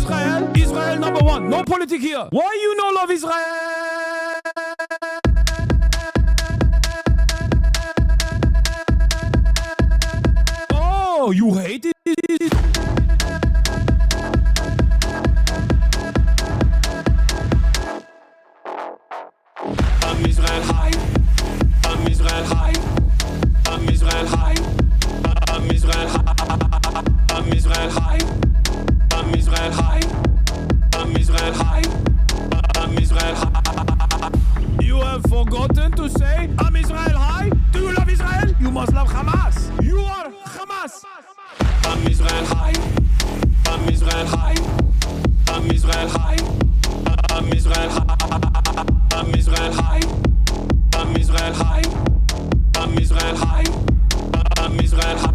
Israel. Israel number one. No politics here. Why you no love Israel? Oh, you hate it? I'm Israel high. I'm Israel high. I'm Israel high. I'm Israel high. I'm Israel high. I'm Israel high. I'm Israel high. I'm Israel high. You have forgotten to say I'm Israel high? Do you love Israel? You must love Hamas. You are Hamas. I'm Israel high. I'm Israel high. I'm Israel high. I'm Israel high. I'm Israel high. I'm Israel high. I'm Israel high. I'm Israel high.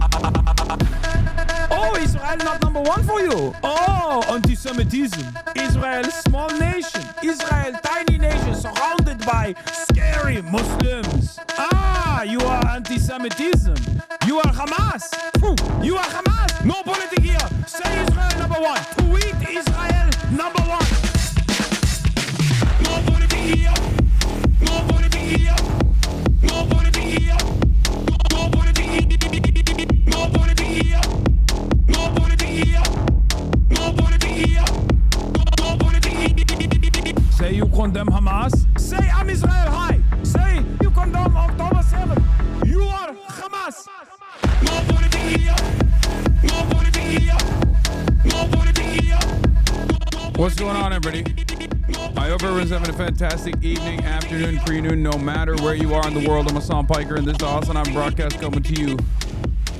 Oh, Israel not number one for you. Oh, anti-Semitism. Israel, small nation. Israel, tiny nation surrounded by scary Muslims. Ah, you are anti-Semitism. You are Hamas. You are Hamas. No politics here. Say Israel number one. Tweet Israel number one. No politics here. No politics here. No politics here. No politics here. No politics here. No politics here. No politics here. No politics here. Say you condemn Hamas. Say I'm Israel high. Say you condemn October 7th. You are Hamas. No politics here. No politics here. No politics here. What's going on, everybody? I hope everyone's having a fantastic evening, afternoon, pre-noon, no matter where you are in the world. I'm Hasan Piker, and this is the HasanAbi Broadcast coming to you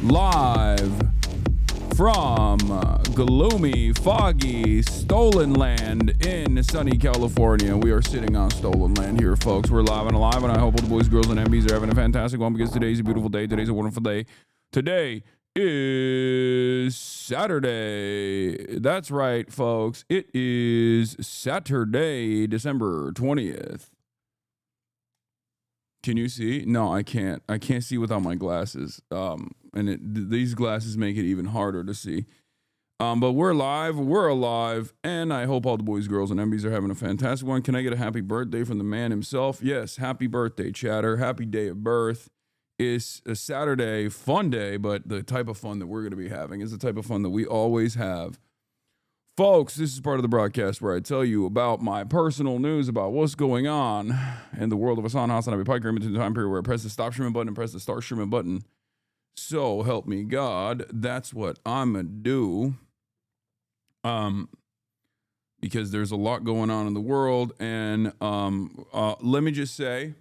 live from gloomy, foggy, stolen land in sunny California. We are sitting on stolen land here, folks. We're live and alive, and I hope all the boys, girls, and MBs are having a fantastic one because today's a beautiful day. Today's a wonderful day. Today is Saturday. That's right, folks. It is Saturday, December 20th. Can you see? No, I can't. I can't see without my glasses. These glasses make it even harder to see. But we're live, we're alive, and I hope all the boys, girls, and MBs are having a fantastic one. Can I get a happy birthday from the man himself? Yes, happy birthday, chatter. Happy day of birth. It's a Saturday, fun day, but the type of fun that we're going to be having is the type of fun that we always have. Folks, this is part of the broadcast where I tell you about my personal news about what's going on in the world of HasanAbi Piker in between the time period where I press the stop streaming button and press the start streaming button. So help me God, that's what I'm going to do. Because there's a lot going on in the world, and let me just say,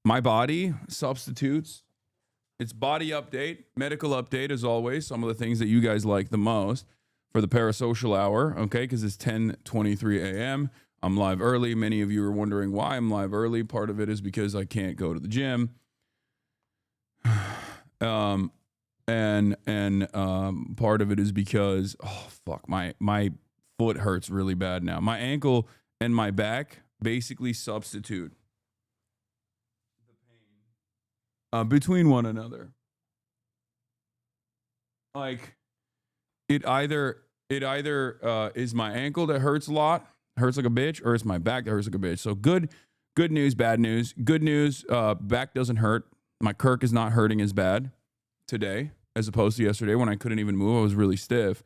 my body substitutes. It's body update, medical update as always. Some of the things that you guys like the most for the parasocial hour, okay? Because it's 10:23 a.m. I'm live early. Many of you are wondering why I'm live early. Part of it is because I can't go to the gym. And part of it is because my foot hurts really bad now. My ankle and my back basically substitute between one another. Like it either is my ankle that hurts a lot, hurts like a bitch, or it's my back that hurts like a bitch. So good news, bad news. Good news, back doesn't hurt. My Kirk is not hurting as bad today as opposed to yesterday when I couldn't even move. I was really stiff.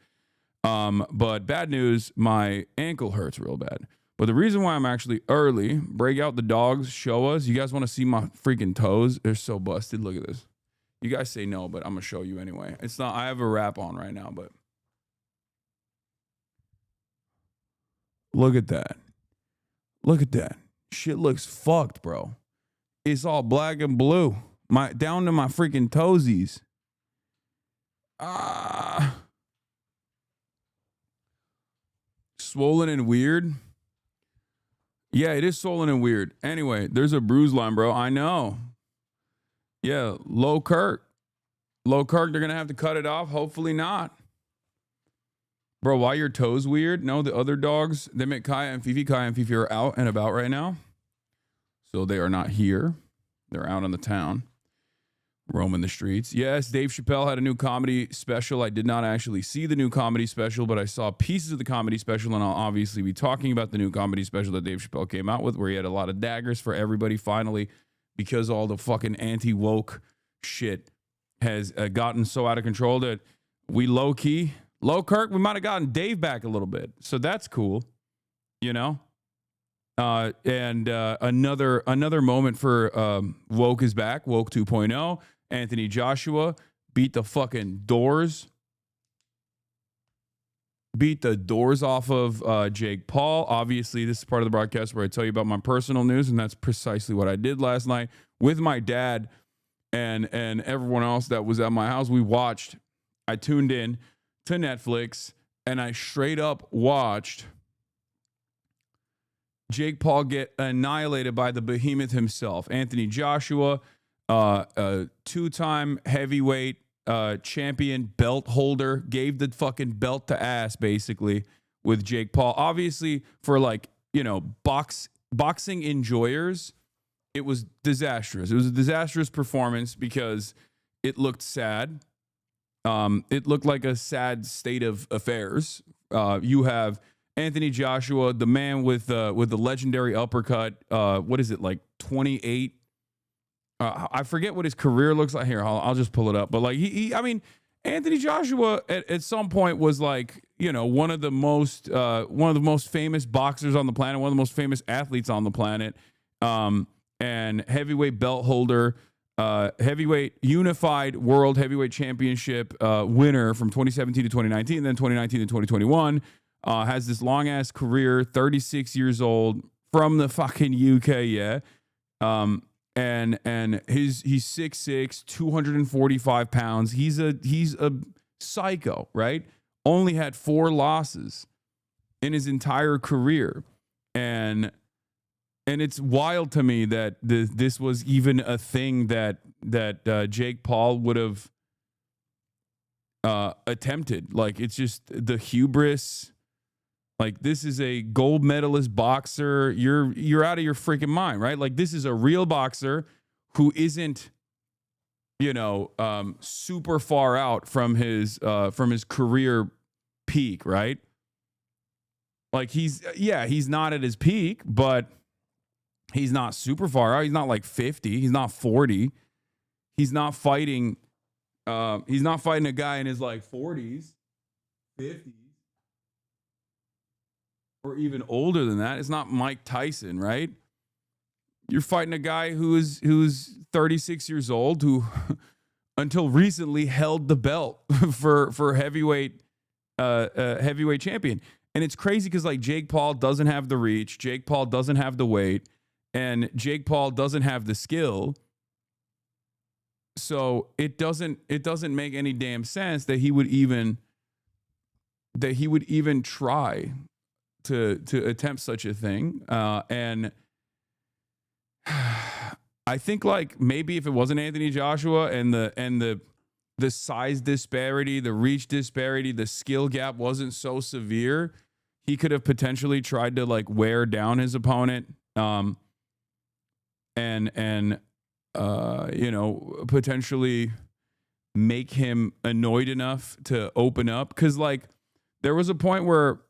But bad news, my ankle hurts real bad. But the reason why I'm actually early, break out the dogs, show us. You guys want to see my freaking toes? They're so busted. Look at this. You guys say no, but I'm going to show you anyway. It's not, I have a wrap on right now, but look at that. Look at that. Shit looks fucked, bro. It's all black and blue. Down to my freaking toesies. Swollen and weird. Yeah, it is swollen and weird. Anyway, there's a bruise line, bro. I know. Yeah, low Kirk. Low Kirk, they're going to have to cut it off. Hopefully not. Bro, why your toes weird? No, the other dogs, they make Kaya and Fifi. Kaya and Fifi are out and about right now. So they are not here. They're out on the town. roaming the streets. Yes, Dave Chappelle had a new comedy special. I did not actually see the new comedy special, but I saw pieces of the comedy special, and I'll obviously be talking about the new comedy special that Dave Chappelle came out with, where he had a lot of daggers for everybody finally, because all the fucking anti-woke shit has gotten so out of control that we low-key, Kirk, we might have gotten Dave back a little bit. So that's cool, you know? And another moment for woke is back, woke 2.0. Anthony Joshua beat the doors off of Jake Paul. Obviously, this is part of the broadcast where I tell you about my personal news, and that's precisely what I did last night with my dad and everyone else that was at my house. I tuned in to Netflix, and I straight up watched Jake Paul get annihilated by the behemoth himself. Anthony Joshua, a two-time heavyweight champion, belt holder, gave the fucking belt to ass, basically, with Jake Paul. Obviously, for boxing enjoyers, it was disastrous. It was a disastrous performance because it looked sad. It looked like a sad state of affairs. You have Anthony Joshua, the man with the legendary uppercut. What is it, like 28? I forget what his career looks like. Here, I'll just pull it up. But like Anthony Joshua at some point was like, one of the most famous boxers on the planet, one of the most famous athletes on the planet, and heavyweight belt holder, heavyweight unified world heavyweight championship winner from 2017 to 2019, then 2019 to 2021. Has this long ass career, 36 years old, from the fucking UK, yeah. And he's 6'6", 245 pounds. He's a psycho, right? Only had 4 losses in his entire career, and it's wild to me that this was even a thing that Jake Paul would have attempted. Like, it's just the hubris. Like, this is a gold medalist boxer. You're out of your freaking mind, right? Like, this is a real boxer who isn't, super far out from his career peak, right? Like, he's not at his peak, but he's not super far out. He's not like 50. He's not 40. He's not fighting a guy in his like 40s, 50s. Or even older than that. It's not Mike Tyson, right? You're fighting a guy who's 36 years old, who until recently held the belt for heavyweight champion. And it's crazy because like Jake Paul doesn't have the reach, Jake Paul doesn't have the weight, and Jake Paul doesn't have the skill. So it doesn't make any damn sense that he would even try to attempt such a thing. And I think like maybe if it wasn't Anthony Joshua and the size disparity, the reach disparity, the skill gap wasn't so severe, he could have potentially tried to like wear down his opponent, and potentially make him annoyed enough to open up. Cause like there was a point where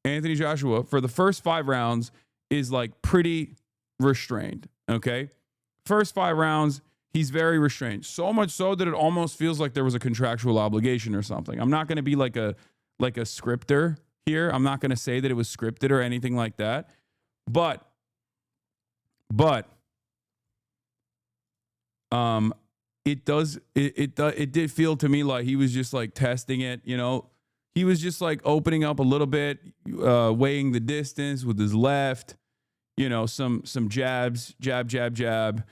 Anthony Joshua, for the first 5 rounds, is like pretty restrained. Okay. First 5 rounds, he's very restrained. So much so that it almost feels like there was a contractual obligation or something. I'm not going to be like a scripter here. I'm not going to say that it was scripted or anything like that. But it did feel to me like he was just like testing it, He was just like opening up a little bit, weighing the distance with his left, some jabs, jab,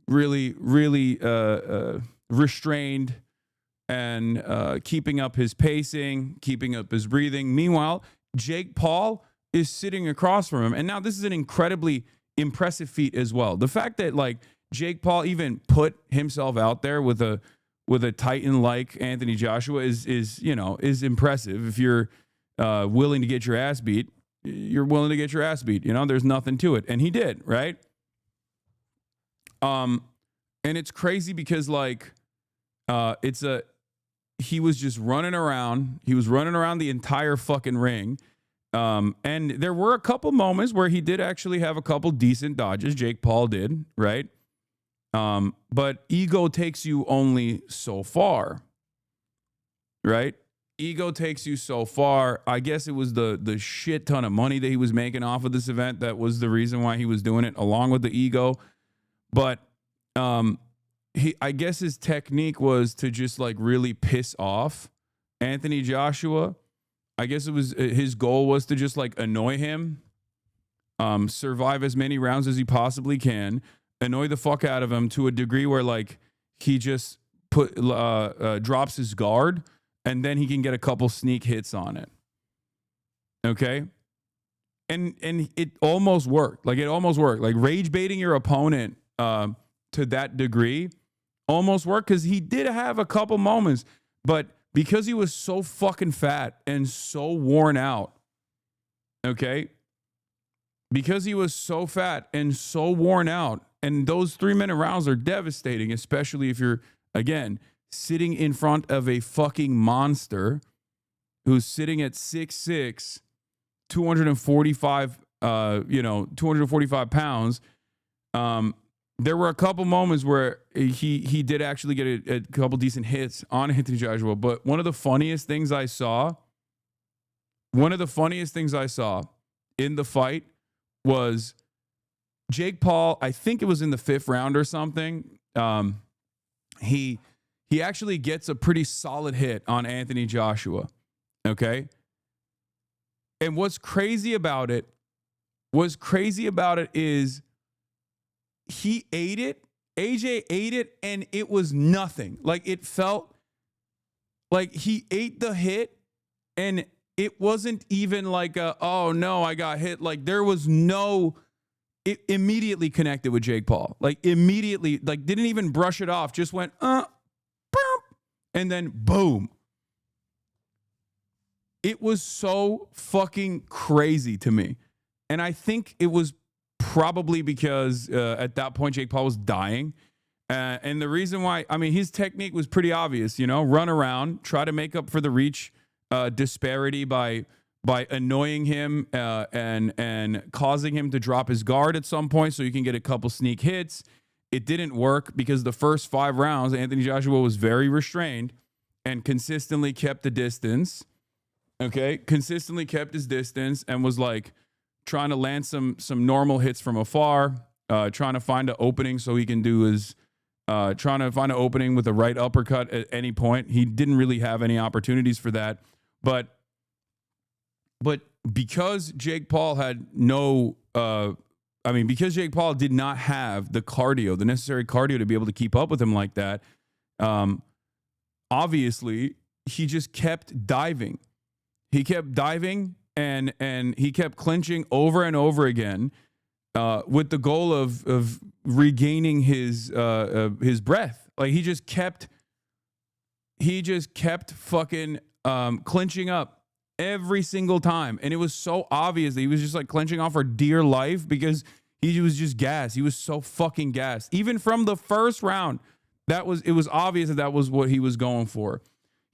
really restrained and keeping up his pacing, keeping up his breathing. Meanwhile, Jake Paul is sitting across from him. And now this is an incredibly impressive feat as well. The fact that like Jake Paul even put himself out there with a Titan like Anthony Joshua is impressive. If you're willing to get your ass beat, you're willing to get your ass beat. There's nothing to it. And he did, right? And it's crazy because like he was just running around. He was running around the entire fucking ring. And there were a couple moments where he did actually have a couple decent dodges. Jake Paul did, right? But ego takes you only so far, right? Ego takes you so far. I guess it was the shit ton of money that he was making off of this event that was the reason why he was doing it, along with the ego. But I guess his technique was to just like really piss off Anthony Joshua. I guess it was his goal was to just like annoy him, survive as many rounds as he possibly can, annoy the fuck out of him to a degree where like he just drops his guard, and then he can get a couple sneak hits on it. Okay? And it almost worked. Like it almost worked. Like rage baiting your opponent to that degree almost worked, because he did have a couple moments, but because he was so fucking fat and so worn out, okay? Because he was so fat and so worn out, and those 3-minute rounds are devastating, especially if you're, again, sitting in front of a fucking monster who's sitting at 6'6", 245, 245 pounds. There were a couple moments where he did actually get a couple decent hits on Anthony Joshua. But one of the funniest things I saw in the fight was Jake Paul. I think it was in the 5th round or something. He actually gets a pretty solid hit on Anthony Joshua. Okay. And what's crazy about it is he ate it. AJ ate it, and it was nothing. Like it felt like he ate the hit, and it wasn't even like oh no, I got hit. Like there was no. It immediately connected with Jake Paul. Like immediately, like didn't even brush it off. Just went boom, and then boom. It was so fucking crazy to me, and I think it was probably because at that point Jake Paul was dying, and the reason why, I mean, his technique was pretty obvious, run around, try to make up for the reach disparity by annoying him and causing him to drop his guard at some point so you can get a couple sneak hits. It didn't work because the first 5 rounds Anthony Joshua was very restrained and consistently kept the distance. Okay, consistently kept his distance and was like trying to land some normal hits from afar, trying to find an opening so he can do his, trying to find an opening with a right uppercut at any point. He didn't really have any opportunities for that. But because Jake Paul had because Jake Paul did not have the necessary cardio to be able to keep up with him like that, obviously he just kept diving. He kept diving. And he kept clinching over and over again with the goal of regaining his breath. Like he just kept fucking clinching up every single time. And it was so obvious that he was just like clinching off for dear life because he was just gassed. He was so fucking gassed. Even from the first round, it was obvious that was what he was going for.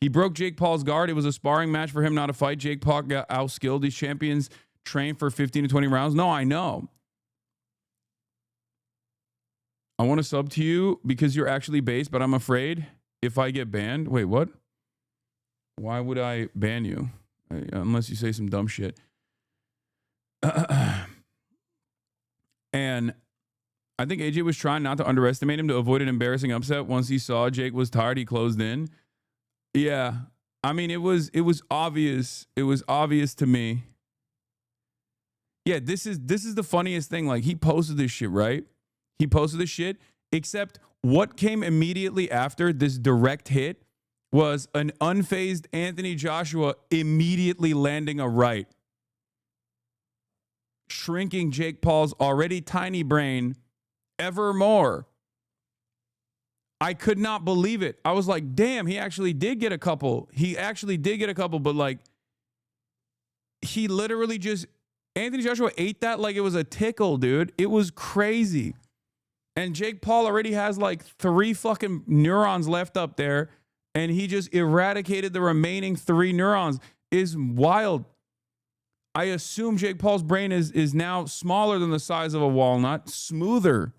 He broke Jake Paul's guard. It was a sparring match for him, not a fight. Jake Paul got outskilled. These champions train for 15 to 20 rounds. No, I know. I want to sub to you because you're actually based, but I'm afraid if I get banned. Wait, what? Why would I ban you? Unless you say some dumb shit. And I think AJ was trying not to underestimate him to avoid an embarrassing upset. Once he saw Jake was tired, he closed in. Yeah, I mean, it was obvious. It was obvious to me. Yeah, this is the funniest thing. Like he posted this shit, right? He posted this shit, except what came immediately after this direct hit was an unfazed Anthony Joshua immediately landing a right, shrinking Jake Paul's already tiny brain ever more. I could not believe it. I was like, damn, he actually did get a couple. But like, he literally just, Anthony Joshua ate that like it was a tickle, dude. It was crazy. And Jake Paul already has like 3 fucking neurons left up there, and he just eradicated the remaining 3 neurons. Is wild. I assume Jake Paul's brain is now smaller than the size of a walnut, smoother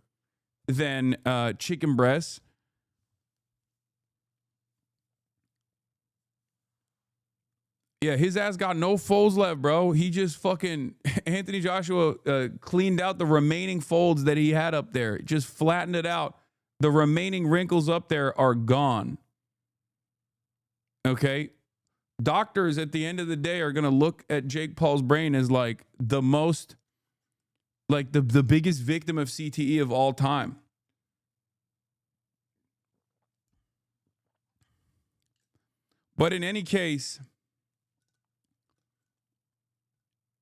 than chicken breasts. Yeah, his ass got no folds left, bro. He just fucking Anthony Joshua cleaned out the remaining folds that he had up there. Just flattened it out. The remaining wrinkles up there are gone. Okay? Doctors at the end of the day are going to look at Jake Paul's brain as like the most, like the biggest victim of CTE of all time. But in any case,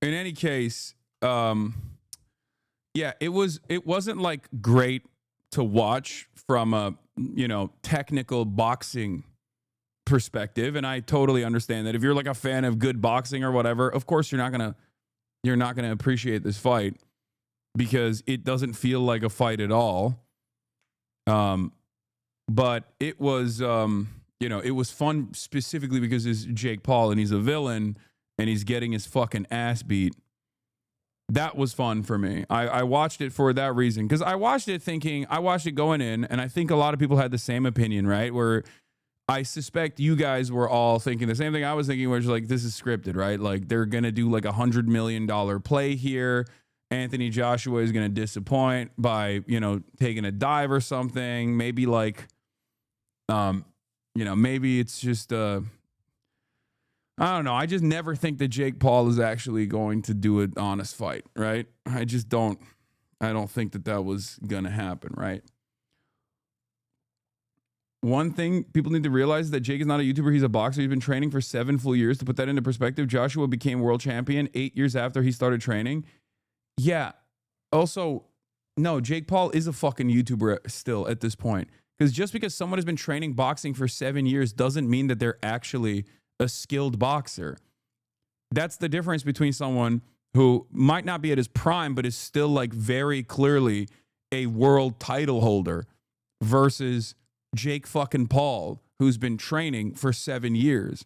yeah, it wasn't like great to watch from a, technical boxing perspective, and I totally understand that. If you're like a fan of good boxing or whatever, of course you're not going to appreciate this fight because it doesn't feel like a fight at all. But it was it was fun specifically because it's Jake Paul and he's a villain and he's getting his fucking ass beat. That was fun for me. I watched it for that reason because I watched it going in, and I think a lot of people had the same opinion, right? Where I suspect you guys were all thinking the same thing I was thinking, which is like, this is scripted, right? Like they're going to do like $100 million play here. Anthony Joshua is going to disappoint by, taking a dive or something. Maybe like, maybe it's just, I don't know. I just never think that Jake Paul is actually going to do an honest fight, right? I don't think that was going to happen, right? One thing people need to realize is that Jake is not a YouTuber. He's a boxer. He's been training for 7 full years. To put that into perspective, Joshua became world champion 8 years after he started training. Yeah. Also, no, Jake Paul is a fucking YouTuber still at this point. Because just because someone has been training boxing for 7 years doesn't mean that they're actually a skilled boxer. That's the difference between someone who might not be at his prime, but is still like very clearly a world title holder versus Jake fucking Paul, who's been training for 7 years.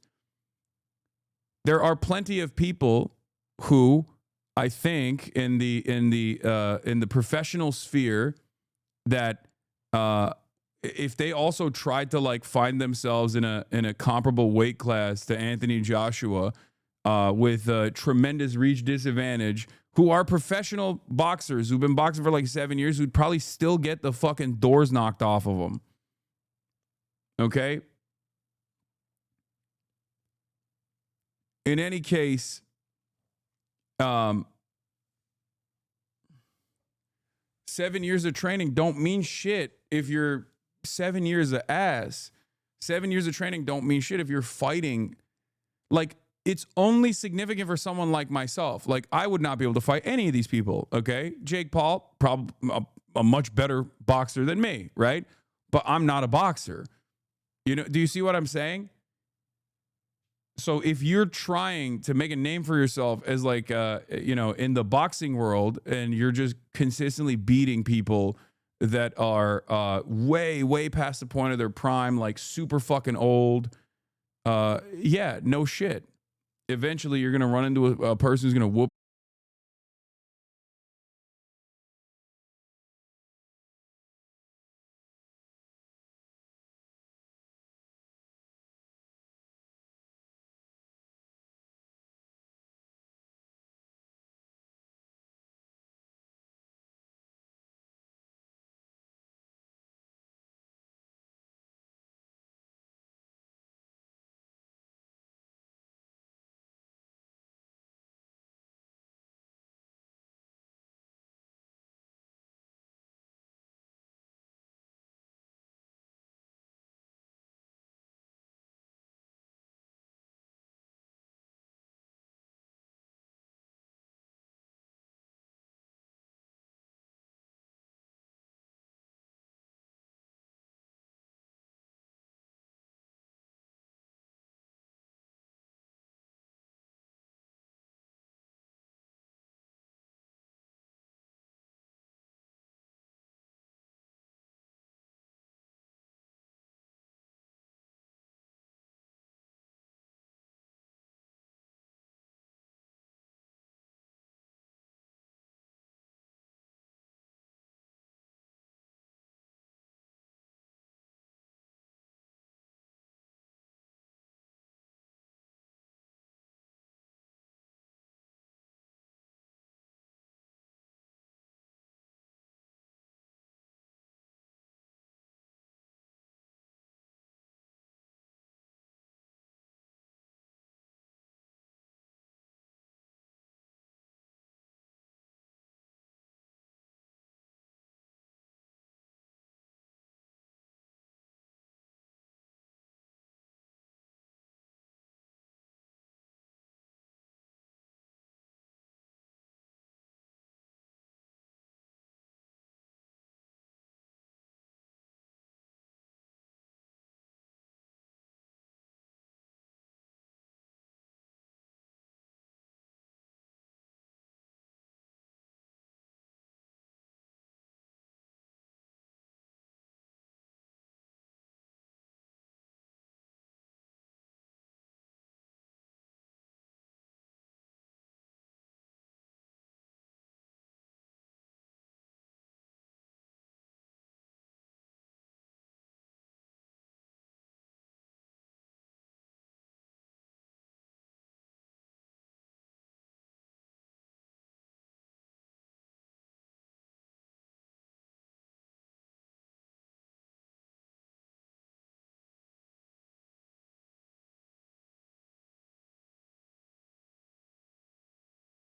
There are plenty of people who I think in the professional sphere that if they also tried to like find themselves in a comparable weight class to Anthony Joshua with a tremendous reach disadvantage, who are professional boxers who've been boxing for like 7 years, who'd probably still get the fucking doors knocked off of them. Okay. In any case, 7 years of training don't mean shit if you're 7 years of ass. 7 years of training don't mean shit if you're fighting. Like, it's only significant for someone like myself. Like, I would not be able to fight any of these people. Okay. Jake Paul, probably a much better boxer than me, right? But I'm not a boxer. Do you see what I'm saying? So if you're trying to make a name for yourself as like, in the boxing world, and you're just consistently beating people that are way, way past the point of their prime, like super fucking old, yeah, no shit. Eventually you're going to run into a person who's going to whoop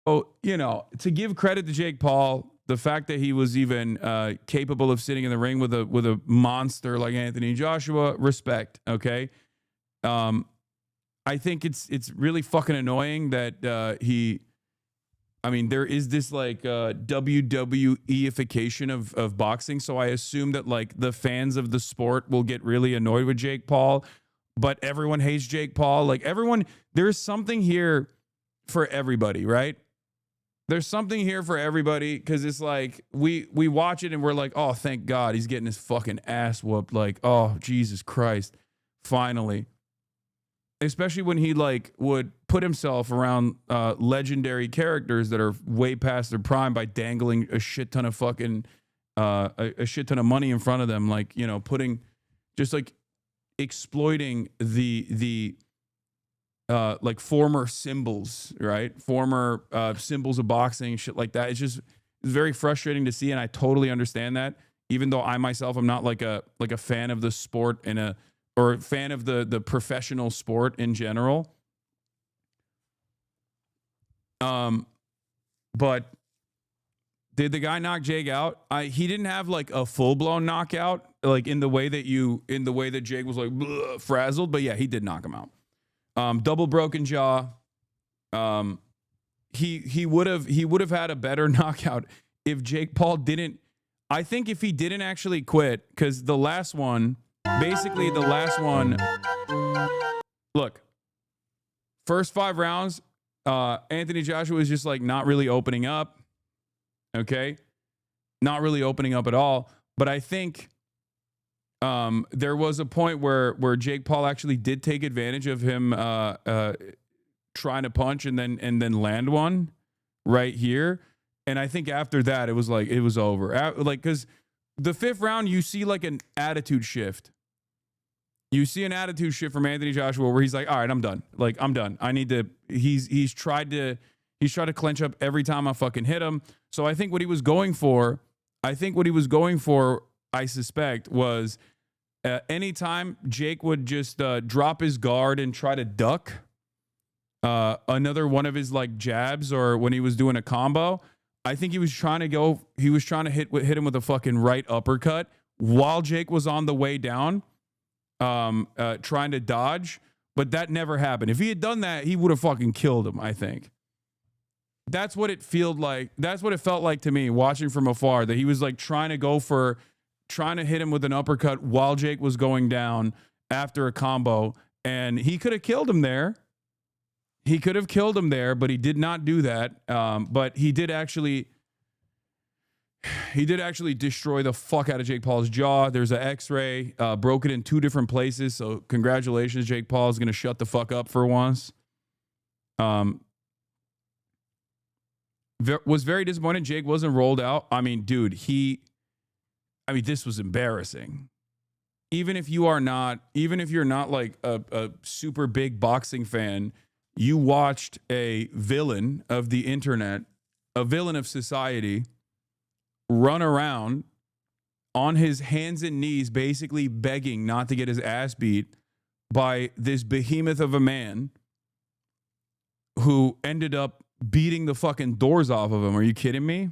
So, you know, to give credit to Jake Paul, the fact that he was even capable of sitting in the ring with a monster like Anthony Joshua, respect. Okay, I think it's really fucking annoying that he. I mean, there is this like WWEification of boxing, so I assume that like the fans of the sport will get really annoyed with Jake Paul, but everyone hates Jake Paul. Like everyone, there's something here for everybody, right? There's something here for everybody because it's like we watch it and we're like, oh, thank God he's getting his fucking ass whooped. Like, oh, Jesus Christ, finally. Especially when he like would put himself around legendary characters that are way past their prime by dangling a shit ton of fucking a shit ton of money in front of them, like, you know, putting just like exploiting the like former symbols, right? Former symbols of boxing, shit like that. It's very frustrating to see, and I totally understand that. Even though I myself am not like a fan of the sport or a fan of the professional sport in general. But did the guy knock Jake out? He didn't have like a full blown knockout, like in the way that Jake was like frazzled. But yeah, he did knock him out. Double broken jaw. He would have had a better knockout if Jake Paul didn't. I think if he didn't actually quit, because the last one. Look, first 5 rounds, Anthony Joshua was just like not really opening up. Okay. Not really opening up at all. But I think there was a point where Jake Paul actually did take advantage of him trying to punch and then land one right here. And I think after that, it was over. Like, because the 5th round, you see like an attitude shift. You see an attitude shift from Anthony Joshua where he's like, all right, I'm done. Like, I'm done. I need to, he's tried to clench up every time I fucking hit him. So I think what he was going for, I suspect, was anytime Jake would just drop his guard and try to duck another one of his like jabs, or when he was doing a combo, I think he was trying to hit him with a fucking right uppercut while Jake was on the way down, trying to dodge, but that never happened. If he had done that, he would have fucking killed him, I think. That's what it felt like to me watching from afar, that he was like trying to hit him with an uppercut while Jake was going down after a combo, and he could have killed him there. But he did not do that. But he did actually destroy the fuck out of Jake Paul's jaw. There's an X-ray, broke it in 2 different places. So congratulations, Jake Paul is going to shut the fuck up for once. Was very disappointed Jake wasn't rolled out. I mean, dude, this was embarrassing. Even if you're not like a super big boxing fan, you watched a villain of the internet, a villain of society, run around on his hands and knees, basically begging not to get his ass beat by this behemoth of a man who ended up beating the fucking doors off of him. Are you kidding me?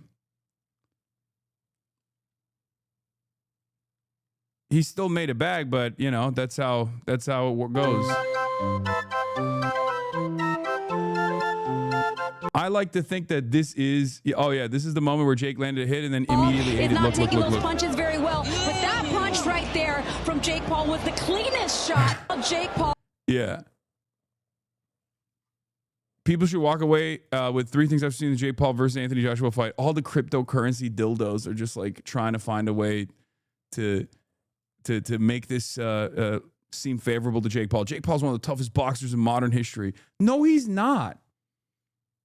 He still made a bag, but you know, that's how it goes. I like to think that this is the moment where Jake landed a hit and then immediately ended. Not taking those punches very well, but that punch right there from Jake Paul was the cleanest shot of Jake Paul. Yeah. People should walk away with 3 things I've seen in the Jake Paul versus Anthony Joshua fight. All the cryptocurrency dildos are just like trying to find a way to make this seem favorable to Jake Paul. Jake Paul's one of the toughest boxers in modern history. No, he's not.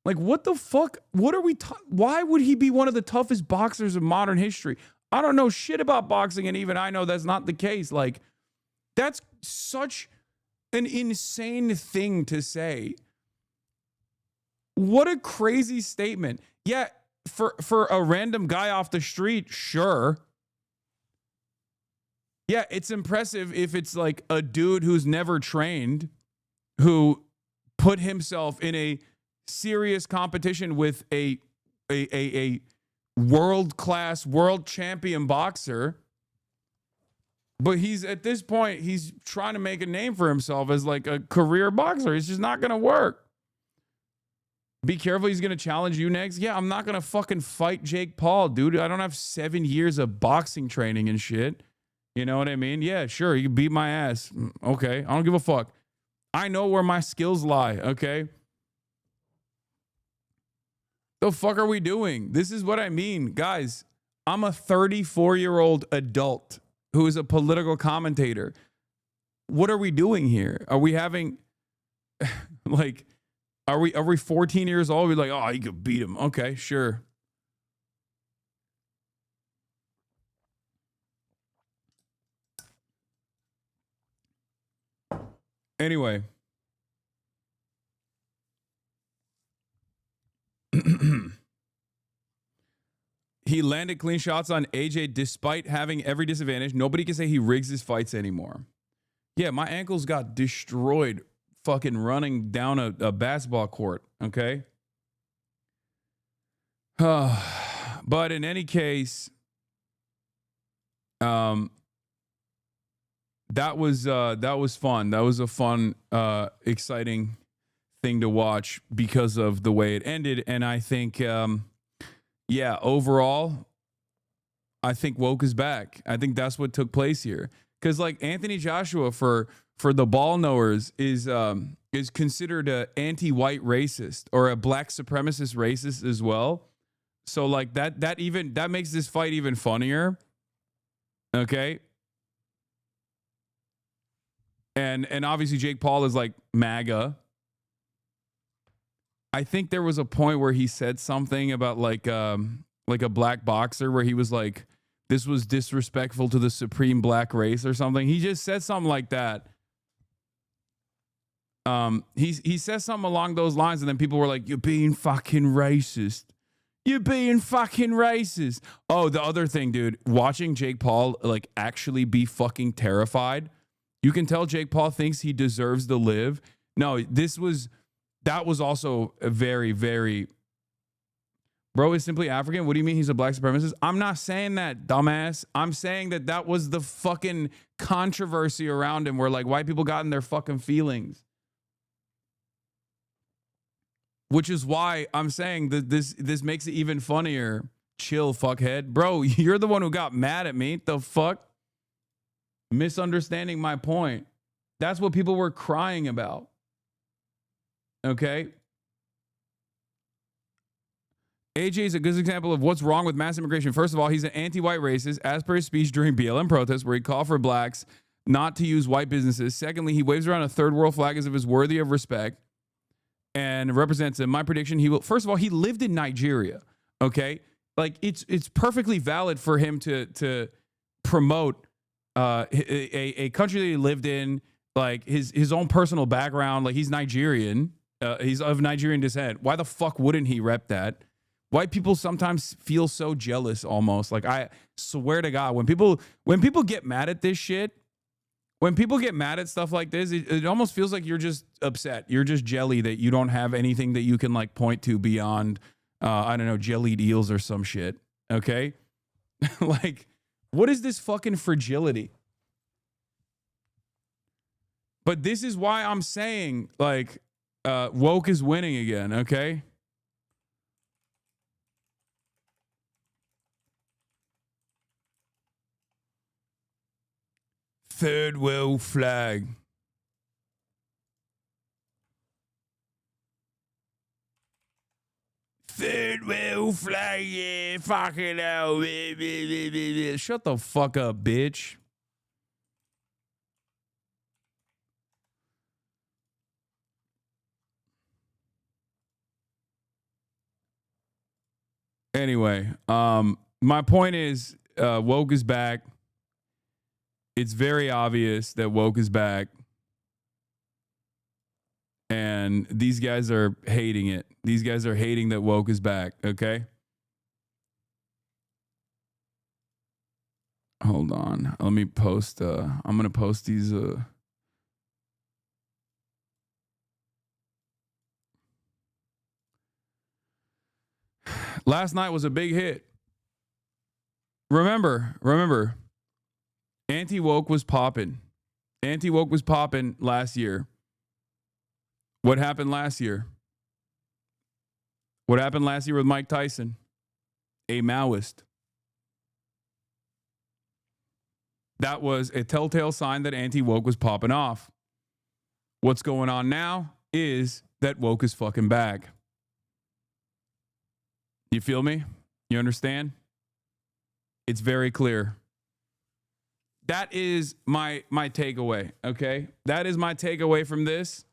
Like, what the fuck? What are we? Why would he be one of the toughest boxers in modern history? I don't know shit about boxing, and even I know that's not the case. Like, that's such an insane thing to say. What a crazy statement. Yeah, for a random guy off the street, sure. Yeah, it's impressive if it's like a dude who's never trained, who put himself in a serious competition with a world-class, world champion boxer. But he's at this point, he's trying to make a name for himself as like a career boxer. It's just not going to work. Be careful, he's going to challenge you next. Yeah, I'm not going to fucking fight Jake Paul, dude. I don't have 7 years of boxing training and shit. You know what I mean? Yeah, sure, you can beat my ass. Okay, I don't give a fuck. I know where my skills lie, okay? The fuck are we doing? This is what I mean. Guys, I'm a 34-year-old adult who is a political commentator. What are we doing here? Are we having like are we 14 years old? We're like, oh, you could beat him. Okay, sure. Anyway. He landed clean shots on AJ despite having every disadvantage. Nobody can say he rigs his fights anymore. Yeah, my ankles got destroyed fucking running down a basketball court, okay? But in any case, that was fun. That was a fun, exciting thing to watch because of the way it ended. And I think, yeah, overall, I think woke is back. I think that's what took place here. Because like Anthony Joshua, for the ball knowers, is considered a anti-white racist or a black supremacist racist as well. So like that makes this fight even funnier. Okay. And obviously Jake Paul is like MAGA. I think there was a point where he said something about like a black boxer where he was like, this was disrespectful to the supreme black race or something. He just said something like that. He says something along those lines, and then people were like, you're being fucking racist. You're being fucking racist. Oh, the other thing, dude, watching Jake Paul like actually be fucking terrified. You can tell Jake Paul thinks he deserves to live. No, that was also a very, very... Bro is simply African. What do you mean he's a black supremacist? I'm not saying that, dumbass. I'm saying that was the fucking controversy around him where like white people got in their fucking feelings. Which is why I'm saying that this makes it even funnier. Chill, fuckhead. Bro, you're the one who got mad at me. The fuck? Misunderstanding my point. That's what people were crying about. Okay? AJ is a good example of what's wrong with mass immigration. First of all, he's an anti-white racist, as per his speech during BLM protests, where he called for blacks not to use white businesses. Secondly, he waves around a third world flag as if it's worthy of respect and represents him. My prediction, he will. First of all, he lived in Nigeria. Okay, like it's perfectly valid for him to promote a country that he lived in, like his own personal background. Like he's Nigerian. He's of Nigerian descent. Why the fuck wouldn't he rep that? White people sometimes feel so jealous almost. Like I swear to God, when people get mad at this shit, when people get mad at stuff like this, it almost feels like you're just upset. You're just jelly that you don't have anything that you can like point to beyond, I don't know, jellied eels or some shit. Okay? Like, what is this fucking fragility? But this is why I'm saying, like, woke is winning again, okay? Third world flag. Third world flag, yeah, fucking hell. Shut the fuck up, bitch. Anyway, my point is, woke is back. It's very obvious that woke is back. And these guys are hating it. These guys are hating that woke is back, okay? Hold on. Let me post, I'm going to post these, Last night was a big hit. Remember, anti-woke was popping. Anti-woke was popping last year. What happened last year? What happened last year with Mike Tyson? A Maoist. That was a telltale sign that anti-woke was popping off. What's going on now is that woke is fucking back. You feel me? You understand? It's very clear. That is my takeaway, okay? That is my takeaway from this.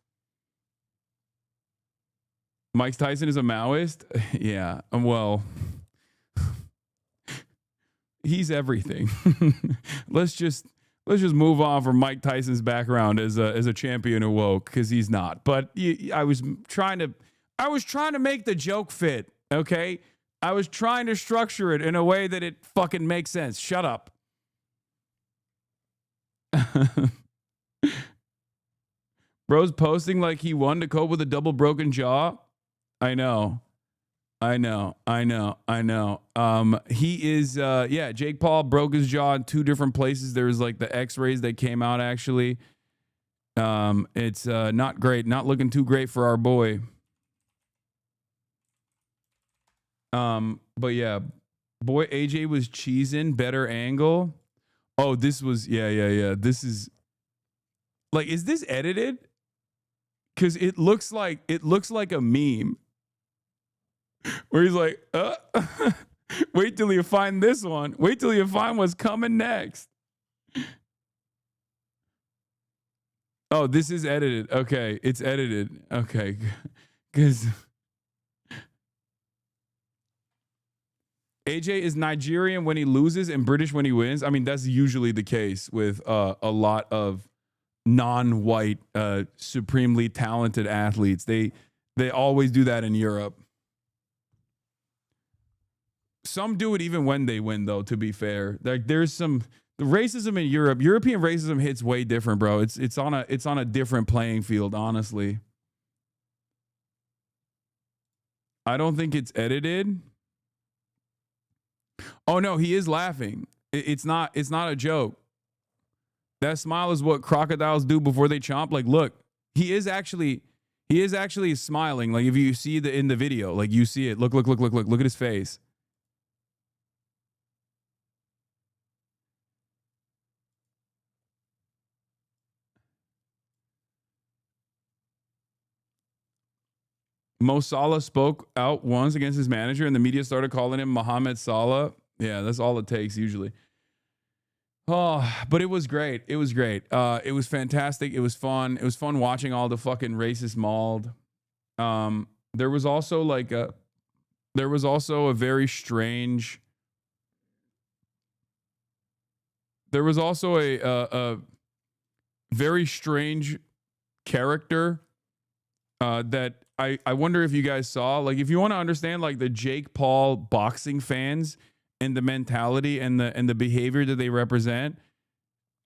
Mike Tyson is a Maoist? Yeah, well, he's everything. Let's just move on from Mike Tyson's background as a champion of woke, because he's not. But I was trying to make the joke fit, okay? I was trying to structure it in a way that it fucking makes sense. Shut up. Bro's posting like he won to cope with a double broken jaw. I know. He is, Jake Paul broke his jaw in 2 different places. There was like the x-rays that came out actually. It's not great. Not looking too great for our boy. But yeah, boy, AJ was cheesing, better angle. Oh, this was, yeah. This is like, is this edited? Cause it looks like a meme where he's like, wait till you find this one. Wait till you find what's coming next. Oh, this is edited. Okay. It's edited. Okay. Cause AJ is Nigerian when he loses and British when he wins. I mean, that's usually the case with a lot of non-white, supremely talented athletes. They always do that in Europe. Some do it even when they win, though, to be fair. Like there's the racism in Europe. European racism hits way different, bro. It's on a different playing field, honestly. I don't think it's edited. Oh no, he is laughing. It's not a joke. That smile is what crocodiles do before they chomp. Like, look, he is actually smiling. Like if you see in the video, like you see it. Look at his face. Mo Salah spoke out once against his manager, and the media started calling him Mohamed Salah. Yeah, that's all it takes usually. Oh, but it was great. It was great. It was fantastic. It was fun. It was fun watching all the fucking racist mauled. There was also a very strange. There was also a very strange character that I wonder if you guys saw. Like, if you want to understand, like the Jake Paul boxing fans and the mentality and the behavior that they represent,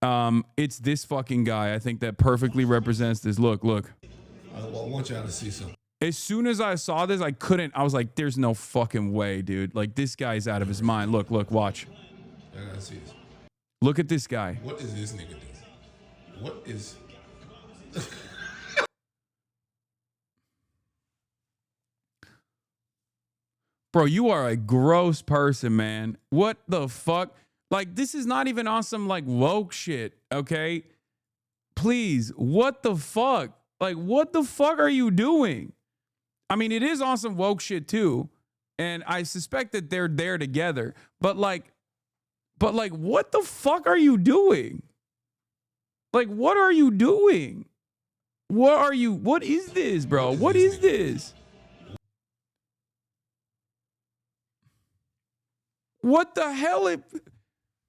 it's this fucking guy. I think that perfectly represents this. Look. I want y'all to see something. As soon as I saw this, I was like, there's no fucking way, dude. Like, this guy's out of his mind. Look, watch. I gotta see this. Look at this guy. What is this nigga doing? What is... Bro, you are a gross person, man. What the fuck? Like, this is not even on some, like, woke shit, okay? Please, what the fuck? Like, what the fuck are you doing? I mean, it is on some woke shit, too. And I suspect that they're there together. But, what the fuck are you doing? Like, what are you doing? What is this, bro? What is this? What the hell?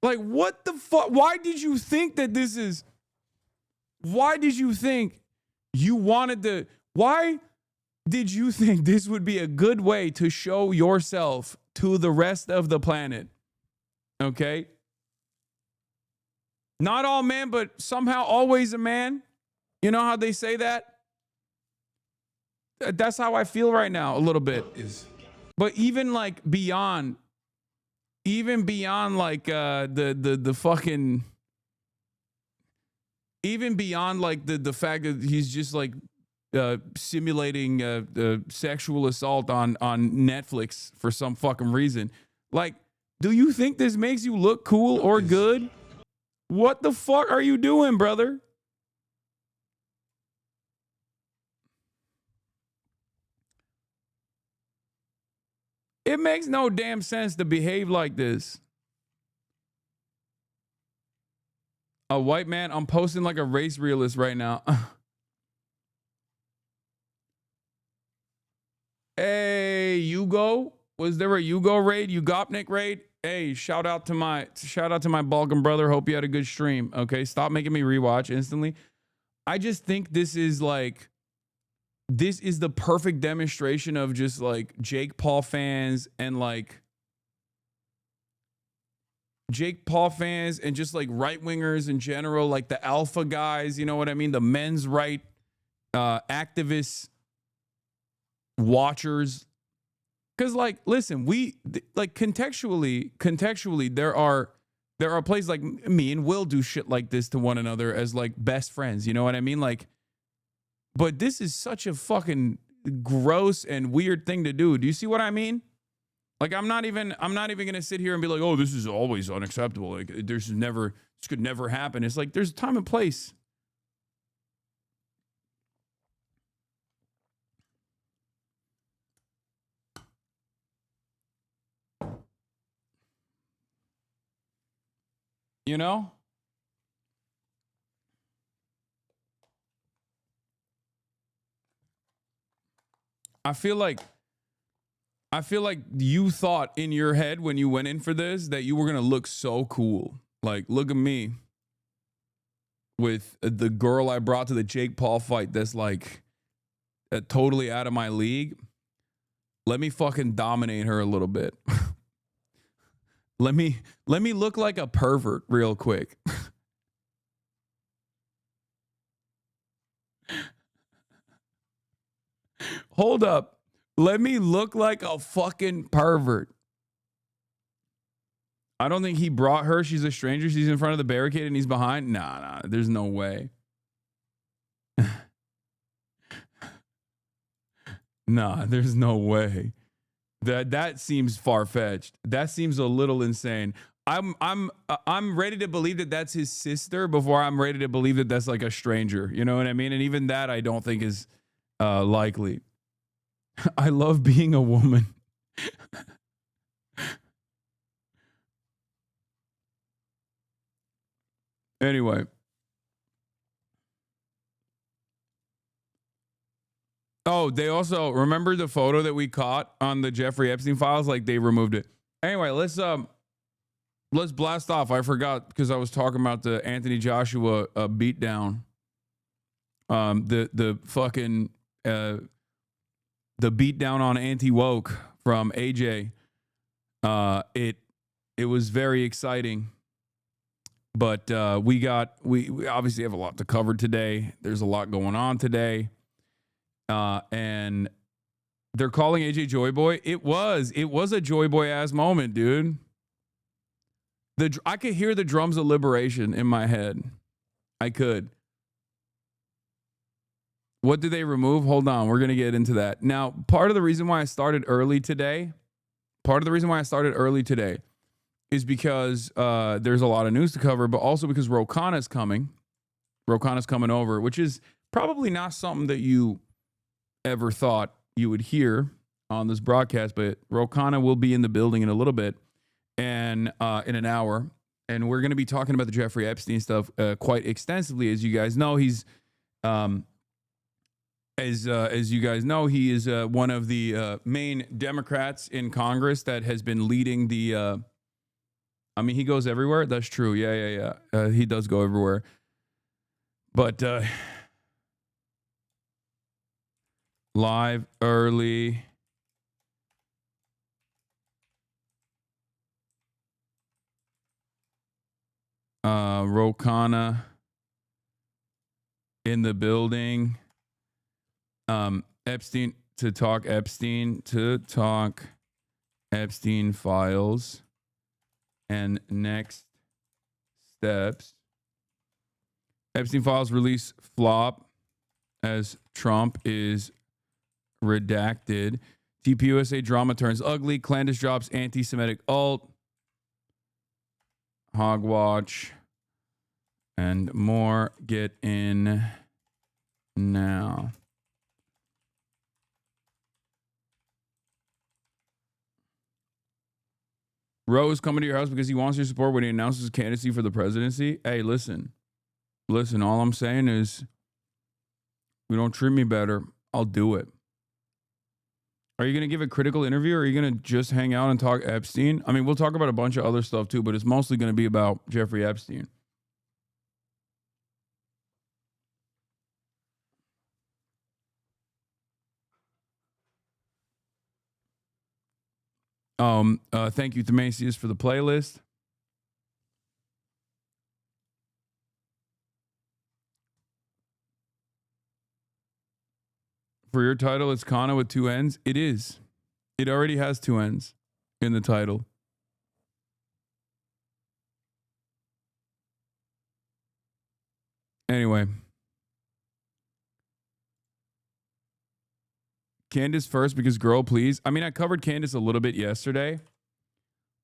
What the fuck? Why did you think that this is... Why did you think you wanted to... Why did you think this would be a good way to show yourself to the rest of the planet? Okay? Not all men, but somehow always a man. You know how they say that? That's how I feel right now, a little bit. But even like beyond like the fucking, even beyond like the fact that he's just like simulating sexual assault on Netflix for some fucking reason. Like, do you think this makes you look cool or good? What the fuck are you doing, brother? It makes no damn sense to behave like this. A white man, I'm posting like a race realist right now. Hey, Yugo. Was there a Yugo raid? Ugopnik raid? Hey, shout out to my Balkan brother. Hope you had a good stream. Okay, stop making me rewatch instantly. I just think this is the perfect demonstration of just like Jake Paul fans and like just like right wingers in general, like the alpha guys, you know what I mean? The men's right activists, watchers. Because like, listen, like contextually, there are places like me and Will do shit like this to one another as like best friends. You know what I mean? Like, but this is such a fucking gross and weird thing to do. Do you see what I mean? Like, I'm not even gonna sit here and be like, oh, this is always unacceptable. Like, this could never happen. It's like there's a time and place. You know? I feel like you thought in your head when you went in for this that you were going to look so cool. Like, look at me with the girl I brought to the Jake Paul fight that's like totally out of my league. Let me fucking dominate her a little bit. Let me look like a pervert real quick. Hold up. Let me look like a fucking pervert. I don't think he brought her. She's a stranger. She's in front of the barricade and he's behind. Nah, there's no way. Nah, there's no way. That seems far-fetched. That seems a little insane. I'm ready to believe that that's his sister before I'm ready to believe that that's like a stranger. You know what I mean? And even that I don't think is likely. I love being a woman. Anyway. Oh, they also remember the photo that we caught on the Jeffrey Epstein files? Like they removed it. Anyway, let's blast off. I forgot because I was talking about the Anthony Joshua beatdown. The fucking the beatdown on anti-woke from AJ. It was very exciting. But we obviously have a lot to cover today. There's a lot going on today. And they're calling AJ Joy Boy. It was a Joy Boy ass moment, dude. I could hear the drums of liberation in my head. I could. What did they remove? Hold on. We're going to get into that. Now, part of the reason why I started early today is because there's a lot of news to cover, but also because Khana's coming. Khana's coming over, which is probably not something that you ever thought you would hear on this broadcast, but Khana will be in the building in a little bit and in an hour. And we're going to be talking about the Jeffrey Epstein stuff quite extensively. As you guys know, he's as you guys know, he is one of the main Democrats in Congress that has been leading the I mean, he goes everywhere. That's true. Yeah. He does go everywhere. But live early. Khana in the building. Epstein to talk. Epstein files and next steps. Epstein files release flop as Trump is redacted. TPUSA drama turns ugly. CLANDACE drops anti-Semitic alt. HOGWATCH and more. Get in now. Roe is coming to your house because he wants your support when he announces his candidacy for the presidency. Hey, listen. Listen, all I'm saying is, if you don't treat me better, I'll do it. Are you going to give a critical interview, or are you going to just hang out and talk Epstein? I mean, we'll talk about a bunch of other stuff too, but it's mostly going to be about Jeffrey Epstein. Thank you, Themasius, for the playlist. For your title, it's Khana with 2 N's. It is. It already has 2 N's in the title. Anyway. Candace first because girl, please. I mean, I covered Candace a little bit yesterday,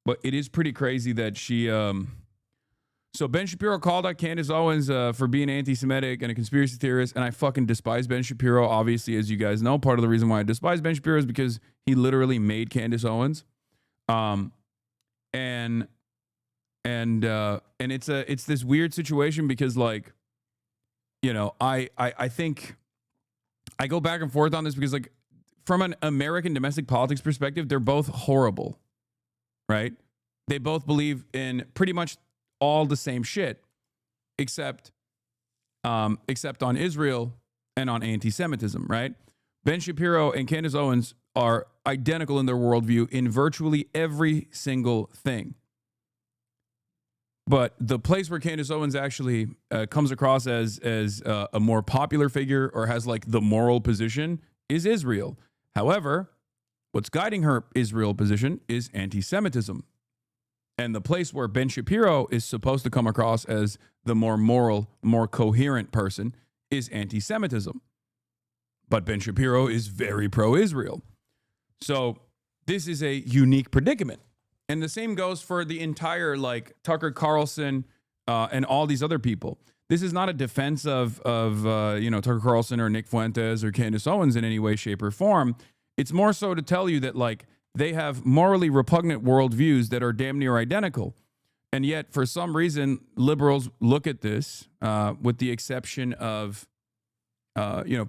but it is pretty crazy that she... So Ben Shapiro called out Candace Owens for being anti-Semitic and a conspiracy theorist, and I fucking despise Ben Shapiro, obviously, as you guys know. Part of the reason why I despise Ben Shapiro is because he literally made Candace Owens. And it's this weird situation because, like, you know, I think I go back and forth on this because, like, from an American domestic politics perspective, they're both horrible, right? They both believe in pretty much all the same shit, except on Israel and on anti-Semitism, right? Ben Shapiro and Candace Owens are identical in their worldview in virtually every single thing. But the place where Candace Owens actually comes across as a more popular figure or has like the moral position is Israel. However, what's guiding her Israel position is anti-Semitism. And the place where Ben Shapiro is supposed to come across as the more moral, more coherent person is anti-Semitism. But Ben Shapiro is very pro-Israel. So this is a unique predicament. And the same goes for the entire, like, Tucker Carlson and all these other people. This is not a defense of Tucker Carlson or Nick Fuentes or Candace Owens in any way, shape, or form. It's more so to tell you that, like, they have morally repugnant worldviews that are damn near identical. And yet, for some reason, liberals look at this, with the exception of,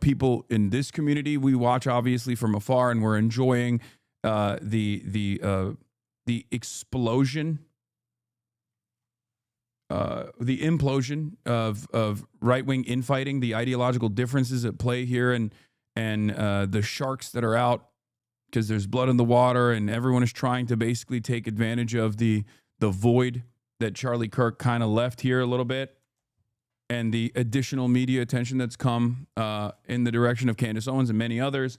people in this community we watch, obviously, from afar, and we're enjoying the explosion, the implosion of right-wing infighting, the ideological differences at play here, and the sharks that are out because there's blood in the water, and everyone is trying to basically take advantage of the void that Charlie Kirk kind of left here a little bit, and the additional media attention that's come in the direction of Candace Owens and many others.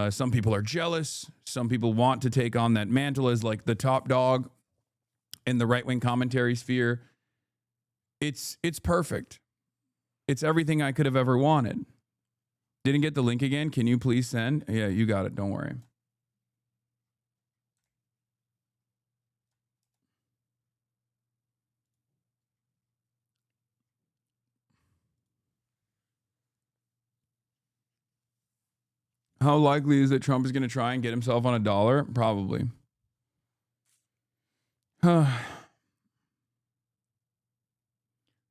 Some people are jealous. Some people want to take on that mantle as like the top dog in the right-wing commentary sphere. It's perfect. It's everything I could have ever wanted. Didn't get the link again. Can you please send? Yeah, you got it. Don't worry. How likely is that Trump is going to try and get himself on $1? Probably.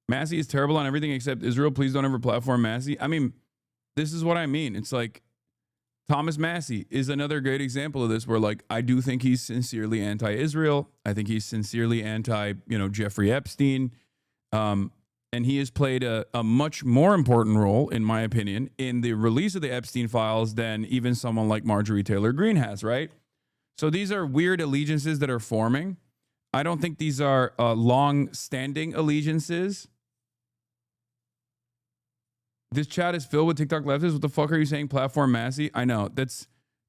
Massey is terrible on everything except Israel. Please don't ever platform Massey. I mean, this is what I mean. It's like Thomas Massey is another great example of this, where, like, I do think he's sincerely anti-Israel. I think he's sincerely anti, Jeffrey Epstein. And he has played a much more important role, in my opinion, in the release of the Epstein files than even someone like Marjorie Taylor Greene has, right? So these are weird allegiances that are forming. I don't think these are long-standing allegiances. This chat is filled with TikTok leftists. What the fuck are you saying? Platform Massey? I know.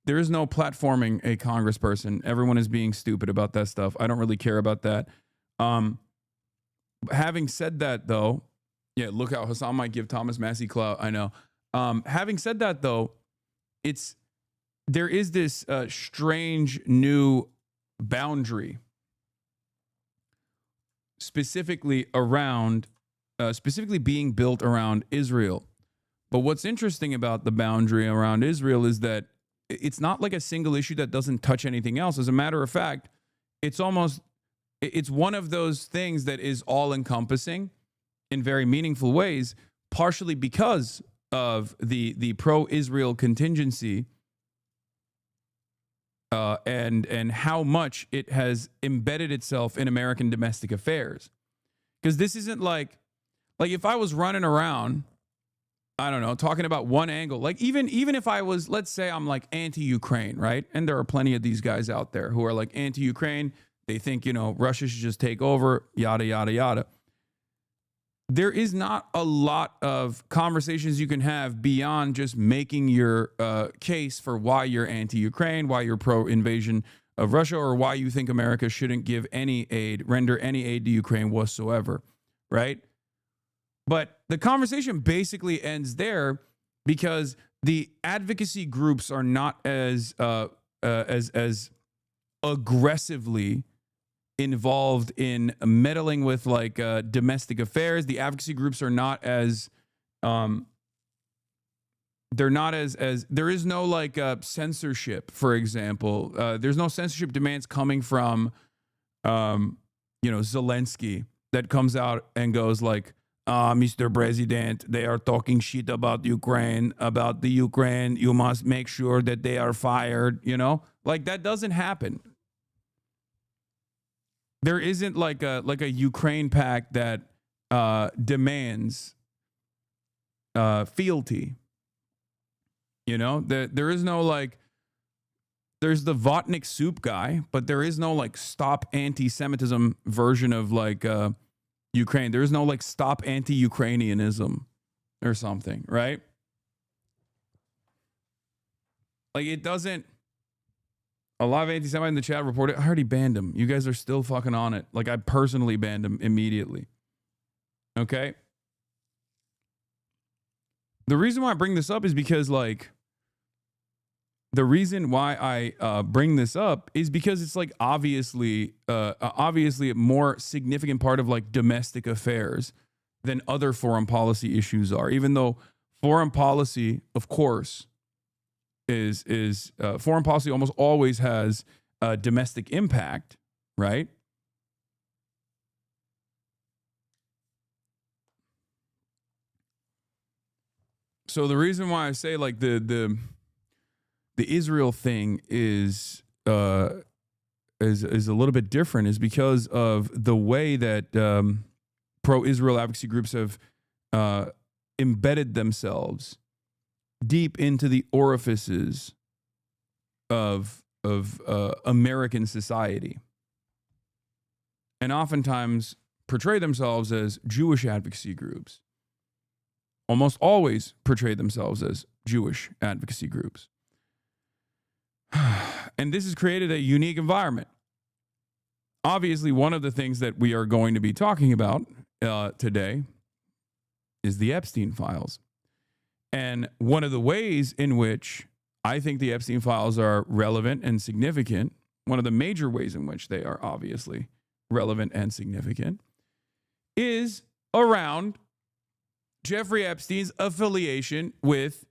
There is no platforming a congressperson. Everyone is being stupid about that stuff. I don't really care about that. Having said that, though, yeah, look out. Hasan might give Thomas Massey clout. I know. Having said that, though, there is this strange new boundary specifically being built around Israel. But what's interesting about the boundary around Israel is that it's not like a single issue that doesn't touch anything else. As a matter of fact, it's one of those things that is all encompassing in very meaningful ways, partially because of the pro-Israel contingency and how much it has embedded itself in American domestic affairs. Because this isn't like if I was running around, I don't know, talking about one angle, like even if I was, let's say I'm like anti-Ukraine, right? And there are plenty of these guys out there who are like anti-Ukraine. They think, Russia should just take over, yada, yada, yada. There is not a lot of conversations you can have beyond just making your case for why you're anti-Ukraine, why you're pro-invasion of Russia, or why you think America shouldn't give any aid, render any aid to Ukraine whatsoever, right? But the conversation basically ends there because the advocacy groups are not as aggressively involved in meddling with domestic affairs. The advocacy groups are not as there is no censorship, for example. There's no censorship demands coming from Zelensky that comes out and goes like, Mr. President, they are talking shit about Ukraine, you must make sure that they are fired, that doesn't happen. There isn't like a Ukraine pact that demands fealty. There is no there's the Votnik soup guy, but there is no stop anti-Semitism version of Ukraine. There is no stop anti-Ukrainianism or something, right? It doesn't. A lot of anti-Semites in the chat reported, I already banned him. You guys are still fucking on it. I personally banned him immediately. Okay? The reason why I bring this up is because, the reason why I bring this up is because it's obviously a more significant part of domestic affairs than other foreign policy issues are. Even though foreign policy, of course, is foreign policy almost always has a domestic impact, right? So the reason why I say the Israel thing is a little bit different is because of the way that pro-Israel advocacy groups have embedded themselves deep into the orifices of American society, and oftentimes portray themselves as Jewish advocacy groups. Almost always portray themselves as Jewish advocacy groups. And this has created a unique environment. Obviously, one of the things that we are going to be talking about today is the Epstein files. And one of the ways in which I think the Epstein files are relevant and significant, one of the major ways in which they are obviously relevant and significant, is around Jeffrey Epstein's affiliation with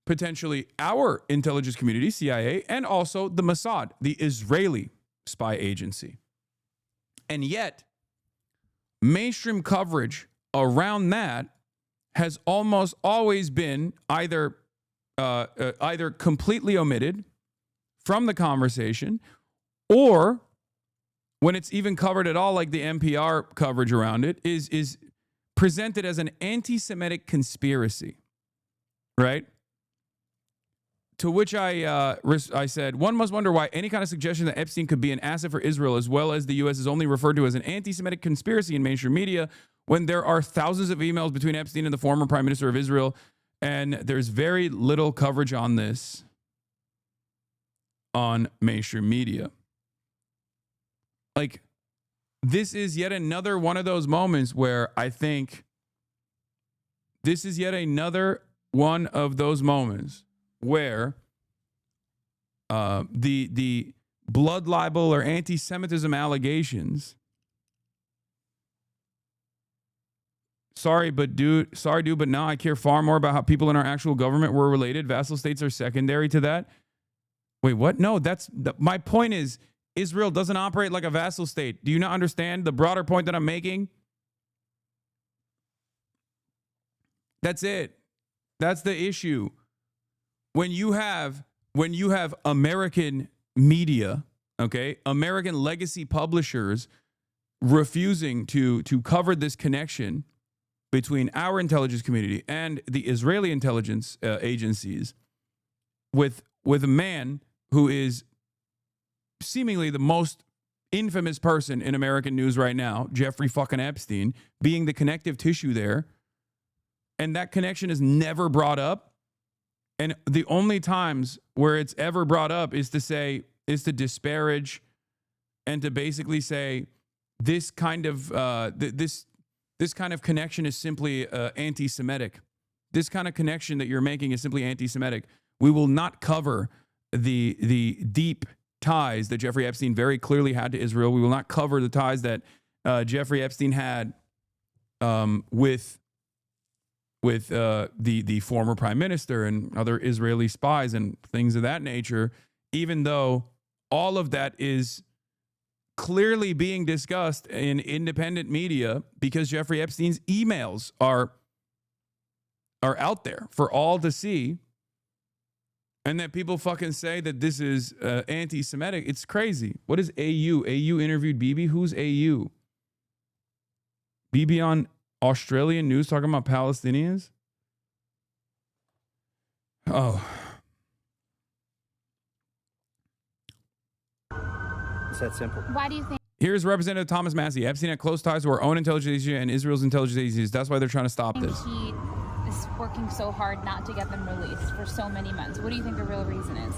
potentially our intelligence community, CIA, and also the Mossad, the Israeli spy agency. And yet, mainstream coverage around that has almost always been either completely omitted from the conversation, or when it's even covered at all, like the NPR coverage around it, is presented as an anti-Semitic conspiracy, right? To which I said, one must wonder why any kind of suggestion that Epstein could be an asset for Israel as well as the U.S. is only referred to as an anti-Semitic conspiracy in mainstream media, when there are thousands of emails between Epstein and the former prime minister of Israel, and there's very little coverage on this. on mainstream media. Like, this is yet another one of those moments where I think this is yet another one of those moments where the blood libel or anti-Semitism allegations. Sorry, dude, but now I care far more about how people in our actual government were related. Vassal states are secondary to that. Wait, what? No, my point is Israel doesn't operate like a vassal state. Do you not understand the broader point that I'm making? That's it. That's the issue. When you have American media, okay, American legacy publishers refusing to cover this connection between our intelligence community and the Israeli intelligence agencies with a man who is seemingly the most infamous person in American news right now, Jeffrey fucking Epstein, being the connective tissue there. And that connection is never brought up. And the only times where it's ever brought up is to disparage and to basically say this kind of this kind of connection is simply anti-Semitic. This kind of connection that you're making is simply anti-Semitic. We will not cover the deep ties that Jeffrey Epstein very clearly had to Israel. We will not cover the ties that Jeffrey Epstein had with the former prime minister and other Israeli spies and things of that nature, even though all of that is clearly being discussed in independent media because Jeffrey Epstein's emails are out there for all to see. And that people fucking say that this is anti-Semitic. It's crazy. What is AU? AU interviewed Bibi? Who's AU? Bibi on Australian news talking about Palestinians? Oh. It's that simple. Why do you think? Here's Representative Thomas Massey. Epstein had close ties to our own intelligence agency and Israel's intelligence agencies. That's why they're trying to stop this. He is working so hard not to get them released for so many months. What do you think the real reason is?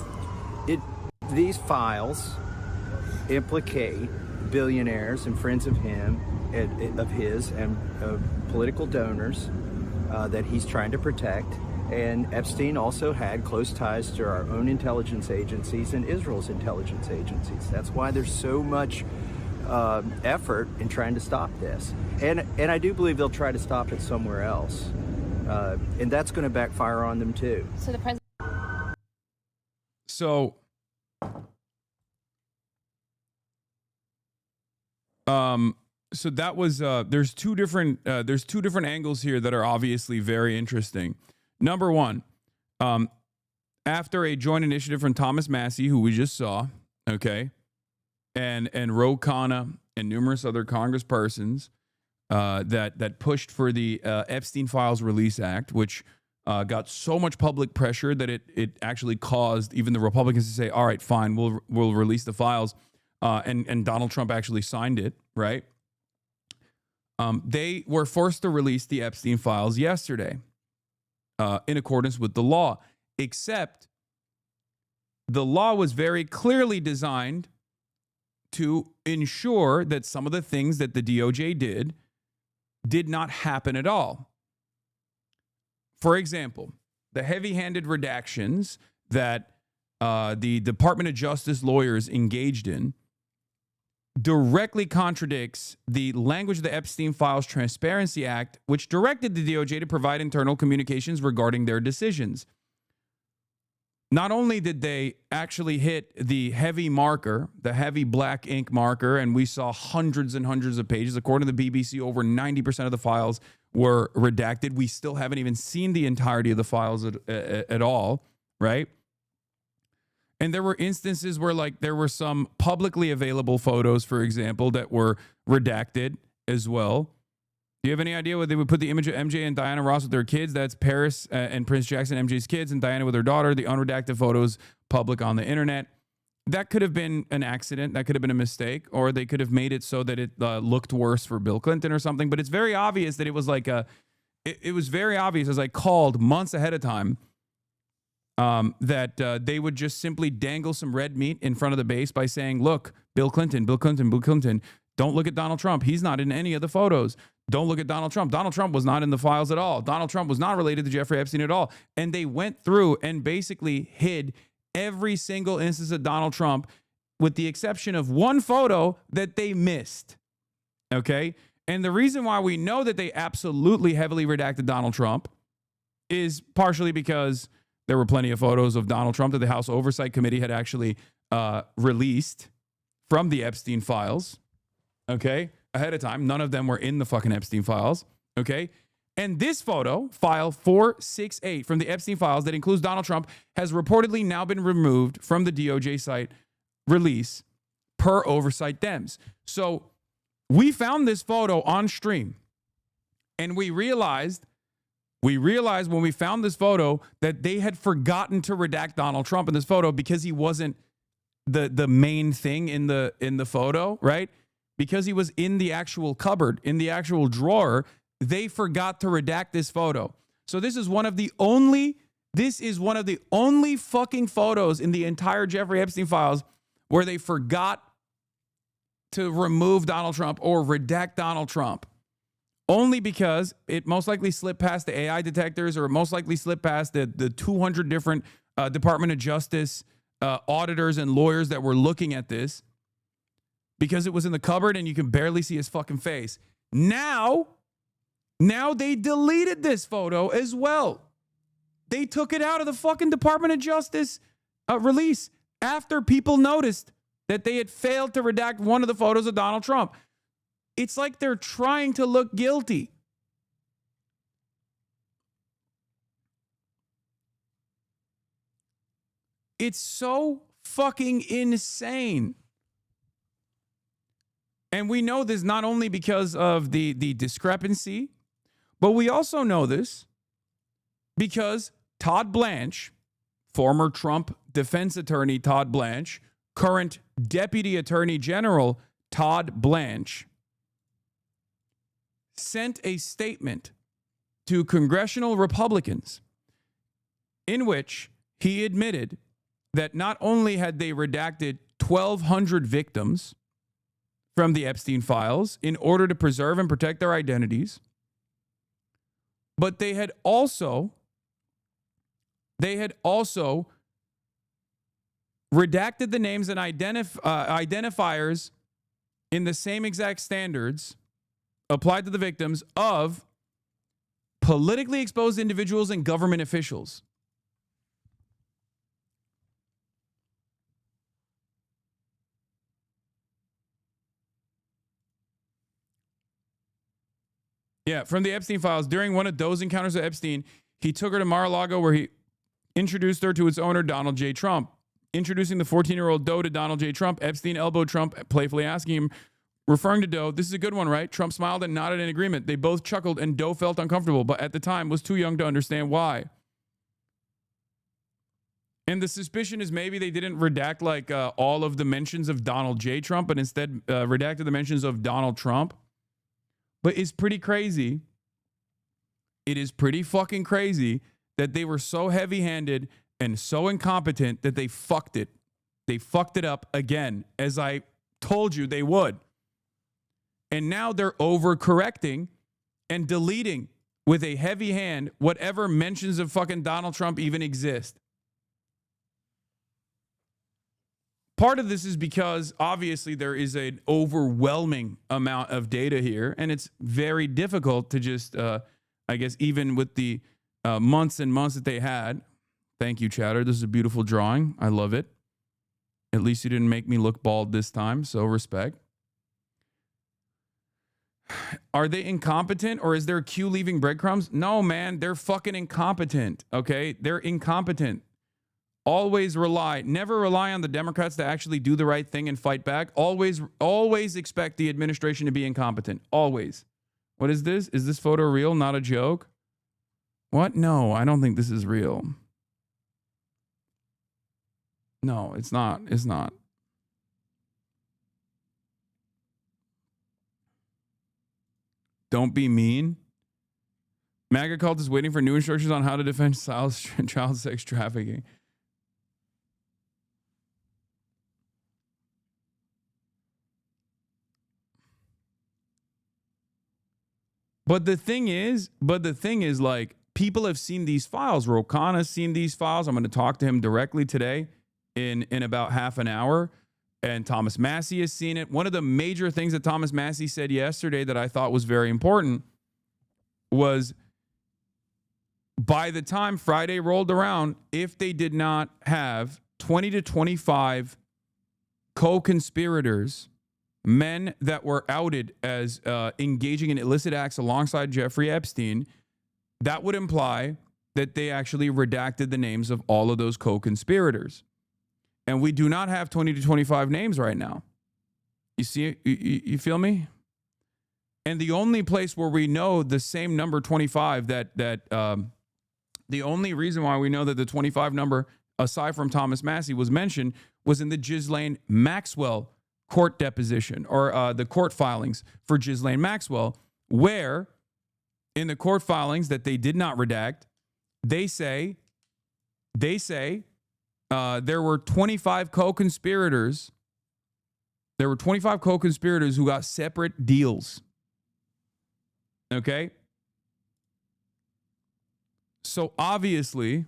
These files implicate billionaires and friends of his and political donors that he's trying to protect. And Epstein also had close ties to our own intelligence agencies and Israel's intelligence agencies. That's why there's so much effort in trying to stop this. And I do believe they'll try to stop it somewhere else. And that's going to backfire on them too. So the president. So that was there's two different angles here that are obviously very interesting. Number one, after a joint initiative from Thomas Massey, who we just saw, okay, and Khana and numerous other congresspersons that pushed for the Epstein Files Release Act, which got so much public pressure that it actually caused even the Republicans to say, all right, fine, we'll release the files. And Donald Trump actually signed it, right? They were forced to release the Epstein files yesterday in accordance with the law, except the law was very clearly designed to ensure that some of the things that the DOJ did not happen at all. For example, the heavy-handed redactions that the Department of Justice lawyers engaged in directly contradicts the language of the Epstein Files Transparency Act, which directed the DOJ to provide internal communications regarding their decisions. Not only did they actually hit the heavy marker, the heavy black ink marker, and we saw hundreds and hundreds of pages. According to the BBC, over 90% of the files were redacted. We still haven't even seen the entirety of the files at all, right? And there were instances where, like, there were some publicly available photos, for example, that were redacted as well. Do you have any idea what they would put the image of MJ and Diana Ross with their kids? That's Paris and Prince Jackson, MJ's kids, and Diana with her daughter. The unredacted photos public on the internet. That could have been an accident. That could have been a mistake. Or they could have made it so that it looked worse for Bill Clinton or something. But it's very obvious that it was like it was very obvious, as I called months ahead of time, that they would just simply dangle some red meat in front of the base by saying, look, Bill Clinton, Bill Clinton, Bill Clinton. Don't look at Donald Trump. He's not in any of the photos. Don't look at Donald Trump. Donald Trump was not in the files at all. Donald Trump was not related to Jeffrey Epstein at all. And they went through and basically hid every single instance of Donald Trump with the exception of one photo that they missed. Okay? And the reason why we know that they absolutely heavily redacted Donald Trump is partially because there were plenty of photos of Donald Trump that the House Oversight Committee had actually released from the Epstein files. Okay, ahead of time. None of them were in the fucking Epstein files. Okay, and this photo, file 468 from the Epstein files that includes Donald Trump, has reportedly now been removed from the DOJ site release per Oversight Dems. So we found this photo on stream, and we realized when we found this photo that they had forgotten to redact Donald Trump in this photo because he wasn't the main thing in the photo, right? Because he was in the actual cupboard, in the actual drawer, they forgot to redact this photo. So this is one of the only fucking photos in the entire Jeffrey Epstein files where they forgot to remove Donald Trump or redact Donald Trump. Only because it most likely slipped past the AI detectors or most likely slipped past the 200 different Department of Justice auditors and lawyers that were looking at this. Because it was in the cupboard and you can barely see his fucking face. Now they deleted this photo as well. They took it out of the fucking Department of Justice release after people noticed that they had failed to redact one of the photos of Donald Trump. It's like they're trying to look guilty. It's so fucking insane. And we know this not only because of the discrepancy, but we also know this because Todd Blanche, former Trump defense attorney Todd Blanche, current Deputy Attorney General Todd Blanche, sent a statement to congressional Republicans in which he admitted that not only had they redacted 1,200 victims from the Epstein files in order to preserve and protect their identities, but they had also redacted the names and identifiers in the same exact standards applied to the victims of politically exposed individuals and government officials. Yeah, from the Epstein files, during one of those encounters with Epstein, he took her to Mar-a-Lago where he introduced her to its owner, Donald J. Trump. Introducing the 14-year-old Doe to Donald J. Trump, Epstein elbowed Trump, playfully asking him, referring to Doe, this is a good one, right? Trump smiled and nodded in agreement. They both chuckled and Doe felt uncomfortable, but at the time was too young to understand why. And the suspicion is maybe they didn't redact like all of the mentions of Donald J. Trump, but instead redacted the mentions of Donald Trump. But it's pretty crazy. It is pretty fucking crazy that they were so heavy-handed and so incompetent that they fucked it. They fucked it up again, as I told you they would. And now they're overcorrecting and deleting with a heavy hand whatever mentions of fucking Donald Trump even exist. Part of this is because obviously there is an overwhelming amount of data here, and it's very difficult to just, I guess, even with the months and months that they had. Thank you, Chatter. This is a beautiful drawing. I love it. At least you didn't make me look bald this time, so respect. Are they incompetent, or is there a Q leaving breadcrumbs? No, man, they're fucking incompetent, okay? They're incompetent. Never rely on the Democrats to actually do the right thing and fight back. Always expect the administration to be incompetent. Always. What is this? Is this photo real, not a joke? What? No, I don't think this is real. No, it's not. It's not. Don't be mean. MAGA cult is waiting for new instructions on how to defend child sex trafficking. But the thing is, like, people have seen these files. Khana's seen these files. I'm going to talk to him directly today in about half an hour. And Thomas Massie has seen it. One of the major things that Thomas Massie said yesterday that I thought was very important was, by the time Friday rolled around, if they did not have 20 to 25 co-conspirators, men that were outed as engaging in illicit acts alongside Jeffrey Epstein, that would imply that they actually redacted the names of all of those co-conspirators. And we do not have 20 to 25 names right now. You see, you feel me? And the only place where we know the same number 25, the only reason why we know that the 25 number, aside from Thomas Massie, was mentioned was in the Ghislaine Maxwell court deposition, or the court filings for Ghislaine Maxwell, where in the court filings that they did not redact, they say there were 25 co-conspirators. There were 25 co-conspirators who got separate deals. Okay? So obviously,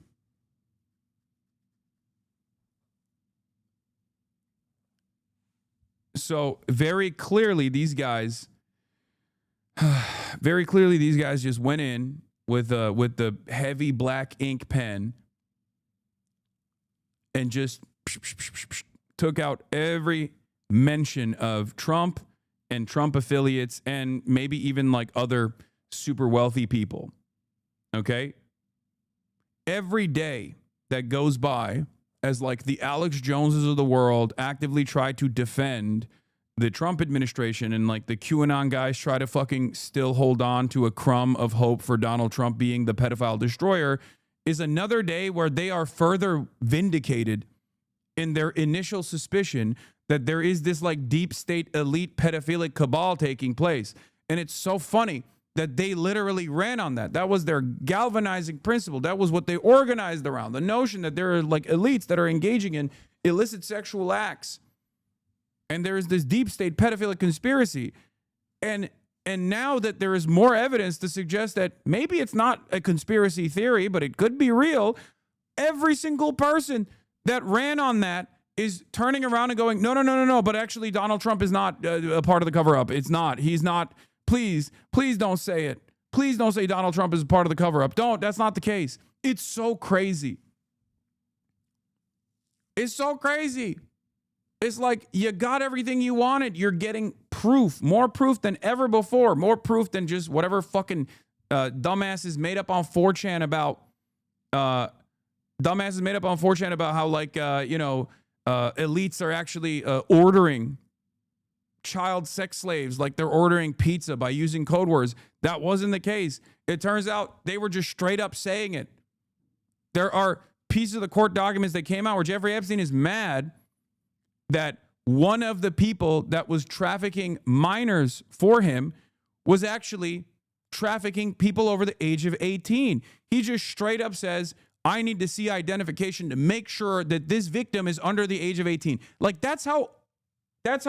very clearly these guys just went in with the heavy black ink pen and just took out every mention of Trump and Trump affiliates and maybe even like other super wealthy people. Okay? Every day that goes by as like the Alex Joneses of the world actively try to defend the Trump administration, and like the QAnon guys try to fucking still hold on to a crumb of hope for Donald Trump being the pedophile destroyer, is another day where they are further vindicated in their initial suspicion that there is this like deep state elite pedophilic cabal taking place. And it's so funny that they literally ran on that. That was their galvanizing principle. That was what they organized around. The notion that there are like elites that are engaging in illicit sexual acts. And there is this deep state pedophilic conspiracy. And now that there is more evidence to suggest that maybe it's not a conspiracy theory, but it could be real, every single person that ran on that is turning around and going, no, but actually Donald Trump is not a part of the cover-up. It's not. He's not. Please don't say it. Please don't say Donald Trump is a part of the cover-up. Don't. That's not the case. It's so crazy. It's so crazy. It's like you got everything you wanted. You're getting proof, more proof than ever before, more proof than just whatever fucking dumbasses made up on 4chan about how like, elites are actually ordering child sex slaves, like they're ordering pizza by using code words. That wasn't the case. It turns out they were just straight up saying it. There are pieces of the court documents that came out where Jeffrey Epstein is mad that one of the people that was trafficking minors for him was actually trafficking people over the age of 18. He just straight up says, I need to see identification to make sure that this victim is under the age of 18. Like that's how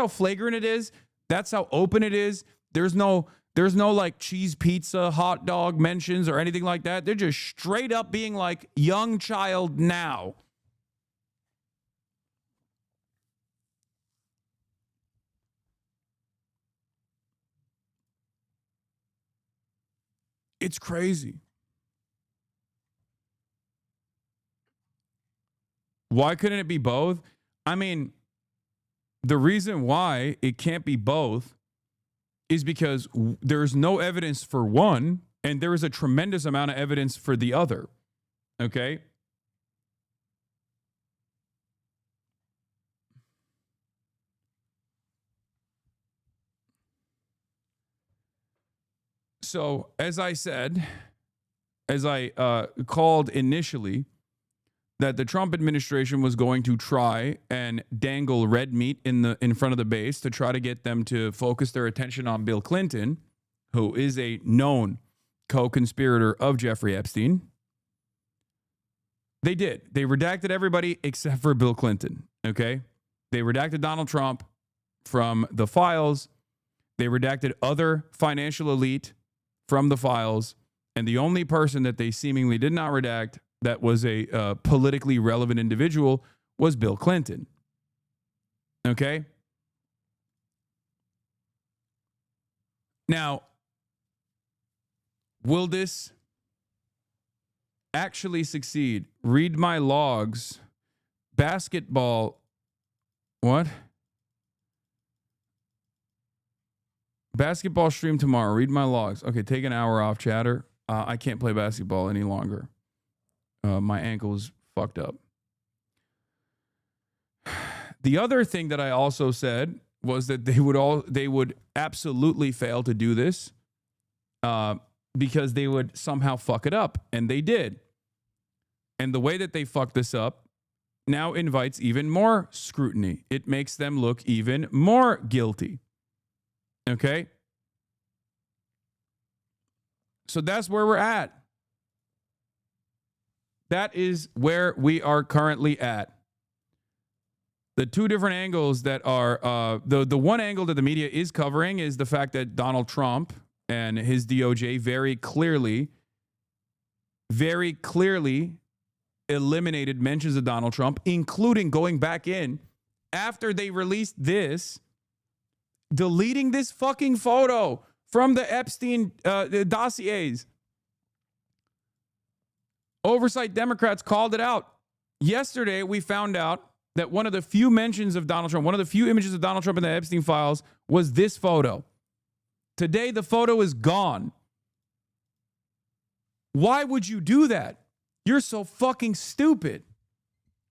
flagrant it is. That's how open it is. There's no like cheese pizza, hot dog mentions or anything like that. They're just straight up being like young child now. It's crazy. Why couldn't it be both? I mean, the reason why it can't be both is because there's no evidence for one, and there is a tremendous amount of evidence for the other. Okay? So, as I said, as I called initially, that the Trump administration was going to try and dangle red meat in front of the base to try to get them to focus their attention on Bill Clinton, who is a known co-conspirator of Jeffrey Epstein. They did. They redacted everybody except for Bill Clinton, okay? They redacted Donald Trump from the files. They redacted other financial elite from the files. And the only person that they seemingly did not redact that was a politically relevant individual was Bill Clinton, okay? Now, will this actually succeed? Read my logs. Basketball. What? Basketball stream tomorrow. Read my logs. Okay, take an hour off, chatter. I can't play basketball any longer. My ankle is fucked up. The other thing that I also said was that they would absolutely fail to do this because they would somehow fuck it up, and they did. And the way that they fucked this up now invites even more scrutiny. It makes them look even more guilty. Okay? So that's where we're at. That is where we are currently at. The two different angles that are, the one angle that the media is covering is the fact that Donald Trump and his DOJ very clearly eliminated mentions of Donald Trump, including going back in after they released this, deleting this fucking photo from the Epstein dossiers. Oversight Democrats called it out. Yesterday, we found out that one of the few mentions of Donald Trump, one of the few images of Donald Trump in the Epstein files was this photo. Today, the photo is gone. Why would you do that? You're so fucking stupid.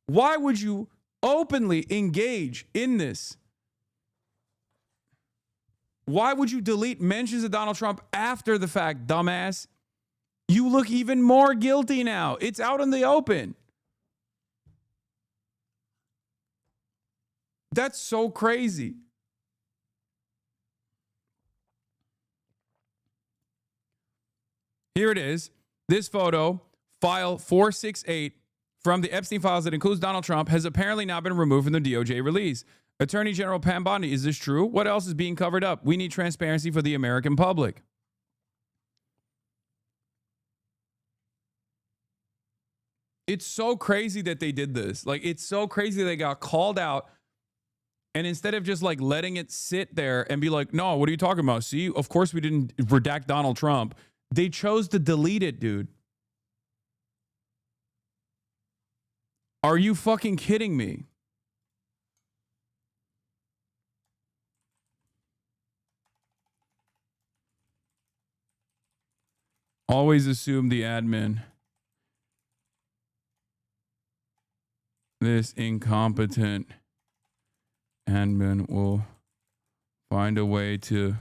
Why would you openly engage in this? Why would you delete mentions of Donald Trump after the fact, dumbass? You look even more guilty now. It's out in the open. That's so crazy. Here it is. This photo, file 468 from the Epstein files that includes Donald Trump, has apparently now been removed from the DOJ release. Attorney General Pam Bondi, is this true? What else is being covered up? We need transparency for the American public. It's so crazy that they did this. Like, it's so crazy they got called out. And instead of just like letting it sit there and be like, no, what are you talking about? See, of course we didn't redact Donald Trump. They chose to delete it, dude. Are you fucking kidding me? Always assume the admin. This incompetent admin will find a way to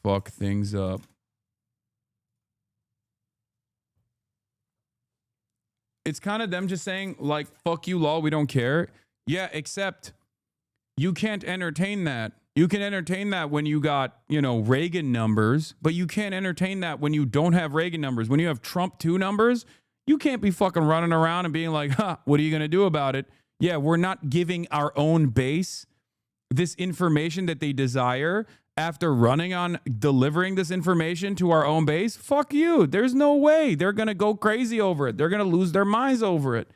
fuck things up. It's kind of them just saying, like, fuck you, law, we don't care. Yeah, except you can't entertain that. You can entertain that when you got, you know, Reagan numbers, but you can't entertain that when you don't have Reagan numbers. When you have Trump 2 numbers, you can't be fucking running around and being like, what are you going to do about it? Yeah, we're not giving our own base this information that they desire after running on delivering this information to our own base. Fuck you. There's no way. They're going to go crazy over it. They're going to lose their minds over it.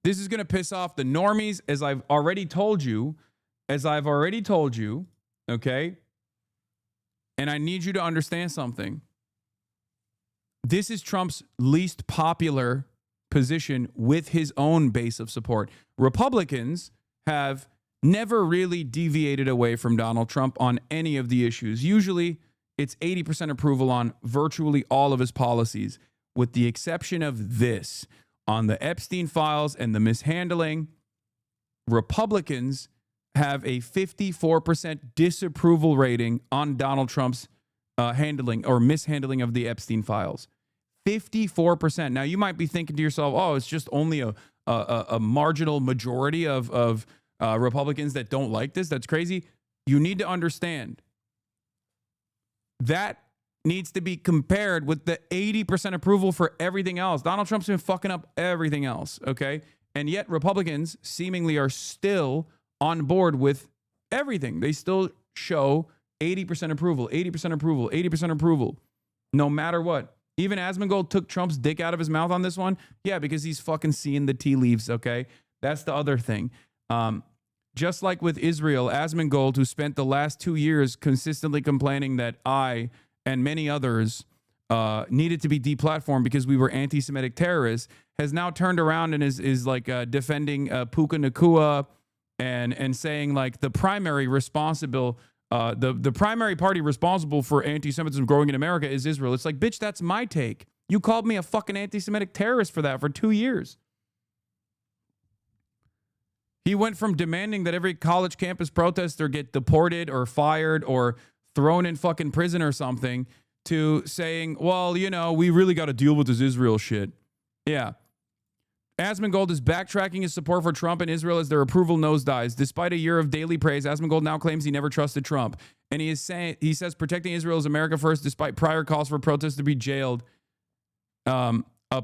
This is going to piss off the normies, as I've already told you. Okay? And I need you to understand something. This is Trump's least popular position with his own base of support. Republicans have never really deviated away from Donald Trump on any of the issues. Usually, it's 80% approval on virtually all of his policies, with the exception of this. On the Epstein files and the mishandling, Republicans have a 54% disapproval rating on Donald Trump's handling or mishandling of the Epstein files. 54%. Now, you might be thinking to yourself, oh, it's just only a marginal majority of Republicans that don't like this. That's crazy. You need to understand. that needs to be compared with the 80% approval for everything else. Donald Trump's been fucking up everything else, okay? And yet Republicans seemingly are still on board with everything. They still show 80% approval, 80% approval, 80% approval, no matter what. Even Asmongold took Trump's dick out of his mouth on this one. Yeah, because he's fucking seeing the tea leaves, okay? That's the other thing. Just like with Israel, Asmongold, who spent the last 2 years consistently complaining that I and many others needed to be deplatformed because we were anti-Semitic terrorists, has now turned around and is like defending Puka Nakua and saying like the primary responsible, the primary party responsible for anti-Semitism growing in America is Israel. It's like, bitch, that's my take. You called me a fucking anti-Semitic terrorist for that for 2 years. He went from demanding that every college campus protester get deported or fired or thrown in fucking prison or something to saying, well, you know, we really got to deal with this Israel shit. Yeah. Asmongold is backtracking his support for Trump and Israel as their approval nosedives. Despite a year of daily praise, Asmongold now claims he never trusted Trump. And he says protecting Israel is America first, despite prior calls for protests to be jailed.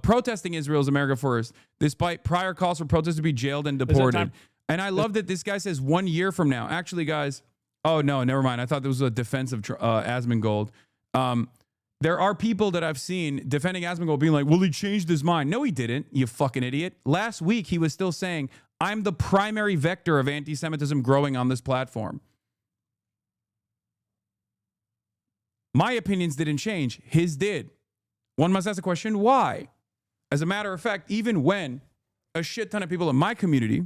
Protesting Israel is America first, despite prior calls for protests to be jailed and deported. And I love that this guy says 1 year from now. Actually, guys, oh, no, never mind. I thought there was a defense of Asmongold. There are people that I've seen defending Asmongold being like, well, he changed his mind. No, he didn't, you fucking idiot. Last week, he was still saying, I'm the primary vector of anti-Semitism growing on this platform. My opinions didn't change. His did. One must ask the question, why? As a matter of fact, even when a shit ton of people in my community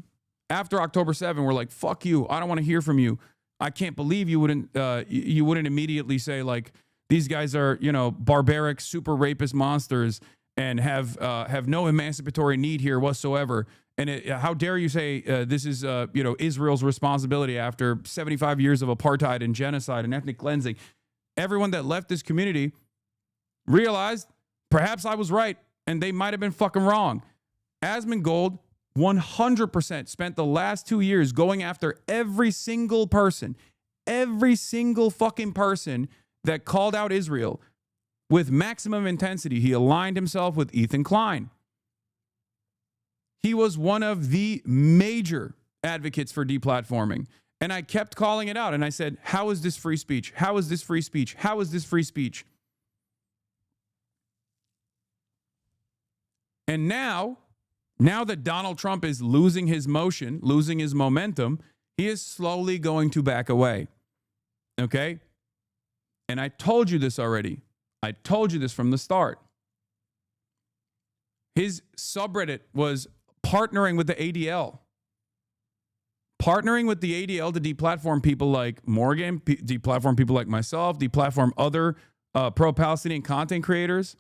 after October 7 were like, fuck you, I don't want to hear from you. I can't believe you wouldn't immediately say like, these guys are, you know, barbaric, super rapist monsters and have no emancipatory need here whatsoever. And how dare you say this is, you know, Israel's responsibility after 75 years of apartheid and genocide and ethnic cleansing. Everyone that left this community realized perhaps I was right and they might have been fucking wrong. Asmongold 100% spent the last 2 years going after every single person, every single fucking person that called out Israel with maximum intensity. He aligned himself with Ethan Klein. He was one of the major advocates for deplatforming. And I kept calling it out. And I said, how is this free speech? How is this free speech? How is this free speech? And now that Donald Trump is losing his motion, losing his momentum, he is slowly going to back away. Okay? And I told you this already. I told you this from the start. His subreddit was partnering with the ADL. Partnering with the ADL to deplatform people like Morgan, deplatform people like myself, deplatform other pro-Palestinian content creators.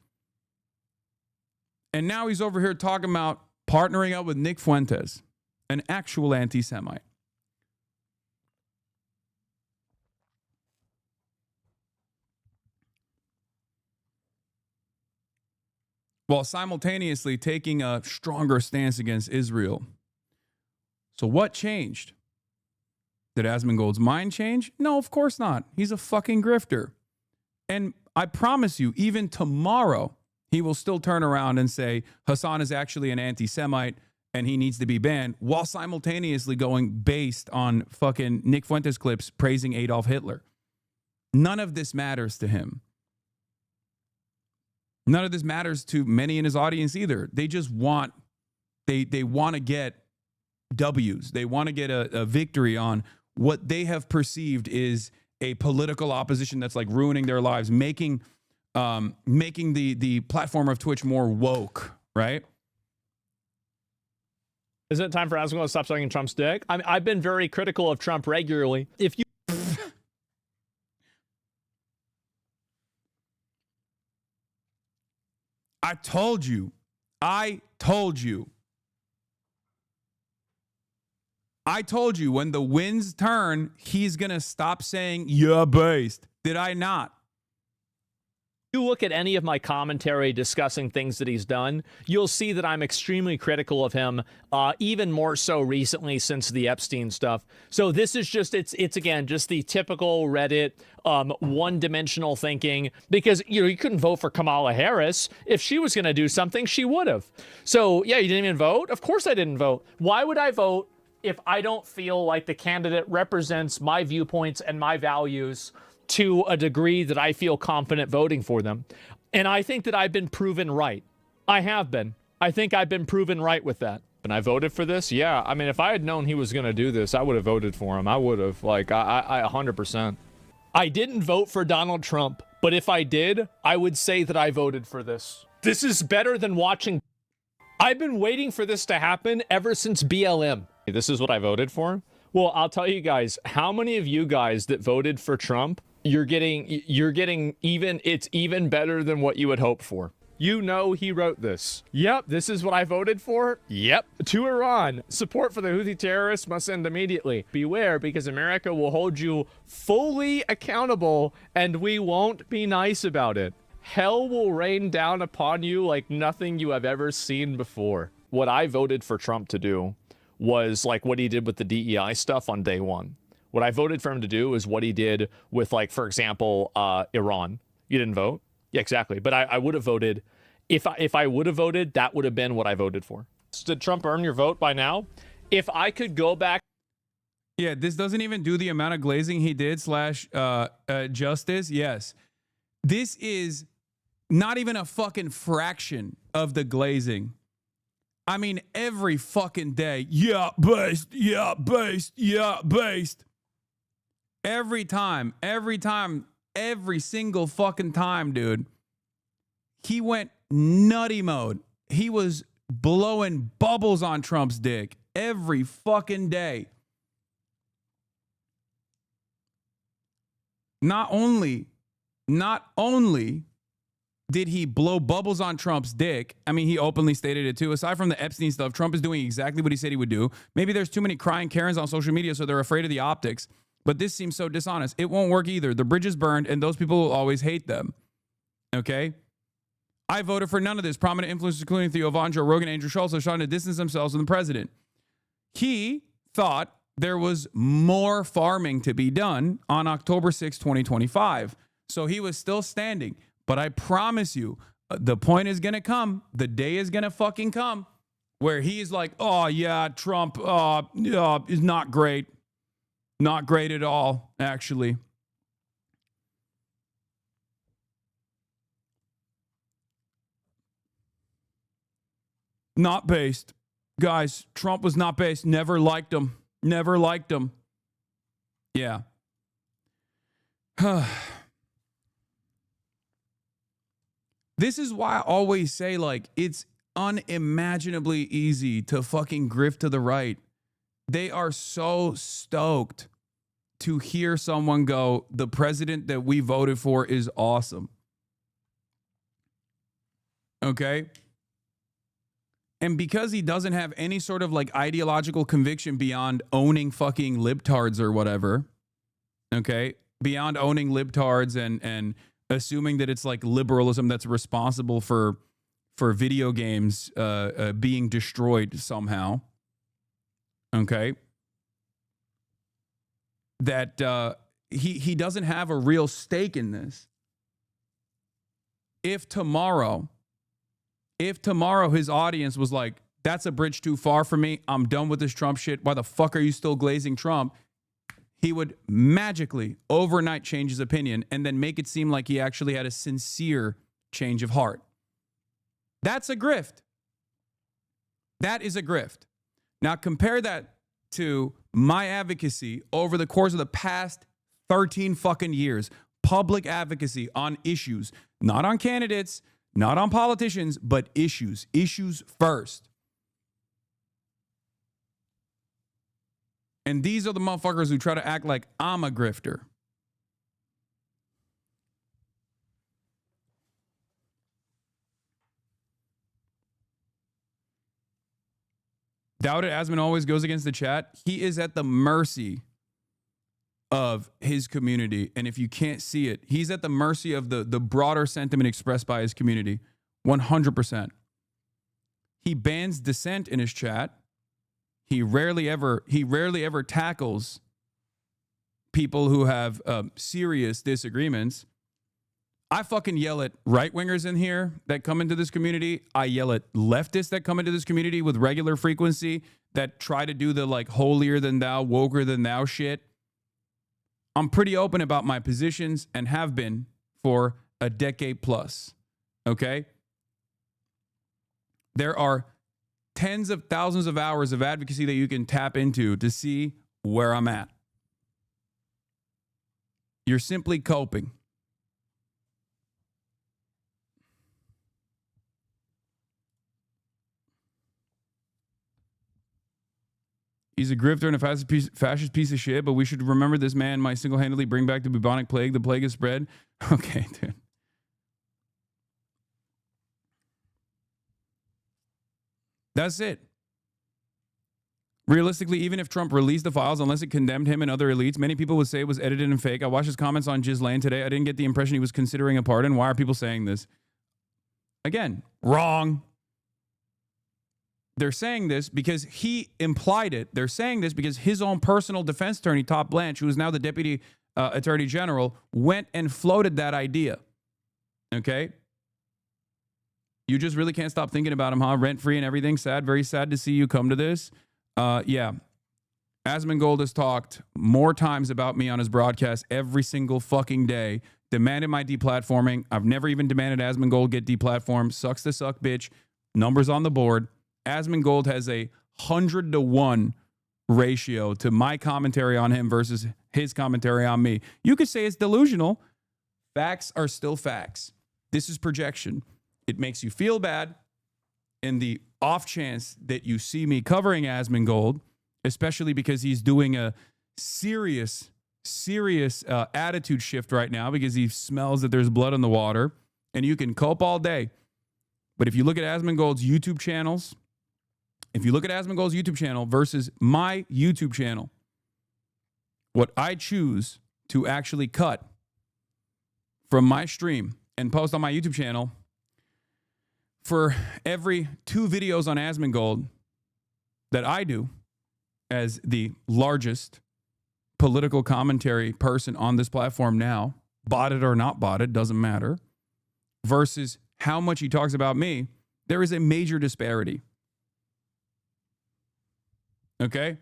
And now he's over here talking about partnering up with Nick Fuentes, an actual anti-Semite. While simultaneously taking a stronger stance against Israel. So what changed? Did Asmongold's mind change? No, of course not. He's a fucking grifter. And I promise you, even tomorrow, he will still turn around and say Hasan is actually an anti-Semite and he needs to be banned, while simultaneously going based on fucking Nick Fuentes clips praising Adolf Hitler. None of this matters to him. None of this matters to many in his audience either. They just want, they want to get W's. They want to get a victory on what they have perceived is a political opposition that's like ruining their lives, making the platform of Twitch more woke, right? Isn't it time for Asmongold to stop sucking Trump's dick? I've been very critical of Trump regularly. If you I told you. I told you when the winds turn, he's going to stop saying, yeah, based. Did I not? You look at any of my commentary discussing things that he's done, you'll see that I'm extremely critical of him, even more so recently since the Epstein stuff. So this is just, it's again, just the typical Reddit, one-dimensional thinking, because, you know, you couldn't vote for Kamala Harris. If she was going to do something, she would have. So, yeah, you didn't even vote? Of course I didn't vote. Why would I vote if I don't feel like the candidate represents my viewpoints and my values to a degree that I feel confident voting for them? And I think that I've been proven right. I have been. I think I've been proven right with that. And I voted for this? Yeah. I mean, if I had known he was going to do this, I would have voted for him. I would have. Like, I 100%. I didn't vote for Donald Trump, but if I did, I would say that I voted for this. This is better than watching. I've been waiting for this to happen ever since BLM. This is what I voted for? Well, I'll tell you guys, how many of you guys that voted for Trump, you're getting even, it's even better than what you would hope for. You know he wrote this. Yep, this is what I voted for. Yep. To Iran, support for the Houthi terrorists must end immediately. Beware, because America will hold you fully accountable and we won't be nice about it. Hell will rain down upon you like nothing you have ever seen before. What I voted for Trump to do was like what he did with the DEI stuff on day one. What I voted for him to do is what he did with, like, for example, Iran. You didn't vote? Yeah, exactly. But I would have voted. If I would have voted, that would have been what I voted for. Did Trump earn your vote by now? If I could go back. Yeah, this doesn't even do the amount of glazing he did / justice. Yes. This is not even a fucking fraction of the glazing. I mean, every fucking day. Yeah, based. Yeah, based. Yeah, based. Every time, every single fucking time, dude. He went nutty mode. He was blowing bubbles on Trump's dick every fucking day. Not only did he blow bubbles on Trump's dick, I mean, he openly stated it too. Aside from the Epstein stuff, Trump is doing exactly what he said he would do. Maybe there's too many crying Karens on social media, so they're afraid of the optics. But this seems so dishonest. It won't work either. The bridge is burned, and those people will always hate them. Okay? I voted for none of this. Prominent influencers, including Theo Von, Joe Rogan, Andrew Schultz, are trying to distance themselves from the president. He thought there was more farming to be done on October 6, 2025. So he was still standing. But I promise you, the point is going to come. The day is going to fucking come where he's like, oh, yeah, Trump is not great. Not great at all, actually. Not based. Guys, Trump was not based. Never liked him. Never liked him. Yeah. This is why I always say, like, it's unimaginably easy to fucking grift to the right. They are so stoked to hear someone go, the president that we voted for is awesome. Okay? And because he doesn't have any sort of like ideological conviction beyond owning fucking libtards or whatever, okay? Beyond owning libtards and assuming that it's like liberalism that's responsible for video games being destroyed somehow, okay? That he doesn't have a real stake in this. If tomorrow his audience was like, that's a bridge too far for me, I'm done with this Trump shit, why the fuck are you still glazing Trump? He would magically overnight change his opinion and then make it seem like he actually had a sincere change of heart. That's a grift. That is a grift. Now compare that to my advocacy over the course of the past 13 fucking years. Public advocacy on issues, not on candidates, not on politicians, but issues. Issues first. And these are the motherfuckers who try to act like I'm a grifter. Doubted Asman always goes against the chat. He is at the mercy of his community. And if you can't see it, he's at the mercy of the broader sentiment expressed by his community. 100%. He bans dissent in his chat. He rarely ever tackles people who have serious disagreements. I fucking yell at right-wingers in here that come into this community. I yell at leftists that come into this community with regular frequency that try to do the like holier than thou, woker than thou shit. I'm pretty open about my positions and have been for a decade plus. Okay? There are tens of thousands of hours of advocacy that you can tap into to see where I'm at. You're simply coping. He's a grifter and a fascist piece of shit, but we should remember this man might single-handedly bring back the bubonic plague. The plague is spread. Okay, dude. That's it. Realistically, even if Trump released the files, unless it condemned him and other elites, many people would say it was edited and fake. I watched his comments on Ghislaine today. I didn't get the impression he was considering a pardon. Why are people saying this? Again, wrong. They're saying this because he implied it. They're saying this because his own personal defense attorney, Todd Blanche, who is now the deputy attorney general, went and floated that idea. Okay? You just really can't stop thinking about him, huh? Rent-free and everything. Sad, very sad to see you come to this. Yeah. Asmongold has talked more times about me on his broadcast every single fucking day. Demanded my deplatforming. I've never even demanded Asmongold get deplatformed. Sucks to suck, bitch. Numbers on the board. Asmongold has a 100-to-1 ratio to my commentary on him versus his commentary on me. You could say it's delusional. Facts are still facts. This is projection. It makes you feel bad in the off chance that you see me covering Asmongold, especially because he's doing a serious attitude shift right now because he smells that there's blood in the water, and you can cope all day. But if you look at Asmongold's YouTube channels, if you look at Asmongold's YouTube channel versus my YouTube channel, what I choose to actually cut from my stream and post on my YouTube channel, for every 2 videos on Asmongold that I do as the largest political commentary person on this platform now, botted or not botted, doesn't matter, versus how much he talks about me, there is a major disparity. Okay?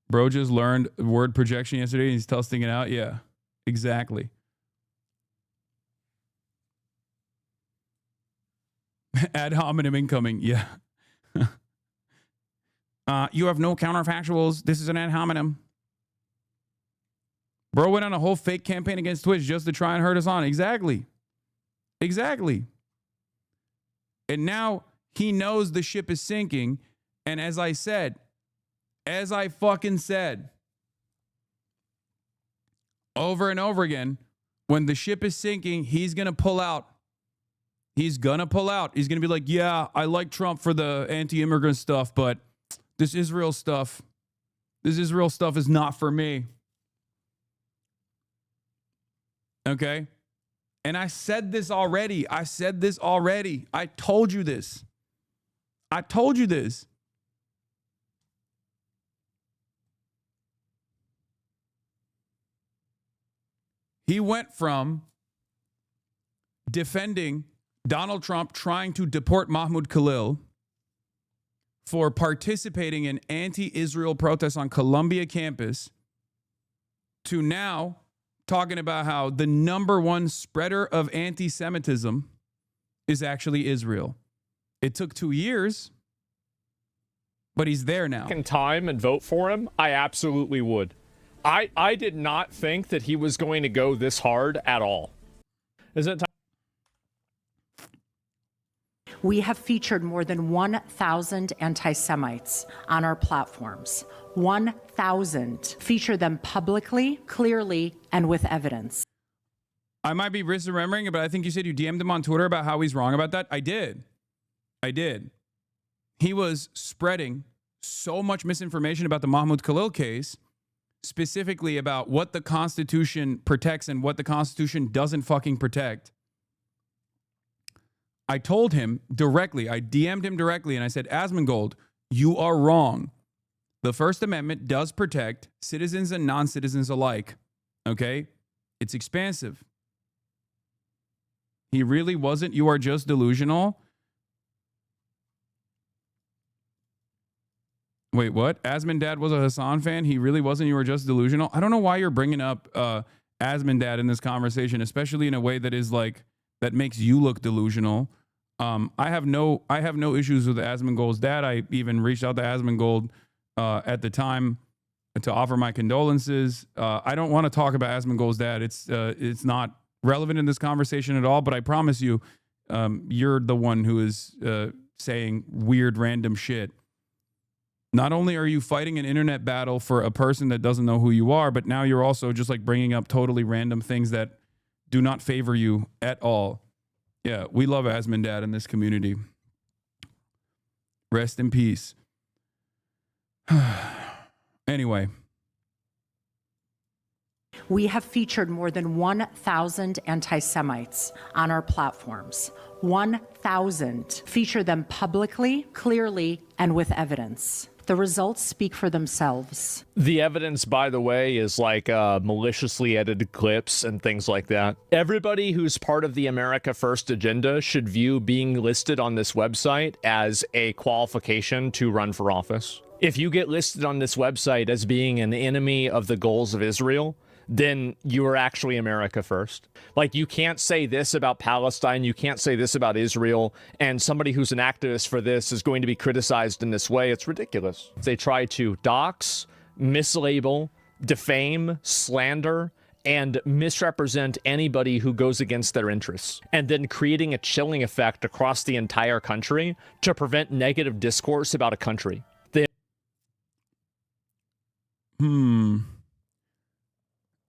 Bro just learned word projection yesterday and he's testing it out. Yeah, exactly. Ad hominem incoming. Yeah. You have no counterfactuals. This is an ad hominem. Bro went on a whole fake campaign against Twitch just to try and hurt us on. Exactly. Exactly. And now he knows the ship is sinking. And as I fucking said, over and over again, when the ship is sinking, he's going to pull out. He's going to pull out. He's going to be like, yeah, I like Trump for the anti-immigrant stuff, but this Israel stuff is not for me. Okay? And I said this already. I told you this. He went from defending Donald Trump trying to deport Mahmoud Khalil for participating in anti-Israel protests on Columbia campus to now talking about how the number one spreader of anti-Semitism is actually Israel. It took 2 years, but he's there now. In time and vote for him, I absolutely would. I did not think that he was going to go this hard at all. Is it time? We have featured more than 1,000 anti-Semites on our platforms. 1,000. Feature them publicly, clearly, and with evidence. I might be misremembering, but I think you said you DM'd him on Twitter about how he's wrong about that. I did. He was spreading so much misinformation about the Mahmoud Khalil case, specifically about what the Constitution protects and what the Constitution doesn't fucking protect. I told him directly, I DM'd him directly, and I said, Asmongold, you are wrong. The First Amendment does protect citizens and non-citizens alike. Okay? It's expansive. He really wasn't. You are just delusional. Wait, what? Asmondad was a Hasan fan? He really wasn't. You were just delusional? I don't know why you're bringing up Asmondad in this conversation, especially in a way that is like, that makes you look delusional. I have no issues with Asmongold's dad. I even reached out to Asmongold at the time to offer my condolences. I don't want to talk about Asmongold's dad. It's not relevant in this conversation at all, but I promise you, you're the one who is saying weird random shit. Not only are you fighting an internet battle for a person that doesn't know who you are, but now you're also just like bringing up totally random things that do not favor you at all. Yeah, we love Asmondad in this community. Rest in peace. Anyway. We have featured more than 1,000 anti-Semites on our platforms. 1,000. Feature them publicly, clearly, and with evidence. The results speak for themselves. The evidence, by the way, is like maliciously edited clips and things like that. Everybody who's part of the America First agenda should view being listed on this website as a qualification to run for office. If you get listed on this website as being an enemy of the goals of Israel, then you are actually America First. Like, you can't say this about Palestine, you can't say this about Israel, and somebody who's an activist for this is going to be criticized in this way. It's ridiculous. They try to dox, mislabel, defame, slander, and misrepresent anybody who goes against their interests, and then creating a chilling effect across the entire country to prevent negative discourse about a country.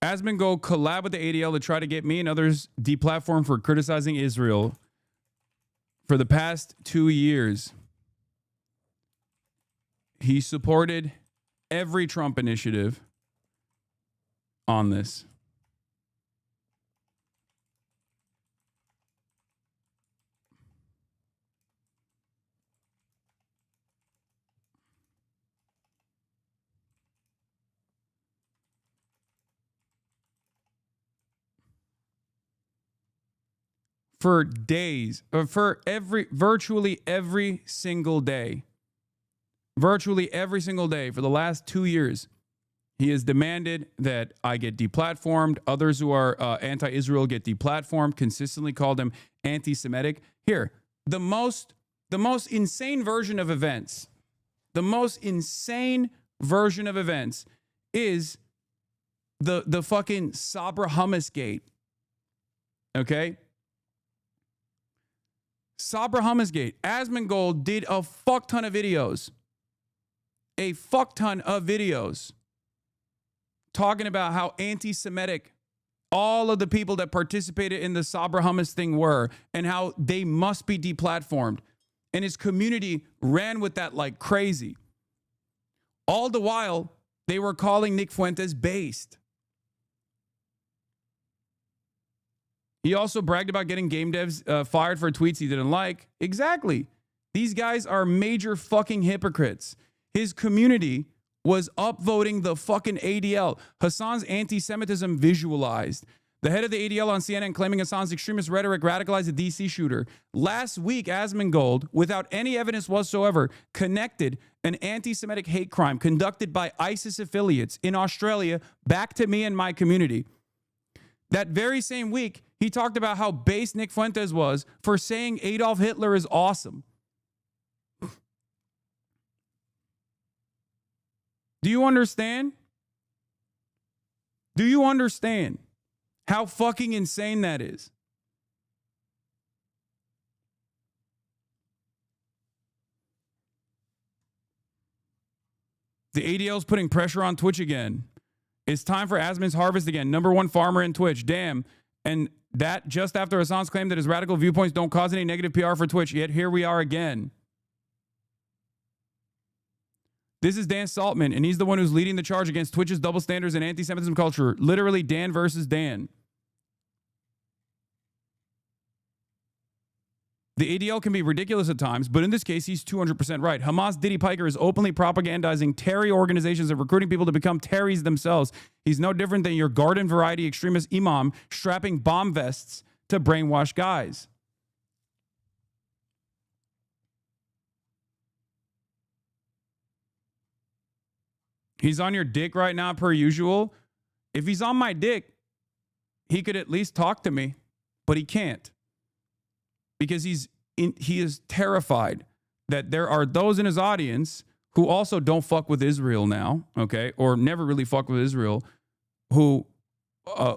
Asmongold collab with the ADL to try to get me and others deplatformed for criticizing Israel for the past 2 years. He supported every Trump initiative on this. For days, virtually every single day for the last 2 years, he has demanded that I get deplatformed. Others who are anti-Israel get deplatformed, consistently called him anti-Semitic. Here, the most insane version of events, is the fucking Sabra Hummus Gate. Okay? Sabra Hummus Gate. Asmongold did a fuck ton of videos. Talking about how anti-Semitic all of the people that participated in the Sabra Hummus thing were, and how they must be deplatformed. And his community ran with that like crazy. All the while, they were calling Nick Fuentes based. He also bragged about getting game devs fired for tweets he didn't like. Exactly. These guys are major fucking hypocrites. His community was upvoting the fucking ADL. Hasan's anti-Semitism visualized. The head of the ADL on CNN claiming Hasan's extremist rhetoric radicalized a DC shooter. Last week, Asmongold, without any evidence whatsoever, connected an anti-Semitic hate crime conducted by ISIS affiliates in Australia back to me and my community. That very same week, he talked about how base Nick Fuentes was for saying Adolf Hitler is awesome. Do you understand? Do you understand how fucking insane that is? The ADL's putting pressure on Twitch again. It's time for Asmon's harvest again. #1 farmer in Twitch. Damn. And that just after Hasan's claim that his radical viewpoints don't cause any negative PR for Twitch. Yet here we are again. This is Dan Saltman, and he's the one who's leading the charge against Twitch's double standards and anti-Semitism culture. Literally, Dan versus Dan. The ADL can be ridiculous at times, but in this case, he's 200% right. Hamas Diddy Piker is openly propagandizing Terry organizations and recruiting people to become Terrys themselves. He's no different than your garden variety extremist imam strapping bomb vests to brainwash guys. He's on your dick right now, per usual. If he's on my dick, he could at least talk to me, but he can't. Because he is terrified that there are those in his audience who also don't fuck with Israel now, okay, or never really fuck with Israel, who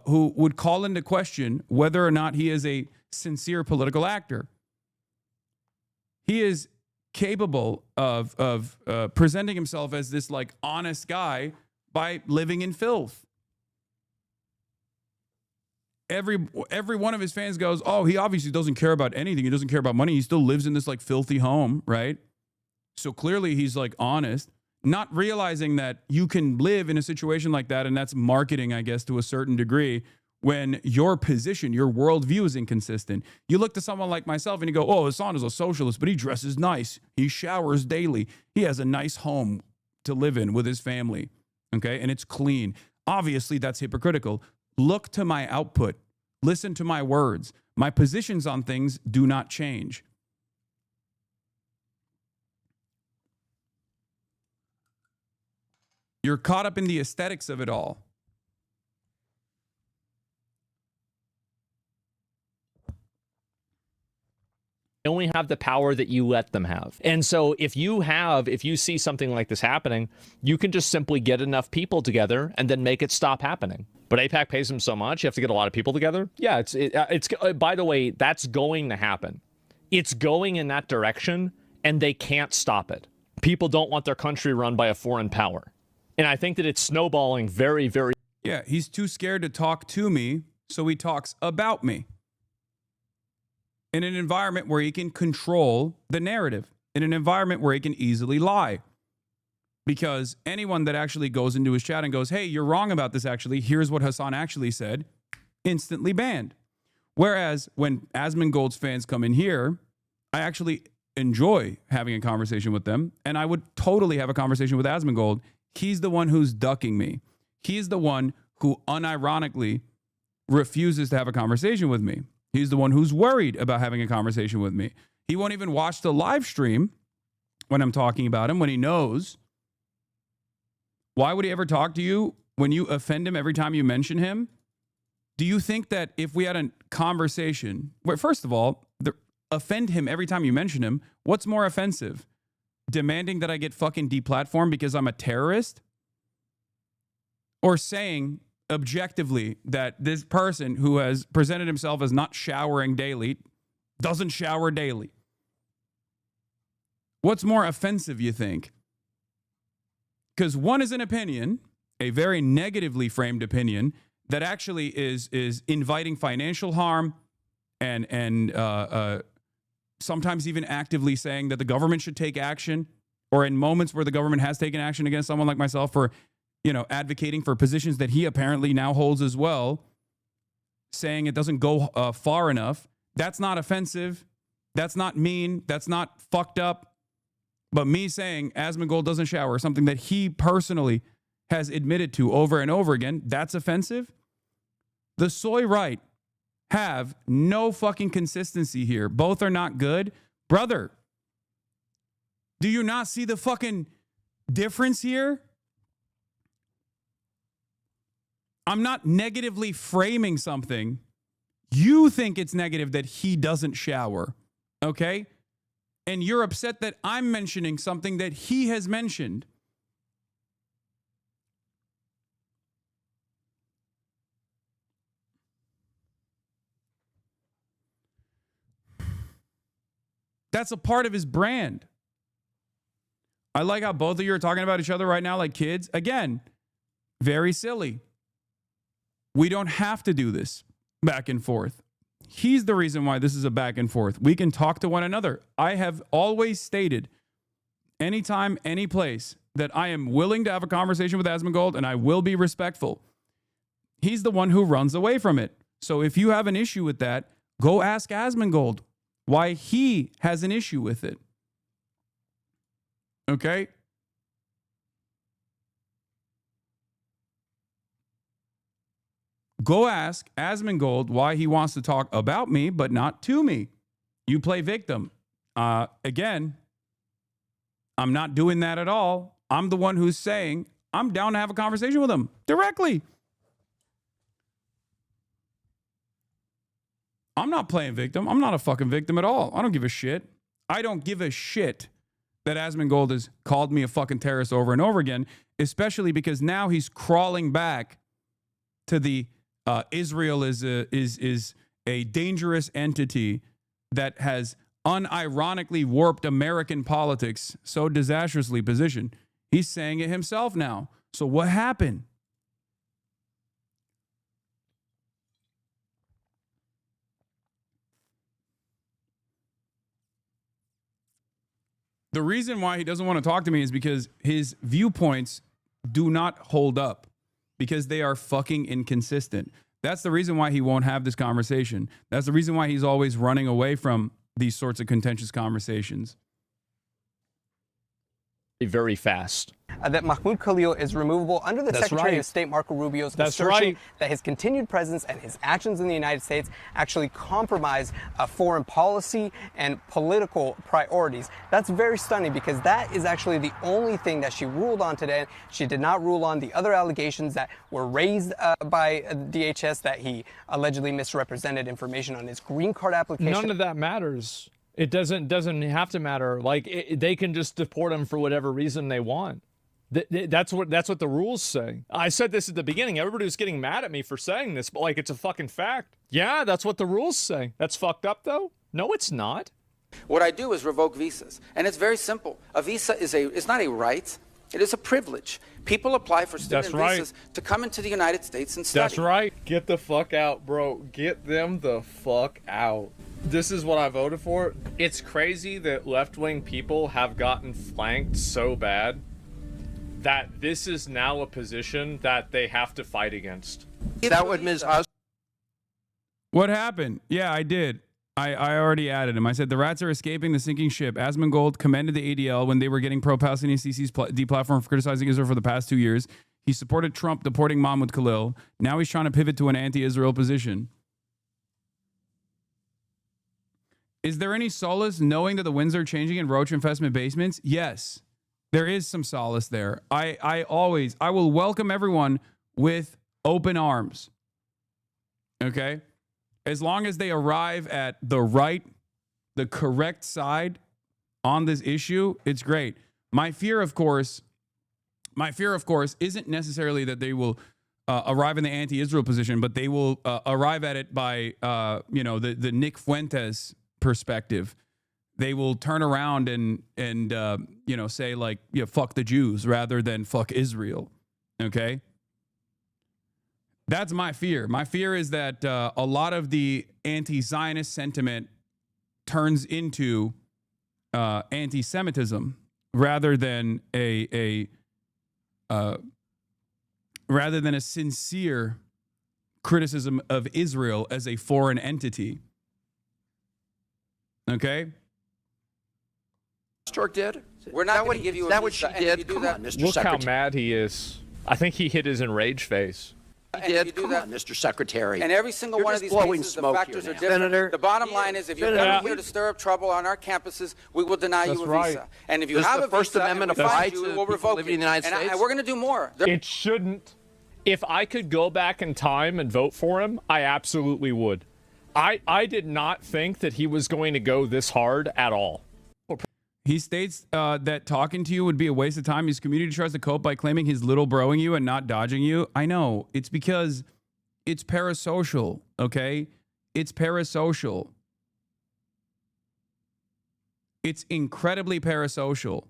would call into question whether or not he is a sincere political actor. He is capable of presenting himself as this like honest guy by living in filth. Every one of his fans goes, oh, he obviously doesn't care about anything. He doesn't care about money. He still lives in this like filthy home, right? So clearly he's like honest, not realizing that you can live in a situation like that. And that's marketing, I guess, to a certain degree, when your position, your worldview is inconsistent. You look to someone like myself and you go, oh, Hasan is a socialist, but he dresses nice. He showers daily. He has a nice home to live in with his family. Okay. And it's clean. Obviously that's hypocritical. Look to my output. Listen to my words. My positions on things do not change. You're caught up in the aesthetics of it all. They only have the power that you let them have. And so if you see something like this happening, you can just simply get enough people together and then make it stop happening. But AIPAC pays them so much, you have to get a lot of people together. Yeah, it's by the way, that's going to happen. It's going in that direction, and they can't stop it. People don't want their country run by a foreign power. And I think that it's snowballing very, very... Yeah, he's too scared to talk to me, so he talks about me. In an environment where he can control the narrative, in an environment where he can easily lie. Because anyone that actually goes into his chat and goes, hey, you're wrong about this actually, here's what Hasan actually said, instantly banned. Whereas when Asmongold's fans come in here, I actually enjoy having a conversation with them, and I would totally have a conversation with Asmongold. He's the one who's ducking me. He's the one who unironically refuses to have a conversation with me. He's the one who's worried about having a conversation with me. He won't even watch the live stream when I'm talking about him, when he knows. Why would he ever talk to you when you offend him every time you mention him? Do you think that if we had a conversation, where first of all, offend him every time you mention him, what's more offensive? Demanding that I get fucking deplatformed because I'm a terrorist? Or saying objectively that this person who has presented himself as not showering daily doesn't shower daily? What's more offensive, you think? Because one is an opinion, a very negatively framed opinion that actually is inviting financial harm and sometimes even actively saying that the government should take action, or in moments where the government has taken action against someone like myself for, advocating for positions that he apparently now holds as well, saying it doesn't go far enough. That's not offensive. That's not mean. That's not fucked up. But me saying Asmongold doesn't shower, something that he personally has admitted to over and over again, that's offensive. The soy right have no fucking consistency here. Both are not good. Brother, do you not see the fucking difference here? I'm not negatively framing something. You think it's negative that he doesn't shower, okay? And you're upset that I'm mentioning something that he has mentioned. That's a part of his brand. I like how both of you are talking about each other right now like kids. Again, very silly. We don't have to do this back and forth. He's the reason why this is a back and forth. We can talk to one another. I have always stated, anytime, any place, that I am willing to have a conversation with Asmongold and I will be respectful. He's the one who runs away from it. So if you have an issue with that, go ask Asmongold why he has an issue with it. Okay? Go ask Asmongold why he wants to talk about me, but not to me. You play victim. Again, I'm not doing that at all. I'm the one who's saying I'm down to have a conversation with him directly. I'm not playing victim. I'm not a fucking victim at all. I don't give a shit. I don't give a shit that Asmongold has called me a fucking terrorist over and over again, especially because now he's crawling back to the Israel is a dangerous entity that has unironically warped American politics so disastrously positioned. He's saying it himself now. So what happened? The reason why he doesn't want to talk to me is because his viewpoints do not hold up, because they are fucking inconsistent. That's the reason why he won't have this conversation. That's the reason why he's always running away from these sorts of contentious conversations. Very fast. That Mahmoud Khalil is removable under the Secretary of State Marco Rubio's assertion that his continued presence and his actions in the United States actually compromise foreign policy and political priorities. That's very stunning, because that is actually the only thing that she ruled on today. She did not rule on the other allegations that were raised by DHS that he allegedly misrepresented information on his green card application. None of that matters. It doesn't have to matter. Like they can just deport him for whatever reason they want. That's what the rules say. I said this at the beginning. Everybody was getting mad at me for saying this, but like it's a fucking fact. Yeah, that's what the rules say. That's fucked up though. No, it's not. What I do is revoke visas, and it's very simple. A visa is not a right. It is a privilege. People apply for student visas to come into the United States and study. That's right. Get the fuck out, bro. Get them the fuck out. This is what I voted for. It's crazy that left-wing people have gotten flanked so bad that this is now a position that they have to fight against. That would Ms. What happened? Yeah, I did. I already added him. I said the rats are escaping the sinking ship. Asmongold commended the ADL when they were getting pro-Palestinian CC's deplatformed for criticizing Israel for the past 2 years. He supported Trump deporting Mahmoud Khalil. Now he's trying to pivot to an anti-Israel position. Is there any solace knowing that the winds are changing in roach infestment basements? Yes, there is some solace there. I will welcome everyone with open arms. Okay? As long as they arrive at the correct side on this issue, it's great. My fear, of course, isn't necessarily that they will arrive in the anti-Israel position, but they will arrive at it by, the Nick Fuentes perspective. They will turn around and say like, yeah, fuck the Jews rather than fuck Israel. Okay? That's my fear. My fear is that a lot of the anti-Zionist sentiment turns into anti-Semitism rather than a sincere criticism of Israel as a foreign entity. Okay? Stork did. We're not going to give you a visa, and if you do that, Mr. Look Secretary. how mad he is. I think he hit his enraged face. Come on, Mr. Secretary. And every single You're one of just these blowing cases, the smoke factors here are now. different. Senator, the bottom line is, if you're coming here to stir up trouble on our campuses, we will deny you a visa. And if you Does have the a First visa Amendment and we apply find you, to we will people revoke living in it. the United And States? we're going to do more. It shouldn't. If I could go back in time and vote for him, I absolutely would. I did not think that he was going to go this hard at all. He states that talking to you would be a waste of time. His community tries to cope by claiming he's little broing you and not dodging you. I know. It's because it's parasocial, okay? It's parasocial. It's incredibly parasocial.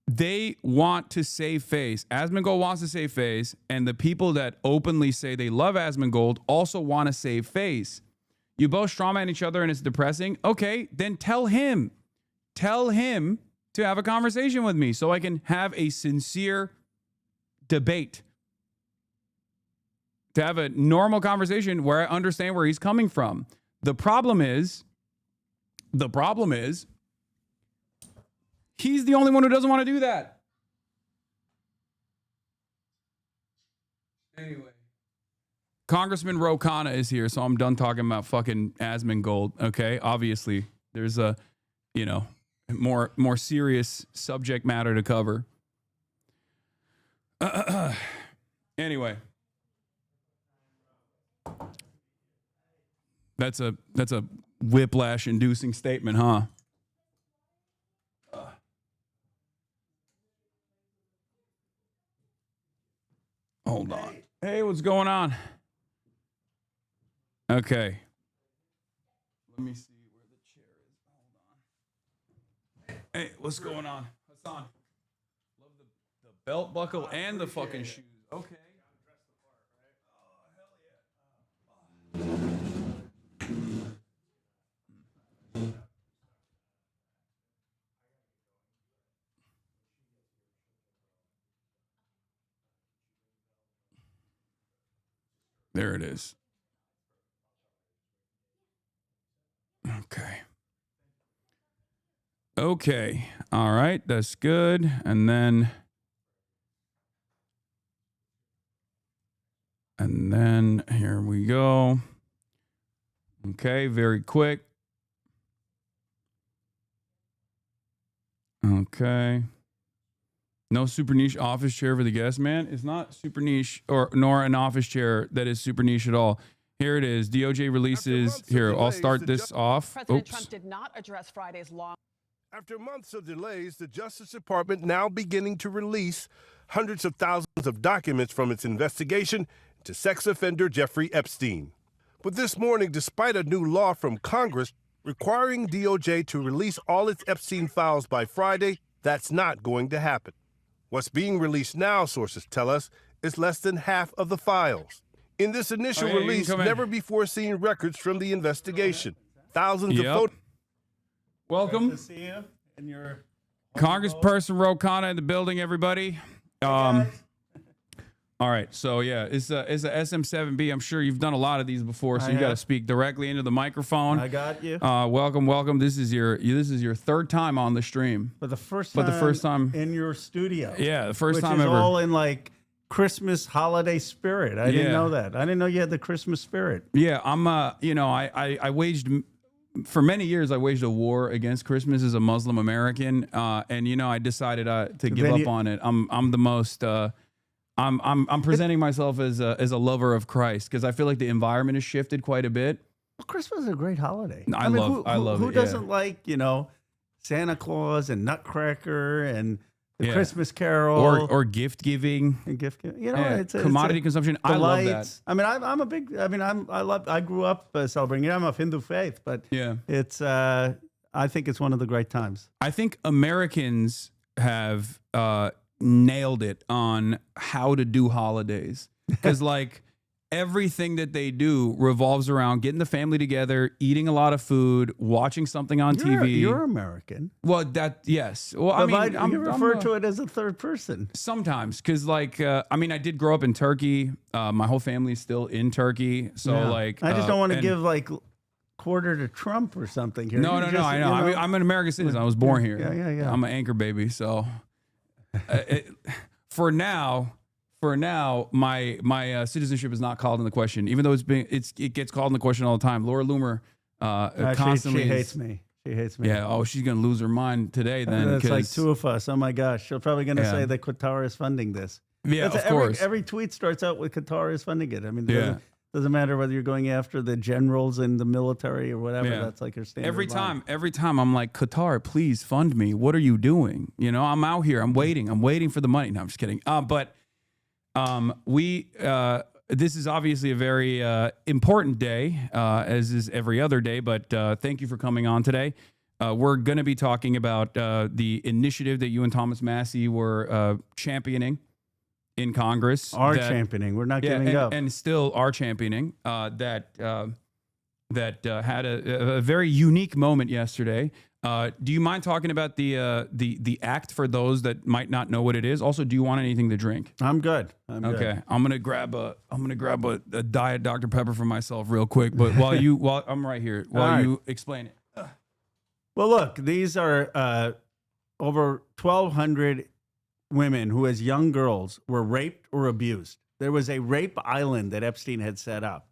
They want to save face. Asmongold wants to save face, and the people that openly say they love Asmongold also want to save face. You both strawman each other and it's depressing. Okay, then tell him to have a conversation with me so I can have a sincere debate, to have a normal conversation where I understand where he's coming from. The problem is, he's the only one who doesn't want to do that. Anyway, Congressman Khana is here, so I'm done talking about fucking Asmongold. Okay, obviously there's a, more serious subject matter to cover. Anyway, that's a whiplash-inducing statement, huh? Hold on. Hey, what's going on? Okay. Let me see where the chair is. Hold on. Hey, what's going on? Hasan. Love the belt buckle and the fucking shoes. Okay. Oh, hell yeah. There it is. Okay. All right. That's good. And then here we go. Okay. Very quick. Okay. No super niche office chair for the guest, man. It's not super niche nor an office chair that is super niche at all. Here it is. DOJ releases. Here, I'll start this off. President Trump did not address Friday's long. After months of delays, the Justice Department now beginning to release hundreds of thousands of documents from its investigation into sex offender Jeffrey Epstein. But this morning, despite a new law from Congress requiring DOJ to release all its Epstein files by Friday, that's not going to happen. What's being released now, sources tell us, is less than half of the files. In this initial release, never-before-seen records from the investigation. Thousands of photos. Welcome. Nice to see you in your Congressperson Khana in the building, everybody. All right, so yeah, it's a SM7B. I'm sure you've done a lot of these before, so you got to speak directly into the microphone. I got you. Welcome. This is your third time on the stream. But the first time in your studio. Yeah, the first time ever. Which is all in like Christmas holiday spirit. I didn't know that. I didn't know you had the Christmas spirit. Yeah, I'm I waged for many years I waged a war against Christmas as a Muslim American, and I decided to give up on it. I'm the most I'm presenting myself as a lover of Christ because I feel like the environment has shifted quite a bit. Well, Christmas is a great holiday. I love it. Who doesn't like Santa Claus and Nutcracker and the Christmas Carol or gift giving and gift giving? It's commodity consumption. I love that. I mean, I'm a big. I mean, I grew up celebrating. I'm of Hindu faith, but it's. I think it's one of the great times. I think Americans have nailed it on how to do holidays because everything that they do revolves around getting the family together, eating a lot of food, watching something on TV. You're American. Well, yes. Well, you refer to it as a third person sometimes because I did grow up in Turkey. My whole family is still in Turkey, so I just don't want to give quarter to Trump or something here. No. I know. I'm an American citizen. I was born here. Yeah. I'm an anchor baby, so. For now, my citizenship is not called into question, even though it gets called into question all the time. Laura Loomer constantly she hates me. She hates me. Yeah. Oh, she's gonna lose her mind today. Then it's like two of us. Oh my gosh, she's probably gonna say that Qatar is funding this. Yeah, of course. Every tweet starts out with Qatar is funding it. I mean, doesn't matter whether you're going after the generals in the military or whatever. Yeah. That's like your standard line. Every time I'm like, Qatar, please fund me. What are you doing? I'm out here. I'm waiting for the money. No, I'm just kidding. This is obviously a very important day, as is every other day. But thank you for coming on today. We're going to be talking about the initiative that you and Thomas Massey were championing in Congress. Championing. We're not giving up. And still are championing that had a very unique moment yesterday. Do you mind talking about the act for those that might not know what it is? Also, do you want anything to drink? I'm good. I'm okay. Good. I'm gonna grab a diet Dr. Pepper for myself real quick. But while I'm right here, while you explain it. Well, look, these are over 1,200 women who, as young girls, were raped or abused. There was a rape island that Epstein had set up.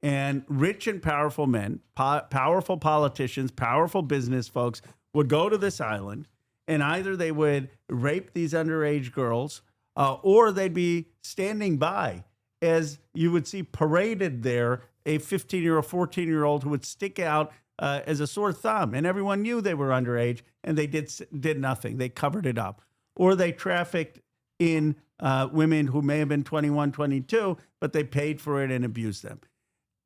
And rich and powerful men, powerful politicians, powerful business folks would go to this island, and either they would rape these underage girls or they'd be standing by as you would see paraded there a 15-year-old, 14-year-old who would stick out as a sore thumb. And everyone knew they were underage, and they did nothing. They covered it up. Or they trafficked in women who may have been 21, 22, but they paid for it and abused them.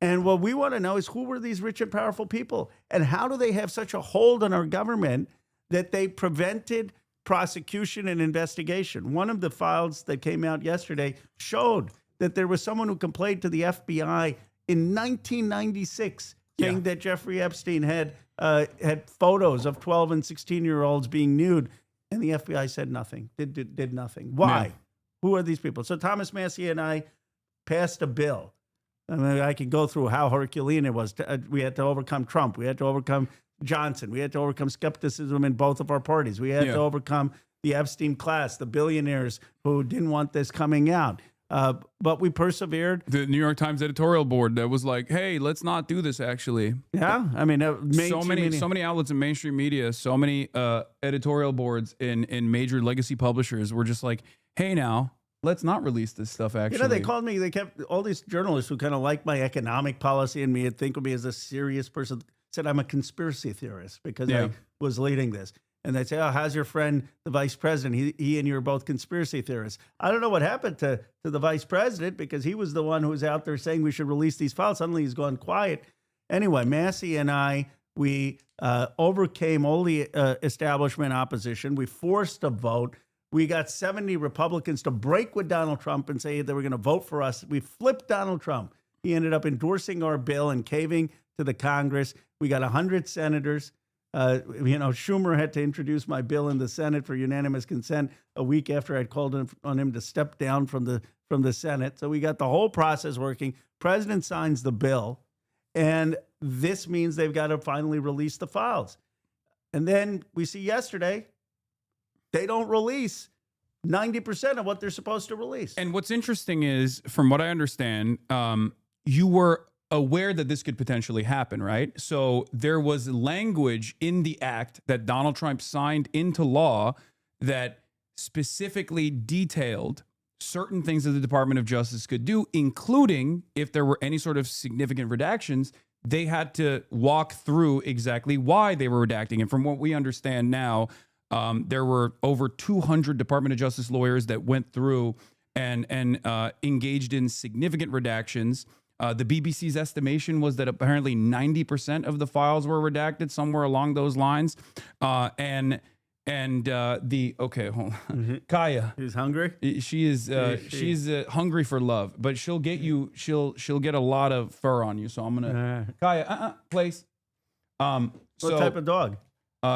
And what we want to know is who were these rich and powerful people? And how do they have such a hold on our government that they prevented prosecution and investigation? One of the files that came out yesterday showed that there was someone who complained to the FBI in 1996 saying that Jeffrey Epstein had photos of 12 and 16-year-olds being nude. And the FBI said nothing, did nothing. Why? Yeah. Who are these people? So Thomas Massey and I passed a bill. I mean, I can go through how Herculean it was. We had to overcome Trump. We had to overcome Johnson. We had to overcome skepticism in both of our parties. We had to overcome the Epstein class, the billionaires who didn't want this coming out. But we persevered. The New York Times editorial board that was like, "Hey, let's not do this." Actually, yeah. I mean, so many outlets in mainstream media, so many editorial boards in major legacy publishers were just like, "Hey, now." Let's not release this stuff, actually. You know, they called me, they kept, all these journalists who kind of liked my economic policy and me, think of me as a serious person, said I'm a conspiracy theorist because I was leading this. And they'd say, oh, how's your friend, the vice president? He and you are both conspiracy theorists. I don't know what happened to the vice president because he was the one who was out there saying we should release these files. Suddenly he's gone quiet. Anyway, Massey and I, we overcame all the establishment opposition. We forced a vote. We got 70 Republicans to break with Donald Trump and say they were going to vote for us. We flipped Donald Trump. He ended up endorsing our bill and caving to the Congress. We got 100 senators. Schumer had to introduce my bill in the Senate for unanimous consent a week after I'd called on him to step down from the Senate. So we got the whole process working. President signs the bill, and this means they've got to finally release the files. And then we see yesterday, they don't release 90% of what they're supposed to release. And what's interesting is, from what I understand, you were aware that this could potentially happen, right? So there was language in the act that Donald Trump signed into law that specifically detailed certain things that the Department of Justice could do, including if there were any sort of significant redactions, they had to walk through exactly why they were redacting. And from what we understand now, there were over 200 Department of Justice lawyers that went through and engaged in significant redactions. The BBC's estimation was that apparently 90% of the files were redacted, somewhere along those lines. Hold on. Kaya. She's hungry? She is she's hungry for love, but she'll get you, she'll get a lot of fur on you. So I'm gonna Kaya, place. What type of dog?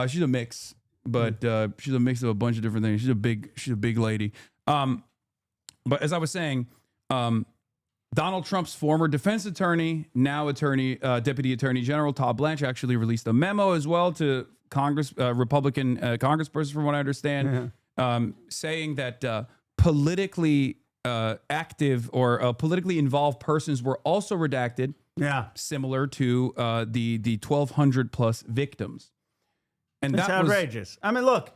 She's a mix. But she's a mix of a bunch of different things. She's a big lady. But as I was saying, Donald Trump's former defense attorney, now Deputy Attorney General Todd Blanche, actually released a memo as well to Congress, Republican Congressperson, from what I understand, saying that politically active or politically involved persons were also redacted. Yeah, similar to the 1,200 plus victims. And it's outrageous. I mean, look,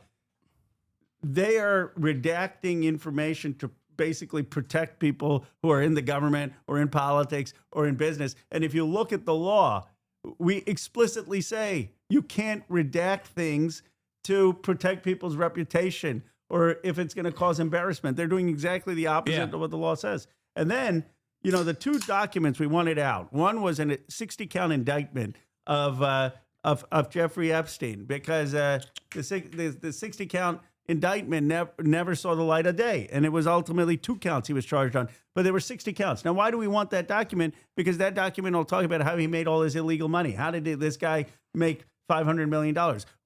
they are redacting information to basically protect people who are in the government or in politics or in business. And if you look at the law, we explicitly say you can't redact things to protect people's reputation or if it's going to cause embarrassment. They're doing exactly the opposite of what the law says. And then, the two documents we wanted out. One was a 60-count indictment of Jeffrey Epstein, because the 60-count indictment never saw the light of day, and it was ultimately 2 counts he was charged on, but there were 60 counts. Now, why do we want that document? Because that document will talk about how he made all his illegal money. How did this guy make $500 million.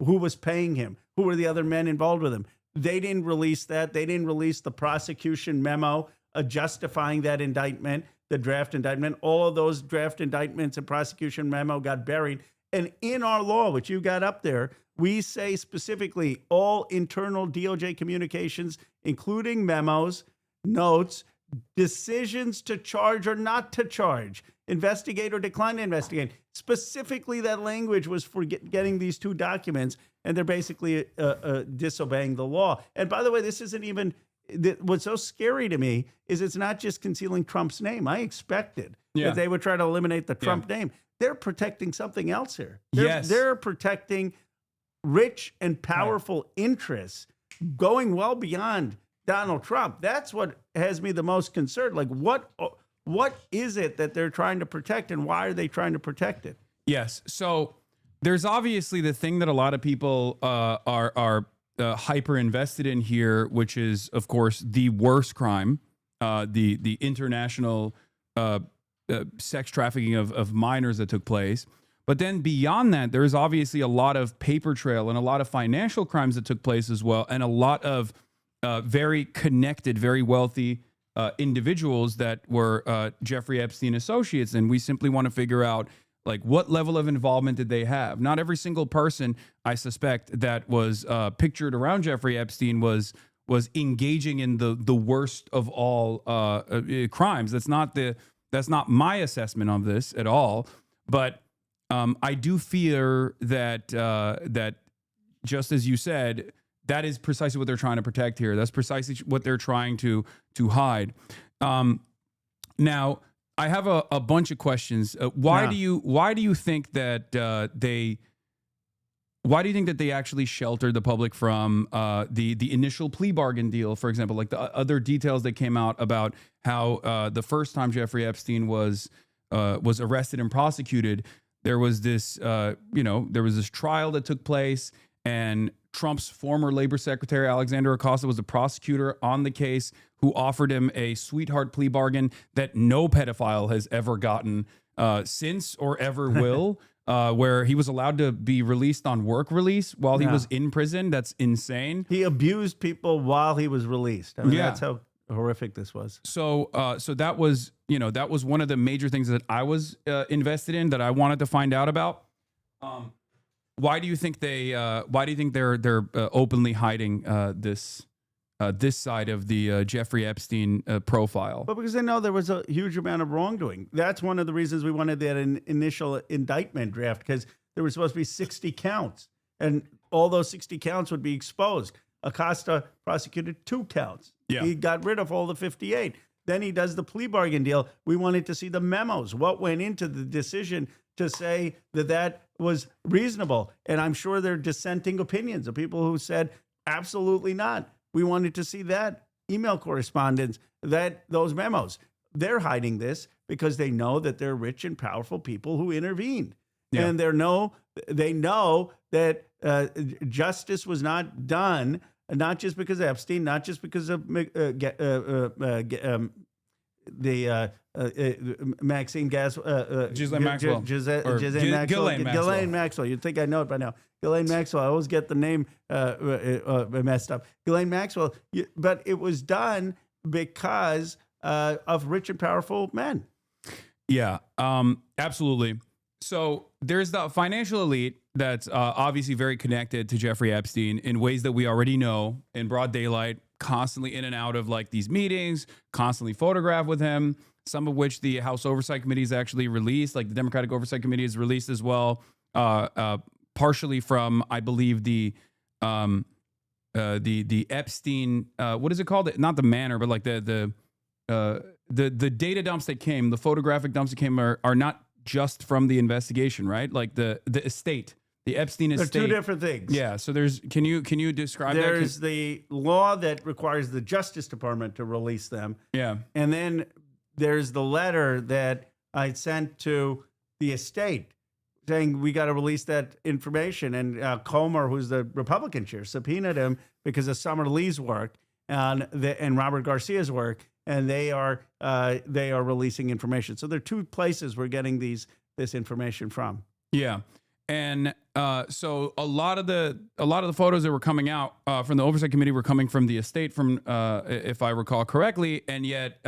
Who was paying him? Who were the other men involved with him? They didn't release that. They didn't release the prosecution memo justifying that indictment, the draft indictment. All of those draft indictments and prosecution memo got buried. And in our law, which you got up there, we say specifically all internal DOJ communications, including memos, notes, decisions to charge or not to charge, investigate or decline to investigate. Specifically, that language was for getting these two documents, and they're basically disobeying the law. And by the way, this isn't even, what's so scary to me is it's not just concealing Trump's name. I expected that they would try to eliminate the Trump name. They're protecting something else here. They're protecting rich and powerful interests going well beyond Donald Trump. That's what has me the most concerned. Like, what is it that they're trying to protect, and why are they trying to protect it? Yes. So there's obviously the thing that a lot of people are hyper invested in here, which is, of course, the worst crime, the international sex trafficking of minors that took place. But then beyond that, there is obviously a lot of paper trail and a lot of financial crimes that took place as well, and a lot of very connected, very wealthy individuals that were Jeffrey Epstein associates. And we simply want to figure out, like, what level of involvement did they have? Not every single person, I suspect, that was pictured around Jeffrey Epstein was engaging in the worst of all crimes. That's not my assessment of this at all. But I do fear that that, just as you said, that is precisely what they're trying to protect here. That's precisely what they're trying to hide. Now, I have a bunch of questions. Why do you think that they actually sheltered the public from the initial plea bargain deal, for example, like the other details that came out about how the first time Jeffrey Epstein was arrested and prosecuted, there was this trial that took place, and Trump's former labor secretary, Alexander Acosta, was the prosecutor on the case, who offered him a sweetheart plea bargain that no pedophile has ever gotten since or ever will, where he was allowed to be released on work release while he was in prison. That's insane. He abused people while he was released. I mean, that's how horrific this was. So that was, that was one of the major things that I was invested in, that I wanted to find out about. Why do you think they're openly hiding this side of the Jeffrey Epstein profile? But because they know there was a huge amount of wrongdoing. That's one of the reasons we wanted that initial indictment draft, because there were supposed to be 60 counts, and all those 60 counts would be exposed. Acosta prosecuted 2 counts. Yeah. He got rid of all the 58. Then he does the plea bargain deal. We wanted to see the memos, what went into the decision to say that was reasonable. And I'm sure there are dissenting opinions of people who said, absolutely not. We wanted to see that email correspondence, those memos. They're hiding this because they know that they're rich and powerful people who intervened. Yeah. And they know that justice was not done, not just because of Epstein, not just because of Maxine Ghislaine Maxwell. Ghislaine Maxwell. You'd think I know it by now. Ghislaine Maxwell. I always get the name messed up. Ghislaine Maxwell. But it was done because of rich and powerful men. Yeah, absolutely. So there's the financial elite that's obviously very connected to Jeffrey Epstein in ways that we already know, in broad daylight, constantly in and out of like these meetings, constantly photographed with him, some of which the House Oversight Committee has actually released, like the Democratic Oversight Committee has released as well, partially from, I believe, the Epstein, what is it called? Not the manor, but like the data dumps that came, the photographic dumps that came are not just from the investigation, right? Like the estate. The Epstein estate. They're two different things. Yeah. So can you describe that? There's the law that requires the Justice Department to release them. Yeah. And then there's the letter that I sent to the estate saying we got to release that information. And Comer, who's the Republican chair, subpoenaed him because of Summer Lee's work and Robert Garcia's work, and they are releasing information. So there are two places we're getting this information from. Yeah. And so a lot of the photos that were coming out from the oversight committee were coming from the estate, from if I recall correctly, and yet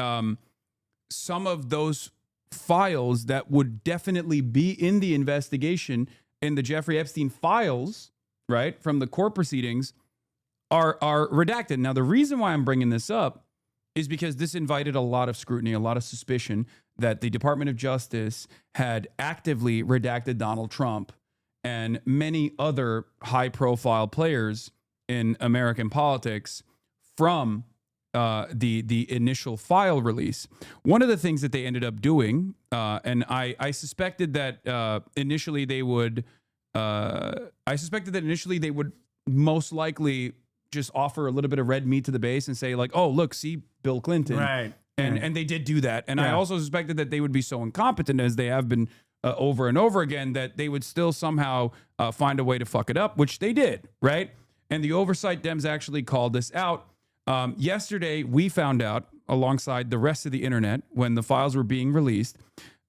some of those files that would definitely be in the investigation in the Jeffrey Epstein files, right, from the court proceedings, are redacted. Now, the reason why I'm bringing this up is because this invited a lot of scrutiny, a lot of suspicion that the Department of Justice had actively redacted Donald Trump and many other high-profile players in American politics from the initial file release. One of the things that they ended up doing, and I suspected that initially they would, most likely just offer a little bit of red meat to the base and say like, oh, look, see Bill Clinton. Right. And they did do that. And I also suspected that they would be so incompetent, as they have been over and over again, that they would still somehow find a way to fuck it up, which they did, right? And the oversight Dems actually called this out. Yesterday, we found out, alongside the rest of the internet, when the files were being released,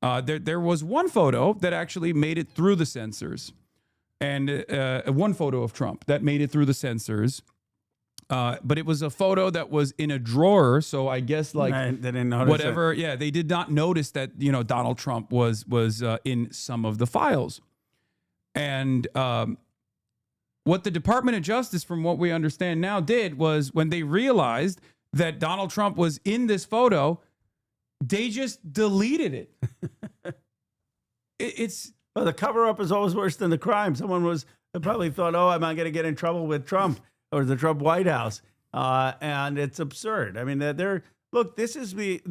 there was one photo that actually made it through the censors. And one photo of Trump that made it through the censors. But it was a photo that was in a drawer, so I guess like they didn't notice whatever. it. Yeah, they did not notice that Donald Trump was in some of the files, and what the Department of Justice, from what we understand now, did was when they realized that Donald Trump was in this photo, they just deleted it. It's well, the cover up is always worse than the crime. Someone probably thought, oh, am I going to get in trouble with Trump or the Trump White House? And it's absurd. I mean, look, this is the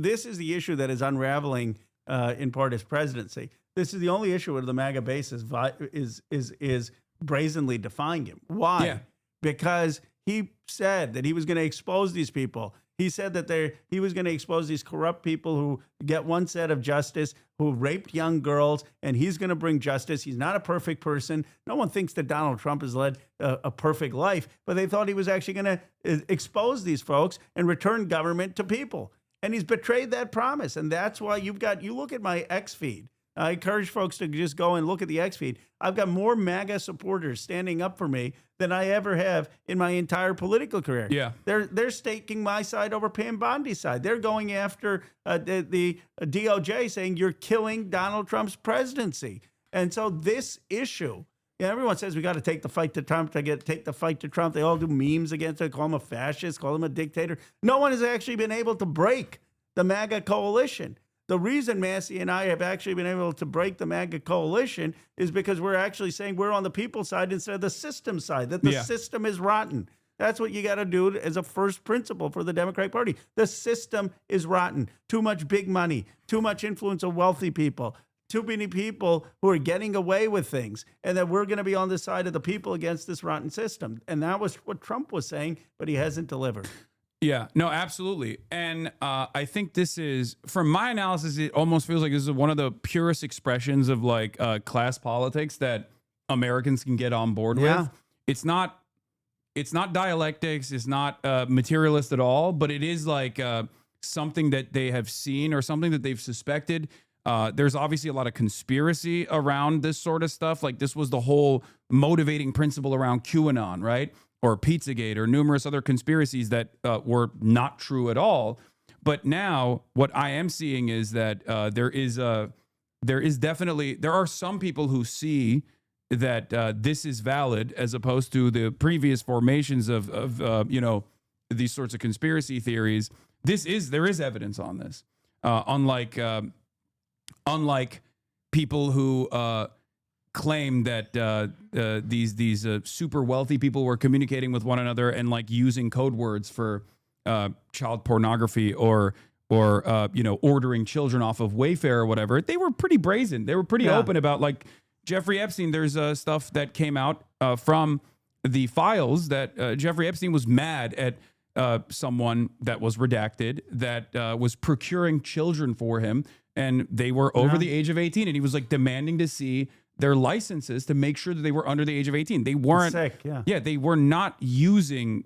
issue that is unraveling in part his presidency. This is the only issue where the MAGA base is brazenly defying him. Why? Yeah. Because he said that he was going to expose these people. He said that he was going to expose these corrupt people who get one set of justice, who raped young girls, and he's going to bring justice. He's not a perfect person. No one thinks that Donald Trump has led a perfect life, but they thought he was actually going to expose these folks and return government to people. And he's betrayed that promise. And that's why you look at my X feed. I encourage folks to just go and look at the X feed. I've got more MAGA supporters standing up for me than I ever have in my entire political career. Yeah. They're staking my side over Pam Bondi's side. They're going after the DOJ, saying you're killing Donald Trump's presidency. And so this issue, everyone says we got to take the fight to Trump take the fight to Trump. They all do memes against it, call him a fascist, call him a dictator. No one has actually been able to break the MAGA coalition. The reason Massey and I have actually been able to break the MAGA coalition is because we're actually saying we're on the people's side instead of the system side, that the system is rotten. That's what you got to do as a first principle for the Democratic Party. The system is rotten. Too much big money, too much influence of wealthy people, too many people who are getting away with things, and that we're going to be on the side of the people against this rotten system. And that was what Trump was saying, but he hasn't delivered. Yeah, no, absolutely. And I think this is, from my analysis, it almost feels like this is one of the purest expressions of like class politics that Americans can get on board with. It's not dialectics, it's not materialist at all, but it is like something that they have seen or something that they've suspected. There's obviously a lot of conspiracy around this sort of stuff. Like this was the whole motivating principle around QAnon, right? Or Pizzagate, or numerous other conspiracies that were not true at all. But now what I am seeing is that there are some people who see that this is valid, as opposed to the previous formations of these sorts of conspiracy theories. There is evidence on this, unlike people who claim that these super wealthy people were communicating with one another and like using code words for child pornography or ordering children off of Wayfair or whatever. They were pretty brazen. They were pretty open about like Jeffrey Epstein. There's stuff that came out from the files that Jeffrey Epstein was mad at someone that was redacted that was procuring children for him, and they were over the age of 18, and he was like demanding to see their licenses to make sure that they were under the age of 18. They weren't sick, they were not using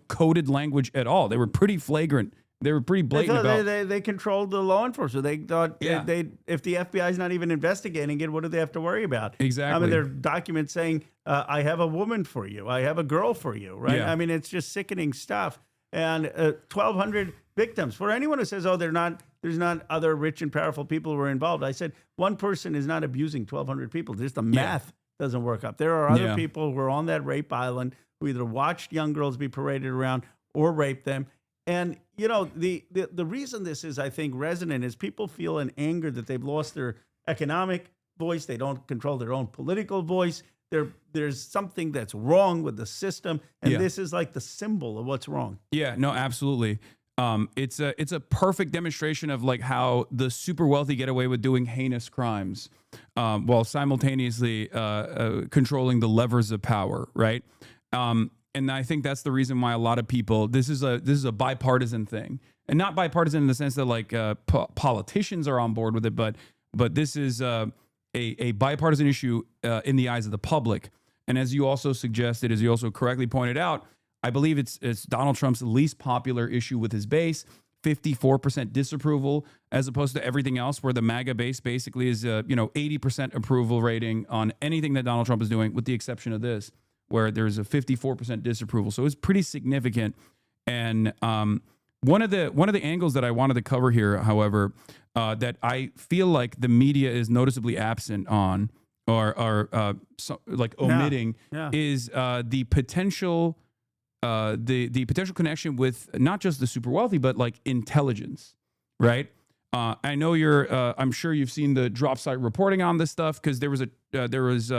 coded language at all. They were pretty flagrant They were pretty blatant about. They controlled the law enforcement. They thought if the FBI is not even investigating it, what do they have to worry about? Exactly. I mean, there are documents saying, I have a woman for you. I have a girl for you, right? Yeah. I mean, it's just sickening stuff. And 1,200 victims. For anyone who says, oh, there's not other rich and powerful people who are involved, I said, one person is not abusing 1,200 people. Just the math doesn't work up. There are other people who are on that rape island who either watched young girls be paraded around or raped them. And, you know, the reason this is, I think, resonant is people feel an anger that they've lost their economic voice. They don't control their own political voice. There's something that's wrong with the system. And this is like the symbol of what's wrong. Yeah, no, absolutely. It's a perfect demonstration of like how the super wealthy get away with doing heinous crimes while simultaneously controlling the levers of power, right? And I think that's the reason why a lot of people, this is a bipartisan thing, and not bipartisan in the sense that like politicians are on board with it, but this is a bipartisan issue in the eyes of the public. And as you also suggested, as you also correctly pointed out, I believe it's Donald Trump's least popular issue with his base, 54% disapproval, as opposed to everything else where the MAGA base basically is 80% approval rating on anything that Donald Trump is doing, with the exception of this, where there's a 54% disapproval. So it's pretty significant. And one of the angles that I wanted to cover here, however, that I feel like the media is noticeably absent on or omitting is the potential connection with not just the super wealthy, but like intelligence, right? I know I'm sure you've seen the drop site reporting on this stuff, because there was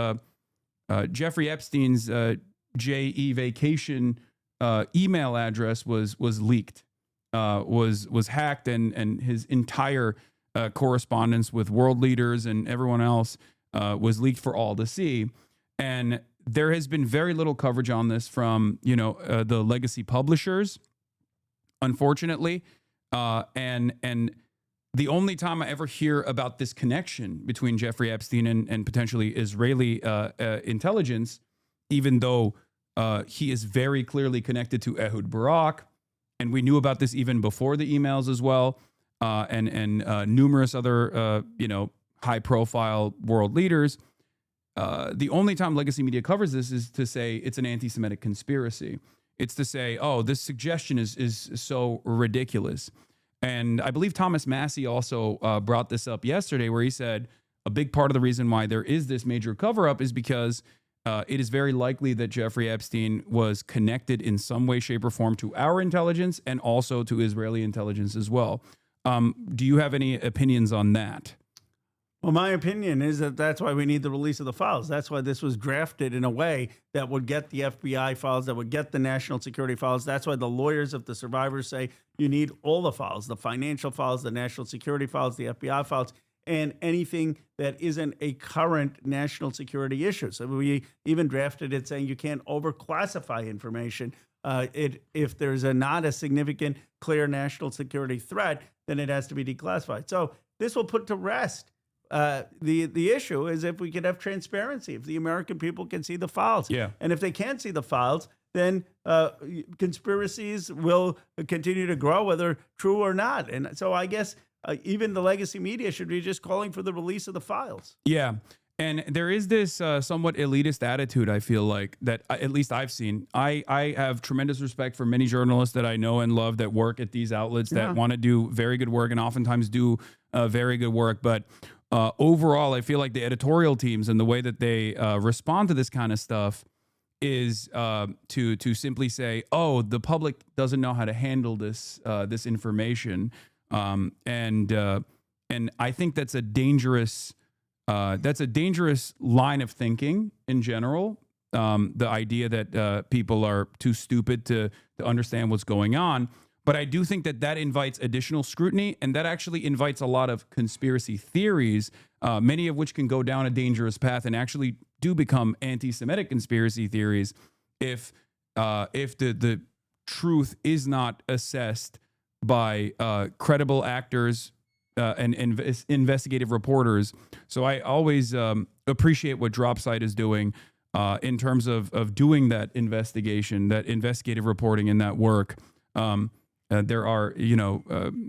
Jeffrey Epstein's JE Vacation email address was leaked, was hacked, and his entire correspondence with world leaders and everyone else was leaked for all to see. And there has been very little coverage on this from the legacy publishers, unfortunately, and the only time I ever hear about this connection between Jeffrey Epstein and potentially Israeli intelligence, even though he is very clearly connected to Ehud Barak, and we knew about this even before the emails as well, and numerous other high-profile world leaders. The only time legacy media covers this is to say it's an anti-Semitic conspiracy. It's to say, oh, this suggestion is so ridiculous. And I believe Thomas Massey also brought this up yesterday, where he said a big part of the reason why there is this major cover-up is because it is very likely that Jeffrey Epstein was connected in some way, shape, or form to our intelligence and also to Israeli intelligence as well. Do you have any opinions on that? Well, my opinion is that that's why we need the release of the files. That's why this was drafted in a way that would get the FBI files, that would get the national security files. That's why the lawyers of the survivors say you need all the files, the financial files, the national security files, the FBI files, and anything that isn't a current national security issue. So we even drafted it saying you can't overclassify information. If there's not a significant, clear national security threat, then it has to be declassified. So this will put to rest. The issue is if we could have transparency, if the American people can see the files. Yeah. And if they can't see the files, then conspiracies will continue to grow, whether true or not. And so I guess even the legacy media should be just calling for the release of the files. Yeah. And there is this somewhat elitist attitude, I feel like, that at least I've seen. I have tremendous respect for many journalists that I know and love that work at these outlets that want to do very good work and oftentimes do very good work. But overall, I feel like the editorial teams and the way that they respond to this kind of stuff is to simply say, "Oh, the public doesn't know how to handle this information," and I think that's a dangerous line of thinking in general. The idea that people are too stupid to understand what's going on. But I do think that invites additional scrutiny, and that actually invites a lot of conspiracy theories, many of which can go down a dangerous path and actually do become anti-Semitic conspiracy theories if the truth is not assessed by credible actors and investigative reporters. So I always appreciate what DropSite is doing in terms of doing that investigation, that investigative reporting, and that work. there are, you know,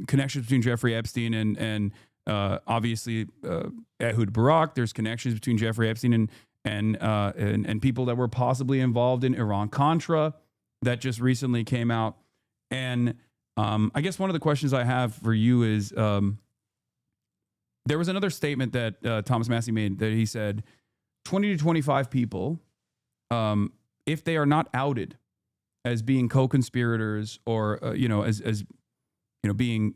connections between Jeffrey Epstein and obviously Ehud Barak. There's connections between Jeffrey Epstein and people that were possibly involved in Iran-Contra that just recently came out. And I guess one of the questions I have for you is, there was another statement that Thomas Massie made that he said 20 to 25 people, if they are not outed as being co-conspirators or, you know, as you know, being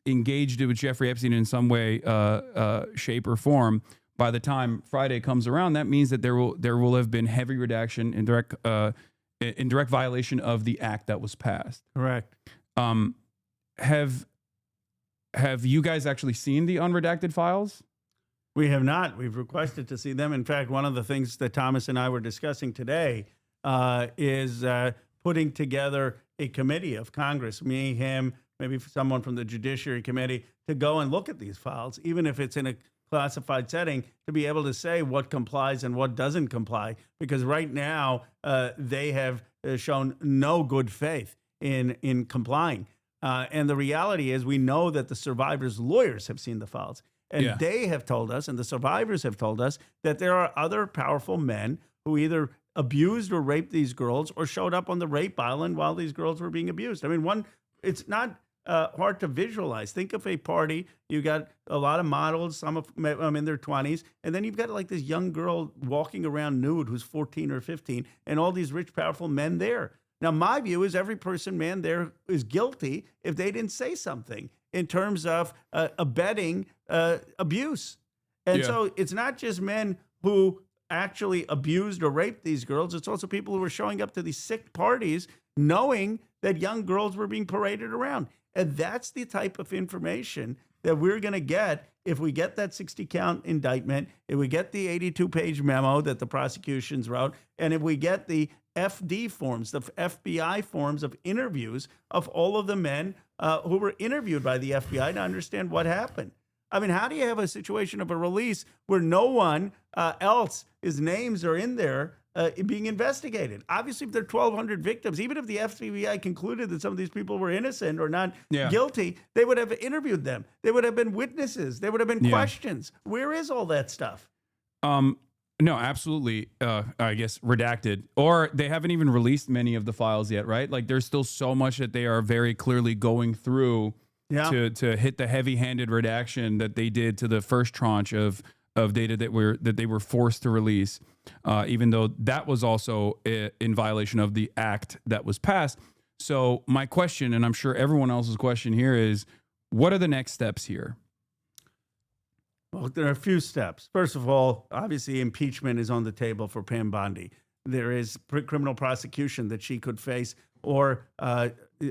engaged with Jeffrey Epstein in some way, shape or form, by the time Friday comes around, that means that there will have been heavy redaction in direct violation of the act that was passed. Correct. Have you guys actually seen the unredacted files? We have not. We've requested to see them. In fact, one of the things that Thomas and I were discussing today is putting together a committee of Congress, me, him, maybe someone from the Judiciary Committee, to go and look at these files, even if it's in a classified setting, to be able to say what complies and what doesn't comply. Because right now, they have shown no good faith in complying. And the reality is, we know that the survivors' lawyers have seen the files. And they have told us, and the survivors have told us, that there are other powerful men who either abused or raped these girls or showed up on the rape island while these girls were being abused. I mean, it's not hard to visualize. Think of a party. You got a lot of models, some of them in their 20s, and then you've got like this young girl walking around nude who's 14 or 15, and all these rich, powerful men there. Now, my view is every person, man, there is guilty if they didn't say something in terms of abetting abuse. And so it's not just men who actually abused or raped these girls. It's also people who were showing up to these sick parties knowing that young girls were being paraded around. And that's the type of information that we're going to get if we get that 60-count indictment, if we get the 82-page memo that the prosecutions wrote, and if we get the FD forms, the FBI forms of interviews of all of the men who were interviewed by the FBI to understand what happened. I mean, how do you have a situation of a release where no one else's names are in there being investigated? Obviously, if there are 1,200 victims, even if the FBI concluded that some of these people were innocent or not guilty, they would have interviewed them. They would have been witnesses. There would have been questions. Where is all that stuff? No, absolutely. I guess redacted, or they haven't even released many of the files yet, right? Like there's still so much that they are very clearly going through to hit the heavy-handed redaction that they did to the first tranche of data that they were forced to release, even though that was also in violation of the act that was passed. So my question, and I'm sure everyone else's question here, is what are the next steps here? Well, there are a few steps. First of all, obviously, impeachment is on the table for Pam Bondi. There is criminal prosecution that she could face, or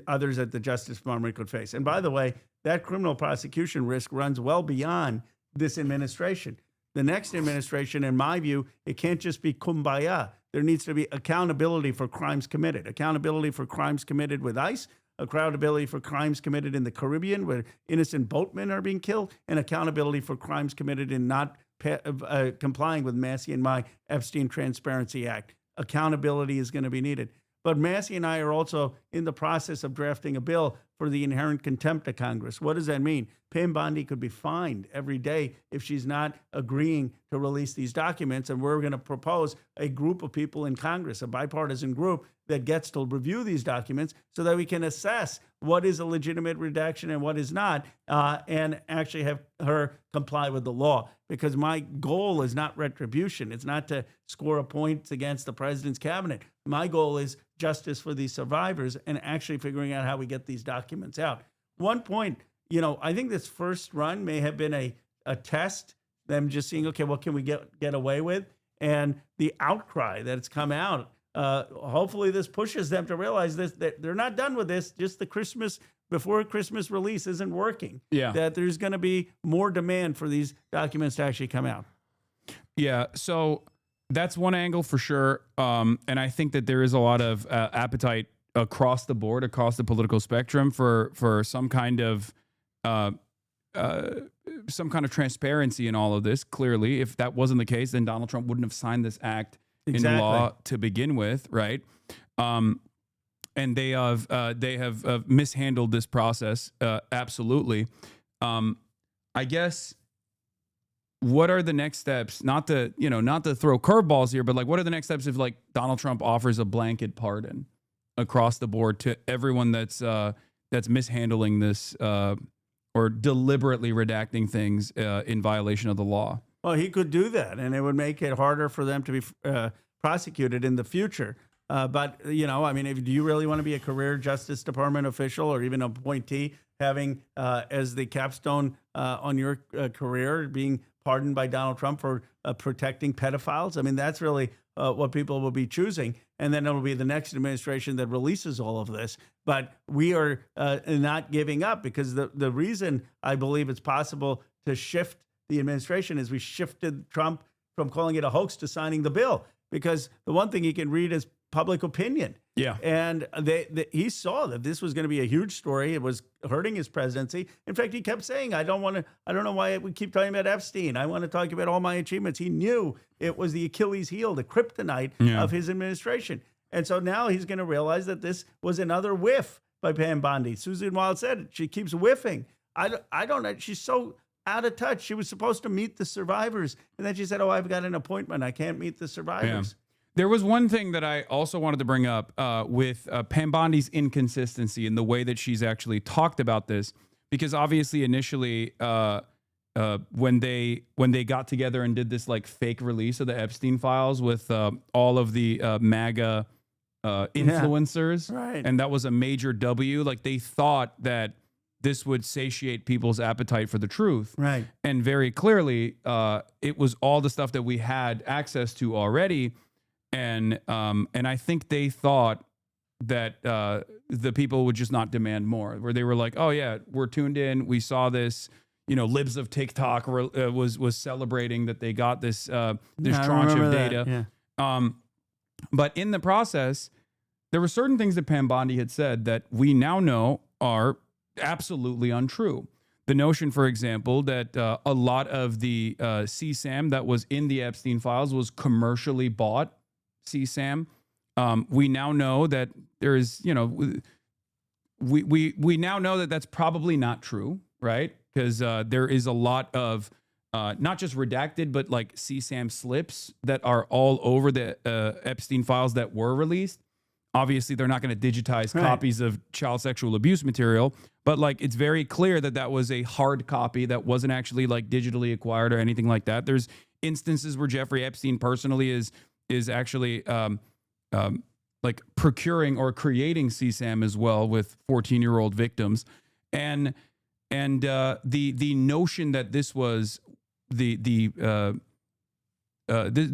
others at the Justice Department could face. And by the way, that criminal prosecution risk runs well beyond this administration. The next administration, in my view, it can't just be kumbaya. There needs to be accountability for crimes committed, accountability for crimes committed with ICE, accountability for crimes committed in the Caribbean where innocent boatmen are being killed, and accountability for crimes committed in not complying with Massie and my Epstein Transparency Act. Accountability is going to be needed. But Massie and I are also in the process of drafting a bill for the inherent contempt of Congress. What does that mean? Pam Bondi could be fined every day if she's not agreeing to release these documents. And we're going to propose a group of people in Congress, a bipartisan group that gets to review these documents so that we can assess what is a legitimate redaction and what is not, and actually have her comply with the law. Because my goal is not retribution. It's not to score points against the president's cabinet. My goal is justice for these survivors and actually figuring out how we get these documents out. One point, I think this first run may have been a test, them just seeing, okay, what can we get away with? And the outcry that it's come out, hopefully this pushes them to realize this, that they're not done with this. Just the before Christmas release isn't working. Yeah. That there's going to be more demand for these documents to actually come out. Yeah. So that's one angle for sure. And I think that there is a lot of appetite across the board, across the political spectrum for some kind of transparency in all of this. Clearly, if that wasn't the case, then Donald Trump wouldn't have signed this act into law to begin with, right? they have mishandled this process. Absolutely. I guess. What are the next steps? Not to throw curveballs here, but like, what are the next steps if like Donald Trump offers a blanket pardon across the board to everyone that's mishandling this or deliberately redacting things in violation of the law? Well, he could do that, and it would make it harder for them to be prosecuted in the future. But, do you really want to be a career Justice Department official or even appointee having as the capstone on your career being pardoned by Donald Trump for protecting pedophiles? I mean, that's really what people will be choosing. And then it'll be the next administration that releases all of this. But we are not giving up, because the reason I believe it's possible to shift the administration is we shifted Trump from calling it a hoax to signing the bill, because the one thing he can read is public opinion. Yeah. And he saw that this was going to be a huge story. It was hurting his presidency. In fact, he kept saying, I don't know why we keep talking about Epstein. I want to talk about all my achievements. He knew it was the Achilles heel, the kryptonite of his administration. And so now he's going to realize that this was another whiff by Pam Bondi. Susan Wild said it. She keeps whiffing. I don't know. She's so out of touch. She was supposed to meet the survivors. And then she said, oh, I've got an appointment. I can't meet the survivors. Yeah. There was one thing that I also wanted to bring up with Pam Bondi's inconsistency in the way that she's actually talked about this, because obviously initially when they got together and did this like fake release of the Epstein files with all of the MAGA influencers, right. And that was a major W. Like, they thought that this would satiate people's appetite for the truth. Right. And very clearly, it was all the stuff that we had access to already. And I think they thought that the people would just not demand more, where they were like, oh yeah, we're tuned in. We saw this, libs of TikTok was celebrating that they got this tranche of data. Yeah. But in the process, there were certain things that Pam Bondi had said that we now know are absolutely untrue. The notion, for example, that a lot of the CSAM that was in the Epstein files was commercially bought CSAM. We now know that there is, we now know that that's probably not true, right? Because there is a lot of not just redacted, but like CSAM slips that are all over the Epstein files that were released. Obviously, they're not going to digitize copies of child sexual abuse material, but like it's very clear that that was a hard copy that wasn't actually like digitally acquired or anything like that. There's instances where Jeffrey Epstein personally is actually like procuring or creating CSAM as well with 14-year-old victims, and the notion that this was the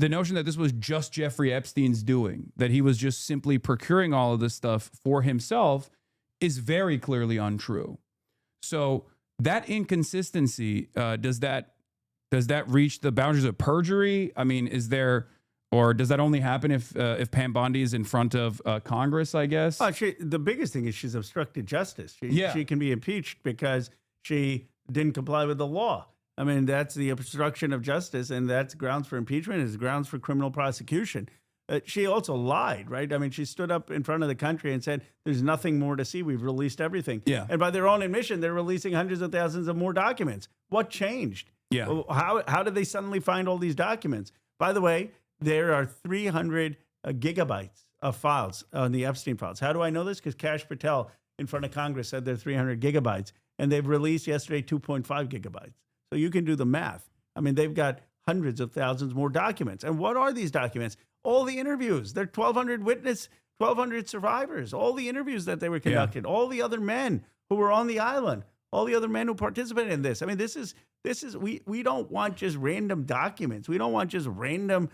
notion that this was just Jeffrey Epstein's doing, that he was just simply procuring all of this stuff for himself, is very clearly untrue. So that inconsistency, does that reach the boundaries of perjury? I mean, or does that only happen if Pam Bondi is in front of Congress, I guess? The biggest thing is she's obstructed justice. She can be impeached because she didn't comply with the law. I mean, that's the obstruction of justice, and that's grounds for impeachment, is grounds for criminal prosecution. She also lied, right? I mean, she stood up in front of the country and said, there's nothing more to see. We've released everything. Yeah. And by their own admission, they're releasing hundreds of thousands of more documents. What changed? Yeah. How did they suddenly find all these documents? By the way, there are 300 gigabytes of files on the Epstein files. How do I know this? Because Kash Patel in front of Congress said there are 300 gigabytes, and they've released yesterday 2.5 gigabytes. So you can do the math. I mean, they've got hundreds of thousands more documents. And what are these documents? All the interviews. They're 1,200 survivors, all the interviews that they were conducting, all the other men who were on the island, all the other men who participated in this. I mean, we don't want just random documents. We don't want just random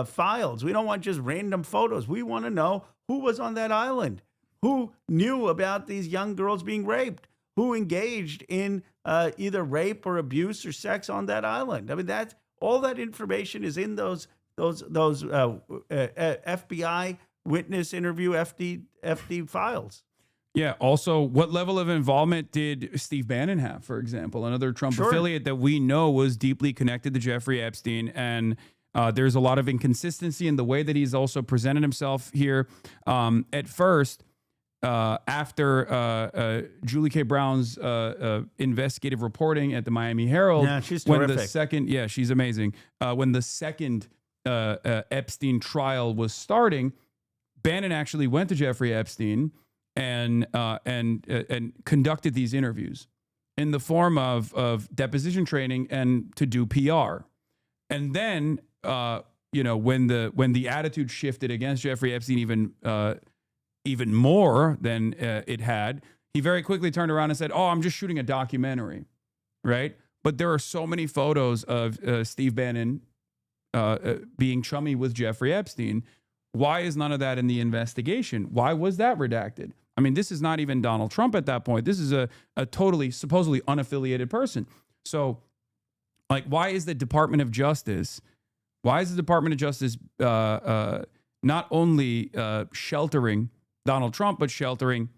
files. We don't want just random photos. We want to know who was on that island, who knew about these young girls being raped, who engaged in either rape or abuse or sex on that island. I mean, that's all that information is in those FBI witness interview FD files. Yeah. Also, what level of involvement did Steve Bannon have, for example, another Trump affiliate that we know was deeply connected to Jeffrey Epstein? And there's a lot of inconsistency in the way that he's also presented himself here. At first, after Julie K. Brown's investigative reporting at the Miami Herald. Yeah, she's terrific. She's amazing. When the second Epstein trial was starting, Bannon actually went to Jeffrey Epstein and conducted these interviews in the form of deposition training and to do PR. And then, when the attitude shifted against Jeffrey Epstein even more than it had, he very quickly turned around and said, "Oh, I'm just shooting a documentary," right? But there are so many photos of Steve Bannon being chummy with Jeffrey Epstein. Why is none of that in the investigation? Why was that redacted? I mean, this is not even Donald Trump at that point. This is a totally, supposedly unaffiliated person. So, like, why is the Department of Justice not only sheltering Donald Trump, but sheltering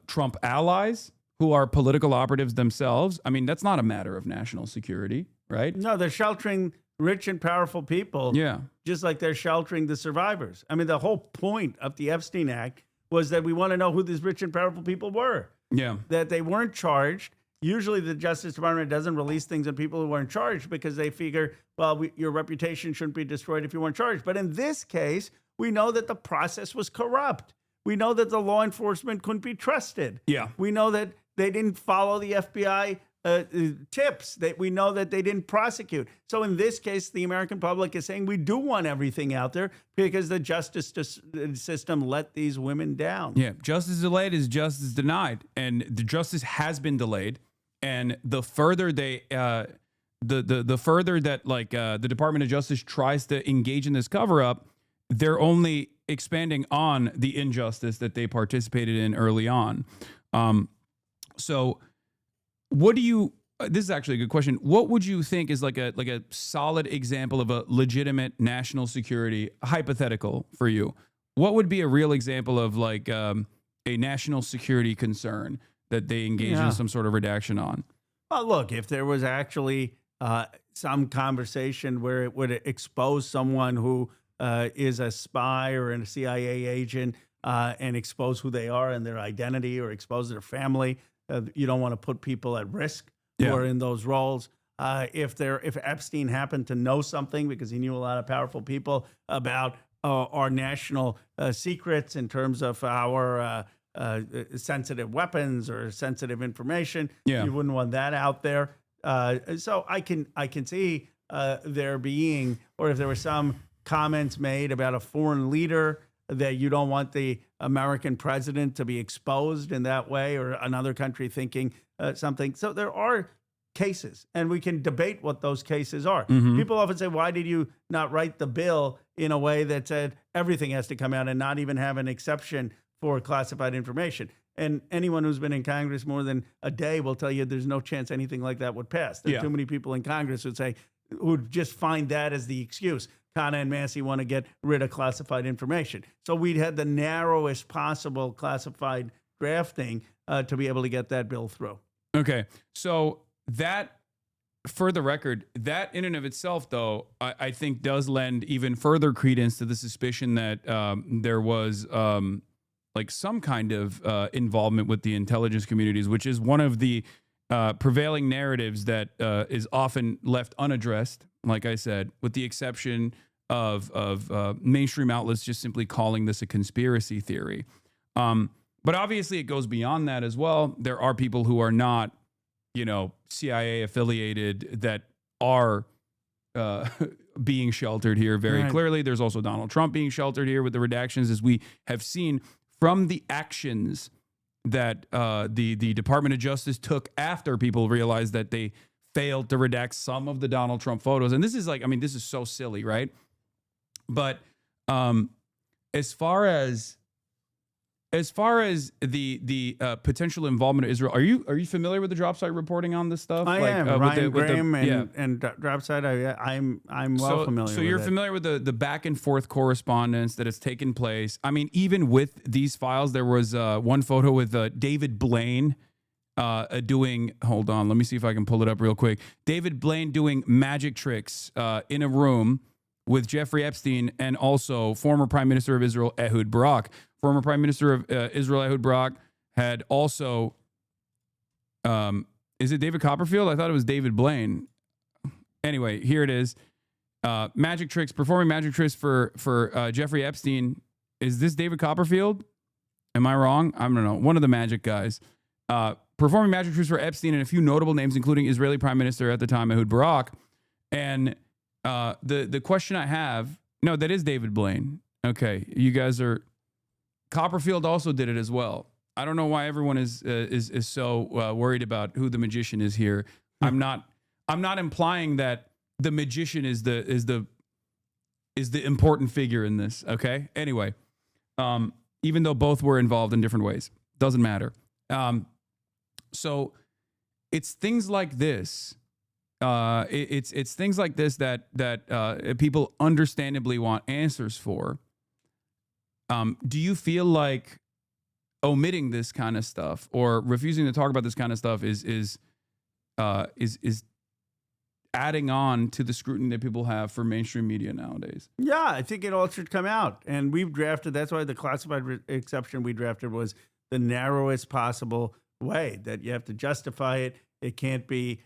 Trump allies who are political operatives themselves? I mean, that's not a matter of national security, right? No, they're sheltering rich and powerful people. Yeah. Just like they're sheltering the survivors. I mean, the whole point of the Epstein Act was that we want to know who these rich and powerful people were. Yeah. That they weren't charged. Usually the Justice Department doesn't release things on people who weren't charged because they figure, well, your reputation shouldn't be destroyed if you weren't charged. But in this case, we know that the process was corrupt. We know that the law enforcement couldn't be trusted. Yeah. We know that they didn't follow the FBI tips, that we know that they didn't prosecute. So in this case, the American public is saying we do want everything out there because the justice system let these women down. Yeah, justice delayed is justice denied, and the justice has been delayed. And the further they, the further that the Department of Justice tries to engage in this cover up, they're only expanding on the injustice that they participated in early on. So, what do you? This is actually a good question. What would you think is like a solid example of a legitimate national security hypothetical for you? What would be a real example of a national security concern that they engage in some sort of redaction on? Well, look, if there was actually some conversation where it would expose someone who is a spy or a CIA agent and expose who they are and their identity or expose their family, you don't want to put people at risk who are in those roles. If Epstein happened to know something because he knew a lot of powerful people about our national secrets in terms of our sensitive weapons or sensitive information, you wouldn't want that out there. So I can see there being, or if there were some comments made about a foreign leader, that you don't want the American president to be exposed in that way, or another country thinking something. So there are cases, and we can debate what those cases are. Mm-hmm. People often say, why did you not write the bill in a way that said everything has to come out and not even have an exception for classified information? And anyone who's been in Congress more than a day will tell you there's no chance anything like that would pass. There are too many people in Congress who'd just find that as the excuse. Khana and Massey want to get rid of classified information. So we had the narrowest possible classified drafting to be able to get that bill through. Okay. So that, for the record, that in and of itself, though, I think does lend even further credence to the suspicion that there was some kind of involvement with the intelligence communities, which is one of the prevailing narratives that is often left unaddressed, like I said, with the exception of mainstream outlets just simply calling this a conspiracy theory. But obviously it goes beyond that as well. There are people who are not, CIA affiliated that are being sheltered here very clearly. There's also Donald Trump being sheltered here with the redactions, as we have seen from the actions that the Department of Justice took after people realized that they failed to redact some of the Donald Trump photos. And this is this is so silly, right? But as far as the potential involvement of Israel, are you familiar with the drop site reporting on this stuff? I am. Ryan Graham and drop site. I'm well familiar. So you're familiar with the back and forth correspondence that has taken place. I mean, even with these files, there was one photo with David Blaine doing. Hold on, let me see if I can pull it up real quick. David Blaine doing magic tricks in a room with Jeffrey Epstein and also former Prime Minister of Israel Ehud Barak. former Prime Minister of Israel, Ehud Barak, had also, is it David Copperfield? I thought it was David Blaine. Anyway, here it is. Performing magic tricks for Jeffrey Epstein. Is this David Copperfield? Am I wrong? I don't know. One of the magic guys. Performing magic tricks for Epstein and a few notable names, including Israeli Prime Minister at the time, Ehud Barak. And the question I have, no, that is David Blaine. Okay, you guys are. Copperfield also did it as well. I don't know why everyone is so worried about who the magician is here. I'm not implying that the magician is the important figure in this. Okay. Anyway, even though both were involved in different ways, doesn't matter. So it's things like this. It's things like this that people understandably want answers for. Do you feel like omitting this kind of stuff or refusing to talk about this kind of stuff is adding on to the scrutiny that people have for mainstream media nowadays? Yeah, I think it all should come out. And we've drafted, that's why the classified exception we drafted was the narrowest possible way, that you have to justify it. It can't be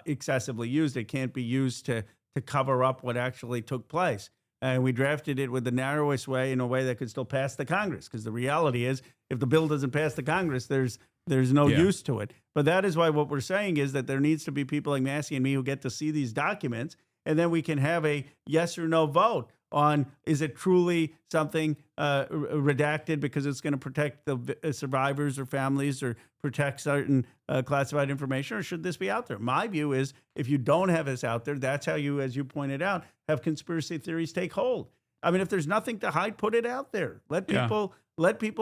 excessively used. It can't be used to cover up what actually took place. And we drafted it with the narrowest way, in a way that could still pass the Congress. Because the reality is, if the bill doesn't pass the Congress, there's no use to it. But that is why what we're saying is that there needs to be people like Massey and me who get to see these documents, and then we can have a yes or no vote on, is it truly something redacted because it's going to protect the survivors or families or protect certain classified information, or should this be out there? My view is, if you don't have this out there, that's how you, as you pointed out, have conspiracy theories take hold. I mean, if there's nothing to hide, put it out there. Let people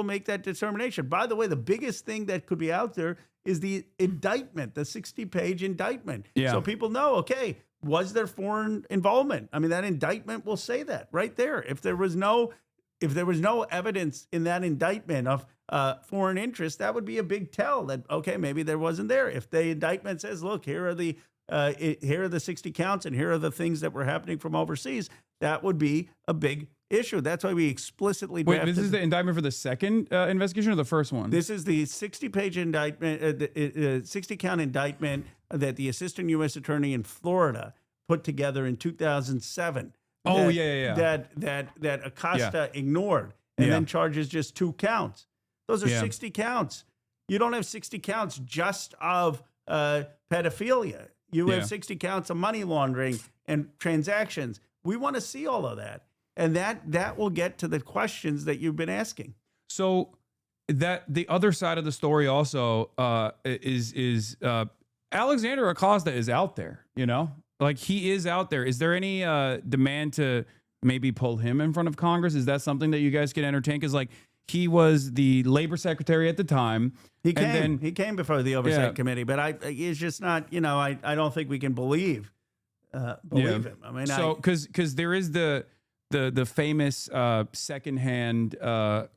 make that determination. By the way, the biggest thing that could be out there is the indictment, the 60-page indictment. Yeah. So people know, okay, was there foreign involvement? I mean, that indictment will say that right there. If there was no evidence in that indictment of foreign interest, that would be a big tell that, okay, maybe there wasn't there. If the indictment says, look, here are the 60 counts and here are the things that were happening from overseas, that would be a big issue. That's why we explicitly drafted. Wait, this is the indictment for the second investigation or the first one? This is the 60-page indictment, 60-count indictment that the assistant U.S. attorney in Florida put together in 2007. Oh, That Acosta ignored and then charges just 2 counts. Those are 60 counts. You don't have 60 counts just of pedophilia. You have 60 counts of money laundering and transactions. We want to see all of that. And that will get to the questions that you've been asking. So that the other side of the story also is Alexander Acosta is out there, you know? Like, he is out there. Is there any demand to maybe pull him in front of Congress? Is that something that you guys can entertain? Because, like, he was the labor secretary at the time. He came before the Oversight Committee, but he's just not, you know, I don't think we can believe him. I mean, so because there is the famous secondhand there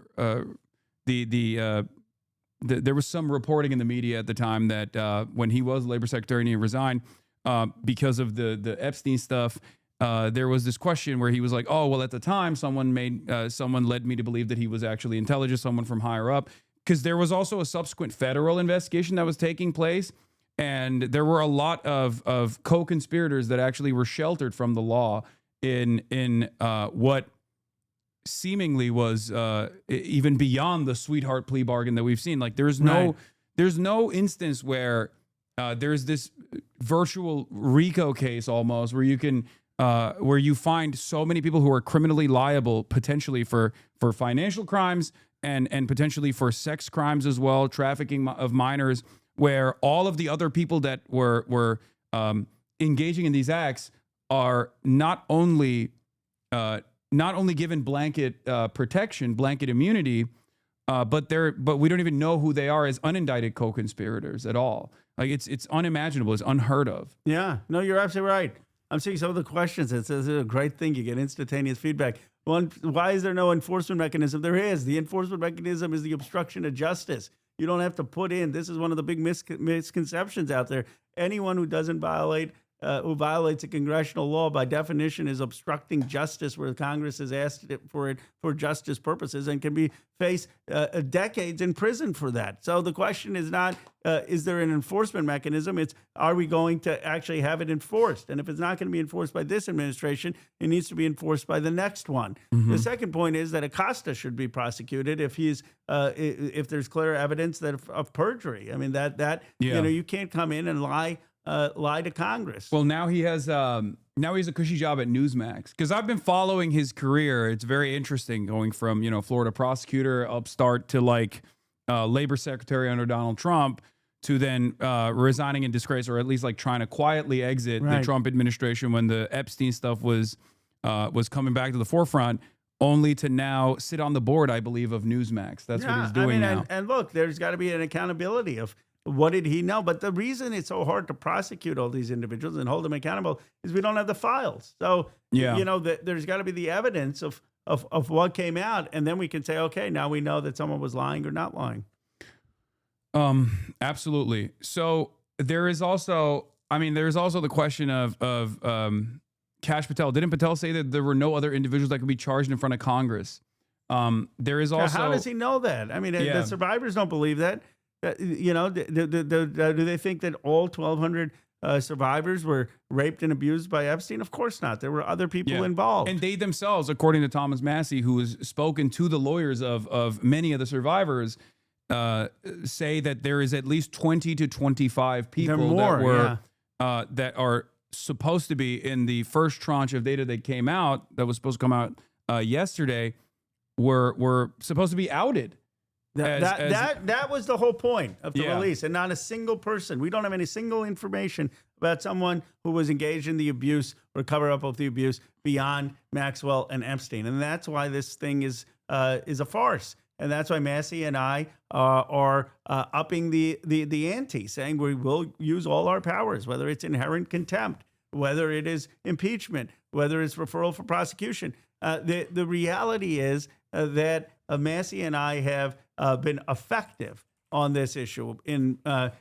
was some reporting in the media at the time that when he was labor secretary and he resigned because of the Epstein stuff, there was this question where he was like, oh, well, at the time someone led me to believe that he was actually intelligent, someone from higher up, because there was also a subsequent federal investigation that was taking place. And there were a lot of co-conspirators that actually were sheltered from the law in what seemingly was even beyond the sweetheart plea bargain that we've seen. Like, there's no instance where there's this virtual RICO case almost where you can where you find so many people who are criminally liable potentially for financial crimes and potentially for sex crimes as well, trafficking of minors, where all of the other people that were engaging in these acts are not only given blanket protection, blanket immunity, but we don't even know who they are as unindicted co-conspirators at all. Like, it's unimaginable. It's unheard of. Yeah, no, you're absolutely right. I'm seeing some of the questions. It's a great thing. You get instantaneous feedback. One, why is there no enforcement mechanism? There is. The enforcement mechanism is the obstruction of justice. You don't have to put in, this is one of the big misconceptions out there. Anyone who doesn't violate who violates a congressional law by definition is obstructing justice where Congress has asked it for justice purposes and can be face decades in prison for that. So the question is not, is there an enforcement mechanism? It's, are we going to actually have it enforced? And if it's not going to be enforced by this administration, it needs to be enforced by the next one. Mm-hmm. The second point is that Acosta should be prosecuted if he's if there's clear evidence that of perjury. I mean, you can't come in and lie to Congress. Well, now he has now he has a cushy job at Newsmax, because I've been following his career. It's very interesting, going from Florida prosecutor upstart to like labor secretary under Donald Trump to then resigning in disgrace, or at least like trying to quietly exit the Trump administration when the Epstein stuff was coming back to the forefront, only to now sit on the board, I believe, of Newsmax. That's what he's doing now. And look, there's got to be an accountability of what did he know? But the reason it's so hard to prosecute all these individuals and hold them accountable is we don't have the files. So, there's got to be the evidence of what came out. And then we can say, okay, now we know that someone was lying or not lying. Absolutely. So there is also, the question of Kash Patel. Didn't Patel say that there were no other individuals that could be charged in front of Congress? There is also... How does he know that? I mean, the survivors don't believe that. Do they think that all 1,200 survivors were raped and abused by Epstein? Of course not. There were other people involved. And they themselves, according to Thomas Massey, who has spoken to the lawyers of many of the survivors, say that there is at least 20 to 25 people that are supposed to be in the first tranche of data that came out, that was supposed to come out yesterday, were supposed to be outed. That was the whole point of the release, and not a single person. We don't have any single information about someone who was engaged in the abuse or cover up of the abuse beyond Maxwell and Epstein, and that's why this thing is a farce, and that's why Massey and I are upping the ante, saying we will use all our powers, whether it's inherent contempt, whether it is impeachment, whether it's referral for prosecution. The reality is that Massey and I have been effective on this issue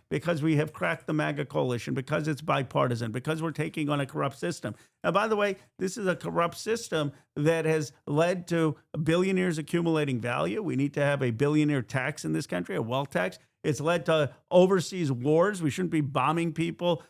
because we have cracked the MAGA coalition, because it's bipartisan, because we're taking on a corrupt system. Now, by the way, this is a corrupt system that has led to billionaires accumulating value. We need to have a billionaire tax in this country, a wealth tax. It's led to overseas wars. We shouldn't be bombing people,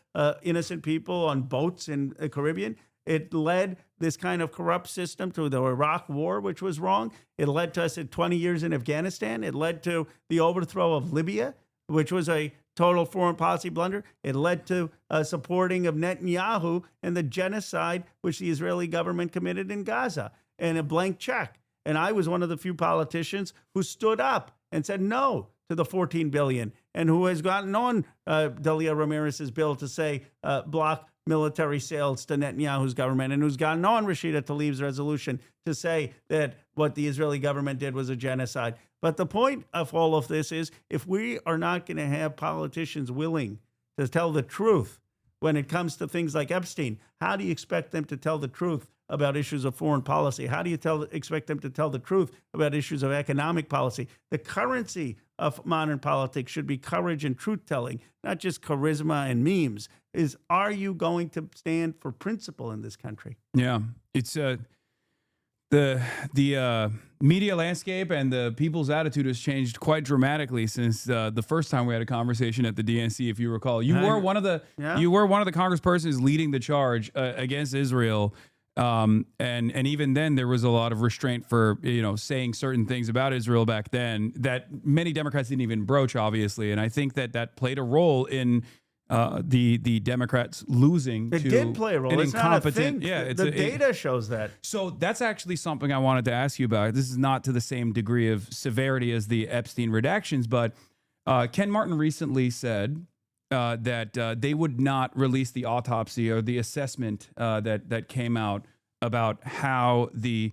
innocent people on boats in the Caribbean. It led this kind of corrupt system to the Iraq War, which was wrong. It led to us at 20 years in Afghanistan. It led to the overthrow of Libya, which was a total foreign policy blunder. It led to supporting of Netanyahu and the genocide which the Israeli government committed in Gaza, and a blank check. And I was one of the few politicians who stood up and said no to the $14 billion, and who has gotten on Delia Ramirez's bill to say block military sales to Netanyahu's government, and who's gotten on Rashida Tlaib's resolution to say that what the Israeli government did was a genocide. But the point of all of this is, if we are not going to have politicians willing to tell the truth when it comes to things like Epstein, how do you expect them to tell the truth about issues of foreign policy? How do you expect them to tell the truth about issues of economic policy? The currency of modern politics should be courage and truth-telling, not just charisma and memes. Are you going to stand for principle in this country? Yeah, it's the media landscape and the people's attitude has changed quite dramatically since the first time we had a conversation at the DNC. If you recall, you were one of the congresspersons leading the charge against Israel. And even then there was a lot of restraint for, saying certain things about Israel back then that many Democrats didn't even broach, obviously. And I think that played a role in the Democrats losing. It did play a role. It's not a thing. Yeah, the data shows that. So that's actually something I wanted to ask you about. This is not to the same degree of severity as the Epstein redactions, but Ken Martin recently said that they would not release the autopsy or the assessment that came out about how the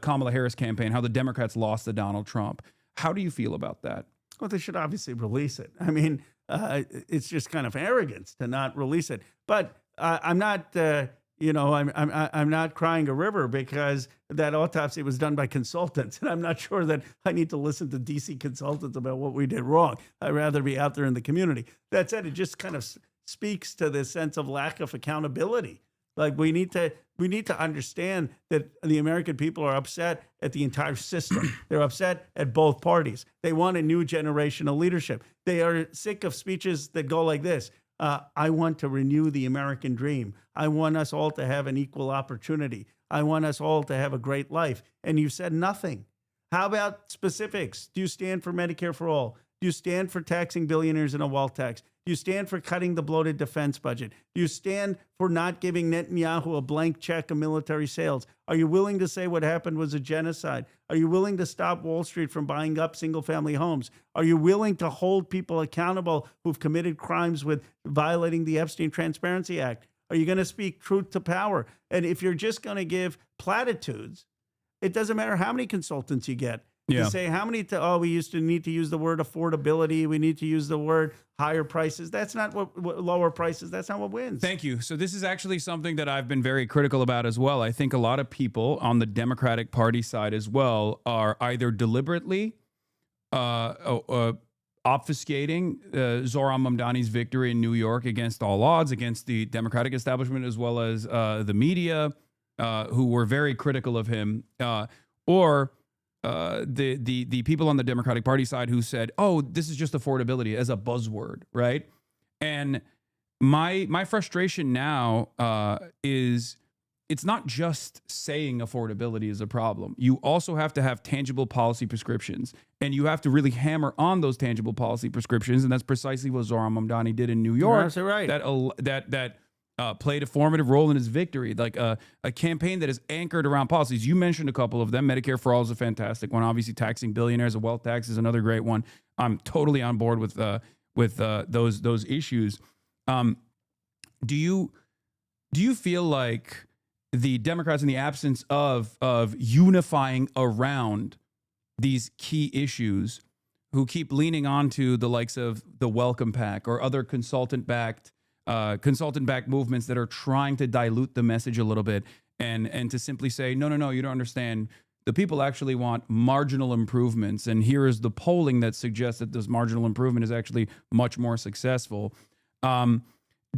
Kamala Harris campaign, how the Democrats lost to Donald Trump. How do you feel about that? Well, they should obviously release it. I mean, it's just kind of arrogance to not release it. But I'm not, I'm not crying a river because that autopsy was done by consultants, and I'm not sure that I need to listen to DC consultants about what we did wrong. I'd rather be out there in the community. That said, it just kind of speaks to this sense of lack of accountability. Like we need to understand that the American people are upset at the entire system. They're upset at both parties. They want a new generation of leadership. They are sick of speeches that go like this. I want to renew the American dream. I want us all to have an equal opportunity. I want us all to have a great life. And you said nothing. How about specifics? Do you stand for Medicare for all? Do you stand for taxing billionaires in a wealth tax? Do you stand for cutting the bloated defense budget? Do you stand for not giving Netanyahu a blank check of military sales? Are you willing to say what happened was a genocide? Are you willing to stop Wall Street from buying up single-family homes? Are you willing to hold people accountable who've committed crimes with violating the Epstein Transparency Act? Are you going to speak truth to power? And if you're just going to give platitudes, it doesn't matter how many consultants you get. Yeah. You say how many, we used to need to use the word affordability. We need to use the word higher prices. That's not what lower prices. That's not what wins. Thank you. So this is actually something that I've been very critical about as well. I think a lot of people on the Democratic Party side as well are either deliberately obfuscating Zohran Mamdani's victory in New York against all odds, against the Democratic establishment as well as the media, who were very critical of him, or the people on the Democratic Party side who said, "Oh, this is just affordability" as a buzzword, right? And my frustration now is it's not just saying affordability is a problem. You also have to have tangible policy prescriptions, and you have to really hammer on those tangible policy prescriptions, and that's precisely what Zohran Mamdani did in New York. That's right. That played a formative role in his victory, like a campaign that is anchored around policies. You mentioned a couple of them. Medicare for All is a fantastic one. Obviously, taxing billionaires, a wealth tax is another great one. I'm totally on board with those issues. Do you feel like the Democrats, in the absence of unifying around these key issues, who keep leaning onto the likes of the Welcome Pack or other consultant-backed movements that are trying to dilute the message a little bit and to simply say, no, you don't understand. The people actually want marginal improvements. And here is the polling that suggests that this marginal improvement is actually much more successful. Do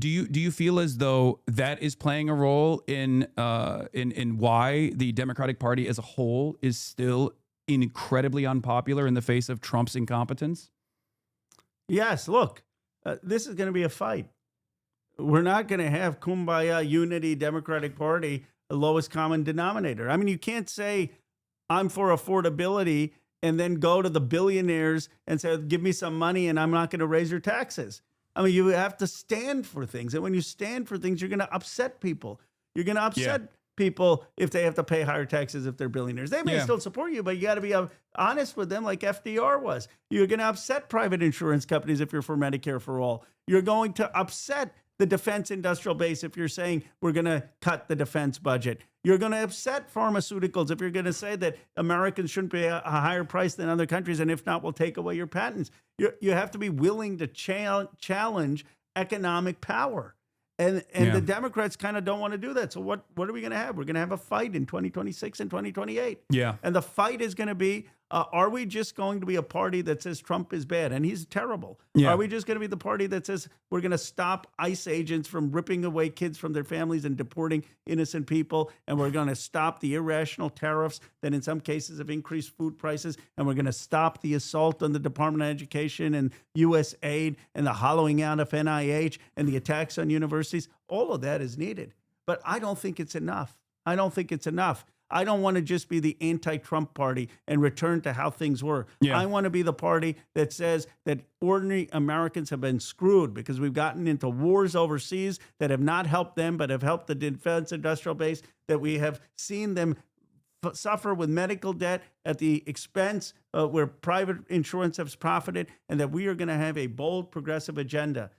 you feel as though that is playing a role in why the Democratic Party as a whole is still incredibly unpopular in the face of Trump's incompetence? Yes, look, this is going to be a fight. We're not going to have kumbaya unity Democratic Party, the lowest common denominator. I mean, you can't say I'm for affordability and then go to the billionaires and say, give me some money and I'm not going to raise your taxes. I mean, you have to stand for things. And when you stand for things, you're going to upset people. You're going to upset people if they have to pay higher taxes if they're billionaires. They may still support you, but you got to be honest with them like FDR was. You're going to upset private insurance companies if you're for Medicare for all. You're going to upset the defense industrial base if you're saying we're going to cut the defense budget. You're going to upset pharmaceuticals if you're going to say that Americans shouldn't pay a higher price than other countries, and if not, we'll take away your patents. You have to be willing to challenge economic power. And the Democrats kind of don't want to do that. So what are we going to have? We're going to have a fight in 2026 and 2028. Yeah. And the fight is going to be, are we just going to be a party that says Trump is bad and he's terrible? Yeah. Are we just going to be the party that says we're going to stop ICE agents from ripping away kids from their families and deporting innocent people? And we're going to stop the irrational tariffs that in some cases have increased food prices. And we're going to stop the assault on the Department of Education and U.S. aid and the hollowing out of NIH and the attacks on universities. All of that is needed. But I don't think it's enough. I don't want to just be the anti-Trump party and return to how things were. Yeah. I want to be the party that says that ordinary Americans have been screwed because we've gotten into wars overseas that have not helped them, but have helped the defense industrial base, that we have seen them suffer with medical debt at the expense where private insurance has profited, and that we are going to have a bold progressive agenda.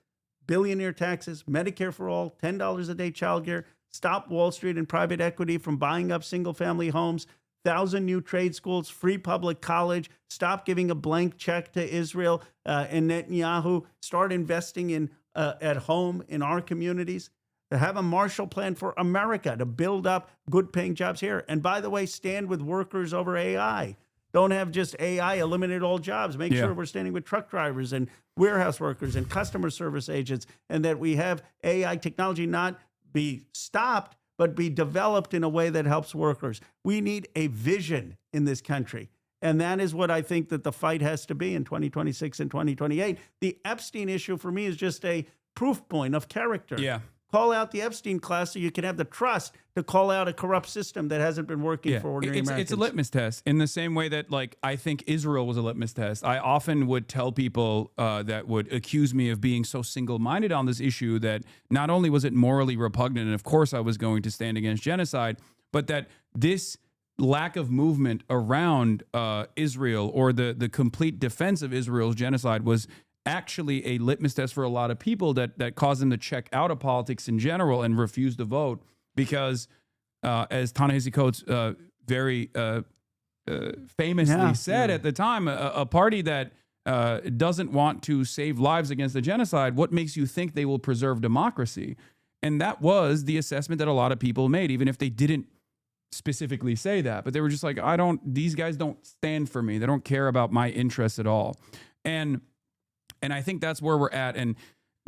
Billionaire taxes, Medicare for all, $10 a day childcare, stop Wall Street and private equity from buying up single-family homes, 1,000 new trade schools, free public college, stop giving a blank check to Israel and Netanyahu, start investing in at home in our communities, to have a Marshall Plan for America to build up good-paying jobs here. And by the way, stand with workers over AI. Don't have just AI eliminate all jobs. Make sure we're standing with truck drivers and warehouse workers and customer service agents, and that we have AI technology not be stopped, but be developed in a way that helps workers. We need a vision in this country. And that is what I think that the fight has to be in 2026 and 2028. The Epstein issue for me is just a proof point of character. Yeah. Call out the Epstein class so you can have the trust to call out a corrupt system that hasn't been working for ordinary Americans. It's a litmus test in the same way that, like, I think Israel was a litmus test. I often would tell people that would accuse me of being so single-minded on this issue that not only was it morally repugnant, and of course I was going to stand against genocide, but that this lack of movement around Israel, or the complete defense of Israel's genocide, was actually a litmus test for a lot of people that caused them to check out of politics in general and refuse to vote, because as Ta-Nehisi Coates very famously said at the time, a party that doesn't want to save lives against the genocide, what makes you think they will preserve democracy? And that was the assessment that a lot of people made, even if they didn't specifically say that, but they were just like, these guys don't stand for me. They don't care about my interests at all. And I think that's where we're at. And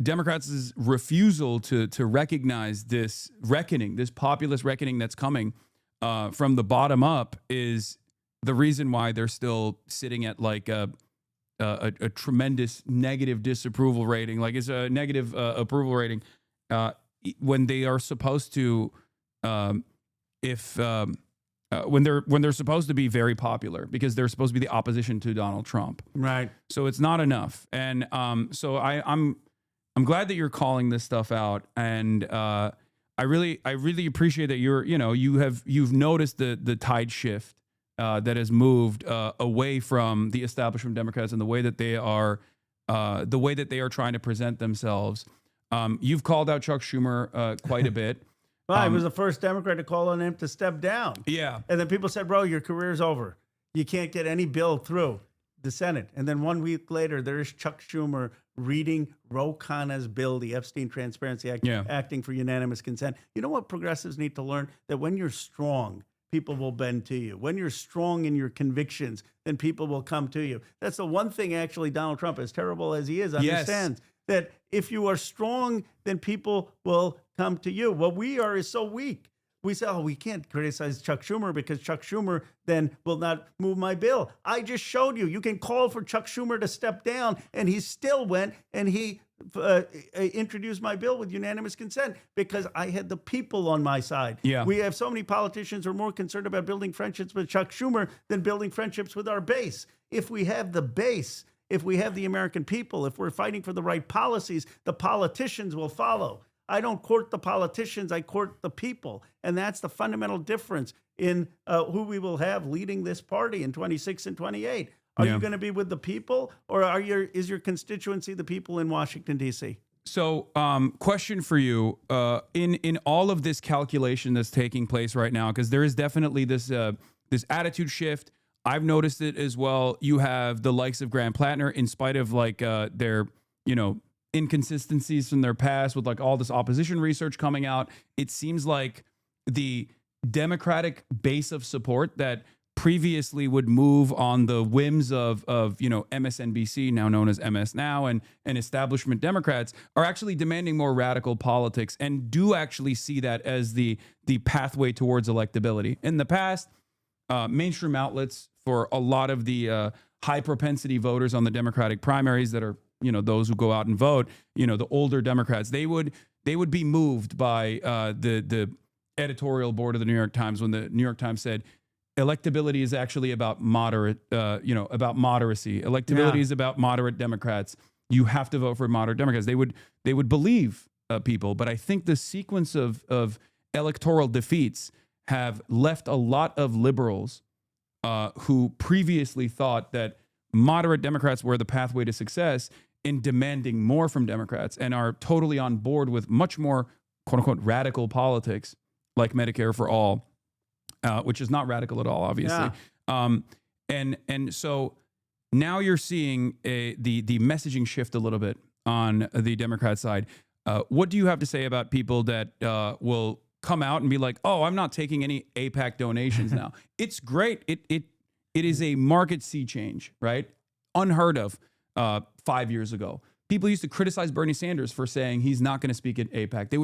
Democrats' refusal to recognize this reckoning, this populist reckoning that's coming from the bottom up, is the reason why they're still sitting at like a tremendous negative disapproval rating. Like, it's a negative approval rating when they are supposed to, when they're supposed to be very popular, because they're supposed to be the opposition to Donald Trump. Right. So it's not enough. And so I'm glad that you're calling this stuff out. And I really appreciate that you've noticed the tide shift that has moved away from the establishment Democrats and the way that they are trying to present themselves. You've called out Chuck Schumer quite a bit. Well, I was the first Democrat to call on him to step down. Yeah. And then people said, bro, your career's over. You can't get any bill through the Senate. And then 1 week later, there's Chuck Schumer reading Ro Khanna's bill, the Epstein Transparency Act, acting for unanimous consent. You know what progressives need to learn? That when you're strong, people will bend to you. When you're strong in your convictions, then people will come to you. That's the one thing, actually, Donald Trump, as terrible as he is, understands. That if you are strong, then people will come to you. What we are is so weak. We say, we can't criticize Chuck Schumer because Chuck Schumer then will not move my bill. I just showed you. You can call for Chuck Schumer to step down, and he still went and he introduced my bill with unanimous consent because I had the people on my side. Yeah. We have so many politicians who are more concerned about building friendships with Chuck Schumer than building friendships with our base. If we have the base, if we have the American people, if we're fighting for the right policies, the politicians will follow. I don't court the politicians, I court the people. And that's the fundamental difference in who we will have leading this party in 26 and 28. Are you going to be with the people, or is your constituency the people in Washington, D.C.? So, question for you, in all of this calculation that's taking place right now, because there is definitely this attitude shift. I've noticed it as well. You have the likes of Graham Plattner, in spite of like their, inconsistencies from their past with like all this opposition research coming out. It seems like the Democratic base of support that previously would move on the whims of MSNBC, now known as MS Now, and establishment Democrats are actually demanding more radical politics and do actually see that as the pathway towards electability. In the past, mainstream outlets for a lot of the high propensity voters on the Democratic primaries that are, those who go out and vote, the older Democrats, they would be moved by the editorial board of the New York Times when the New York Times said electability is actually about about moderacy. Electability is about moderate Democrats. You have to vote for moderate Democrats. They would believe people, but I think the sequence of electoral defeats have left a lot of liberals who previously thought that moderate Democrats were the pathway to success in demanding more from Democrats, and are totally on board with much more quote unquote radical politics like Medicare for all, which is not radical at all, obviously. Yeah. And so now you're seeing the messaging shift a little bit on the Democrat side. What do you have to say about people that will come out and be like, "Oh, I'm not taking any AIPAC donations now"? It's great. It is a market sea change, right? Unheard of 5 years ago. People used to criticize Bernie Sanders for saying he's not going to speak at AIPAC. They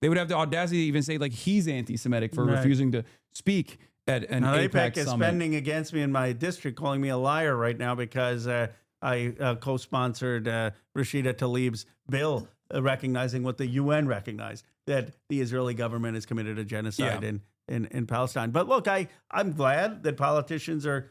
would have the audacity to even say like he's anti-Semitic for refusing to speak at an AIPAC is summit. spending against me in my district, calling me a liar right now because I co-sponsored Rashida Tlaib's bill recognizing what the UN recognized, that the Israeli government has committed a genocide in Palestine. But look, I'm glad that politicians are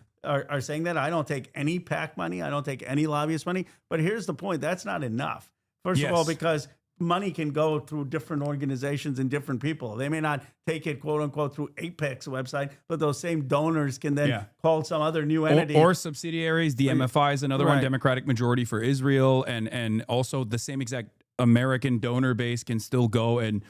saying that. I don't take any PAC money. I don't take any lobbyist money. But here's the point. That's not enough. First of all, because money can go through different organizations and different people. They may not take it, quote unquote, through AIPAC's website, but those same donors can then call some other new entity. Or subsidiaries. The MFI is another one, Democratic majority for Israel. And also the same exact American donor base can still go and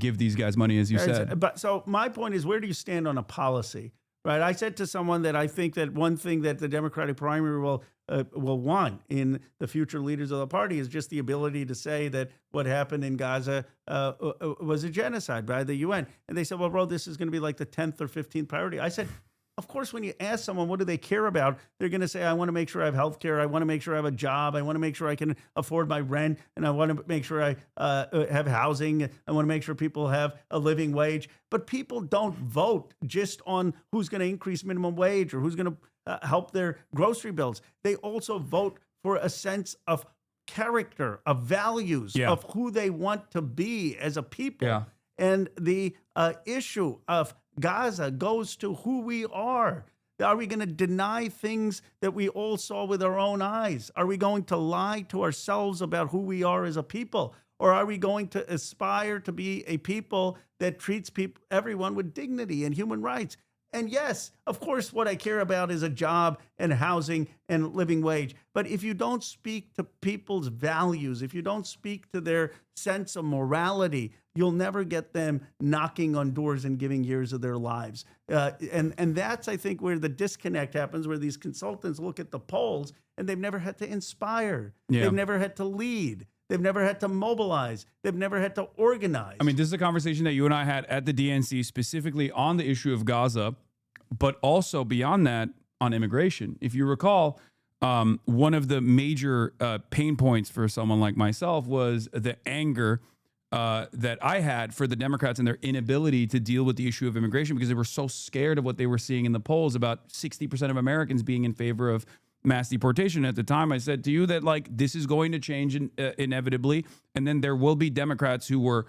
give these guys money, as you said. But so my point is, where do you stand on a policy? Right. I said to someone that I think that one thing that the Democratic primary will want in the future leaders of the party is just the ability to say that what happened in Gaza was a genocide by the UN. And they said, well, bro, this is going to be like the 10th or 15th priority. I said, of course, when you ask someone, what do they care about? They're going to say, I want to make sure I have health care. I want to make sure I have a job. I want to make sure I can afford my rent. And I want to make sure I have housing. I want to make sure people have a living wage. But people don't vote just on who's going to increase minimum wage or who's going to help their grocery bills. They also vote for a sense of character, of values, of who they want to be as a people. Yeah. And the issue of Gaza goes to who we are. Are we going to deny things that we all saw with our own eyes? Are we going to lie to ourselves about who we are as a people? Or are we going to aspire to be a people that treats everyone with dignity and human rights? And yes, of course, what I care about is a job and housing and living wage. But if you don't speak to people's values, if you don't speak to their sense of morality, you'll never get them knocking on doors and giving years of their lives. And that's, I think, where the disconnect happens, where these consultants look at the polls and they've never had to inspire. They've never had to lead. They've never had to mobilize. They've never had to organize. I mean, this is a conversation that you and I had at the DNC specifically on the issue of Gaza, but also beyond that on immigration. If you recall, one of the major pain points for someone like myself was the anger that I had for the Democrats and their inability to deal with the issue of immigration because they were so scared of what they were seeing in the polls about 60% of Americans being in favor of mass deportation. At the time, I said to you that like this is going to change inevitably, and then there will be Democrats who were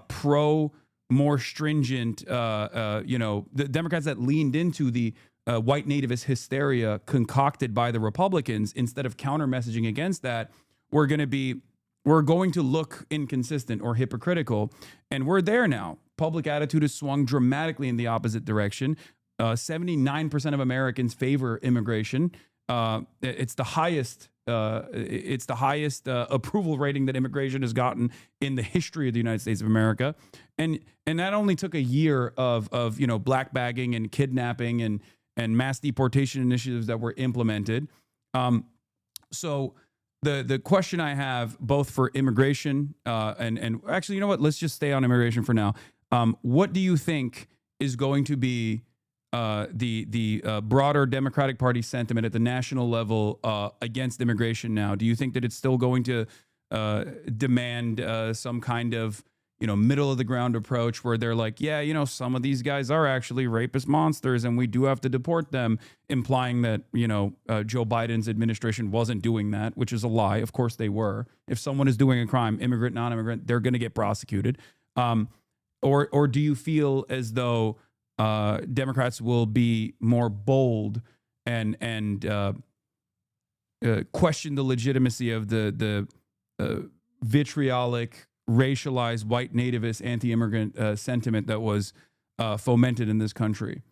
pro more stringent, the Democrats that leaned into the white nativist hysteria concocted by the Republicans instead of counter messaging against that, we're going to look inconsistent or hypocritical. And we're there now. Public attitude has swung dramatically in the opposite direction. 79% of Americans favor immigration. It's the highest approval rating that immigration has gotten in the history of the United States of America. And that only took a year of black bagging and kidnapping and mass deportation initiatives that were implemented. So the question I have both for immigration and actually, you know what? Let's just stay on immigration for now. What do you think is going to be the broader Democratic Party sentiment at the national level against immigration now? Do you think that it's still going to demand some kind of middle of the ground approach where they're like, some of these guys are actually rapist monsters and we do have to deport them, implying that Joe Biden's administration wasn't doing that, which is a lie. Of course they were. If someone is doing a crime, immigrant, non-immigrant, they're going to get prosecuted. Or do you feel as though Democrats will be more bold and question the legitimacy of the vitriolic, racialized, white nativist, anti-immigrant sentiment that was fomented in this country?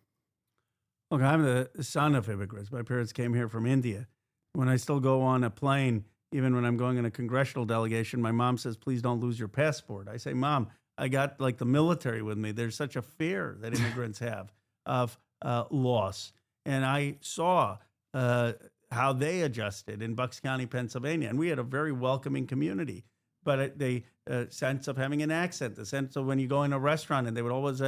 Look, I'm the son of immigrants. My parents came here from India. When I still go on a plane, even when I'm going in a congressional delegation, my mom says, please don't lose your passport. I say, Mom, I got like the military with me. There's such a fear that immigrants have of loss. And I saw how they adjusted in Bucks County, Pennsylvania. And we had a very welcoming community. but the sense of having an accent, the sense of when you go in a restaurant and they would always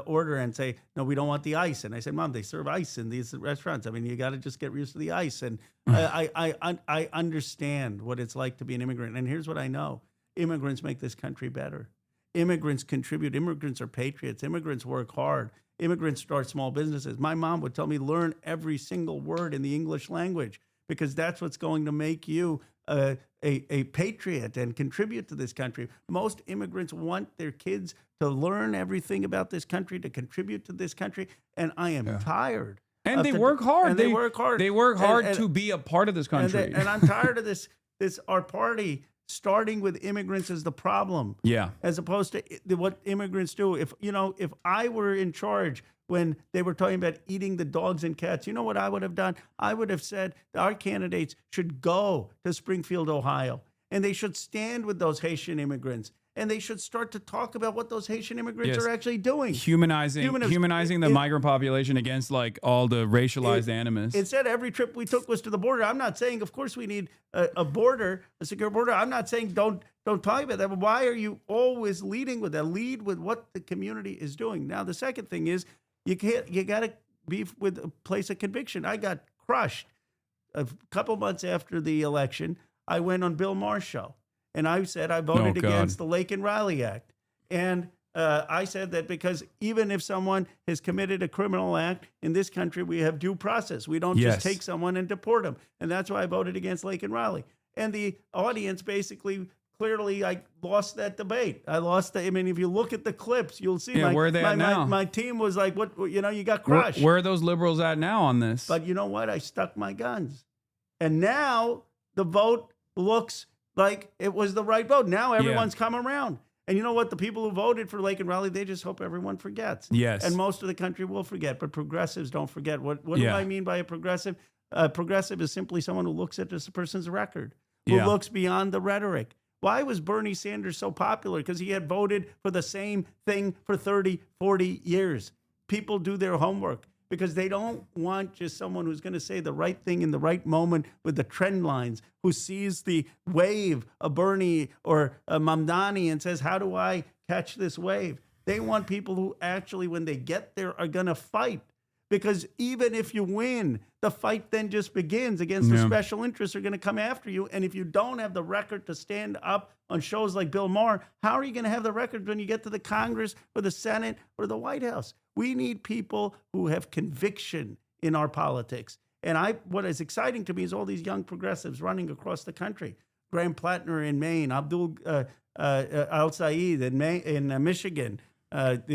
order and say, no, we don't want the ice. And I said, Mom, they serve ice in these restaurants. I mean, you got to just get used to the ice. And I understand what it's like to be an immigrant. And here's what I know. Immigrants make this country better. Immigrants contribute. Immigrants are patriots. Immigrants work hard. Immigrants start small businesses. My mom would tell me, learn every single word in the English language, because that's what's going to make you a patriot and contribute to this country. Most immigrants want their kids to learn everything about this country, to contribute to this country, and I am tired. And they work hard. And they work hard. They work hard to be a part of this country. And I'm tired of this our party starting with immigrants as the problem. Yeah. As opposed to what immigrants do. If I were in charge when they were talking about eating the dogs and cats, you know what I would have done? I would have said our candidates should go to Springfield, Ohio, and they should stand with those Haitian immigrants. And they should start to talk about what those Haitian immigrants are actually doing. Humanizing the migrant population against like all the racialized animus. Instead, every trip we took was to the border. I'm not saying, of course, we need a border, a secure border. I'm not saying don't talk about that. But why are you always leading with that? Lead with what the community is doing. Now, the second thing is you got to be with a place of conviction. I got crushed a couple months after the election. I went on Bill Maher's show. And I said I voted against the Lake and Riley Act. And I said that because even if someone has committed a criminal act in this country, we have due process. We don't just take someone and deport them. And that's why I voted against Lake and Riley. And the audience basically, clearly, I lost that debate. I mean, if you look at the clips, you'll see where are they at now? My team was like, what, you got crushed. Where are those liberals at now on this? But you know what? I stuck my guns. And now the vote looks like it was the right vote. Now everyone's come around. And you know what? The people who voted for Lake and Riley, they just hope everyone forgets. Yes. And most of the country will forget, but progressives don't forget. What do I mean by a progressive? A progressive is simply someone who looks at this person's record, who looks beyond the rhetoric. Why was Bernie Sanders so popular? Because he had voted for the same thing for 30, 40 years. People do their homework, because they don't want just someone who's going to say the right thing in the right moment with the trend lines, who sees the wave of Bernie or Mamdani and says, how do I catch this wave? They want people who actually, when they get there, are going to fight. Because even if you win, the fight then just begins against the special interests are going to come after you. And if you don't have the record to stand up on shows like Bill Maher, how are you going to have the record when you get to the Congress or the Senate or the White House? We need people who have conviction in our politics. And what is exciting to me is all these young progressives running across the country. Graham Plattner in Maine, Abdul Al-Saeed in Michigan, Kat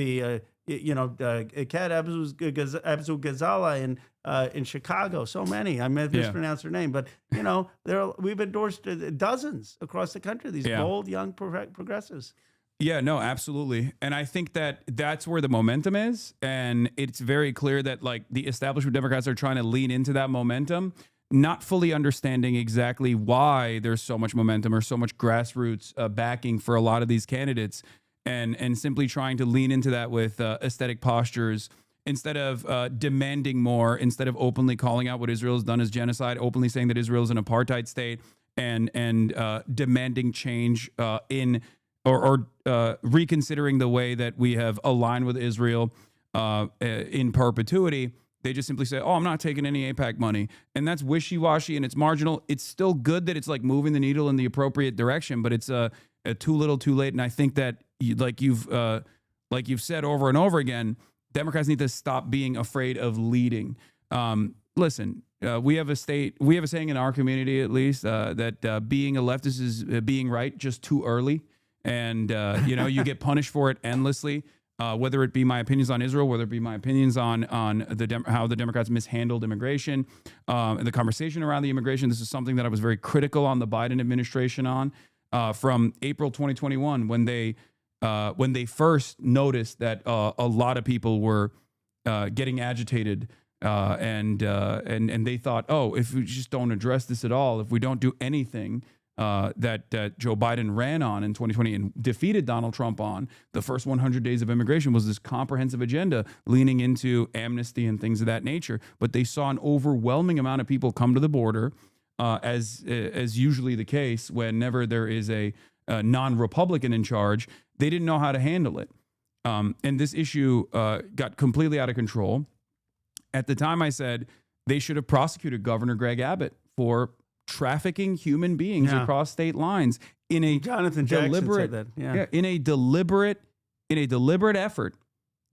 Abdul Ghazala in Chicago. So many. I mispronounced her name, but we've endorsed dozens across the country. These bold young progressives. Yeah, no, absolutely. And I think that that's where the momentum is. And it's very clear that like the establishment Democrats are trying to lean into that momentum, not fully understanding exactly why there's so much momentum or so much grassroots backing for a lot of these candidates, and simply trying to lean into that with aesthetic postures instead of demanding more, instead of openly calling out what Israel has done as genocide, openly saying that Israel is an apartheid state, and demanding change or reconsidering the way that we have aligned with Israel in perpetuity. They just simply say, oh, I'm not taking any AIPAC money. And that's wishy-washy and it's marginal. It's still good that it's like moving the needle in the appropriate direction, but it's too little too late. And I think that like you've said over and over again, Democrats need to stop being afraid of leading. Listen, we have a saying in our community, at least, that being a leftist is being right just too early. And, you get punished for it endlessly, whether it be my opinions on Israel, whether it be my opinions on how the Democrats mishandled immigration, and the conversation around the immigration. This is something that I was very critical on the Biden administration on from April 2021, when they first noticed that a lot of people were getting agitated and they thought, oh, if we just don't address this at all, if we don't do anything that Joe Biden ran on in 2020 and defeated Donald Trump on, the first 100 days of immigration was this comprehensive agenda leaning into amnesty and things of that nature. But they saw an overwhelming amount of people come to the border, as usually the case whenever there is a non-Republican in charge, they didn't know how to handle it. And this issue got completely out of control. At the time, I said they should have prosecuted Governor Greg Abbott for trafficking human beings across state lines in a deliberate, in a deliberate effort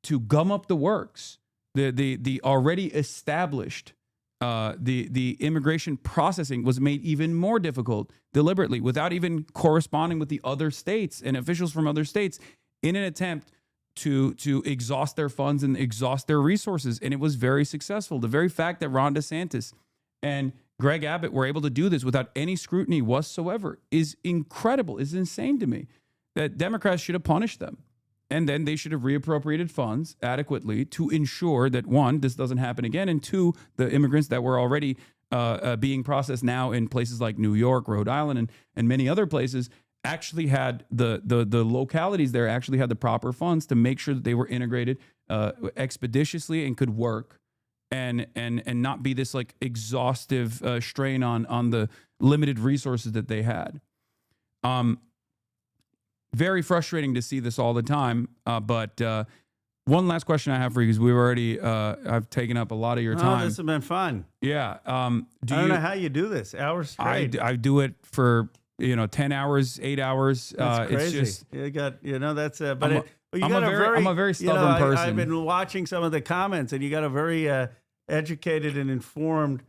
to gum up the works. The already established the immigration processing was made even more difficult deliberately, without even corresponding with the other states and officials from other states, in an attempt to exhaust their funds and exhaust their resources. And it was very successful. The very fact that Ron DeSantis and Greg Abbott were able to do this without any scrutiny whatsoever is incredible, is insane to me. That Democrats should have punished them. And then they should have reappropriated funds adequately to ensure that, one, this doesn't happen again, and two, the immigrants that were already being processed now in places like New York, Rhode Island, and many other places actually had the localities there actually had the proper funds to make sure that they were integrated expeditiously and could work and not be this like exhaustive strain on the limited resources that they had. Very frustrating to see this all the time. But one last question I have for you, because we've already I've taken up a lot of your time. Oh, this has been fun. Yeah. I don't know how you do this. Hours straight. I do it for 10 hours, 8 hours. That's crazy. It's just, you got that's but I'm a very stubborn person. I've been watching some of the comments, and you got a very educated and informed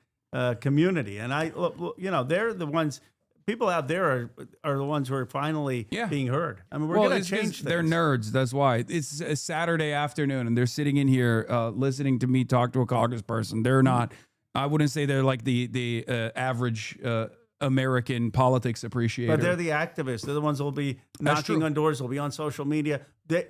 community, and they're the ones. People out there are the ones who are finally being heard. I mean, we're going to change things. They're nerds. That's why. It's a Saturday afternoon, and they're sitting in here listening to me talk to a congressperson. They're not. I wouldn't say they're like the average American politics appreciator. But they're the activists. They're the ones who will be knocking on doors. They'll be on social media.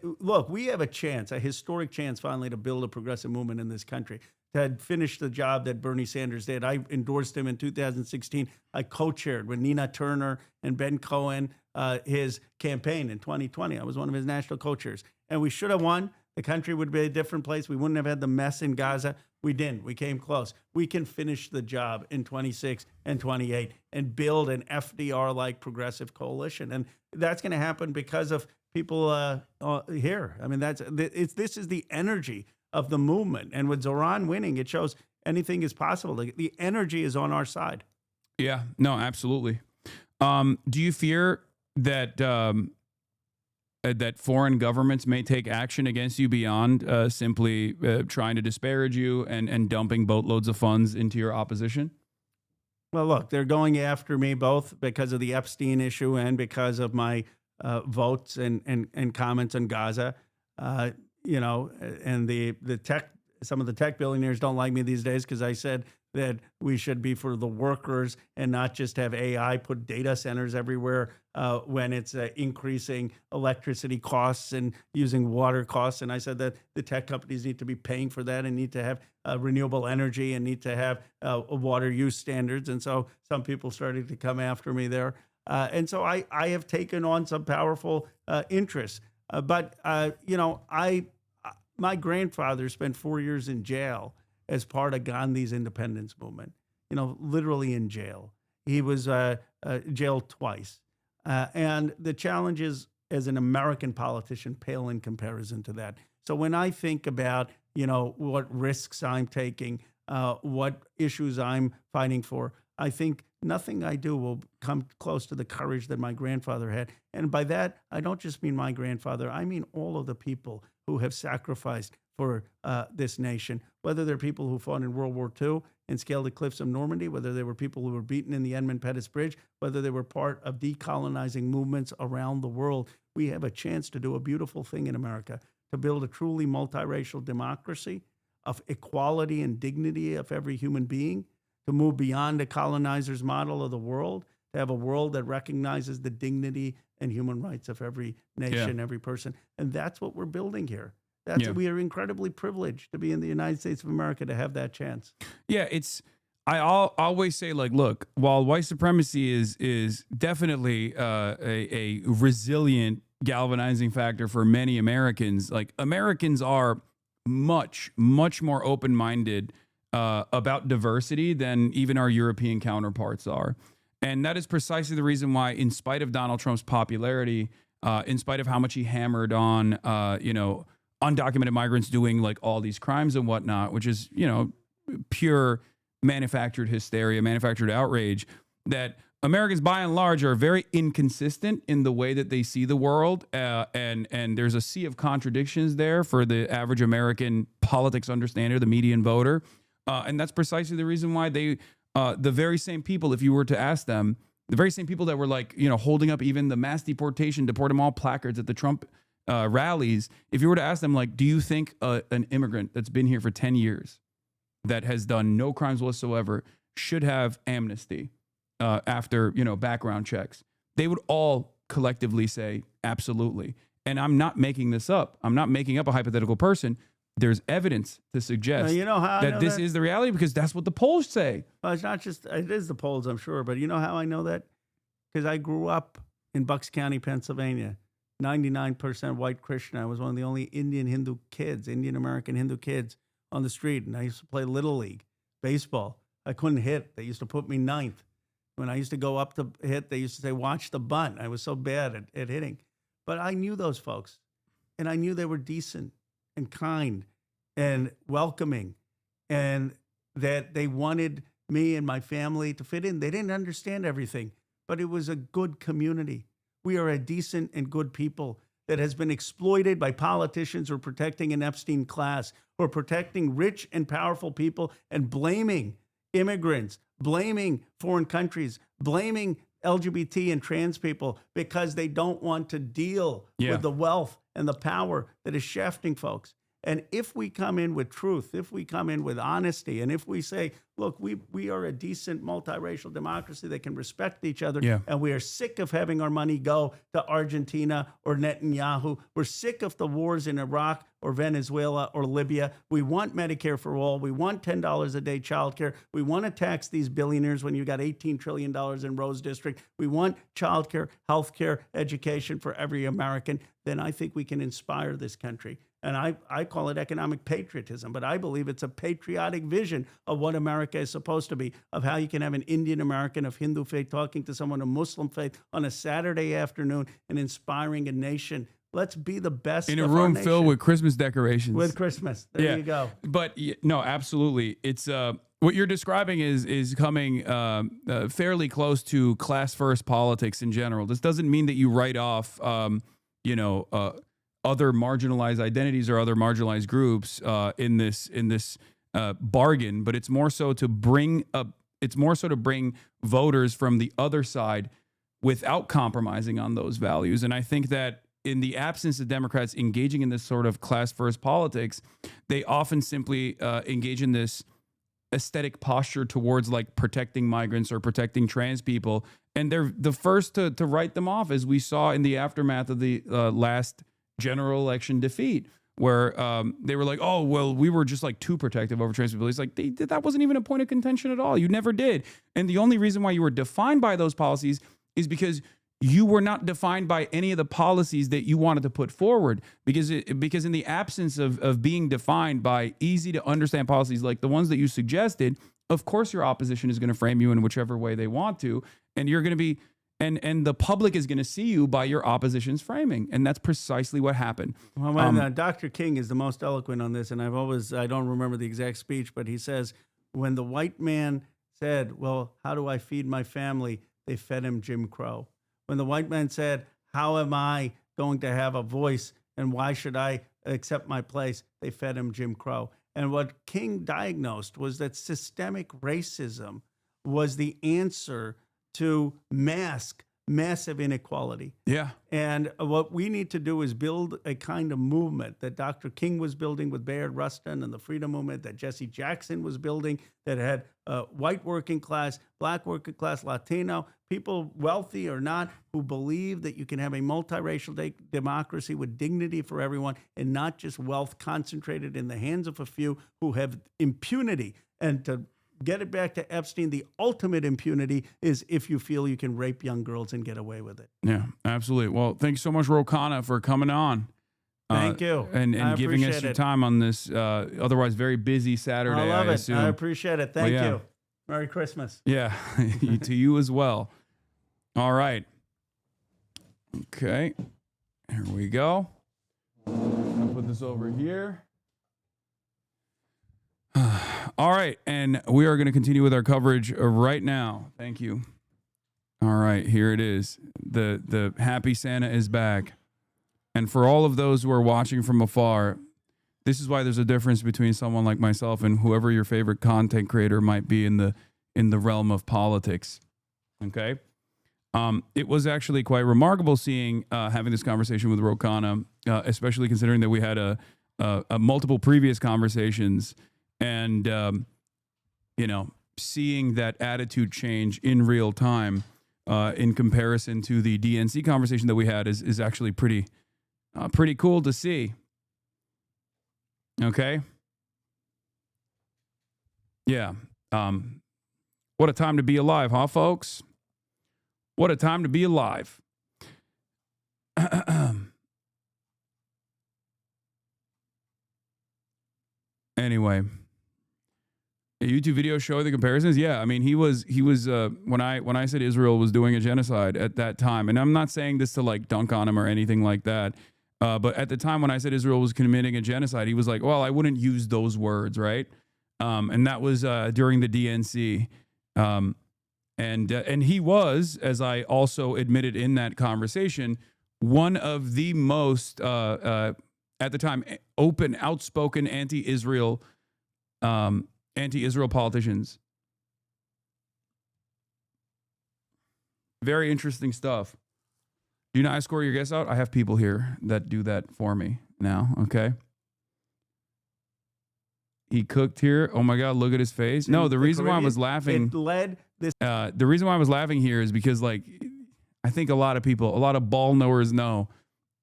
Look, we have a chance, a historic chance, finally, to build a progressive movement in this country. Had finished the job that Bernie Sanders did. I endorsed him in 2016. I co-chaired with Nina Turner and Ben Cohen his campaign in 2020. I was one of his national co-chairs. And we should have won. The country would be a different place. We wouldn't have had the mess in Gaza. We didn't. We came close. We can finish the job in 26 and 28 and build an FDR-like progressive coalition. And that's going to happen because of people here. I mean, this is the energy of the movement. And with Zoran winning, it shows anything is possible. The energy is on our side. Yeah, no, absolutely. Do you fear that that foreign governments may take action against you beyond simply trying to disparage you and dumping boatloads of funds into your opposition? Well, look, they're going after me both because of the Epstein issue and because of my votes and comments on Gaza. And the tech, some of the tech billionaires don't like me these days because I said that we should be for the workers and not just have AI put data centers everywhere when it's increasing electricity costs and using water costs. And I said that the tech companies need to be paying for that and need to have renewable energy and need to have water use standards. And so some people started to come after me there. And so I have taken on some powerful interests. My grandfather spent 4 years in jail as part of Gandhi's independence movement, literally in jail. He was jailed twice. And the challenges as an American politician pale in comparison to that. So when I think about, what risks I'm taking, what issues I'm fighting for, I think nothing I do will come close to the courage that my grandfather had. And by that, I don't just mean my grandfather. I mean all of the people who have sacrificed for this nation, whether they're people who fought in World War II and scaled the cliffs of Normandy, whether they were people who were beaten in the Edmund Pettus Bridge, whether they were part of decolonizing movements around the world. We have a chance to do a beautiful thing in America, to build a truly multiracial democracy of equality and dignity of every human being, to move beyond the colonizer's model of the world, to have a world that recognizes the dignity and human rights of every nation, every person. And that's what we're building here. We are incredibly privileged to be in the United States of America to have that chance. Yeah, I always say, look, while white supremacy is definitely a resilient galvanizing factor for many Americans, Americans are much, much more open-minded about diversity than even our European counterparts are. And that is precisely the reason why, in spite of Donald Trump's popularity, in spite of how much he hammered on, undocumented migrants doing like all these crimes and whatnot, which is, pure manufactured hysteria, manufactured outrage, that Americans by and large are very inconsistent in the way that they see the world. And there's a sea of contradictions there for the average American politics understander, the median voter. And that's precisely the reason why they, the very same people, if you were to ask them, the very same people that were like, holding up even the mass deportation, deport them all placards at the Trump rallies, if you were to ask them, like, do you think an immigrant that's been here for 10 years that has done no crimes whatsoever should have amnesty after, background checks? They would all collectively say, absolutely. And I'm not making this up. I'm not making up a hypothetical person. There's evidence to suggest that this is the reality, because that's what the polls say. Well, it's not just, it is the polls, I'm sure. But you know how I know that? Because I grew up in Bucks County, Pennsylvania, 99% white Christian. I was one of the only Indian American Hindu kids on the street. And I used to play Little League baseball. I couldn't hit. They used to put me ninth. When I used to go up to hit, they used to say, watch the bunt. I was so bad at hitting. But I knew those folks. And I knew they were decent and kind and welcoming, and that they wanted me and my family to fit in. They didn't understand everything, but it was a good community. We are a decent and good people that has been exploited by politicians who are protecting an Epstein class, who are protecting rich and powerful people and blaming immigrants, blaming foreign countries, blaming LGBT and trans people because they don't want to deal with the wealth and the power that is shafting folks. And if we come in with truth, if we come in with honesty, and if we say, look, we are a decent multiracial democracy that can respect each other, and we are sick of having our money go to Argentina or Netanyahu. We're sick of the wars in Iraq or Venezuela or Libya. We want Medicare for all. We want $10 a day childcare. We want to tax these billionaires when you got $18 trillion in Rose District. We want childcare, healthcare, education for every American. Then I think we can inspire this country. And I call it economic patriotism, but I believe it's a patriotic vision of what America is supposed to be, of how you can have an Indian American of Hindu faith talking to someone of Muslim faith on a Saturday afternoon and inspiring a nation. Let's be the best in a room filled with Christmas decorations. With Christmas. There you go. But no, absolutely. It's what you're describing is coming fairly close to class first politics in general. This doesn't mean that you write off, other marginalized identities or other marginalized groups in this bargain, but it's more so to bring voters from the other side without compromising on those values. And I think that in the absence of Democrats engaging in this sort of class first politics, they often simply engage in this aesthetic posture towards like protecting migrants or protecting trans people. And they're the first to write them off, as we saw in the aftermath of the last general election defeat, where they were like, oh, well, we were just like too protective over trans people. It's like, that wasn't even a point of contention at all. You never did. And the only reason why you were defined by those policies is because you were not defined by any of the policies that you wanted to put forward, because in the absence of being defined by easy to understand policies like the ones that you suggested, of course your opposition is going to frame you in whichever way they want to, and you're going to be and the public is going to see you by your opposition's framing, and that's precisely what happened. Well, when, Dr. King is the most eloquent on this, and I don't remember the exact speech, but he says, when the white man said, well, how do I feed my family? They fed him Jim Crow. When the white man said, how am I going to have a voice and why should I accept my place? They fed him Jim Crow. And what King diagnosed was that systemic racism was the answer to mask massive inequality. Yeah. And what we need to do is build a kind of movement that Dr. King was building with Bayard Rustin and the freedom movement that Jesse Jackson was building, that had white working class, black working class, Latino, people wealthy or not, who believe that you can have a multiracial democracy with dignity for everyone and not just wealth concentrated in the hands of a few who have impunity. And to get it back to Epstein, the ultimate impunity is if you feel you can rape young girls and get away with it. Yeah, absolutely. Well, thanks so much, Khana, for coming on. Thank you. And giving us your time on this otherwise very busy Saturday. I love it. I appreciate it. Thank you. Merry Christmas. Yeah, to you as well. All right. Okay. Here we go. I'm going to put this over here. All right. And we are going to continue with our coverage right now. Thank you. All right. Here it is. The Happy Santa is back. And for all of those who are watching from afar, this is why there's a difference between someone like myself and whoever your favorite content creator might be in the realm of politics. Okay. It was actually quite remarkable seeing having this conversation with Khana, especially considering that we had a multiple previous conversations, and seeing that attitude change in real time in comparison to the DNC conversation that we had is actually pretty cool to see. Okay. Yeah. What a time to be alive, huh, folks? What a time to be alive. Anyway, a YouTube video showing the comparisons. Yeah, I mean, he was when I said Israel was doing a genocide at that time, and I'm not saying this to like dunk on him or anything like that. But at the time when I said Israel was committing a genocide, he was like, well, I wouldn't use those words, right? And that was during the DNC. And he was, as I also admitted in that conversation, one of the most, at the time, open, outspoken anti-Israel politicians. Very interesting stuff. Do you know I score your guess out? I have people here that do that for me now, okay? He cooked here. Oh my God, look at his face. No, the reason why I was laughing. It led this. The reason why I was laughing here is because, like, I think a lot of ball knowers know.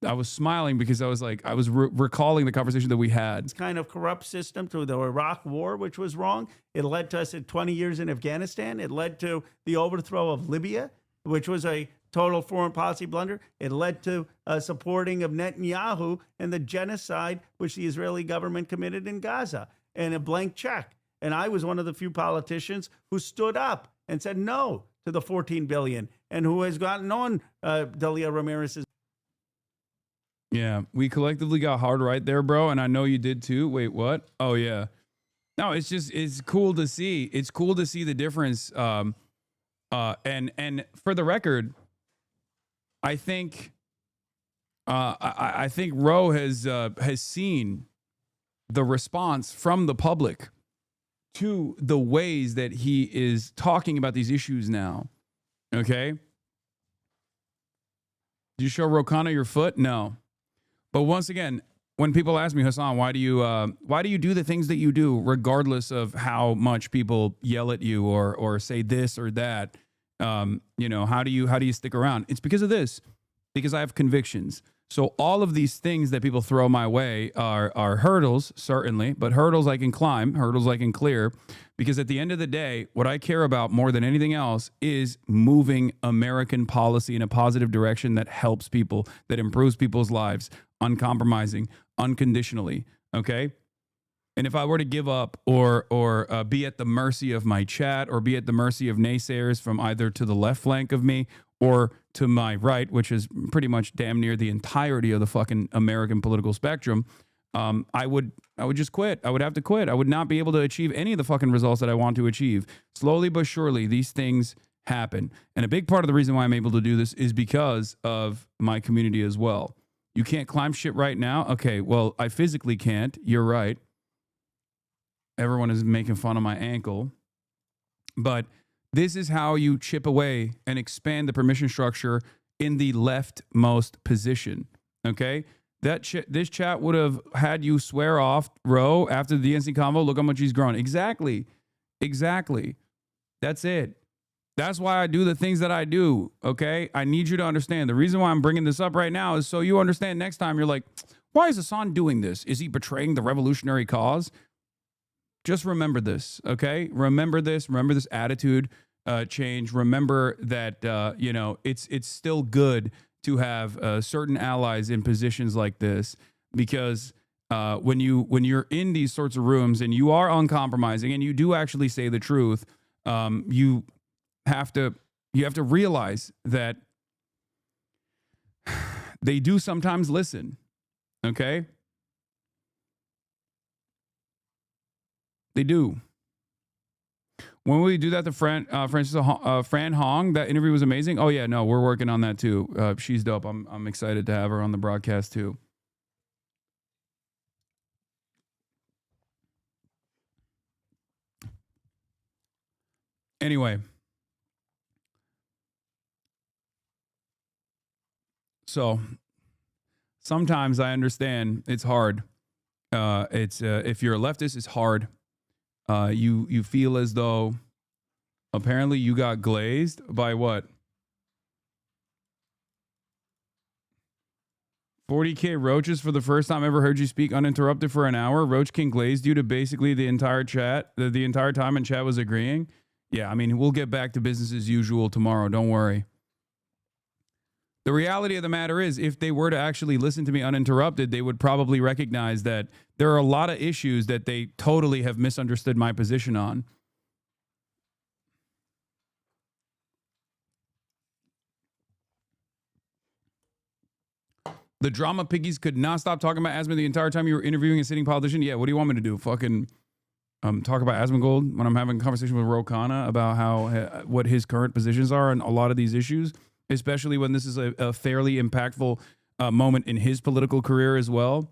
I was smiling because I was like, I was recalling the conversation that we had. This kind of corrupt system to the Iraq War, which was wrong. It led to us at 20 years in Afghanistan. It led to the overthrow of Libya, which was a total foreign policy blunder. It led to supporting of Netanyahu and the genocide which the Israeli government committed in Gaza, and a blank check. And I was one of the few politicians who stood up and said no to the $14 billion, and who has gotten on Delia Ramirez's. Yeah, we collectively got hard right there, bro, and I know you did too. Wait, what? Oh yeah. No, it's cool to see. It's cool to see the difference. And for the record, I think Roe has seen the response from the public to the ways that he is talking about these issues now. Okay. Did you show Khana your foot? No. But once again, when people ask me, Hasan, why do you do the things that you do, regardless of how much people yell at you or say this or that? How do you stick around? It's because of this, because I have convictions. So all of these things that people throw my way are hurdles, certainly, but hurdles I can climb, hurdles I can clear, because at the end of the day, what I care about more than anything else is moving American policy in a positive direction that helps people, that improves people's lives, uncompromising, unconditionally, okay? And if I were to give up or be at the mercy of my chat or be at the mercy of naysayers from either to the left flank of me or to my right, which is pretty much damn near the entirety of the fucking American political spectrum, I would just quit. I would have to quit. I would not be able to achieve any of the fucking results that I want to achieve. Slowly but surely, these things happen. And a big part of the reason why I'm able to do this is because of my community as well. You can't climb shit right now? Okay, well, I physically can't. You're right. Everyone is making fun of my ankle. But this is how you chip away and expand the permission structure in the leftmost position, okay? This chat would have had you swear off Roe after the DNC convo. Look how much he's grown. Exactly. That's it. That's why I do the things that I do, okay? I need you to understand. The reason why I'm bringing this up right now is so you understand next time you're like, why is Hasan doing this? Is he betraying the revolutionary cause? Just remember this, okay? Remember this attitude change. Remember that, it's still good to have certain allies in positions like this, because when you're in these sorts of rooms and you are uncompromising and you do actually say the truth, You have to realize that they do sometimes listen. Okay? They do. When will we do that to Fran Hong? That interview was amazing. Oh yeah, no, we're working on that too. She's dope. I'm excited to have her on the broadcast too. Anyway, so sometimes I understand it's hard. If you're a leftist, it's hard. You feel as though apparently you got glazed by what? 40K Roaches for the first time ever heard you speak uninterrupted for an hour. Roach King glazed you to basically the entire chat, the entire time, and chat was agreeing. Yeah, I mean, we'll get back to business as usual tomorrow. Don't worry. The reality of the matter is, if they were to actually listen to me uninterrupted, they would probably recognize that there are a lot of issues that they totally have misunderstood my position on. The drama piggies could not stop talking about Asmund the entire time you were interviewing a sitting politician. Yeah, what do you want me to do? Fucking talk about Asmongold when I'm having a conversation with Khana about how what his current positions are on a lot of these issues, especially when this is a fairly impactful moment in his political career as well,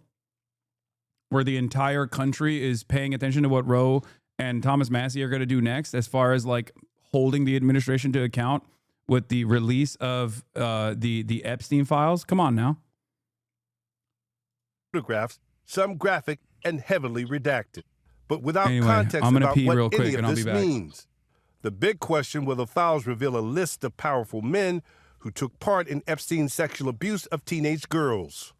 where the entire country is paying attention to what Roe and Thomas Massey are going to do next as far as like holding the administration to account with the release of the Epstein files. Come on now. Photographs, some graphic and heavily redacted, but without anyway, context I'm gonna about pee what real quick any and of I'll be this back. means. The big question, will the files reveal a list of powerful men who took part in Epstein's sexual abuse of teenage girls?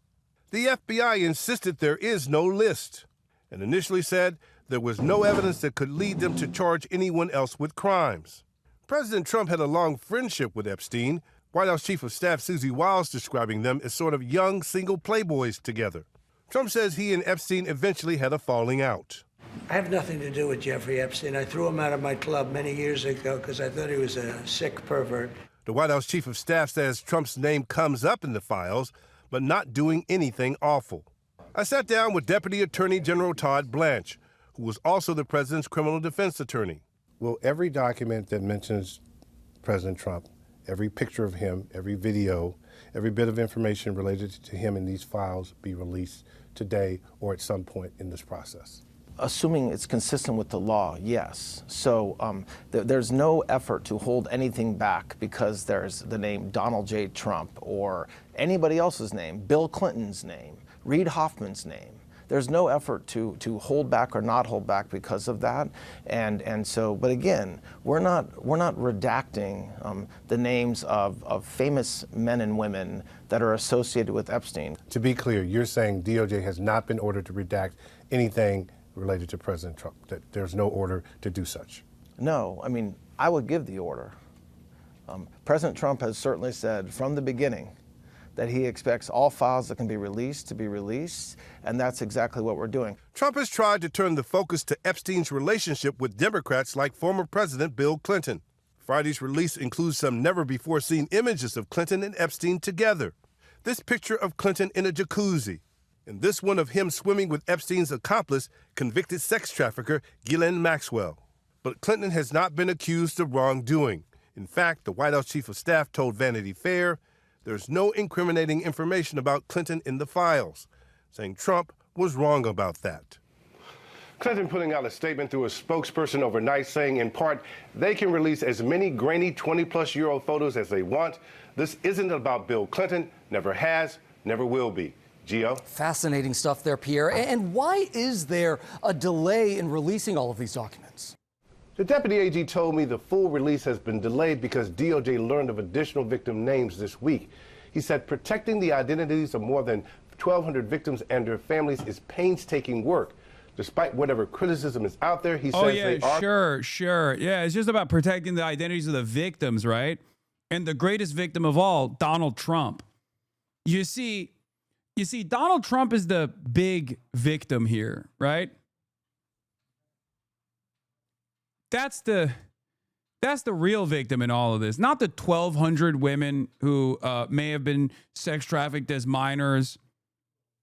The FBI insisted there is no list and initially said there was no evidence that could lead them to charge anyone else with crimes. President Trump had a long friendship with Epstein, White House Chief of Staff Susie Wiles describing them as sort of young single playboys together. Trump says he and Epstein eventually had a falling out. I have nothing to do with Jeffrey Epstein. I threw him out of my club many years ago because I thought he was a sick pervert. The White House Chief of Staff says Trump's name comes up in the files, but not doing anything awful. I sat down with Deputy Attorney General Todd Blanche, who was also the president's criminal defense attorney. Will every document that mentions President Trump, every picture of him, every video, every bit of information related to him in these files be released today or at some point in this process? Assuming it's consistent with the law, yes. So there's no effort to hold anything back because there's the name Donald J. Trump or anybody else's name, Bill Clinton's name, Reid Hoffman's name. There's no effort to hold back or not hold back because of that. And so, but again, we're not redacting the names of famous men and women that are associated with Epstein. To be clear, you're saying DOJ has not been ordered to redact anything related to President Trump, that there's no order to do such? No, I mean, I would give the order. President Trump has certainly said from the beginning that he expects all files that can be released to be released, and that's exactly what we're doing. Trump has tried to turn the focus to Epstein's relationship with Democrats like former President Bill Clinton. Friday's release includes some never-before-seen images of Clinton and Epstein together. This picture of Clinton in a jacuzzi, and this one of him swimming with Epstein's accomplice, convicted sex trafficker Ghislaine Maxwell. But Clinton has not been accused of wrongdoing. In fact, the White House Chief of Staff told Vanity Fair there's no incriminating information about Clinton in the files, saying Trump was wrong about that. Clinton putting out a statement through a spokesperson overnight saying, in part, they can release as many grainy 20-plus-year-old photos as they want. This isn't about Bill Clinton, never has, never will be. Gio? Fascinating stuff there, Pierre. And why is there a delay in releasing all of these documents? The deputy AG told me the full release has been delayed because DOJ learned of additional victim names this week. He said protecting the identities of more than 1,200 victims and their families is painstaking work. Despite whatever criticism is out there, he says they are... Sure. Yeah, it's just about protecting the identities of the victims, right? And the greatest victim of all, Donald Trump. You see, Donald Trump is the big victim here, right? That's the That's the real victim in all of this. Not the 1,200 women who may have been sex trafficked as minors.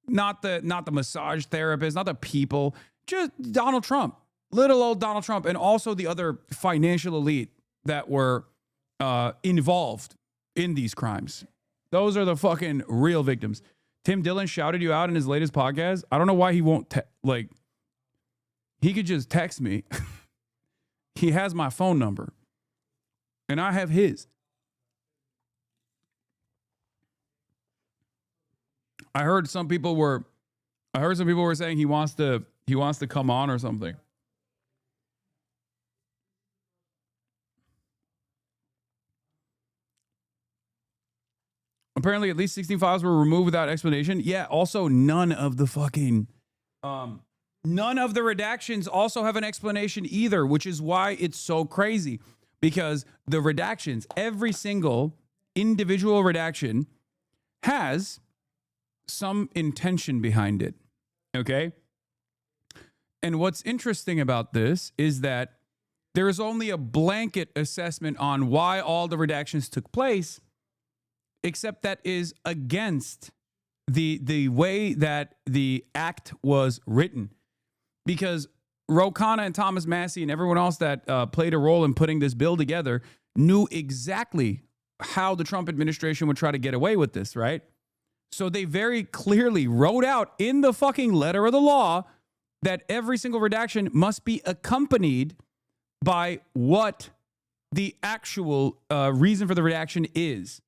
Not the massage therapists, not the people. Just Donald Trump. Little old Donald Trump. And also the other financial elite that were involved in these crimes. Those are the fucking real victims. Tim Dillon shouted you out in his latest podcast. I don't know why he won't, he could just text me. He has my phone number. And I have his. I heard some people were saying he wants to come on or something. Apparently, at least 16 files were removed without explanation. Yeah, also none of the redactions also have an explanation either, which is why it's so crazy. Because the redactions, every single individual redaction has some intention behind it. Okay? And what's interesting about this is that there is only a blanket assessment on why all the redactions took place, except that is against the way that the act was written. Because Khana and Thomas Massie and everyone else that played a role in putting this bill together knew exactly how the Trump administration would try to get away with this, right? So they very clearly wrote out in the fucking letter of the law that every single redaction must be accompanied by what the actual reason for the redaction is.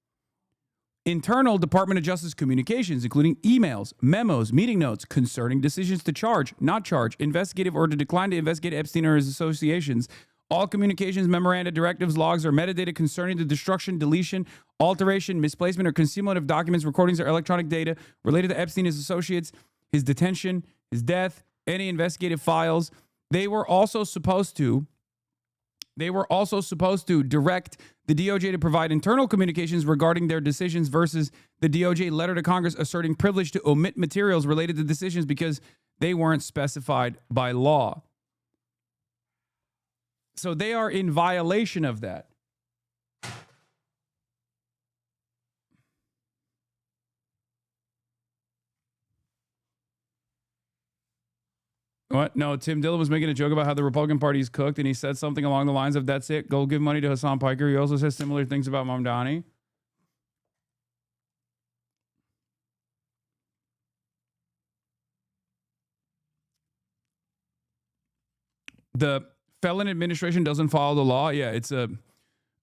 Internal Department of Justice communications, including emails, memos, meeting notes concerning decisions to charge, not charge, investigative or to decline to investigate Epstein or his associations. All communications, memoranda, directives, logs, or metadata concerning the destruction, deletion, alteration, misplacement, or concealment of documents, recordings, or electronic data related to Epstein, his associates, his detention, his death, any investigative files. They were also supposed to direct the DOJ to provide internal communications regarding their decisions versus the DOJ letter to Congress asserting privilege to omit materials related to decisions because they weren't specified by law. So they are in violation of that. What? No, Tim Dillon was making a joke about how the Republican Party is cooked, and he said something along the lines of, that's it, go give money to Hasan Piker. He also says similar things about Mamdani. The felon administration doesn't follow the law. Yeah, it's a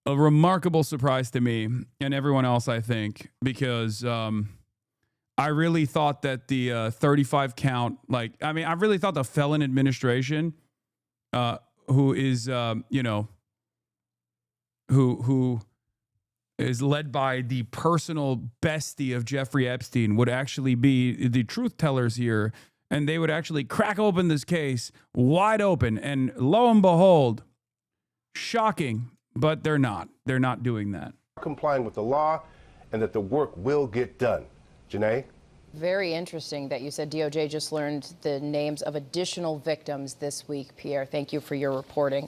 remarkable surprise to me and everyone else, I think, because I really thought that the 35 count, I really thought the felon administration, who is, who is led by the personal bestie of Jeffrey Epstein, would actually be the truth tellers here. And they would actually crack open this case wide open. And lo and behold, shocking, but they're not. They're not doing that. Complying with the law and that the work will get done. Janae? Very interesting that you said DOJ just learned the names of additional victims this week, Pierre. Thank you for your reporting.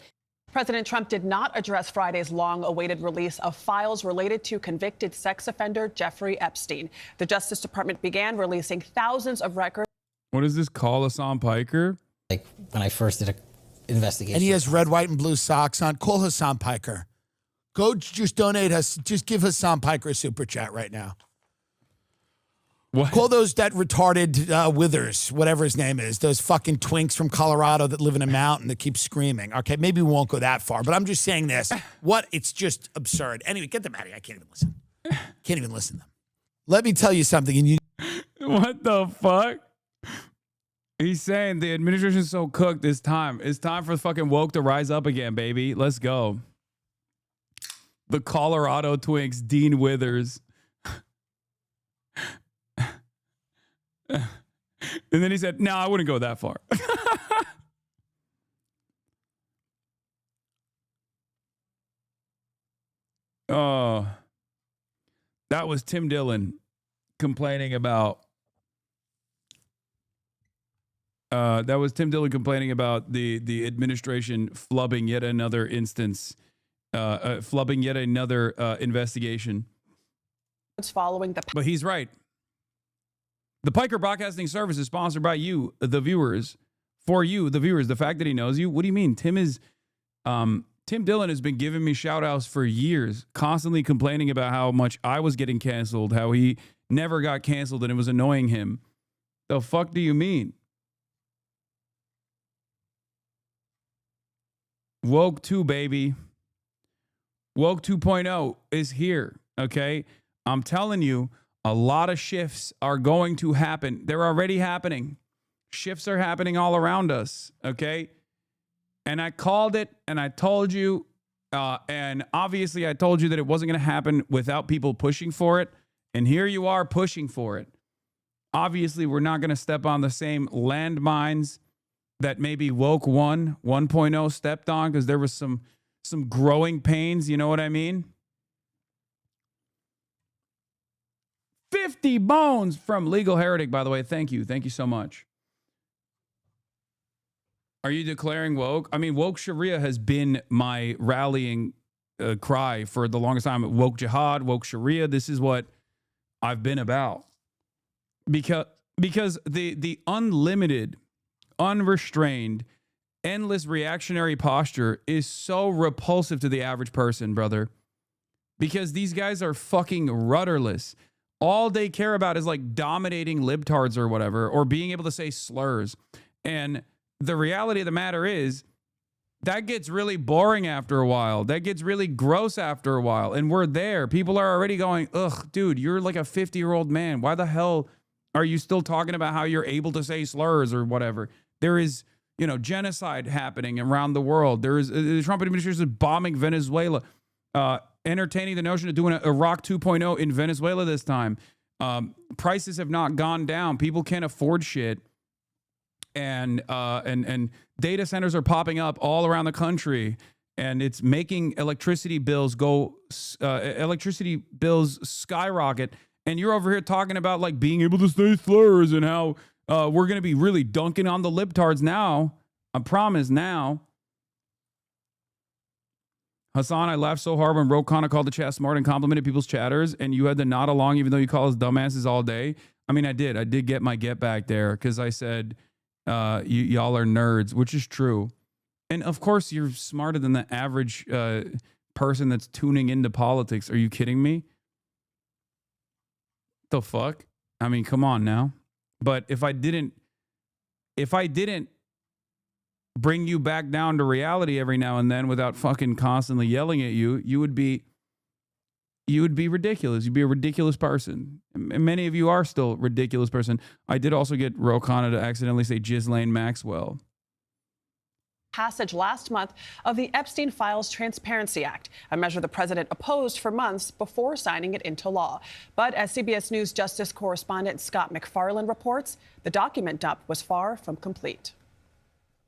President Trump did not address Friday's long-awaited release of files related to convicted sex offender Jeffrey Epstein. The Justice Department began releasing thousands of records. What does this call Hasan Piker? Like when I first did an investigation. And he has red, white, and blue socks on. Call Hasan Piker. Go just donate us. Just give Hasan Piker a super chat right now. What? Call that retarded Withers, whatever his name is, those fucking twinks from Colorado that live in a mountain that keep screaming. Okay, maybe we won't go that far, but I'm just saying this. It's just absurd. Anyway, get them out of here. I can't even listen. Can't even listen to them. Let me tell you something. And what the fuck? He's saying the administration's so cooked this time. It's time for fucking woke to rise up again, baby. Let's go. The Colorado twinks, Dean Withers. And then he said, no, I wouldn't go that far. Oh, that was Tim Dillon complaining about the administration flubbing yet another instance flubbing yet another investigation. Following the But he's right. The Piker Broadcasting Service is sponsored by you, the viewers. For you, the viewers. The fact that he knows you. What do you mean? Tim Dillon has been giving me shout outs for years, constantly complaining about how much I was getting canceled, how he never got canceled and it was annoying him. The fuck do you mean? Woke 2, baby. Woke 2.0 is here, okay? I'm telling you, a lot of shifts are going to happen. They're already happening. Shifts are happening all around us, okay? And I called it, and I told you, and obviously I told you that it wasn't going to happen without people pushing for it, and here you are pushing for it. Obviously, we're not going to step on the same landmines that maybe Woke 1.0 stepped on, because there was some growing pains, you know what I mean? 50 bones from Legal Heretic, by the way. Thank you. Thank you so much. Are you declaring woke? I mean, woke Sharia has been my rallying cry for the longest time. Woke jihad, woke Sharia. This is what I've been about. Because the unlimited, unrestrained, endless reactionary posture is so repulsive to the average person, brother. Because these guys are fucking rudderless. All they care about is like dominating libtards or whatever, or being able to say slurs. And the reality of the matter is that gets really boring after a while. That gets really gross after a while. And we're there. People are already going, ugh, dude, you're like a 50-year-old man. Why the hell are you still talking about how you're able to say slurs or whatever? There is, genocide happening around the world. There is the Trump administration is bombing Venezuela, entertaining the notion of doing an Iraq 2.0 in Venezuela this time. Prices have not gone down. People can't afford shit. And data centers are popping up all around the country, and it's making electricity bills skyrocket. And you're over here talking about like being able to say slurs and how we're going to be really dunking on the libtards now. I promise now. Hasan, I laughed so hard when Khana called the chat smart and complimented people's chatters, and you had to nod along even though you call us dumbasses all day. I mean, I did get my get back there because I said y'all are nerds, which is true. And of course, you're smarter than the average person that's tuning into politics. Are you kidding me? The fuck? I mean, come on now. But if I didn't bring you back down to reality every now and then without fucking constantly yelling at you, you would be ridiculous. You'd be a ridiculous person. And many of you are still a ridiculous person. I did also get Khana to accidentally say Ghislaine Maxwell. Passage last month of the Epstein Files Transparency Act, a measure the president opposed for months before signing it into law. But as CBS News Justice correspondent Scott McFarland reports, the document dump was far from complete.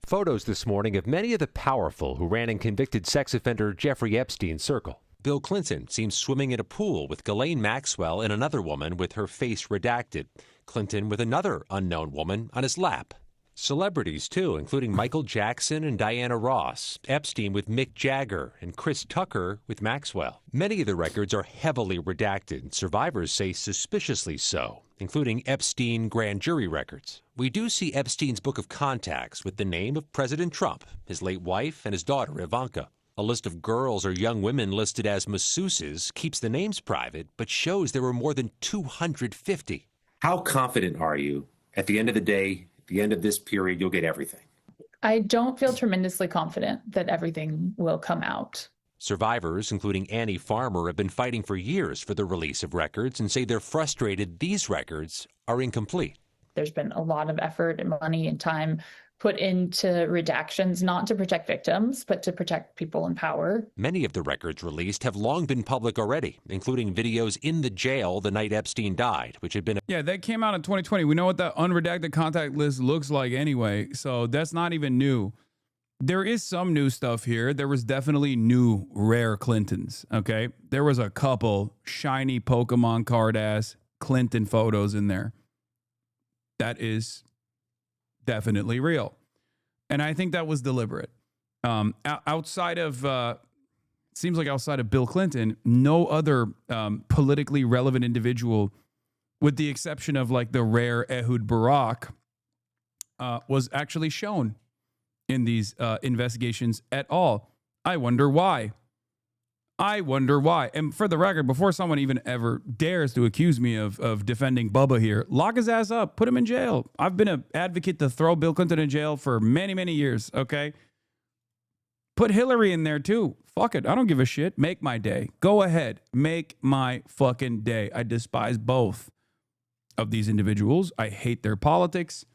Photos this morning of many of the powerful who ran in convicted sex offender Jeffrey Epstein's circle. Bill Clinton seems swimming in a pool with Ghislaine Maxwell and another woman with her face redacted. Clinton with another unknown woman on his lap. Celebrities, too, including Michael Jackson and Diana Ross, Epstein with Mick Jagger, and Chris Tucker with Maxwell. Many of the records are heavily redacted, survivors say suspiciously so, including Epstein grand jury records. We do see Epstein's book of contacts with the name of President Trump, his late wife, and his daughter, Ivanka. A list of girls or young women listed as masseuses keeps the names private, but shows there were more than 250. How confident are you at the end of the day, at the end of this period, you'll get everything? I don't feel tremendously confident that everything will come out. Survivors, including Annie Farmer, have been fighting for years for the release of records and say they're frustrated these records are incomplete. There's been a lot of effort and money and time put into redactions, not to protect victims, but to protect people in power. Many of the records released have long been public already, including videos in the jail the night Epstein died, which had been... Yeah, that came out in 2020. We know what that unredacted contact list looks like anyway, so that's not even new. There is some new stuff here. There was definitely new rare Clintons, okay? There was a couple shiny Pokemon card-ass Clinton photos in there. That is definitely real. And I think that was deliberate. Outside of seems like outside of Bill Clinton, no other politically relevant individual, with the exception of like the rare Ehud Barak, was actually shown in these investigations at all. I wonder why. And for the record, before someone even ever dares to accuse me of defending Bubba here, lock his ass up, put him in jail. I've been an advocate to throw Bill Clinton in jail for many, many years, okay? Put Hillary in there too. Fuck it. I don't give a shit. Make my day. Go ahead. Make my fucking day. I despise both of these individuals. I hate their politics.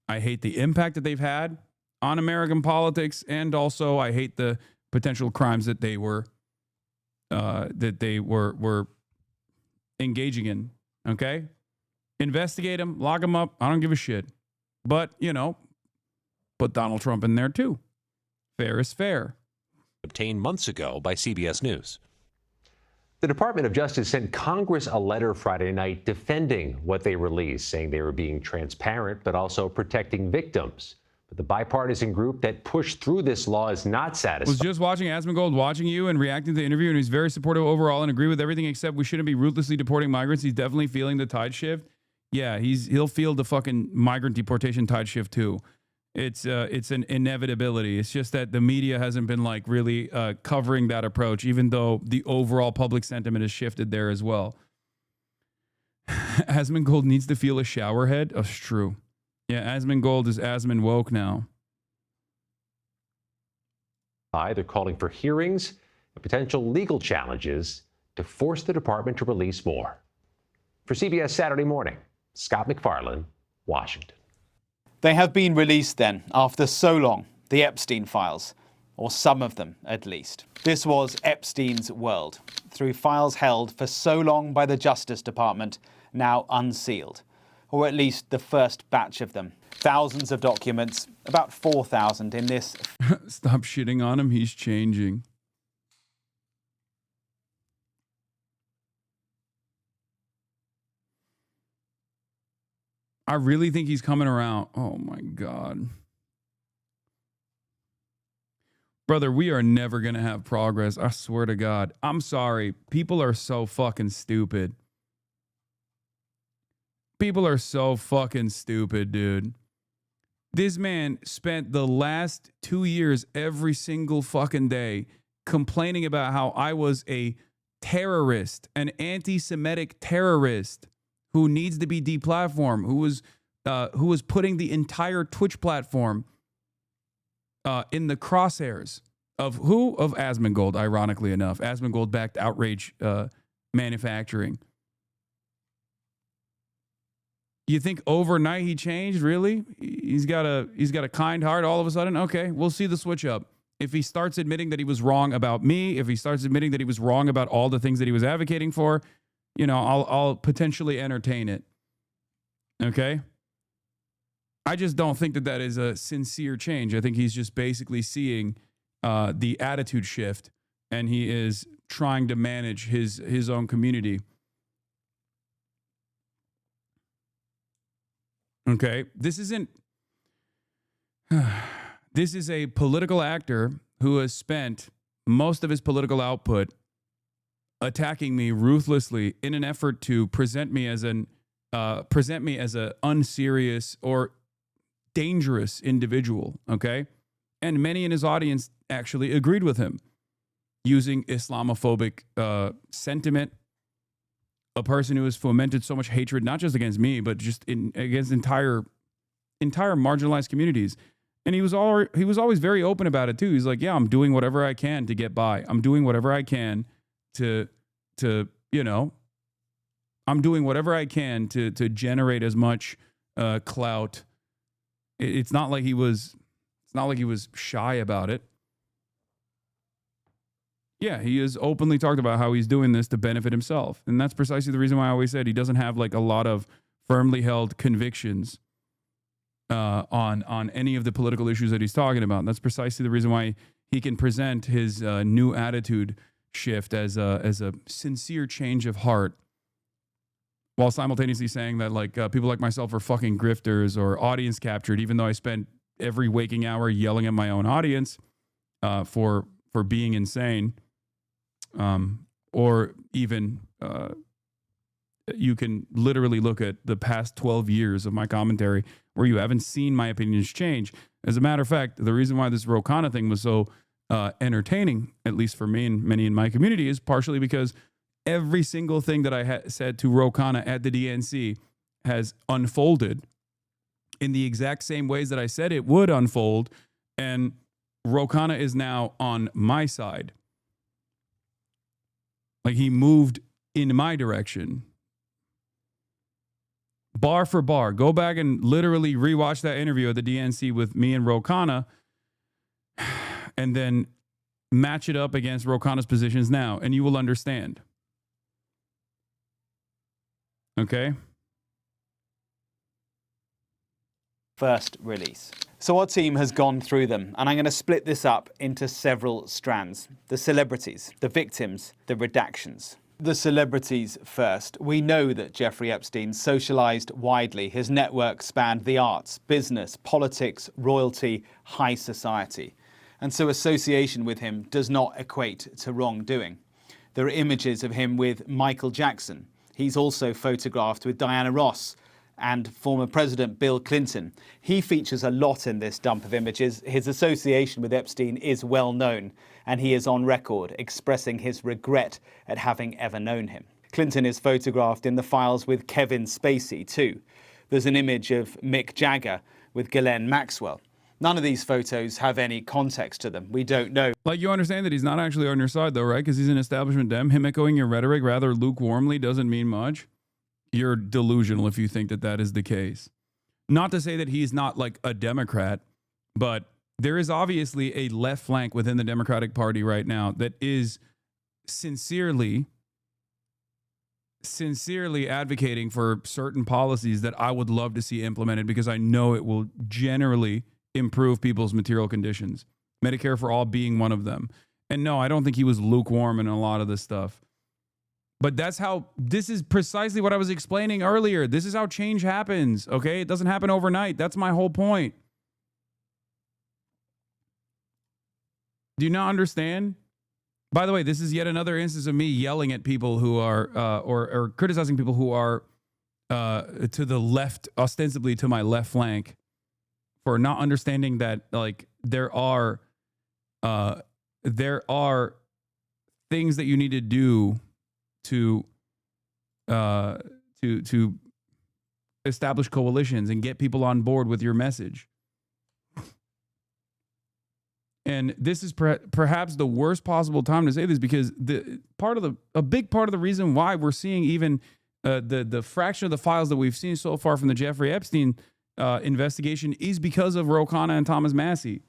I hate the impact that they've had on American politics. And also I hate the potential crimes that they were engaging in. Okay? Investigate them. Lock them up. I don't give a shit. But, you know, put Donald Trump in there too. Fair is fair. Obtained months ago by CBS News. The Department of Justice sent Congress a letter Friday night defending what they released, saying they were being transparent but also protecting victims. But the bipartisan group that pushed through this law is not satisfied. Was just watching Asmongold watching you and reacting to the interview, and he's very supportive overall and agree with everything except we shouldn't be ruthlessly deporting migrants. He's definitely feeling the tide shift. Yeah, he'll feel the fucking migrant deportation tide shift too. It's an inevitability. It's just that the media hasn't been like really covering that approach, even though the overall public sentiment has shifted there as well. Asmongold needs to feel a shower head. Oh, it's true. Yeah, Asmongold is Asmon woke now. They're calling for hearings and potential legal challenges to force the department to release more. For CBS Saturday Morning, Scott McFarlane, Washington. They have been released then, after so long, the Epstein files, or some of them at least. This was Epstein's world, through files held for so long by the Justice Department, now unsealed, or at least the first batch of them. Thousands of documents, about 4,000 in this. Stop shitting on him, he's changing. I really think he's coming around. Oh my God. Brother, we are never going to have progress. I swear to God. I'm sorry. People are so fucking stupid. People are so fucking stupid, dude. This man spent the last 2 years every single fucking day complaining about how I was a terrorist, an anti-Semitic terrorist who needs to be deplatformed, who was putting the entire Twitch platform in the crosshairs of who? Of Asmongold, ironically enough. Asmongold-backed outrage manufacturing. You think overnight he changed? Really? He's got a kind heart all of a sudden? Okay, we'll see the switch up. If he starts admitting that he was wrong about me, if he starts admitting that he was wrong about all the things that he was advocating for, you know, I'll potentially entertain it. Okay? I just don't think that is a sincere change. I think he's just basically seeing the attitude shift, and he is trying to manage his own community. Okay? This is a political actor who has spent most of his political output attacking me ruthlessly in an effort to present me as an unserious or dangerous individual, okay? And many in his audience actually agreed with him, using Islamophobic sentiment, a person who has fomented so much hatred, not just against me, but just against entire marginalized communities. And he was always very open about it too. He's like, yeah, I'm doing whatever I can to get by. I'm doing whatever I can to I'm doing whatever I can to generate as much clout. It's not like he was shy about it. Yeah, he has openly talked about how he's doing this to benefit himself. And that's precisely the reason why I always said he doesn't have like a lot of firmly held convictions on any of the political issues that he's talking about. And that's precisely the reason why he can present his new attitude shift as a sincere change of heart, while simultaneously saying that like people like myself are fucking grifters or audience captured, even though I spent every waking hour yelling at my own audience for being insane or even you can literally look at the past 12 years of my commentary where you haven't seen my opinions change. As a matter of fact, the reason why this Ro Khanna thing was so entertaining, at least for me and many in my community, is partially because every single thing that I said to Ro Khanna at the DNC has unfolded in the exact same ways that I said it would unfold, and Ro Khanna is now on my side. Like, he moved in my direction. Bar for bar. Go back and literally rewatch that interview at the DNC with me and Ro Khanna, and then match it up against Ro Khanna's positions now, and you will understand. Okay? First release. So our team has gone through them, and I'm going to split this up into several strands. The celebrities, the victims, the redactions. The celebrities first. We know that Jeffrey Epstein socialized widely. His network spanned the arts, business, politics, royalty, high society. And so association with him does not equate to wrongdoing. There are images of him with Michael Jackson. He's also photographed with Diana Ross and former President Bill Clinton. He features a lot in this dump of images. His association with Epstein is well known, and he is on record expressing his regret at having ever known him. Clinton is photographed in the files with Kevin Spacey too. There's an image of Mick Jagger with Ghislaine Maxwell. None of these photos have any context to them. We don't know. Like, you understand that he's not actually on your side, though, right? Because he's an establishment dem. Him echoing your rhetoric rather lukewarmly doesn't mean much. You're delusional if you think that that is the case. Not to say that he's not like a Democrat, but there is obviously a left flank within the Democratic Party right now that is sincerely advocating for certain policies that I would love to see implemented, because I know it will generally improve people's material conditions. Medicare for all being one of them. And no, I don't think he was lukewarm in a lot of this stuff. But this is precisely what I was explaining earlier. This is how change happens, okay? It doesn't happen overnight. That's my whole point. Do you not understand? By the way, this is yet another instance of me yelling at people who are, or criticizing people who are to the left, ostensibly to my left flank, for not understanding that, like, there are things that you need to do to establish coalitions and get people on board with your message. And this is perhaps the worst possible time to say this, because a big part of the reason why we're seeing even the fraction of the files that we've seen so far from the Jeffrey Epstein investigation is because of Ro Khanna and Thomas Massie.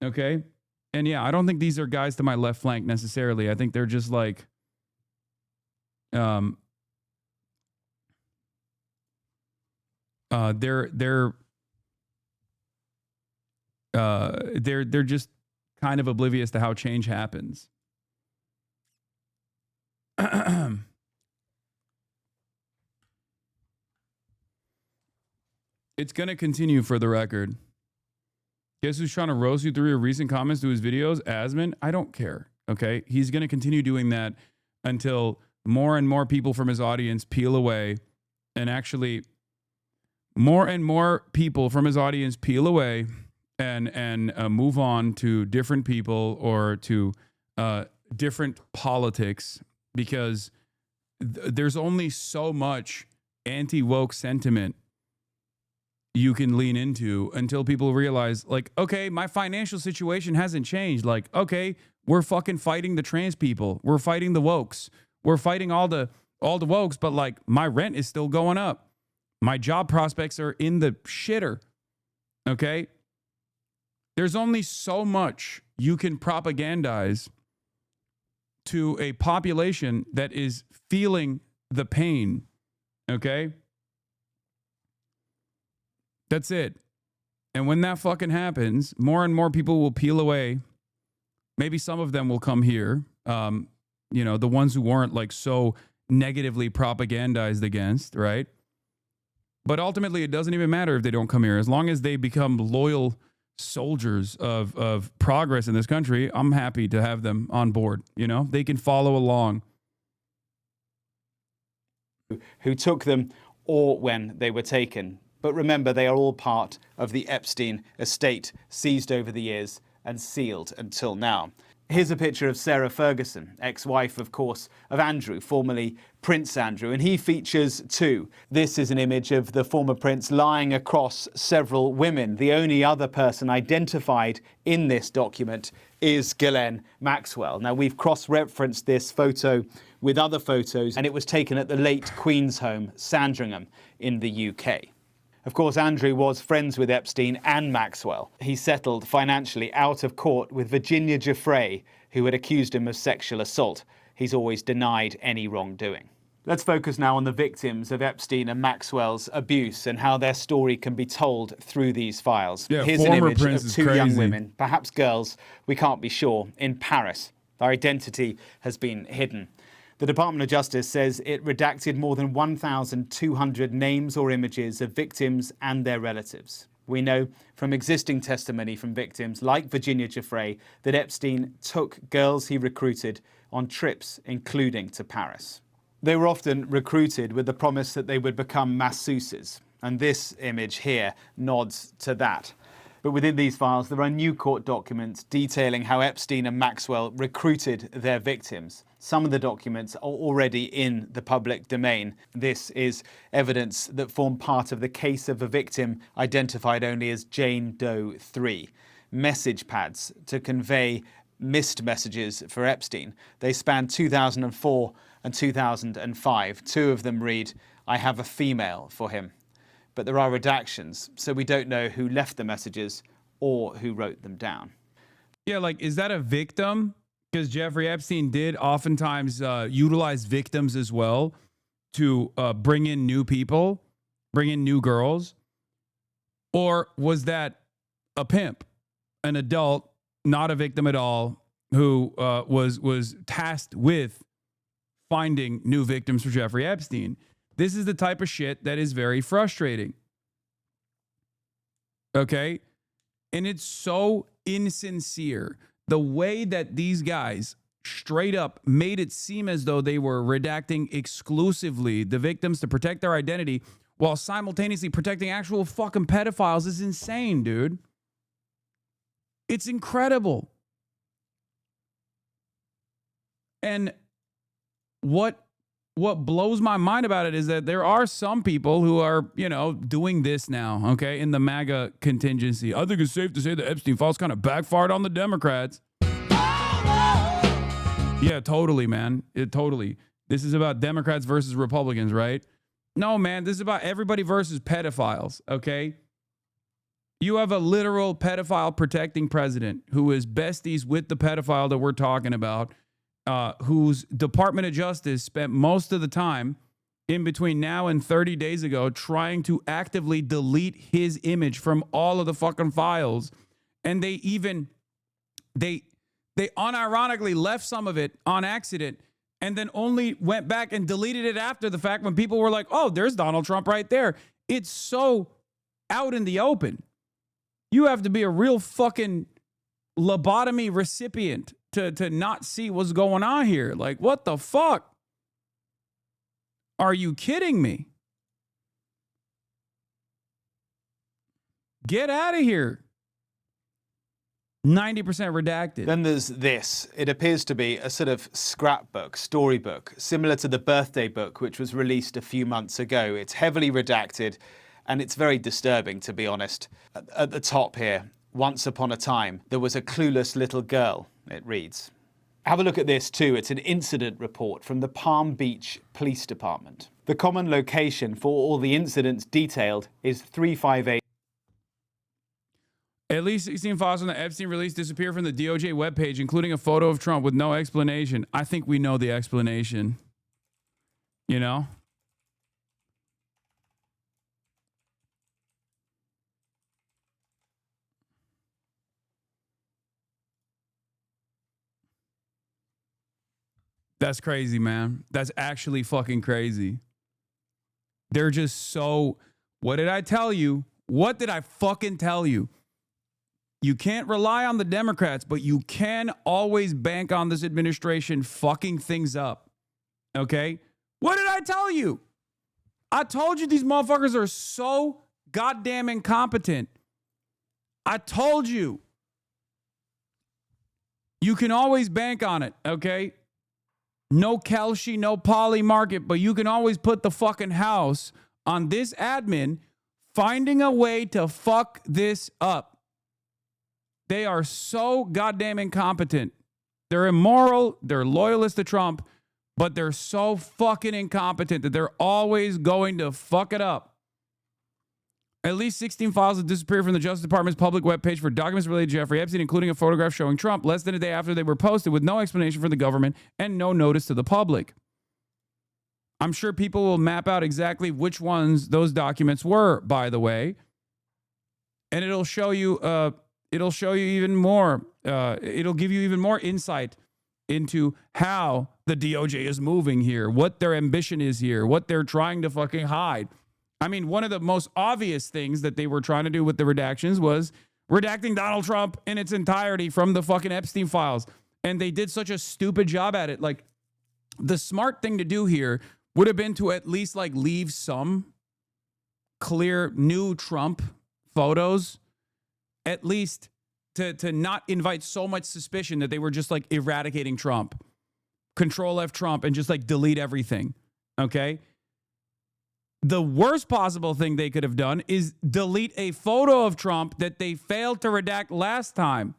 Okay? And yeah, I don't think these are guys to my left flank necessarily. I think they're just like they're just kind of oblivious to how change happens. It's going to continue, for the record. Guess who's trying to roast you through your recent comments to his videos? Asman? I don't care. Okay? He's going to continue doing that until more and more people from his audience peel away, and actually more and more people from his audience peel away and move on to different people or to different politics, because there's only so much anti-woke sentiment you can lean into until people realize, like, okay, my financial situation hasn't changed. Like, okay, we're fucking fighting the trans people. We're fighting the wokes. We're fighting all the wokes, but like, my rent is still going up. My job prospects are in the shitter. Okay? There's only so much you can propagandize to a population that is feeling the pain. Okay? That's it. And when that fucking happens, more and more people will peel away. Maybe some of them will come here. The ones who weren't like so negatively propagandized against, right? But ultimately, it doesn't even matter if they don't come here. As long as they become loyal soldiers of progress in this country, I'm happy to have them on board. You know, they can follow along. Who took them or when they were taken. But remember, they are all part of the Epstein estate, seized over the years and sealed until now. Here's a picture of Sarah Ferguson, ex-wife, of course, of Andrew, formerly Prince Andrew, and he features too. This is an image of the former prince lying across several women. The only other person identified in this document is Ghislaine Maxwell. Now, we've cross-referenced this photo with other photos, and it was taken at the late Queen's home, Sandringham, in the UK. Of course, Andrew was friends with Epstein and Maxwell. He settled financially out of court with Virginia Giuffre, who had accused him of sexual assault. He's always denied any wrongdoing. Let's focus now on the victims of Epstein and Maxwell's abuse and how their story can be told through these files. Yeah, here's an image Prince of two young women, perhaps girls, we can't be sure, in Paris. Their identity has been hidden. The Department of Justice says it redacted more than 1,200 names or images of victims and their relatives. We know from existing testimony from victims like Virginia Giuffre that Epstein took girls he recruited on trips, including to Paris. They were often recruited with the promise that they would become masseuses, and this image here nods to that. But within these files, there are new court documents detailing how Epstein and Maxwell recruited their victims. Some of the documents are already in the public domain. This is evidence that formed part of the case of a victim identified only as Jane Doe 3. Message pads to convey missed messages for Epstein. They span 2004 and 2005. Two of them read, "I have a female for him." But there are redactions, so we don't know who left the messages or who wrote them down. Yeah, like, is that a victim? Because Jeffrey Epstein did oftentimes utilize victims as well to bring in new people, bring in new girls. Or was that a pimp, an adult, not a victim at all, who was tasked with finding new victims for Jeffrey Epstein? This is the type of shit that is very frustrating. Okay? And it's so insincere. The way that these guys straight up made it seem as though they were redacting exclusively the victims to protect their identity while simultaneously protecting actual fucking pedophiles is insane, dude. It's incredible. And what blows my mind about it is that there are some people who are, you know, doing this now, okay, in the MAGA contingency. I think it's safe to say the Epstein files kind of backfired on the Democrats. Yeah, totally, man. Totally. This is about Democrats versus Republicans, right? No, man, this is about everybody versus pedophiles, okay? You have a literal pedophile protecting president who is besties with the pedophile that we're talking about, whose Department of Justice spent most of the time in between now and 30 days ago trying to actively delete his image from all of the fucking files. And they unironically left some of it on accident and then only went back and deleted it after the fact when people were like, oh, there's Donald Trump right there. It's so out in the open. You have to be a real fucking lobotomy recipient to not see what's going on here. Like, what the fuck? Are you kidding me? Get out of here. 90% redacted. Then there's this. It appears to be a sort of scrapbook, storybook, similar to the birthday book, which was released a few months ago. It's heavily redacted, and it's very disturbing, to be honest. At the top here, once upon a time, there was a clueless little girl, it reads. Have a look at this too. It's an incident report from the Palm Beach Police Department. The common location for all the incidents detailed is 358. At least 16 files from the Epstein release disappear from the DOJ webpage, including a photo of Trump with no explanation. I think we know the explanation. You know? That's crazy, man. That's actually fucking crazy. They're just so... What did I tell you? What did I fucking tell you? You can't rely on the Democrats, but you can always bank on this administration fucking things up. Okay? What did I tell you? I told you these motherfuckers are so goddamn incompetent. I told you. You can always bank on it, okay? No Kelshi, no Poly Market, but you can always put the fucking house on this admin finding a way to fuck this up. They are so goddamn incompetent. They're immoral, they're loyalists to Trump, but they're so fucking incompetent that they're always going to fuck it up. At least 16 files have disappeared from the Justice Department's public webpage for documents related to Jeffrey Epstein, including a photograph showing Trump less than a day after they were posted, with no explanation from the government and no notice to the public. I'm sure people will map out exactly which ones those documents were, by the way, and it'll show you even more. It'll give you even more insight into how the DOJ is moving here, what their ambition is here, what they're trying to fucking hide. I mean, one of the most obvious things that they were trying to do with the redactions was redacting Donald Trump in its entirety from the fucking Epstein files. And they did such a stupid job at it. Like, the smart thing to do here would have been to at least like leave some clear new Trump photos, at least to not invite so much suspicion that they were just like eradicating Trump. Control F Trump and just like delete everything. Okay? The worst possible thing they could have done is delete a photo of Trump that they failed to redact last time.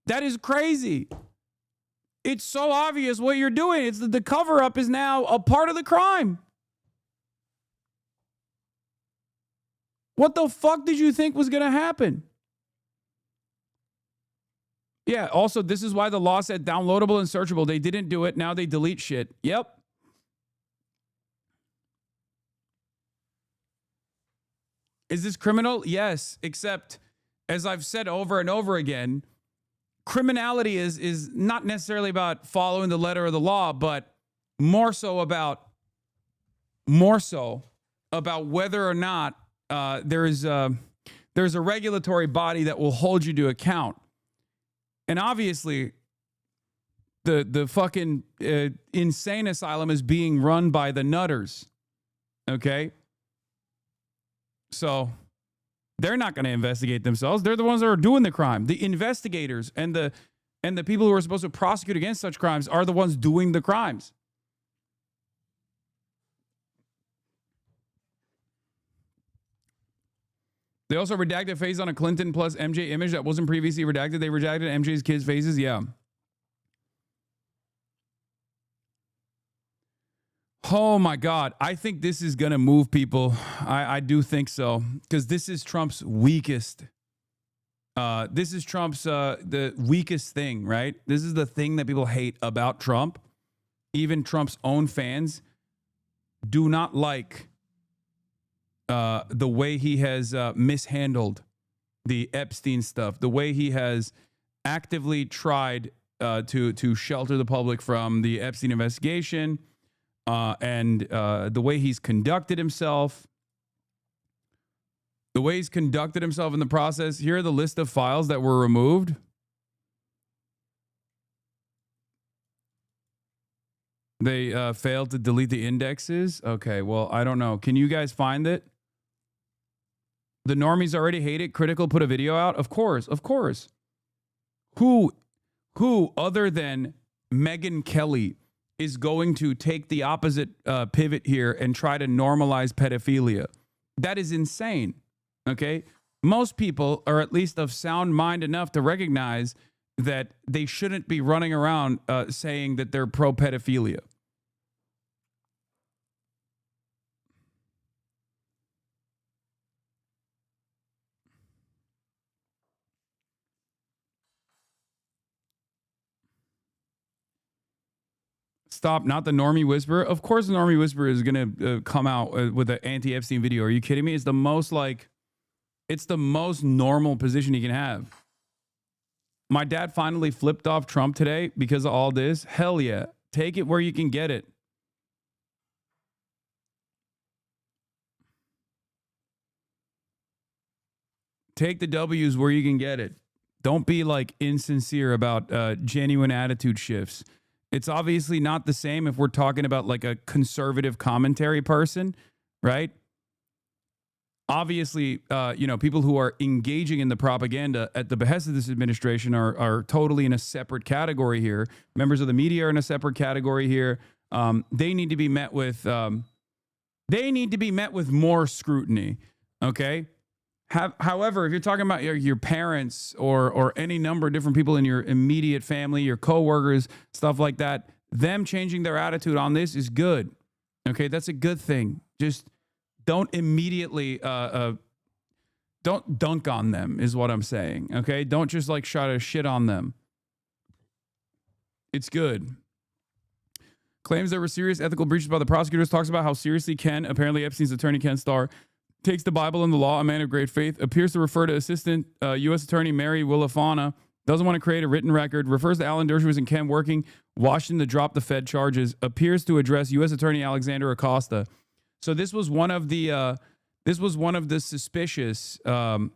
That is crazy. It's so obvious what you're doing. It's the cover-up is now a part of the crime. What the fuck did you think was going to happen? Yeah, also, this is why the law said downloadable and searchable. They didn't do it. Now they delete shit. Yep. Is this criminal? Yes, except, as I've said over and over again, criminality is not necessarily about following the letter of the law, but more so about whether or not there's a regulatory body that will hold you to account. And obviously, the fucking insane asylum is being run by the nutters. Okay? So they're not going to investigate themselves. They're the ones that are doing the crime. The investigators and the people who are supposed to prosecute against such crimes are the ones doing the crimes. They also redacted a face on a Clinton plus MJ image that wasn't previously redacted. They redacted MJ's kids' faces. Yeah. Oh my God. I think this is going to move people. I do think so. Because this is Trump's weakest. This is Trump's, the weakest thing, right? This is the thing that people hate about Trump. Even Trump's own fans do not like the way he has mishandled the Epstein stuff. The way he has actively tried to shelter the public from the Epstein investigation. And the way he's conducted himself. The way he's conducted himself in the process. Here are the list of files that were removed. They failed to delete the indexes. Okay, well, I don't know. Can you guys find it? The normies already hate it. Critical put a video out. Of course, of course. Who other than Megyn Kelly is going to take the opposite pivot here and try to normalize pedophilia? That is insane. Okay? Most people are at least of sound mind enough to recognize that they shouldn't be running around saying that they're pro-pedophilia. Stop, not the normie whisperer. Of course the normie whisperer is going to come out with an anti-Epstein video. Are you kidding me? It's the most normal position you can have. My dad finally flipped off Trump today because of all this. Hell yeah. Take it where you can get it. Take the W's where you can get it. Don't be like insincere about genuine attitude shifts. It's obviously not the same if we're talking about like a conservative commentary person, right? Obviously, people who are engaging in the propaganda at the behest of this administration are totally in a separate category here. Members of the media are in a separate category here. They need to be met with more scrutiny. Okay. However, if you're talking about your parents or any number of different people in your immediate family, your coworkers, stuff like that, them changing their attitude on this is good. Okay, that's a good thing. Just don't immediately don't dunk on them is what I'm saying. Okay, don't just like try to shit on them. It's good. Claims there were serious ethical breaches by the prosecutors. Talks about how seriously apparently Epstein's attorney Ken Starr, takes the Bible and the law, a man of great faith, appears to refer to Assistant U.S. Attorney Mary Willafana, doesn't want to create a written record, refers to Alan Dershowitz and Ken working, Washington to drop the Fed charges, appears to address U.S. Attorney Alexander Acosta. So this was one of the suspicious. It's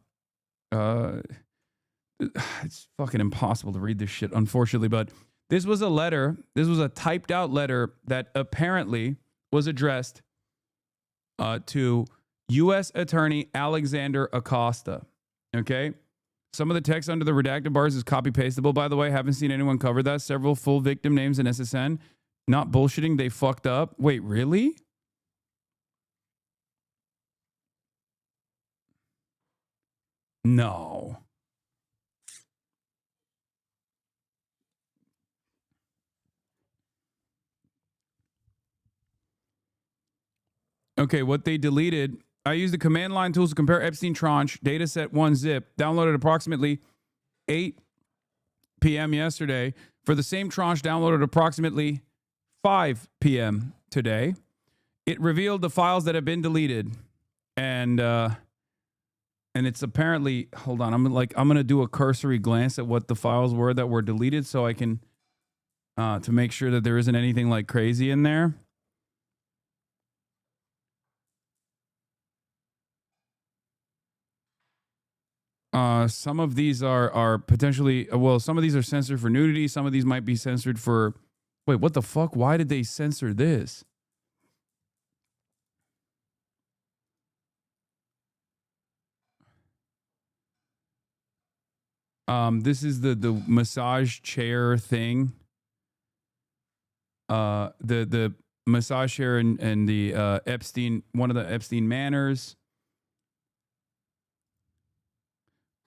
fucking impossible to read this shit, unfortunately, but this was a letter. This was a typed out letter that apparently was addressed to U.S. Attorney Alexander Acosta. Okay. Some of the text under the redacted bars is copy pastable, by the way. Haven't seen anyone cover that. Several full victim names in SSN. Not bullshitting. They fucked up. Wait, really? No. Okay, what they deleted. I used the command line tools to compare Epstein tranche, dataset 1-zip, downloaded approximately 8 p.m. yesterday. For the same tranche, downloaded approximately 5 p.m. today. It revealed the files that have been deleted. And it's apparently, hold on, I'm going to do a cursory glance at what the files were that were deleted so I can, to make sure that there isn't anything like crazy in there. Some of these are potentially, some of these are censored for nudity. Some of these might be censored for, wait, what the fuck? Why did they censor this? This is the massage chair thing. The massage chair and the Epstein, one of the Epstein Manors.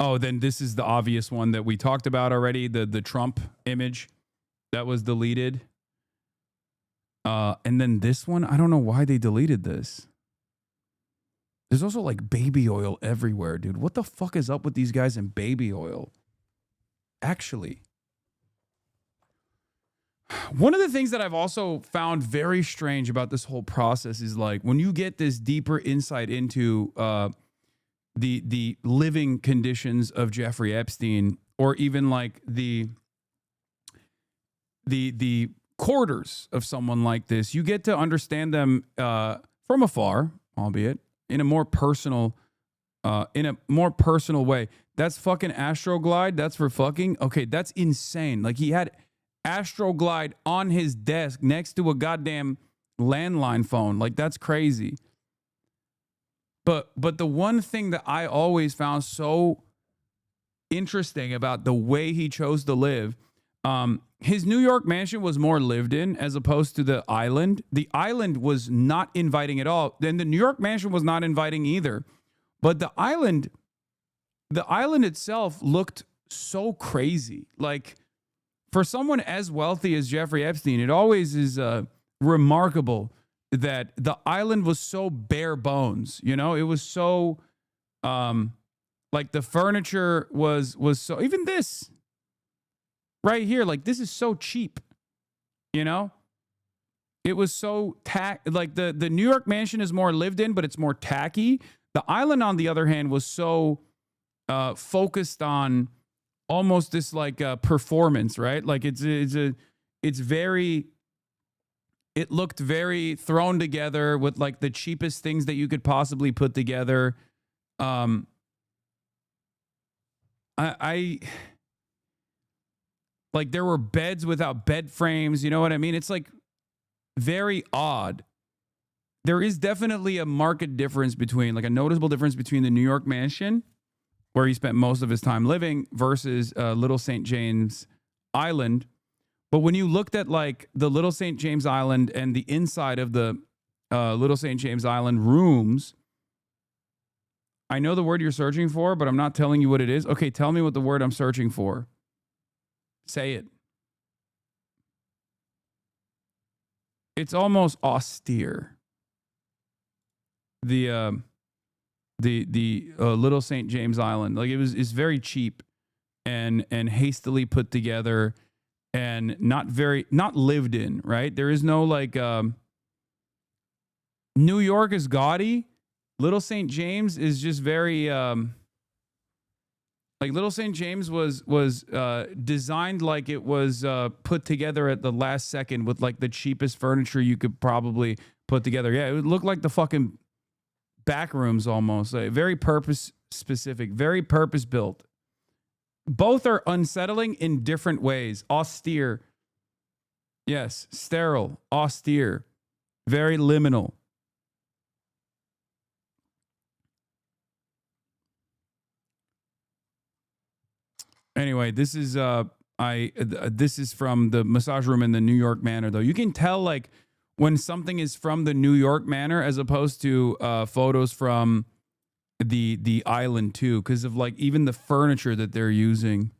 Oh, then this is the obvious one that we talked about already, the Trump image that was deleted. And then this one, I don't know why they deleted this. There's also like baby oil everywhere, dude. What the fuck is up with these guys and baby oil? Actually, one of the things that I've also found very strange about this whole process is like when you get this deeper insight into the living conditions of Jeffrey Epstein, or even like the quarters of someone like this, you get to understand them from afar, albeit in a more personal way. That's fucking Astroglide. That's for fucking. Okay, that's insane. Like he had Astroglide on his desk next to a goddamn landline phone. Like that's crazy. But the one thing that I always found so interesting about the way he chose to live, his New York mansion was more lived in as opposed to the island. The island was not inviting at all. Then the New York mansion was not inviting either. But the island itself looked so crazy. Like for someone as wealthy as Jeffrey Epstein, it always is remarkable that the island was so bare bones. You know, it was so like the furniture was so, even this right here, like this is so cheap, you know? It was so like the New York mansion is more lived in, but it's more tacky. The island, on the other hand, was so focused on almost this like performance, right? Like it looked very thrown together with like the cheapest things that you could possibly put together. I like there were beds without bed frames. You know what I mean? It's like very odd. There is definitely a marked difference between, like a noticeable difference between the New York mansion, where he spent most of his time living, versus Little St. James Island. But when you looked at like the Little St. James Island and the inside of the Little St. James Island rooms, I know the word you're searching for, but I'm not telling you what it is. Okay, tell me what the word I'm searching for. Say it. It's almost austere. The Little St. James Island, like it's very cheap and hastily put together and not lived in, right? There is no like New York is gaudy. Little St. James is just very like Little St. James was designed like it was put together at the last second with like the cheapest furniture you could probably put together. Yeah, it would look like the fucking back rooms almost. Like very purpose specific, very purpose built. Both are unsettling in different ways. Austere. Yes, sterile, austere, very liminal. Anyway, this is this is from the massage room in the New York Manor, though. You can tell like when something is from the New York Manor as opposed to photos from the island too, because of like even the furniture that they're using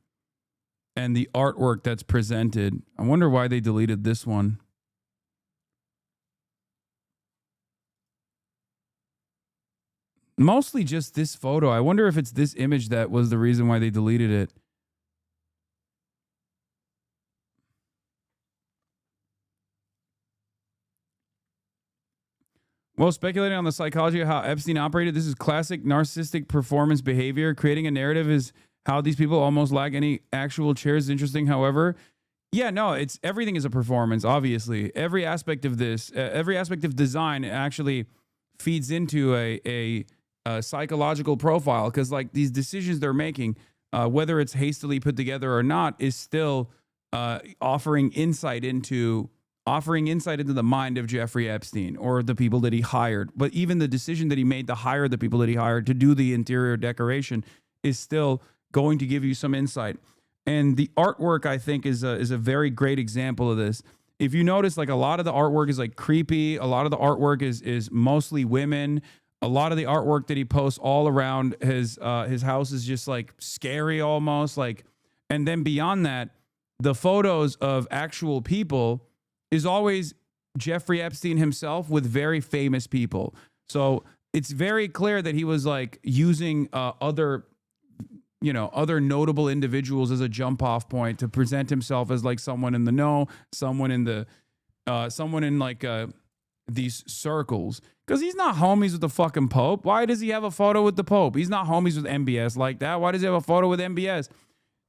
and the artwork that's presented. I wonder why they deleted this one. Mostly just this photo. I wonder if it's this image that was the reason why they deleted it. Well, speculating on the psychology of how Epstein operated, this is classic narcissistic performance behavior. Creating a narrative is how these people almost lack any actual chair is interesting. However, yeah, no, it's everything is a performance, obviously. Every aspect of this, every aspect of design actually feeds into a psychological profile, because like these decisions they're making, whether it's hastily put together or not, is still offering insight into the mind of Jeffrey Epstein or the people that he hired. But even the decision that he made to hire the people that he hired to do the interior decoration is still going to give you some insight. And the artwork, I think, is a very great example of this. If you notice, like a lot of the artwork is like creepy. A lot of the artwork is mostly women. A lot of the artwork that he posts all around his house is just like scary almost. Like, and then beyond that, the photos of actual people is always Jeffrey Epstein himself with very famous people. So it's very clear that he was like using other notable individuals as a jump off point to present himself as like someone in the know, someone in these circles. Because he's not homies with the fucking Pope. Why does he have a photo with the Pope? He's not homies with MBS like that. Why does he have a photo with MBS?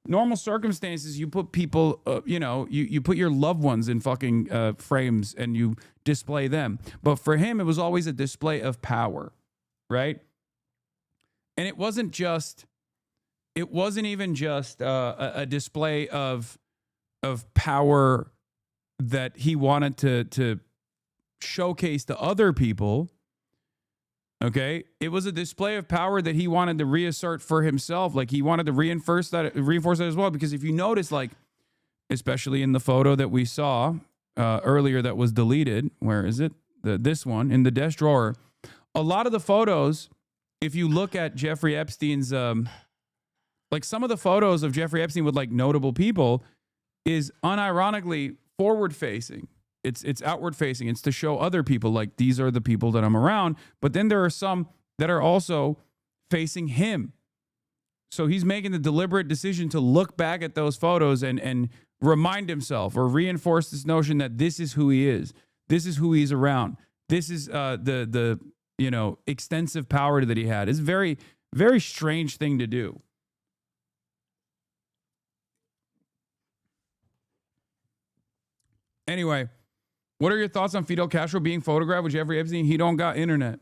Normal circumstances, you put people, you put your loved ones in fucking frames and you display them. But for him, it was always a display of power, right? And it wasn't even just a display of power that he wanted to showcase to other people. Okay, it was a display of power that he wanted to reassert for himself. Like he wanted to reinforce that as well. Because if you notice, like, especially in the photo that we saw earlier that was deleted, where is it? This one in the desk drawer. A lot of the photos, if you look at Jeffrey Epstein's, like some of the photos of Jeffrey Epstein with like notable people, is unironically forward facing. It's outward facing. It's to show other people like these are the people that I'm around. But then there are some that are also facing him. So he's making the deliberate decision to look back at those photos and remind himself or reinforce this notion that this is who he is. This is who he's around. This is the extensive power that he had. It's a very, very strange thing to do. Anyway, what are your thoughts on Fidel Castro being photographed with Jeffrey Epstein? He don't got internet.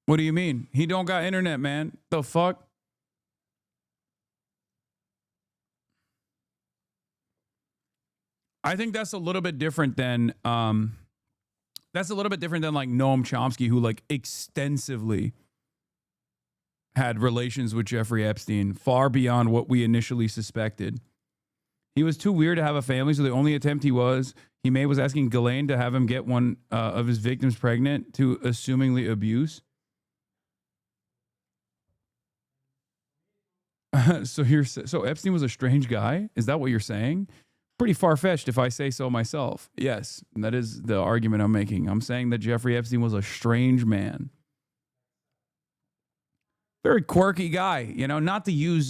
What do you mean? He don't got internet, man. The fuck? I think that's a little bit different than like Noam Chomsky, who like extensively had relations with Jeffrey Epstein, far beyond what we initially suspected. He was too weird to have a family, so the only attempt he made was asking Ghislaine to have him get one of his victims pregnant to assumingly abuse. So Epstein was a strange guy? Is that what you're saying? Pretty far-fetched if I say so myself. Yes, that is the argument I'm making. I'm saying that Jeffrey Epstein was a strange man. Very quirky guy, you know, not to use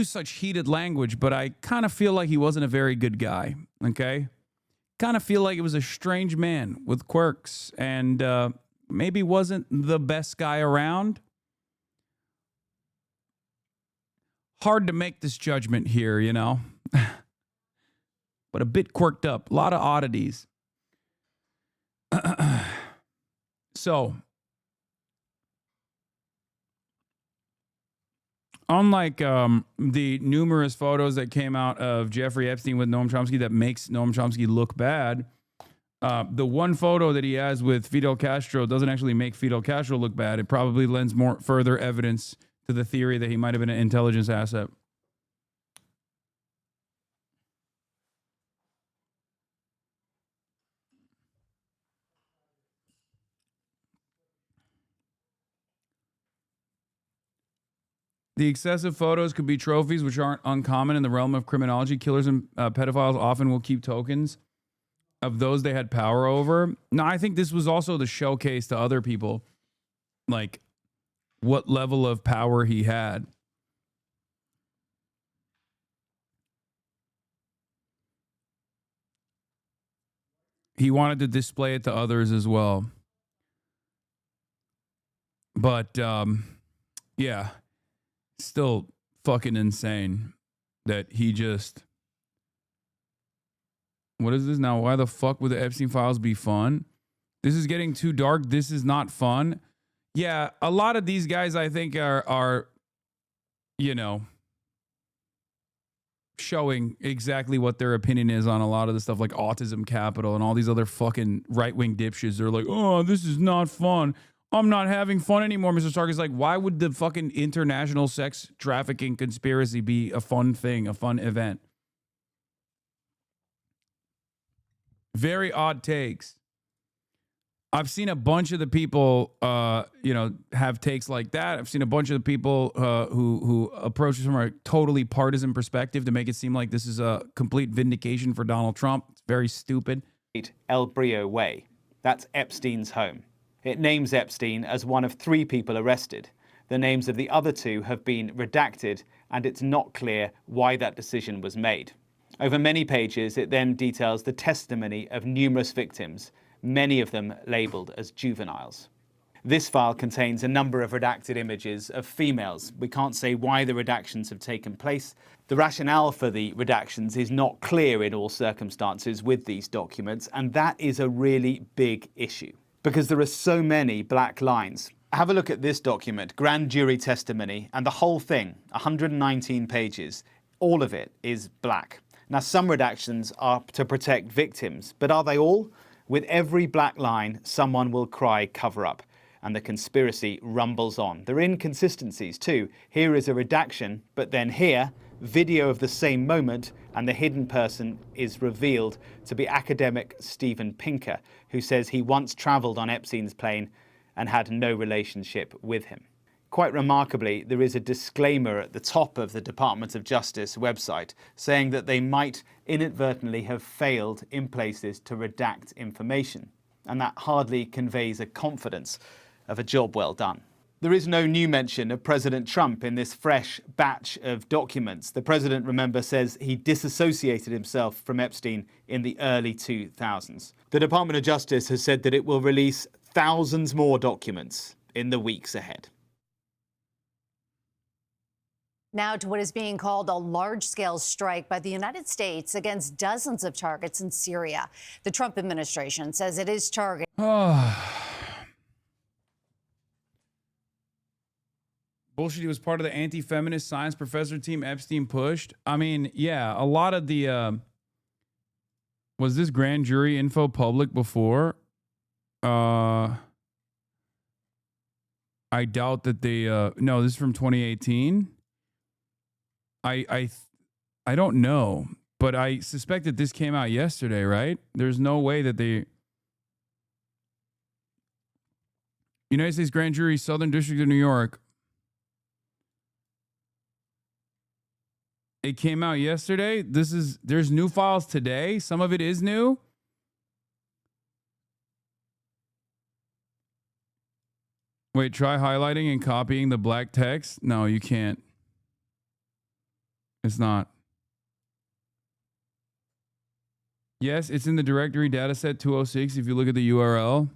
such heated language, but I kind of feel like he wasn't a very good guy, okay? Kind of feel like it was a strange man with quirks and maybe wasn't the best guy around. Hard to make this judgment here, you know, but a bit quirked up, a lot of oddities. So, unlike the numerous photos that came out of Jeffrey Epstein with Noam Chomsky that makes Noam Chomsky look bad, the one photo that he has with Fidel Castro doesn't actually make Fidel Castro look bad. It probably lends more further evidence to the theory that he might have been an intelligence asset. The excessive photos could be trophies, which aren't uncommon in the realm of criminology. Killers and pedophiles often will keep tokens of those they had power over. Now, I think this was also the showcase to other people, like what level of power he had. He wanted to display it to others as well. But, yeah, still fucking insane that he just... What is this now? Why the fuck would the Epstein files be fun? This is getting too dark. This is not fun. Yeah, a lot of these guys, I think, are you know, showing exactly what their opinion is on a lot of the stuff, like Autism Capital and all these other fucking right-wing dipshits. They're like, oh, this is not fun. I'm not having fun anymore, Mr. Stark. Is like, why would the fucking international sex trafficking conspiracy be a fun thing, a fun event? Very odd takes. I've seen a bunch of the people, you know, have takes like that. I've seen a bunch of the people who approach this from a totally partisan perspective to make it seem like this is a complete vindication for Donald Trump. It's very stupid. El Brio Way. That's Epstein's home. It names Epstein as one of 3 people arrested. The names of the other 2 have been redacted, and it's not clear why that decision was made. Over many pages, it then details the testimony of numerous victims, many of them labelled as juveniles. This file contains a number of redacted images of females. We can't say why the redactions have taken place. The rationale for the redactions is not clear in all circumstances with these documents, and that is a really big issue because there are so many black lines. Have a look at this document, grand jury testimony, and the whole thing, 119 pages, all of it is black. Now, some redactions are to protect victims, but are they all? With every black line, someone will cry cover up, and the conspiracy rumbles on. There are inconsistencies too. Here is a redaction, but then here, video of the same moment, and the hidden person is revealed to be academic Steven Pinker, who says he once travelled on Epstein's plane and had no relationship with him. Quite remarkably, there is a disclaimer at the top of the Department of Justice website saying that they might inadvertently have failed in places to redact information, and that hardly conveys a confidence of a job well done. There is no new mention of President Trump in this fresh batch of documents. The president, remember, says he disassociated himself from Epstein in the early 2000s. The Department of Justice has said that it will release thousands more documents in the weeks ahead. Now to what is being called a large-scale strike by the United States against dozens of targets in Syria. The Trump administration says it is targeting. Bullshit, he was part of the anti-feminist science professor team Epstein pushed. I mean, yeah, a lot of the Was this grand jury info public before? I doubt that they. No, this is from 2018. I don't know, but I suspect that this came out yesterday, right? There's no way that they. United States Grand Jury, Southern District of New York. It came out yesterday. There's new files today. Some of it is new. Wait, try highlighting and copying the black text. No, you can't. It's not. Yes, it's in the directory dataset 206 if you look at the URL.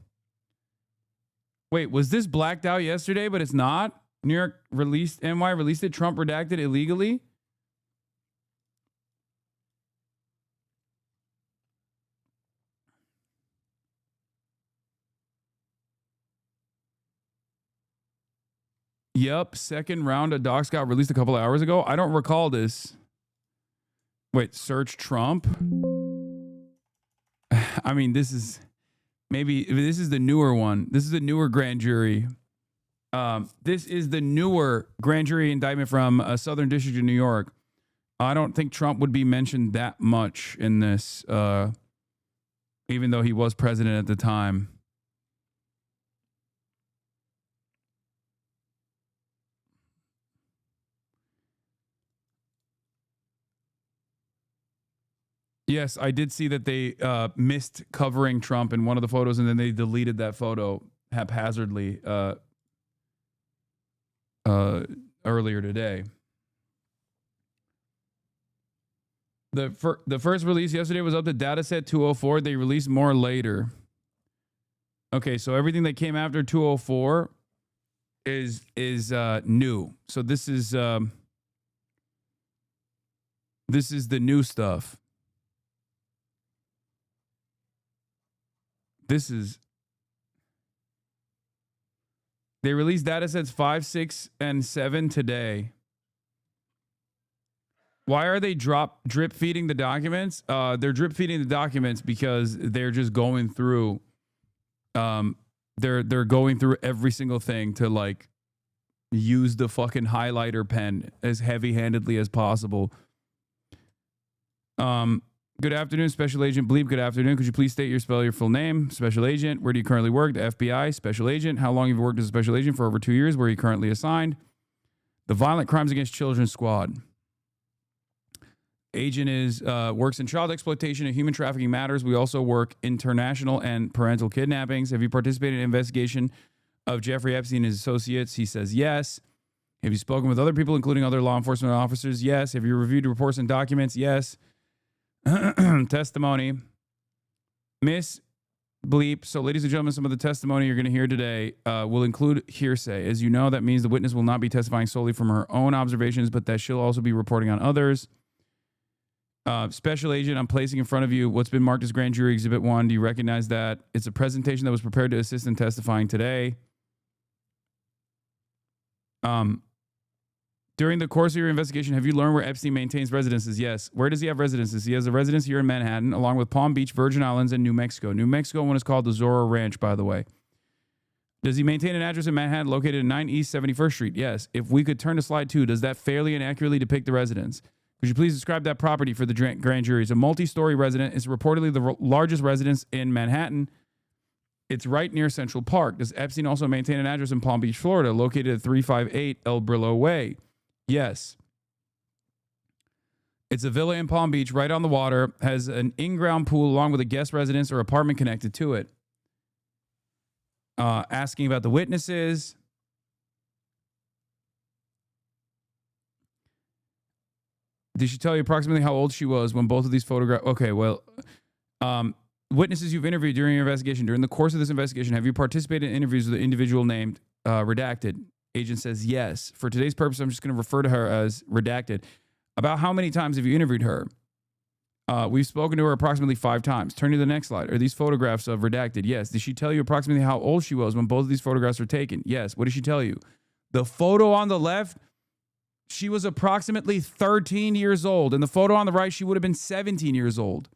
Wait, was this blacked out yesterday, but it's not? New York released, NY released it, Trump redacted illegally? Yep, second round of docs got released a couple of hours ago. I don't recall this. Wait, search Trump? I mean, this is the newer one. This is the newer grand jury. This is the newer grand jury indictment from Southern District of New York. I don't think Trump would be mentioned that much in this, even though he was president at the time. Yes, I did see that they missed covering Trump in one of the photos, and then they deleted that photo haphazardly earlier today. The first release yesterday was up to dataset 204. They released more later. Okay, so everything that came after 204 is new. So this is the new stuff. They released datasets 5, 6, and 7 today. Why are they drip feeding the documents? They're drip feeding the documents because they're just going through. They're going through every single thing to like use the fucking highlighter pen as heavy-handedly as possible. Good afternoon, Special Agent Bleep. Good afternoon. Could you please state your full name? Special Agent. Where do you currently work? The FBI. Special Agent. How long have you worked as a Special Agent? For over 2 years. Where are you currently assigned? The Violent Crimes Against Children Squad. Agent is works in child exploitation and human trafficking matters. We also work international and parental kidnappings. Have you participated in an investigation of Jeffrey Epstein and his associates? He says yes. Have you spoken with other people, including other law enforcement officers? Yes. Have you reviewed reports and documents? Yes. Testimony. Miss Bleep. So, ladies and gentlemen, some of the testimony you're going to hear today will include hearsay. As you know, that means the witness will not be testifying solely from her own observations, but that she'll also be reporting on others. Special Agent, I'm placing in front of you what's been marked as Grand Jury Exhibit 1. Do you recognize that? It's a presentation that was prepared to assist in testifying today. During the course of your investigation, have you learned where Epstein maintains residences? Yes. Where does he have residences? He has a residence here in Manhattan, along with Palm Beach, Virgin Islands, and New Mexico. New Mexico one is called the Zorro Ranch, by the way. Does he maintain an address in Manhattan located at 9 East 71st Street? Yes. If we could turn to slide 2, does that fairly and accurately depict the residence? Could you please describe that property for the grand jury? It's a multi-story residence. It's reportedly the largest residence in Manhattan. It's right near Central Park. Does Epstein also maintain an address in Palm Beach, Florida, located at 358 El Brillo Way? Yes. It's a villa in Palm Beach, right on the water, has an in-ground pool along with a guest residence or apartment connected to it. Asking about the witnesses. Did she tell you approximately how old she was when both of these photographs? Okay, well, witnesses you've interviewed during your investigation. During the course of this investigation, have you participated in interviews with an individual named Redacted? Agent says yes. For today's purpose, I'm just going to refer to her as Redacted. About how many times have you interviewed her? We've spoken to her approximately 5 times. Turn to the next slide. Are these photographs of Redacted? Yes. Did she tell you approximately how old she was when both of these photographs were taken? Yes. What did she tell you? The photo on the left, she was approximately 13 years old. And the photo on the right, she would have been 17 years old.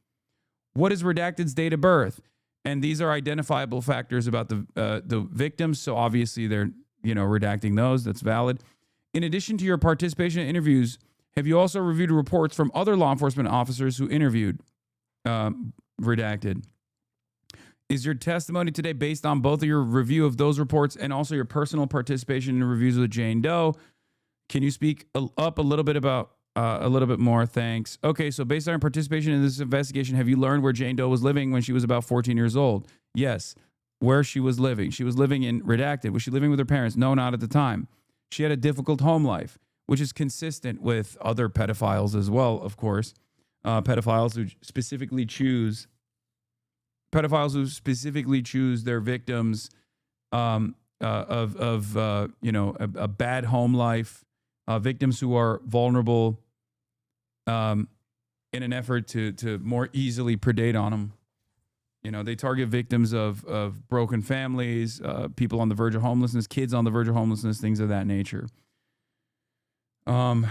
What is Redacted's date of birth? And these are identifiable factors about the victims. So obviously they're, redacting those. That's valid. In addition to your participation in interviews, have you also reviewed reports from other law enforcement officers who interviewed Redacted? Is your testimony today based on both of your review of those reports and also your personal participation in reviews with Jane Doe? Can you speak up a little bit about a little bit more? Thanks. Okay, so based on your participation in this investigation, have you learned where Jane Doe was living when she was about 14 years old? Yes. Where she was living. She was living in Redacted. Was she living with her parents? No, not at the time. She had a difficult home life, which is consistent with other pedophiles as well, of course. Pedophiles who specifically choose their victims a bad home life, victims who are vulnerable in an effort to more easily predate on them. They target victims of broken families, people on the verge of homelessness, kids on the verge of homelessness, things of that nature. Was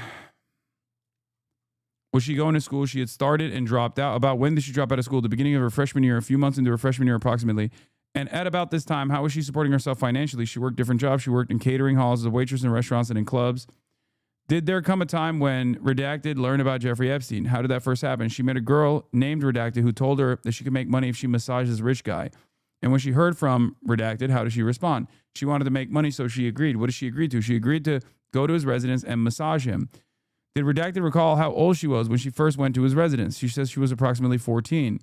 she going to school? She had started and dropped out. About when did she drop out of school? The beginning of her freshman year, a few months into her freshman year approximately. And at about this time, how was she supporting herself financially? She worked different jobs. She worked in catering halls as a waitress in restaurants and in clubs. Did there come a time when Redacted learned about Jeffrey Epstein? How did that first happen? She met a girl named Redacted who told her that she could make money if she massaged this rich guy. And when she heard from Redacted, how did she respond? She wanted to make money, so she agreed. What did she agree to? She agreed to go to his residence and massage him. Did Redacted recall how old she was when she first went to his residence? She says she was approximately 14.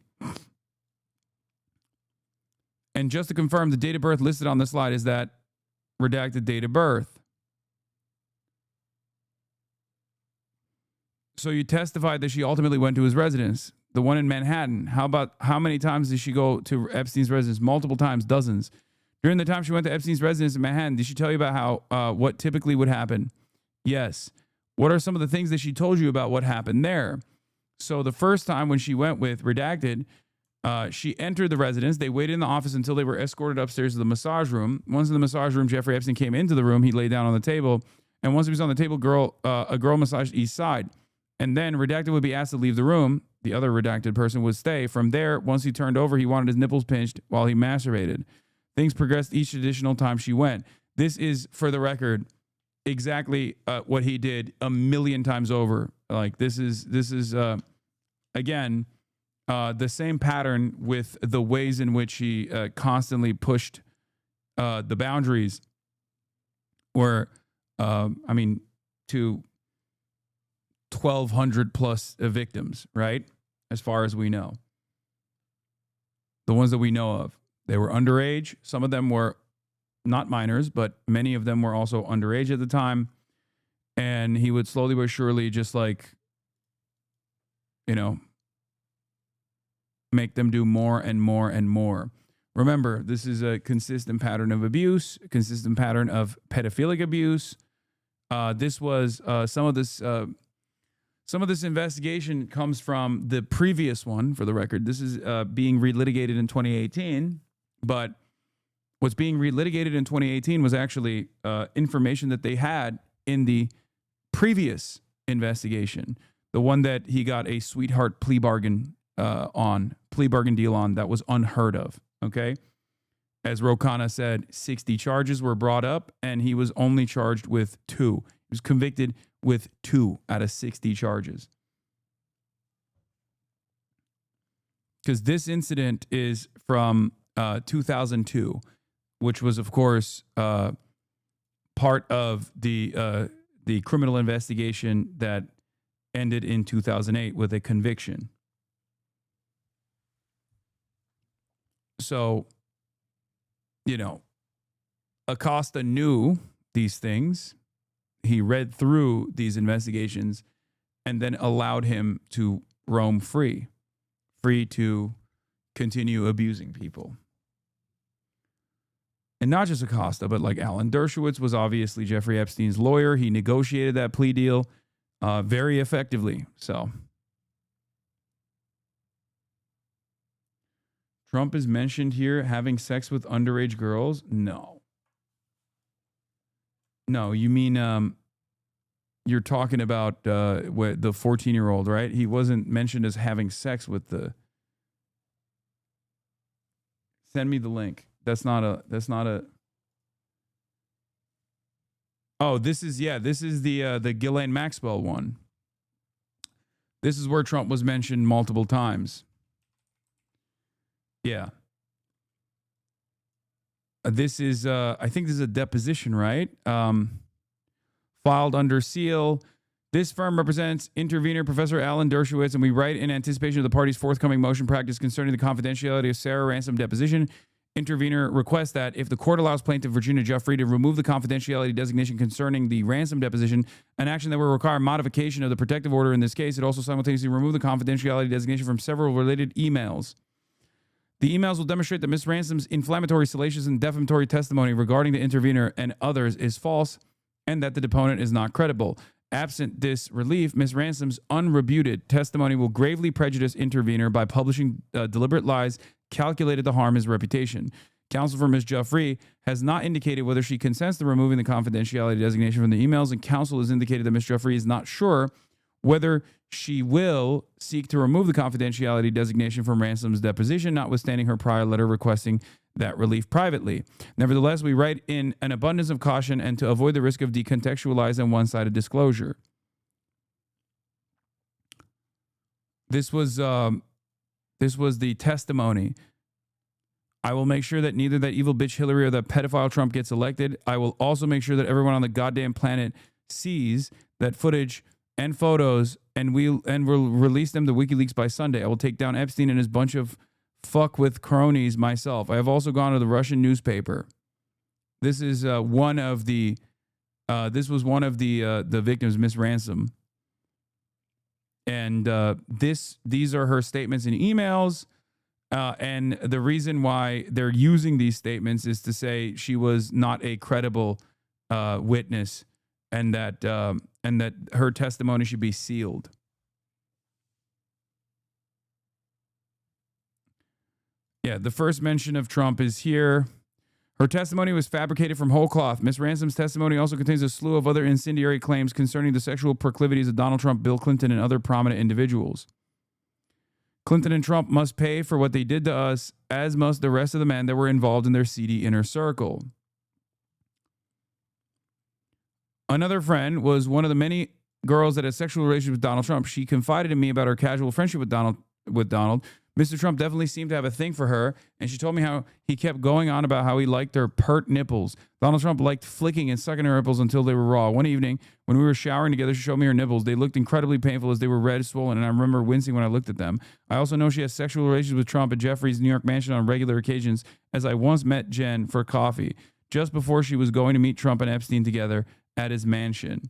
And just to confirm, the date of birth listed on the slide is that Redacted date of birth. So you testified that she ultimately went to his residence, the one in Manhattan. How many times did she go to Epstein's residence? Multiple times, dozens. During the time she went to Epstein's residence in Manhattan, did she tell you about how what typically would happen? Yes. What are some of the things that she told you about what happened there? So the first time when she went with Redacted, she entered the residence. They waited in the office until they were escorted upstairs to the massage room. Once in the massage room, Jeffrey Epstein came into the room. He lay down on the table. And once he was on the table, a girl massaged each side. And then Redacted would be asked to leave the room. The other Redacted person would stay. From there, once he turned over, he wanted his nipples pinched while he masturbated. Things progressed each additional time she went. This is, for the record, exactly what he did a million times over. Like this is again the same pattern with the ways in which he constantly pushed the boundaries, or to 1,200 plus victims, right? As far as we know, the ones that we know of, they were underage. Some of them were not minors, but many of them were also underage at the time. And he would slowly but surely just make them do more and more and more. Remember, this is a consistent pattern of abuse, a consistent pattern of pedophilic abuse. This was some of this investigation comes from the previous one, for the record. This is being relitigated in 2018, but what's being relitigated in 2018 was actually information that they had in the previous investigation, the one that he got a sweetheart plea bargain deal on that was unheard of, okay? As Khana said, 60 charges were brought up, and he was only charged with 2. He was convicted with 2 out of 60 charges. Because this incident is from 2002, which was, of course, part of the criminal investigation that ended in 2008 with a conviction. So, Acosta knew these things. He read through these investigations and then allowed him to roam free to continue abusing people. And not just Acosta, but like Alan Dershowitz was obviously Jeffrey Epstein's lawyer. He negotiated that plea deal very effectively. So Trump is mentioned here having sex with underage girls. No, you mean you're talking about the 14-year-old, right? He wasn't mentioned as having sex with the Send me the link. That's not a. Oh, this is the Ghislaine Maxwell one. This is where Trump was mentioned multiple times. Yeah. This is, I think this is a deposition, right? Filed under seal. This firm represents intervener Professor Alan Dershowitz, and we write in anticipation of the party's forthcoming motion practice concerning the confidentiality of Sarah Ransom deposition. Intervener requests that if the court allows plaintiff Virginia Giuffre to remove the confidentiality designation concerning the Ransom deposition, an action that will require modification of the protective order in this case, it also simultaneously remove the confidentiality designation from several related emails. The emails will demonstrate that Ms. Ransom's inflammatory, salacious, and defamatory testimony regarding the intervener and others is false, and that the deponent is not credible. Absent this relief, Ms. Ransom's unrebuted testimony will gravely prejudice intervener by publishing deliberate lies calculated to harm his reputation. Counsel for Ms. Giuffre has not indicated whether she consents to removing the confidentiality designation from the emails, and counsel has indicated that Ms. Giuffre is not sure whether she will seek to remove the confidentiality designation from Ransom's deposition, notwithstanding her prior letter requesting that relief privately. Nevertheless, we write in an abundance of caution and to avoid the risk of decontextualized and one-sided disclosure. This was the testimony. I will make sure that neither that evil bitch Hillary or that pedophile Trump gets elected. I will also make sure that everyone on the goddamn planet sees that footage and photos, and we'll release them to WikiLeaks by Sunday. I will take down Epstein and his bunch of fuck with cronies myself. I have also gone to the Russian newspaper. This is one of the victims, Miss Ransom. And these are her statements and emails. And the reason why they're using these statements is to say she was not a credible witness, and that her testimony should be sealed. Yeah, the first mention of Trump is here. Her testimony was fabricated from whole cloth. Ms. Ransom's testimony also contains a slew of other incendiary claims concerning the sexual proclivities of Donald Trump, Bill Clinton, and other prominent individuals. Clinton and Trump must pay for what they did to us, as must the rest of the men that were involved in their seedy inner circle. Another friend was one of the many girls that had sexual relations with Donald Trump. She confided in me about her casual friendship with Donald. Mr. Trump definitely seemed to have a thing for her, and she told me how he kept going on about how he liked her pert nipples. Donald Trump liked flicking and sucking her nipples until they were raw. One evening, when we were showering together, she showed me her nipples. They looked incredibly painful as they were red, swollen, and I remember wincing when I looked at them. I also know she has sexual relations with Trump at Jeffrey's New York mansion on regular occasions, as I once met Jen for coffee, just before she was going to meet Trump and Epstein together at his mansion.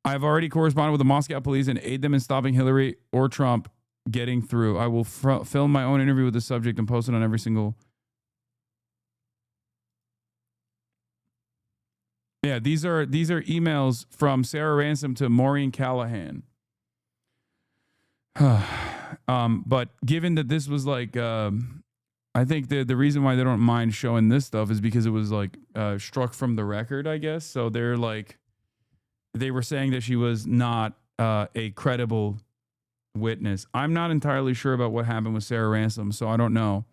I've already corresponded with the Moscow police and aid them in stopping Hillary or Trump getting through. I will film my own interview with the subject and post it on every single. Yeah, these are emails from Sarah Ransom to Maureen Callahan. But given that this was like, I think the reason why they don't mind showing this stuff is because it was like struck from the record, I guess. So they're like, they were saying that she was not a credible witness. I'm not entirely sure about what happened with Sarah Ransom, so I don't know.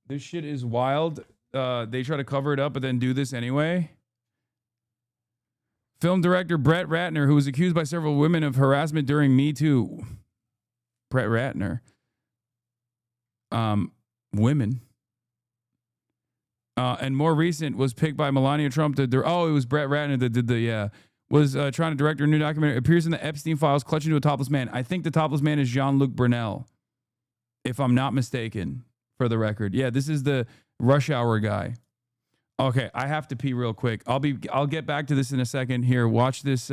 This shit is wild. They try to cover it up, but then do this anyway. Film director Brett Ratner, who was accused by several women of harassment during Me Too. Brett Ratner. Women. And more recent was picked by Melania Trump to, it was Brett Ratner that did was trying to direct her new documentary. Appears in the Epstein files, clutching to a topless man. I think the topless man is Jean-Luc Brunel, if I'm not mistaken, for the record. Yeah, this is the Rush Hour guy. Okay, I have to pee real quick. I'll get back to this in a second here. Watch this,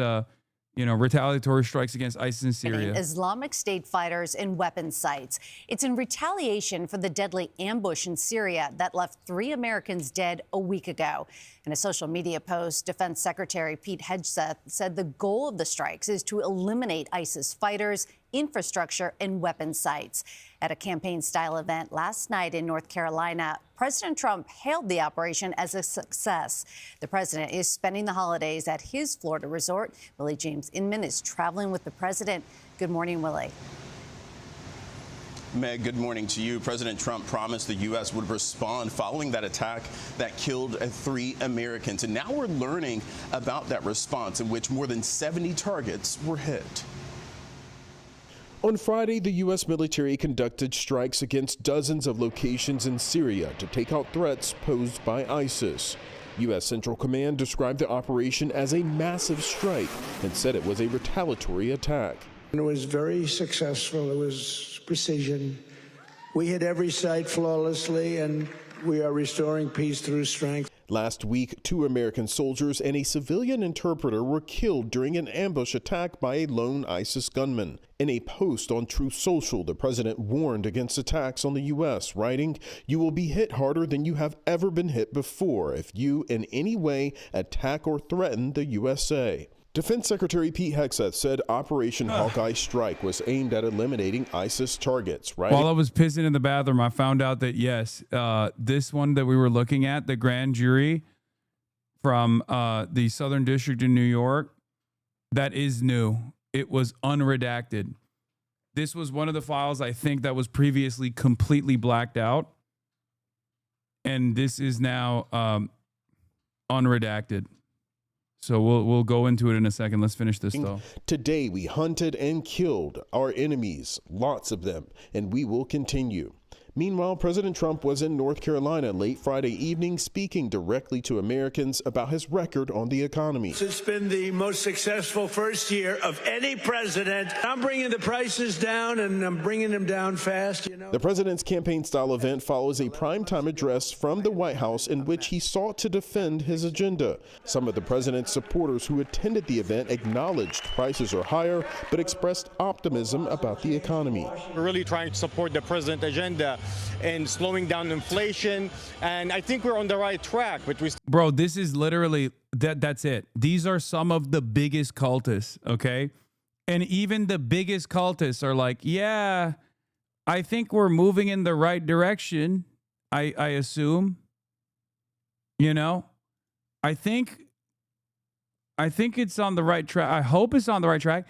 retaliatory strikes against ISIS in Syria. Islamic State fighters in weapons sites. It's in retaliation for the deadly ambush in Syria that left 3 Americans dead a week ago. In a social media post, Defense Secretary Pete Hegseth said the goal of the strikes is to eliminate ISIS fighters infrastructure and weapon sites. At a campaign-style event last night in North Carolina, President Trump hailed the operation as a success. The president is spending the holidays at his Florida resort. Willie James Inman is traveling with the president. Good morning, Willie. Meg, good morning to you. President Trump promised the U.S. would respond following that attack that killed 3 Americans. And now we're learning about that response in which more than 70 targets were hit. On Friday, the U.S. military conducted strikes against dozens of locations in Syria to take out threats posed by ISIS. U.S. Central Command described the operation as a massive strike and said it was a retaliatory attack. It was very successful. It was precision. We hit every site flawlessly, and we are restoring peace through strength. Last week, 2 American soldiers and a civilian interpreter were killed during an ambush attack by a lone ISIS gunman. In a post on Truth Social, the president warned against attacks on the U.S., writing, "You will be hit harder than you have ever been hit before if you in any way attack or threaten the USA." Defense Secretary Pete Hegseth said Operation Hawkeye Strike was aimed at eliminating ISIS targets, right? While I was pissing in the bathroom, I found out that, yes, this one that we were looking at, the grand jury from the Southern District in New York, that is new. It was unredacted. This was one of the files, I think, that was previously completely blacked out. And this is now unredacted. So we'll go into it in a second. Let's finish this, though. Today, we hunted and killed our enemies, lots of them, and we will continue. Meanwhile, President Trump was in North Carolina late Friday evening speaking directly to Americans about his record on the economy. It's been the most successful first year of any president. I'm bringing the prices down, and I'm bringing them down fast. You know. The president's campaign-style event follows a primetime address from the White House in which he sought to defend his agenda. Some of the president's supporters who attended the event acknowledged prices are higher, but expressed optimism about the economy. We're really trying to support the president's agenda and slowing down inflation, and I think we're on the right track. But Bro, this is literally that's it. These are some of the biggest cultists, okay? And even the biggest cultists are like, yeah, I think we're moving in the right direction. I assume, you know, I think it's on the right track. I hope it's on the right track.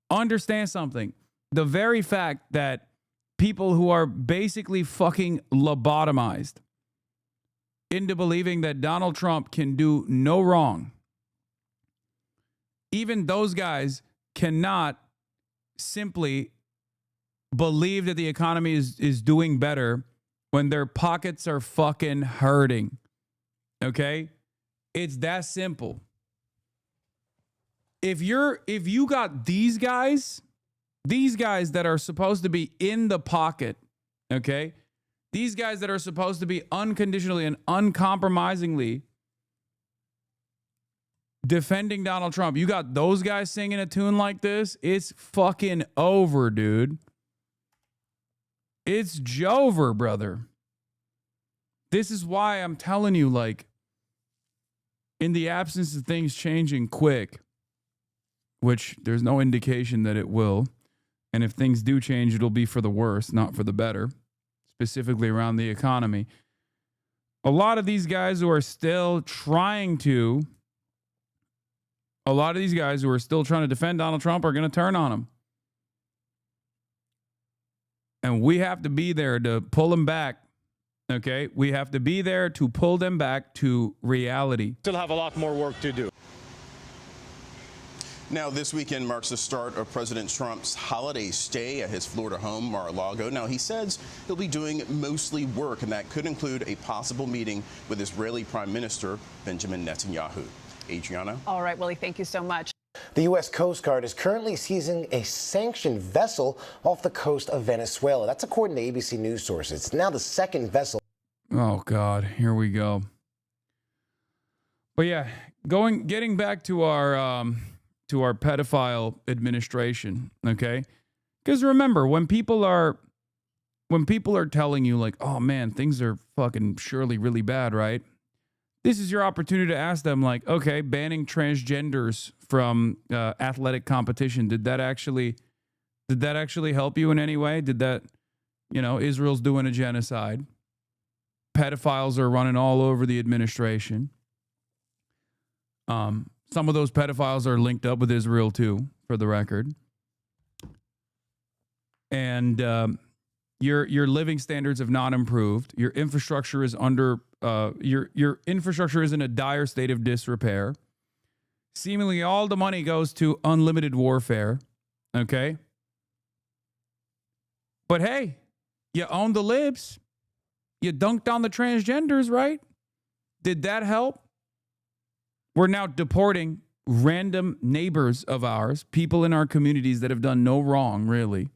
Understand something. The very fact that people who are basically fucking lobotomized into believing that Donald Trump can do no wrong, even those guys cannot simply believe that the economy is doing better when their pockets are fucking hurting. Okay? It's that simple. If you got these guys that are supposed to be in the pocket, okay? These guys that are supposed to be unconditionally and uncompromisingly defending Donald Trump. You got those guys singing a tune like this, it's fucking over, dude. It's Jover, brother. This is why I'm telling you, like, in the absence of things changing quick, which there's no indication that it will, and if things do change, it'll be for the worse, not for the better, specifically around the economy. A lot of these guys who are still trying to defend Donald Trump are going to turn on him. And we have to be there to pull them back. Okay? We have to be there to pull them back to reality. Still have a lot more work to do. Now, this weekend marks the start of President Trump's holiday stay at his Florida home, Mar-a-Lago. Now, he says he'll be doing mostly work, and that could include a possible meeting with Israeli Prime Minister Benjamin Netanyahu. Adriana? All right, Willie, thank you so much. The U.S. Coast Guard is currently seizing a sanctioned vessel off the coast of Venezuela. That's according to ABC News sources. It's now the second vessel. Oh, God. Here we go. But yeah, getting back to our pedophile administration, okay? Because remember, when people are telling you like, oh man, things are fucking surely really bad, right? This is your opportunity to ask them like, okay, banning transgenders from athletic competition, did that actually Did that actually help you in any way? Did that, Israel's doing a genocide. Pedophiles are running all over the administration. Some of those pedophiles are linked up with Israel too, for the record. And your living standards have not improved. Your infrastructure is your infrastructure is in a dire state of disrepair. Seemingly all the money goes to unlimited warfare. Okay. But hey, you own the libs. You dunked on the transgenders, right? Did that help? We're now deporting random neighbors of ours, people in our communities that have done no wrong, really.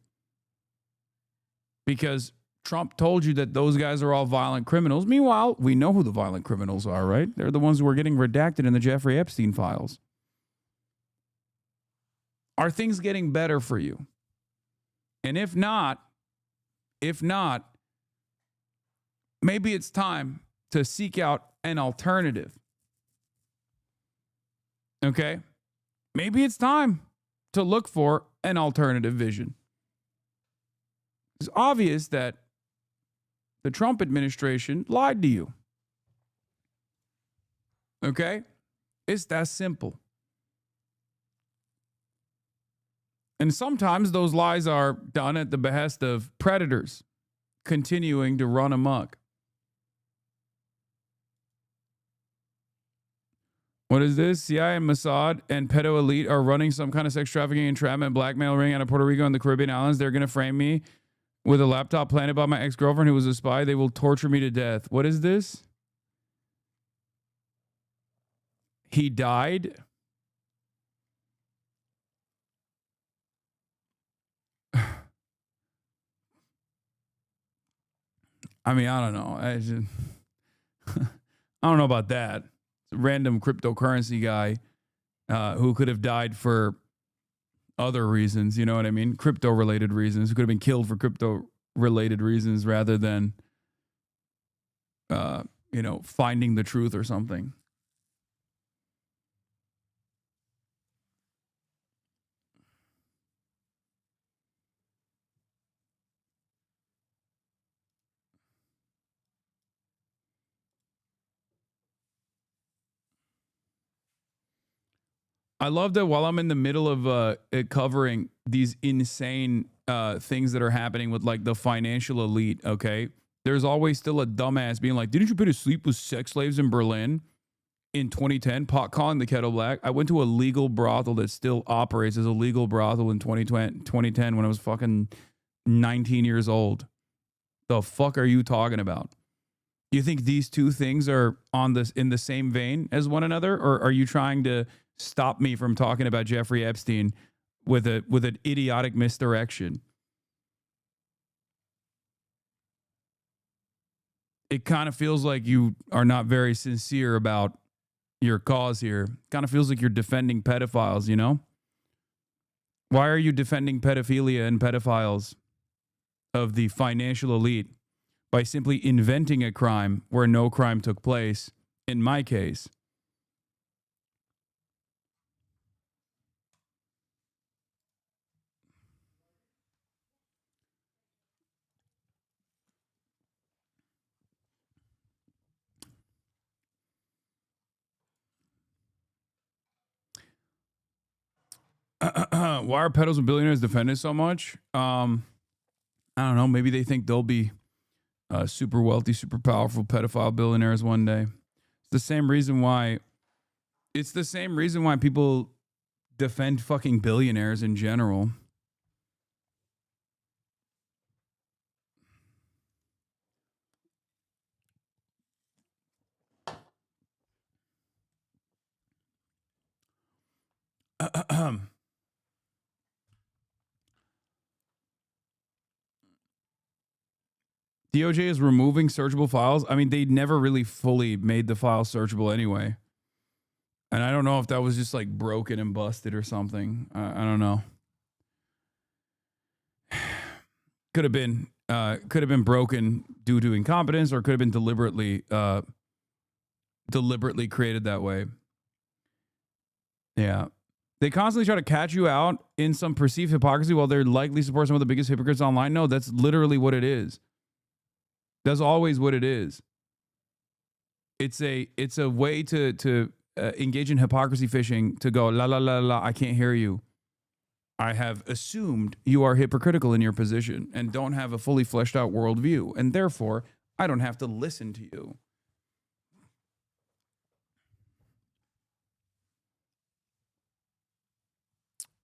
Because Trump told you that those guys are all violent criminals. Meanwhile, we know who the violent criminals are, right? They're the ones who are getting redacted in the Jeffrey Epstein files. Are things getting better for you? And if not, maybe it's time to seek out an alternative. Okay? Maybe it's time to look for an alternative vision. It's obvious that the Trump administration lied to you. Okay? It's that simple. And sometimes those lies are done at the behest of predators continuing to run amok. What is this? CIA and Mossad and pedo elite are running some kind of sex trafficking, entrapment, blackmail ring out of Puerto Rico and the Caribbean islands. They're going to frame me with a laptop planted by my ex-girlfriend who was a spy. They will torture me to death. What is this? He died. I mean, I don't know. I don't know about that. It's a random cryptocurrency guy who could have died for other reasons. You know what I mean? Crypto-related reasons. Who could have been killed for crypto-related reasons rather than, finding the truth or something. I love that while I'm in the middle of covering these insane things that are happening with like the financial elite, okay, there's always still a dumbass being like, didn't you put to sleep with sex slaves in Berlin in 2010? Pot calling the kettle black. I went to a legal brothel that still operates as a legal brothel in 2010 when I was fucking 19 years old. The fuck are you talking about? You think these two things are in the same vein as one another, or are you trying to stop me from talking about Jeffrey Epstein with an idiotic misdirection? It kind of feels like you are not very sincere about your cause here. Kind of feels like you're defending pedophiles, you know? Why are you defending pedophilia and pedophiles of the financial elite by simply inventing a crime where no crime took place, in my case? Why are pedos and billionaires defended so much? I don't know. Maybe they think they'll be super wealthy, super powerful pedophile billionaires one day. It's the same reason why people defend fucking billionaires in general. DOJ is removing searchable files. I mean, they never really fully made the file searchable anyway. And I don't know if that was just like broken and busted or something. I don't know. Could have been broken due to incompetence, or could have been deliberately created that way. Yeah. They constantly try to catch you out in some perceived hypocrisy while they're likely support some of the biggest hypocrites online. No, that's literally what it is. That's always what it is. It's a way to engage in hypocrisy fishing, to go, la, la, la, la, I can't hear you. I have assumed you are hypocritical in your position and don't have a fully fleshed out worldview, and therefore I don't have to listen to you.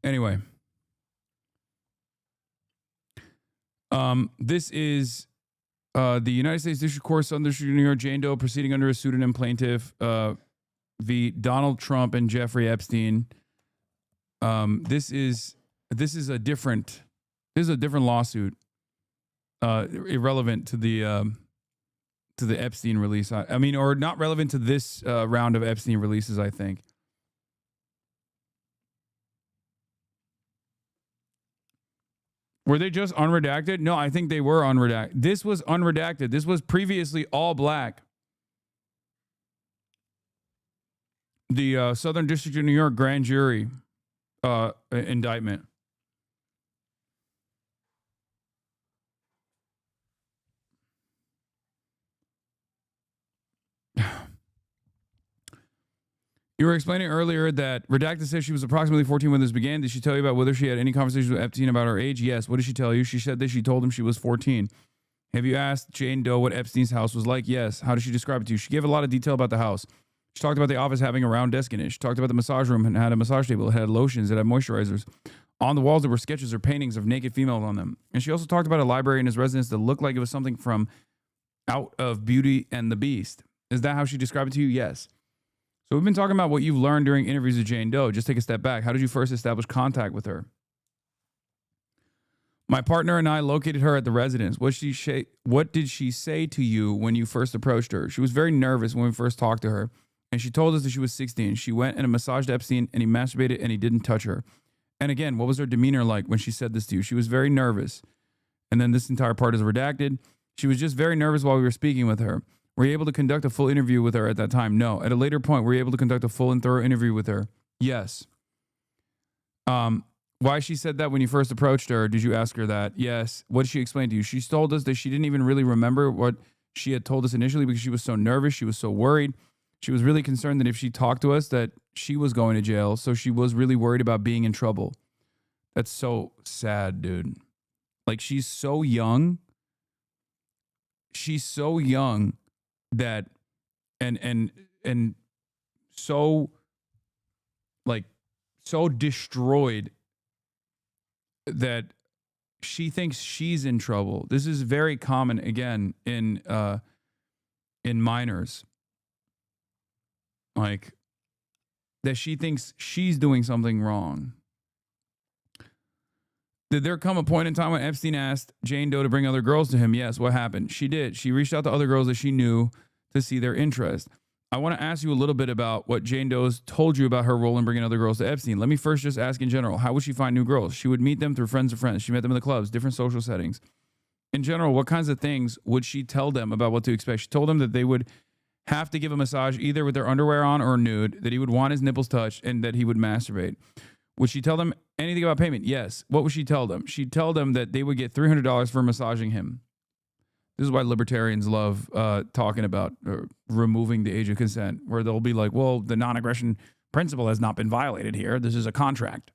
Anyway, this is the United States District Court, Southern District of New York, Jane Doe proceeding under a pseudonym plaintiff v. Donald Trump and Jeffrey Epstein. This is a different lawsuit, irrelevant to the Epstein release. I mean, or not relevant to this round of Epstein releases, I think. Were they just unredacted? No, I think they were unredacted. This was unredacted. This was previously all black. The Southern District of New York grand jury indictment. You were explaining earlier that Redacted says she was approximately 14 when this began. Did she tell you about whether she had any conversations with Epstein about her age? Yes. What did she tell you? She said that she told him she was 14. Have you asked Jane Doe what Epstein's house was like? Yes. How did she describe it to you? She gave a lot of detail about the house. She talked about the office having a round desk in it. She talked about the massage room and had a massage table. It had lotions. It had moisturizers. On the walls, there were sketches or paintings of naked females on them. And she also talked about a library in his residence that looked like it was something from out of Beauty and the Beast. Is that how she described it to you? Yes. So we've been talking about what you've learned during interviews with Jane Doe. Just take a step back. How did you first establish contact with her? My partner and I located her at the residence. What did she say to you when you first approached her? She was very nervous when we first talked to her, and she told us that she was 16. She went and massaged Epstein, and he masturbated, and he didn't touch her. And again, what was her demeanor like when she said this to you? She was very nervous. And then this entire part is redacted. She was just very nervous while we were speaking with her. Were you able to conduct a full interview with her at that time? No. At a later point, were you able to conduct a full and thorough interview with her? Yes. Why she said that when you first approached her? Did you ask her that? Yes. What did she explain to you? She told us that she didn't even really remember what she had told us initially because she was so nervous. She was so worried. She was really concerned that if she talked to us that she was going to jail. So she was really worried about being in trouble. That's so sad, dude. Like, she's so young. She's so young that and so, like, so destroyed that she thinks she's in trouble. This is very common again in minors. Like, that she thinks she's doing something wrong. Did there come a point in time when Epstein asked Jane Doe to bring other girls to him? Yes. What happened? She did. She reached out to other girls that she knew to see their interest. I want to ask you a little bit about what Jane Doe's told you about her role in bringing other girls to Epstein. Let me first just ask in general, how would she find new girls? She would meet them through friends of friends. She met them in the clubs, different social settings. In general, what kinds of things would she tell them about what to expect? She told them that they would have to give a massage either with their underwear on or nude, that he would want his nipples touched, and that he would masturbate. Would she tell them anything about payment? Yes. What would she tell them? She'd tell them that they would get $300 for massaging him. This is why libertarians love talking about removing the age of consent, where they'll be like, well, the non-aggression principle has not been violated here. This is a contract.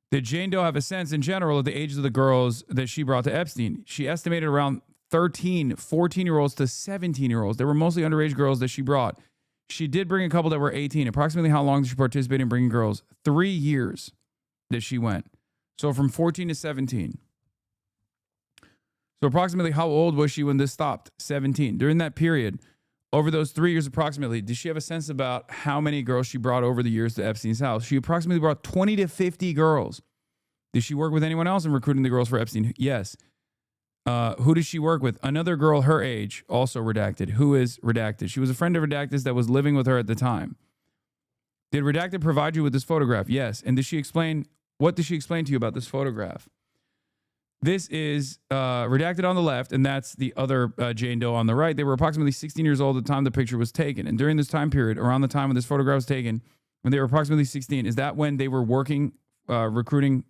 Did Jane Doe have a sense in general of the ages of the girls that she brought to Epstein? She estimated around 13, 14-year-olds to 17-year-olds. They were mostly underage girls that she brought. She did bring a couple that were 18. Approximately how long did she participate in bringing girls? 3 years that she went. So from 14 to 17. So approximately how old was she when this stopped? 17. During that period, over those 3 years approximately, did she have a sense about how many girls she brought over the years to Epstein's house? She approximately brought 20 to 50 girls. Did she work with anyone else in recruiting the girls for Epstein? Yes. Who did she work with? Another girl her age, also redacted. Who is redacted? She was a friend of Redacted's that was living with her at the time. Did Redacted provide you with this photograph? Yes. And what did she explain to you about this photograph? This is Redacted on the left, and that's the other Jane Doe on the right. They were approximately 16 years old at the time the picture was taken. And during this time period, around the time when this photograph was taken, When they were approximately 16. Is that when they were working, recruiting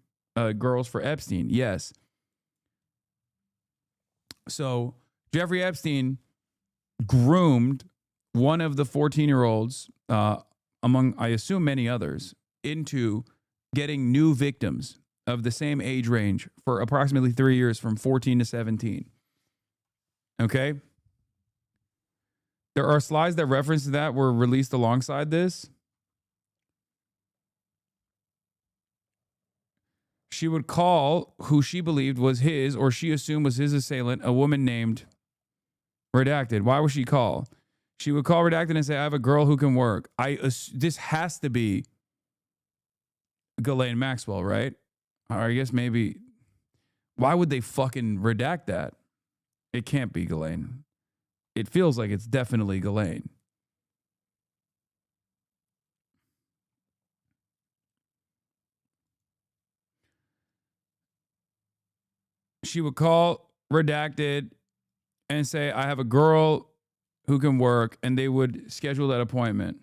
girls for Epstein? Yes. So Jeffrey Epstein groomed one of the 14-year-olds, among, I assume, many others, into getting new victims of the same age range for approximately 3 years, from 14 to 17. Okay? There are slides that reference that were released alongside this. She would call who she believed was his, or she assumed was his assailant, a woman named Redacted. Why would she call? She would call Redacted and say, I have a girl who can work. This has to be Ghislaine Maxwell, right? Or I guess maybe. Why would they fucking redact that? It can't be Ghislaine. It feels like it's definitely Ghislaine. She would call Redacted and say, I have a girl who can work, and they would schedule that appointment.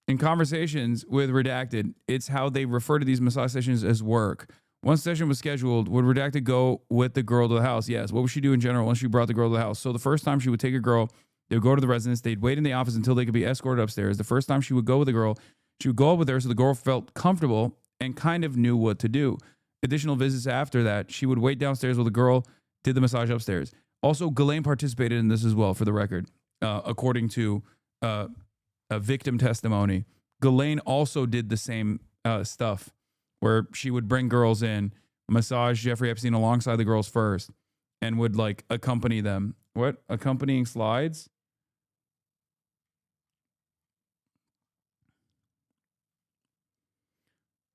In conversations with Redacted, it's how they refer to these massage sessions as work. Once session was scheduled, would Redacted go with the girl to the house? Yes. What would she do in general once she brought the girl to the house? So the first time she would take a girl, they would go to the residence, they'd wait in the office until they could be escorted upstairs. The first time she would go with the girl, she would go up with her so the girl felt comfortable and kind of knew what to do. Additional visits after that, she would wait downstairs while the girl did the massage upstairs. Also, Ghislaine participated in this as well, for the record, according to a victim testimony. Ghislaine also did the same stuff, where she would bring girls in, massage Jeffrey Epstein alongside the girls first, and would like accompany them. What? Accompanying slides?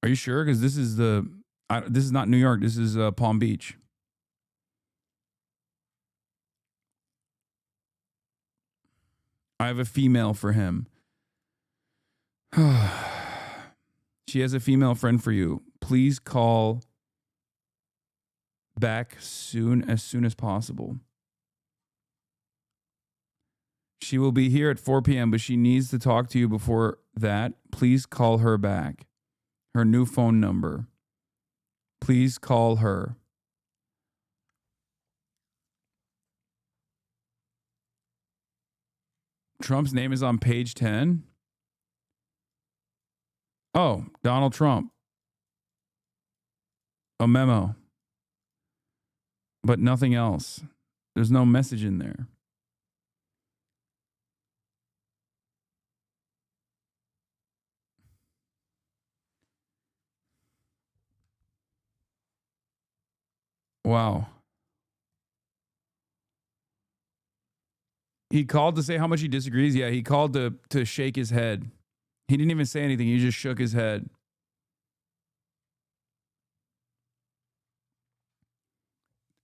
Are you sure? Because this is this is not New York. This is Palm Beach. I have a female for him. She has a female friend for you. Please call back as soon as possible. She will be here at 4 p.m., but she needs to talk to you before that. Please call her back. Her new phone number. Please call her. Trump's name is on page 10. Oh, Donald Trump. A memo. But nothing else. There's no message in there. Wow. He called to say how much he disagrees. Yeah, he called to shake his head. He didn't even say anything. He just shook his head.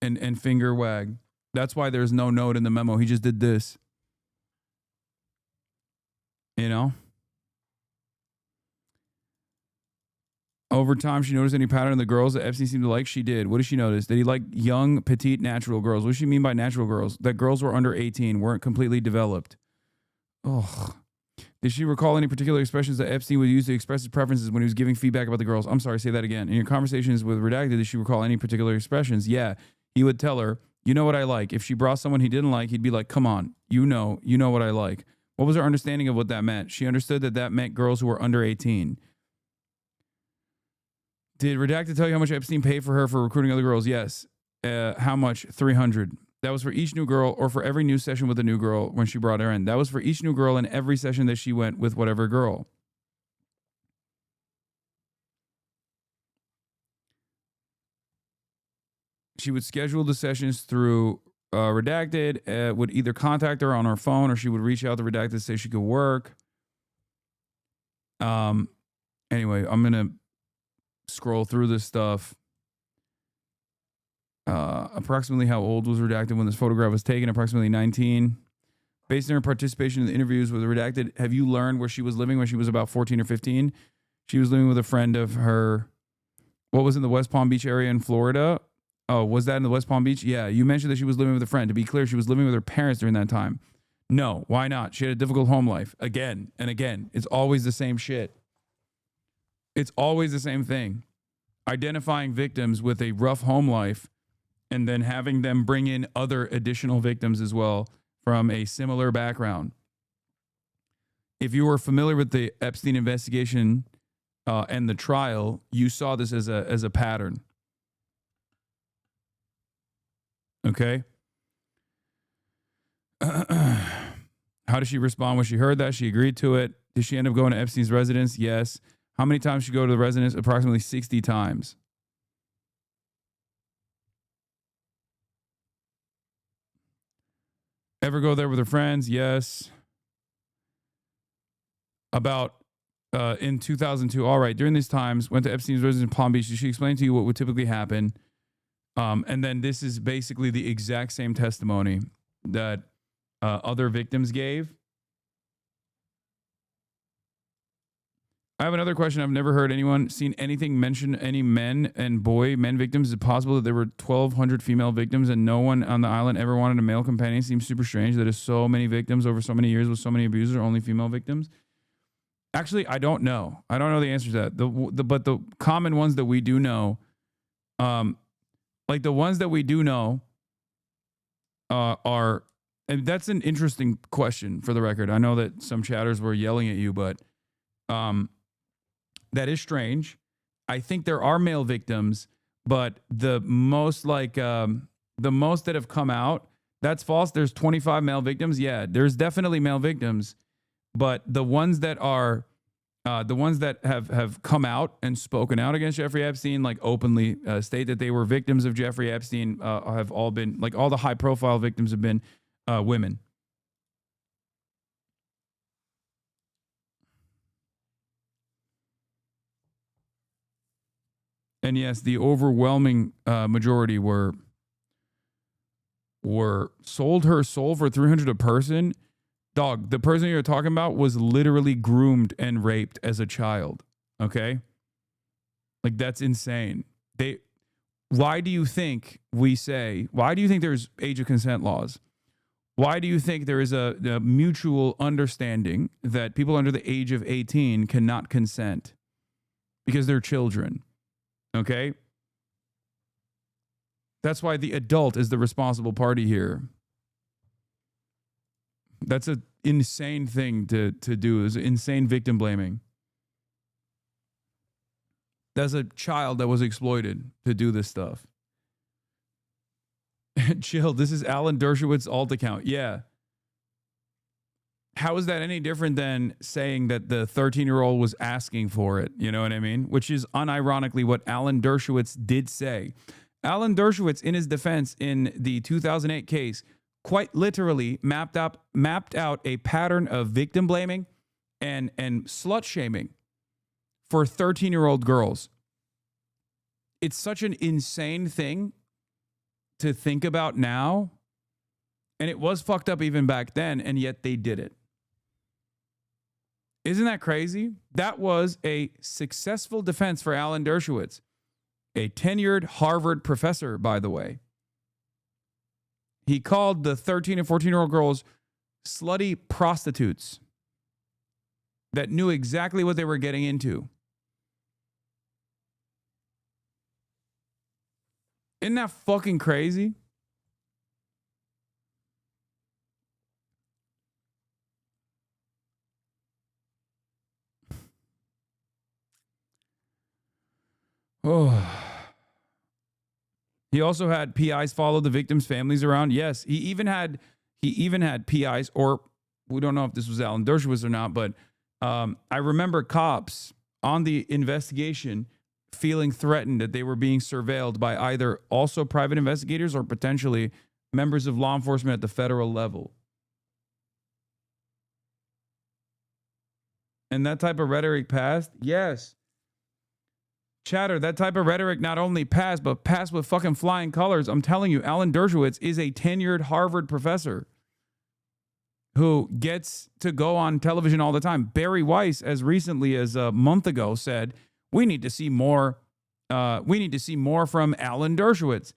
And finger wag. That's why there's no note in the memo. He just did this. You know? Over time, she noticed any pattern in the girls that Epstein seemed to like? She did. What did she notice? Did he like young, petite, natural girls? What does she mean by natural girls? That girls were under 18, weren't completely developed. Oh. Did she recall any particular expressions that Epstein would use to express his preferences when he was giving feedback about the girls? I'm sorry, say that again. In your conversations with Redacted, did she recall any particular expressions? Yeah. He would tell her, you know what I like. If she brought someone he didn't like, he'd be like, come on, you know what I like. What was her understanding of what that meant? She understood that meant girls who were under 18. Did Redacted tell you how much Epstein paid for her for recruiting other girls? Yes. How much? $300. That was for each new girl, or for every new session with a new girl when she brought her in. That was for each new girl in every session that she went with whatever girl. She would schedule the sessions through Redacted, would either contact her on her phone, or she would reach out to Redacted to say she could work. Anyway, I'm going to scroll through this stuff. Approximately how old was Redacted when this photograph was taken? Approximately 19. Based on her participation in the interviews with Redacted, have you learned where she was living when she was about 14 or 15? She was living with a friend of her. What was in the West Palm Beach area in Florida? Oh, was that in the West Palm Beach? Yeah, you mentioned that she was living with a friend. To be clear, she was living with her parents during that time. No, why not? She had a difficult home life. Again and again. It's always the same shit. It's always the same thing. Identifying victims with a rough home life and then having them bring in other additional victims as well from a similar background. If you were familiar with the Epstein investigation and the trial, you saw this as a pattern. Okay? How did she respond when she heard that? She agreed to it. Did she end up going to Epstein's residence? Yes. How many times did she go to the residence? Approximately 60 times. Ever go there with her friends? Yes. About in 2002. All right. During these times, went to Epstein's residence in Palm Beach. Did she explain to you what would typically happen? And then this is basically the exact same testimony that other victims gave. I have another question. I've never heard anyone seen anything mention any men victims. Is it possible that there were 1,200 female victims and no one on the island ever wanted a male companion? Seems super strange that there's so many victims over so many years with so many abusers, only female victims. Actually, I don't know. I don't know the answer to that. But the common ones that we do know, like the ones that we do know are, and that's an interesting question for the record. I know that some chatters were yelling at you, but that is strange. I think there are male victims, but the most that have come out, that's false. There's 25 male victims. Yeah, there's definitely male victims, but the ones that are the ones that have come out and spoken out against Jeffrey Epstein, like openly state that they were victims of Jeffrey Epstein, have all been, like, all the high profile victims have been women. And yes, the overwhelming majority were sold her soul for $300 a person. Dog, the person you're talking about was literally groomed and raped as a child. Okay? Like, that's insane. Why do you think there's age of consent laws? Why do you think there is a mutual understanding that people under the age of 18 cannot consent? Because they're children. Okay? That's why the adult is the responsible party here. That's an insane thing to do. Is insane victim blaming. That's a child that was exploited to do this stuff. Chill, this is Alan Dershowitz's alt account. Yeah. How is that any different than saying that the 13-year-old was asking for it? You know what I mean? Which is unironically what Alan Dershowitz did say. Alan Dershowitz, in his defense in the 2008 case, quite literally mapped out a pattern of victim blaming and slut shaming for 13-year-old girls. It's such an insane thing to think about now. And it was fucked up even back then, and yet they did it. Isn't that crazy? That was a successful defense for Alan Dershowitz, a tenured Harvard professor, by the way. He called the 13 and 14-year-old girls slutty prostitutes that knew exactly what they were getting into. Isn't that fucking crazy? Oh. He also had PIs follow the victims' families around. Yes, he even had PIs, or we don't know if this was Alan Dershowitz or not, but I remember cops on the investigation feeling threatened that they were being surveilled by either also private investigators or potentially members of law enforcement at the federal level. And that type of rhetoric passed? Yes. Chatter, that type of rhetoric not only passed, but passed with fucking flying colors. I'm telling you, Alan Dershowitz is a tenured Harvard professor who gets to go on television all the time. Barry Weiss, as recently as a month ago, said, we need to see more from Alan Dershowitz.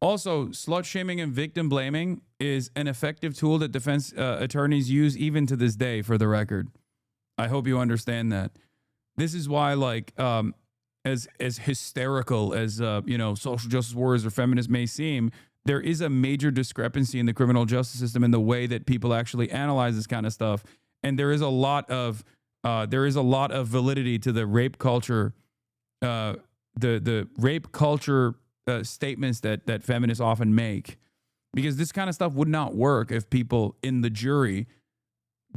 Also, slut shaming and victim blaming is an effective tool that defense attorneys use even to this day, for the record. I hope you understand that. This is why, like, as hysterical as, social justice warriors or feminists may seem, there is a major discrepancy in the criminal justice system in the way that people actually analyze this kind of stuff. And there is a lot of validity to the rape culture, the rape culture statements that feminists often make, because this kind of stuff would not work if people in the jury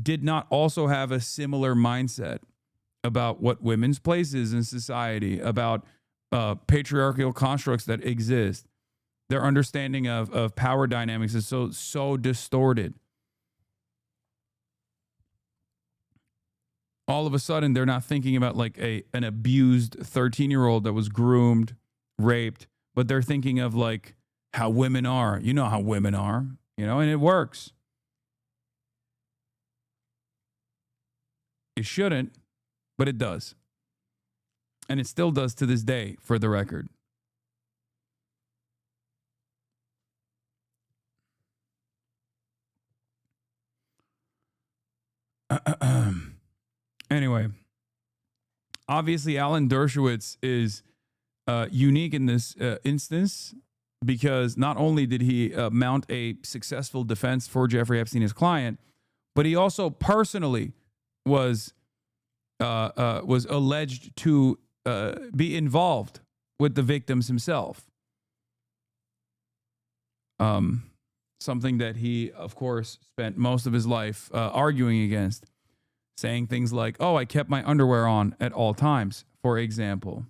did not also have a similar mindset about what women's place is in society, about patriarchal constructs that exist. Their understanding of power dynamics is so distorted. All of a sudden, they're not thinking about like an abused 13-year-old that was groomed, raped, but they're thinking of like how women are. You know how women are, and it works. It shouldn't, but it does. And it still does to this day, for the record. Anyway, obviously Alan Dershowitz is unique in this instance, because not only did he mount a successful defense for Jeffrey Epstein, his client, but he also personally was alleged to be involved with the victims himself. Something that he, of course, spent most of his life arguing against, saying things like, "Oh, I kept my underwear on at all times," for example.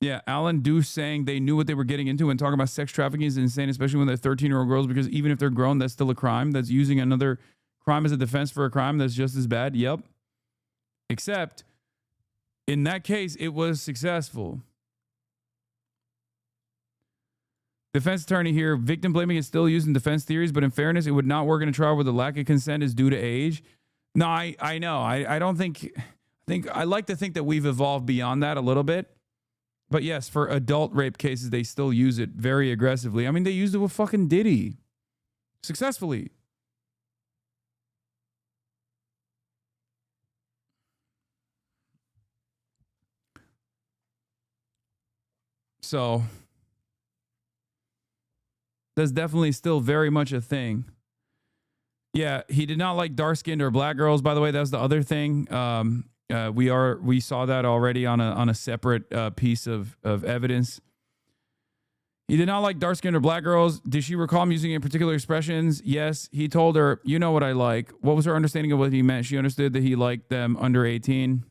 Yeah, Alan Deuce saying they knew what they were getting into, and talking about sex trafficking is insane, especially when they're 13-year-old girls, because even if they're grown, that's still a crime. That's using another crime as a defense for a crime that's just as bad. Yep. Except in that case, it was successful. Defense attorney here, victim blaming is still used in defense theories, but in fairness, it would not work in a trial where the lack of consent is due to age. No, I know. I don't think, I like to think that we've evolved beyond that a little bit. But yes, for adult rape cases, they still use it very aggressively. I mean, they used it with fucking Diddy. Successfully. So that's definitely still very much a thing. Yeah, he did not like dark-skinned or black girls, by the way. That was the other thing. We saw that already on a separate piece of evidence. He did not like dark-skinned or black girls. Did she recall him using any particular expressions? Yes. He told her, "You know what I like." What was her understanding of what he meant? She understood that he liked them under 18.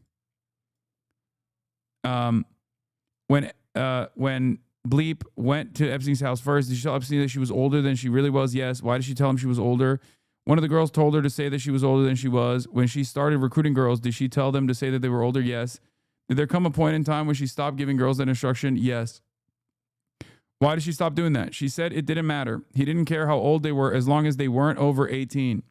When Bleep went to Epstein's house first, did she tell Epstein that she was older than she really was? Yes. Why did she tell him she was older? One of the girls told her to say that she was older than she was. When she started recruiting girls, did she tell them to say that they were older? Yes. Did there come a point in time when she stopped giving girls that instruction? Yes. Why did she stop doing that? She said it didn't matter. He didn't care how old they were as long as they weren't over 18.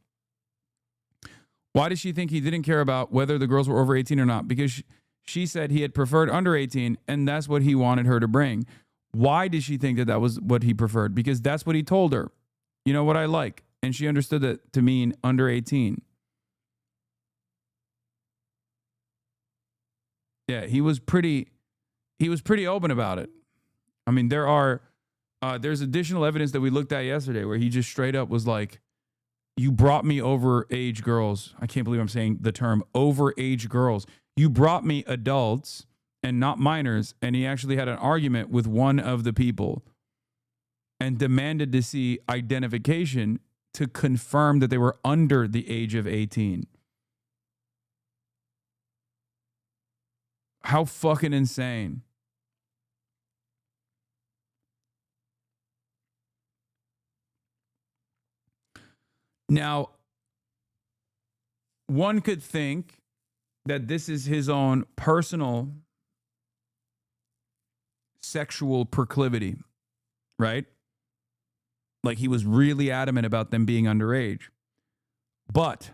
Why did she think he didn't care about whether the girls were over 18 or not? Because she said he had preferred under 18, and that's what he wanted her to bring. Why did she think that that was what he preferred? Because that's what he told her. You know what I like? And she understood that to mean under 18. Yeah, he was pretty open about it. I mean, there's additional evidence that we looked at yesterday where he just straight up was like, "You brought me overage girls." I can't believe I'm saying the term overage girls. "You brought me adults and not minors." And he actually had an argument with one of the people and demanded to see identification to confirm that they were under the age of 18. How fucking insane. Now, one could think that this is his own personal sexual proclivity, right? Like he was really adamant about them being underage. But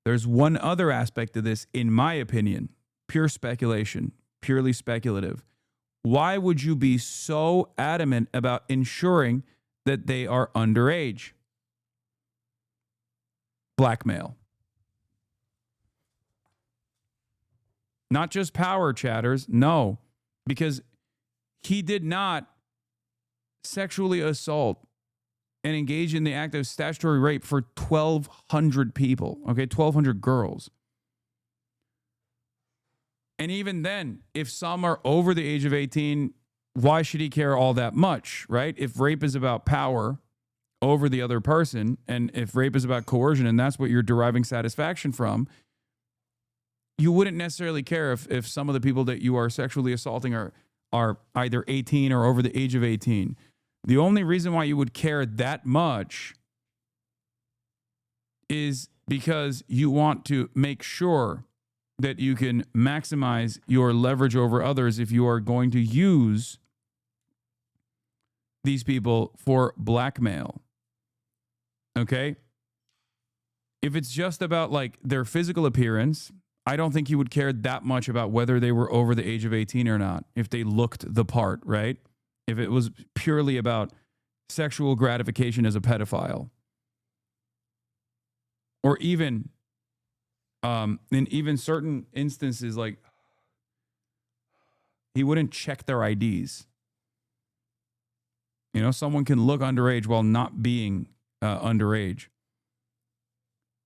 There's one other aspect of this, in my opinion, pure speculation, purely speculative. Why would you be so adamant about ensuring that they are underage? Blackmail. Not just power, chatters. No, because he did not sexually assault and engage in the act of statutory rape for 1,200 people, okay, 1,200 girls. And even then, if some are over the age of 18, why should he care all that much, right? If rape is about power over the other person, and if rape is about coercion, and that's what you're deriving satisfaction from, you wouldn't necessarily care if some of the people that you are sexually assaulting are either 18 or over the age of 18. The only reason why you would care that much is because you want to make sure that you can maximize your leverage over others if you are going to use these people for blackmail. Okay? If it's just about like their physical appearance, I don't think you would care that much about whether they were over the age of 18 or not, if they looked the part, right? If it was purely about sexual gratification as a pedophile. Or even, in even certain instances, like, he wouldn't check their IDs. You know, someone can look underage while not being underage.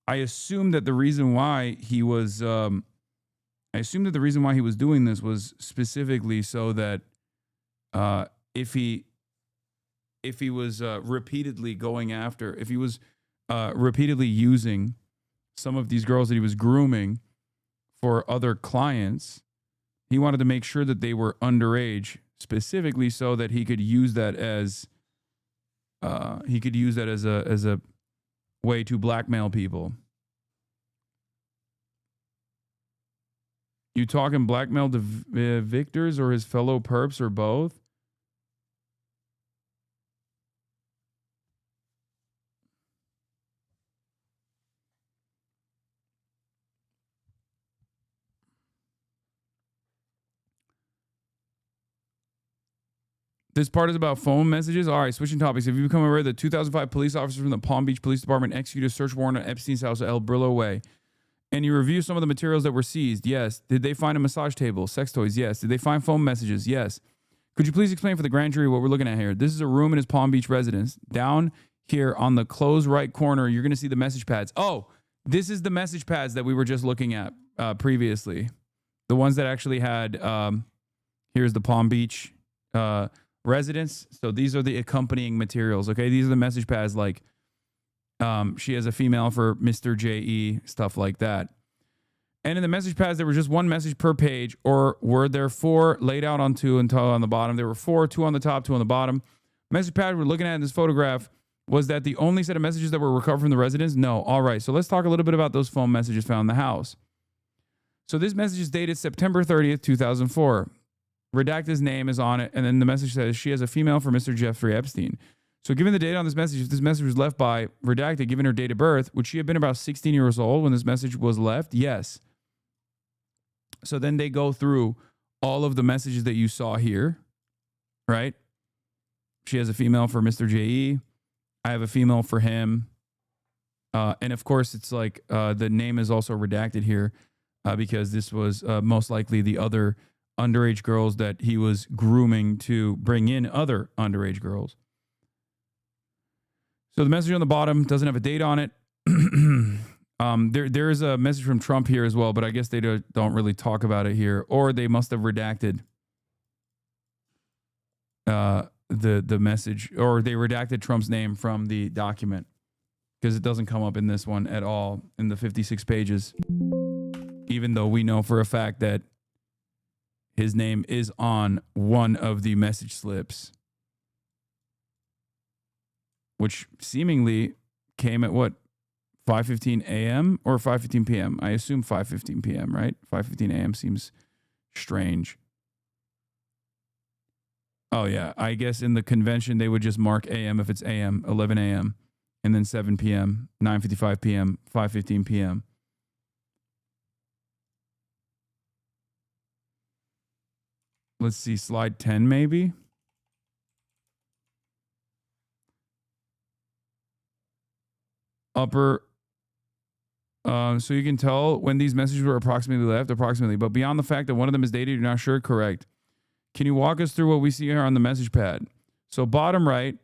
I assume that the reason why he was, doing this was specifically so that if he was repeatedly going after, if he was repeatedly using some of these girls that he was grooming for other clients, he wanted to make sure that they were underage, specifically so that he could use that as a way to blackmail people. You talking blackmail to victors or his fellow perps or both? This part is about phone messages. All right, switching topics. Have you become aware that 2005 police officers from the Palm Beach Police Department executed a search warrant at Epstein's house at El Brillo Way? And you review some of the materials that were seized? Yes. Did they find a massage table, sex toys? Yes. Did they find phone messages? Yes. Could you please explain for the grand jury what we're looking at here? This is a room in his Palm Beach residence. Down here on the closed right corner, you're going to see the message pads. Oh, this is the message pads that we were just looking at previously. The ones that actually had, here's the Palm Beach residence. So these are the accompanying materials, okay? These are the message pads like she has a female for Mr. J.E., stuff like that. And in the message pads, there was just one message per page, or were there four laid out on two and on the bottom? There were four, two on the top, two on the bottom. Message pad we're looking at in this photograph, was that the only set of messages that were recovered from the residence? No. All right, so let's talk a little bit about those phone messages found in the house. So this message is dated September 30th, 2004. Redacted's name is on it, and then the message says she has a female for Mr. Jeffrey Epstein. So given the date on this message, if this message was left by Redacted, given her date of birth, would she have been about 16 years old when this message was left? Yes. So then they go through all of the messages that you saw here, right? She has a female for Mr. J.E. I have a female for him. And of course, it's like the name is also redacted here because this was most likely the other underage girls that he was grooming to bring in other underage girls. So the message on the bottom doesn't have a date on it. There is a message from Trump here as well, but I guess they don't really talk about it here, or they must have redacted the message, or they redacted Trump's name from the document because it doesn't come up in this one at all in the 56 pages, even though we know for a fact that his name is on one of the message slips, which seemingly came at what, 5:15 a.m. or 5:15 p.m.? I assume 5:15 p.m., right? 5:15 a.m. seems strange. Oh, yeah. I guess in the convention, they would just mark a.m. if it's a.m., 11 a.m., and then 7 p.m., 9:55 p.m., 5:15 p.m. let's see, slide 10 maybe. Upper. So you can tell when these messages were approximately left, but beyond the fact that one of them is dated, you're not sure. Correct. Can you walk us through what we see here on the message pad? So bottom right,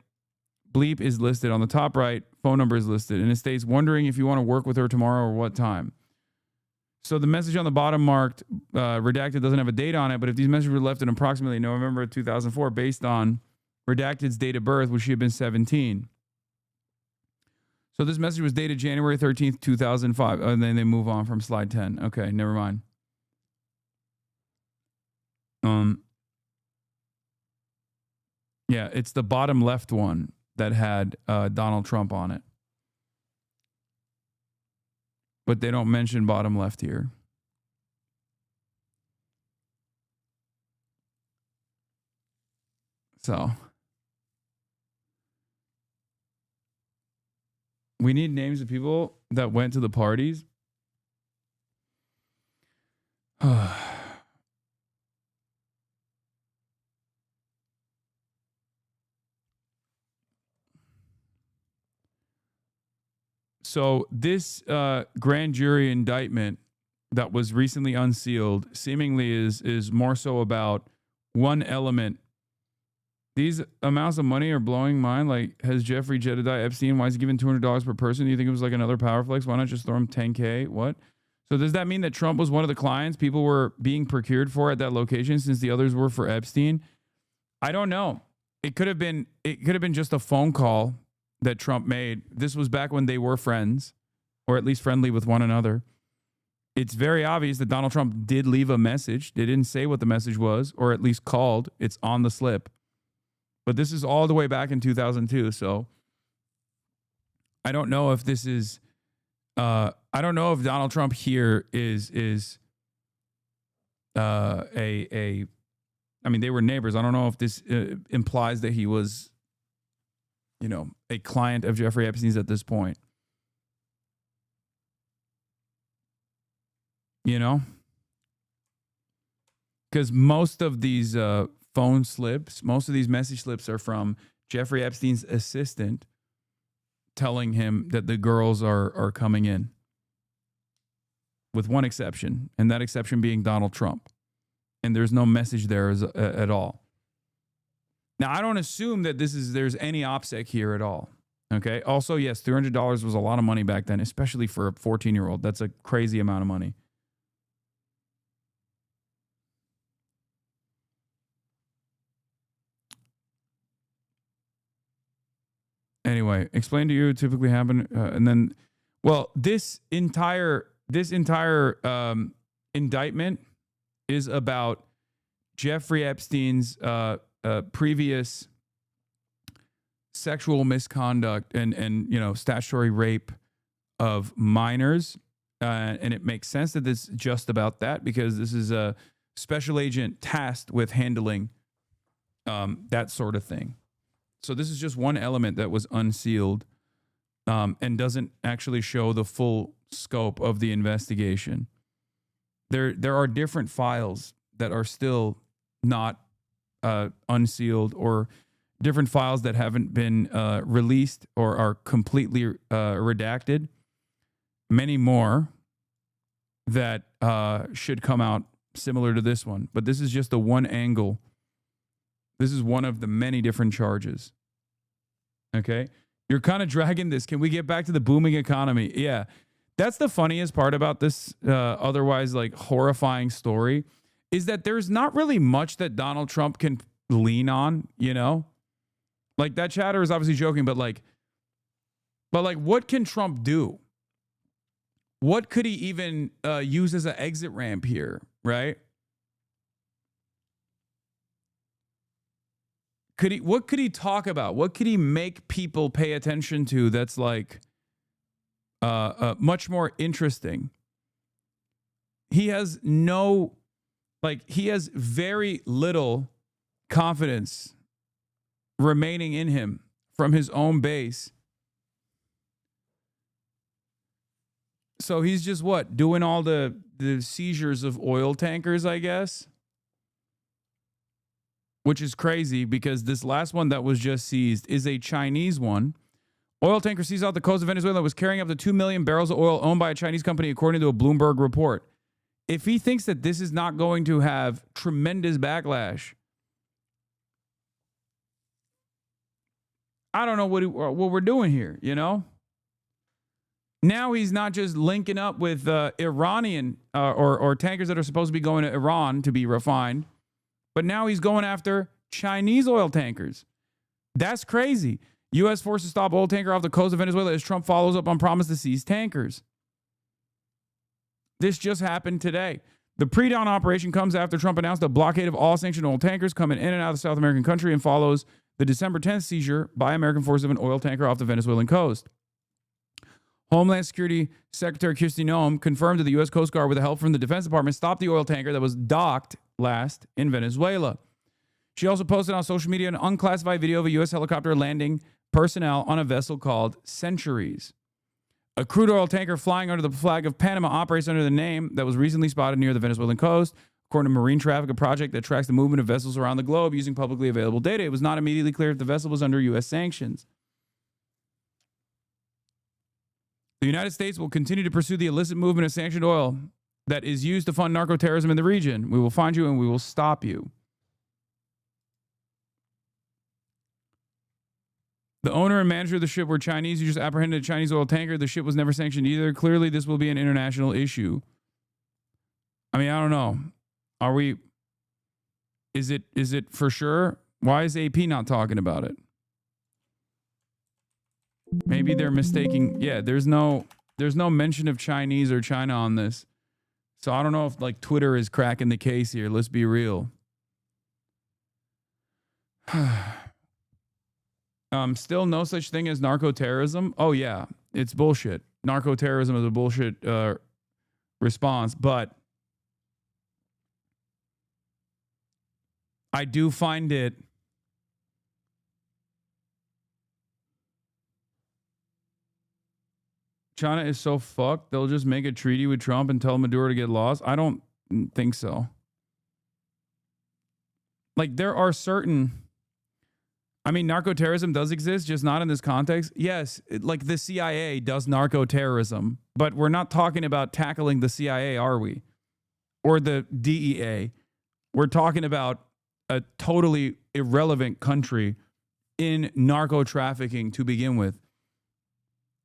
bleep is listed. On the top right, phone number is listed. And it states, wondering if you want to work with her tomorrow or what time. So the message on the bottom marked redacted doesn't have a date on it, but if these messages were left in approximately November 2004 based on redacted's date of birth, which she had been 17. So this message was dated January 13th, 2005. And then they move on from slide 10. Okay, never mind. Yeah, it's the bottom left one that had Donald Trump on it. But they don't mention bottom left here. So we need names of people that went to the parties. So this grand jury indictment that was recently unsealed seemingly is more so about one element. These amounts of money are blowing mine. Like, has Jeffrey Jedediah Epstein, why is he giving $200 per person? Do you think it was like another power flex? Why not just throw him $10K? What? So does that mean that Trump was one of the clients people were being procured for at that location since the others were for Epstein? I don't know. It could have been just a phone call that Trump made. This was back when they were friends, or at least friendly with one another. It's very obvious that Donald Trump did leave a message. They didn't say what the message was, or at least called. It's on the slip. But this is all the way back in 2002. So I don't know if this is, I don't know if Donald Trump here is I mean, they were neighbors. I don't know if this implies that he was, you know, a client of Jeffrey Epstein's at this point. You know? Because most of these phone slips, most of these message slips are from Jeffrey Epstein's assistant telling him that the girls are coming in. With one exception, and that exception being Donald Trump. And there's no message there at all. Now, I don't assume that there's any OPSEC here at all. Okay. Also, yes, $300 was a lot of money back then, especially for a 14-year-old. That's a crazy amount of money. Anyway, explain to you what typically happen, and then, well, this entire indictment is about Jeffrey Epstein's previous sexual misconduct and you know, statutory rape of minors, and it makes sense that this is just about that because this is a special agent tasked with handling that sort of thing. So this is just one element that was unsealed and doesn't actually show the full scope of the investigation. There are different files that are still not unsealed, or different files that haven't been released or are completely redacted. Many more that should come out similar to this one. But this is just the one angle. This is one of the many different charges. Okay? You're kind of dragging this. Can we get back to the booming economy? Yeah. That's the funniest part about this otherwise like horrifying story, is that there's not really much that Donald Trump can lean on, you know? Like, that chatter is obviously joking, but what can Trump do? What could he even use as an exit ramp here, right? What could he talk about? What could he make people pay attention to that's like much more interesting? He has very little confidence remaining in him from his own base. So he's just doing all the seizures of oil tankers, I guess. which is crazy because this last one that was just seized is a Chinese one. Oil tanker seized off the coast of Venezuela was carrying up to 2 million barrels of oil owned by a Chinese company, according to a Bloomberg report. If he thinks that this is not going to have tremendous backlash, I don't know what we're doing here, you know? Now he's not just linking up with Iranian or tankers that are supposed to be going to Iran to be refined, but now he's going after Chinese oil tankers. That's crazy. U.S. forces stop oil tanker off the coast of Venezuela as Trump follows up on promise to seize tankers. This just happened today. The pre-dawn operation comes after Trump announced a blockade of all sanctioned oil tankers coming in and out of the South American country and follows the December 10th seizure by American forces of an oil tanker off the Venezuelan coast. Homeland Security Secretary Kristi Noem confirmed that the U.S. Coast Guard, with the help from the Defense Department, stopped the oil tanker that was docked last in Venezuela. She also posted on social media an unclassified video of a U.S. helicopter landing personnel on a vessel called Centuries. A crude oil tanker flying under the flag of Panama operates under the name that was recently spotted near the Venezuelan coast. According to Marine Traffic, a project that tracks the movement of vessels around the globe using publicly available data, it was not immediately clear if the vessel was under U.S. sanctions. The United States will continue to pursue the illicit movement of sanctioned oil that is used to fund narco-terrorism in the region. We will find you and we will stop you. The owner and manager of the ship were Chinese who just apprehended a Chinese oil tanker. The ship was never sanctioned either. Clearly, this will be an international issue. I mean, I don't know. Are we... Is it for sure? Why is AP not talking about it? Maybe they're mistaking. Yeah, there's no mention of Chinese or China on this. So I don't know if like Twitter is cracking the case here. Let's be real. Still no such thing as narco-terrorism. Oh yeah, it's bullshit. Narco-terrorism is a bullshit response, but I do find it China is so fucked, they'll just make a treaty with Trump and tell Maduro to get lost. I don't think so. Like, there are certain... I mean, narco-terrorism does exist, just not in this context. Yes, like the CIA does narco-terrorism, but we're not talking about tackling the CIA, are we? Or the DEA. We're talking about a totally irrelevant country in narco-trafficking to begin with.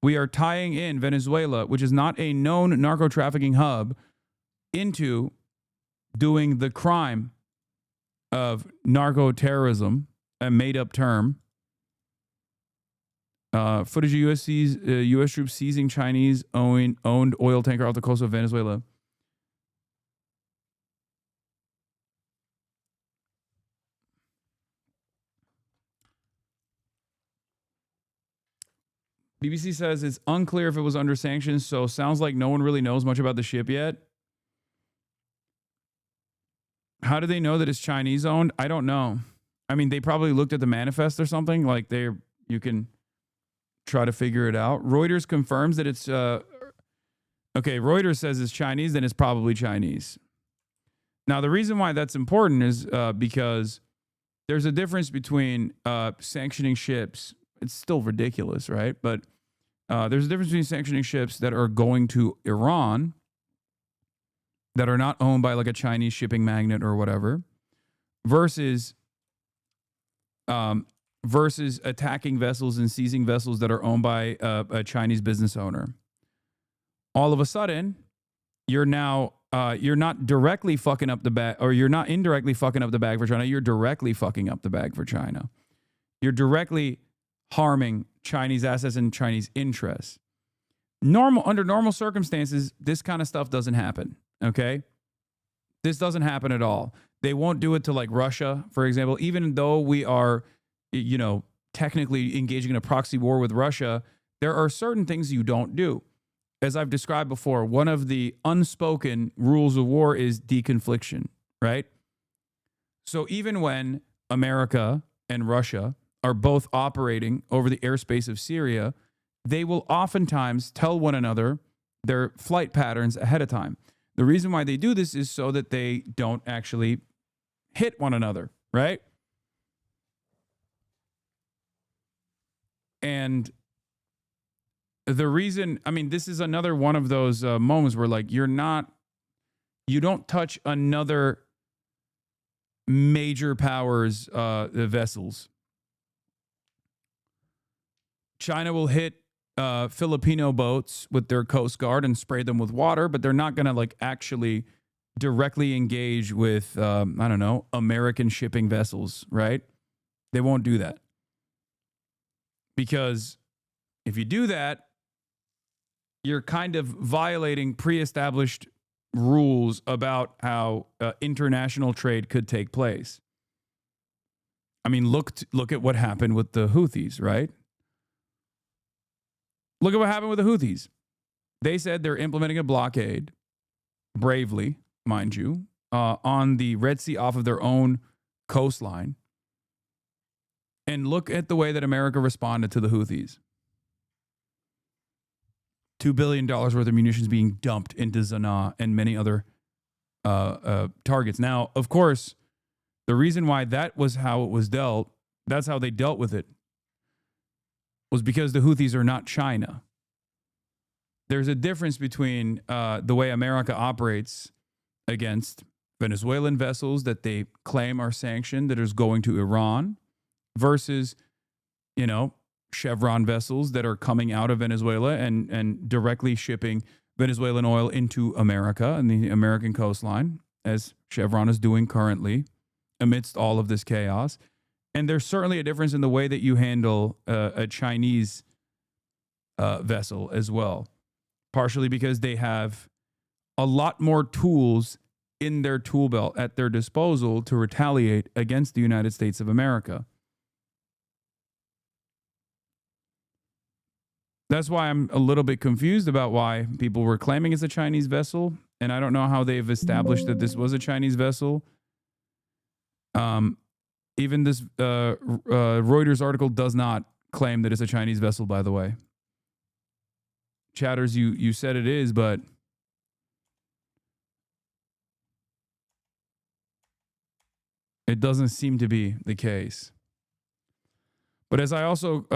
We are tying in Venezuela, which is not a known narco-trafficking hub, into doing the crime of narco-terrorism, a made-up term. Footage of U.S. troops seizing Chinese-owned oil tanker off the coast of Venezuela. BBC says it's unclear if it was under sanctions, so sounds like no one really knows much about the ship yet. How do they know that it's Chinese-owned? I don't know. I mean, they probably looked at the manifest or something. Like, you can try to figure it out. Reuters confirms that it's... okay, Reuters says it's Chinese, then it's probably Chinese. Now, the reason why that's important is because there's a difference between sanctioning ships. It's still ridiculous, right? But there's a difference between sanctioning ships that are going to Iran that are not owned by like a Chinese shipping magnate or whatever versus attacking vessels and seizing vessels that are owned by a Chinese business owner. All of a sudden, you're not directly fucking up the bag, or you're not indirectly fucking up the bag for China. You're directly fucking up the bag for China. You're directly harming Chinese assets and Chinese interests. Under normal circumstances, this kind of stuff doesn't happen. Okay? This doesn't happen at all. They won't do it to like Russia, for example, even though we are, technically engaging in a proxy war with Russia. There are certain things you don't do. As I've described before, one of the unspoken rules of war is deconfliction, right? So even when America and Russia are both operating over the airspace of Syria, they will oftentimes tell one another their flight patterns ahead of time. The reason why they do this is so that they don't actually hit one another, right? And the reason, I mean, this is another one of those moments where, like, you don't touch another major powers vessels. China will hit Filipino boats with their Coast Guard and spray them with water, but they're not going to, like, actually directly engage with, I don't know, American shipping vessels, right? They won't do that. Because if you do that, you're kind of violating pre-established rules about how international trade could take place. I mean, look at what happened with the Houthis, right? Look at what happened with the Houthis. They said they're implementing a blockade, bravely, mind you, on the Red Sea off of their own coastline. And look at the way that America responded to the Houthis. $2 billion worth of munitions being dumped into Sanaa and many other targets. Now, of course, the reason why that was how it was dealt, that's how they dealt with it, was because the Houthis are not China. There's a difference between the way America operates against Venezuelan vessels that they claim are sanctioned that is going to Iran versus, you know, Chevron vessels that are coming out of Venezuela and directly shipping Venezuelan oil into America and the American coastline, as Chevron is doing currently amidst all of this chaos. And there's certainly a difference in the way that you handle a Chinese vessel as well, partially because they have a lot more tools in their tool belt at their disposal to retaliate against the United States of America. That's why I'm a little bit confused about why people were claiming it's a Chinese vessel. And I don't know how they've established that this was a Chinese vessel. Even this Reuters article does not claim that it's a Chinese vessel, by the way. Chatters, you said it is, but it doesn't seem to be the case. But as I also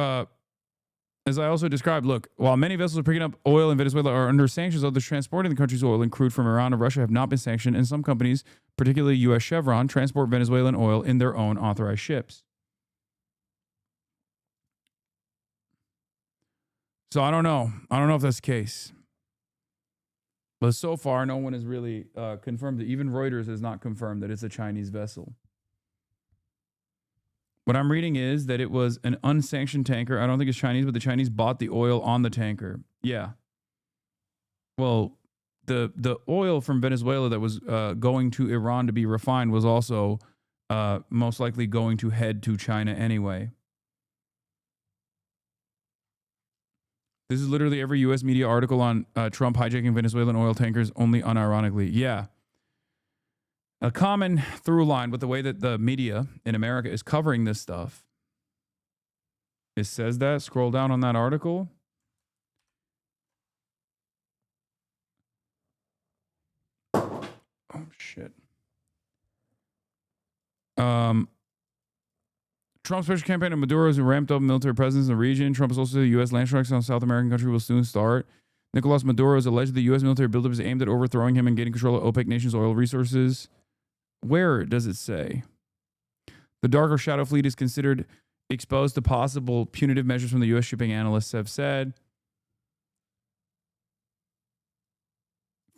described, look, while many vessels are picking up oil in Venezuela are under sanctions, others transporting the country's oil and crude from Iran and Russia have not been sanctioned, and some companies, particularly U.S. Chevron, transport Venezuelan oil in their own authorized ships. So I don't know. I don't know if that's the case. But so far, no one has really confirmed it. Even Reuters has not confirmed that it's a Chinese vessel. What I'm reading is that it was an unsanctioned tanker. I don't think it's Chinese, but the Chinese bought the oil on the tanker. Yeah. Well, the oil from Venezuela that was going to Iran to be refined was also most likely going to head to China anyway. This is literally every U.S. media article on Trump hijacking Venezuelan oil tankers, only unironically. Yeah. A common through line with the way that the media in America is covering this stuff. It says that. Scroll down on that article. Oh, shit. Trump's special campaign on Maduro's ramped up military presence in the region. Trump is also the U.S. land strikes on South American country will soon start. Nicolas Maduro is alleged the U.S. military buildup is aimed at overthrowing him and getting control of OPEC nations' oil resources. Where does it say? The darker shadow fleet is considered exposed to possible punitive measures from the U.S. shipping analysts have said.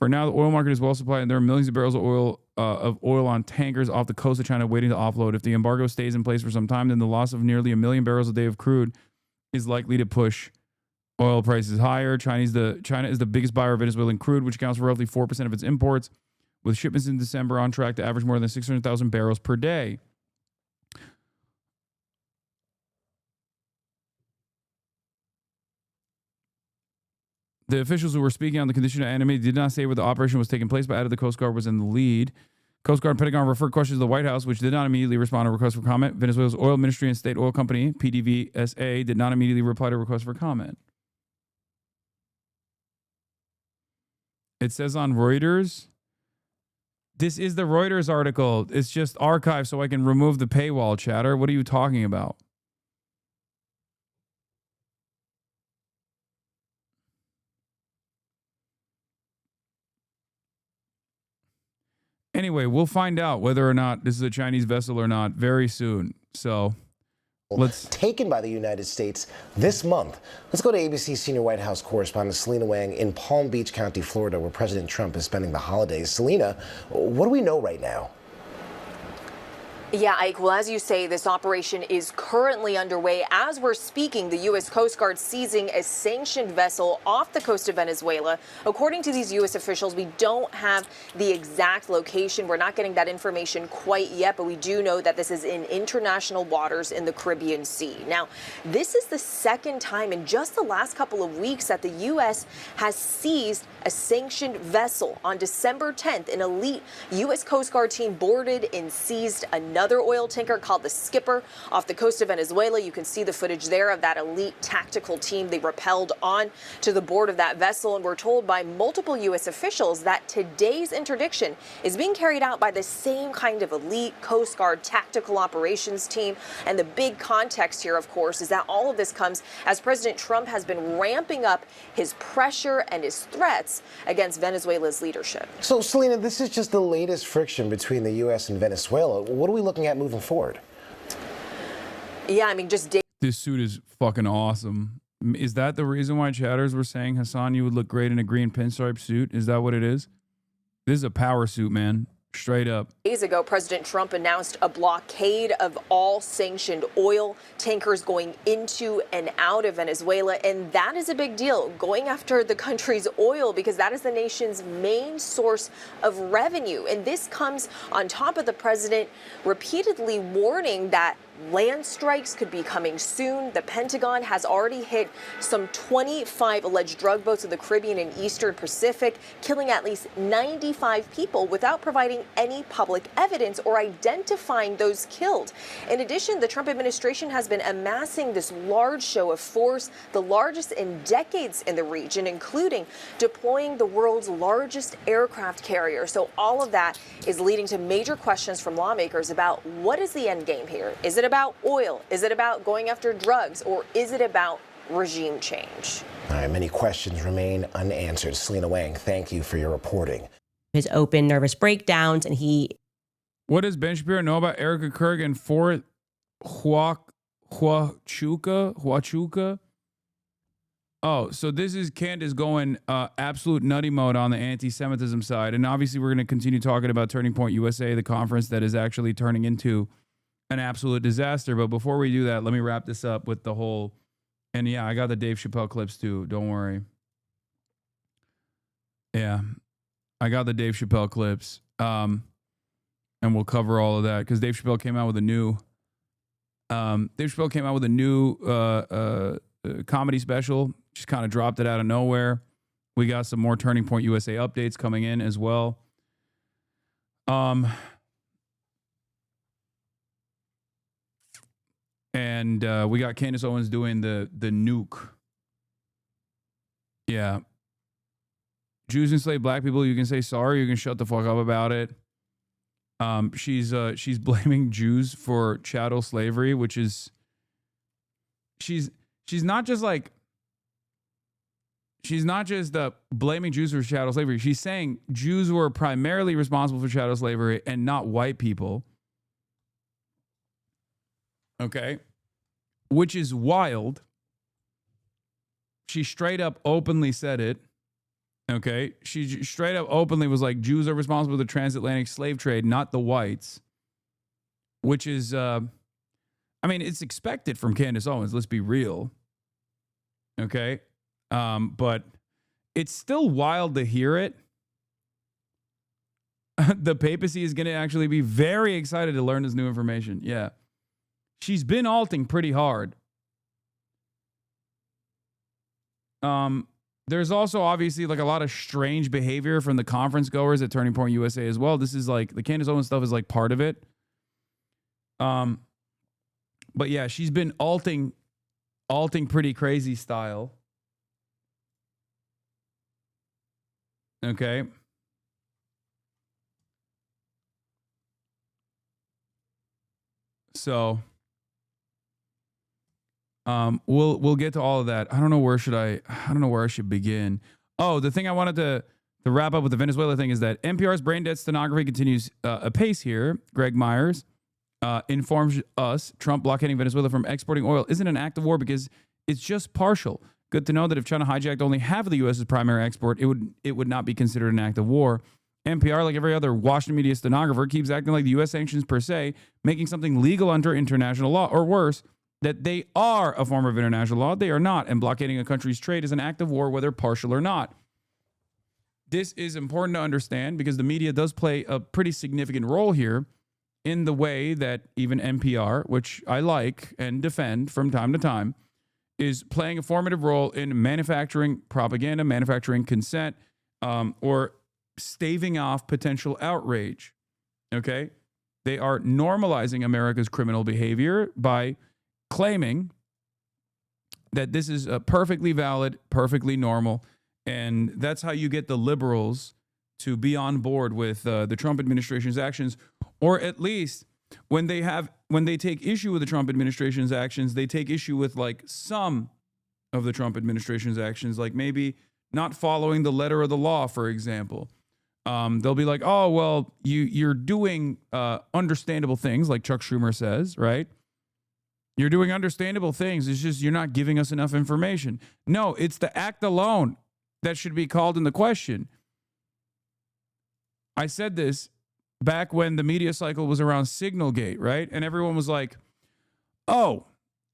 For now, the oil market is well supplied, and there are millions of barrels of oil on tankers off the coast of China waiting to offload. If the embargo stays in place for some time, then the loss of nearly 1 million barrels a day of crude is likely to push oil prices higher. China is the biggest buyer of Venezuelan crude, which accounts for roughly 4% of its imports, with shipments in December on track to average more than 600,000 barrels per day. The officials who were speaking on the condition of anonymity did not say where the operation was taking place, but added the Coast Guard was in the lead. Coast Guard and Pentagon referred questions to the White House, which did not immediately respond to requests for comment. Venezuela's oil ministry and state oil company, PDVSA, did not immediately reply to requests for comment. It says on Reuters. This is the Reuters article. It's just archived so I can remove the paywall, chatter. What are you talking about? Anyway, we'll find out whether or not this is a Chinese vessel or not very soon. So let's taken by the United States this month. Let's go to ABC senior White House correspondent Selena Wang in Palm Beach County, Florida, where President Trump is spending the holidays. Selena, what do we know right now? Yeah, Ike, well, as you say, this operation is currently underway. As we're speaking, the U.S. Coast Guard seizing a sanctioned vessel off the coast of Venezuela. According to these U.S. officials, we don't have the exact location. We're not getting that information quite yet, but we do know that this is in international waters in the Caribbean Sea. Now, this is the second time in just the last couple of weeks that the U.S. has seized a sanctioned vessel. On December 10th, an elite U.S. Coast Guard team boarded and seized another oil tanker called the Skipper off the coast of Venezuela. You can see the footage there of that elite tactical team. They rappelled on to the board of that vessel, and we're told by multiple U.S. officials that today's interdiction is being carried out by the same kind of elite Coast Guard tactical operations team. And the big context here, of course, is that all of this comes as President Trump has been ramping up his pressure and his threats against Venezuela's leadership. So, Selena, this is just the latest friction between the U.S. and Venezuela. What are we looking at moving forward? Yeah, I mean, just This suit is fucking awesome. Is that the reason why chatters were saying, Hasan, you would look great in a green pinstripe suit? Is that what it is? This is a power suit, man. Straight up. Days ago, President Trump announced a blockade of all sanctioned oil tankers going into and out of Venezuela. And that is a big deal, going after the country's oil, because that is the nation's main source of revenue. And this comes on top of the president repeatedly warning that land strikes could be coming soon. The Pentagon has already hit some 25 alleged drug boats in the Caribbean and Eastern Pacific, killing at least 95 people without providing any public evidence or identifying those killed. In addition, the Trump administration has been amassing this large show of force, the largest in decades in the region, including deploying the world's largest aircraft carrier. So all of that is leading to major questions from lawmakers about what is the end game here? Is it about oil? Is it about going after drugs? Or is it about regime change? All right, many questions remain unanswered. Selena Wang, thank you for your reporting. His open nervous breakdowns, and he... What does Ben Shapiro know about Erica Kirk and Fort Huachuca? Oh, so this is Candace going absolute nutty mode on the anti-Semitism side. And obviously we're going to continue talking about Turning Point USA, the conference that is actually turning into an absolute disaster. But before we do that, let me wrap this up with the whole... And yeah, I got the Dave Chappelle clips too. Don't worry. Yeah, I got the Dave Chappelle clips. And we'll cover all of that because Dave Chappelle came out with a new... comedy special. Just kind of dropped it out of nowhere. We got some more Turning Point USA updates coming in as well. And we got Candace Owens doing the nuke. Yeah. Jews enslaved black people, you can say sorry, you can shut the fuck up about it. She's blaming Jews for chattel slavery, which is she's not just blaming Jews for chattel slavery. She's saying Jews were primarily responsible for chattel slavery and not white people. Okay. Which is wild. She straight up openly said it. Okay. She straight up openly was like, Jews are responsible for the transatlantic slave trade, not the whites. Which is, it's expected from Candace Owens. Let's be real. Okay. But it's still wild to hear it. The papacy is going to actually be very excited to learn this new information. Yeah. She's been alting pretty hard. There's also obviously like a lot of strange behavior from the conference goers at Turning Point USA as well. This is like the Candace Owens stuff is like part of it. But yeah, she's been alting pretty crazy style. Okay. So we'll get to all of that. I don't know where I should begin. Oh, the thing I wanted to to wrap up with the Venezuela thing is that NPR's brain dead stenography continues apace here. Greg Myers informs us Trump blockading Venezuela from exporting oil isn't an act of war because it's just partial. Good to know that if China hijacked only half of the U.S.'s primary export, it would not be considered an act of war. NPR, like every other Washington media stenographer, keeps acting like the U.S. sanctions per se, making something legal under international law, or worse, that they are a form of international law. They are not, and blockading a country's trade is an act of war, whether partial or not. This is important to understand because the media does play a pretty significant role here in the way that even NPR, which I like and defend from time to time, is playing a formative role in manufacturing propaganda, manufacturing consent, or staving off potential outrage. Okay? They are normalizing America's criminal behavior by claiming that this is perfectly valid, perfectly normal, and that's how you get the liberals to be on board with the Trump administration's actions, or at least when they take issue with the Trump administration's actions, they take issue with like some of the Trump administration's actions, like maybe not following the letter of the law, for example. They'll be like, oh, well, you're doing understandable things, like Chuck Schumer says, right? You're doing understandable things. It's just you're not giving us enough information. No, it's the act alone that should be called into question. I said this back when the media cycle was around Signalgate, right? And everyone was like, oh,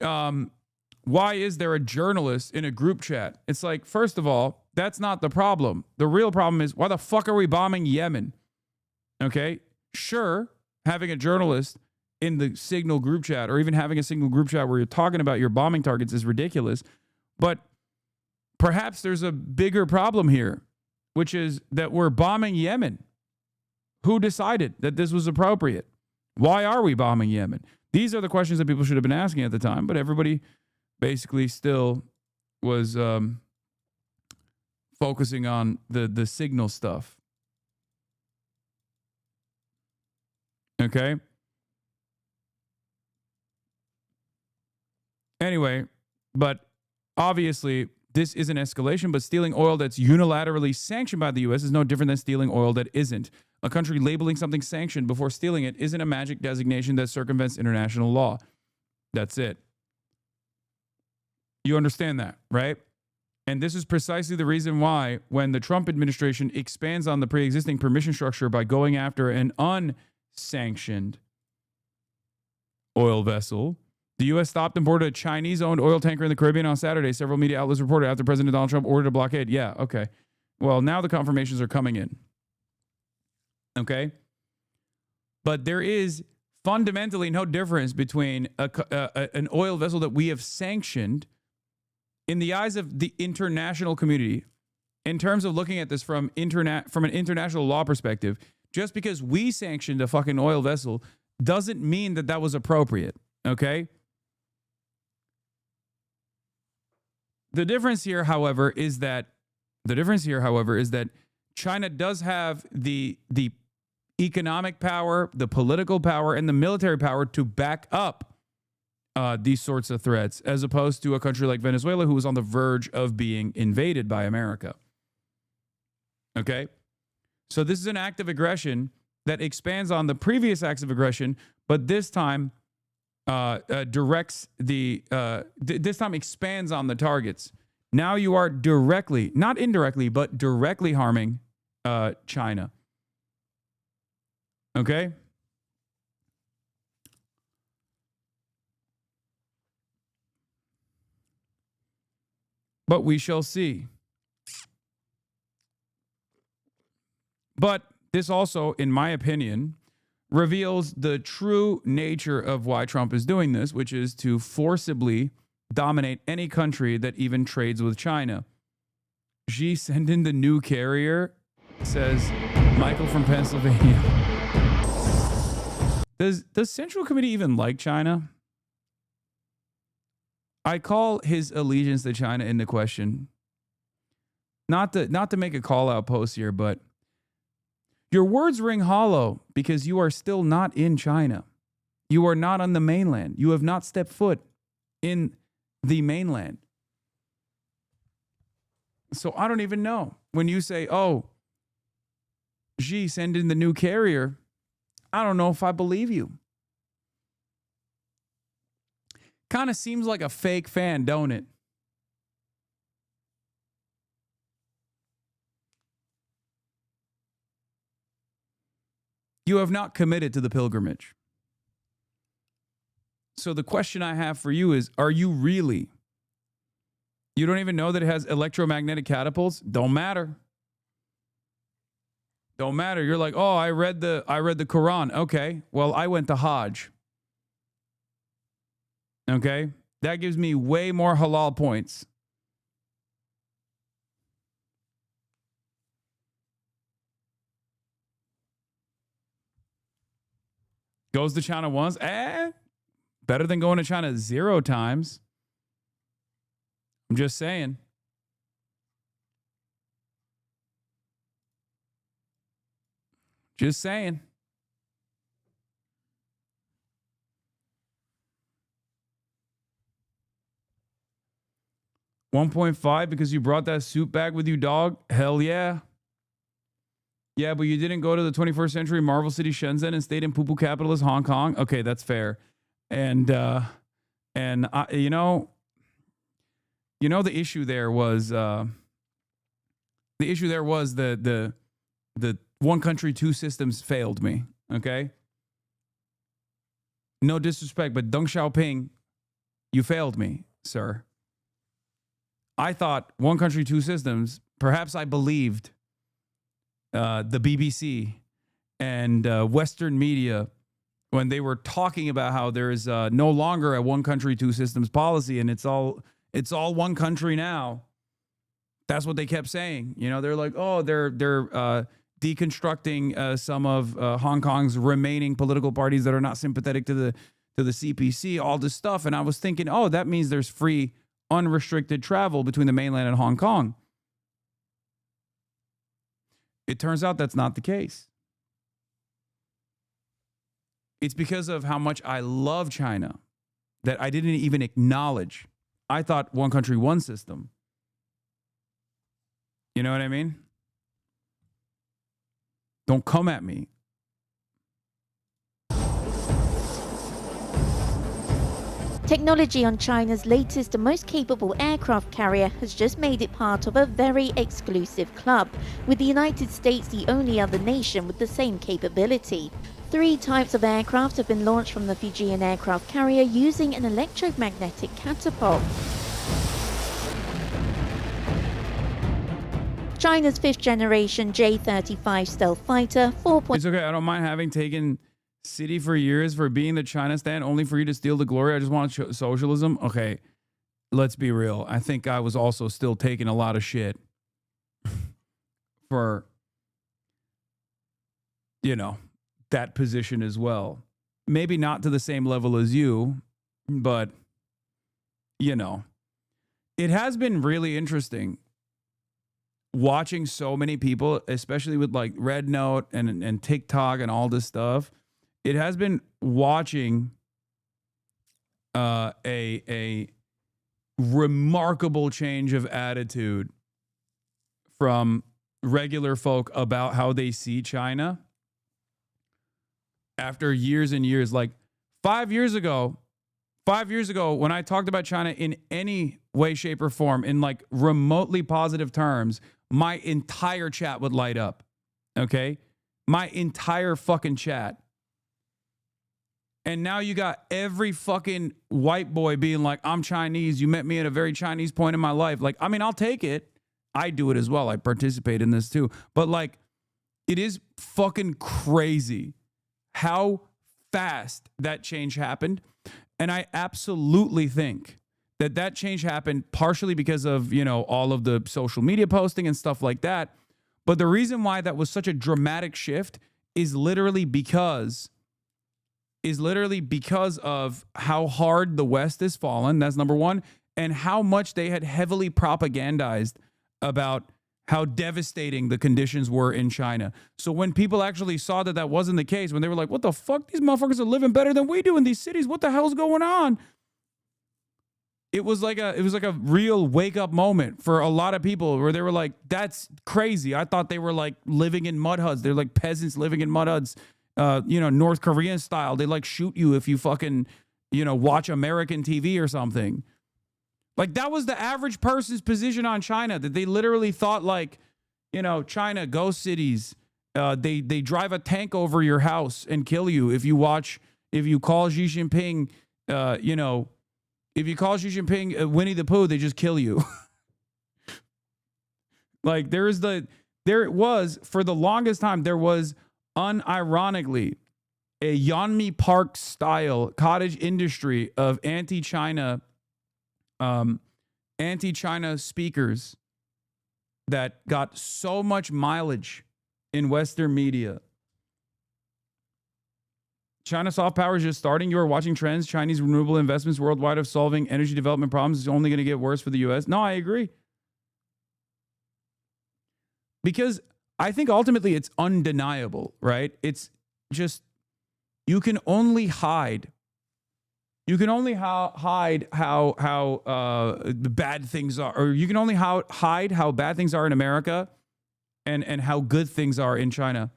why is there a journalist in a group chat? It's like, first of all, that's not the problem. The real problem is, why the fuck are we bombing Yemen? Okay, sure, having a journalist in the Signal group chat or even having a Signal group chat where you're talking about your bombing targets is ridiculous. But perhaps there's a bigger problem here, which is that we're bombing Yemen. Who decided that this was appropriate? Why are we bombing Yemen? These are the questions that people should have been asking at the time, but everybody basically still was focusing on the Signal stuff. Okay? Anyway, but obviously this is an escalation, but stealing oil that's unilaterally sanctioned by the U.S. is no different than stealing oil that isn't. A country labeling something sanctioned before stealing it isn't a magic designation that circumvents international law. That's it. You understand that, right? And this is precisely the reason why when the Trump administration expands on the pre-existing permission structure by going after an unsanctioned oil vessel, the U.S. stopped and boarded a Chinese-owned oil tanker in the Caribbean on Saturday. Several media outlets reported after President Donald Trump ordered a blockade. Yeah, okay. Well, now the confirmations are coming in. Okay? But there is fundamentally no difference between an oil vessel that we have sanctioned in the eyes of the international community in terms of looking at this from an international law perspective. Just because we sanctioned a fucking oil vessel doesn't mean that that was appropriate. Okay? The difference here, however, is that China does have the economic power, the political power, and the military power to back up these sorts of threats, as opposed to a country like Venezuela, who was on the verge of being invaded by America. Okay? So this is an act of aggression that expands on the previous acts of aggression, but this time this time expands on the targets. Now you are directly, not indirectly, but directly harming China. Okay? But we shall see. But this also, in my opinion, reveals the true nature of why Trump is doing this, which is to forcibly dominate any country that even trades with China. Xi, send in the new carrier, says Michael from Pennsylvania. Does Central Committee even like China? I call his allegiance to China into question. Not to make a call-out post here, but your words ring hollow because you are still not in China. You are not on the mainland. You have not stepped foot in the mainland. So I don't even know. When you say, oh, Xi, send in the new carrier. I don't know if I believe you. Kind of seems like a fake fan, don't it? You have not committed to the pilgrimage. So the question I have for you is, are you really? You don't even know that it has electromagnetic catapults? Don't matter. Don't matter. You're like, oh, I read the Quran. Okay. Well, I went to Hajj. Okay. That gives me way more halal points. Goes to China once. Better than going to China 0 times. I'm just saying. Just saying. $1.5 because you brought that suit bag with you, dog? Hell yeah. Yeah, but you didn't go to the 21st century Marvel City Shenzhen and stayed in poo-poo capitalist Hong Kong. Okay, that's fair. And I, you know the issue there was the one country, two systems failed me. Okay. No disrespect, but Deng Xiaoping, you failed me, sir. I thought one country, two systems. Perhaps I believed the BBC and Western media when they were talking about how there is no longer a one country, two systems policy, and it's all one country now. That's what they kept saying. You know, they're like, oh, they're deconstructing some of Hong Kong's remaining political parties that are not sympathetic to the CPC, all this stuff. And I was thinking, oh, that means there's free, unrestricted travel between the mainland and Hong Kong. It turns out that's not the case. It's because of how much I love China that I didn't even acknowledge. I thought one country, one system. You know what I mean? Don't come at me. Technology on China's latest and most capable aircraft carrier has just made it part of a very exclusive club, with the United States the only other nation with the same capability. 3 types of aircraft have been launched from the Fijian aircraft carrier using an electromagnetic catapult. China's 5th generation J-35 stealth fighter, It's okay, I don't mind having taken city for years for being the China stand, only for you to steal the glory. I just want socialism. Okay, let's be real. I think I was also still taking a lot of shit for, you know, that position as well. Maybe not to the same level as you, but, you know, it has been really interesting watching so many people, especially with like Red Note and TikTok and all this stuff. It has been watching a remarkable change of attitude from regular folk about how they see China after years and years. Like 5 years ago, when I talked about China in any way, shape, or form, in like remotely positive terms, my entire chat would light up. Okay? My entire fucking chat. And now you got every fucking white boy being like, I'm Chinese. You met me at a very Chinese point in my life. Like, I mean, I'll take it. I do it as well. I participate in this too. But like, it is fucking crazy how fast that change happened. And I absolutely think that change happened partially because of, you know, all of the social media posting and stuff like that. But the reason why that was such a dramatic shift is literally because of how hard the West has fallen. That's number one. And how much they had heavily propagandized about how devastating the conditions were in China. So when people actually saw that that wasn't the case, when they were like, what the fuck? These motherfuckers are living better than we do in these cities. What the hell's going on? it was like a real wake up moment for a lot of people where they were like, that's crazy. I thought they were like living in mud huts. They're like peasants living in mud huts, North Korean style. They like shoot you if you fucking, watch American TV or something. Like that was the average person's position on China, that they literally thought like, China, ghost cities. They drive a tank over your house and kill you if you call Xi Jinping, if you call Xi Jinping Winnie the Pooh, they just kill you. Like there it was for the longest time. There was unironically a Yeonmi Park style cottage industry of anti-China speakers that got so much mileage in Western media. China soft power is just starting. You are watching trends. Chinese renewable investments worldwide of solving energy development problems is only going to get worse for the U.S. No, I agree. Because I think ultimately it's undeniable, right? It's just, you can only hide. You can only hide how bad things are, or you can only hide how bad things are in America and how good things are in China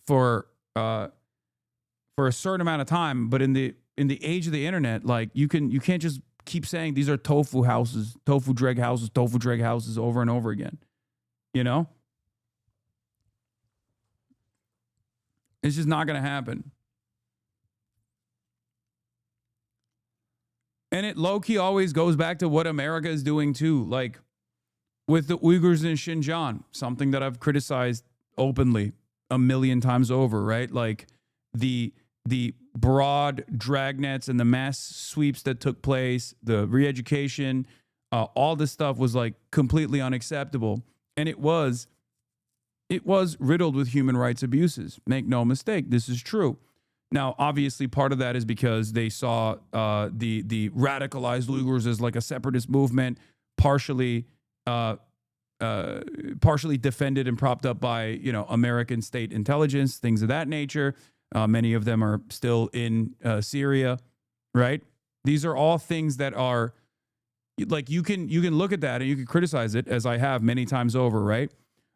for a certain amount of time. But in the age of the internet, like you can't just keep saying these are tofu dreg houses over and over again. It's just not going to happen. And it low-key always goes back to what America is doing too. Like with the Uyghurs in Xinjiang, something that I've criticized openly a million times over, right? Like the broad dragnets and the mass sweeps that took place, the re-education, all this stuff was like completely unacceptable. And it was riddled with human rights abuses. Make no mistake, this is true. Now, obviously, part of that is because they saw the radicalized Uyghurs as like a separatist movement, partially defended and propped up by American state intelligence, things of that nature. Many of them are still in Syria, right? These are all things that are like you can look at that and you can criticize it, as I have many times over, right?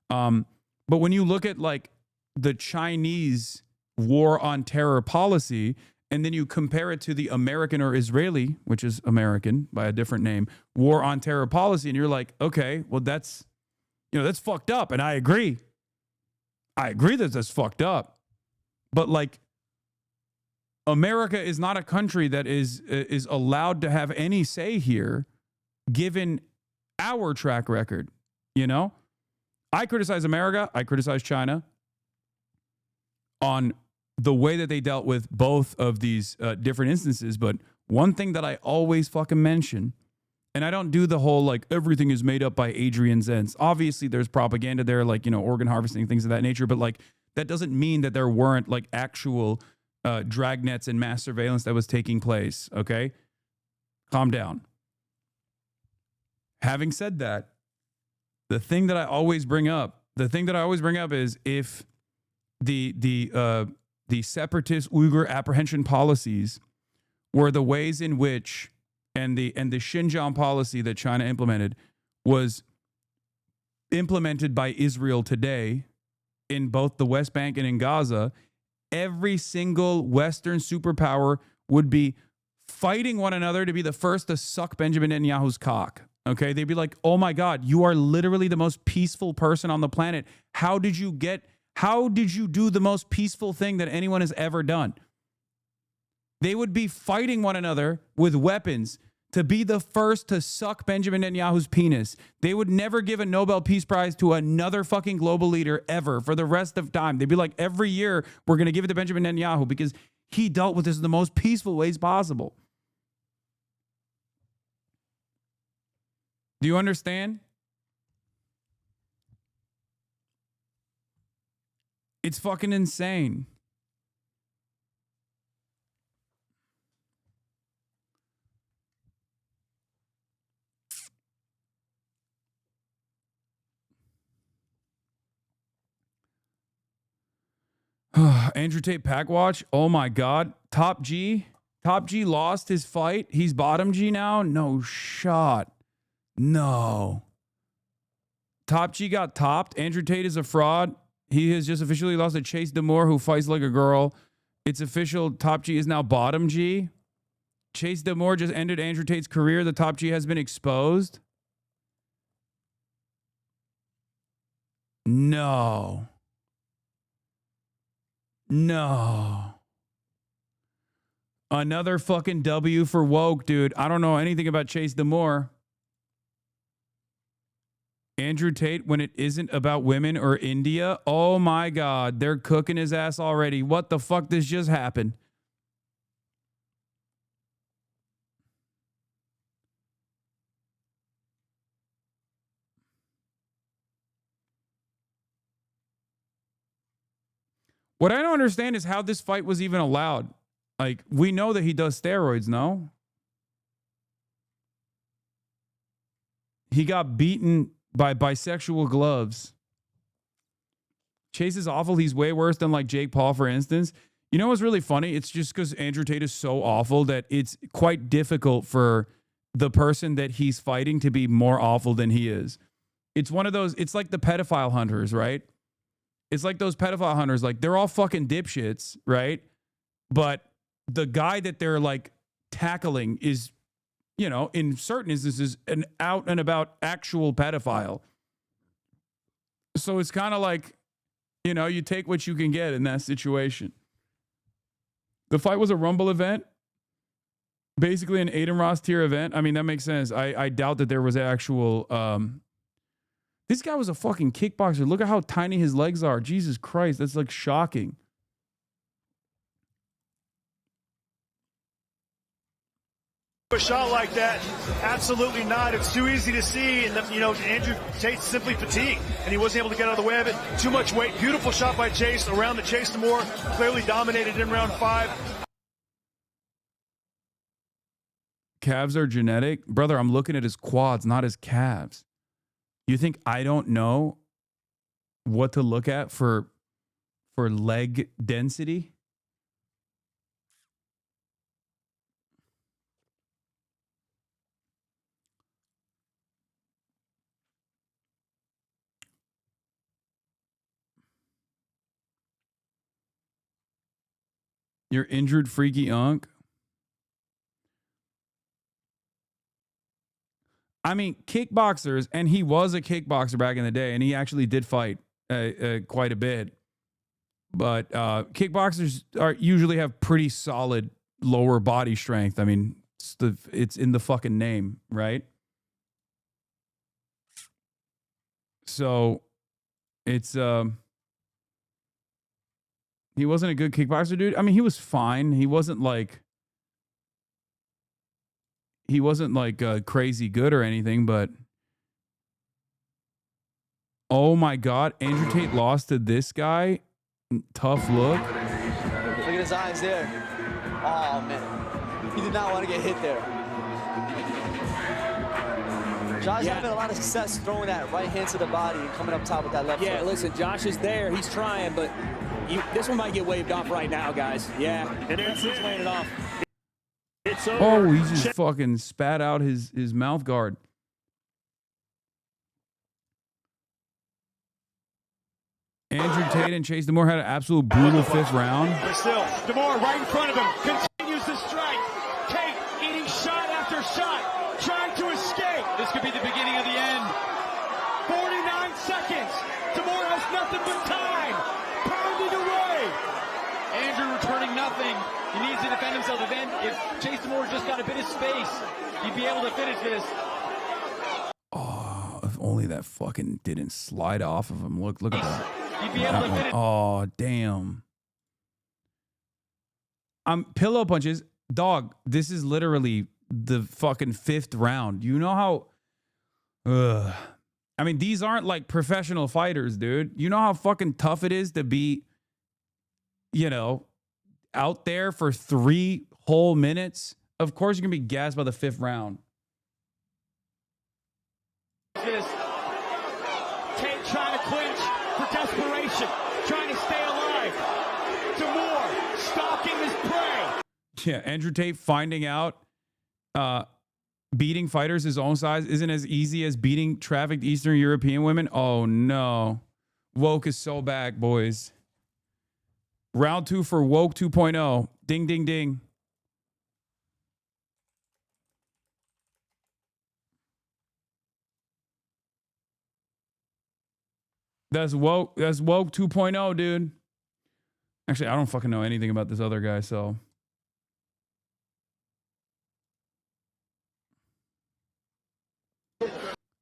But when you look at like the Chinese war on terror policy, and then you compare it to the American or Israeli, which is American by a different name, war on terror policy, and you're like, okay, well that's fucked up, and I agree. I agree that that's fucked up. But like, America is not a country that is allowed to have any say here, given our track record. I criticize America. I criticize China on the way that they dealt with both of these different instances. But one thing that I always fucking mention, and I don't do the whole like everything is made up by Adrian Zenz. Obviously, there's propaganda there, like organ harvesting, things of that nature. But like, that doesn't mean that there weren't like actual dragnets and mass surveillance that was taking place. Okay, calm down. Having said that, the thing that I always bring up is if the separatist Uyghur apprehension policies were the ways in which and the Xinjiang policy that China implemented was implemented by Israel today in both the West Bank and in Gaza, every single Western superpower would be fighting one another to be the first to suck Benjamin Netanyahu's cock. Okay, they'd be like, oh my God, you are literally the most peaceful person on the planet. How did you do the most peaceful thing that anyone has ever done? They would be fighting one another with weapons to be the first to suck Benjamin Netanyahu's penis. They would never give a Nobel Peace Prize to another fucking global leader ever for the rest of time. They'd be like, every year we're going to give it to Benjamin Netanyahu because he dealt with this in the most peaceful ways possible. Do you understand? It's fucking insane. Andrew Tate Pack Watch. Oh my God. Top G. Top G lost his fight. He's bottom G now? No shot. No. Top G got topped. Andrew Tate is a fraud. He has just officially lost to Chase Demore, who fights like a girl. It's official. Top G is now bottom G. Chase Demore just ended Andrew Tate's career. The Top G has been exposed. No. No. Another fucking W for woke, dude. I don't know anything about Chase Demore. Andrew Tate, when it isn't about women or India, oh my God, they're cooking his ass already. What the fuck? This just happened. What I don't understand is how this fight was even allowed. Like, we know that he does steroids, no? He got beaten by bisexual gloves. Chase is awful. He's way worse than like Jake Paul, for instance. You know what's really funny? It's just because Andrew Tate is so awful that it's quite difficult for the person that he's fighting to be more awful than he is. It's one of those, it's like the pedophile hunters, right? It's like those pedophile hunters, like they're all fucking dipshits, right? But the guy that they're like tackling is, you know, in certain instances, an out and about actual pedophile. So it's kind of like, you know, you take what you can get in that situation. The fight was a Rumble event, basically an Aiden Ross tier event. I mean, that makes sense. I doubt that there was actual. This guy was a fucking kickboxer. Look at how tiny his legs are. Jesus Christ, that's like shocking. A shot like that, absolutely not. It's too easy to see, and you know, Andrew Tate's simply fatigued, and he wasn't able to get out of the way of it. Too much weight. Beautiful shot by Chase around the Chase Demore. Clearly dominated in round 5. Calves are genetic, brother. I'm looking at his quads, not his calves. You think I don't know what to look at for leg density? You're injured, freaky unk. I mean, kickboxers, and he was a kickboxer back in the day, and he actually did fight quite a bit. But kickboxers usually have pretty solid lower body strength. I mean, it's in the fucking name, right? So it's he wasn't a good kickboxer, dude. I mean, he was fine. He wasn't like crazy good or anything, but oh my God, Andrew Tate lost to this guy. Tough look. Look at his eyes there. Oh man, he did not want to get hit there. Josh having a lot of success throwing that right hand to the body and coming up top with that left foot. Yeah, listen, Josh is there. He's trying, but this one might get waved off right now, guys. Yeah, and he's laying it off. It's over. Oh, he just fucking spat out his mouth guard. Andrew Tate and Chase Demore had an absolute brutal 5th round. But still, Demore right in front of him continues to strike. Tate eating shot after shot, trying to escape. This could be the beginning of the end. 49 seconds. Demore has nothing but time. Pounding away. Andrew returning nothing. He needs to defend himself. If Chase Demore just got a bit of space, he'd be able to finish this. Oh, if only that fucking didn't slide off of him. Look at that. He'd be able to finish. Oh, damn. Pillow punches. Dog, this is literally the fucking 5th round. You know how... I mean, these aren't like professional fighters, dude. You know how fucking tough it is to be, you know, out there for 3 whole minutes? Of course you're going to be gassed by the 5th round. Tate trying to clinch for desperation, trying to stay alive. Demore stalking his prey. Yeah, Andrew Tate finding out beating fighters his own size isn't as easy as beating trafficked Eastern European women. Oh, no. Woke is so back, boys. Round 2 for Woke 2.0. Ding, ding, ding. That's Woke 2.0, dude. Actually, I don't fucking know anything about this other guy, so.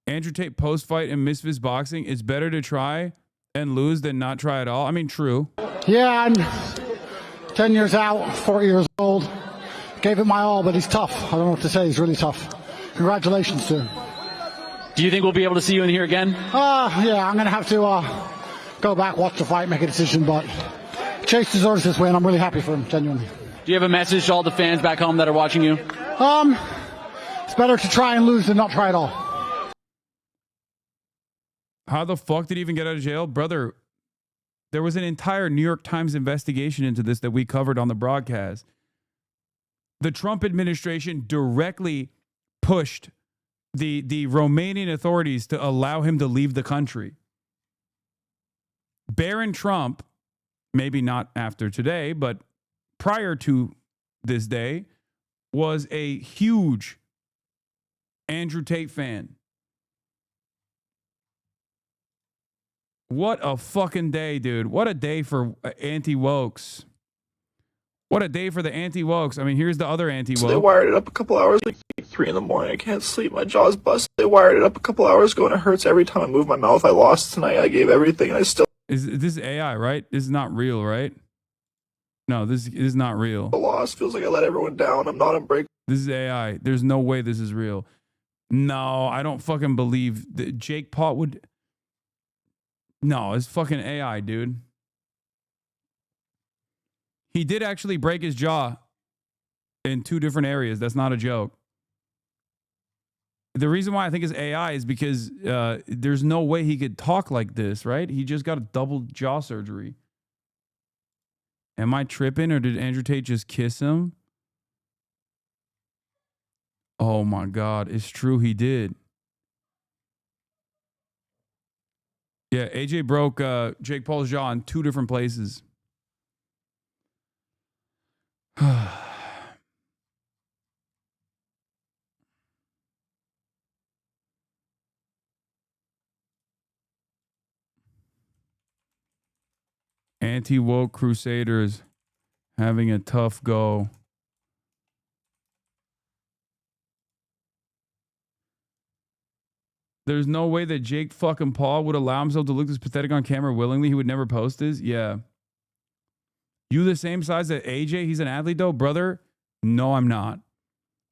Andrew Tate post-fight in Misfits Boxing. It's better to try and lose than not try at all. I mean, true. Yeah, I'm 10 years out, 4 years old. Gave it my all, but he's tough. I don't know what to say. He's really tough. Congratulations to him. Do you think we'll be able to see you in here again? Yeah, I'm going to have to go back, watch the fight, make a decision, but Chase deserves this win. I'm really happy for him, genuinely. Do you have a message to all the fans back home that are watching you? It's better to try and lose than not try at all. How the fuck did he even get out of jail? Brother, there was an entire New York Times investigation into this that we covered on the broadcast. The Trump administration directly pushed the Romanian authorities to allow him to leave the country. Baron Trump, maybe not after today, but prior to this day, was a huge Andrew Tate fan. What a fucking day, dude. What a day for anti-wokes. What a day for the anti-wokes. I mean, here's the other anti-woke. So they wired it up a couple hours, like 3 in the morning. I can't sleep. My jaw's busted. They wired it up a couple hours ago, and it hurts every time I move my mouth. I lost tonight. I gave everything, and I still... This is AI, right? This is not real, right? No, this is not real. Lost. Feels like I let everyone down. I'm not unbreakable. This is AI. There's no way this is real. No, I don't fucking believe that Jake Paul would... No, it's fucking AI, dude. He did actually break his jaw in 2 different areas. That's not a joke. The reason why I think it's AI is because there's no way he could talk like this, right? He just got a double jaw surgery. Am I tripping, or did Andrew Tate just kiss him? Oh my God, it's true, he did. Yeah, AJ broke Jake Paul's jaw in 2 different places. Anti-woke crusaders having a tough go. There's no way that Jake fucking Paul would allow himself to look this pathetic on camera willingly. He would never post this. Yeah. You the same size as AJ? He's an athlete though, brother? No, I'm not.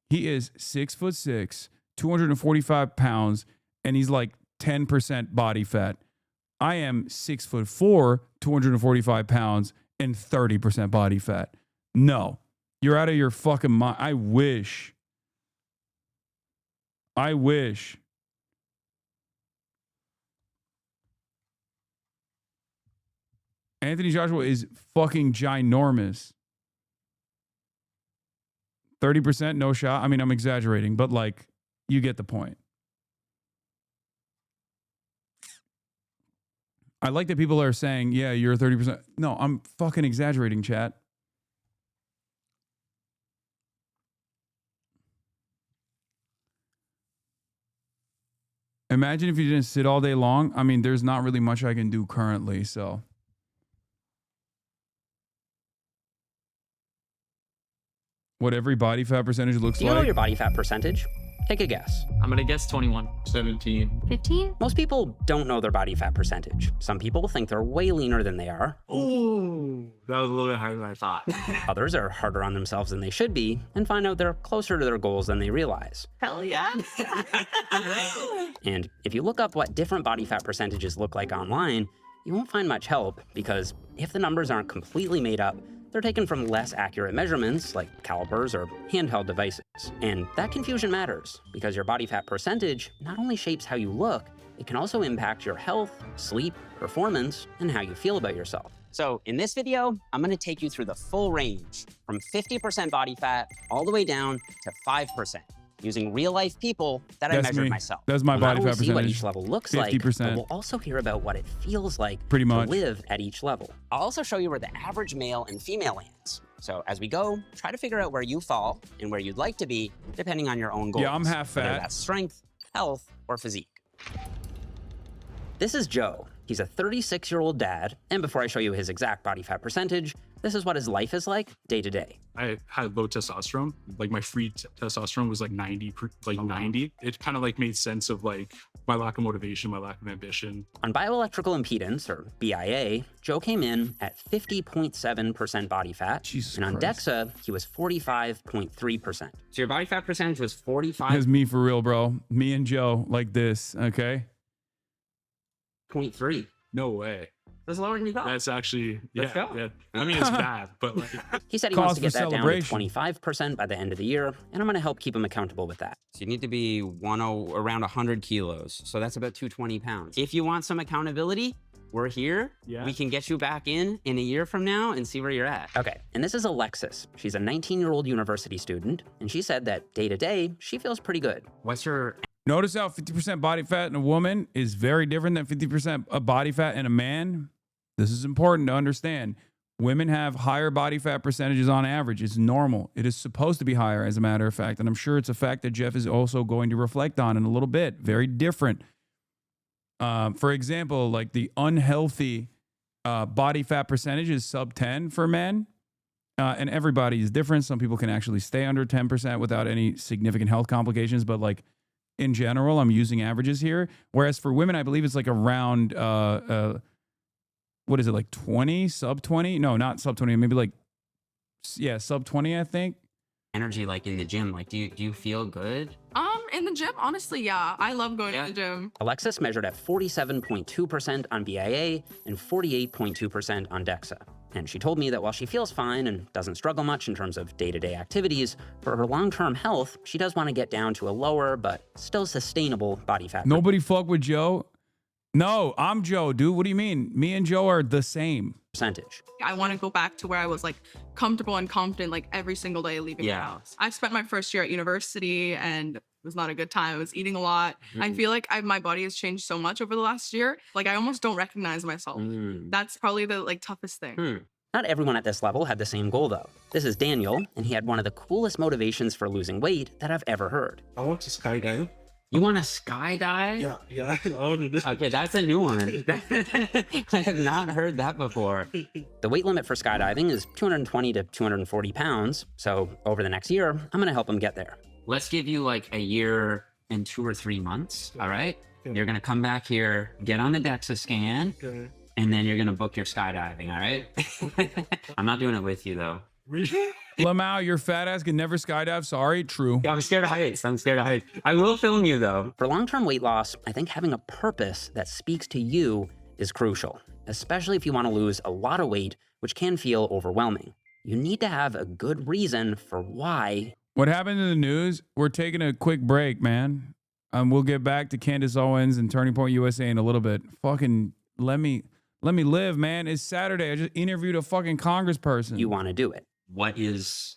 He is 6'6", 245 pounds, and he's like 10% body fat. I am 6'4", 245 pounds, and 30% body fat. No, you're out of your fucking mind. I wish. Anthony Joshua is fucking ginormous. 30%, no shot. I mean, I'm exaggerating, but like, you get the point. I like that people are saying, yeah, you're 30%. No, I'm fucking exaggerating, chat. Imagine if you didn't sit all day long. I mean, there's not really much I can do currently, so. What every body fat percentage looks Do you like? know your body fat percentage? Take a guess. I'm gonna guess 21. 17. 15? Most people don't know their body fat percentage. Some people think they're way leaner than they are. Ooh, that was a little bit harder than I thought. Others are harder on themselves than they should be and find out they're closer to their goals than they realize. Hell yeah. And if you look up what different body fat percentages look like online, you won't find much help because if the numbers aren't completely made up, they're taken from less accurate measurements like calipers or handheld devices. And that confusion matters because your body fat percentage not only shapes how you look, it can also impact your health, sleep, performance, and how you feel about yourself. So in this video, I'm gonna take you through the full range from 50% body fat all the way down to 5%. Using real life people that I measured myself. That's my body fat See what percentage. each level looks 50%. like, but we'll also hear about what it feels like Pretty to much. live at each level. I'll also show you where the average male and female lands. So as we go, try to figure out where you fall and where you'd like to be, depending on your own goals. Yeah, I'm half whether fat. that's strength, health, or physique. This is Joe. He's a 36-year-old dad, and before I show you his exact body fat percentage, this is what his life is like day to day. I had low testosterone. Like my free testosterone was like 90, It kind of like made sense of like my lack of motivation, my lack of ambition. On bioelectrical impedance, or BIA, Joe came in at 50.7% body fat, and on DEXA, he was 45.3%. So your body fat percentage was 45. That's me for real, bro. Me and Joe like this, okay? 0.3. No way. That's lower than you thought. That's actually, Let's yeah, go. yeah. I mean, it's bad, but like. He said he wants to get that down to 25% by the end of the year, and I'm gonna help keep him accountable with that. So you need to be around 100 kilos. So that's about 220 pounds. If you want some accountability, we're here. Yeah. We can get you back in a year from now and see where you're at. Okay, and this is Alexis. She's a 19-year-old university student, and she said that day to day, she feels pretty good. What's your Notice how 50% body fat in a woman is very different than 50% of body fat in a man. This is important to understand. Women have higher body fat percentages on average. It's normal. It is supposed to be higher, as a matter of fact. And I'm sure it's a fact that Jeff is also going to reflect on in a little bit. Very different. For example, like the unhealthy body fat percentage is sub 10 for men. And everybody is different. Some people can actually stay under 10% without any significant health complications. But like in general, I'm using averages here. Whereas for women, I believe it's like around, what is it, like 20, sub 20? No, not sub 20, maybe like, yeah, sub 20, I think. energy like in the gym? Like, do you feel good? In the gym, honestly, yeah. I love going to the gym. Alexis measured at 47.2% on BIA and 48.2% on DEXA. And she told me that while she feels fine and doesn't struggle much in terms of day-to-day activities, for her long-term health, she does want to get down to a lower but still sustainable body fat. Nobody fuck with Joe? No, I'm Joe, dude. What do you mean? Me and Joe are the same. Percentage. I want to go back to where I was like comfortable and confident like every single day leaving the house. I spent my first year at university and it was not a good time. I was eating a lot. I feel like my body has changed so much over the last year. Like I almost don't recognize myself. That's probably the like toughest thing. Not everyone at this level had the same goal though. This is Daniel, and he had one of the coolest motivations for losing weight that I've ever heard. I want to skydive. You want to skydive? Yeah. Okay, that's a new one. I have not heard that before. The weight limit for skydiving is 220 to 240 pounds. So over the next year, I'm gonna help him get there. Let's give you like a year and 2 or 3 months, all right? You're gonna come back here, get on the DEXA scan, and then you're gonna book your skydiving, all right? I'm not doing it with you though. Lamau, your fat ass can never skydive. Sorry, true. Yeah, I'm scared of heights. I will film you though. For long-term weight loss, I think having a purpose that speaks to you is crucial, especially if you want to lose a lot of weight, which can feel overwhelming. You need to have a good reason for why. What happened in the news? We're taking a quick break, man. We'll get back to Candace Owens and Turning Point USA in a little bit. Fucking let me live, man. It's Saturday. I just interviewed a fucking congressperson. You want to do it. What is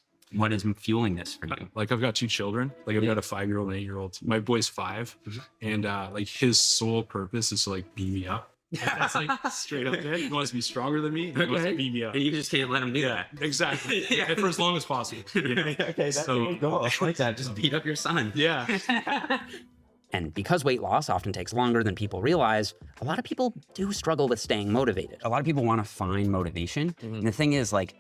fueling this for you? Like I've got 2 children. Like I've got a 5-year-old and 8-year-old. My boy's 5, and like his sole purpose is to like beat me up. That's like straight up it. He wants to be stronger than me. He wants to beat me up. And you just can't let him do that. Exactly. And for as long as possible. Okay, that's so cool. I like that. Just beat up your son. Yeah. And because weight loss often takes longer than people realize, a lot of people do struggle with staying motivated. A lot of people want to find motivation. And the thing is, like,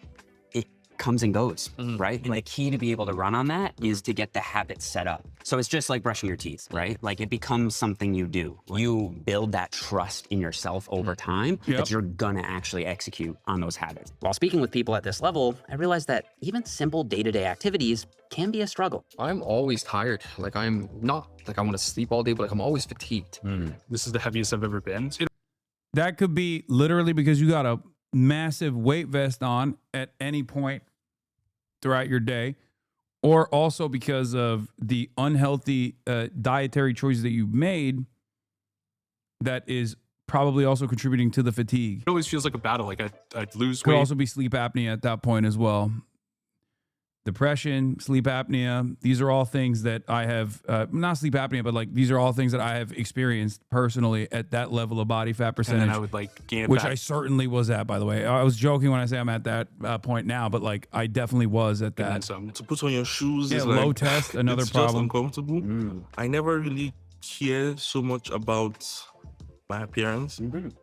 it comes and goes, right? And the key to be able to run on that is to get the habit set up. So it's just like brushing your teeth, right? Like it becomes something you do. You build that trust in yourself over time that you're gonna actually execute on those habits. While speaking with people at this level, I realized that even simple day-to-day activities can be a struggle. I'm always tired. Like I'm not like I want to sleep all day, but like I'm always fatigued. This is the heaviest I've ever been. That could be literally because you got a massive weight vest on at any point throughout your day, or also because of the unhealthy dietary choices that you've made that is probably also contributing to the fatigue. It always feels like a battle. Like I'd lose Could weight. also be sleep apnea at that point as well. Depression, sleep apnea. These are all things that I have, not sleep apnea, but like these are all things that I have experienced personally at that level of body fat percentage. And then I would like gain it which back. I certainly was at, by the way. I was joking when I say I'm at that point now, but like I definitely was at that. To put on your shoes is low like, test, another it's problem. just uncomfortable. I never really care so much about my appearance,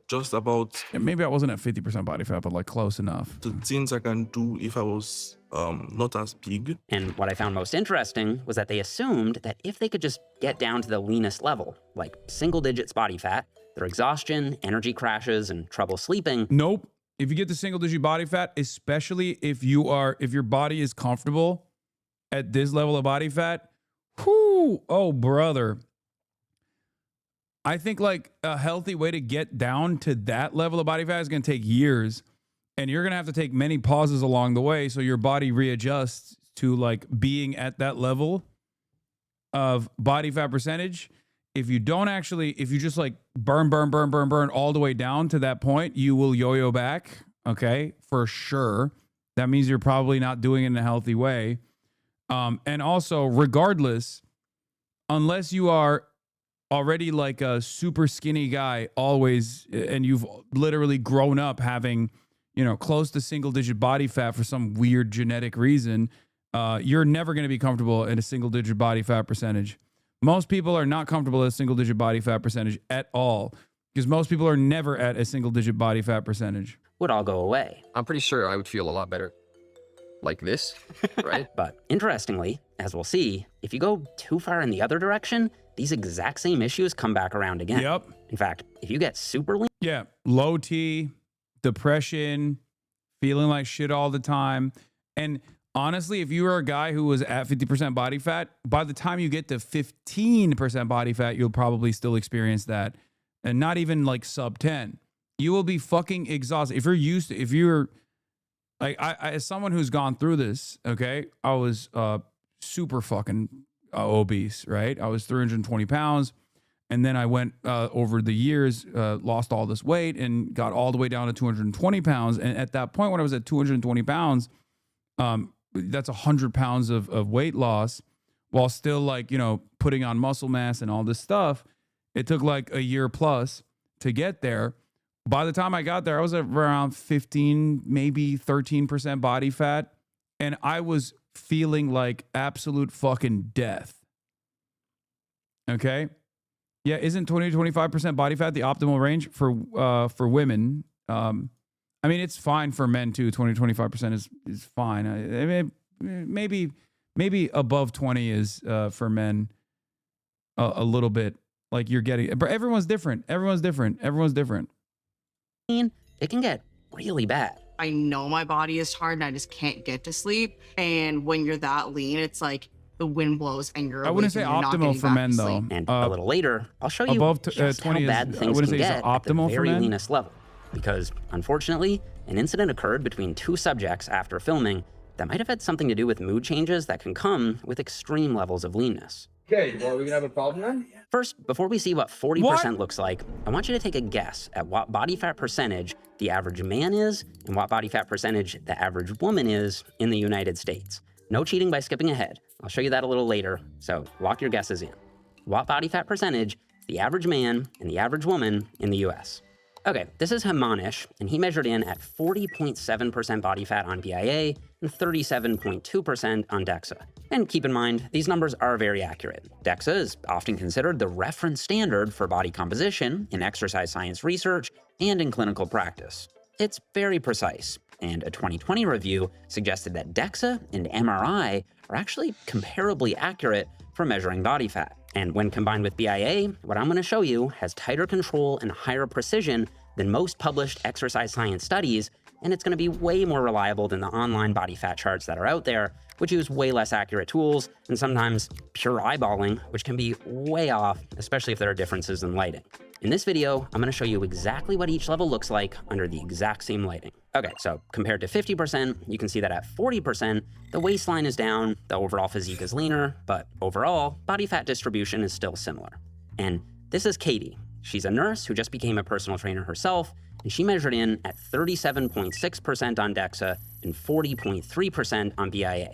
just about Maybe I wasn't at 50% body fat, but like close enough. the things I can do if I was not as big. And what I found most interesting was that they assumed that if they could just get down to the leanest level, like single digits body fat, their exhaustion, energy crashes, and trouble sleeping. Nope. If you get to single digit body fat, especially if your body is comfortable at this level of body fat, whoo, oh brother. I think like a healthy way to get down to that level of body fat is going to take years, and you're going to have to take many pauses along the way so your body readjusts to like being at that level of body fat percentage. If you just like burn all the way down to that point, you will yo-yo back, okay, for sure. That means you're probably not doing it in a healthy way. And also, regardless, unless you are already like a super skinny guy always, and you've literally grown up having, close to single digit body fat for some weird genetic reason, you're never going to be comfortable at a single digit body fat percentage. Most people are not comfortable at a single digit body fat percentage at all, because most people are never at a single digit body fat percentage. Would all go away. I'm pretty sure I would feel a lot better like this, right? But interestingly, as we'll see, if you go too far in the other direction, these exact same issues come back around again. Yep. In fact, if you get super lean. Yeah. Low T, depression, feeling like shit all the time. And honestly, if you were a guy who was at 50% body fat, by the time you get to 15% body fat, you'll probably still experience that. And not even like sub 10. You will be fucking exhausted. If you're like, I as someone who's gone through this, okay, I was super fucking obese, right? I was 320 pounds. And then I went over the years, lost all this weight and got all the way down to 220 pounds. And at that point, when I was at 220 pounds, that's 100 pounds of weight loss while still like, putting on muscle mass and all this stuff. It took like a year plus to get there. By the time I got there, I was at around 15, maybe 13% body fat. And I was feeling like absolute fucking death. Okay. Yeah. Isn't 20 to 25% body fat the optimal range for women? I mean, it's fine for men too. 20 to 25% is fine. I mean, maybe above 20 is for men a little bit. Like you're getting, but everyone's different. Everyone's different. It can get really bad. I know my body is tired and I just can't get to sleep. And when you're that lean, it's like the wind blows and you're I wouldn't say optimal for men though. And a little later, I'll show you above just 20 how bad I things wouldn't can say get it's at the optimal for very men. leanest level. Because unfortunately, an incident occurred between two subjects after filming that might have had something to do with mood changes that can come with extreme levels of leanness. Okay, well, are we gonna have a problem then? First, before we see what 40% looks like, I want you to take a guess at what body fat percentage the average man is and what body fat percentage the average woman is in the United States. No cheating by skipping ahead. I'll show you that a little later, so lock your guesses in. What body fat percentage the average man and the average woman in the US? Okay, this is Hamanish, and he measured in at 40.7% body fat on BIA and 37.2% on DEXA. And keep in mind, these numbers are very accurate. DEXA is often considered the reference standard for body composition in exercise science research and in clinical practice. It's very precise, and a 2020 review suggested that DEXA and MRI are actually comparably accurate for measuring body fat. And when combined with BIA, what I'm going to show you has tighter control and higher precision than most published exercise science studies, and it's going to be way more reliable than the online body fat charts that are out there, which use way less accurate tools and sometimes pure eyeballing, which can be way off, especially if there are differences in lighting. In this video, I'm going to show you exactly what each level looks like under the exact same lighting. Okay, so compared to 50%, you can see that at 40%, the waistline is down, the overall physique is leaner, but overall, body fat distribution is still similar. And this is Katie. She's a nurse who just became a personal trainer herself, and she measured in at 37.6% on DEXA and 40.3% on BIA.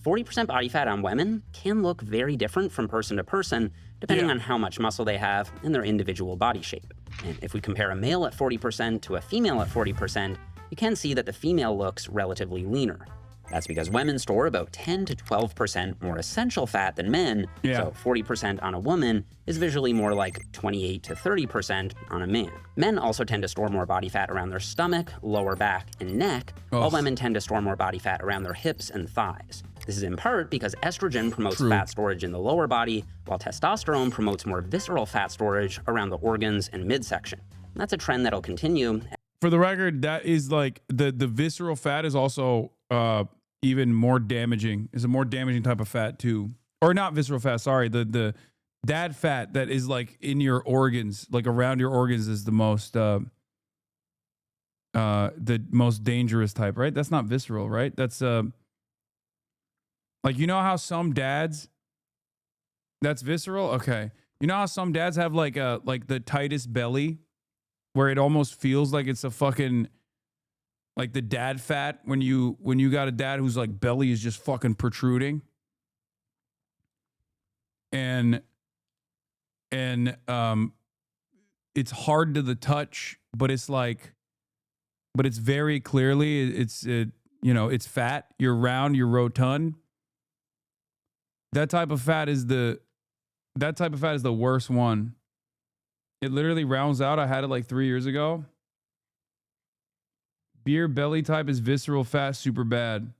40% body fat on women can look very different from person to person, depending on how much muscle they have and their individual body shape. And if we compare a male at 40% to a female at 40%, you can see that the female looks relatively leaner. That's because women store about 10 to 12% more essential fat than men, so 40% on a woman is visually more like 28 to 30% on a man. Men also tend to store more body fat around their stomach, lower back, and neck, while women tend to store more body fat around their hips and thighs. This is in part because estrogen promotes fat storage in the lower body, while testosterone promotes more visceral fat storage around the organs and midsection. That's a trend that'll continue. For the record, that is like the visceral fat is also even more damaging. Is a more damaging type of fat too, or not visceral fat. Sorry, the dad fat that is like in your organs, like around your organs, is the most dangerous type, right? That's not visceral, right? That's like, you know how some dads, that's visceral. Okay, you know how some dads have like the tightest belly, where it almost feels like it's a fucking, like the dad fat when you got a dad whose like belly is just fucking protruding. And it's hard to the touch, but it's very clearly it's fat. You're round, you're rotund. That type of fat is the worst one. It literally rounds out. I had it like 3 years ago. Beer belly type is visceral fat, super bad.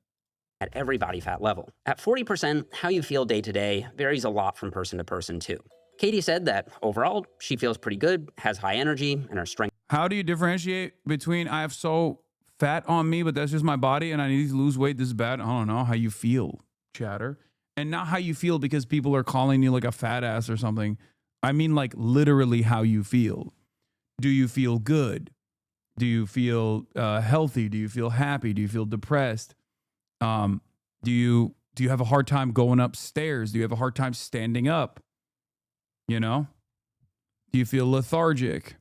At every body fat level. At 40%, how you feel day to day varies a lot from person to person too. Katie said that overall, she feels pretty good, has high energy, and her strength. How do you differentiate between I have so fat on me, but that's just my body, and I need to lose weight, this is bad? I don't know. How you feel, chatter. And not how you feel because people are calling you like a fat ass or something. I mean like literally how you feel. Do you feel good? Do you feel healthy? Do you feel happy? Do you feel depressed? Do you have a hard time going upstairs? Do you have a hard time standing up? You know? Do you feel lethargic?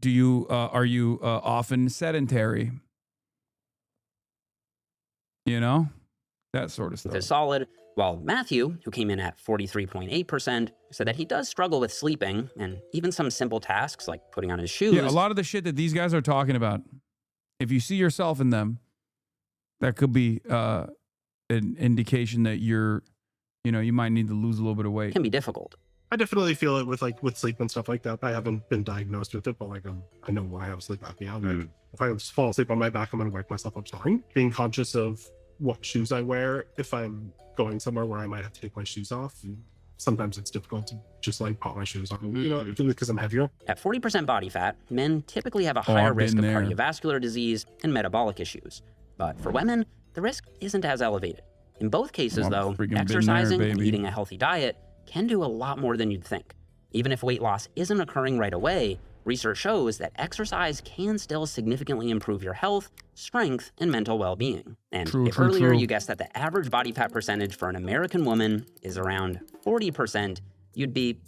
Do you are you often sedentary? You know? That sort of stuff. Is solid, while Matthew, who came in at 43.8%, said that he does struggle with sleeping and even some simple tasks like putting on his shoes. Yeah, a lot of the shit that these guys are talking about, if you see yourself in them, that could be an indication that you might need to lose a little bit of weight. Can be difficult. I definitely feel it with sleep and stuff like that. I haven't been diagnosed with it, but like I know why I have sleep apnea. Like, if I fall asleep on my back, I'm gonna wake myself up snoring. Being conscious of what shoes I wear if I'm going somewhere where I might have to take my shoes off. Sometimes it's difficult to just like pop my shoes on, because I'm heavier. At 40% body fat, men typically have a higher risk of cardiovascular disease and metabolic issues. But for women, the risk isn't as elevated. In both cases, though, exercising and eating a healthy diet can do a lot more than you'd think. Even if weight loss isn't occurring right away, research shows that exercise can still significantly improve your health, strength, and mental well-being. And if earlier you guessed that the average body fat percentage for an American woman is around 40%, you'd be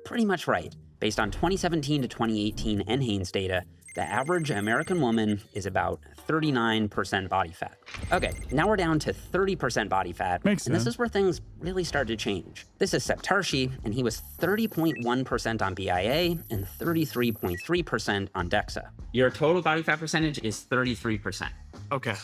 pretty much right. Based on 2017 to 2018 NHANES data, the average American woman is about 39% body fat. Okay, now we're down to 30% body fat, and this is where things really start to change. This is Septarshi, and he was 30.1% on BIA and 33.3% on DEXA. Your total body fat percentage is 33%. Okay.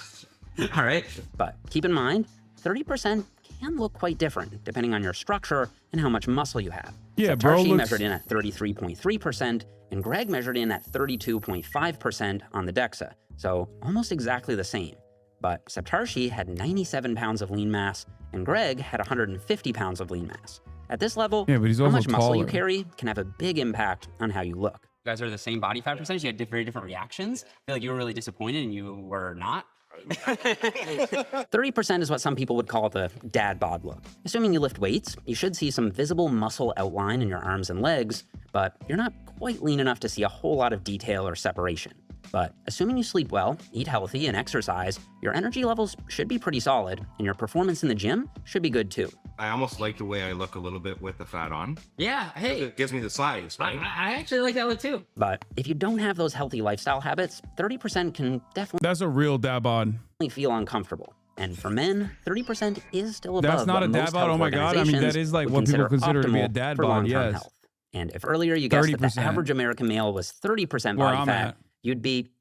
All right, but keep in mind, 30% can look quite different depending on your structure and how much muscle you have. Yeah, Septarshi measured in at 33.3%, and Greg measured in at 32.5% on the DEXA, so almost exactly the same. But Septarshi had 97 pounds of lean mass, and Greg had 150 pounds of lean mass. At this level, but he's how also much muscle you taller. carry can have a big impact on how you look. You guys are the same body fat percentage. You had very different reactions. I feel like you were really disappointed and you were not. 30% is what some people would call the dad bod look. Assuming you lift weights, you should see some visible muscle outline in your arms and legs, but you're not quite lean enough to see a whole lot of detail or separation. But assuming you sleep well, eat healthy, and exercise, your energy levels should be pretty solid, and your performance in the gym should be good too. I almost like the way I look a little bit with the fat on. Yeah, hey. It gives me the size, right? I actually like that look too. But if you don't have those healthy lifestyle habits, 30% can definitely That's a real dab on. feel uncomfortable. And for men, 30% is still above That's not what a dab most bod. health Oh my God. I mean, that organizations is like would what people consider consider to be a optimal dad for bod. long-term Yes. health. And if earlier you guessed that the 30%. average American male was 30% Where body I'm fat, at. you'd be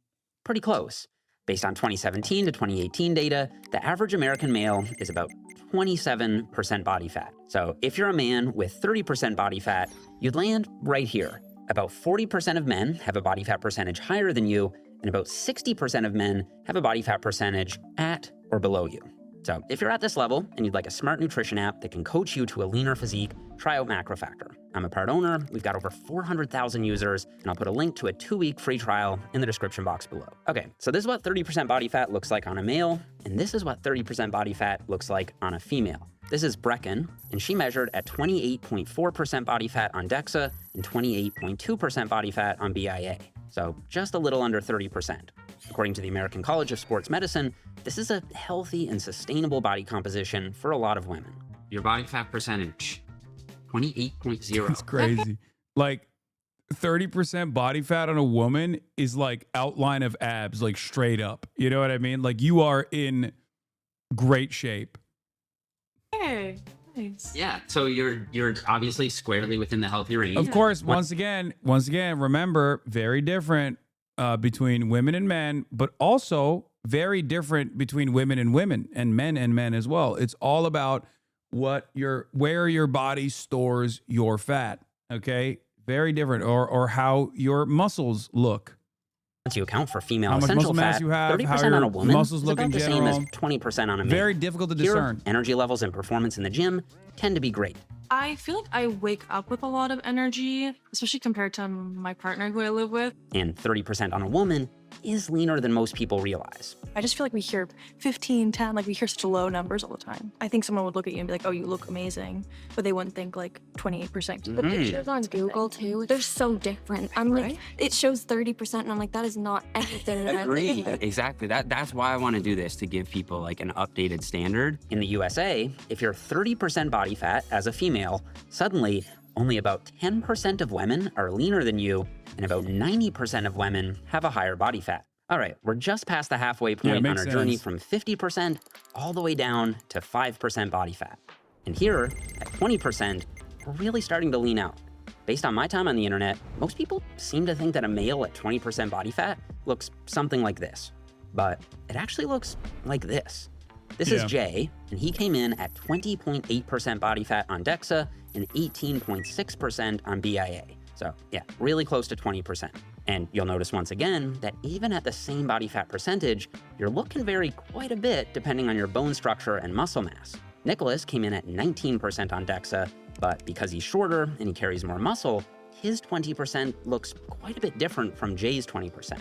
pretty close. Based on 2017 to 2018 data, the average American male is about 27% body fat. So if you're a man with 30% body fat, you'd land right here. About 40% of men have a body fat percentage higher than you, and about 60% of men have a body fat percentage at or below you. So if you're at this level and you'd like a smart nutrition app that can coach you to a leaner physique, try out MacroFactor. I'm a part owner, we've got over 400,000 users, and I'll put a link to a 2-week free trial in the description box below. Okay, so this is what 30% body fat looks like on a male, and this is what 30% body fat looks like on a female. This is Brecken, and she measured at 28.4% body fat on DEXA and 28.2% body fat on BIA. So just a little under 30%. According to the American College of Sports Medicine, this is a healthy and sustainable body composition for a lot of women. Your body fat percentage, 28.0. It's crazy. Like 30% body fat on a woman is like outline of abs, like straight up. You know what I mean? Like you are in great shape. Hey, nice. Yeah, so you're obviously squarely within the healthy range. Of course, once again, remember, very different between women and men, but also very different between women and men as well. It's all about where your body stores your fat. Okay, very different, or how your muscles look. Once you account for female How much essential muscle mass fat, you have, 30% how on your a woman muscles is look about in the same as general. 20% on a man. Very difficult to Here, discern. energy levels and performance in the gym tend to be great. I feel like I wake up with a lot of energy, especially compared to my partner who I live with. And 30% on a woman is leaner than most people realize. I just feel like we hear 15, 10, like we hear such low numbers all the time. I think someone would look at you and be like, oh, you look amazing. But they wouldn't think like 28%. The pictures on Google too, they're so different. I'm like, it shows 30% and I'm like, that is not anything that Agree. Exactly. That's why I want to do this, to give people like an updated standard. In the USA, if you're 30% body fat as a female, suddenly only about 10% of women are leaner than you, and about 90% of women have a higher body fat. All right, we're just past the halfway point on our journey from 50% all the way down to 5% body fat. And here, at 20%, we're really starting to lean out. Based on my time on the internet, most people seem to think that a male at 20% body fat looks something like this. But it actually looks like this. This is Jay, and he came in at 20.8% body fat on DEXA and 18.6% on BIA. So yeah, really close to 20%. And you'll notice once again that even at the same body fat percentage, your look can vary quite a bit depending on your bone structure and muscle mass. Nicholas came in at 19% on DEXA, but because he's shorter and he carries more muscle, his 20% looks quite a bit different from Jay's 20%.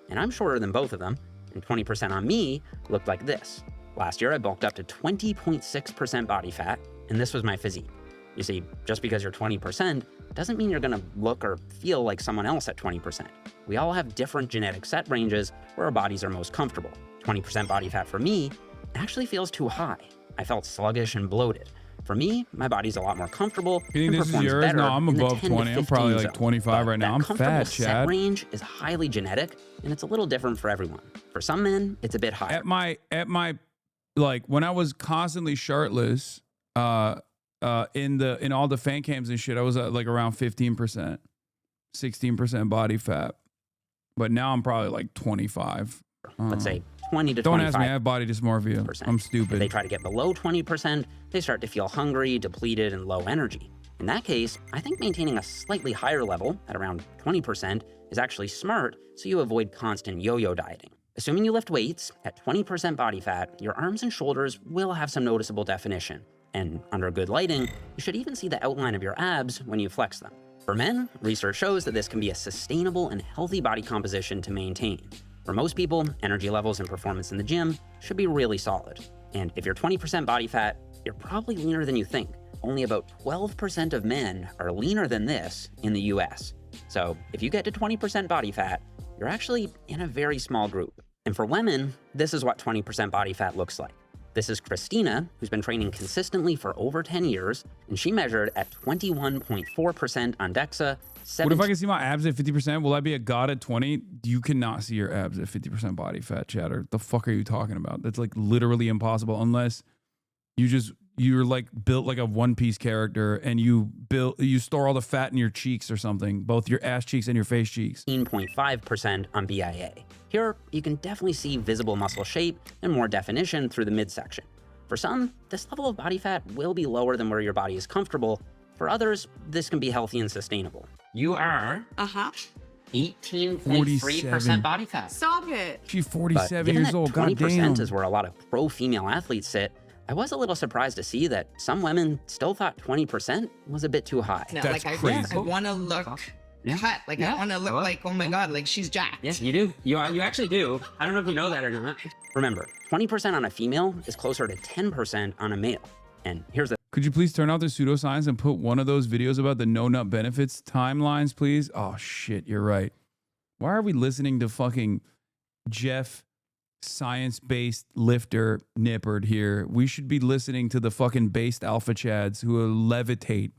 And I'm shorter than both of them, and 20% on me looked like this. Last year, I bulked up to 20.6% body fat, and this was my physique. You see, just because you're 20% doesn't mean you're gonna look or feel like someone else at 20%. We all have different genetic set ranges where our bodies are most comfortable. 20% body fat for me actually feels too high. I felt sluggish and bloated. For me, my body's a lot more comfortable. You think this is yours? No, I'm above 20. I'm probably like 25 right now. I'm fat, set Chad. range is highly genetic, and it's a little different for everyone. For some men, it's a bit higher. At my like when I was constantly shirtless, in all the fan cams and shit, I was at like around 15%, 16% body fat. But now I'm probably like 25. Let's say 20 to 25%. Don't ask me, I have body dysmorphia. I'm stupid. If they try to get below 20%, they start to feel hungry, depleted, and low energy. In that case, I think maintaining a slightly higher level at around 20% is actually smart, so you avoid constant yo-yo dieting. Assuming you lift weights at 20% body fat, your arms and shoulders will have some noticeable definition. And under good lighting, you should even see the outline of your abs when you flex them. For men, research shows that this can be a sustainable and healthy body composition to maintain. For most people, energy levels and performance in the gym should be really solid. And if you're 20% body fat, you're probably leaner than you think. Only about 12% of men are leaner than this in the US. So if you get to 20% body fat, you're actually in a very small group. And for women, this is what 20% body fat looks like. This is Christina, who's been training consistently for over 10 years, and she measured at 21.4% on DEXA. What if I can see my abs at 50%? Will I be a god at 20? You cannot see your abs at 50% body fat, chatter. The fuck are you talking about? That's like literally impossible unless you're like built like a One Piece character and you store all the fat in your cheeks or something, both your ass cheeks and your face cheeks. 18.5% on BIA. Here, you can definitely see visible muscle shape and more definition through the midsection. For some, this level of body fat will be lower than where your body is comfortable. For others, this can be healthy and sustainable. You are 18.3% 47. body fat. Stop it. She's But 47 given years that old. 20% Goddamn. is where a lot of pro-female athletes sit, I was a little surprised to see that some women still thought 20% was a bit too high. No, like I want to look cut. Like I want to look like, oh my god, like she's jacked. Yes, you do. You actually do. I don't know if you know that or not. Remember, 20% on a female is closer to 10% on a male. And here's the Could you please turn out the pseudoscience and put one of those videos about the no nut benefits timelines, please? Oh shit, you're right. Why are we listening to fucking Jeff science-based lifter Nippard here? We should be listening to the fucking based alpha chads who will levitate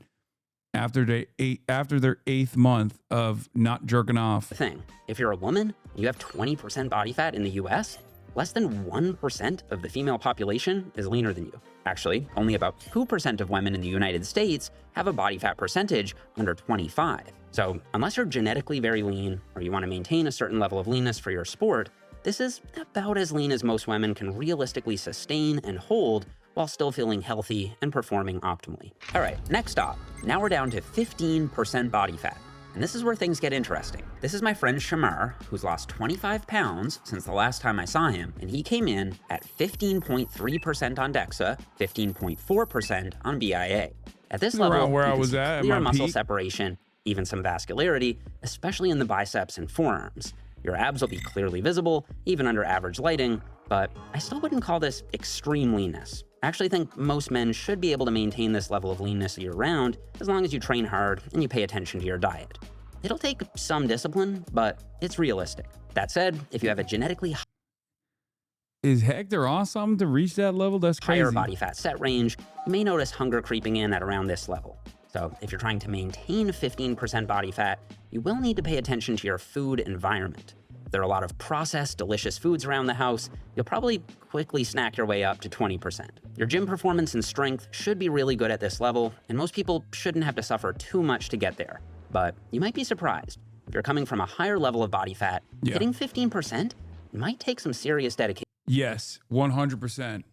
after their 8th month of not jerking off. thing. If you're a woman, you have 20% body fat in the US, less than 1% of the female population is leaner than you. Actually, only about 2% of women in the United States have a body fat percentage under 25. So unless you're genetically very lean or you want to maintain a certain level of leanness for your sport, this is about as lean as most women can realistically sustain and hold while still feeling healthy and performing optimally. All right, next stop. Now we're down to 15% body fat. And this is where things get interesting. This is my friend Shamar, who's lost 25 pounds since the last time I saw him, and he came in at 15.3% on DEXA, 15.4% on BIA. At this level, around where you I can was see at clear my muscle peak. separation, even some vascularity, especially in the biceps and forearms. Your abs will be clearly visible, even under average lighting, but I still wouldn't call this extreme leanness. I actually think most men should be able to maintain this level of leanness year-round, as long as you train hard and you pay attention to your diet. It'll take some discipline, but it's realistic. That said, if you have a genetically Is Hector on something to reach that level? That's crazy. higher body fat set range, you may notice hunger creeping in at around this level. So if you're trying to maintain 15% body fat, you will need to pay attention to your food environment. If there are a lot of processed, delicious foods around the house, you'll probably quickly snack your way up to 20%. Your gym performance and strength should be really good at this level, and most people shouldn't have to suffer too much to get there. But you might be surprised. If you're coming from a higher level of body fat, hitting 15% might take some serious dedication. Yes, 100%.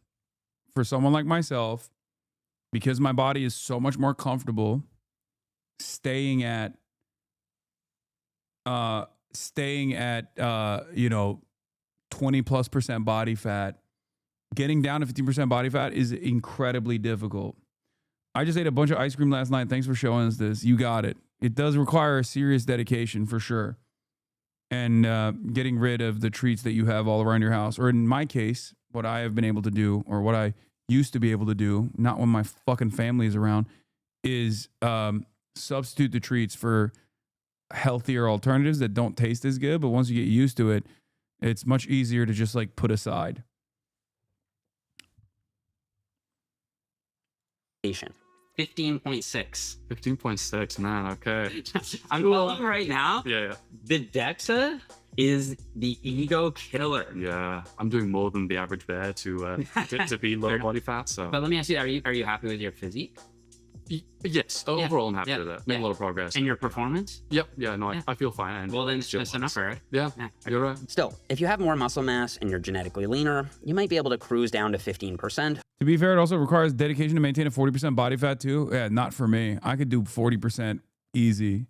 For someone like myself, because my body is so much more comfortable staying at 20+% body fat, getting down to 15% body fat is incredibly difficult. I just ate a bunch of ice cream last night. Thanks for showing us this. You got it. It does require a serious dedication for sure. And getting rid of the treats that you have all around your house, or in my case, what I have been able to do, or what I used to be able to do, not when my fucking family is around, is substitute the treats for healthier alternatives that don't taste as good. But once you get used to it, it's much easier to just like put aside. 15.6. 15.6, man, okay. I'm telling you right now, Yeah. the DEXA is the ego killer. Yeah, I'm doing more than the average bear to be low body fat, so. But let me ask you, are you happy with your physique? Yes, overall I'm happy with it. Made a lot of progress. And your performance? Yep, yeah, no, I feel fine. And Well, then that's enough, right? Yeah, you're right. Still, if you have more muscle mass and you're genetically leaner, you might be able to cruise down to 15%. To be fair, it also requires dedication to maintain a 40% body fat too. Yeah, not for me. I could do 40% easy.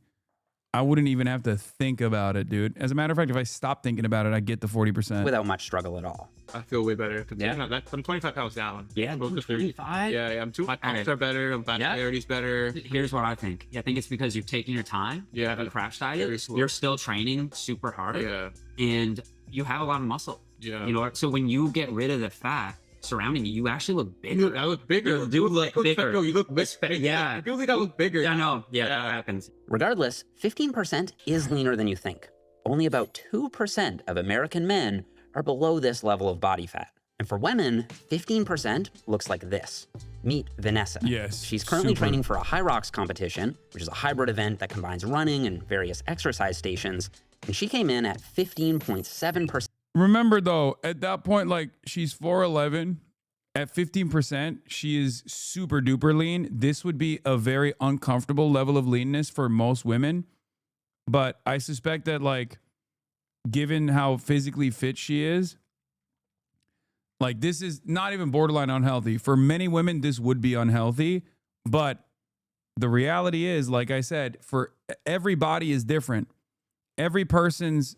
I wouldn't even have to think about it, dude. As a matter of fact, if I stop thinking about it, I get the 40%. Without much struggle at all. I feel way better. Yeah. I'm 25 pounds down. Yeah, 25? Yeah, I'm too. My pounds are better. My vascularity's better. Here's what I think. I think it's because you've taken your time. Yeah. You have a crash diet. Very slow. You're still training super hard. Yeah. And you have a lot of muscle. Yeah. You know, so when you get rid of the fat surrounding you, you actually look bigger. I look bigger. You do look bigger. You look bigger. Yeah. I feel like I look bigger. Yeah, no. Yeah, that happens. Regardless, 15% is leaner than you think. Only about 2% of American men are below this level of body fat. And for women, 15% looks like this. Meet Vanessa. Yes. She's currently super. training for a High Rocks competition, which is a hybrid event that combines running and various exercise stations. And she came in at 15.7%. Remember though, at that point, like she's 4'11", at 15%, she is super duper lean. This would be a very uncomfortable level of leanness for most women. But I suspect that, like, given how physically fit she is, like, this is not even borderline unhealthy. For many women, this would be unhealthy. But the reality is, like I said, for every body is different. Every person's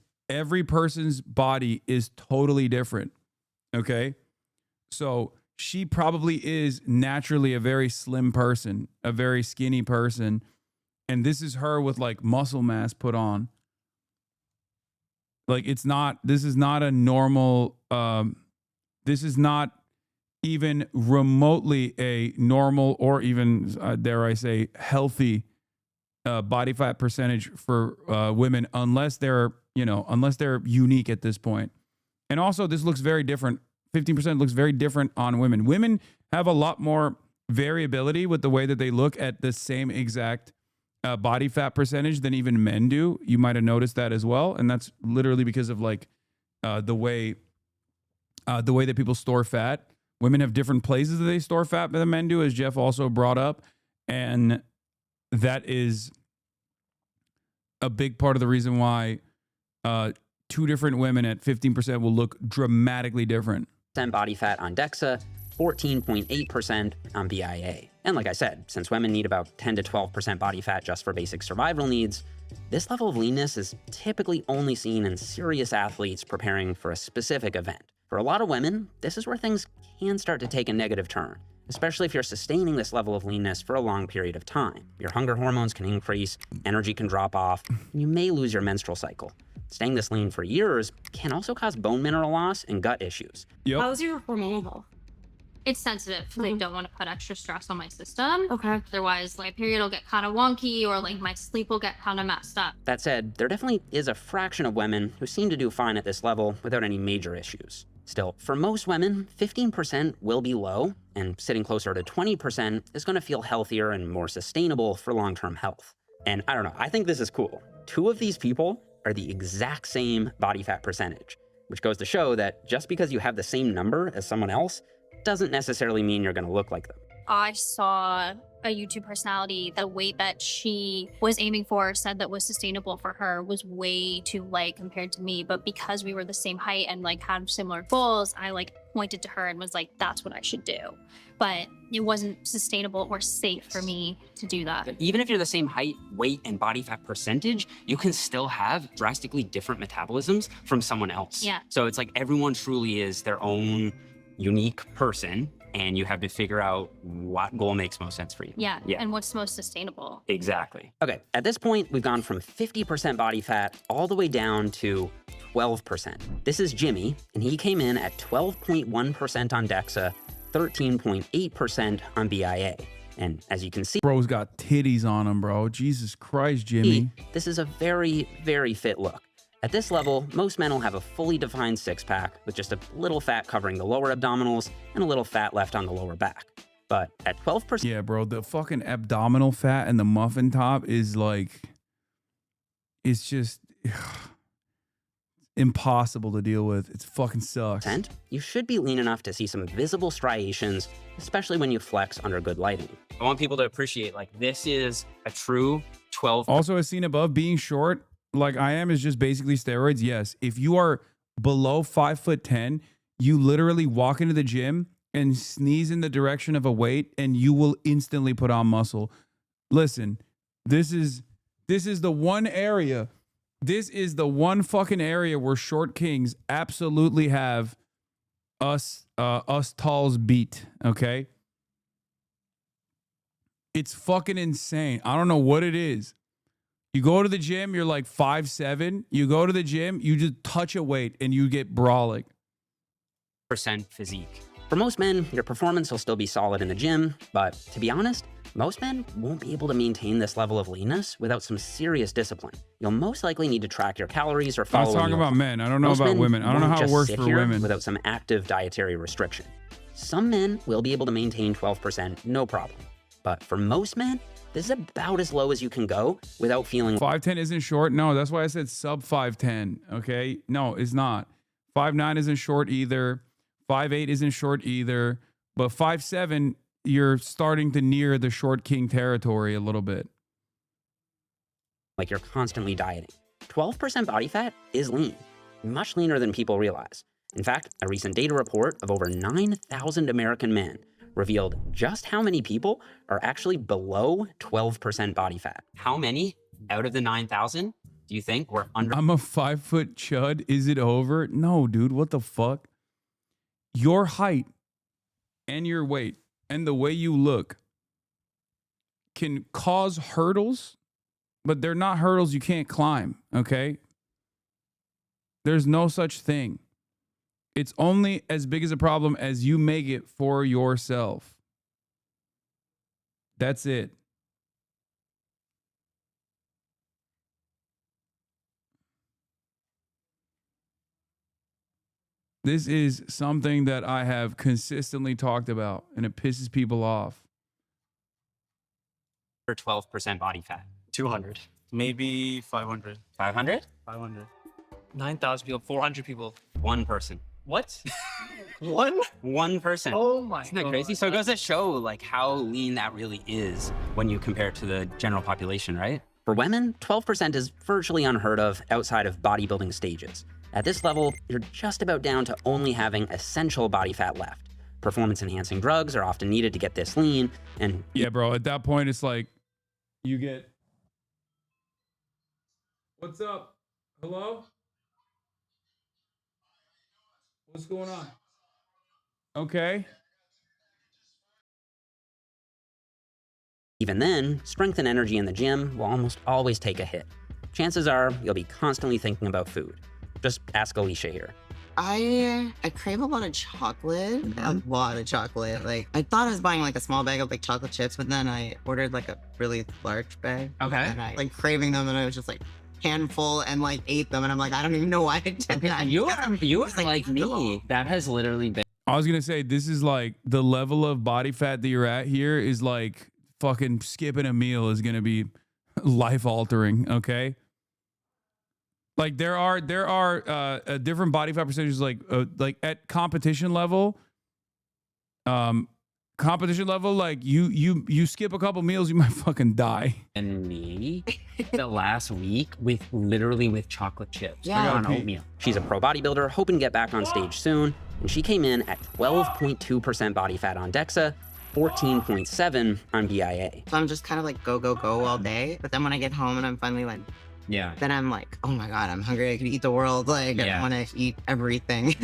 body is totally different. Okay? So she probably is naturally a very slim person, a very skinny person. And this is her with like muscle mass put on. Like this is not a normal, this is not even remotely a normal or even, dare I say, healthy body fat percentage for women unless they're unique at this point. And also this looks very different. 15% looks very different on women. Women have a lot more variability with the way that they look at the same exact body fat percentage than even men do. You might have noticed that as well. And that's literally because of like the way that people store fat. Women have different places that they store fat than men do, as Jeff also brought up. And that is a big part of the reason why two different women at 15% will look dramatically different. Body fat on DEXA, 14.8% on BIA. And like I said, since women need about 10 to 12% body fat just for basic survival needs, this level of leanness is typically only seen in serious athletes preparing for a specific event. For a lot of women, this is where things can start to take a negative turn, especially if you're sustaining this level of leanness for a long period of time. Your hunger hormones can increase, energy can drop off, and you may lose your menstrual cycle. Staying this lean for years can also cause bone mineral loss and gut issues. How's your hormonal health? It's sensitive. I don't want to put extra stress on my system. Okay. Otherwise, my period will get kind of wonky or like my sleep will get kind of messed up. That said, there definitely is a fraction of women who seem to do fine at this level without any major issues. Still, for most women, 15% will be low, and sitting closer to 20% is going to feel healthier and more sustainable for long-term health. And I don't know, I think this is cool. Two of these people are the exact same body fat percentage, which goes to show that just because you have the same number as someone else doesn't necessarily mean you're going to look like them. I saw a YouTube personality, the weight that she was aiming for, said that was sustainable for her was way too light compared to me. But because we were the same height and like had similar goals, I like pointed to her and was like, that's what I should do. But it wasn't sustainable or safe for me to do that. Even if you're the same height, weight, and body fat percentage, you can still have drastically different metabolisms from someone else. Yeah. So it's like everyone truly is their own unique person, and you have to figure out what goal makes most sense for you. Yeah, and what's most sustainable. Exactly. Okay, at this point, we've gone from 50% body fat all the way down to 12%. This is Jimmy, and he came in at 12.1% on DEXA, 13.8% on BIA. And as you can see, bro's got titties on him, bro. Jesus Christ, Jimmy. This is a very, very fit look. At this level, most men will have a fully defined six-pack with just a little fat covering the lower abdominals and a little fat left on the lower back. But at 12%... Yeah, bro, the fucking abdominal fat and the muffin top is like... It's just... impossible to deal with. It fucking sucks. You should be lean enough to see some visible striations, especially when you flex under good lighting. I want people to appreciate, like, this is a true 12... Also, as seen above, being short... like I am is just basically steroids. Yes. If you are below 5'10", you literally walk into the gym and sneeze in the direction of a weight and you will instantly put on muscle. Listen, this is the one area. This is the one fucking area where short kings absolutely have us talls beat. Okay. It's fucking insane. I don't know what it is. You go to the gym, you're like 5'7". You go to the gym, you just touch a weight and you get brawling. % physique. For most men, your performance will still be solid in the gym, but to be honest, Most men won't be able to maintain this level of leanness without some serious discipline. You'll most likely need to track your calories or follow. I was talking about men. I don't know Most about men women. I don't know won't how it just works sit for here women. without some active dietary restriction. Some men will be able to maintain 12%, no problem. But for most men, this is about as low as you can go without feeling. 5'10" isn't short. No, that's why I said sub 5'10". Okay, no, it's not. 5'9" isn't short either. 5'8" isn't short either. But 5'7", you're starting to near the short king territory a little bit. Like you're constantly dieting. 12% body fat is lean, much leaner than people realize. In fact, a recent data report of over 9,000 American men revealed just how many people are actually below 12% body fat. How many out of the 9,000 do you think were under? I'm a 5-foot chud. Is it over? No, dude. What the fuck? Your height and your weight and the way you look can cause hurdles, but they're not hurdles you can't climb, okay? There's no such thing. It's only as big as a problem as you make it for yourself. That's it. This is something that I have consistently talked about, and it pisses people off. 12% body fat? 200. Maybe 500. 500? 500. 9,000 people, 400 people. One person. What? One person. Oh my Isn't that crazy? So it goes to show like how lean that really is when you compare it to the general population, right? For women, 12% is virtually unheard of outside of bodybuilding stages. At this level, you're just about down to only having essential body fat left. Performance-enhancing drugs are often needed to get this lean, and yeah, bro, at that point, it's like you get... What's up? Hello? What's going on? Okay. even then, strength and energy in the gym will almost always take a hit. Chances are you'll be constantly thinking about food. Just ask Alicia here. I crave a lot of chocolate. A lot of chocolate. Like, I thought I was buying like a small bag of like chocolate chips, but then I ordered like a really large bag. Okay. And I like craving them, and I was just like handful and like ate them, and I'm like, I don't even know why I did that. You are like me. That has literally been. I was gonna say, this is like the level of body fat that you're at here is like fucking skipping a meal is gonna be life altering. Okay. Like there are different body fat percentages like at competition level. Like you skip a couple meals, you might fucking die. And me, the last week with chocolate chips. Yeah. On oatmeal. She's a pro bodybuilder, hoping to get back on stage soon, and she came in at 12.2% body fat on DEXA, 14.7 on BIA. So I'm just kind of like go all day, but then when I get home and I'm finally like. Yeah. Then I'm like, oh my God, I'm hungry. I could eat the world. Like, I want to eat everything.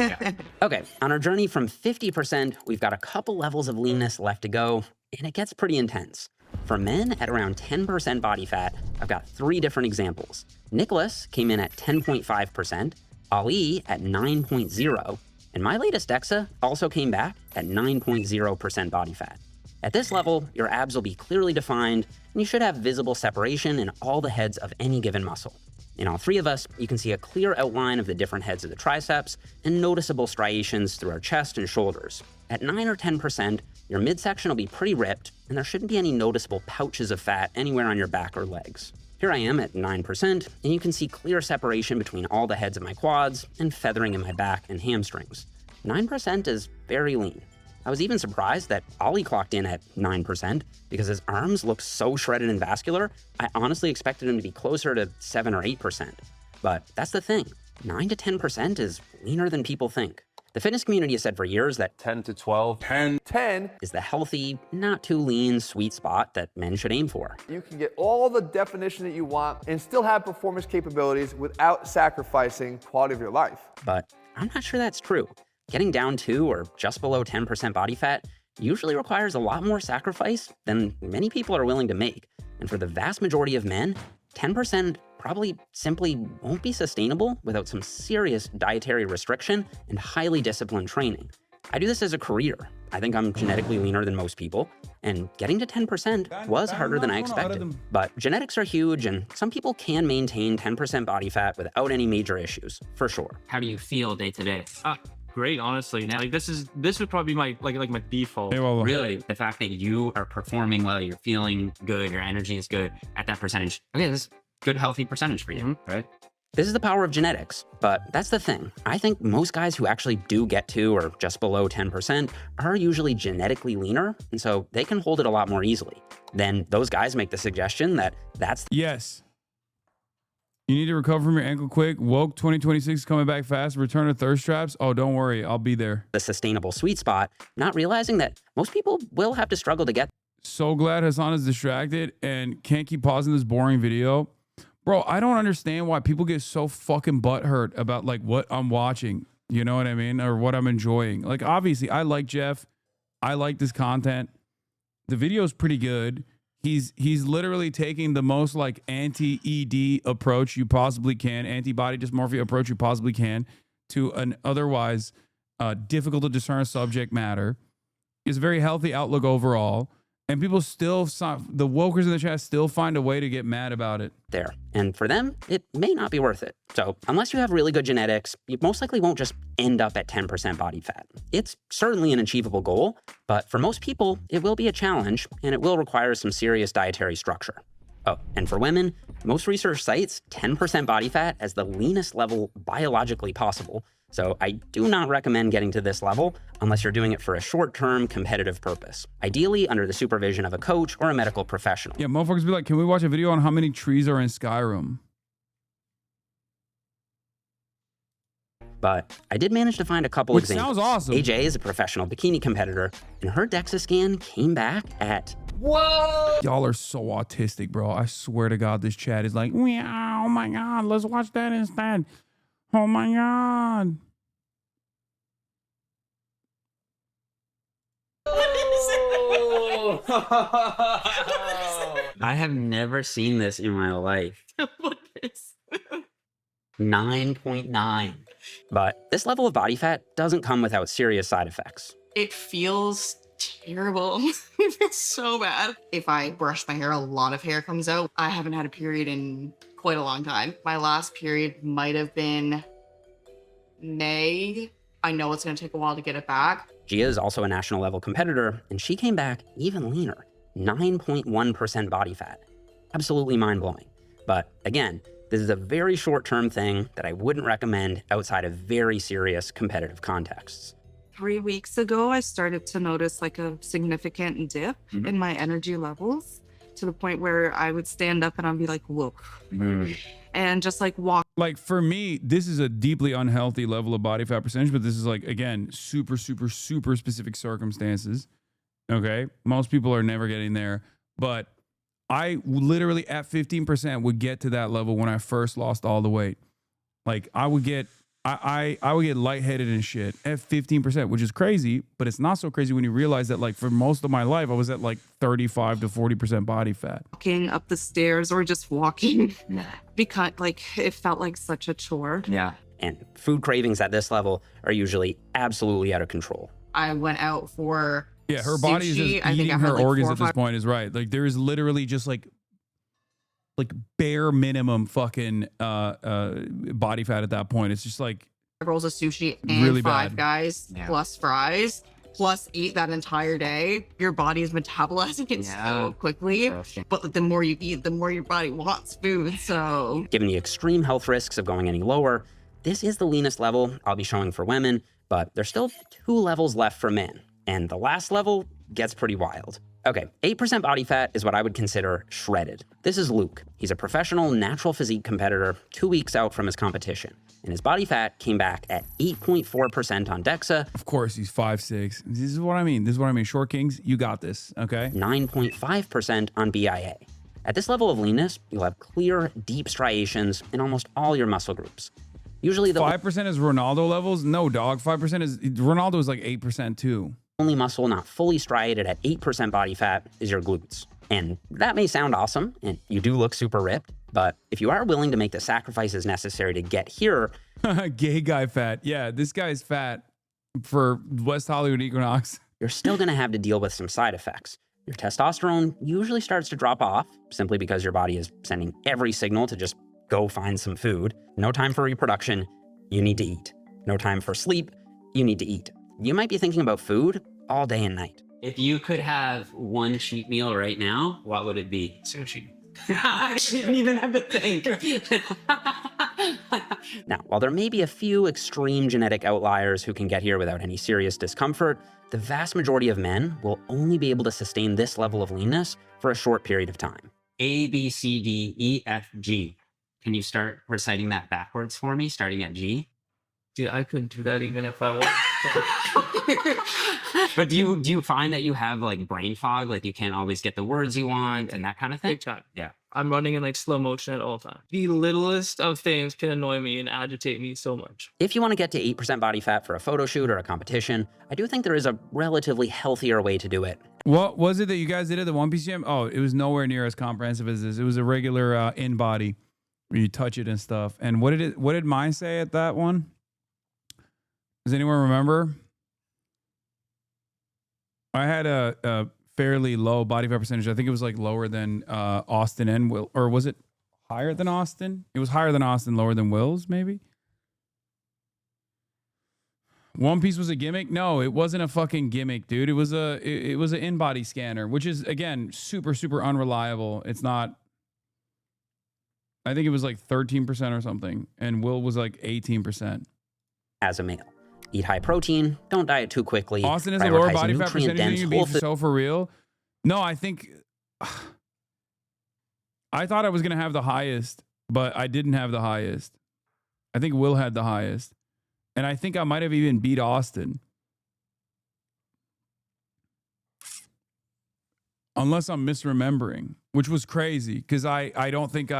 Okay, on our journey from 50%, we've got a couple levels of leanness left to go, and it gets pretty intense. For men at around 10% body fat, I've got 3 different examples. Nicholas came in at 10.5%, Ali at 9.0%, and my latest DEXA also came back at 9.0% body fat. At this level, your abs will be clearly defined, and you should have visible separation in all the heads of any given muscle. In all 3 of us, you can see a clear outline of the different heads of the triceps and noticeable striations through our chest and shoulders. At 9 or 10%, your midsection will be pretty ripped, and there shouldn't be any noticeable pouches of fat anywhere on your back or legs. Here I am at 9%, and you can see clear separation between all the heads of my quads and feathering in my back and hamstrings. 9% is very lean. I was even surprised that Ollie clocked in at 9% because his arms look so shredded and vascular, I honestly expected him to be closer to 7 or 8%. But that's the thing, 9 to 10% is leaner than people think. The fitness community has said for years that 10 to 12, 10 is the healthy, not too lean sweet spot that men should aim for. You can get all the definition that you want and still have performance capabilities without sacrificing quality of your life. But I'm not sure that's true. Getting down to or just below 10% body fat usually requires a lot more sacrifice than many people are willing to make. And for the vast majority of men, 10% probably simply won't be sustainable without some serious dietary restriction and highly disciplined training. I do this as a career. I think I'm genetically leaner than most people, and getting to 10% was harder than I expected. But genetics are huge, and some people can maintain 10% body fat without any major issues, for sure. How do you feel day to day? Great, honestly. Now, like this would probably be my my default. Really, the fact that you are performing well, you're feeling good, your energy is good at that percentage. Okay, this is good, healthy percentage for you, right? This is the power of genetics, but that's the thing. I think most guys who actually do get to or just below 10% are usually genetically leaner, and so they can hold it a lot more easily. Then those guys make the suggestion that that's... Yes. You need to recover from your ankle quick. Woke 2026 coming back fast. Return to thirst traps. Oh, don't worry. I'll be there. The sustainable sweet spot, not realizing that most people will have to struggle to get... So glad Hasan is distracted and can't keep pausing this boring video. Bro, I don't understand why people get so fucking butthurt about like what I'm watching. You know what I mean? Or what I'm enjoying. Like, obviously, I like Jeff. I like this content. The video is pretty good. He's literally taking the most like anti-ED approach you possibly can, antibody dysmorphia approach you possibly can to an otherwise difficult to discern subject matter. It's a very healthy outlook overall. And people still, the wokers in the chat still find a way to get mad about it. There. And for them, it may not be worth it. So unless you have really good genetics, you most likely won't just end up at 10% body fat. It's certainly an achievable goal, but for most people, it will be a challenge and it will require some serious dietary structure. Oh, and for women, most research cites 10% body fat as the leanest level biologically possible. So I do not recommend getting to this level unless you're doing it for a short-term competitive purpose, ideally under the supervision of a coach or a medical professional. Yeah, motherfuckers be like, can we watch a video on how many trees are in Skyrim? But I did manage to find a couple Which examples. sounds awesome. AJ is a professional bikini competitor, and her DEXA scan came back at... Whoa! Y'all are so autistic, bro. I swear to God, this chat is like, oh my God, let's watch that instead. Oh my God. I have never seen this in my life. What is 9.9. But this level of body fat doesn't come without serious side effects. It feels terrible. It feels so bad. If I brush my hair, a lot of hair comes out. I haven't had a period in quite a long time. My last period might have been May. I know it's going to take a while to get it back. Gia is also a national level competitor, and she came back even leaner, 9.1% body fat. Absolutely mind-blowing. But again, this is a very short-term thing that I wouldn't recommend outside of very serious competitive contexts. 3 weeks ago, I started to notice like a significant dip in my energy levels to the point where I would stand up and I'd be like, whoa. And just like walk. Like for me, this is a deeply unhealthy level of body fat percentage, but this is like, again, super, super, super specific circumstances. Okay. Most people are never getting there, but I literally at 15% would get to that level when I first lost all the weight. Like I would get lightheaded and shit at 15%, which is crazy, but it's not so crazy when you realize that like for most of my life, I was at like 35 to 40% body fat. Walking up the stairs or just walking because like it felt like such a chore. Yeah. And food cravings at this level are usually absolutely out of control. I went out for her body is sushi. just I think eating I her had like organs 4 or at this 5 point is right. Like there is literally just like bare minimum fucking body fat at that point. It's just like rolls of sushi and really Five bad. Guys plus fries plus eat that entire day. Your body is metabolizing it so quickly. But like, the more you eat, the more your body wants food. So Given the extreme health risks of going any lower, this is the leanest level I'll be showing for women, but there's still 2 levels left for men. And the last level gets pretty wild. Okay, 8% body fat is what I would consider shredded. This is Luke. He's a professional natural physique competitor 2 weeks out from his competition. And his body fat came back at 8.4% on DEXA. Of course, he's 5'6". This is what I mean. Short Kings, you got this, okay? 9.5% on BIA. At this level of leanness, you'll have clear, deep striations in almost all your muscle groups. Usually the 5% is Ronaldo levels? No, dog. 5% is Ronaldo is like 8% too. Only muscle not fully striated at 8% body fat is your glutes. And that may sound awesome, and you do look super ripped, but if you are willing to make the sacrifices necessary to get here... Gay guy fat. Yeah, this guy's fat for West Hollywood Equinox. you're still going to have to deal with some side effects. Your testosterone usually starts to drop off simply because your body is sending every signal to just go find some food. No time for reproduction, you need to eat. No time for sleep, you need to eat. You might be thinking about food all day and night. If you could have one cheat meal right now, what would it be? Sushi. I didn't even have to think. Now, while there may be a few extreme genetic outliers who can get here without any serious discomfort, the vast majority of men will only be able to sustain this level of leanness for a short period of time. A, B, C, D, E, F, G. Can you start reciting that backwards for me, starting at G? Dude, I couldn't do that even if I wanted. But do you find that you have like brain fog, like you can't always get the words you want and that kind of thing? Big time. Yeah. I'm running in like slow motion at all times. The littlest of things can annoy me and agitate me so much. If you want to get to 8% body fat for a photo shoot or a competition, I do think there is a relatively healthier way to do it. What was it that you guys did at the One Piece Gym? Oh, it was nowhere near as comprehensive as this. It was a regular in-body where you touch it and stuff. And what did mine say at that one? Does anyone remember? I had a fairly low body fat percentage. I think it was like lower than Austin and Will, or was it higher than Austin? It was higher than Austin, lower than Will's, maybe. One Piece was a gimmick? No, it wasn't a fucking gimmick, dude. It was an in-body scanner, which is again super unreliable. It's not. I think it was like 13% or something, and Will was like 18%. As a male, eat high protein, don't diet too quickly. Austin has a lower body fat percentage than you beef, so for real? No, I think I thought I was gonna have the highest, but I didn't have the highest. I think Will had the highest, and I think I might have even beat Austin, unless I'm misremembering, which was crazy because I don't think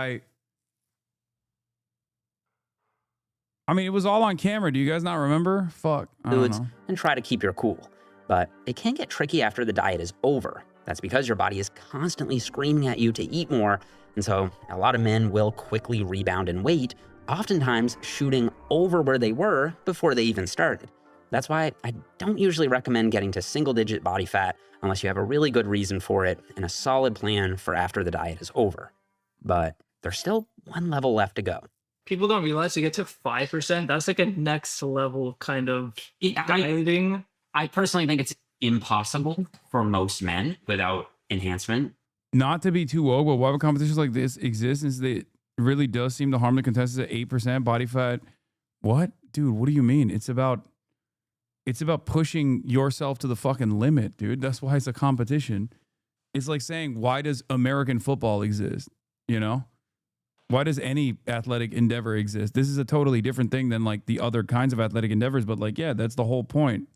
I mean, it was all on camera. Do you guys not remember? Fuck. Foods and try to keep your cool. But it can get tricky after the diet is over. That's because your body is constantly screaming at you to eat more. And so a lot of men will quickly rebound in weight, oftentimes shooting over where they were before they even started. That's why I don't usually recommend getting to single-digit body fat unless you have a really good reason for it and a solid plan for after the diet is over. But there's still one level left to go. People don't realize to get to 5%, that's like a next level kind of dieting. I personally think it's impossible for most men without enhancement. Not to be too woke, but why would competitions like this exist? Since it really does seem to harm the contestants at 8% body fat. What? Dude, what do you mean? It's about pushing yourself to the fucking limit, dude. That's why it's a competition. It's like saying, why does American football exist? You know? Why does any athletic endeavor exist? This is a totally different thing than like the other kinds of athletic endeavors, but like, yeah, that's the whole point.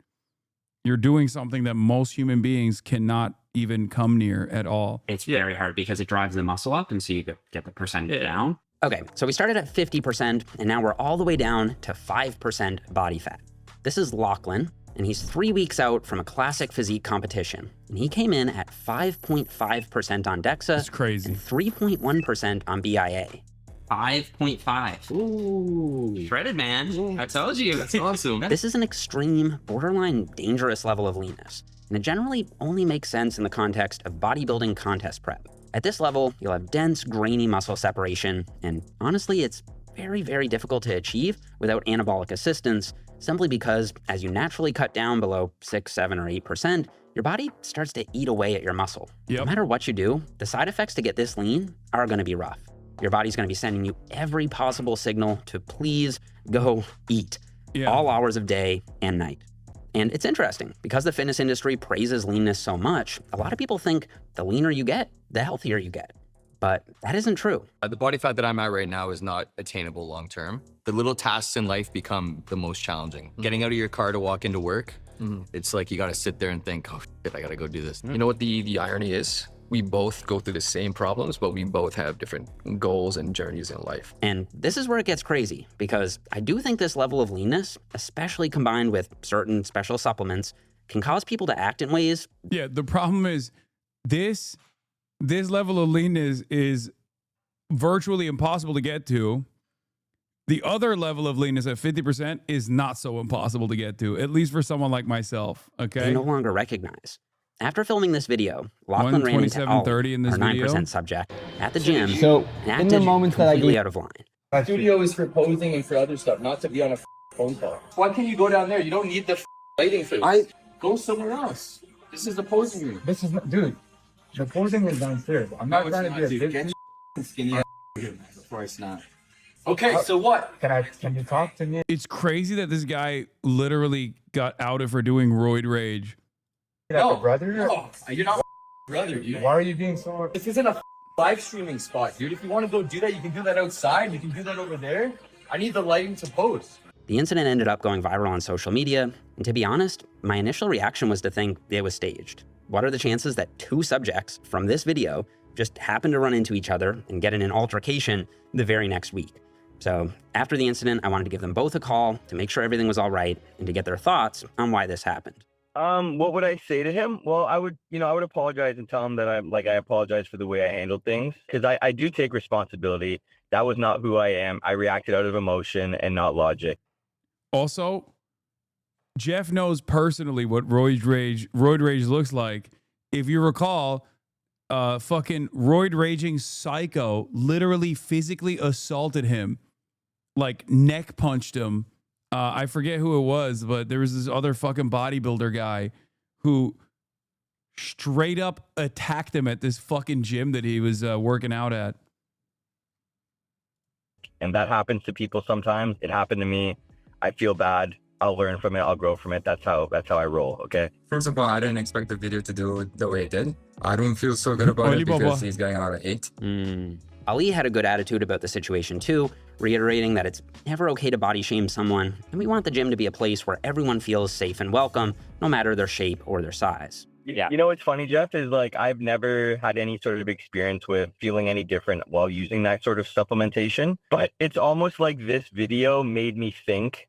You're doing something that most human beings cannot even come near at all. It's very hard because it drives the muscle up, and so you get the percentage down. Okay, so we started at 50%, and now we're all the way down to 5% body fat. This is Lachlan, and he's 3 weeks out from a classic physique competition. And he came in at 5.5% on DEXA. That's crazy. And 3.1% on BIA. 5.5. Ooh. Shredded, man. I told you. That's awesome. This is an extreme, borderline dangerous level of leanness. And it generally only makes sense in the context of bodybuilding contest prep. At this level, you'll have dense, grainy muscle separation. And honestly, it's very, very difficult to achieve without anabolic assistance, simply because as you naturally cut down below 6, 7, or 8%, your body starts to eat away at your muscle. No matter what you do, the side effects to get this lean are gonna be rough. Your body's gonna be sending you every possible signal to please go eat, all hours of day and night. And it's interesting, because the fitness industry praises leanness so much, a lot of people think the leaner you get, the healthier you get. But that isn't true. The body fat that I'm at right now is not attainable long term. The little tasks in life become the most challenging. Getting out of your car to walk into work, it's like you gotta sit there and think, oh shit, I gotta go do this. You know what the irony is? We both go through the same problems, but we both have different goals and journeys in life. And this is where it gets crazy, because I do think this level of leanness, especially combined with certain special supplements, can cause people to act in ways. Yeah, the problem is this level of leanness is virtually impossible to get to The other level of leanness at 50% is not so impossible to get to, at least for someone like myself. Okay. They no longer recognize. After filming this video, Lachlan ran into 127.30 in this our 9% video. subject at the gym So, and in the acted moments that I completely gave- out of line. My studio is for posing and for other stuff, not to be on a phone call. Why can't you go down there? You don't need the lighting for this. Go somewhere else. This is the posing room. This is not, dude. The posing is downstairs. I'm not trying to be a big skinny before I snap. Okay, so what? Can you talk to me? It's crazy that this guy literally got outed for doing roid rage. No, brother. No, you're not brother, dude. Why are you being so? This isn't a live streaming spot, dude. If you want to go do that, you can do that outside. You can do that over there. I need the lighting to post. The incident ended up going viral on social media, and to be honest, my initial reaction was to think it was staged. What are the chances that two subjects from this video just happened to run into each other and get in an altercation the very next week? So after the incident, I wanted to give them both a call to make sure everything was all right and to get their thoughts on why this happened. What would I say to him? Well, I would apologize and tell him that I apologize for the way I handled things, because I do take responsibility. That was not who I am. I reacted out of emotion and not logic. Also, Jeff knows personally what roid rage looks like. If you recall, fucking roid raging psycho literally physically assaulted him, like neck punched him. I forget who it was, but there was this other fucking bodybuilder guy who straight up attacked him at this fucking gym that he was working out at. And that happens to people sometimes. It happened to me. I feel bad. I'll learn from it. I'll grow from it. That's how I roll. Okay. First of all, I didn't expect the video to do it the way it did. I don't feel so good about it because he's getting out of 8. Ali had a good attitude about the situation too, reiterating that it's never okay to body shame someone, and we want the gym to be a place where everyone feels safe and welcome, no matter their shape or their size. Yeah. You know what's funny, Jeff, is like I've never had any sort of experience with feeling any different while using that sort of supplementation. But it's almost like this video made me think,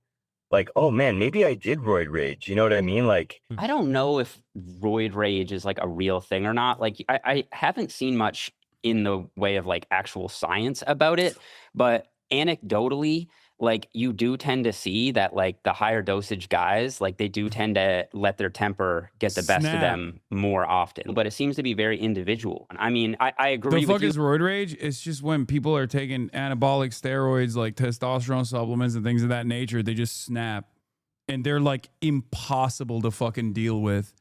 like, oh man, maybe I did roid rage. You know what I mean? Like, I don't know if roid rage is like a real thing or not. Like, I haven't seen much in the way of like actual science about it, but anecdotally, like you do tend to see that like the higher dosage guys, like they do tend to let their temper get the best of them more often, but it seems to be very individual. I mean, I agree The with fuck you. is roid rage? It's just when people are taking anabolic steroids like testosterone supplements and things of that nature, they just snap and they're like impossible to fucking deal with.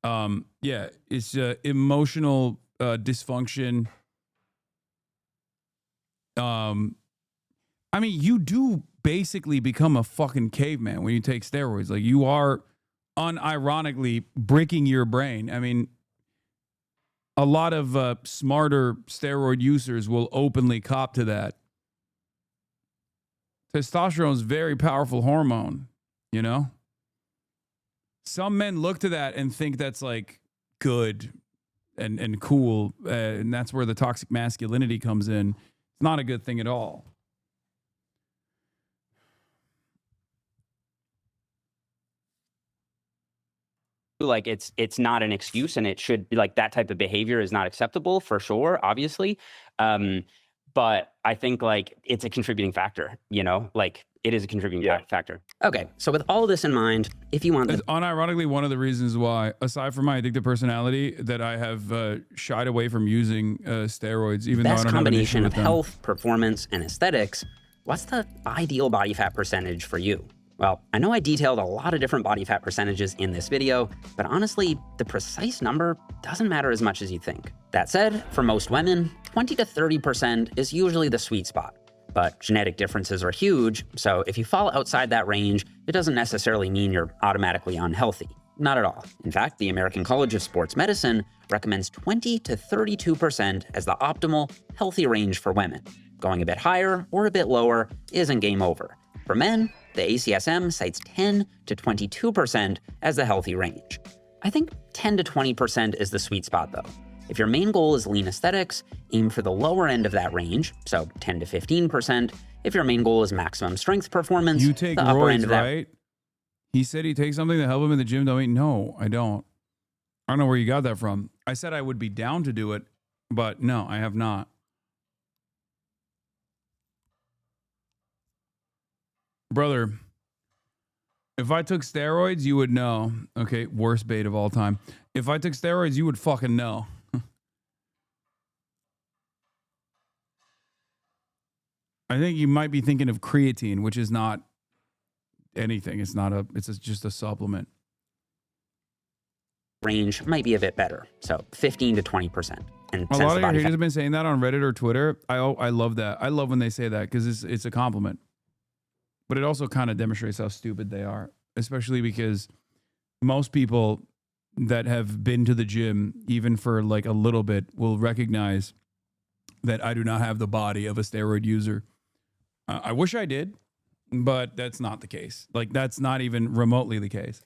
Yeah, it's emotional dysfunction. I mean, you do basically become a fucking caveman when you take steroids. Like you are unironically bricking your brain. I mean, a lot of smarter steroid users will openly cop to that. Testosterone is a very powerful hormone, you know? Some men look to that and think that's like good and cool. And that's where the toxic masculinity comes in. It's not a good thing at all. Like it's not an excuse, and it should be like that type of behavior is not acceptable for sure, obviously. But I think like it's a contributing factor, you know, like it is a contributing factor. Okay, so with all of this in mind, if you want, It's unironically one of the reasons why, aside from my addictive personality, that I have shied away from using steroids, even though I best don't have an issue combination with of them. health, performance, and aesthetics, what's the ideal body fat percentage for you? Well, I know I detailed a lot of different body fat percentages in this video, but honestly, the precise number doesn't matter as much as you think. That said, for most women, 20 to 30% is usually the sweet spot. But genetic differences are huge, so if you fall outside that range, it doesn't necessarily mean you're automatically unhealthy. Not at all. In fact, the American College of Sports Medicine recommends 20 to 32% as the optimal, healthy range for women. Going a bit higher or a bit lower isn't game over. For men, the ACSM cites 10 to 22% as the healthy range. I think 10 to 20% is the sweet spot though. If your main goal is lean aesthetics, aim for the lower end of that range, so 10 to 15%. If your main goal is maximum strength performance, You take the upper end roids, of that. right? He said he takes something to help him in the gym. Don't eat. No, I don't. I don't know where you got that from. I said I would be down to do it, but no, I have not. Brother, if I took steroids, you would know. Okay, worst bait of all time. If I took steroids, you would fucking know. I think you might be thinking of creatine, which is not anything. It's not a. Just a supplement. Range might be a bit better, so 15 to 20%. And A lot of your haters have been saying that on Reddit or Twitter. I love that. I love when they say that because it's a compliment. But it also kind of demonstrates how stupid they are, especially because most people that have been to the gym, even for like a little bit, will recognize that I do not have the body of a steroid user. I wish I did, but that's not the case. Like, that's not even remotely the case.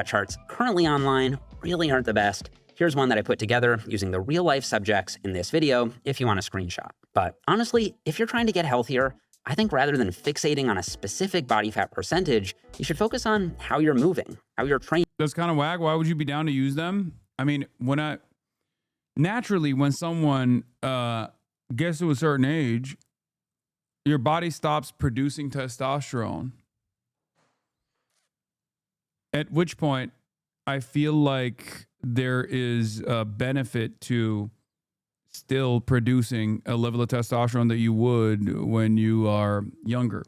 Charts currently online really aren't the best. Here's one that I put together using the real life subjects in this video if you want a screenshot. But honestly, if you're trying to get healthier, I think rather than fixating on a specific body fat percentage, you should focus on how you're moving, how you're training. That's kind of whack. Why would you be down to use them? I mean, naturally, when someone gets to a certain age, your body stops producing testosterone. At which point, I feel like there is a benefit to still producing a level of testosterone that you would when you are younger.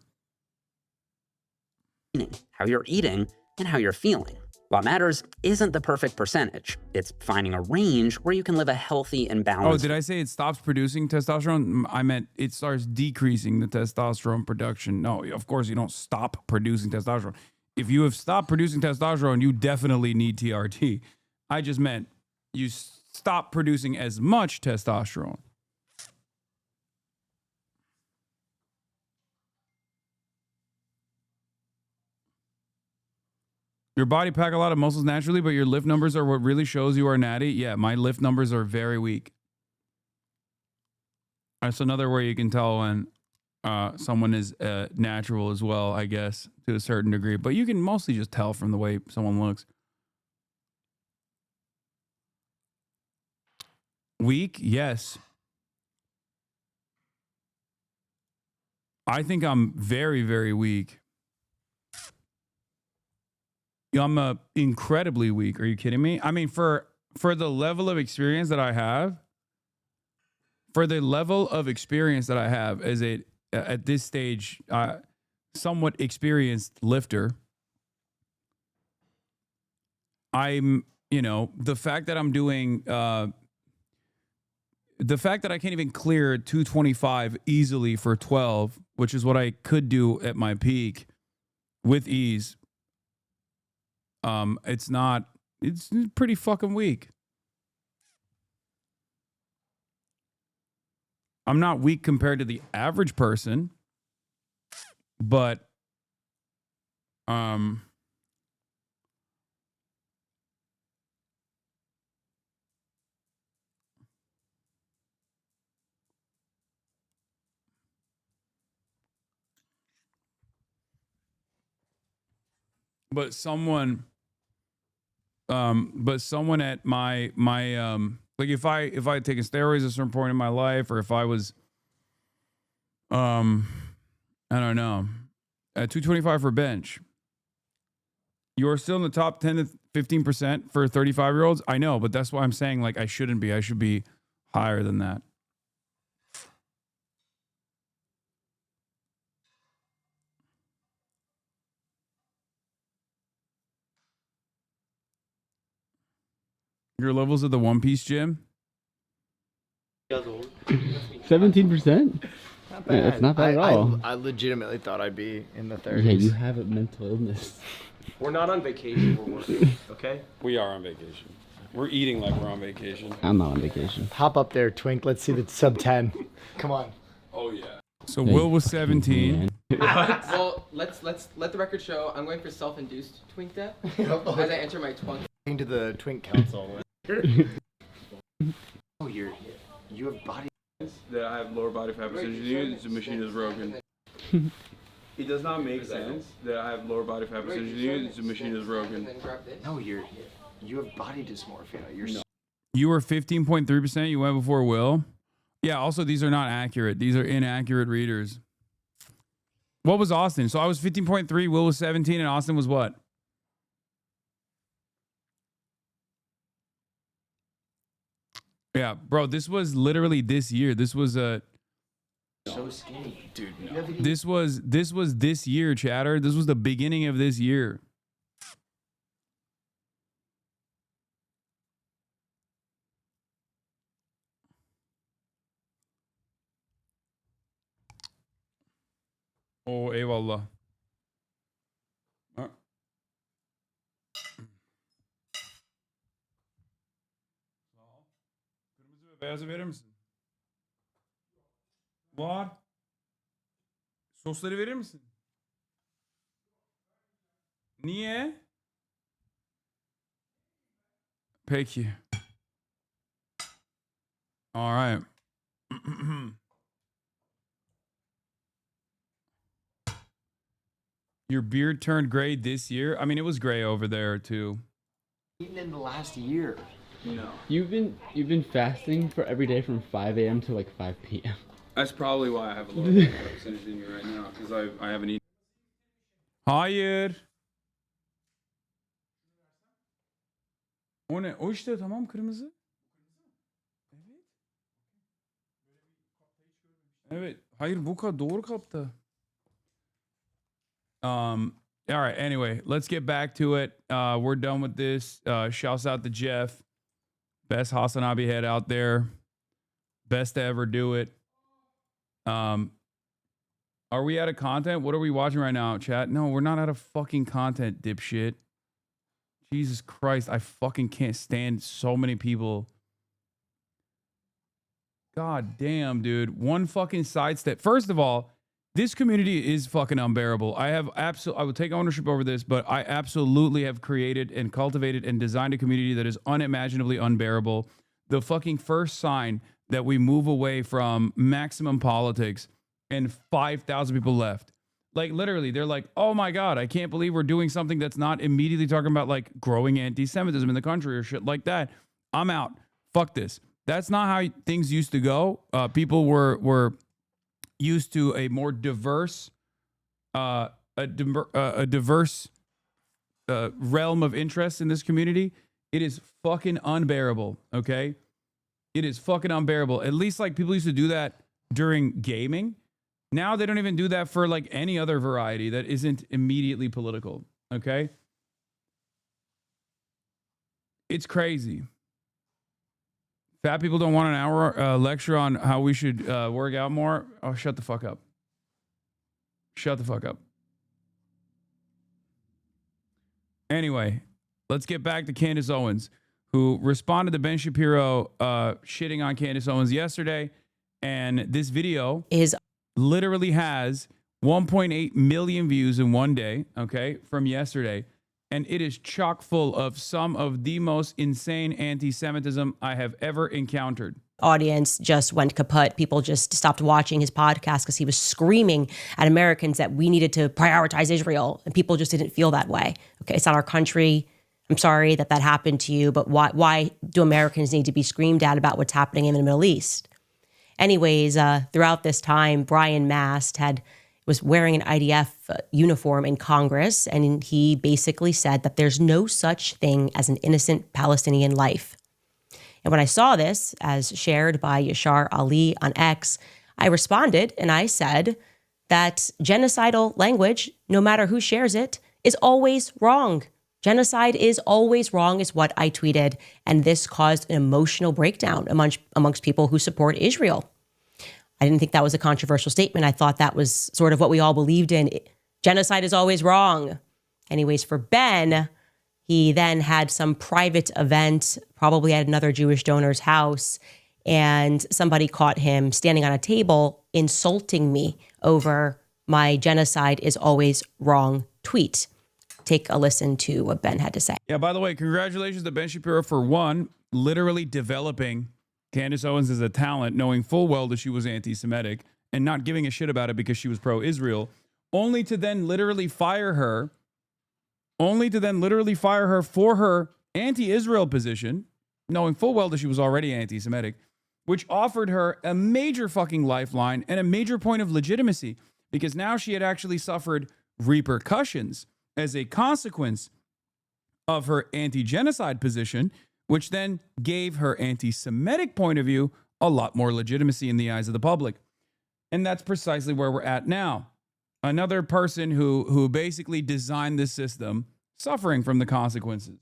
How you're eating and how you're feeling. What matters isn't the perfect percentage. It's finding a range where you can live a healthy and balanced. Oh, did I say it stops producing testosterone? I meant it starts decreasing the testosterone production. No, of course you don't stop producing testosterone. If you have stopped producing testosterone, you definitely need TRT. I just meant you stop producing as much testosterone. Your body pack a lot of muscles naturally, but your lift numbers are what really shows you are natty. Yeah, my lift numbers are very weak. That's another way you can tell when someone is natural as well, I guess, to a certain degree. But you can mostly just tell from the way someone looks. Weak? Yes. I think I'm very, very weak. I'm incredibly weak. Are you kidding me? I mean, for the level of experience that I have, as a at this stage, somewhat experienced lifter, I'm, the fact that I'm doing, the fact that I can't even clear 225 easily for 12, which is what I could do at my peak with ease. It's pretty fucking weak. I'm not weak compared to the average person, but someone at my like if I had taken steroids at a certain point in my life, or if I was I don't know, at 225 for bench, you're still in the top 10 to 15% for 35-year-olds. I know, but that's why I'm saying, like, I shouldn't be. I should be higher than that. Your levels at the One Piece gym? 17%? Yeah, it's not bad at all. I legitimately thought I'd be in the 30s. Yeah, you have a mental illness. We're not on vacation, we're working, okay? We are on vacation. We're eating like we're on vacation. I'm not on vacation. Hop up there, Twink. Let's see the sub 10. Come on. Oh yeah. So Will was 17. Well, let's let the record show. I'm going for self-induced twink death as I enter my 20. Into the Twink Council. Oh, you have body. That I have lower body fat percentage than you. The machine is broken. It does not make sense that I have lower body fat percentage than you. The machine is broken. No, you have body dysmorphia. You were 15.3%. You went before Will. Yeah, also, these are not accurate. These are inaccurate readers. What was Austin? So I was 15.3, Will was 17, and Austin was what? Yeah, bro, this was literally this year. This was a... So skinny. Dude, no. This was this year, chatter. This was the beginning of this year. Oh, eyvallah. Ha. Kırmızı ve beyazı verir misin? Var. Sosları verir misin? Niye? Peki. All right. Your beard turned gray this year? I mean, it was gray over there too. Even in the last year. No. You've been fasting for every day from 5 a.m. to like 5 p.m. That's probably why I have a low percentage in me right now, because I haven't eaten. Hayır. O ne? O işte tamam, kırmızı. Evet. Evet. Hayır, bu kadar doğru kapta. All right, anyway, let's get back to it. We're done with this. Shouts out to Jeff. Best HasanAbi head out there. Best to ever do it. Are we out of content? What are we watching right now, chat? No, we're not out of fucking content, dipshit. Jesus Christ, I fucking can't stand so many people. God damn, dude. One fucking sidestep. First of all, this community is fucking unbearable. I will take ownership over this, but I absolutely have created and cultivated and designed a community that is unimaginably unbearable. The fucking first sign that we move away from maximum politics and 5,000 people left. Like, literally, they're like, oh my God, I can't believe we're doing something that's not immediately talking about like growing anti-Semitism in the country or shit like that. I'm out. Fuck this. That's not how things used to go. People were used to a more diverse, diverse realm of interest in this community. It is fucking unbearable, okay? It is fucking unbearable. At least like people used to do that during gaming. Now they don't even do that for like any other variety that isn't immediately political, okay? It's crazy. Fat people don't want an hour lecture on how we should work out more. Oh, shut the fuck up. Shut the fuck up. Anyway, let's get back to Candace Owens, who responded to Ben Shapiro shitting on Candace Owens yesterday. And this video literally has 1.8 million views in one day, okay, from yesterday. And it is chock full of some of the most insane anti-Semitism I have ever encountered. Audience just went kaput. People just stopped watching his podcast because he was screaming at Americans that we needed to prioritize Israel. And people just didn't feel that way. Okay, it's not our country. I'm sorry that that happened to you, but why do Americans need to be screamed at about what's happening in the Middle East? Anyways, throughout this time, Brian Mast was wearing an IDF uniform in Congress, and he basically said that there's no such thing as an innocent Palestinian life. And when I saw this, as shared by Yashar Ali on X, I responded and I said that genocidal language, no matter who shares it, is always wrong. Genocide is always wrong is what I tweeted, and this caused an emotional breakdown amongst people who support Israel. I didn't think that was a controversial statement. I thought that was sort of what we all believed in. Genocide is always wrong. Anyways, for Ben, he then had some private event, probably at another Jewish donor's house, and somebody caught him standing on a table insulting me over my genocide is always wrong tweet. Take a listen to what Ben had to say. Yeah, by the way, congratulations to Ben Shapiro for one, literally developing Candace Owens as a talent, knowing full well that she was anti-Semitic and not giving a shit about it because she was pro-Israel, only to then literally fire her for her anti-Israel position, knowing full well that she was already anti-Semitic, which offered her a major fucking lifeline and a major point of legitimacy, because now she had actually suffered repercussions as a consequence of her anti-genocide position, which then gave her anti-Semitic point of view a lot more legitimacy in the eyes of the public. And that's precisely where we're at now. Another person who basically designed this system suffering from the consequences.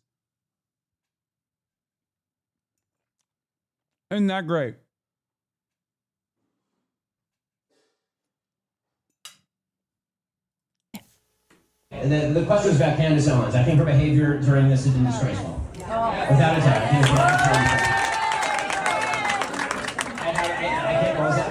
Isn't that great? The question was about Candace Owens. I think her behavior during this has been disgraceful. Without a doubt. I think I can't, what was that?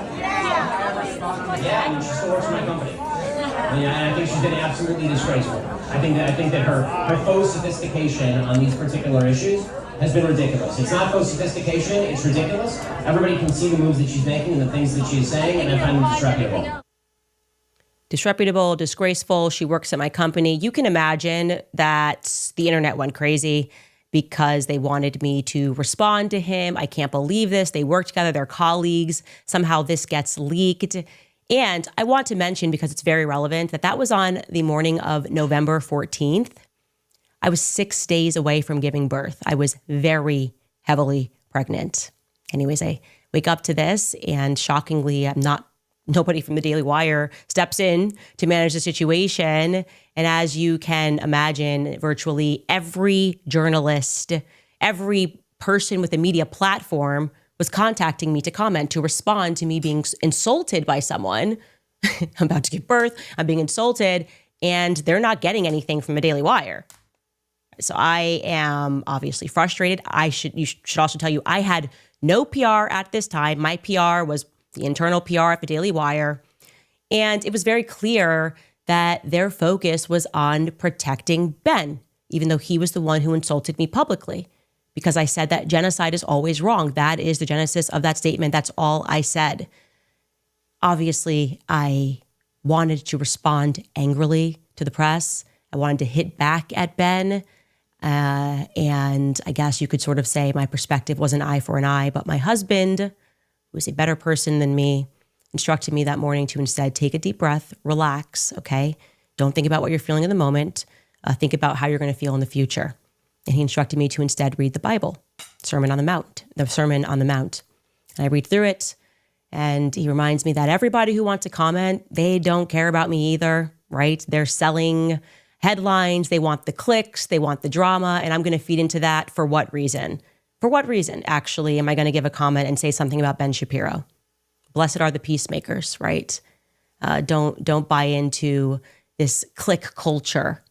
Yeah, I mean, she still works for my company. I think she's been absolutely disgraceful. I think that her faux sophistication on these particular issues has been ridiculous. It's not faux sophistication, it's ridiculous. Everybody can see the moves that she's making and the things that she's saying, and I find them disreputable. Disreputable, disgraceful. She works at my company. You can imagine that the internet went crazy because they wanted me to respond to him. I can't believe this. They work together, they're colleagues. Somehow this gets leaked. And I want to mention, because it's very relevant, that was on the morning of November 14th. I was 6 days away from giving birth. I was very heavily pregnant. Anyways, I wake up to this, and shockingly, nobody from the Daily Wire steps in to manage the situation. And as you can imagine, virtually every journalist, every person with a media platform was contacting me to comment, to respond to me being insulted by someone. I'm about to give birth, I'm being insulted, and they're not getting anything from the Daily Wire. So I am obviously frustrated. You should also tell you, I had no PR at this time. My PR was the internal PR at the Daily Wire. And it was very clear that their focus was on protecting Ben, even though he was the one who insulted me publicly, because I said that genocide is always wrong. That is the genesis of that statement. That's all I said. Obviously, I wanted to respond angrily to the press. I wanted to hit back at Ben. And I guess you could sort of say my perspective was an eye for an eye, but my husband, who was a better person than me, instructed me that morning to instead take a deep breath, relax, okay? Don't think about what you're feeling in the moment. Think about how you're going to feel in the future. And he instructed me to instead read the Bible, the Sermon on the Mount. And I read through it, and he reminds me that everybody who wants to comment, they don't care about me either, right? They're selling headlines, they want the clicks, they want the drama, and I'm going to feed into that for what reason? For what reason, actually, am I going to give a comment and say something about Ben Shapiro? Blessed are the peacemakers, right? Don't buy into this click culture.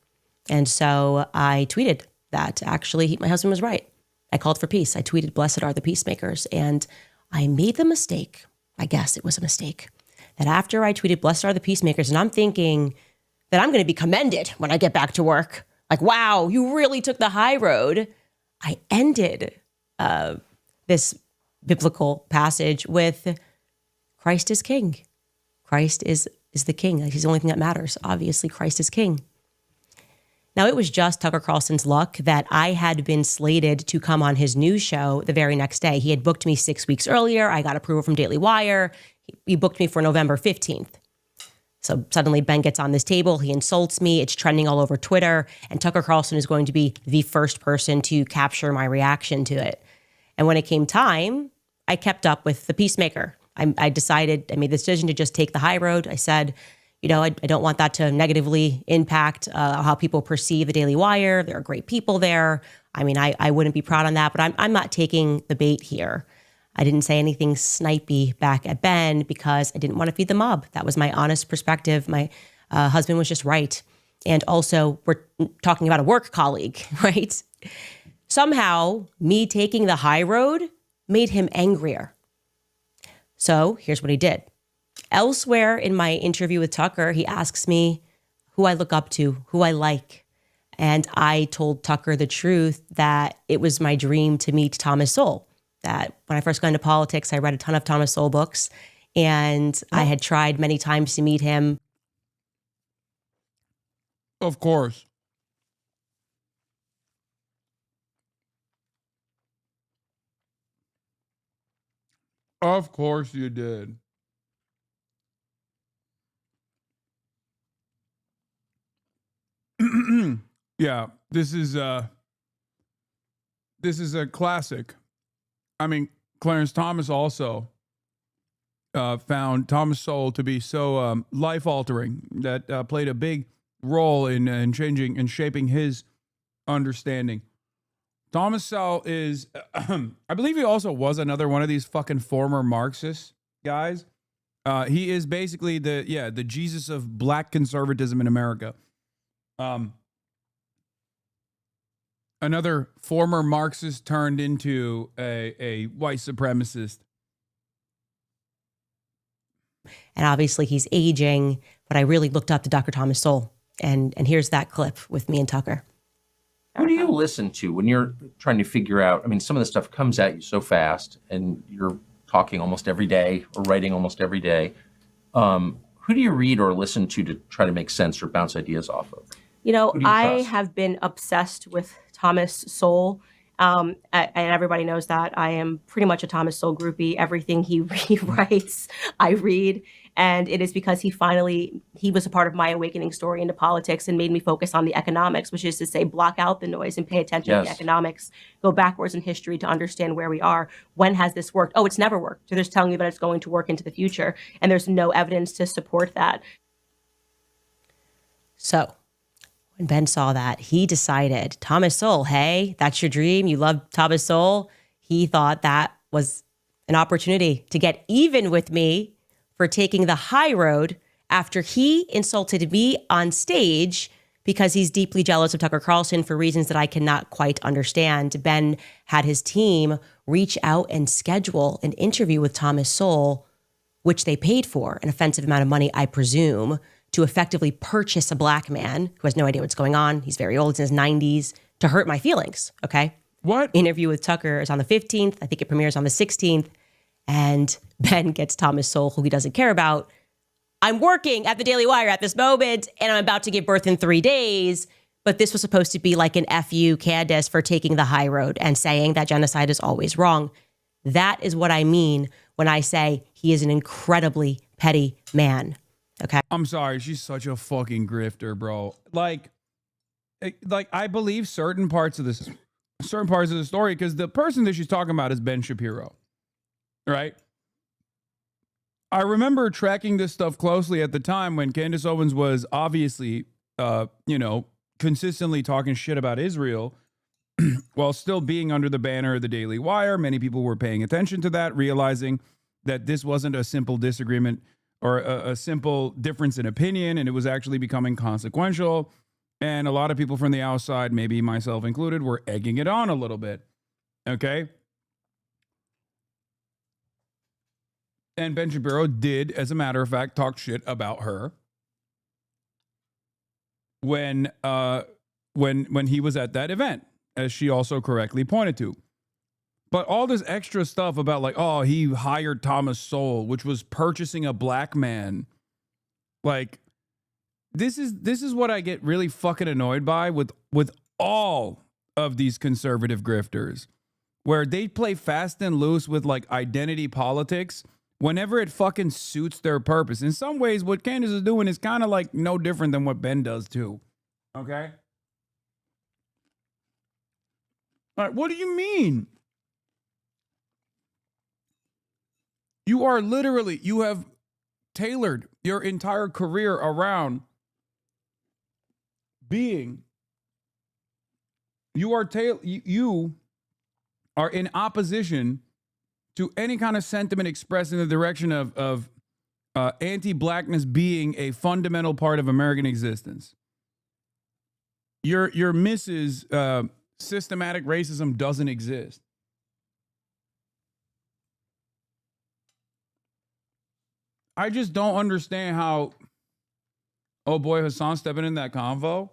And so I tweeted that actually my husband was right. I called for peace. I tweeted, blessed are the peacemakers. And I made the mistake, I guess it was a mistake, that after I tweeted, blessed are the peacemakers, and I'm thinking that I'm going to be commended when I get back to work. Like, wow, you really took the high road. I ended this biblical passage with Christ is king. Christ is the king. Like, he's the only thing that matters. Obviously, Christ is king. Now, it was just Tucker Carlson's luck that I had been slated to come on his news show the very next day. He had booked me 6 weeks earlier. I got approval from Daily Wire. He booked me for November 15th. So suddenly Ben gets on this table. He insults me. It's trending all over Twitter. And Tucker Carlson is going to be the first person to capture my reaction to it. And when it came time, I kept up with the peacemaker. I made the decision to just take the high road. I said, I don't want that to negatively impact how people perceive the Daily Wire. There are great people there. I mean, I wouldn't be proud on that, but I'm not taking the bait here. I didn't say anything snipey back at Ben because I didn't want to feed the mob. That was my honest perspective. My husband was just right. And also, we're talking about a work colleague, right? Somehow, me taking the high road made him angrier. So here's what he did. Elsewhere in my interview with Tucker, he asks me who I look up to, who I like. And I told Tucker the truth that it was my dream to meet Thomas Sowell. That when I first got into politics, I read a ton of Thomas Sowell books, and I had tried many times to meet him. Of course. Of course you did. Yeah, this is a classic. I mean, Clarence Thomas also found Thomas Sowell to be so life-altering that played a big role in changing and shaping his understanding. Thomas Sowell is, I believe he also was another one of these fucking former Marxist guys. He is basically the Jesus of black conservatism in America. Another former Marxist turned into a white supremacist. And obviously he's aging, but I really looked up to Dr. Thomas Sowell. And here's that clip with me and Tucker. Who do you listen to when you're trying to figure out, I mean, some of the stuff comes at you so fast and you're talking almost every day or writing almost every day. Who do you read or listen to try to make sense or bounce ideas off of? You know, Who do you I trust? have been obsessed with Thomas Sowell. And everybody knows that. I am pretty much a Thomas Sowell groupie. Everything he writes, I read. And it is because he was a part of my awakening story into politics and made me focus on the economics, which is to say, block out the noise and pay attention to the economics, go backwards in history to understand where we are. When has this worked? Oh, it's never worked. So they're just telling you that it's going to work into the future. And there's no evidence to support that. So when Ben saw that, he decided, Thomas Sowell, hey, that's your dream. You love Thomas Sowell. He thought that was an opportunity to get even with me for taking the high road after he insulted me on stage because he's deeply jealous of Tucker Carlson for reasons that I cannot quite understand. Ben had his team reach out and schedule an interview with Thomas Sowell, which they paid for an offensive amount of money, I presume, to effectively purchase a black man who has no idea what's going on. He's very old, he's in his 90s, to hurt my feelings, okay? What? Interview with Tucker is on the 15th. I think it premieres on the 16th. And Ben gets Thomas Sowell, who he doesn't care about. I'm working at the Daily Wire at this moment, and I'm about to give birth in 3 days. But this was supposed to be like an FU Candace for taking the high road and saying that genocide is always wrong. That is what I mean when I say he is an incredibly petty man. Okay. I'm sorry, she's such a fucking grifter, bro. Like I believe certain parts of the story because the person that she's talking about is Ben Shapiro, right? I remember tracking this stuff closely at the time when Candace Owens was obviously, consistently talking shit about Israel while still being under the banner of the Daily Wire. Many people were paying attention to that, realizing that this wasn't a simple disagreement or a simple difference in opinion, and it was actually becoming consequential. And a lot of people from the outside, maybe myself included, were egging it on a little bit. Okay? And Ben Shapiro did, as a matter of fact, talk shit about her when he was at that event, as she also correctly pointed to. But all this extra stuff about like, oh, he hired Thomas Sowell, which was purchasing a black man. Like, this is what I get really fucking annoyed by with all of these conservative grifters, where they play fast and loose with like identity politics whenever it fucking suits their purpose. In some ways, what Candace is doing is kind of like no different than what Ben does too. Okay? All right, what do you mean? You have tailored your entire career around being. You are in opposition to any kind of sentiment expressed in the direction of anti-blackness being a fundamental part of American existence. Your Mrs. Systematic racism doesn't exist. I just don't understand how, oh boy, Hasan stepping in that convo.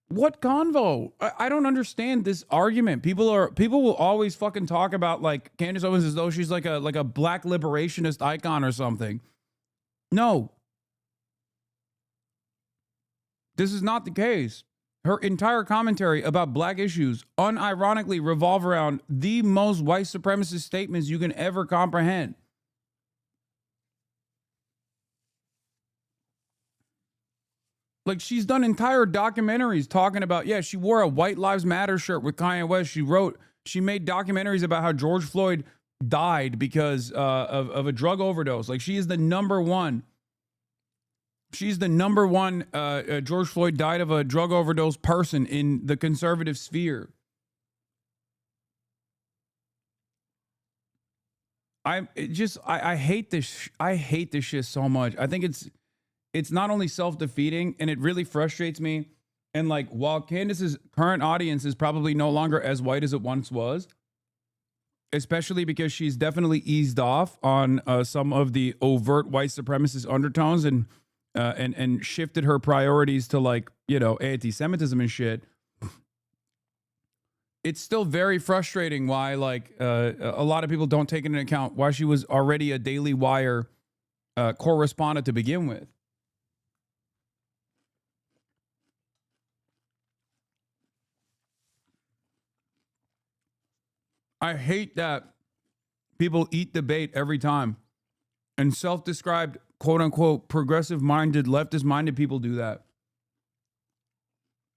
What convo? I don't understand this argument. People will always fucking talk about like Candace Owens as though she's like a black liberationist icon or something. No. This is not the case. Her entire commentary about black issues unironically revolve around the most white supremacist statements you can ever comprehend. Like, she's done entire documentaries talking about, yeah, she wore a White Lives Matter shirt with Kanye West. She made documentaries about how George Floyd died because of a drug overdose. Like, she is the number one. She's the number one George Floyd died of a drug overdose person in the conservative sphere. I hate this. I hate this shit so much. I think it's not only self-defeating, and it really frustrates me. And like, while Candace's current audience is probably no longer as white as it once was, especially because she's definitely eased off on some of the overt white supremacist undertones and shifted her priorities to, like, you know, anti-Semitism and shit. It's still very frustrating why, like, a lot of people don't take into account why she was already a Daily Wire correspondent to begin with. I hate that people eat the bait every time, and self-described, quote-unquote, progressive-minded, leftist-minded people do that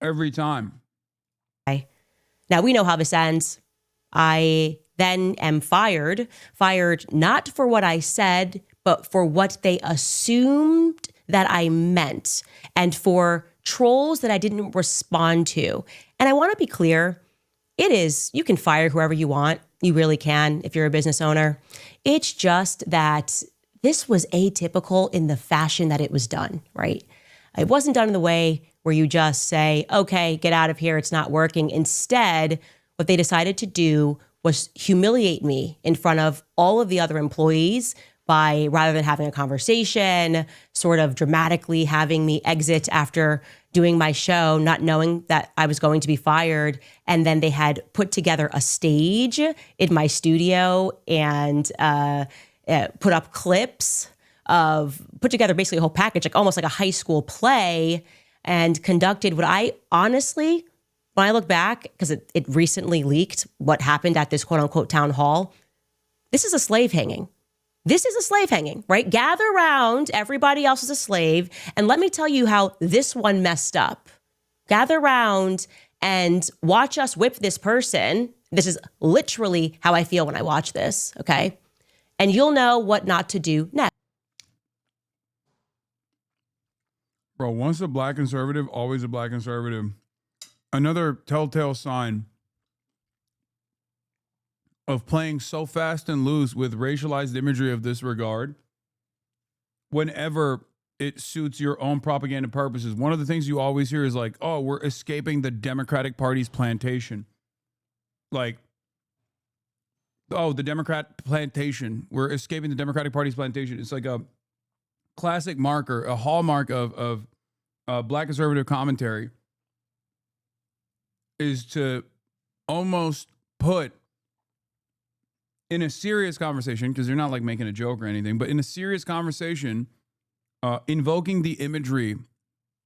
every time. Now, we know how this ends. I then am fired not for what I said, but for what they assumed that I meant, and for trolls that I didn't respond to. And I want to be clear. You can fire whoever you want. You really can if you're a business owner. It's just that this was atypical in the fashion that it was done, right? It wasn't done in the way where you just say, okay, get out of here, it's not working. Instead, what they decided to do was humiliate me in front of all of the other employees by, rather than having a conversation, sort of dramatically having me exit after doing my show, not knowing that I was going to be fired. And then they had put together a stage in my studio and put up clips put together basically a whole package, like almost like a high school play, and conducted what I honestly, when I look back, because it recently leaked what happened at this quote unquote town hall, this is a slave hanging. This is a slave hanging, right? Gather around, everybody else is a slave. And let me tell you how this one messed up. Gather around and watch us whip this person. This is literally how I feel when I watch this, okay? And you'll know what not to do next. Bro, once a black conservative, always a black conservative. Another telltale sign of playing so fast and loose with racialized imagery of this regard, whenever it suits your own propaganda purposes. One of the things you always hear is like, oh, we're escaping the Democratic Party's plantation. Like, oh, the Democrat plantation. We're escaping the Democratic Party's plantation. It's like a classic marker, a hallmark of black conservative commentary, is to almost put in a serious conversation, because you're not like making a joke or anything, but in a serious conversation, invoking the imagery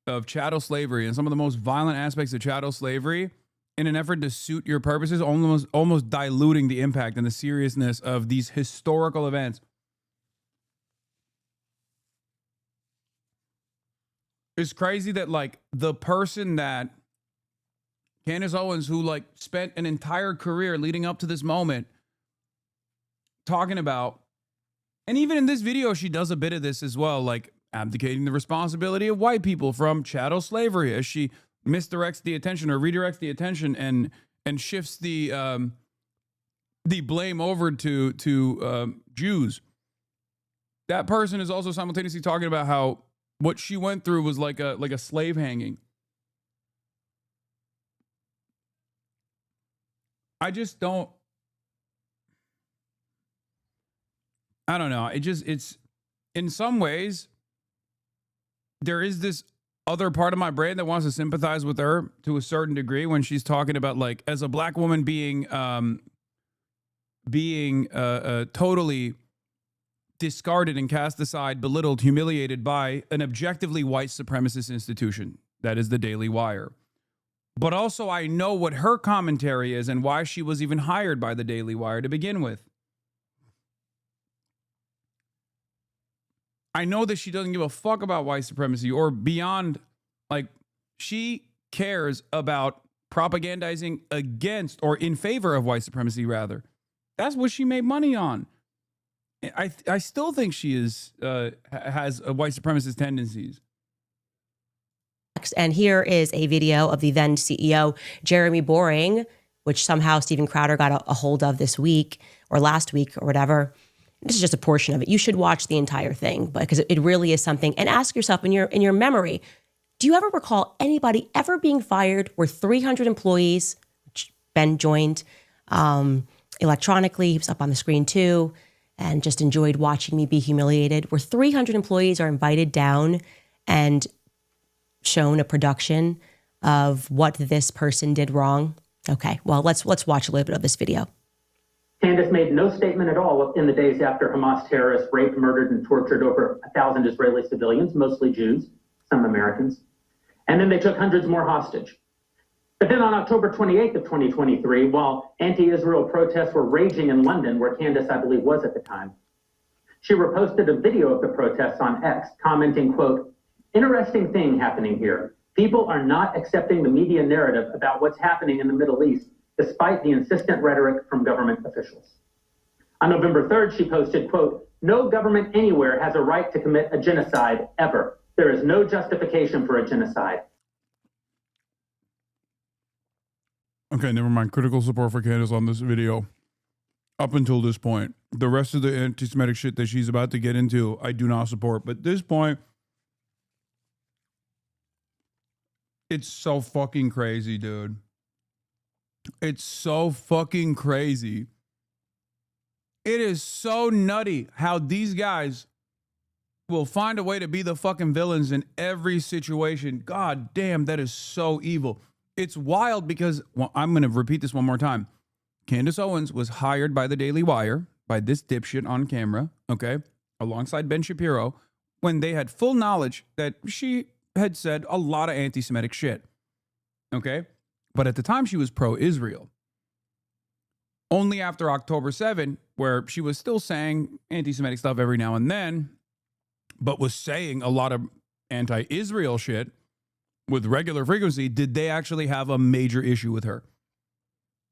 of chattel slavery and some of the most violent aspects of chattel slavery in an effort to suit your purposes, almost diluting the impact and the seriousness of these historical events. It's crazy that, like, the person that Candace Owens, who like spent an entire career leading up to this moment talking about, and even in this video, she does a bit of this as well, like abdicating the responsibility of white people from chattel slavery as she misdirects the attention or redirects the attention and shifts the blame over to Jews. That person is also simultaneously talking about how what she went through was like a slave hanging. I just don't. I don't know. It's in some ways, there is this other part of my brain that wants to sympathize with her to a certain degree when she's talking about, like, as a black woman being totally discarded and cast aside, belittled, humiliated by an objectively white supremacist institution that is the Daily Wire. But also I know what her commentary is and why she was even hired by the Daily Wire to begin with. I know that she doesn't give a fuck about white supremacy or beyond. Like, she cares about propagandizing against or in favor of white supremacy, rather. That's what she made money on. I still think she is has a white supremacist tendencies. And here is a video of the then CEO, Jeremy Boring, which somehow Steven Crowder got a hold of this week or last week or whatever. This is just a portion of it. You should watch the entire thing because it really is something. And ask yourself in your memory, do you ever recall anybody ever being fired where 300 employees, which Ben joined electronically, he was up on the screen too, and just enjoyed watching me be humiliated, where 300 employees are invited down and shown a production of what this person did wrong? Okay, well, let's watch a little bit of this video. Candace made no statement at all in the days after Hamas terrorists raped, murdered, and tortured over 1,000 Israeli civilians, mostly Jews, some Americans. And then they took hundreds more hostage. But then on October 28th of 2023, while anti-Israel protests were raging in London, where Candace, I believe, was at the time, she reposted a video of the protests on X, commenting, quote, "Interesting thing happening here. People are not accepting the media narrative about what's happening in the Middle East, despite the insistent rhetoric from government officials." On November 3rd, she posted, quote, "No government anywhere has a right to commit a genocide, ever. There is no justification for a genocide." Okay, never mind. Critical support for Candace on this video. Up until this point. The rest of the anti-Semitic shit that she's about to get into, I do not support. But this point, it's so fucking crazy, dude. It's so fucking crazy. It is so nutty how these guys will find a way to be the fucking villains in every situation. God damn, that is so evil. It's wild because, well, I'm going to repeat this one more time. Candace Owens was hired by the Daily Wire, by this dipshit on camera, okay, alongside Ben Shapiro, when they had full knowledge that she had said a lot of anti-Semitic shit, okay? But at the time, she was pro-Israel. Only after October 7, where she was still saying anti-Semitic stuff every now and then, but was saying a lot of anti-Israel shit with regular frequency, did they actually have a major issue with her.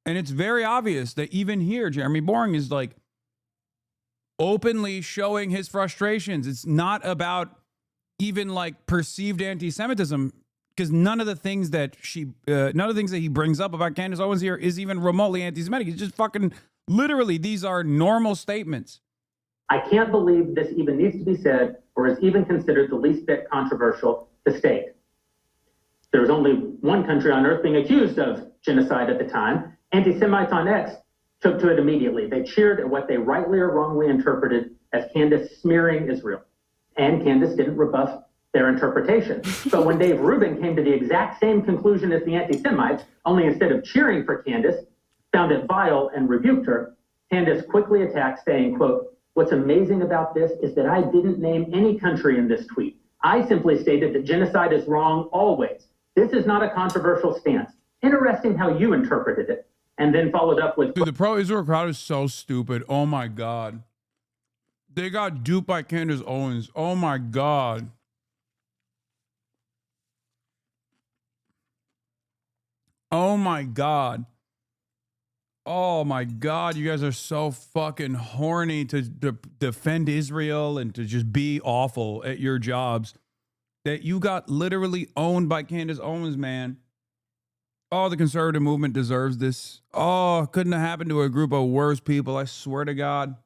And it's very obvious that even here, Jeremy Boring is like openly showing his frustrations. It's not about even like perceived anti-Semitism, because none of the things that he brings up about Candace Owens here is even remotely anti-Semitic. It's just fucking literally, these are normal statements. "I can't believe this even needs to be said or is even considered the least bit controversial to state. There was only one country on earth being accused of genocide at the time. Anti-Semites on X took to it immediately. They cheered at what they rightly or wrongly interpreted as Candace smearing Israel. And Candace didn't rebuff their interpretation. But when Dave Rubin came to the exact same conclusion as the anti-Semites, only instead of cheering for Candace, found it vile and rebuked her, Candace quickly attacked, saying, quote, "What's amazing about this is that I didn't name any country in this tweet. I simply stated that genocide is wrong always. This is not a controversial stance. Interesting how you interpreted it." And then followed up with, dude, the pro-Israel crowd is so stupid. Oh my God. They got duped by Candace Owens. Oh my God. Oh my God. Oh my God. You guys are so fucking horny to defend Israel and to just be awful at your jobs that you got literally owned by Candace Owens, man. Oh, the conservative movement deserves this. Oh, couldn't have happened to a group of worse people. I swear to God.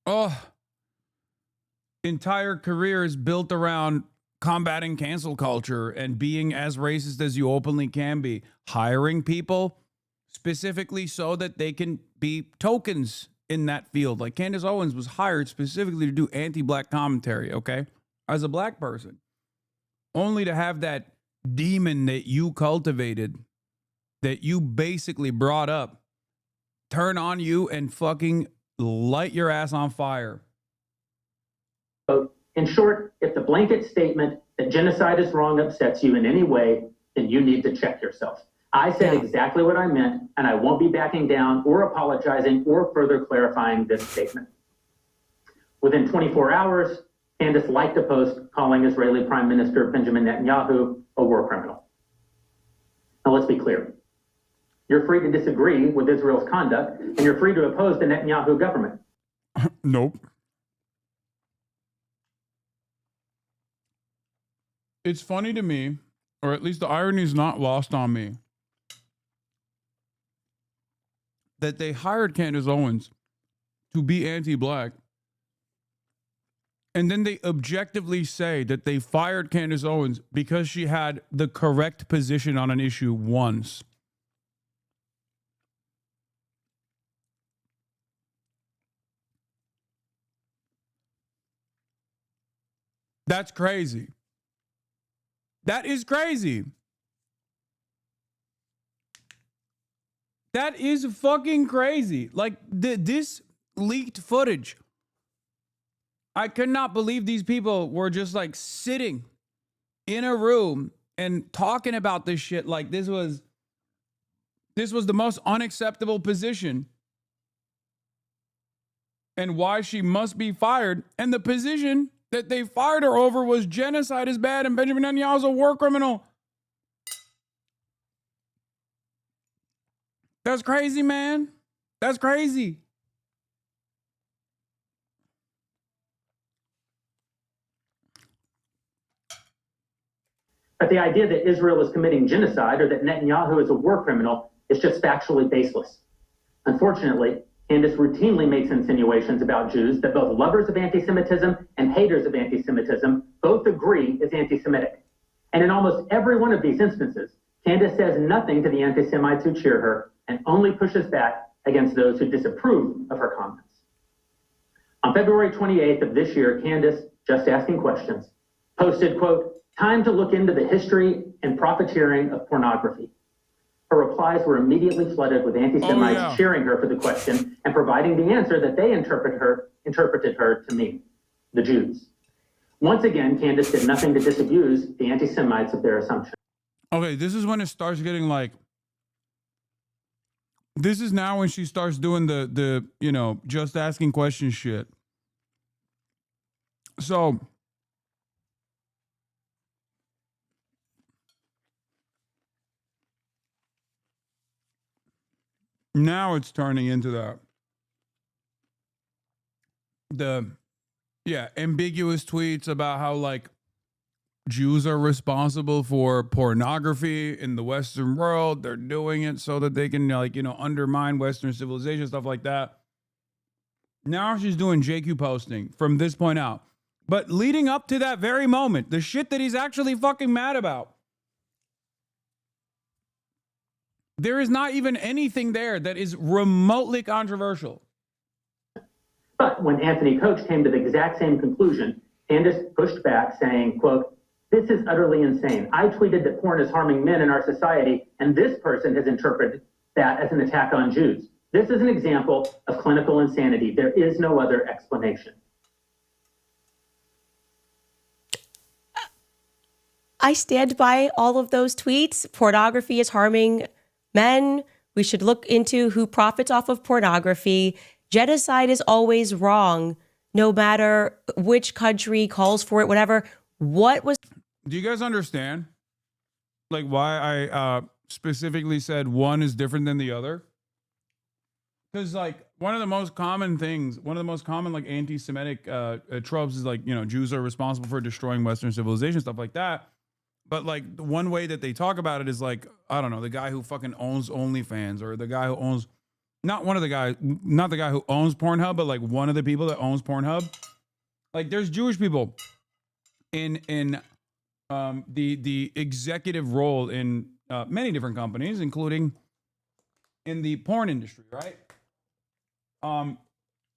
Oh, entire career is built around combating cancel culture and being as racist as you openly can be. Hiring people specifically so that they can be tokens in that field. Like Candace Owens was hired specifically to do anti-black commentary, okay? As a black person. Only to have that demon that you cultivated, that you basically brought up, turn on you and fucking light your ass on fire. In short, if the blanket statement that genocide is wrong upsets you in any way, then you need to check yourself. I said exactly what I meant, and I won't be backing down or apologizing or further clarifying this statement. Within 24 hours, Candace liked a post calling Israeli Prime Minister Benjamin Netanyahu a war criminal. Now let's be clear. You're free to disagree with Israel's conduct, and you're free to oppose the Netanyahu government. Nope. It's funny to me, or at least the irony is not lost on me, that they hired Candace Owens to be anti-black, and then they objectively say that they fired Candace Owens because she had the correct position on an issue once. That's crazy. That is crazy. That is fucking crazy. Like, this leaked footage. I could not believe these people were just like sitting in a room and talking about this shit like this was the most unacceptable position and why she must be fired. And the position that they fired her over was genocide is bad and Benjamin Netanyahu's a war criminal. That's crazy, man. That's crazy. But the idea that Israel is committing genocide or that Netanyahu is a war criminal is just factually baseless. Unfortunately, Candace routinely makes insinuations about Jews that both lovers of anti-Semitism and haters of anti-Semitism both agree is anti-Semitic. And in almost every one of these instances, Candace says nothing to the anti-Semites who cheer her and only pushes back against those who disapprove of her comments. On February 28th of this year, Candace, just asking questions, posted, quote, "Time to look into the history and profiteering of pornography." Her replies were immediately flooded with anti-Semites cheering her for the question and providing the answer that they interpreted her to mean, the Jews. Once again, Candace did nothing to disabuse the anti-Semites of their assumption. Okay, this is when it starts getting like, this is now when she starts doing the you know, just asking questions shit. So now it's turning into the ambiguous tweets about how like Jews are responsible for pornography in the Western world. They're doing it so that they can, like, you know, undermine Western civilization, stuff like that. Now she's doing JQ posting from this point out. But leading up to that very moment, the shit that he's actually fucking mad about, there is not even anything there that is remotely controversial. But when Anthony Coach came to the exact same conclusion, Candace pushed back saying, quote, "This is utterly insane. I tweeted that porn is harming men in our society, and this person has interpreted that as an attack on Jews. This is an example of clinical insanity. There is no other explanation." I stand by all of those tweets. Pornography is harming men. We should look into who profits off of pornography. Genocide is always wrong, no matter which country calls for it, whatever. Do you guys understand, like, why I specifically said one is different than the other? Because, like, one of the most common, like, anti-Semitic tropes is, like, you know, Jews are responsible for destroying Western civilization, stuff like that. But, like, the one way that they talk about it is, like, I don't know, the guy who fucking owns OnlyFans, or the guy who owns, not the guy who owns Pornhub, but, like, one of the people that owns Pornhub. Like, there's Jewish people in the executive role in many different companies, including in the porn industry, right?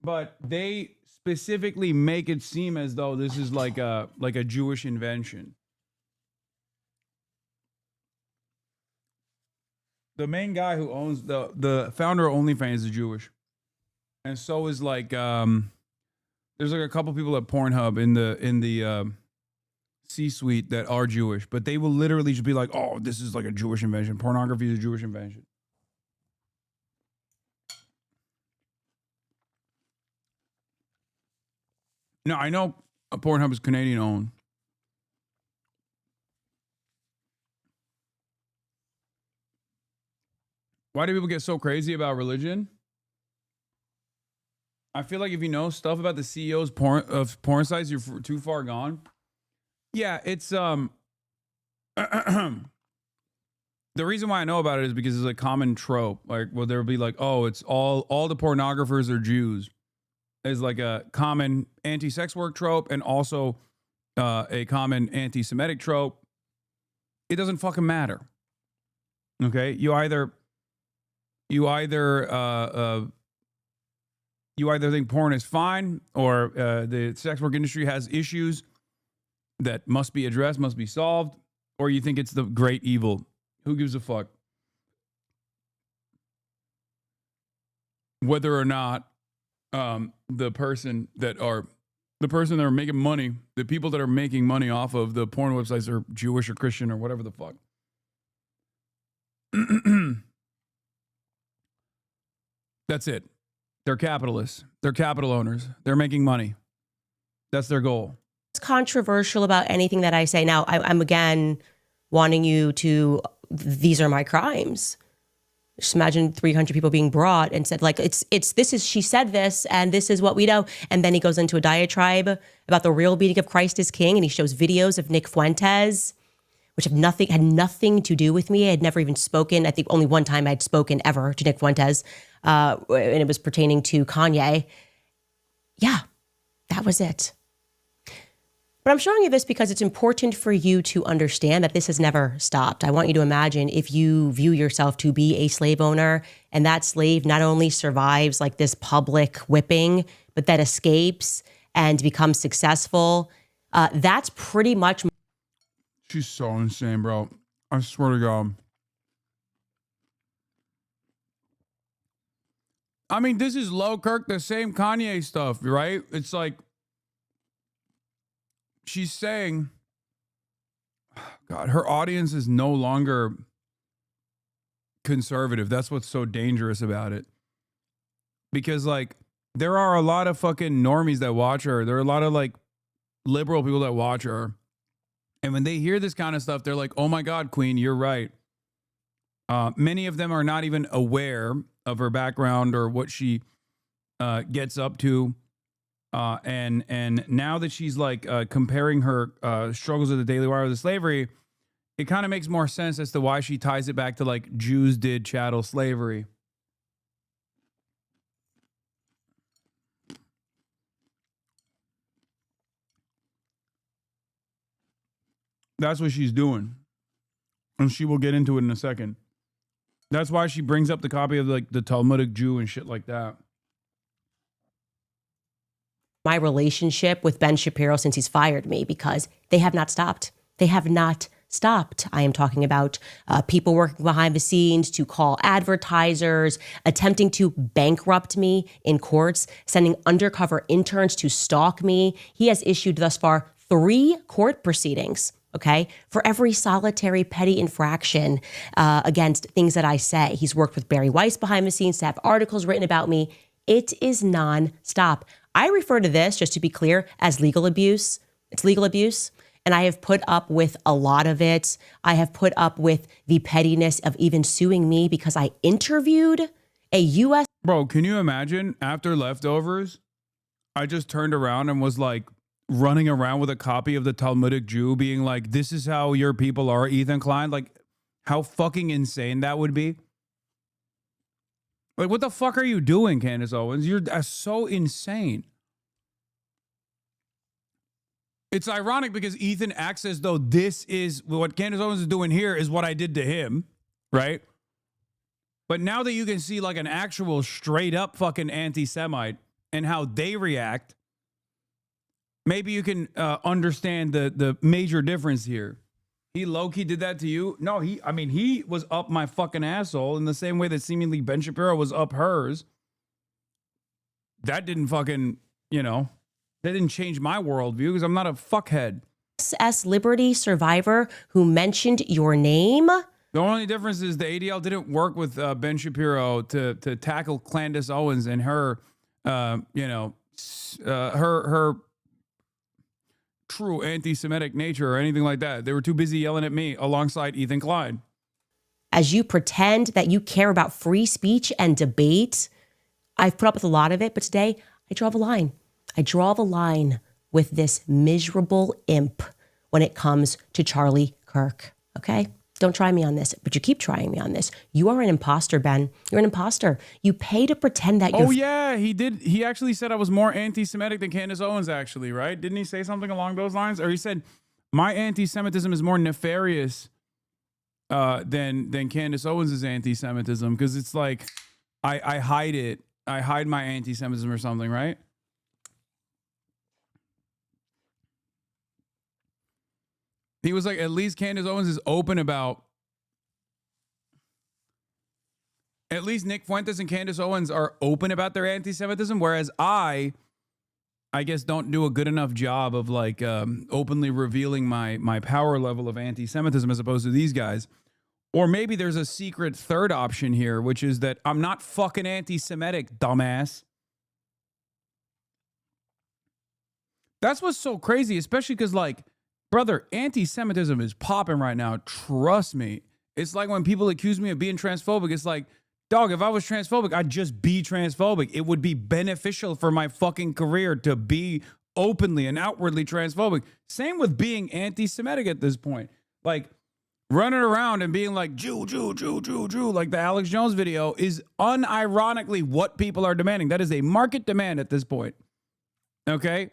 But they specifically make it seem as though this is like a Jewish invention. The main guy who owns the founder of OnlyFans is Jewish, and so is like there's like a couple people at Pornhub in the C-suite that are Jewish, but they will literally just be like, oh, this is like a Jewish invention. Pornography is a Jewish invention. No, I know Pornhub is Canadian owned. Why do people get so crazy about religion? I feel like if you know stuff about the CEOs of porn sites, you're too far gone. Yeah, it's the reason why I know about it is because it's a common trope. Like, well, there'll be like, oh, it's all the pornographers are Jews. Is like a common anti-sex work trope and also a common anti-Semitic trope. It doesn't fucking matter. Okay, you either think porn is fine or the sex work industry has issues that must be addressed, must be solved, or you think it's the great evil. Who gives a fuck? Whether or not the person that are making money, the people that are making money off of the porn websites are Jewish or Christian or whatever the fuck. That's it. They're capitalists. They're capital owners. They're making money. That's their goal. It's controversial about anything that I say. Now, I'm again wanting you to, these are my crimes. Just imagine 300 people being brought and said, like, she said this, and this is what we know. And then he goes into a diatribe about the real meaning of Christ is King, and he shows videos of Nick Fuentes, which had nothing to do with me. I had never even spoken. I think only one time I had spoken ever to Nick Fuentes, and it was pertaining to Kanye. Yeah, that was it. But I'm showing you this because it's important for you to understand that this has never stopped. I want you to imagine if you view yourself to be a slave owner and that slave not only survives like this public whipping, but that escapes and becomes successful. That's pretty much. She's so insane, bro. I swear to God. I mean, this is low Kirk, the same Kanye stuff, right? It's like, she's saying, God, her audience is no longer conservative. That's what's so dangerous about it. Because, like, there are a lot of fucking normies that watch her. There are a lot of, like, liberal people that watch her. And when they hear this kind of stuff, they're like, oh my God, Queen, you're right. Many of them are not even aware of her background or what she gets up to. And now that she's like comparing her struggles of the Daily Wire with the slavery, it kind of makes more sense as to why she ties it back to like Jews did chattel slavery. That's what she's doing. And she will get into it in a second. That's why she brings up the copy of like the Talmudic Jew and shit like that. My relationship with Ben Shapiro since he's fired me, because they have not stopped. They have not stopped. I am talking about people working behind the scenes to call advertisers, attempting to bankrupt me in courts, sending undercover interns to stalk me. He has issued thus far 3 court proceedings, okay, for every solitary petty infraction against things that I say. He's worked with Barry Weiss behind the scenes to have articles written about me. It is nonstop. I refer to this, just to be clear, as legal abuse. It's legal abuse. And I have put up with a lot of it. I have put up with the pettiness of even suing me because I interviewed a U.S. Bro, can you imagine after Leftovers, I just turned around and was like running around with a copy of the Talmudic Jew being like, this is how your people are, Ethan Klein. Like, how fucking insane that would be. Like, what the fuck are you doing, Candace Owens? You're so insane. It's ironic because Ethan acts as though this is what Candace Owens is doing here is what I did to him, right? But now that you can see like an actual straight up fucking anti-Semite and how they react, maybe you can understand the major difference here. He low-key did that to you? No, he was up my fucking asshole in the same way that seemingly Ben Shapiro was up hers. That didn't fucking, that didn't change my worldview because I'm not a fuckhead. SS Liberty survivor who mentioned your name. The only difference is the ADL didn't work with Ben Shapiro to tackle Candace Owens and her, her true anti-Semitic nature or anything like that. They were too busy yelling at me alongside Ethan Klein. As you pretend that you care about free speech and debate, I've put up with a lot of it, but today I draw the line. I draw the line with this miserable imp when it comes to Charlie Kirk, okay? Don't try me on this, but you keep trying me on this. You are an imposter, Ben. You're an imposter. You pay to pretend that you're... Oh, yeah, he did. He actually said I was more anti-Semitic than Candace Owens, actually, right? Didn't he say something along those lines? Or he said, my anti-Semitism is more nefarious than Candace Owens' anti-Semitism, because it's like, I hide it. I hide my anti-Semitism or something, right? He was like, at least Candace Owens is open about... At least Nick Fuentes and Candace Owens are open about their anti-Semitism, whereas I guess, don't do a good enough job of like openly revealing my power level of anti-Semitism as opposed to these guys. Or maybe there's a secret third option here, which is that I'm not fucking anti-Semitic, dumbass. That's what's so crazy, especially because, like, brother, anti-Semitism is popping right now. Trust me. It's like when people accuse me of being transphobic, it's like, dog, if I was transphobic, I'd just be transphobic. It would be beneficial for my fucking career to be openly and outwardly transphobic. Same with being anti-Semitic at this point. Like, running around and being like, Jew, Jew, Jew, Jew, Jew, like the Alex Jones video is unironically what people are demanding. That is a market demand at this point. Okay?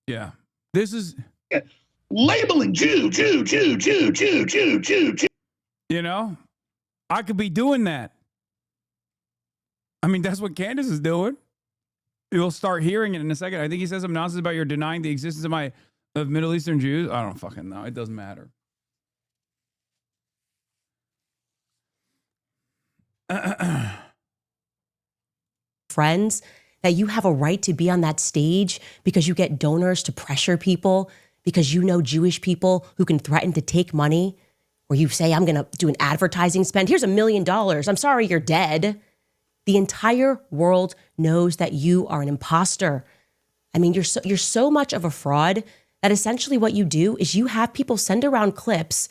Yeah. This is... Labeling Jew, Jew, Jew, Jew, Jew, Jew, Jew, Jew. You know? I could be doing that. I mean, that's what Candace is doing. You'll start hearing it in a second. I think he says some nonsense about you're denying the existence of Middle Eastern Jews. I don't fucking know. It doesn't matter. Friends, that you have a right to be on that stage because you get donors to pressure people, because you know Jewish people who can threaten to take money, or you say, I'm going to do an advertising spend. Here's $1 million. I'm sorry, you're dead. The entire world knows that you are an imposter. I mean, you're so much of a fraud that essentially what you do is you have people send around clips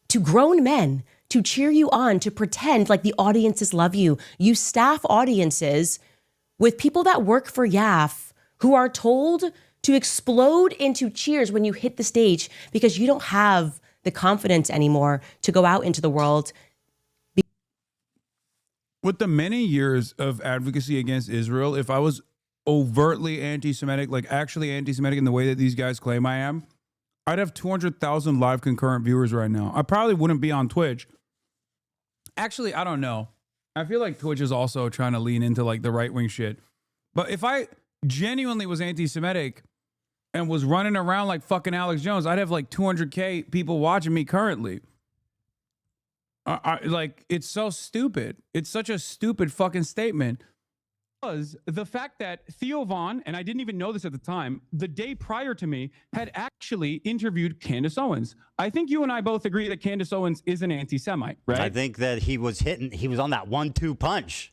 to grown men to cheer you on, to pretend like the audiences love you. You staff audiences with people that work for YAF who are told to explode into cheers when you hit the stage because you don't have the confidence anymore to go out into the world. With the many years of advocacy against Israel, if I was overtly anti-Semitic, like actually anti-Semitic in the way that these guys claim I am, I'd have 200,000 live concurrent viewers right now. I probably wouldn't be on Twitch. Actually, I don't know. I feel like Twitch is also trying to lean into like the right-wing shit. But if I genuinely was anti-Semitic and was running around like fucking Alex Jones, I'd have like 200K people watching me currently. Like, it's so stupid. It's such a stupid fucking statement. Was the fact that Theo Vaughn, and I didn't even know this at the time, the day prior to me, had actually interviewed Candace Owens. I think you and I both agree that Candace Owens is an anti-Semite, right? I think that he was on that 1-2 punch.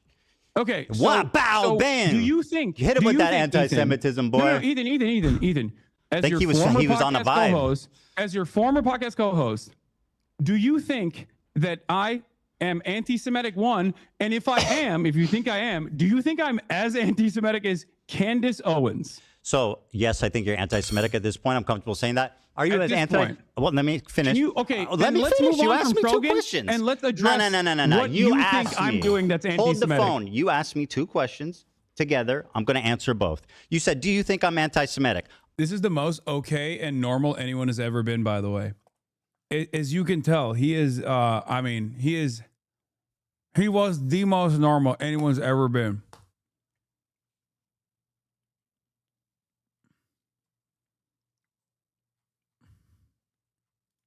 Okay. What? Bow, bam. Do you think... You hit him with that anti-Semitism, boy. No, Ethan. I think he was on a vibe. As your former podcast co-host, do you think that I am anti-Semitic, one, and if I am, if you think I am, do you think I'm as anti-Semitic as Candace Owens? So, yes, I think you're anti-Semitic at this point. I'm comfortable saying that. Are you as anti... Well, let me finish. Let me finish. You asked me two questions. And let's address No. what you think I'm doing that's anti-Semitic. Hold the phone. You asked me two questions together. I'm going to answer both. You said, do you think I'm anti-Semitic? This is the most okay and normal anyone has ever been, by the way. As you can tell, he is, he was the most normal anyone's ever been.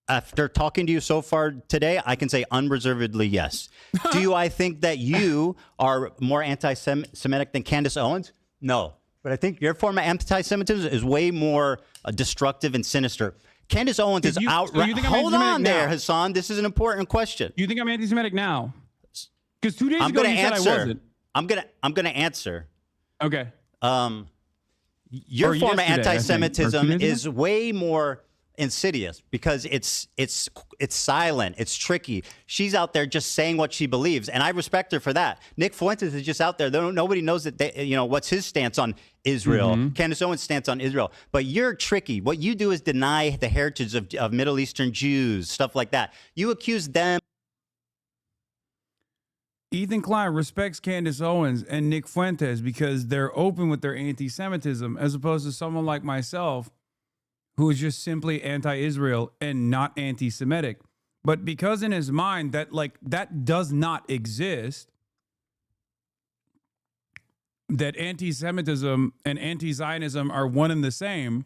After talking to you so far today, I can say unreservedly yes. I think that you are more anti-Semitic than Candace Owens? No. But I think your form of anti-Semitism is way more destructive and sinister. Candace Owens is outright. Hold on there, Hasan. This is an important question. You think I'm anti-Semitic now? Because 2 days ago you said I wasn't. I'm gonna answer. Okay. Your form of anti-Semitism is way more insidious because it's silent, it's tricky. She's out there just saying what she believes, and I respect her for that. Nick Fuentes is just out there. Nobody knows that what's his stance on Israel. Candace Owens' stance on Israel. But you're tricky. What you do is deny the heritage of Middle Eastern Jews, stuff like that. You accuse them. Ethan Klein respects Candace Owens and Nick Fuentes because they're open with their anti-Semitism, as opposed to someone like myself who is just simply anti-Israel and not anti-Semitic. But because in his mind that does not exist, that anti-Semitism and anti-Zionism are one and the same,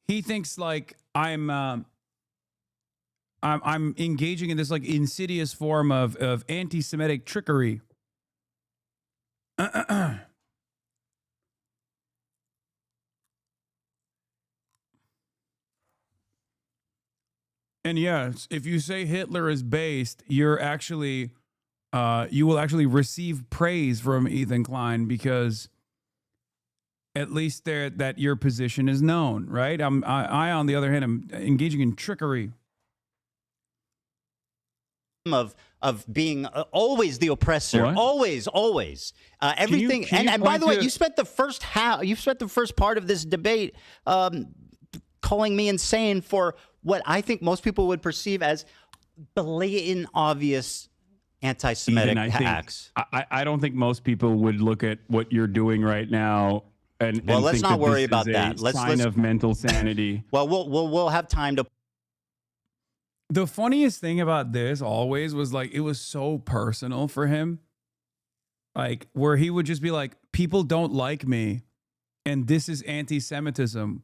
he thinks like I'm engaging in this like insidious form of anti-Semitic trickery. And yes, if you say Hitler is based, you're actually, you will actually receive praise from Ethan Klein because at least that your position is known, right? I on the other hand, am engaging in trickery. Of being always the oppressor, always everything. And by the way, you spent the first part of this debate calling me insane for what I think most people would perceive as blatant, obvious anti-Semitic acts. I don't think most people would look at what you're doing right now and let's think not worry about that. Let's sign of mental sanity. Well, we'll have time to. The funniest thing about this always was like it was so personal for him, like where he would just be like, "People don't like me, and this is anti-Semitism."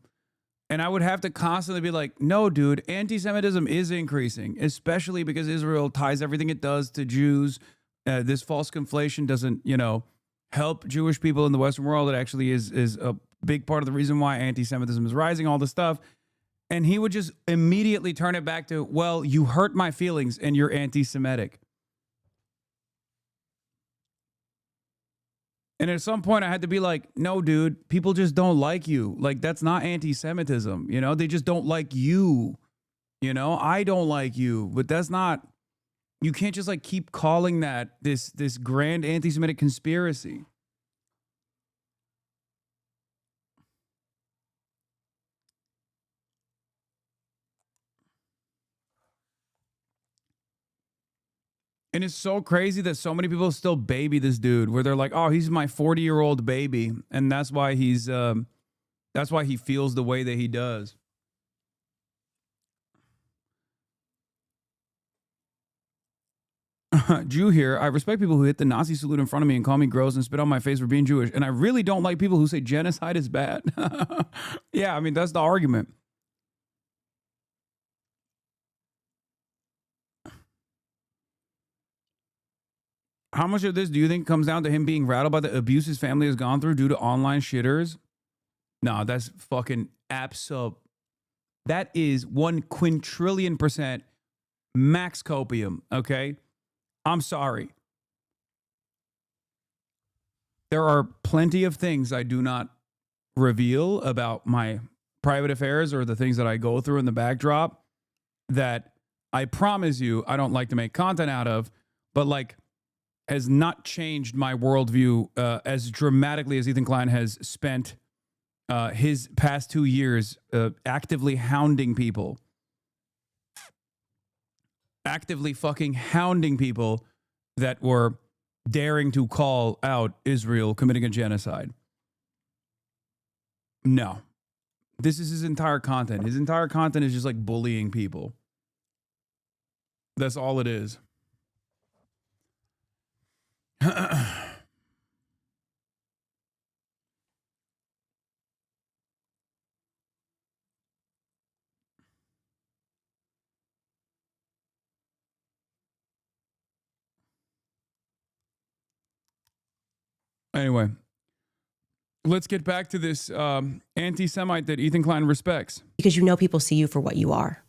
And I would have to constantly be like, no, dude, anti-Semitism is increasing, especially because Israel ties everything it does to Jews. This false conflation doesn't, help Jewish people in the Western world. It actually is a big part of the reason why anti-Semitism is rising, all this stuff. And he would just immediately turn it back to, well, you hurt my feelings and you're anti-Semitic. And at some point I had to be like, no, dude, people just don't like you. Like, that's not anti-Semitism. They just don't like you. I don't like you, but that's not, you can't just like keep calling that this grand anti-Semitic conspiracy. And it's so crazy that so many people still baby this dude, where they're like, "Oh, he's my 40-year-old baby," and that's why he feels the way that he does. Jew here. I respect people who hit the Nazi salute in front of me and call me gross and spit on my face for being Jewish, and I really don't like people who say genocide is bad. Yeah, I mean that's the argument. How much of this do you think comes down to him being rattled by the abuse his family has gone through due to online shitters? No, that's fucking absurd. That is 1 quintillion% max copium, okay? I'm sorry. There are plenty of things I do not reveal about my private affairs or the things that I go through in the backdrop that I promise you I don't like to make content out of, but like has not changed my worldview as dramatically as Ethan Klein has spent his past 2 years actively hounding people. Actively fucking hounding people that were daring to call out Israel committing a genocide. No. This is his entire content. His entire content is just like bullying people. That's all it is. Anyway, let's get back to this anti-Semite that Ethan Klein respects. Because you know people see you for what you are.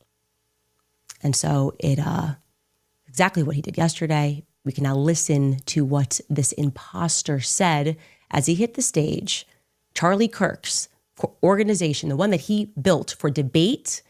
And so it, exactly what he did yesterday. We can now listen to what this imposter said as he hit the stage. Charlie Kirk's organization, the one that he built for debate,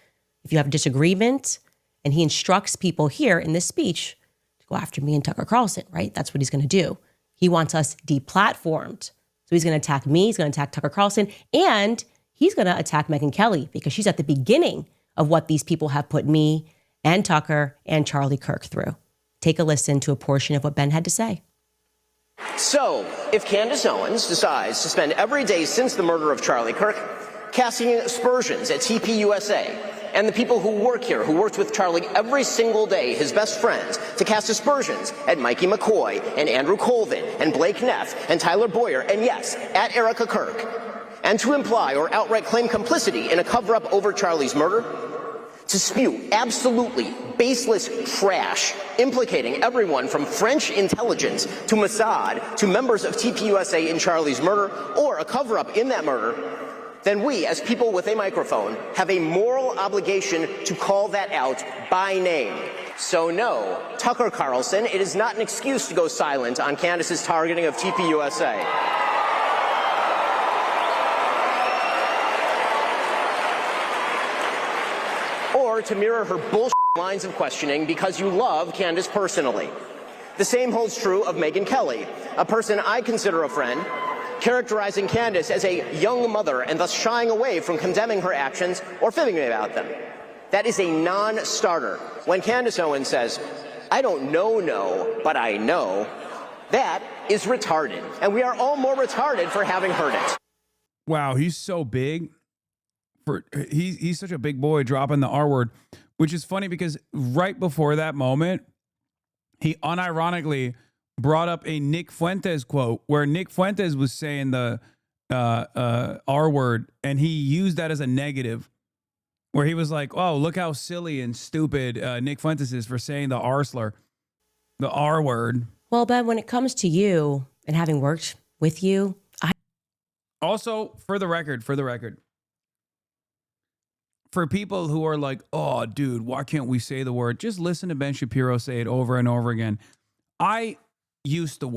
if you have a disagreement, and he instructs people here in this speech to go after me and Tucker Carlson, right? That's what he's going to do. He wants us deplatformed. So he's going to attack me, he's going to attack Tucker Carlson, and he's going to attack Megyn Kelly because she's at the beginning of what these people have put me and Tucker and Charlie Kirk through. Take a listen to a portion of what Ben had to say. So, if Candace Owens decides to spend every day since the murder of Charlie Kirk casting aspersions at TPUSA and the people who work here, who worked with Charlie every single day, his best friends, to cast aspersions at Mikey McCoy and Andrew Colvin and Blake Neff and Tyler Boyer, and yes, at Erica Kirk, and to imply or outright claim complicity in a cover-up over Charlie's murder, to spew absolutely baseless trash implicating everyone from French intelligence to Mossad to members of TPUSA in Charlie's murder or a cover-up in that murder, then we, as people with a microphone, have a moral obligation to call that out by name. So no, Tucker Carlson, it is not an excuse to go silent on Candace's targeting of TPUSA. Or to mirror her bullshit lines of questioning because you love Candace personally. The same holds true of Megyn Kelly, a person I consider a friend, characterizing Candace as a young mother and thus shying away from condemning her actions or fibbing about them. That is a non-starter. When Candace Owens says, I don't know, but I know, that is retarded. And we are all more retarded for having heard it. Wow, he's so big. He's such a big boy dropping the R word, which is funny because right before that moment, he unironically brought up a Nick Fuentes quote where Nick Fuentes was saying the R word, and he used that as a negative, where he was like, oh, look how silly and stupid Nick Fuentes is for saying the R slur, the R word. Well, Ben, when it comes to you and having worked with you, also, for the record, for people who are like, oh, dude, why can't we say the word? Just listen to Ben Shapiro say it over and over again. I used to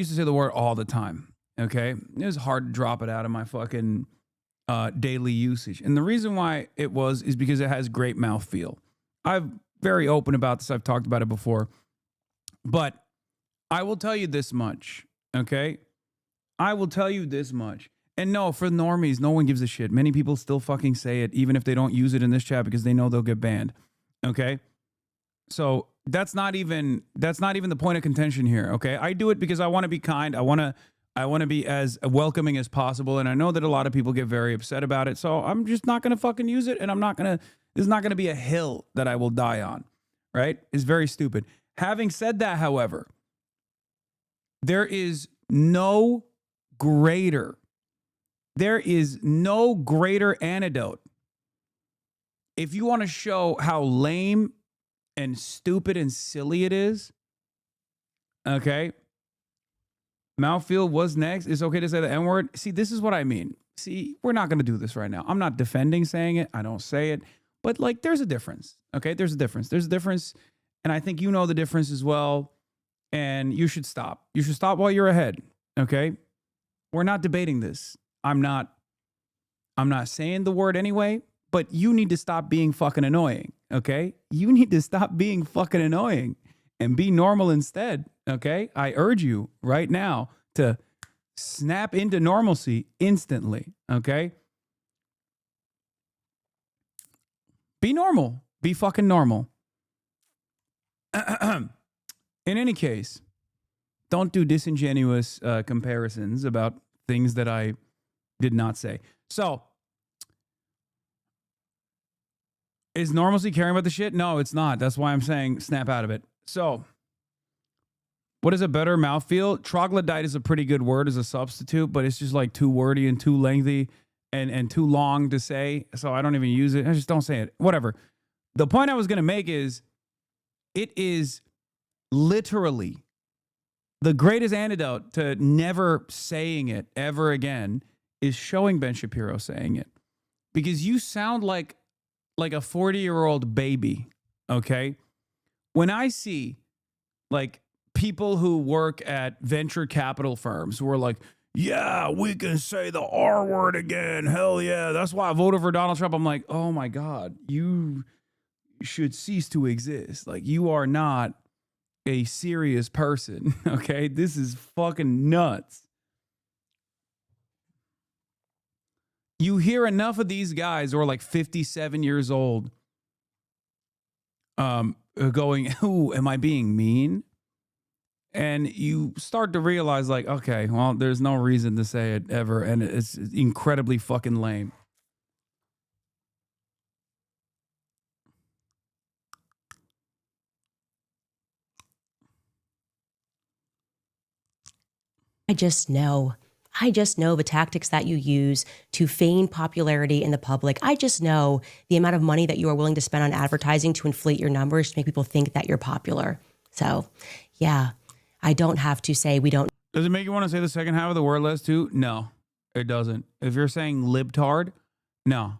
say the word all the time, okay? It was hard to drop it out of my fucking daily usage. And the reason why it is because it has great mouthfeel. I'm very open about this. I've talked about it before. But I will tell you this much, okay? I will tell you this much. And no, for normies, no one gives a shit. Many people still fucking say it, even if they don't use it in this chat because they know they'll get banned. Okay? So that's not even the point of contention here. Okay? I do it because I want to be kind. I want to be as welcoming as possible. And I know that a lot of people get very upset about it. So I'm just not gonna fucking use it. And this is not gonna be a hill that I will die on. Right? It's very stupid. Having said that, however, there is no greater antidote. If you want to show how lame and stupid and silly it is, okay, mouthfeel was next. It's okay to say the N-word. See, this is what I mean. See, we're not going to do this right now. I'm not defending saying it. I don't say it. But, like, there's a difference, okay? There's a difference. And I think you know the difference as well. And you should stop. You should stop while you're ahead, okay? We're not debating this. I'm not saying the word anyway, but you need to stop being fucking annoying, okay? You need to stop being fucking annoying and be normal instead, okay? I urge you right now to snap into normalcy instantly, okay? Be normal. Be fucking normal. In any case, don't do disingenuous comparisons about things that I did not say. So, is normalcy caring about the shit? No, it's not. That's why I'm saying snap out of it. So, what is a better mouthfeel? Troglodyte is a pretty good word as a substitute, but it's just like too wordy and too lengthy and too long to say. So I don't even use it. I just don't say it. Whatever. The point I was going to make is it is literally The greatest antidote to never saying it ever again is showing Ben Shapiro saying it. Because you sound like a 40-year-old baby, okay? When I see like people who work at venture capital firms who are like, yeah, we can say the R word again. Hell yeah. That's why I voted for Donald Trump. I'm like, oh my God, you should cease to exist. Like, you are not a serious person, okay? This is fucking nuts. You hear enough of these guys who are like 57 years old going, ooh, am I being mean? And you start to realize like, okay, well, there's no reason to say it ever. And it's incredibly fucking lame. I just know the tactics that you use to feign popularity in the public. I just know the amount of money that you are willing to spend on advertising to inflate your numbers to make people think that you're popular. So, yeah, I don't have to say we don't. Does it make you want to say the second half of the word list too? No, it doesn't. If you're saying libtard, no.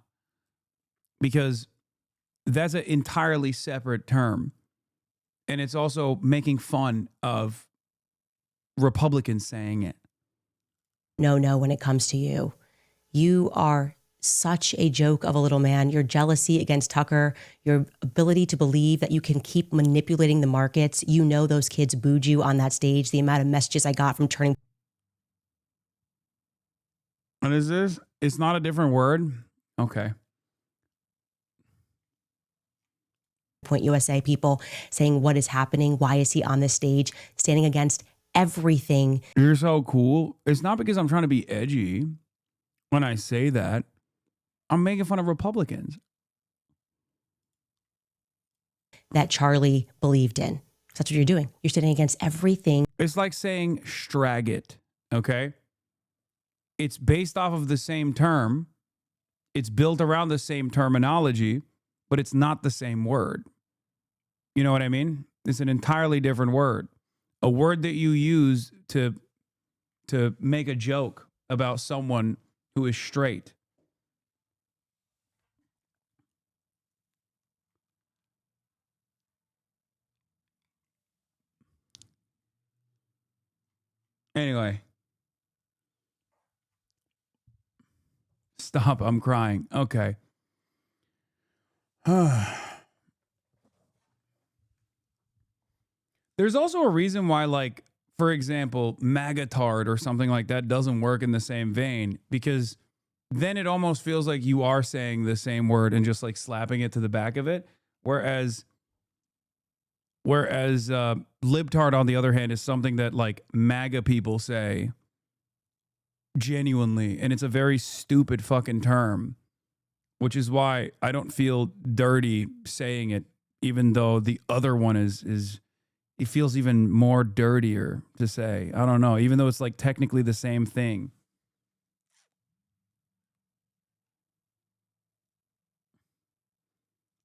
Because that's an entirely separate term. And it's also making fun of Republicans saying it. No, when it comes to you. You are such a joke of a little man. Your jealousy against Tucker, your ability to believe that you can keep manipulating the markets. You know those kids booed you on that stage. The amount of messages I got from Turning What is this? It's not a different word? Okay. Point USA people saying, what is happening? Why is he on this stage? Standing against everything. You're so cool. It's not because I'm trying to be edgy when I say that. I'm making fun of Republicans. That Charlie believed in. That's what you're doing. You're standing against everything. It's like saying Stragit, okay? It's based off of the same term. It's built around the same terminology, but it's not the same word. You know what I mean? It's an entirely different word. A word that you use to make a joke about someone who is straight. Anyway. Stop, I'm crying. Okay. There's also a reason why, like, for example, magatard or something like that doesn't work in the same vein, because then it almost feels like you are saying the same word and just like slapping it to the back of it. Whereas libtard, on the other hand, is something that like MAGA people say genuinely, and it's a very stupid fucking term, which is why I don't feel dirty saying it, even though the other one is it feels even more dirtier to say. I don't know, even though it's like technically the same thing.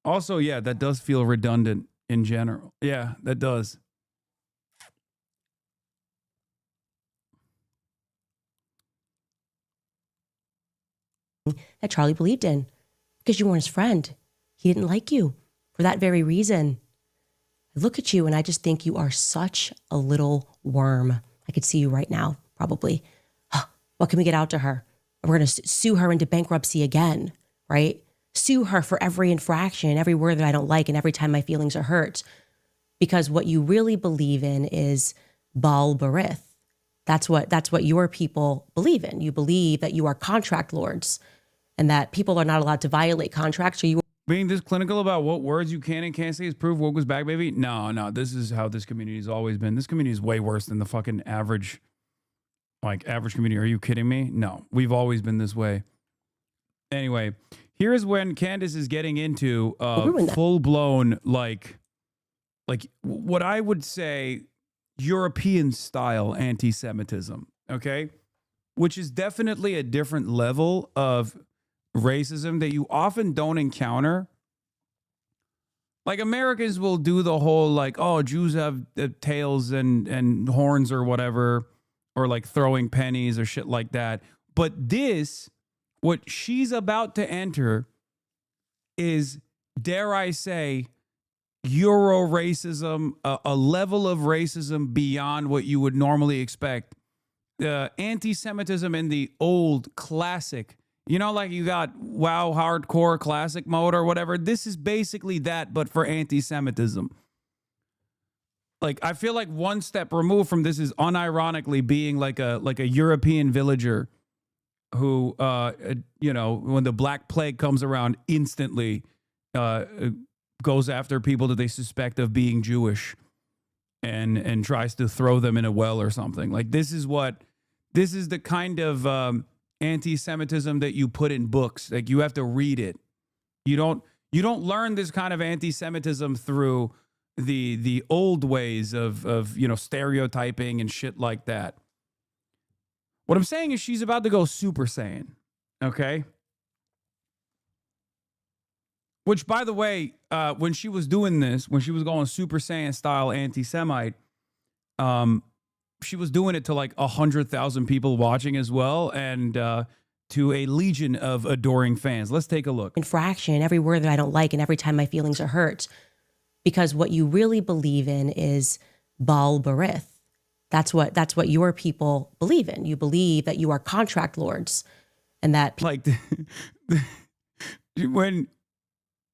Also, yeah, that does feel redundant in general. Yeah, that does. That Charlie believed in, because you weren't his friend. He didn't like you for that very reason. I look at you and I just think you are such a little worm. I could see you right now, probably. What can we get out to her? We're going to sue her into bankruptcy again, right? Sue her for every infraction, every word that I don't like, and every time my feelings are hurt. Because what you really believe in is Baal Berith. That's what your people believe in. You believe that you are contract lords and that people are not allowed to violate contracts, or you being this clinical about what words you can and can't say is proof woke was back, baby. No, this is how this community has always been. This community is way worse than the fucking average community. Are you kidding me? No, we've always been this way. Anyway, here's when Candace is getting into full-blown, like what I would say European-style anti-Semitism, okay? Which is definitely a different level of racism that you often don't encounter Like Americans will do the whole like, oh, Jews have tails and horns or whatever, or like throwing pennies or shit like that. But this, what she's about to enter is, dare I say, Euro racism, a level of racism beyond what you would normally expect. Anti-Semitism in the old classic, you know, like you got WoW hardcore classic mode or whatever. This is basically that, but for anti-Semitism. Like, I feel like one step removed from this is unironically being like a European villager who, you know, when the Black Plague comes around, instantly goes after people that they suspect of being Jewish and tries to throw them in a well or something. Like, this is the kind of anti-Semitism that you put in books. Like, you have to read it. You don't learn this kind of anti-Semitism through the old ways of you know, stereotyping and shit like that. What I'm saying is she's about to go Super Saiyan, okay? Which, by the way, when she was doing this, when she was going Super Saiyan style anti-Semite, she was doing it to like 100,000 people watching as well, and to a legion of adoring fans. Let's take a look. Infraction, every word that I don't like, and every time my feelings are hurt. Because what you really believe in is Baal Barith. That's what your people believe in. You believe that you are contract lords, and that like when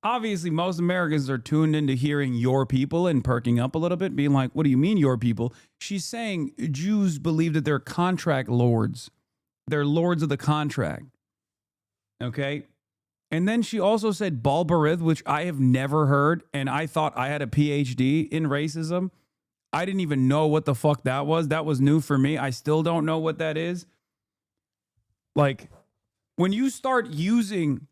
obviously most Americans are tuned into hearing your people and perking up a little bit, being like, what do you mean your people? She's saying Jews believe that they're contract lords. They're lords of the contract. Okay? And then she also said Baal Barith, which I have never heard, and I thought I had a PhD in racism. I didn't even know what the fuck that was. That was new for me. I still don't know what that is. Like, when you start using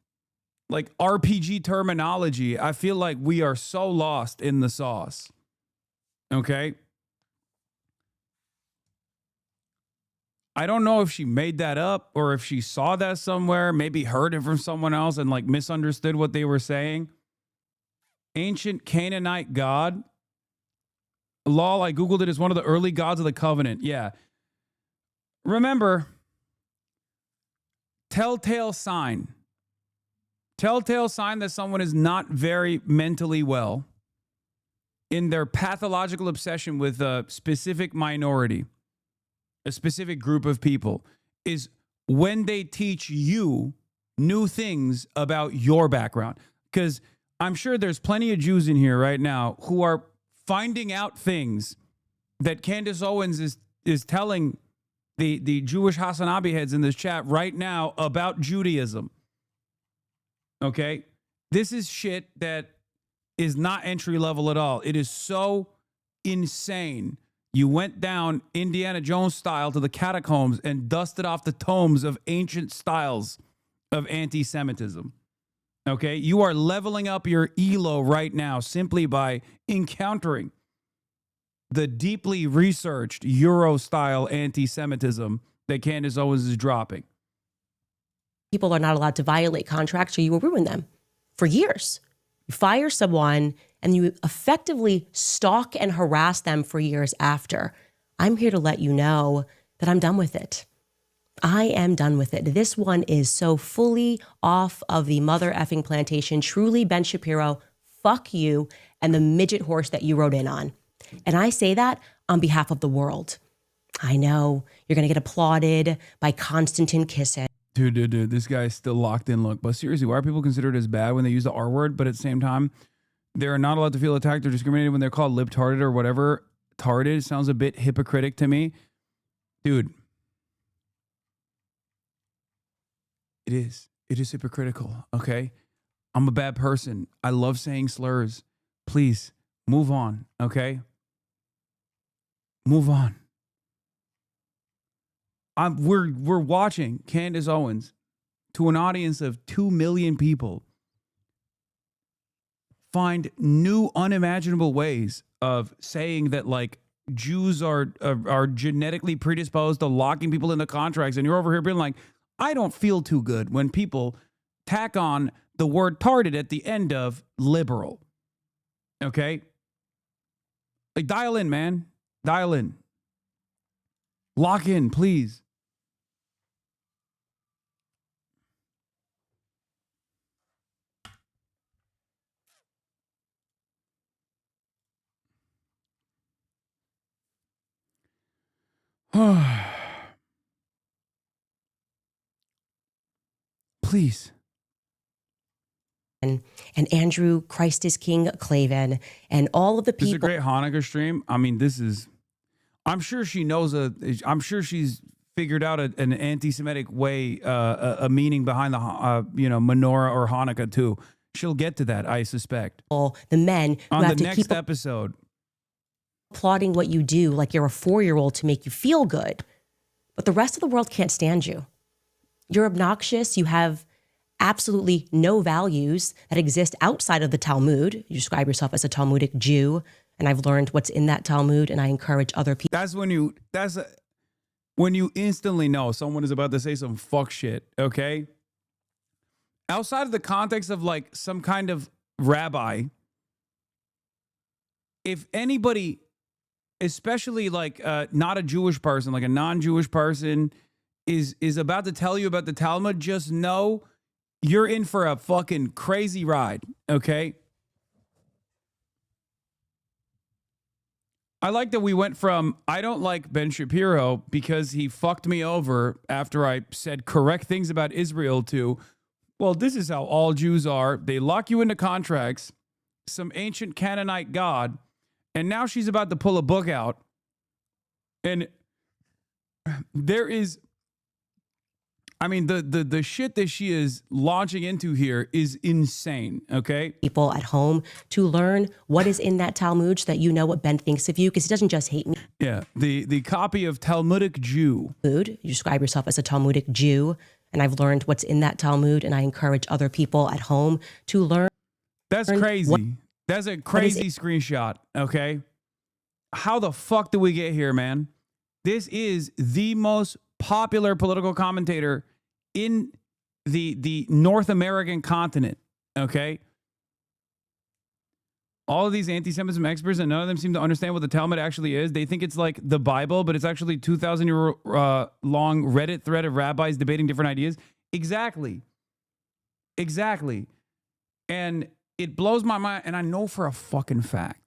like RPG terminology, I feel like we are so lost in the sauce. Okay? I don't know if she made that up or if she saw that somewhere, maybe heard it from someone else and like misunderstood what they were saying. Ancient Canaanite god. Lol, I Googled it as one of the early gods of the covenant. Yeah. Remember, telltale sign. Telltale sign that someone is not very mentally well in their pathological obsession with a specific minority, a specific group of people, is when they teach you new things about your background. Because I'm sure there's plenty of Jews in here right now who are finding out things that Candace Owens is telling the Jewish HasanAbi heads in this chat right now about Judaism. Okay? This is shit that is not entry level at all. It is so insane. You went down Indiana Jones style to the catacombs and dusted off the tomes of ancient styles of anti-Semitism. Okay? You are leveling up your elo right now simply by encountering the deeply researched Euro-style anti-Semitism that Candace Owens is dropping. people are not allowed to violate contracts or you will ruin them for years. You fire someone and you effectively stalk and harass them for years after. I'm here to let you know that I'm done with it. I am done with it. This one is so fully off of the mother effing plantation. Truly, Ben Shapiro, fuck you and the midget horse that you rode in on. And I say that on behalf of the world. I know you're going to get applauded by Konstantin Kisin. Dude, this guy's still locked in. Look, but seriously, why are people considered as bad when they use the R word, but at the same time, they're not allowed to feel attacked or discriminated when they're called libtarded or whatever? Tarded sounds a bit hypocritic to me. Dude. It is hypocritical, okay? I'm a bad person. I love saying slurs. Please, move on, okay? Move on. We're watching Candace Owens to an audience of 2 million people find new unimaginable ways of saying that, like, Jews are genetically predisposed to locking people into contracts, and you're over here being like, I don't feel too good when people tack on the word tarded at the end of liberal. Okay? Like, dial in, man. Dial in. Lock in, please. Please. And Andrew Christ is King Clavin and all of the This is a people. great Hanukkah stream. I mean, this is, I'm sure she knows I'm sure she's figured out an anti-Semitic way, a meaning behind the, menorah or Hanukkah too. She'll get to that, I suspect. The men who on have the to next keep episode. applauding what you do like you're a 4-year-old to make you feel good. But the rest of the world can't stand you. You're obnoxious. You have absolutely no values that exist outside of the Talmud. You describe yourself as a Talmudic Jew, and I've learned what's in that Talmud, and I encourage other people. That's when you instantly know someone is about to say some fuck shit, okay? Outside of the context of like some kind of rabbi, if anybody, especially like not a Jewish person, like a non-Jewish person, is about to tell you about the Talmud, just know you're in for a fucking crazy ride, okay? I like that we went from, I don't like Ben Shapiro because he fucked me over after I said correct things about Israel, to, well, this is how all Jews are. They lock you into contracts, some ancient Canaanite god, and now she's about to pull a book out. And there is, I mean, the shit that she is launching into here is insane, okay? People at home to learn what is in that Talmud so that you know what Ben thinks of you, because he doesn't just hate me. Yeah, the copy of Talmudic Jew. You describe yourself as a Talmudic Jew, and I've learned what's in that Talmud, and I encourage other people at home to learn. That's crazy. That's a crazy screenshot, okay? How the fuck did we get here, man? This is the most popular political commentator in the North American continent, okay? All of these anti-Semitism experts, and none of them seem to understand what the Talmud actually is. They think it's like the Bible, but it's actually 2,000-year long Reddit thread of rabbis debating different ideas. Exactly. And it blows my mind, and I know for a fucking fact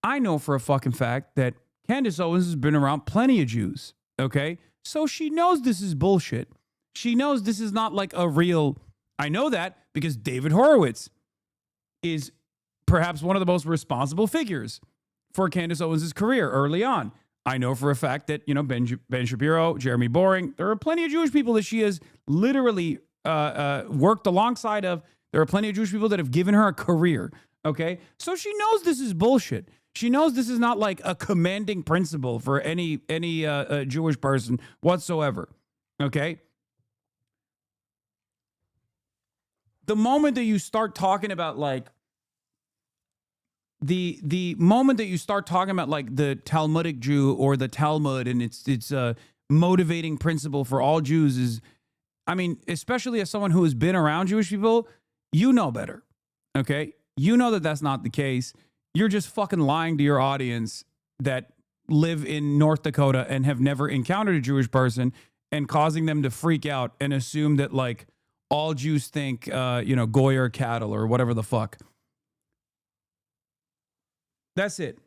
that Candace Owens has been around plenty of Jews, okay? So she knows this is bullshit. She knows this is not like a real, I know that because David Horowitz is perhaps one of the most responsible figures for Candace Owens' career early on. I know for a fact that, Ben Shapiro, Jeremy Boring, there are plenty of Jewish people that she has literally worked alongside of. There are plenty of Jewish people that have given her a career, okay? So she knows this is bullshit. She knows this is not like a commanding principle for any Jewish person whatsoever, okay? The moment that you start talking about like the moment that you start talking about like the Talmudic Jew or the Talmud and its motivating principle for all Jews is, I mean, especially as someone who has been around Jewish people, you know better, okay? You know that that's not the case. You're just fucking lying to your audience that live in North Dakota and have never encountered a Jewish person and causing them to freak out and assume that like all Jews think, goy are cattle or whatever the fuck. That's it.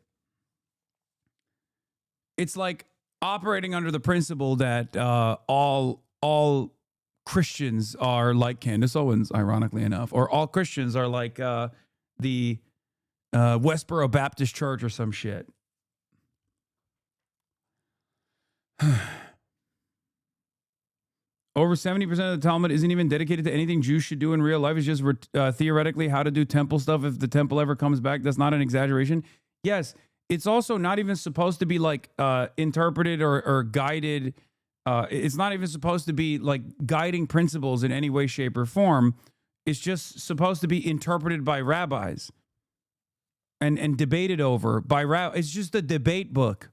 It's like operating under the principle that all Christians are like Candace Owens, ironically enough, or all Christians are like the Westboro Baptist Church or some shit. Over 70% of the Talmud isn't even dedicated to anything Jews should do in real life. It's just theoretically how to do temple stuff if the temple ever comes back. That's not an exaggeration. Yes, it's also not even supposed to be like interpreted or guided. It's not even supposed to be like guiding principles in any way, shape, or form. It's just supposed to be interpreted by rabbis and debated over by rabbis. It's just a debate book.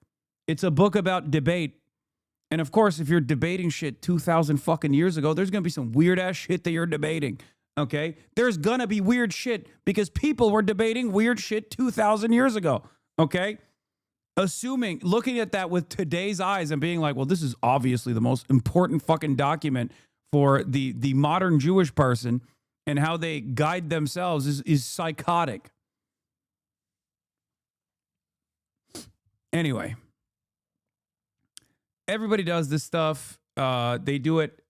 It's a book about debate. And of course, if you're debating shit 2,000 fucking years ago, there's going to be some weird ass shit that you're debating. Okay? There's going to be weird shit because people were debating weird shit 2,000 years ago. Okay? Looking at that with today's eyes and being like, well, this is obviously the most important fucking document for the modern Jewish person and how they guide themselves is psychotic. Anyway, everybody does this stuff. They do it,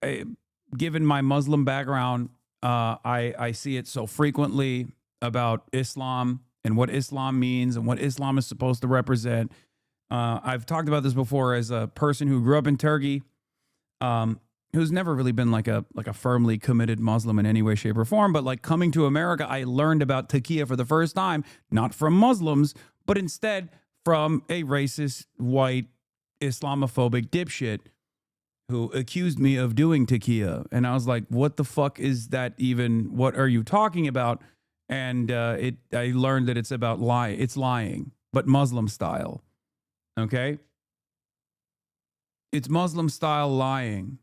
given my Muslim background, I see it so frequently about Islam and what Islam means and what Islam is supposed to represent. I've talked about this before as a person who grew up in Turkey, who's never really been like a firmly committed Muslim in any way, shape, or form. But like coming to America, I learned about taqiyya for the first time, not from Muslims, but instead from a racist, white, Islamophobic dipshit who accused me of doing taqiyya. And I was like, what the fuck is that even? What are you talking about? And I learned that it's about it's lying, but Muslim style. Okay? It's Muslim style lying.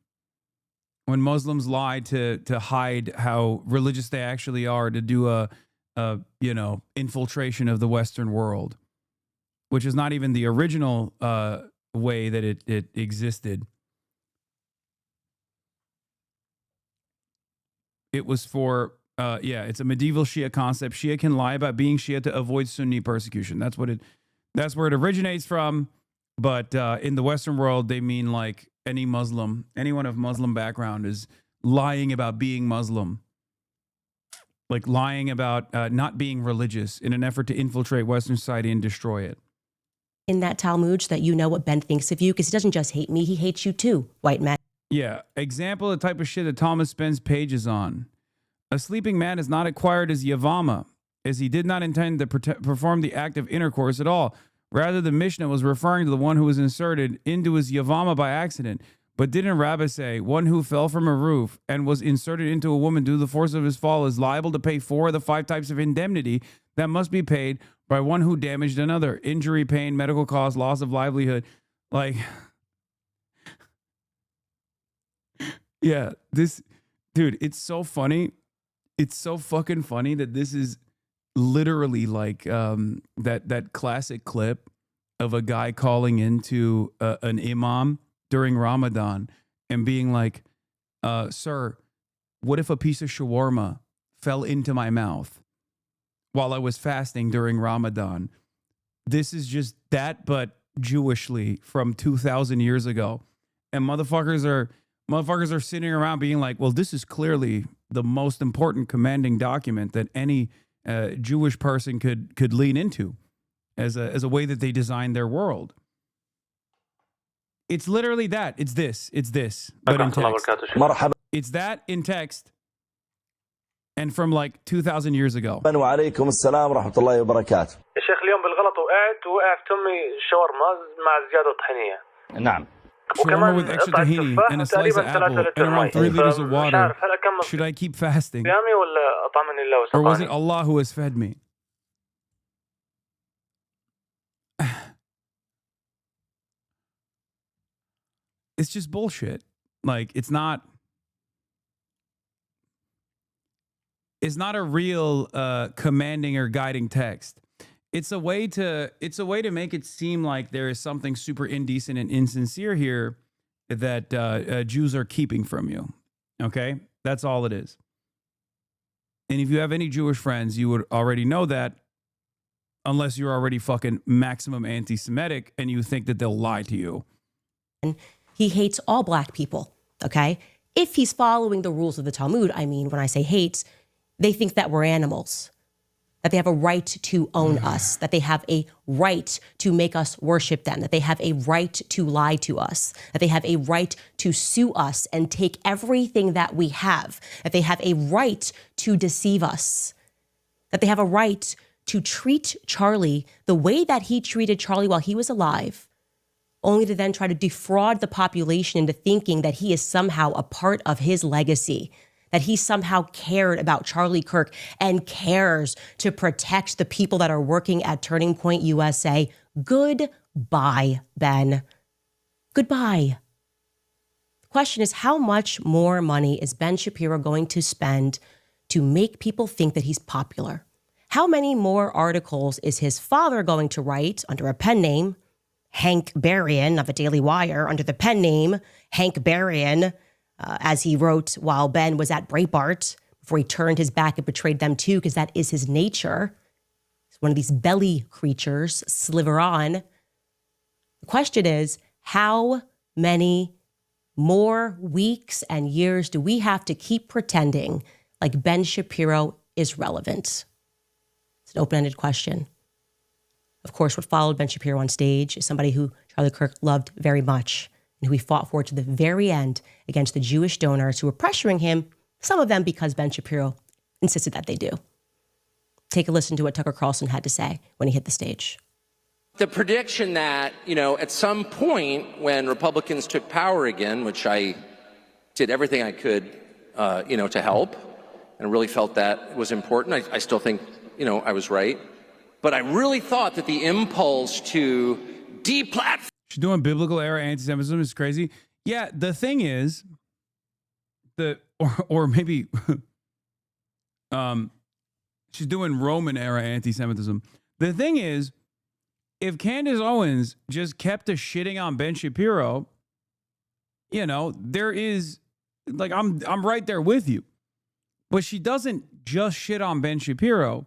When Muslims lie to hide how religious they actually are, to do a infiltration of the Western world, which is not even the original way that it existed. It was for, it's a medieval Shia concept. Shia can lie about being Shia to avoid Sunni persecution. That's where it originates from. But in the Western world, they mean like any Muslim, anyone of Muslim background is lying about being Muslim. Like lying about not being religious in an effort to infiltrate Western society and destroy it. In that Talmud, so that you know what Ben thinks of you, because he doesn't just hate me, he hates you too, white man. Yeah, example of the type of shit that Thomas spends pages on. A sleeping man is not acquired as Yavama, as he did not intend to perform the act of intercourse at all. Rather, the Mishnah was referring to the one who was inserted into his Yavama by accident. But didn't Rabbah say, one who fell from a roof and was inserted into a woman due to the force of his fall is liable to pay 4 of the 5 types of indemnity that must be paid by one who damaged another? Injury, pain, medical cost, loss of livelihood. Like, yeah, dude, it's so funny. It's so fucking funny that this is literally like that classic clip of a guy calling into an imam during Ramadan and being like, sir, what if a piece of shawarma fell into my mouth while I was fasting during Ramadan? This is just that, but Jewishly from 2,000 years ago. And motherfuckers are sitting around being like, well, this is clearly the most important commanding document that any Jewish person could lean into as a way that they design their world. It's literally that. It's this, but in text. It's that in text and from like 2,000 years ago. وعليكم السلام ورحمة الله وبركاته. الشيخ اليوم بالغلط وقع في تمي شاورما مع زيادة طحينية. نعم. Shawarma with extra tahini and a slice of apple and around 3 liters of water. Should I keep fasting? Or was it Allah who has fed me? It's just bullshit. Like, it's not a real commanding or guiding text. It's a way to make it seem like there is something super indecent and insincere here that Jews are keeping from you. Okay? That's all it is. And if you have any Jewish friends, you would already know that, unless you're already fucking maximum anti-Semitic and you think that they'll lie to you. He hates all black people, okay? If he's following the rules of the Talmud, I mean, when I say hates, they think that we're animals, that they have a right to own us, that they have a right to make us worship them, that they have a right to lie to us, that they have a right to sue us and take everything that we have, that they have a right to deceive us, that they have a right to treat Charlie the way that he treated Charlie while he was alive, only to then try to defraud the population into thinking that he is somehow a part of his legacy, that he somehow cared about Charlie Kirk and cares to protect the people that are working at Turning Point USA. Goodbye, Ben. Goodbye. The question is, how much more money is Ben Shapiro going to spend to make people think that he's popular. How many more articles is his father going to write under a pen name, Hank Berrien of the Daily Wire, under the pen name Hank Berrien, as he wrote while Ben was at Breitbart, before he turned his back and betrayed them too, because that is his nature. He's one of these belly creatures, sliver on. The question is, how many more weeks and years do we have to keep pretending like Ben Shapiro is relevant? It's an open-ended question. Of course, what followed Ben Shapiro on stage is somebody who Charlie Kirk loved very much and who he fought for to the very end against the Jewish donors who were pressuring him, some of them because Ben Shapiro insisted that they do. Take a listen to what Tucker Carlson had to say when he hit the stage. The prediction that, at some point when Republicans took power again, which I did everything I could, to help, and really felt that was important. I still think, I was right. But I really thought that the impulse to deplatform. She's doing biblical era anti-Semitism is crazy. Yeah, the thing is, or maybe she's doing Roman era anti-Semitism. The thing is, if Candace Owens just kept shitting on Ben Shapiro, there is, like, I'm right there with you. But she doesn't just shit on Ben Shapiro.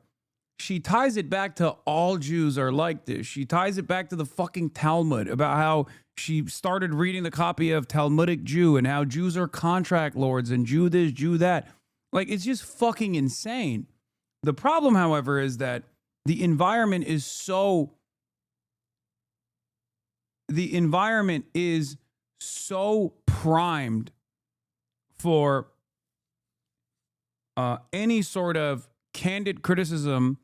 She ties it back to all Jews are like this. She ties it back to the fucking Talmud, about how she started reading the copy of Talmudic Jew and how Jews are contract lords and Jew this, Jew that. Like, it's just fucking insane. The problem, however, is that the environment is so primed for any sort of candid criticism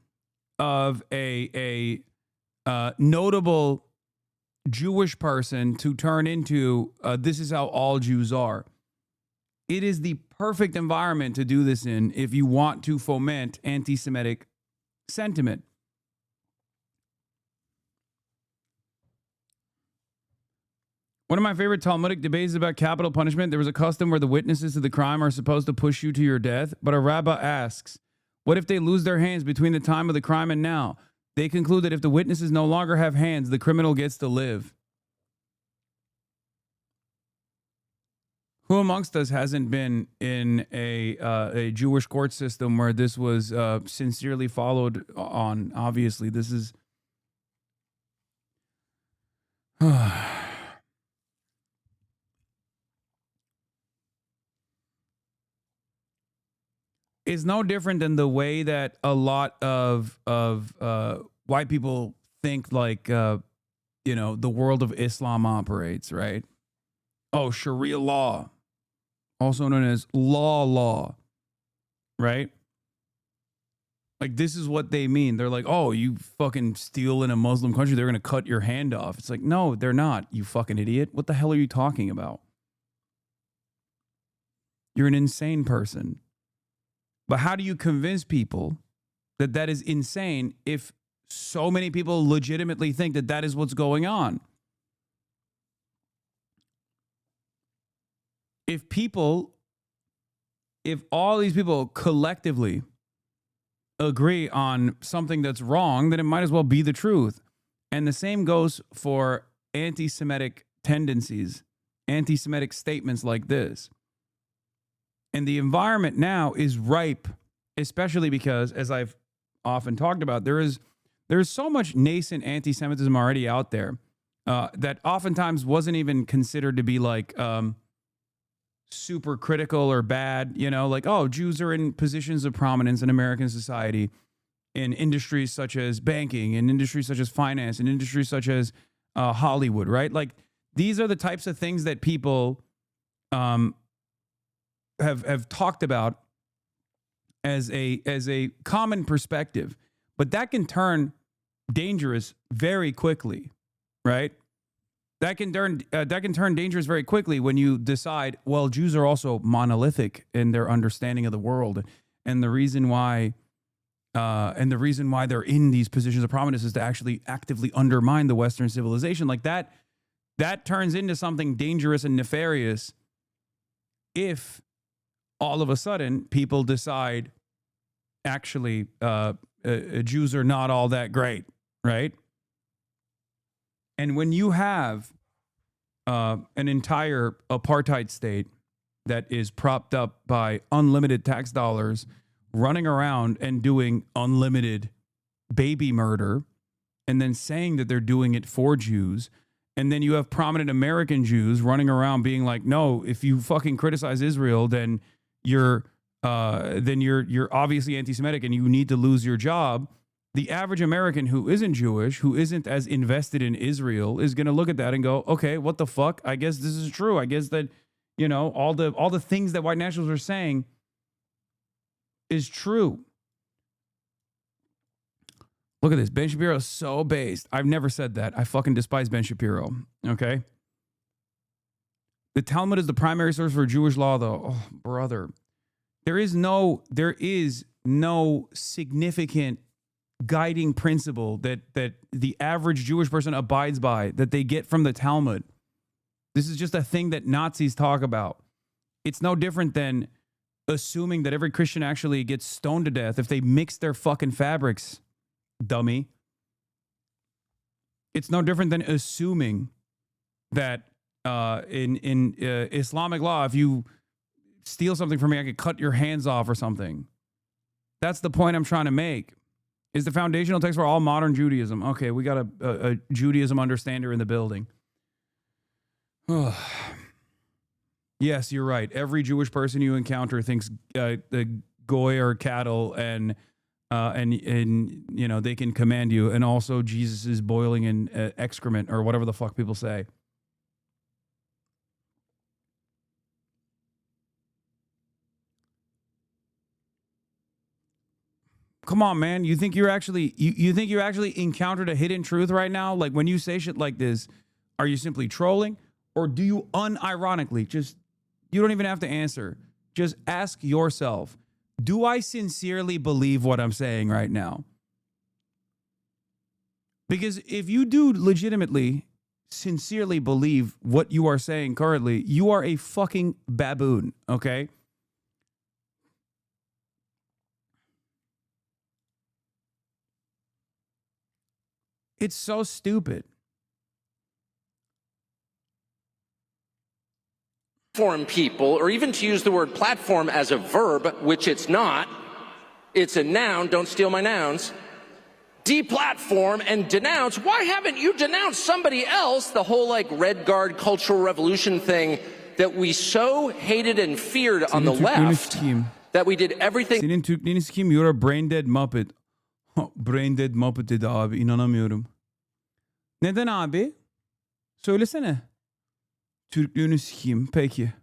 of a notable Jewish person to turn into this is how all Jews are. It is the perfect environment to do this in if you want to foment anti-Semitic sentiment. One of my favorite Talmudic debates is about capital punishment. There was a custom where the witnesses to the crime are supposed to push you to your death, but a rabbi asks, what if they lose their hands between the time of the crime and now? They conclude that if the witnesses no longer have hands, the criminal gets to live. Who amongst us hasn't been in a Jewish court system where this was sincerely followed on? Obviously, this is... It's no different than the way that a lot of white people think, like, the world of Islam operates, right? Oh, Sharia law, also known as law, right? Like, this is what they mean. They're like, oh, you fucking steal in a Muslim country, they're going to cut your hand off. It's like, no, they're not, you fucking idiot. What the hell are you talking about? You're an insane person. But how do you convince people that that is insane if so many people legitimately think that that is what's going on? If all these people collectively agree on something that's wrong, then it might as well be the truth. And the same goes for anti-Semitic tendencies, anti-Semitic statements like this. And the environment now is ripe, especially because, as I've often talked about, there's so much nascent anti-Semitism already out there that oftentimes wasn't even considered to be like super critical or bad, like, oh, Jews are in positions of prominence in American society in industries such as banking, in industries such as finance, in industries such as Hollywood, right? Like, these are the types of things that people have talked about as a common perspective, but that can turn dangerous very quickly, right? That can turn dangerous very quickly when you decide, well, Jews are also monolithic in their understanding of the world, and the reason why they're in these positions of prominence is to actually actively undermine the Western civilization. Like, that turns into something dangerous and nefarious if all of a sudden people decide actually Jews are not all that great, right? And when you have an entire apartheid state that is propped up by unlimited tax dollars running around and doing unlimited baby murder and then saying that they're doing it for Jews, and then you have prominent American Jews running around being like, no, if you fucking criticize Israel, then you're obviously anti-Semitic and you need to lose your job. The average American who isn't Jewish, who isn't as invested in Israel, is going to look at that and go, okay, what the fuck? I guess this is true. I guess that, you know, all the things that white nationalists are saying is true. Look at this. Ben Shapiro is so based. I've never said that. I fucking despise Ben Shapiro. Okay. The Talmud is the primary source for Jewish law, though. Oh, brother. There is no significant guiding principle that the average Jewish person abides by that they get from the Talmud. This is just a thing that Nazis talk about. It's no different than assuming that every Christian actually gets stoned to death if they mix their fucking fabrics, dummy. It's no different than assuming that in Islamic law, if you steal something from me, I could cut your hands off or something. That's the point I'm trying to make. Is the foundational text for all modern Judaism. Okay, we got a Judaism understander in the building. Yes, you're right. Every Jewish person you encounter thinks the goy are cattle and you know they can command you, and also Jesus is boiling in excrement or whatever the fuck people say. Come on, man. You think you're actually you think you actually encountered a hidden truth right now? Like when you say shit like this, are you simply trolling, or do you unironically just, you don't even have to answer. Just ask yourself, do I sincerely believe what I'm saying right now? Because if you do legitimately, sincerely believe what you are saying currently, you are a fucking baboon, okay? It's so stupid. Platform people, or even to use the word platform as a verb, which it's not. It's a noun. Don't steal my nouns. Deplatform and denounce. Why haven't you denounced somebody else? The whole like Red Guard Cultural Revolution thing that we so hated and feared on the left that we did everything. Senin Türklerini sikeyim, you're a brain dead muppet. Brain dead muppet dedi abi, inanamıyorum. Neden abi? Söylesene. Türklüğünü sikeyim. Peki.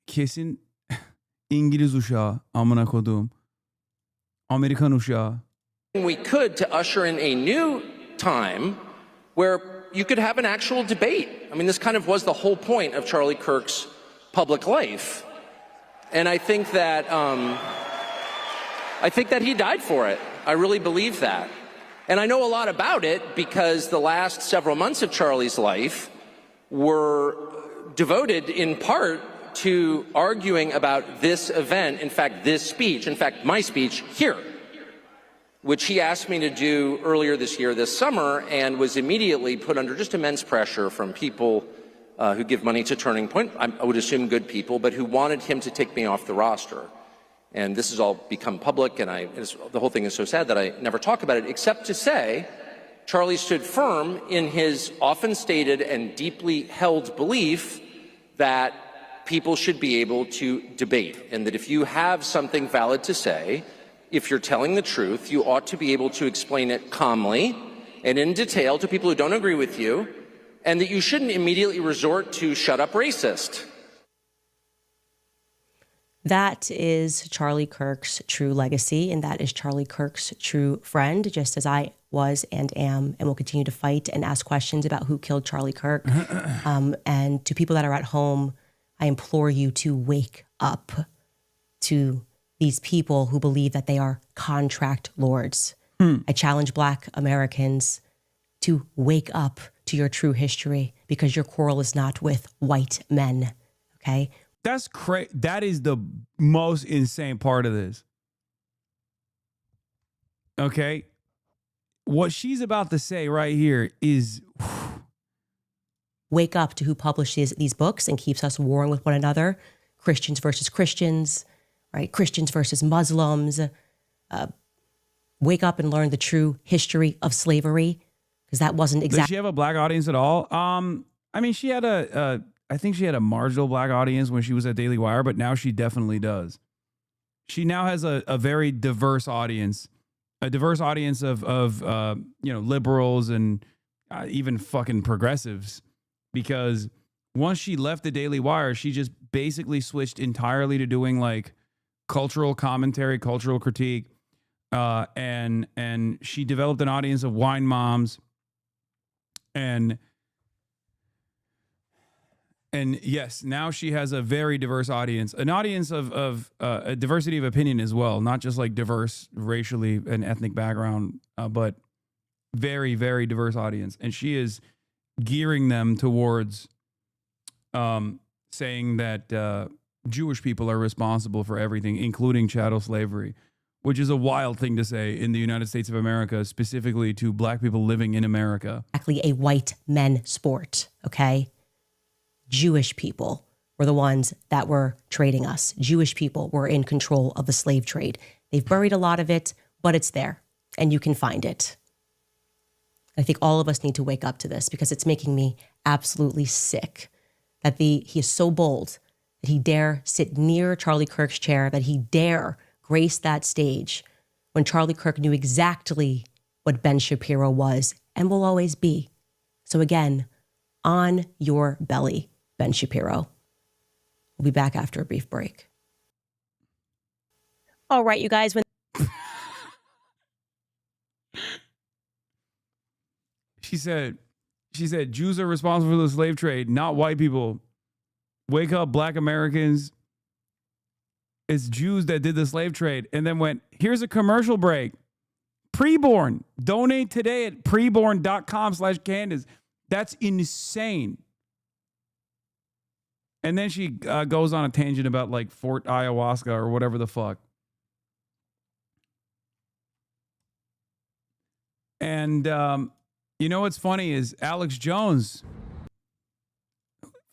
Kesin İngiliz uşağı, amına koduğum. Amerikan uşağı. We could to usher in a new time where you could have an actual debate. I mean, this kind of was the whole point of Charlie Kirk's public life. And I think that he died for it. I really believe that. And I know a lot about it because the last several months of Charlie's life were devoted in part to arguing about this event, in fact, this speech, in fact, my speech here, which he asked me to do earlier this year, this summer, and was immediately put under just immense pressure from people who give money to Turning Point, I would assume good people, but who wanted him to take me off the roster. And this has all become public, and the whole thing is so sad that I never talk about it, except to say Charlie stood firm in his often stated and deeply held belief that people should be able to debate, and that if you have something valid to say, if you're telling the truth, you ought to be able to explain it calmly and in detail to people who don't agree with you, and that you shouldn't immediately resort to shut up racist. That is Charlie Kirk's true legacy, and that is Charlie Kirk's true friend, just as I was and am and will continue to fight and ask questions about who killed Charlie Kirk. And to people that are at home, I implore you to wake up to these people who believe that they are contract lords. I challenge Black Americans to wake up to your true history, because your quarrel is not with white men, okay? That's crazy. That is the most insane part of this. Okay. What she's about to say right here is wake up to who publishes these books and keeps us warring with one another. Christians versus Christians, right? Christians versus Muslims. Wake up and learn the true history of slavery, because that wasn't Does exactly. she have a black audience at all? I mean, she had I think she had a marginal black audience when she was at Daily Wire, but now she definitely does. She now has a very diverse audience, of liberals and even fucking progressives, because once she left the Daily Wire, she just basically switched entirely to doing like cultural commentary, cultural critique, and she developed an audience of wine moms, and yes, now she has a very diverse audience, an audience of a diversity of opinion as well, not just like diverse racially and ethnic background, but very, very diverse audience. And she is gearing them towards saying that Jewish people are responsible for everything, including chattel slavery, which is a wild thing to say in the United States of America, specifically to black people living in America. Exactly a white men sport, okay? Jewish people were the ones that were trading us. Jewish people were in control of the slave trade. They've buried a lot of it, but it's there, and you can find it. I think all of us need to wake up to this, because it's making me absolutely sick that he is so bold that he dare sit near Charlie Kirk's chair, that he dare grace that stage when Charlie Kirk knew exactly what Ben Shapiro was and will always be. So again, on your belly, Ben Shapiro. We'll be back after a brief break. All right, you guys. She said, Jews are responsible for the slave trade, not white people. Wake up, black Americans. It's Jews that did the slave trade. And then went, here's a commercial break. Preborn. Donate today at preborn.com/Candace. That's insane. And then she goes on a tangent about like Fort Ayahuasca or whatever the fuck. And you know what's funny is Alex Jones,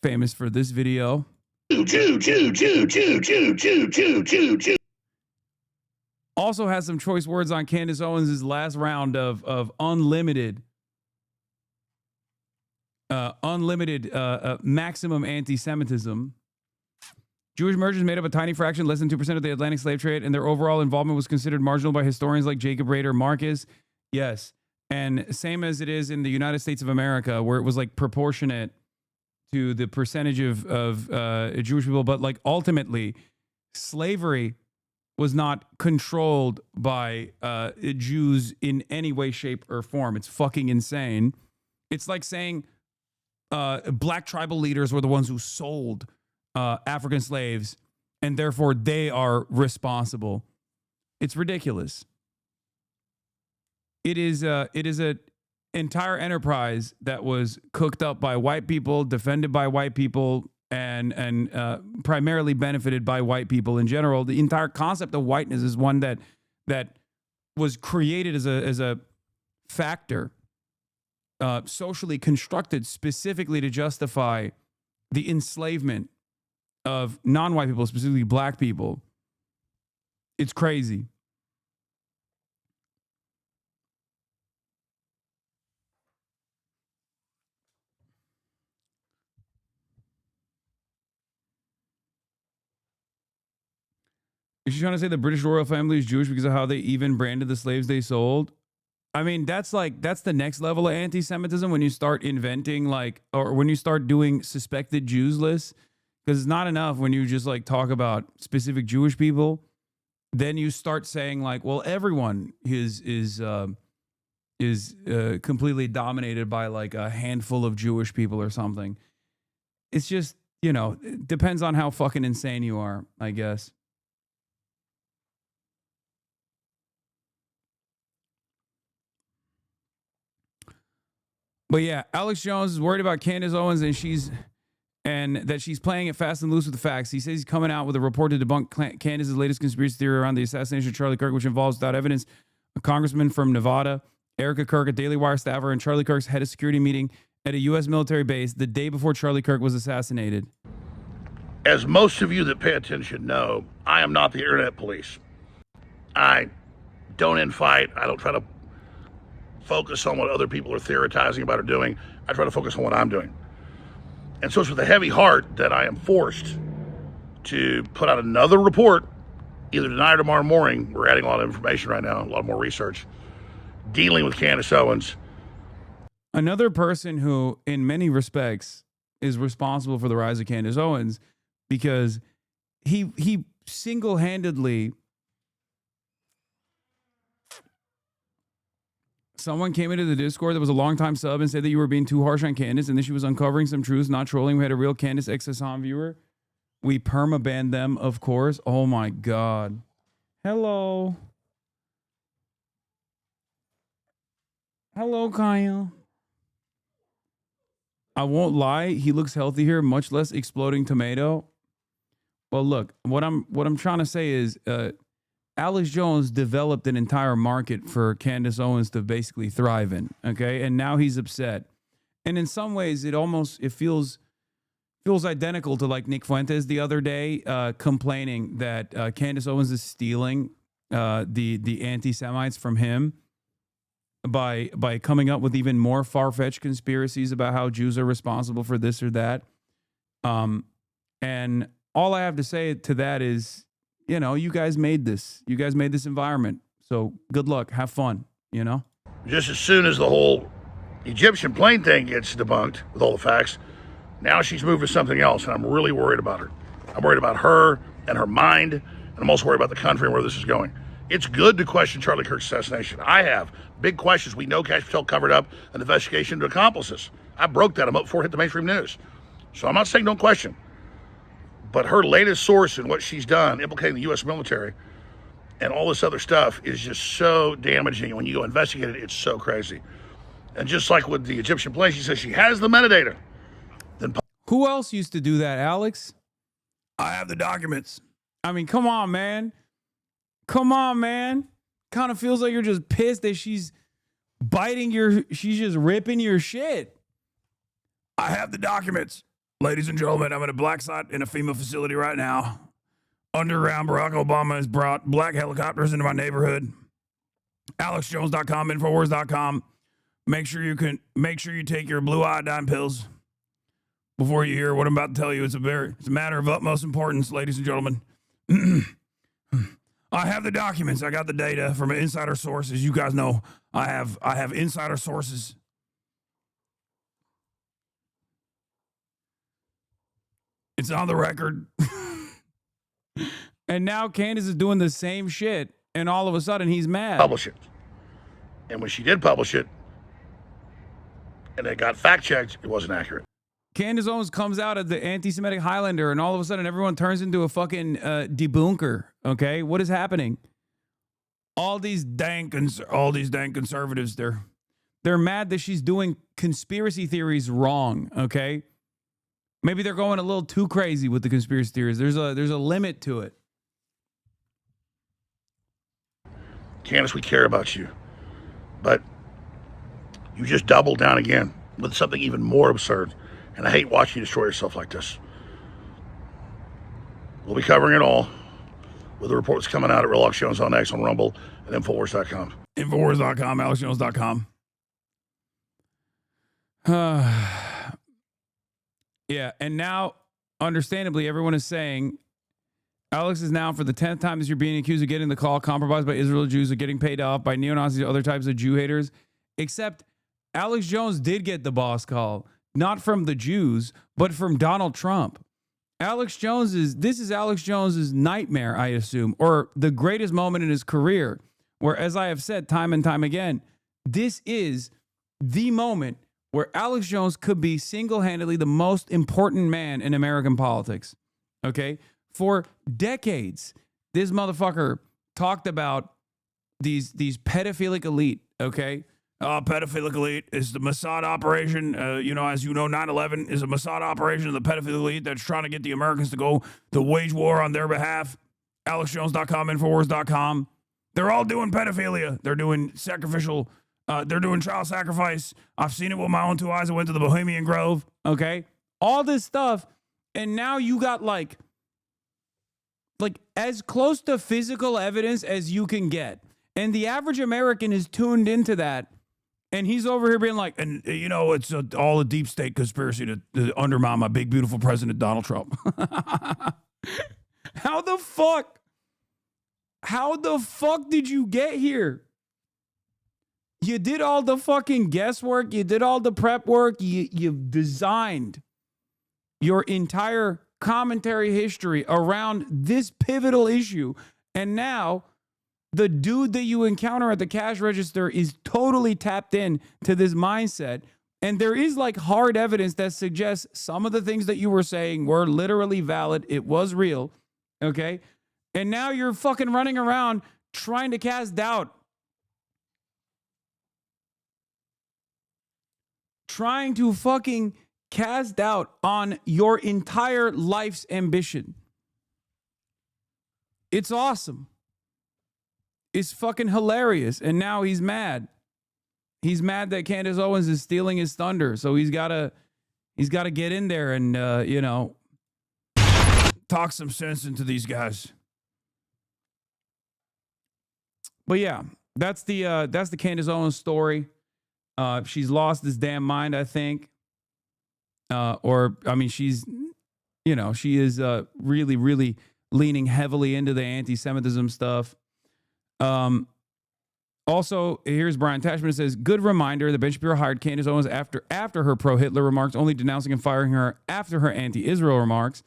famous for this video. Also has some choice words on Candace Owens' last round of unlimited maximum anti-Semitism. Jewish merchants made up a tiny fraction, less than 2% of the Atlantic slave trade, and their overall involvement was considered marginal by historians like Jacob Rader Marcus. Yes. And same as it is in the United States of America, where it was like proportionate to the percentage of Jewish people. But like ultimately, slavery was not controlled by Jews in any way, shape, or form. It's fucking insane. It's like saying black tribal leaders were the ones who sold African slaves, and therefore they are responsible. It's ridiculous. It is an entire enterprise that was cooked up by white people, defended by white people, and primarily benefited by white people in general. The entire concept of whiteness is one that was created as a factor, socially constructed specifically to justify the enslavement of non-white people, specifically black people. It's crazy. Is she trying to say the British royal family is Jewish because of how they even branded the slaves they sold? I mean, that's the next level of anti-Semitism, when you start inventing or when you start doing suspected Jews lists, because it's not enough when you just like talk about specific Jewish people. Then you start saying like, well, everyone is completely dominated by like a handful of Jewish people or something. It's just, it depends on how fucking insane you are, I guess. But yeah, Alex Jones is worried about Candace Owens, and she's and that she's playing it fast and loose with the facts. He says he's coming out with a report to debunk Candace's latest conspiracy theory around the assassination of Charlie Kirk, which involves, without evidence, a congressman from Nevada, Erica Kirk, a Daily Wire staffer, and Charlie Kirk's head of security meeting at a U.S. military base the day before Charlie Kirk was assassinated. As most of you that pay attention know, I am not the internet police. I don't infight. I don't try to focus on what other people are theorizing about or doing. I try to focus on what I'm doing. And so it's with a heavy heart that I am forced to put out another report, either tonight or tomorrow morning. We're adding a lot of information right now, a lot more research, dealing with Candace Owens. Another person who, in many respects, is responsible for the rise of Candace Owens because he single-handedly... Someone came into the Discord that was a longtime sub and said that you were being too harsh on Candace and that she was uncovering some truths, not trolling. We had a real Candace X Hasan viewer. We perma-banned them, of course. Oh my God. Hello. Hello, Kyle. I won't lie. He looks healthy here, much less exploding tomato. Well, look, what I'm trying to say is, Alex Jones developed an entire market for Candace Owens to basically thrive in, okay? And now he's upset. And in some ways, it feels identical to like Nick Fuentes the other day, complaining that Candace Owens is stealing the anti-Semites from him by coming up with even more far-fetched conspiracies about how Jews are responsible for this or that. And all I have to say to that is, you know, you guys made this. You guys made this environment. So good luck. Have fun, you know? Just as soon as the whole Egyptian plane thing gets debunked with all the facts, now she's moved to something else, and I'm really worried about her. I'm worried about her and her mind, and I'm also worried about the country and where this is going. It's good to question Charlie Kirk's assassination. I have big questions. We know Cash Patel covered up an investigation into accomplices. I broke that up before it hit the mainstream news. So I'm not saying don't question. But her latest source and what she's done, implicating the U.S. military and all this other stuff, is just so damaging. And when you go investigate it, it's so crazy. And just like with the Egyptian plane, she says she has the metadata. Then who else used to do that, Alex? I have the documents. I mean, come on, man. Come on, man. Kind of feels like you're just pissed that she's she's just ripping your shit. I have the documents. Ladies and gentlemen, I'm at a black site in a FEMA facility right now. Underground, Barack Obama has brought black helicopters into my neighborhood. AlexJones.com, Infowars.com. Make sure you take your blue iodine pills before you hear what I'm about to tell you. It's a matter of utmost importance, ladies and gentlemen. I have the documents. I got the data from an insider source. As you guys know, I have insider sources. It's on the record. And now Candace is doing the same shit, and all of a sudden he's mad. Publish it. And when she did publish it, and it got fact-checked, it wasn't accurate. Candace Owens comes out as the anti-Semitic Highlander, and all of a sudden everyone turns into a fucking debunker, okay? What is happening? All these dang conservatives, they're mad that she's doing conspiracy theories wrong, okay? Maybe they're going a little too crazy with the conspiracy theories. There's a limit to it. Candace, we care about you. But you just doubled down again with something even more absurd. And I hate watching you destroy yourself like this. We'll be covering it all with the reports coming out at Real Alex Jones on X, on Rumble, and Infowars.com. Infowars.com, AlexJones.com. Yeah, and now, understandably, everyone is saying Alex is now, for the 10th time this year, being accused of getting the call, compromised by Israel Jews, of getting paid off by neo-Nazis and other types of Jew haters. Except Alex Jones did get the boss call, not from the Jews, but from Donald Trump. This is Alex Jones's nightmare, I assume, or the greatest moment in his career, where, as I have said time and time again, this is the moment where Alex Jones could be single-handedly the most important man in American politics, okay? For decades, this motherfucker talked about these pedophilic elite, okay? pedophilic elite is the Mossad operation. You know, as you know, 9/11 is a Mossad operation of the pedophilic elite that's trying to get the Americans to go to wage war on their behalf. AlexJones.com, Infowars.com. They're all doing pedophilia. They're doing sacrificial, they're doing child sacrifice. I've seen it with my own two eyes. I went to the Bohemian Grove, okay? All this stuff, and now you got like as close to physical evidence as you can get. And the average American is tuned into that. And he's over here being like, and you know, it's all a deep state conspiracy to undermine my big, beautiful president, Donald Trump. How the fuck did you get here? You did all the fucking guesswork. You did all the prep work. You designed your entire commentary history around this pivotal issue. And now the dude that you encounter at the cash register is totally tapped in to this mindset. And there is like hard evidence that suggests some of the things that you were saying were literally valid. It was real. Okay. And now you're fucking running around trying to cast doubt. Trying to fucking cast doubt on your entire life's ambition. It's awesome. It's fucking hilarious. And now he's mad. He's mad that Candace Owens is stealing his thunder. So he's got to get in there and, you know, talk some sense into these guys. But yeah, that's the Candace Owens story. She's lost his damn mind, I think. Or, I mean, she's, you know, she is really, really leaning heavily into the anti-Semitism stuff. Also, here's Brian Tashman. It says, good reminder that Ben Shapiro hired Candace Owens after her pro-Hitler remarks, only denouncing and firing her after her anti-Israel remarks.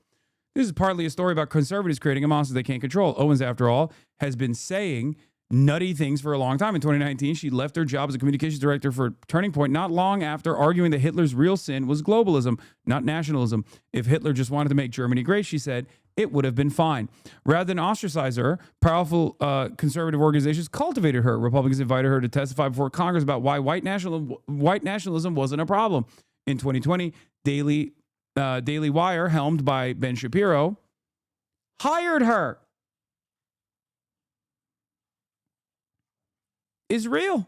This is partly a story about conservatives creating a monster they can't control. Owens, after all, has been saying nutty things for a long time. In 2019, she left her job as a communications director for Turning Point not long after arguing that Hitler's real sin was globalism, not nationalism. If Hitler just wanted to make Germany great, she said, it would have been fine. Rather than ostracize her, powerful conservative organizations cultivated her. Republicans invited her to testify before Congress about why white nationalism wasn't a problem. In 2020, Daily Wire, helmed by Ben Shapiro, hired her. Is real.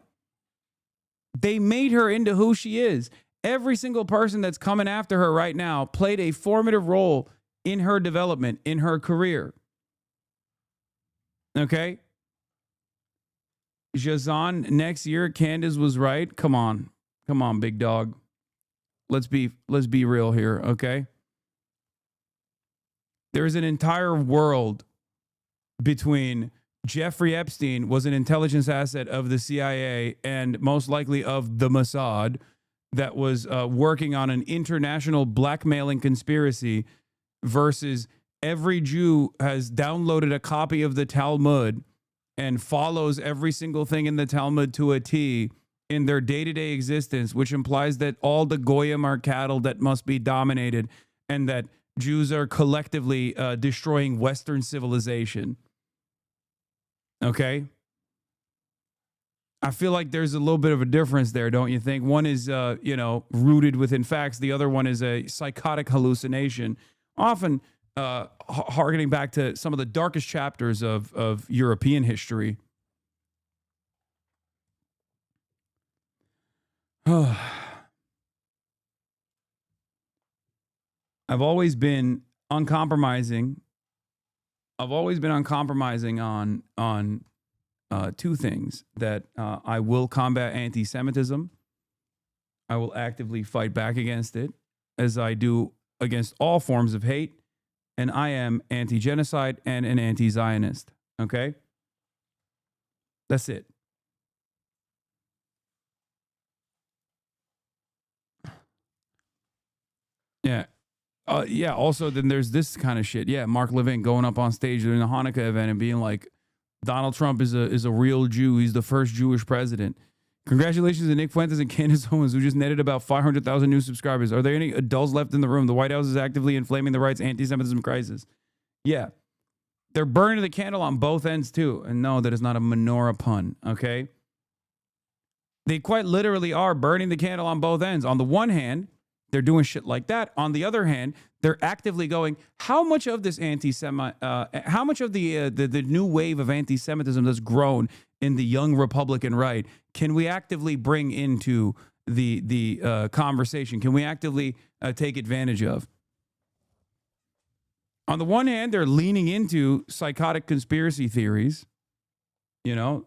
They made her into who she is. Every single person that's coming after her right now played a formative role in her development, in her career. Okay? Jazan, next year, Candace was right. Come on. Come on, big dog. Let's be real here, okay? There's an entire world between Jeffrey Epstein was an intelligence asset of the CIA and most likely of the Mossad that was working on an international blackmailing conspiracy versus every Jew has downloaded a copy of the Talmud and follows every single thing in the Talmud to a T in their day-to-day existence, which implies that all the Goyim are cattle that must be dominated and that Jews are collectively destroying Western civilization. Okay. I feel like there's a little bit of a difference there, don't you think? One is, rooted within facts. The other one is a psychotic hallucination, often harkening back to some of the darkest chapters of European history. I've always been uncompromising. I've always been uncompromising on two things: that I will combat anti-Semitism. I will actively fight back against it, as I do against all forms of hate, and I am anti-genocide and an anti-Zionist. Okay? That's it. Yeah. Yeah, also then there's this kind of shit. Yeah, Mark Levin going up on stage during the Hanukkah event and being like, Donald Trump is a real Jew. He's the first Jewish president. Congratulations to Nick Fuentes and Candace Owens, who just netted about 500,000 new subscribers. Are there any adults left in the room? The White House is actively inflaming the right's anti-Semitism crisis. Yeah. They're burning the candle on both ends too. And no, that is not a menorah pun, okay? They quite literally are burning the candle on both ends. On the one hand, they're doing shit like that. On the other hand, they're actively going, how much of this how much of the new wave of anti-Semitism that's grown in the young Republican right can we actively bring into the conversation? Can we actively take advantage of? On the one hand, they're leaning into psychotic conspiracy theories, you know,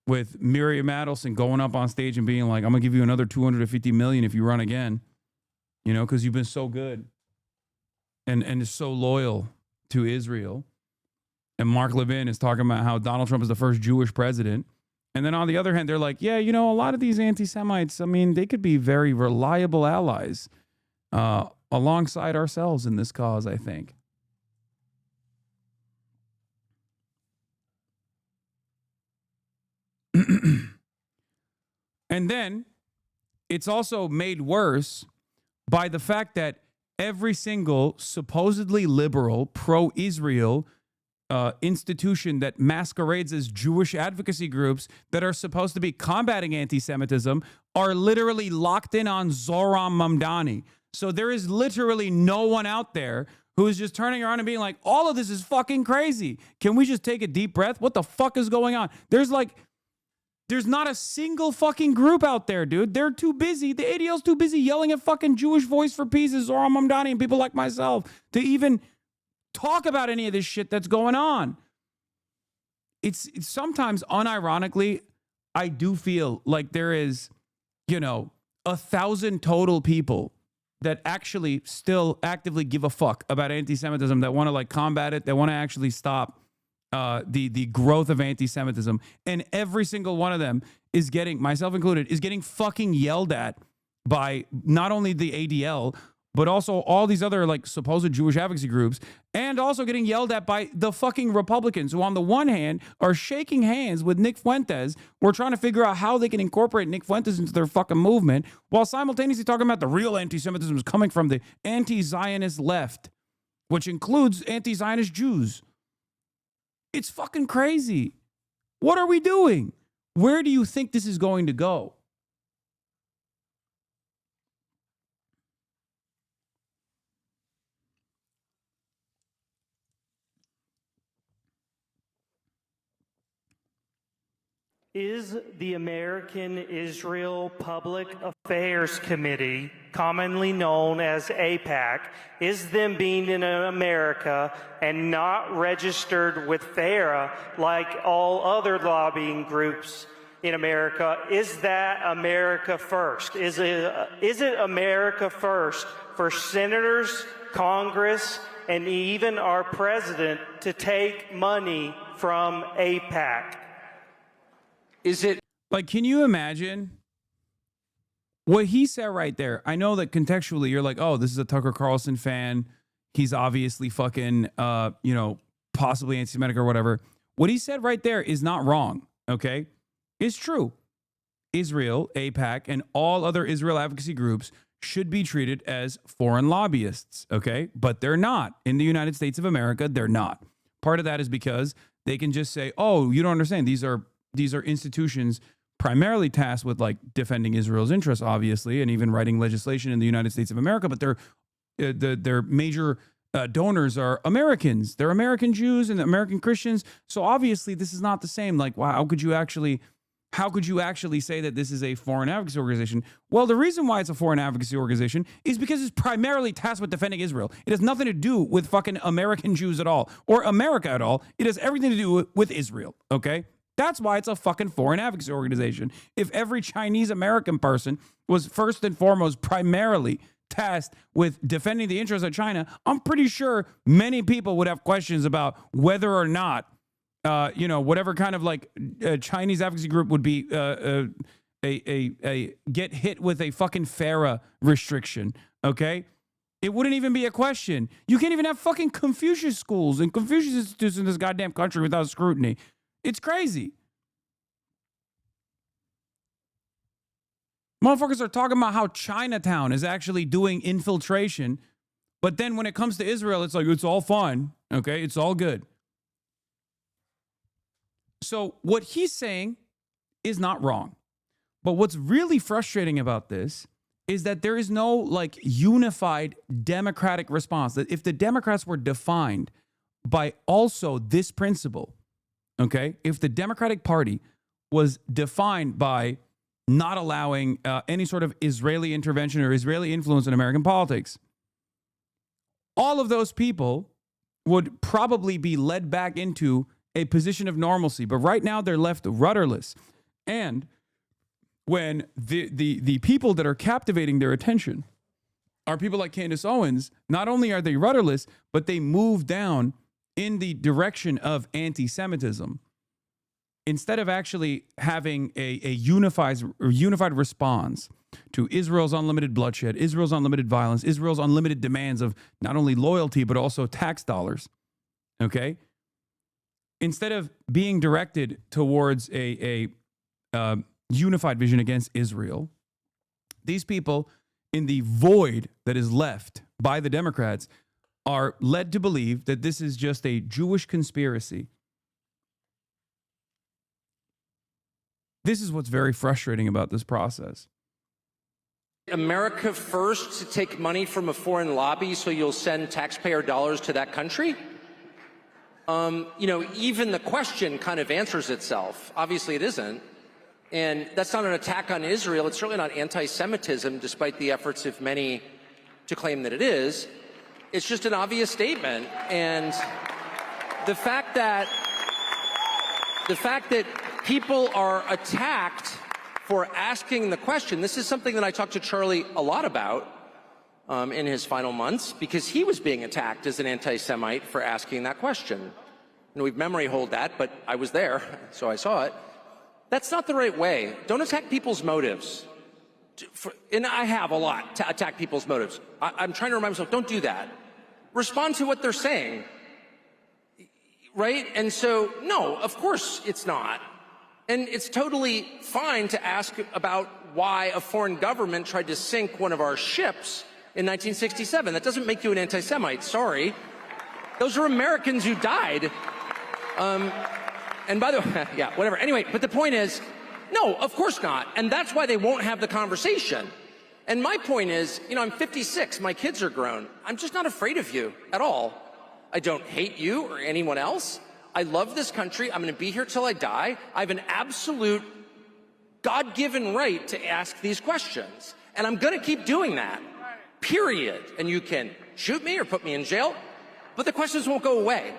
with Miriam Adelson going up on stage and being like, I'm going to give you another $250 million if you run again, you know, because you've been so good and so loyal to Israel. And Mark Levin is talking about how Donald Trump is the first Jewish president. And then on the other hand, they're like, yeah, you know, a lot of these anti-Semites, I mean, they could be very reliable allies alongside ourselves in this cause, I think. And then it's also made worse by the fact that every single supposedly liberal, pro-Israel institution that masquerades as Jewish advocacy groups that are supposed to be combating anti-Semitism are literally locked in on Zohran Mamdani. So there is literally no one out there who is just turning around and being like, all of this is fucking crazy. Can we just take a deep breath? What the fuck is going on? There's not a single fucking group out there, dude. They're too busy. The ADL's too busy yelling at fucking Jewish Voice for Peace, Zohran Mamdani, and people like myself to even talk about any of this shit that's going on. It's sometimes, unironically, I do feel like there is, you know, 1,000 total people that actually still actively give a fuck about anti-Semitism, that want to like combat it, that want to actually stop the growth of anti-Semitism, and every single one of them is getting, myself included, is getting fucking yelled at by not only the ADL, but also all these other like supposed Jewish advocacy groups, and also getting yelled at by the fucking Republicans who on the one hand are shaking hands with Nick Fuentes. We're trying to figure out how they can incorporate Nick Fuentes into their fucking movement, while simultaneously talking about the real anti-Semitism is coming from the anti-Zionist left, which includes anti-Zionist Jews. It's fucking crazy. What are we doing? Where do you think this is going to go? Is the American Israel Public Affairs Committee, commonly known as AIPAC, is them being in America and not registered with FARA like all other lobbying groups in America, is that America first? Is it America first for senators, Congress, and even our president to take money from AIPAC? Is it like, can you imagine what he said right there? I know that contextually you're like, oh, this is a Tucker Carlson fan. He's obviously fucking, you know, possibly anti-Semitic or whatever. What he said right there is not wrong, okay? It's true. Israel, AIPAC, and all other Israel advocacy groups should be treated as foreign lobbyists, okay? But they're not. In the United States of America, they're not. Part of that is because they can just say, oh, you don't understand. These are institutions primarily tasked with like defending Israel's interests, obviously, and even writing legislation in the United States of America. But their major donors are Americans. They're American Jews and American Christians. So obviously, this is not the same. Like, wow, how could you actually say that this is a foreign advocacy organization? Well, the reason why it's a foreign advocacy organization is because it's primarily tasked with defending Israel. It has nothing to do with fucking American Jews at all, or America at all. It has everything to do with Israel. Okay. That's why it's a fucking foreign advocacy organization. If every Chinese American person was first and foremost primarily tasked with defending the interests of China, I'm pretty sure many people would have questions about whether or not, you know, whatever kind of like Chinese advocacy group would be get hit with a fucking FARA restriction. Okay. It wouldn't even be a question. You can't even have fucking Confucius schools and Confucius institutes in this goddamn country without scrutiny. It's crazy. Motherfuckers are talking about how Chinatown is actually doing infiltration, but then when it comes to Israel, it's like, it's all fine, okay? It's all good. So what he's saying is not wrong. But what's really frustrating about this is that there is no like unified democratic response. That if the Democrats were defined by also this principle, okay, if the Democratic Party was defined by not allowing any sort of Israeli intervention or Israeli influence in American politics, all of those people would probably be led back into a position of normalcy. But right now they're left rudderless. And when the people that are captivating their attention are people like Candace Owens, not only are they rudderless, but they move down in the direction of anti-Semitism. Instead of actually having a unified response to Israel's unlimited bloodshed, Israel's unlimited violence, Israel's unlimited demands of not only loyalty, but also tax dollars, okay? Instead of being directed towards a unified vision against Israel, these people in the void that is left by the Democrats are led to believe that this is just a Jewish conspiracy. This is what's very frustrating about this process. America first to take money from a foreign lobby so you'll send taxpayer dollars to that country? You know, even the question kind of answers itself. Obviously it isn't. And that's not an attack on Israel. It's certainly not anti-Semitism, despite the efforts of many to claim that it is. It's just an obvious statement. And the fact that people are attacked for asking the question, this is something that I talked to Charlie a lot about in his final months, because he was being attacked as an anti-Semite for asking that question. And we've memory hold that, but I was there, so I saw it. That's not the right way. Don't attack people's motives. And I have a lot to attack people's motives. I'm trying to remind myself, don't do that. Respond to what they're saying, right? And so, no, of course it's not. And it's totally fine to ask about why a foreign government tried to sink one of our ships in 1967. That doesn't make you an anti-Semite, sorry. Those are Americans who died. And by the way, yeah, whatever. Anyway, but the point is, no, of course not. And that's why they won't have the conversation. And my point is, you know, I'm 56, my kids are grown. I'm just not afraid of you at all. I don't hate you or anyone else. I love this country. I'm going to be here till I die. I have an absolute God-given right to ask these questions. And I'm going to keep doing that, period. And you can shoot me or put me in jail, but the questions won't go away.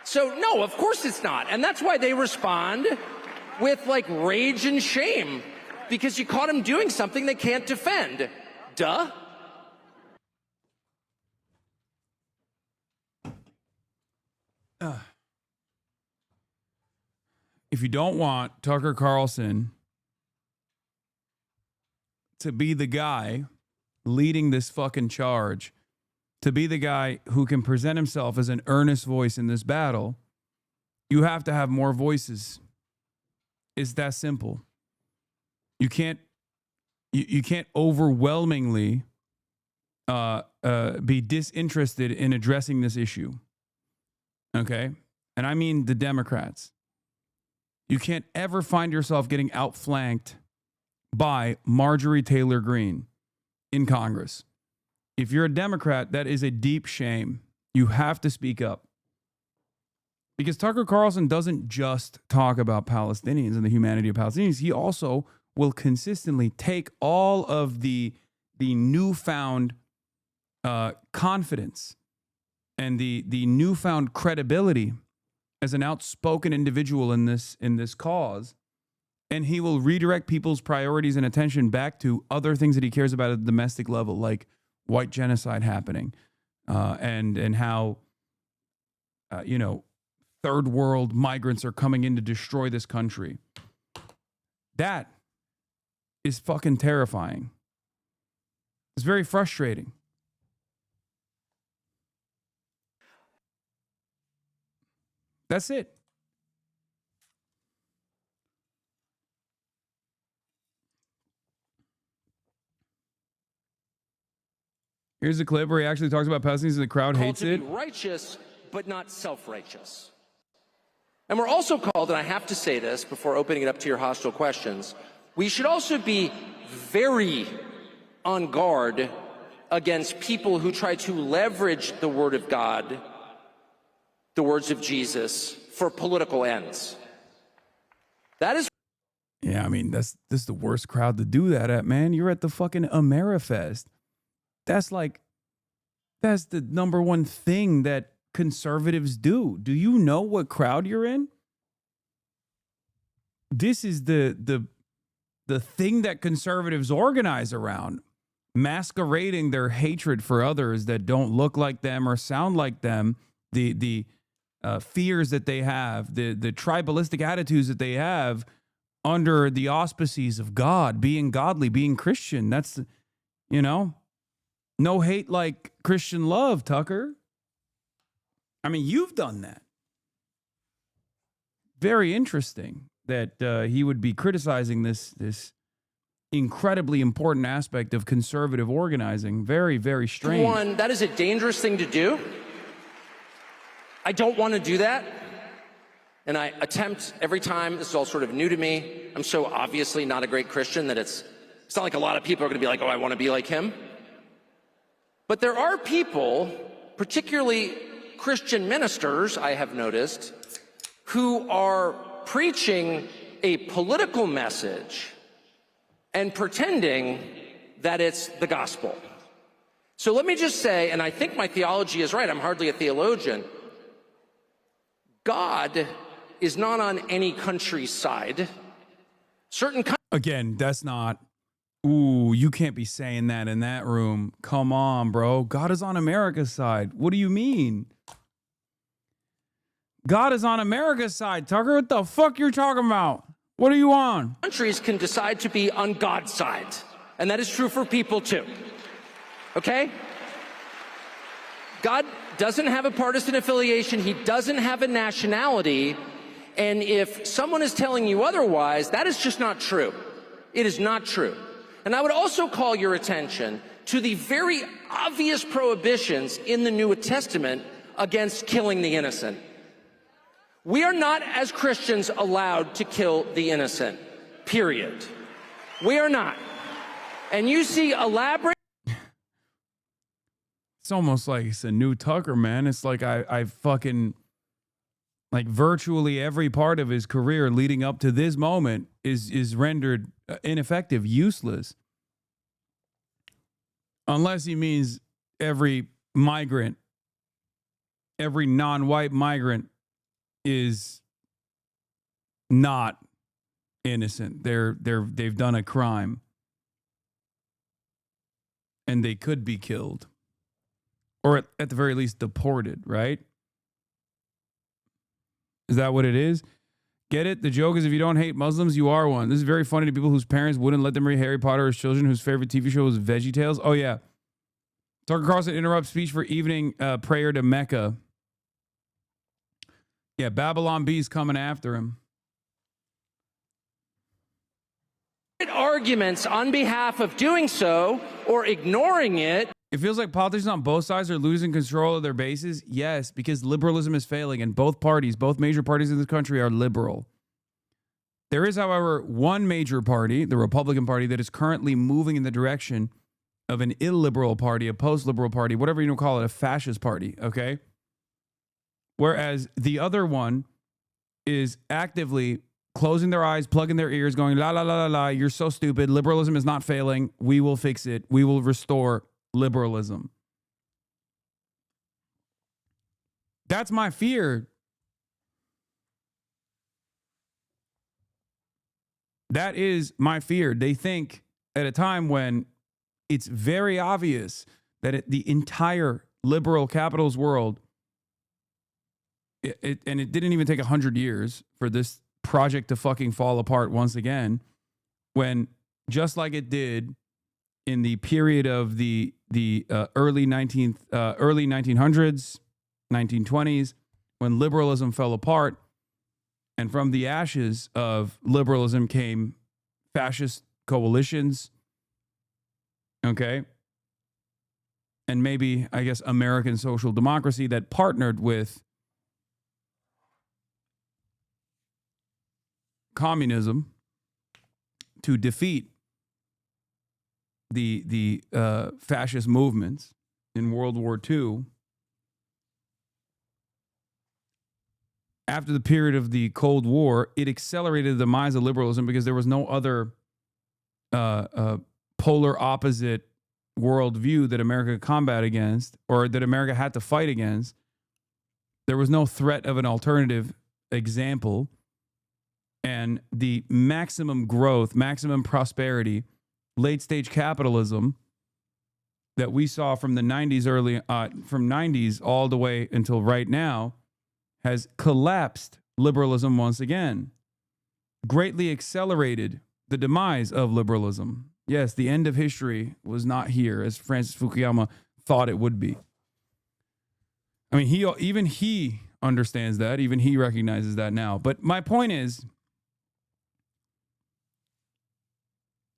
So, no, of course it's not. And that's why they respond with, like, rage and shame, because you caught them doing something they can't defend. Duh. If you don't want Tucker Carlson to be the guy leading this fucking charge, to be the guy who can present himself as an earnest voice in this battle, you have to have more voices. It's that simple. You can't overwhelmingly be disinterested in addressing this issue. Okay? And I mean the Democrats. You can't ever find yourself getting outflanked by Marjorie Taylor Greene in Congress. If you're a Democrat, that is a deep shame. You have to speak up. Because Tucker Carlson doesn't just talk about Palestinians and the humanity of Palestinians. He also will consistently take all of the newfound confidence and the newfound credibility as an outspoken individual in this cause, and he will redirect people's priorities and attention back to other things that he cares about at the domestic level, like white genocide happening, and how third world migrants are coming in to destroy this country. That is fucking terrifying. It's very frustrating. That's it. Here's a clip where he actually talks about Palestinians and the crowd hates it. Called to be righteous, but not self-righteous. And we're also called, and I have to say this before opening it up to your hostile questions, We should also be very on guard against people who try to leverage the word of God, the words of Jesus, for political ends. That is. Yeah, I mean, this is the worst crowd to do that at, man. You're at the fucking Amerifest. That's the number one thing that conservatives do. Do you know what crowd you're in? This is the thing that conservatives organize around, masquerading their hatred for others that don't look like them or sound like them, the fears that they have, the tribalistic attitudes that they have under the auspices of God, being godly, being Christian. That's, no hate like Christian love, Tucker. I mean, you've done that. Very interesting that he would be criticizing this incredibly important aspect of conservative organizing. Very, very strange. One, that is a dangerous thing to do. I don't want to do that. And I attempt every time. This is all sort of new to me. I'm so obviously not a great Christian that it's not like a lot of people are going to be like, oh, I want to be like him. But there are people, particularly Christian ministers, I have noticed, who are preaching a political message and pretending that it's the gospel. So let me just say, and I think my theology is right, I'm hardly a theologian, God is not on any country's side. Again, that's not, ooh, you can't be saying that in that room. Come on, bro. God is on America's side. What do you mean? God is on America's side, Tucker. What the fuck you're talking about? What are you on? Countries can decide to be on God's side, and that is true for people too. Okay? God doesn't have a partisan affiliation. He doesn't have a nationality. And if someone is telling you otherwise, that is just not true. It is not true. And I would also call your attention to the very obvious prohibitions in the New Testament against killing the innocent. We are not, as Christians, allowed to kill the innocent, period. We are not. And you see elaborate... It's almost like it's a new Tucker, man. It's like I fucking... Like virtually every part of his career leading up to this moment is rendered ineffective, useless. Unless he means every migrant, every non-white migrant is not innocent. They've done a crime. And they could be killed. Or at the very least deported, right? Is that what it is? Get it? The joke is if you don't hate Muslims, you are one. This is very funny to people whose parents wouldn't let them read Harry Potter as children, whose favorite TV show was VeggieTales. Oh, yeah. Tucker Carlson interrupts speech for evening prayer to Mecca. Yeah, Babylon B's coming after him. Arguments on behalf of doing so or ignoring it. It feels like politicians on both sides are losing control of their bases. Yes, because liberalism is failing, and both major parties in this country are liberal. There is, however, one major party, the Republican Party, that is currently moving in the direction of an illiberal party, a post-liberal party, whatever you want to call it, a fascist party, okay? Whereas the other one is actively closing their eyes, plugging their ears, going, la, la, la, la, la, you're so stupid. Liberalism is not failing. We will fix it. We will restore liberalism. That's my fear. That is my fear. They think at a time when it's very obvious that the entire liberal capitalist world, and it didn't even take 100 years for this project to fucking fall apart once again, when just like it did in the period of the early 1900s, 1920s, when liberalism fell apart, and from the ashes of liberalism came fascist coalitions, okay? And maybe, I guess, American social democracy that partnered with communism to defeat the fascist movements in World War II, after the period of the Cold War, it accelerated the demise of liberalism because there was no other polar opposite worldview that America could combat against, or that America had to fight against. There was no threat of an alternative example. And the maximum growth, maximum prosperity, late stage capitalism that we saw from the 90s from 90s all the way until right now has collapsed liberalism once again, greatly accelerated the demise of liberalism. Yes, the end of history was not here, as Francis Fukuyama thought it would be. I mean, even he understands that. Even he recognizes that now. But my point is,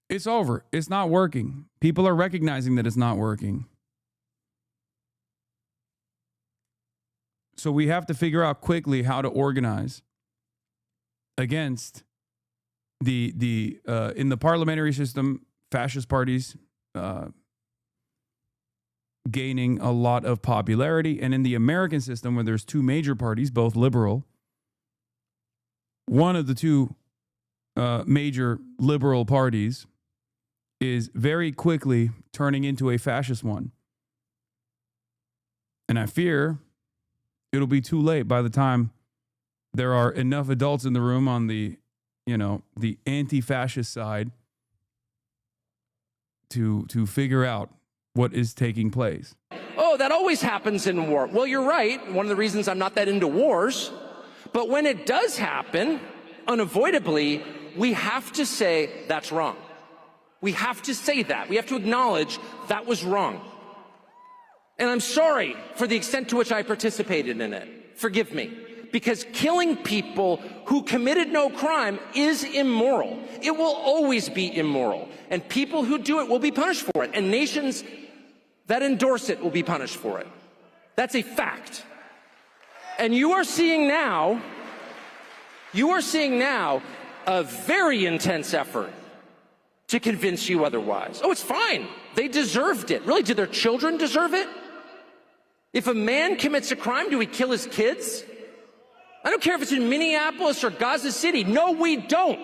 it's over. It's not working. People are recognizing that it's not working. So we have to figure out quickly how to organize against the in the parliamentary system, fascist parties gaining a lot of popularity, and in the American system, where there's two major parties, both liberal, one of the two major liberal parties is very quickly turning into a fascist one. And I fear it'll be too late by the time there are enough adults in the room on the, the anti-fascist side to figure out what is taking place. Oh, that always happens in war. Well, you're right. One of the reasons I'm not that into wars. But when it does happen, unavoidably, we have to say that's wrong. We have to say that. We have to acknowledge that was wrong. And I'm sorry for the extent to which I participated in it. Forgive me. Because killing people who committed no crime is immoral. It will always be immoral. And people who do it will be punished for it. And nations that endorse it will be punished for it. That's a fact. And you are seeing now a very intense effort to convince you otherwise. Oh, it's fine. They deserved it. Really, did their children deserve it? If a man commits a crime, do we kill his kids? I don't care if it's in Minneapolis or Gaza City. No, we don't.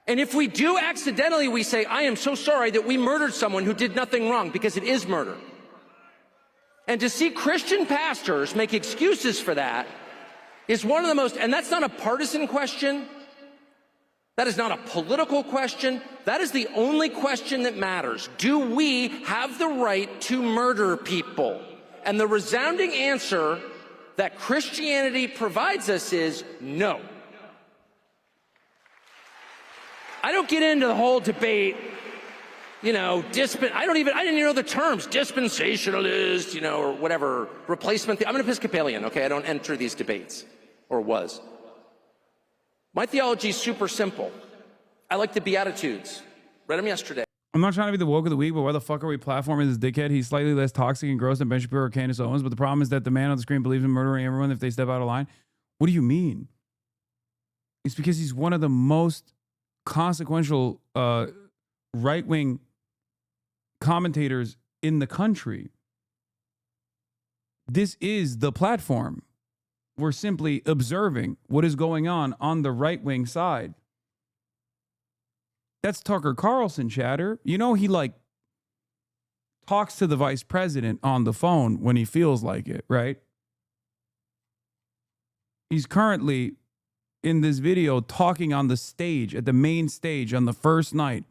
And if we do accidentally, we say, I am so sorry that we murdered someone who did nothing wrong, because it is murder. And to see Christian pastors make excuses for that is one of the most, and that's not a partisan question. That is not a political question. That is the only question that matters. Do we have the right to murder people? And the resounding answer that Christianity provides us is no. I don't get into the whole debate, I didn't even know the terms, dispensationalist, or whatever, replacement. I'm an Episcopalian, okay? I don't enter these debates, or was. My theology is super simple. I like the Beatitudes. Read them yesterday. I'm not trying to be the woke of the week, but why the fuck are we platforming this dickhead? He's slightly less toxic and gross than Ben Shapiro or Candace Owens, but the problem is that the man on the screen believes in murdering everyone if they step out of line. What do you mean? It's because he's one of the most consequential right-wing commentators in the country. This is the platform. We're simply observing what is going on the right-wing side. That's Tucker Carlson chatter. He talks to the vice president on the phone when he feels like it, right? He's currently in this video talking on the stage, at the main stage on the first night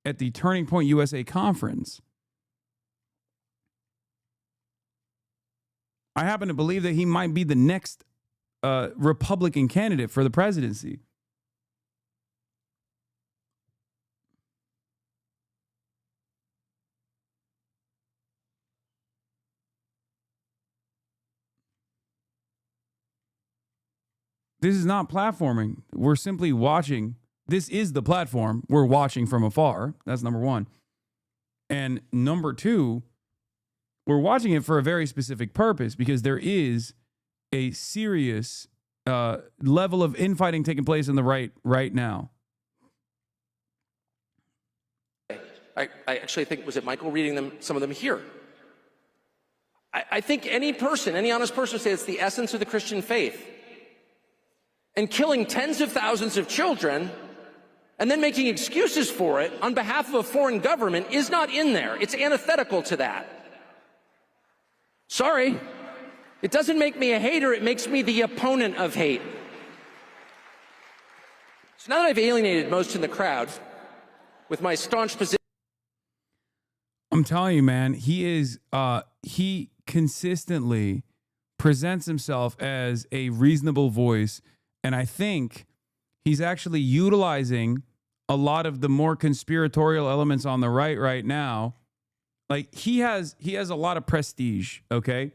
at the Turning Point USA conference. I happen to believe that he might be the next Republican candidate for the presidency. This is not platforming. We're simply watching. This is the platform. We're watching from afar. That's number one. And number two, we're watching it for a very specific purpose, because there is a serious level of infighting taking place in the right now. I actually think, was it Michael reading them, some of them here? I think any person, any honest person would say it's the essence of the Christian faith. And killing tens of thousands of children and then making excuses for it on behalf of a foreign government is not in there. It's antithetical to that. Sorry. It doesn't make me a hater, it makes me the opponent of hate. So now that I've alienated most in the crowd with my staunch position. I'm telling you, man, he consistently presents himself as a reasonable voice. And I think he's actually utilizing a lot of the more conspiratorial elements on the right now. Like he has a lot of prestige, okay?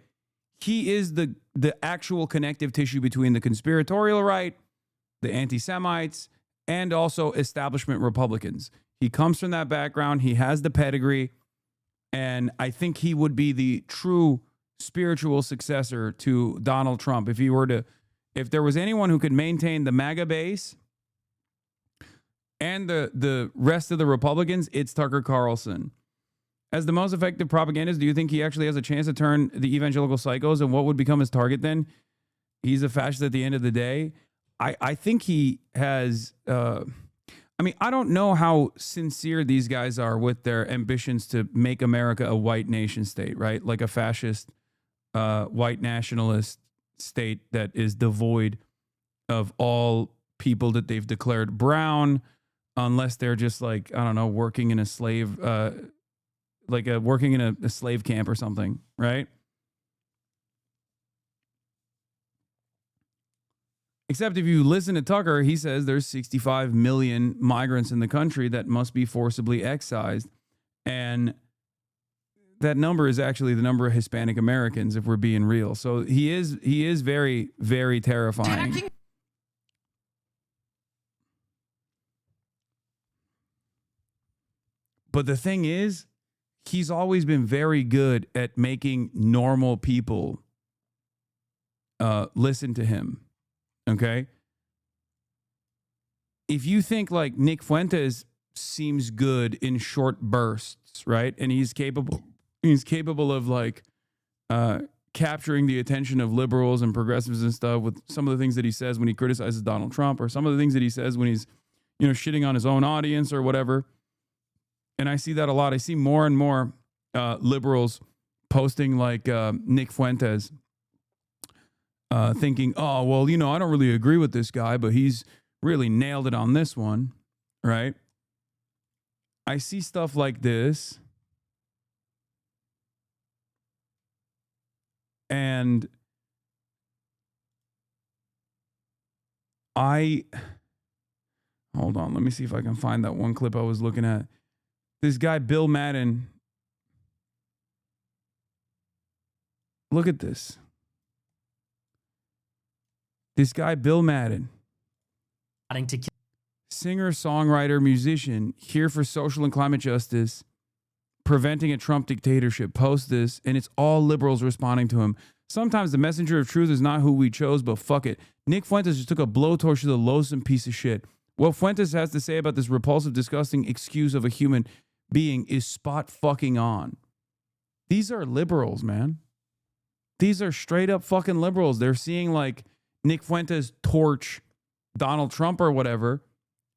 He is the actual connective tissue between the conspiratorial right, the anti-Semites, and also establishment Republicans. He comes from that background. He has the pedigree. And I think he would be the true spiritual successor to Donald Trump. If there was anyone who could maintain the MAGA base and the rest of the Republicans, it's Tucker Carlson. As the most effective propagandist, do you think he actually has a chance to turn the evangelical psychos, and what would become his target then? He's a fascist at the end of the day. I think he has... I don't know how sincere these guys are with their ambitions to make America a white nation state, right? Like a fascist, white nationalist state that is devoid of all people that they've declared brown, unless they're just like, I don't know, working in a slave... working in a slave camp or something, right? Except if you listen to Tucker, he says there's 65 million migrants in the country that must be forcibly excised. And that number is actually the number of Hispanic Americans, if we're being real. So he is very, very terrifying. But the thing is, he's always been very good at making normal people listen to him. Okay? If you think like Nick Fuentes seems good in short bursts, right? And he's capable of like capturing the attention of liberals and progressives and stuff with some of the things that he says when he criticizes Donald Trump, or some of the things that he says when he's, shitting on his own audience or whatever. And I see that a lot. I see more and more liberals posting like Nick Fuentes, thinking, oh, well, I don't really agree with this guy, but he's really nailed it on this one, right? I see stuff like this. And hold on, let me see if I can find that one clip I was looking at. This guy, Bill Madden. Look at this. This guy, Bill Madden. Singer, songwriter, musician, here for social and climate justice, preventing a Trump dictatorship. Post this, and it's all liberals responding to him. Sometimes the messenger of truth is not who we chose, but fuck it. Nick Fuentes just took a blowtorch to the loathsome piece of shit. What Fuentes has to say about this repulsive, disgusting excuse of a human being is spot fucking on. These are liberals, man. These are straight up fucking liberals. They're seeing like Nick Fuentes torch Donald Trump or whatever,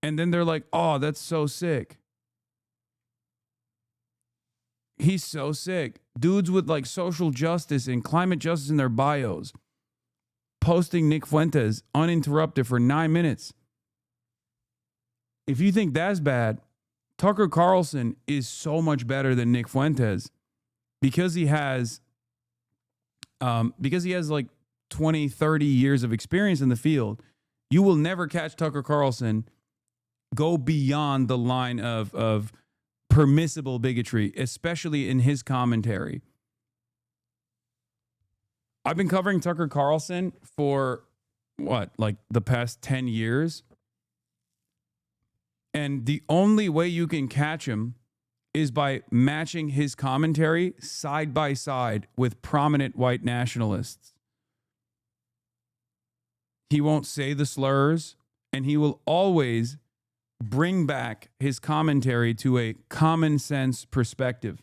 and then they're like, oh, that's so sick. He's so sick. Dudes with like social justice and climate justice in their bios posting Nick Fuentes uninterrupted for 9 minutes. If you think that's bad, Tucker Carlson is so much better than Nick Fuentes because he has like 20, 30 years of experience in the field. You will never catch Tucker Carlson go beyond the line of permissible bigotry, especially in his commentary. I've been covering Tucker Carlson for like the past 10 years. And the only way you can catch him is by matching his commentary side by side with prominent white nationalists. He won't say the slurs, and he will always bring back his commentary to a common sense perspective.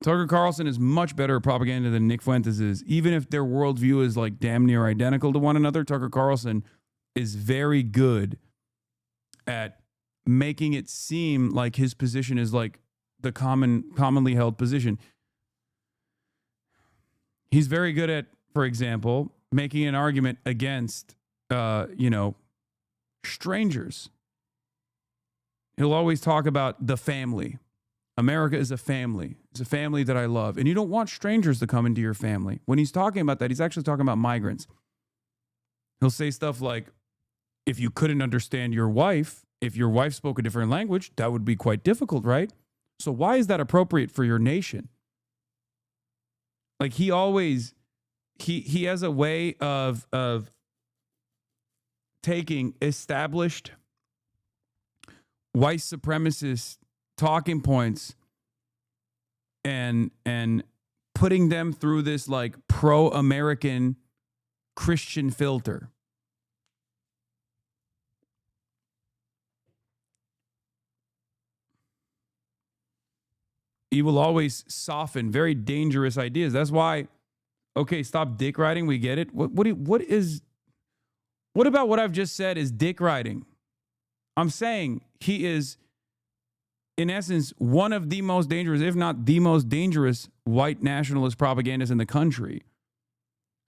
Tucker Carlson is much better at propaganda than Nick Fuentes is. Even if their worldview is like damn near identical to one another, Tucker Carlson is very good at making it seem like his position is like the commonly held position. He's very good at, for example, making an argument against, strangers. He'll always talk about the family. America is a family. It's a family that I love. And you don't want strangers to come into your family. When he's talking about that, he's actually talking about migrants. He'll say stuff like, if you couldn't understand your wife, if your wife spoke a different language, that would be quite difficult, right? So why is that appropriate for your nation? Like he always, he has a way of taking established white supremacist talking points and putting them through this like pro-American Christian filter. He will always soften very dangerous ideas. That's why, okay, stop dick riding. We get it. What about what I've just said is dick riding? I'm saying he is, in essence, one of the most dangerous, if not the most dangerous, white nationalist propagandists in the country.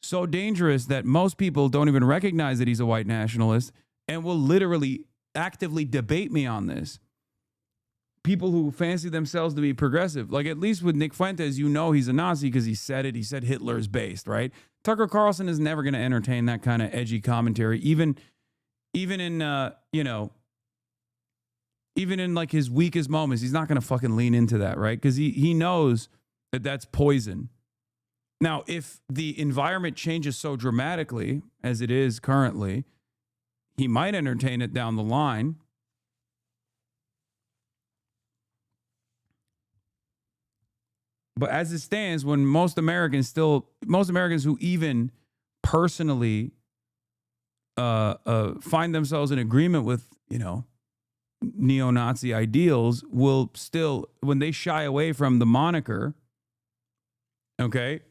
So dangerous that most people don't even recognize that he's a white nationalist and will literally actively debate me on this. People who fancy themselves to be progressive. Like, at least with Nick Fuentes, you know he's a Nazi because he said it. He said Hitler is based, right? Tucker Carlson is never going to entertain that kind of edgy commentary, even in, even in like his weakest moments. He's not going to fucking lean into that, right? Because he knows that that's poison. Now, if the environment changes so dramatically as it is currently, he might entertain it down the line. But as it stands, when most Americans who even personally find themselves in agreement with, neo-Nazi ideals, will still, when they shy away from the moniker, okay,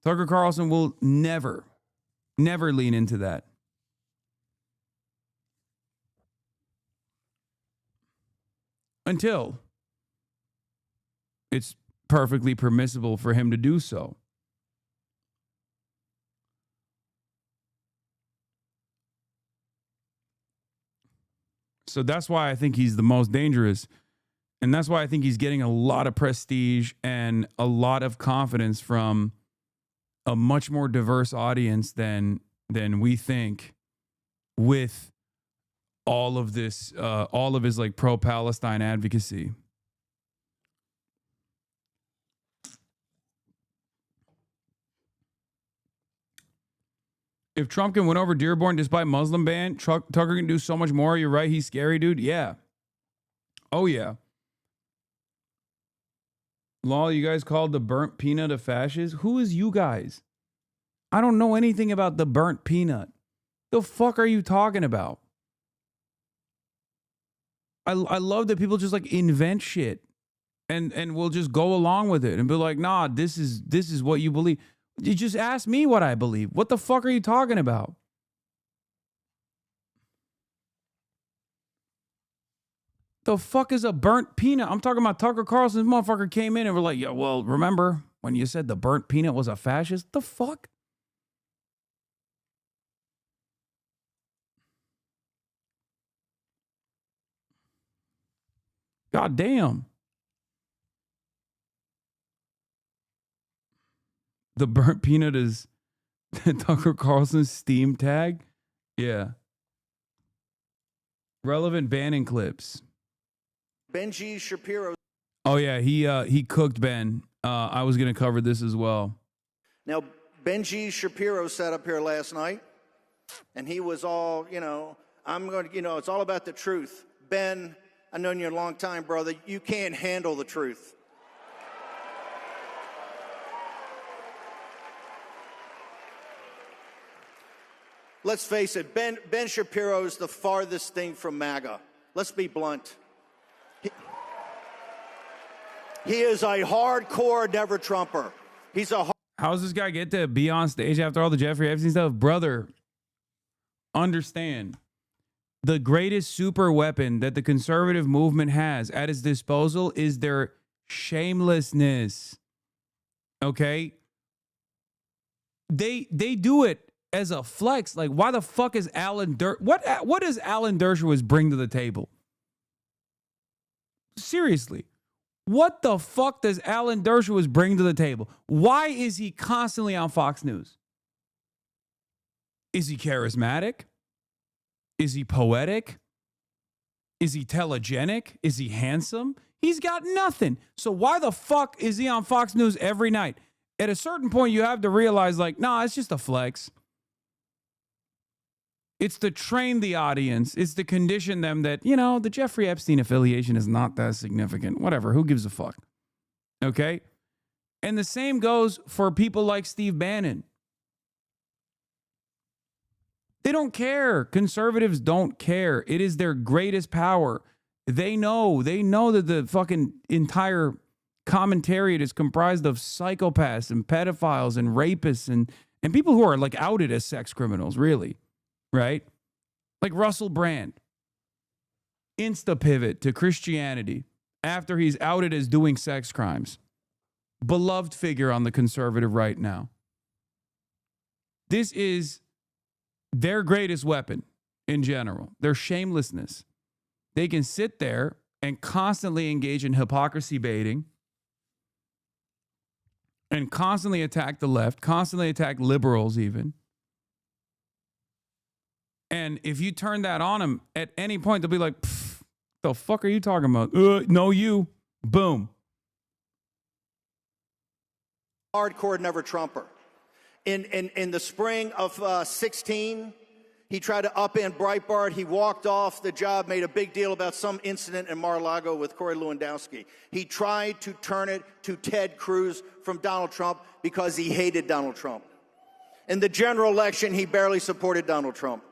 Tucker Carlson will never lean into that. Until it's perfectly permissible for him to do so. So that's why I think he's the most dangerous. And that's why I think he's getting a lot of prestige and a lot of confidence from a much more diverse audience than we think, with all of this, all of his like pro-Palestine advocacy. If Trump can win over Dearborn despite Muslim ban, Tucker can do so much more. You're right. He's scary, dude. Yeah. Oh, yeah. Lol, you guys called the burnt peanut a fascist? Who is you guys? I don't know anything about the burnt peanut. The fuck are you talking about? I love that people just like invent shit and will just go along with it and be like, nah, this is what you believe. You just ask me what I believe. What the fuck are you talking about? The fuck is a burnt peanut? I'm talking about Tucker Carlson's motherfucker came in and were like, yeah, well, remember when you said the burnt peanut was a fascist? The fuck? God damn. The burnt peanut is Tucker Carlson's Steam tag? Yeah. Relevant banning clips. Benji Shapiro. Oh yeah, he cooked Ben. I was gonna cover this as well. Now, Benji Shapiro sat up here last night, and he was all, I'm going to, it's all about the truth. Ben, I've known you a long time, brother. You can't handle the truth. let's face it, Ben Shapiro is the farthest thing from MAGA. Let's be blunt. He is a hardcore never Trumper. He's a How does this guy get to be on stage after all the Jeffrey Epstein stuff? Brother, understand. The greatest super weapon that the conservative movement has at its disposal is their shamelessness. Okay? They do it as a flex. Like, why the fuck is Alan what does Alan Dershowitz bring to the table? Seriously. What the fuck does Alan Dershowitz bring to the table? Why is he constantly on Fox News? Is he charismatic? Is he poetic? Is he telegenic? Is he handsome? He's got nothing. So why the fuck is he on Fox News every night? At a certain point, you have to realize, like, nah, it's just a flex. It's to train the audience. It's to condition them that, you know, the Jeffrey Epstein affiliation is not that significant. Whatever. Who gives a fuck? Okay? And the same goes for people like Steve Bannon. They don't care. Conservatives don't care. It is their greatest power. They know that the fucking entire commentariat is comprised of psychopaths and pedophiles and rapists and people who are like outed as sex criminals, really. Right? Like Russell Brand. Insta-pivot to Christianity after he's outed as doing sex crimes. Beloved figure on the conservative right now. This is their greatest weapon in general. Their shamelessness. They can sit there and constantly engage in hypocrisy baiting and constantly attack the left, constantly attack liberals even. And if you turn that on them at any point, they'll be like, the fuck are you talking about? No, you. Boom. Hardcore never Trumper. In the spring of 16, he tried to upend Breitbart. He walked off the job, made a big deal about some incident in Mar-a-Lago with Corey Lewandowski. He tried to turn it to Ted Cruz from Donald Trump because he hated Donald Trump. In the general election, he barely supported Donald Trump.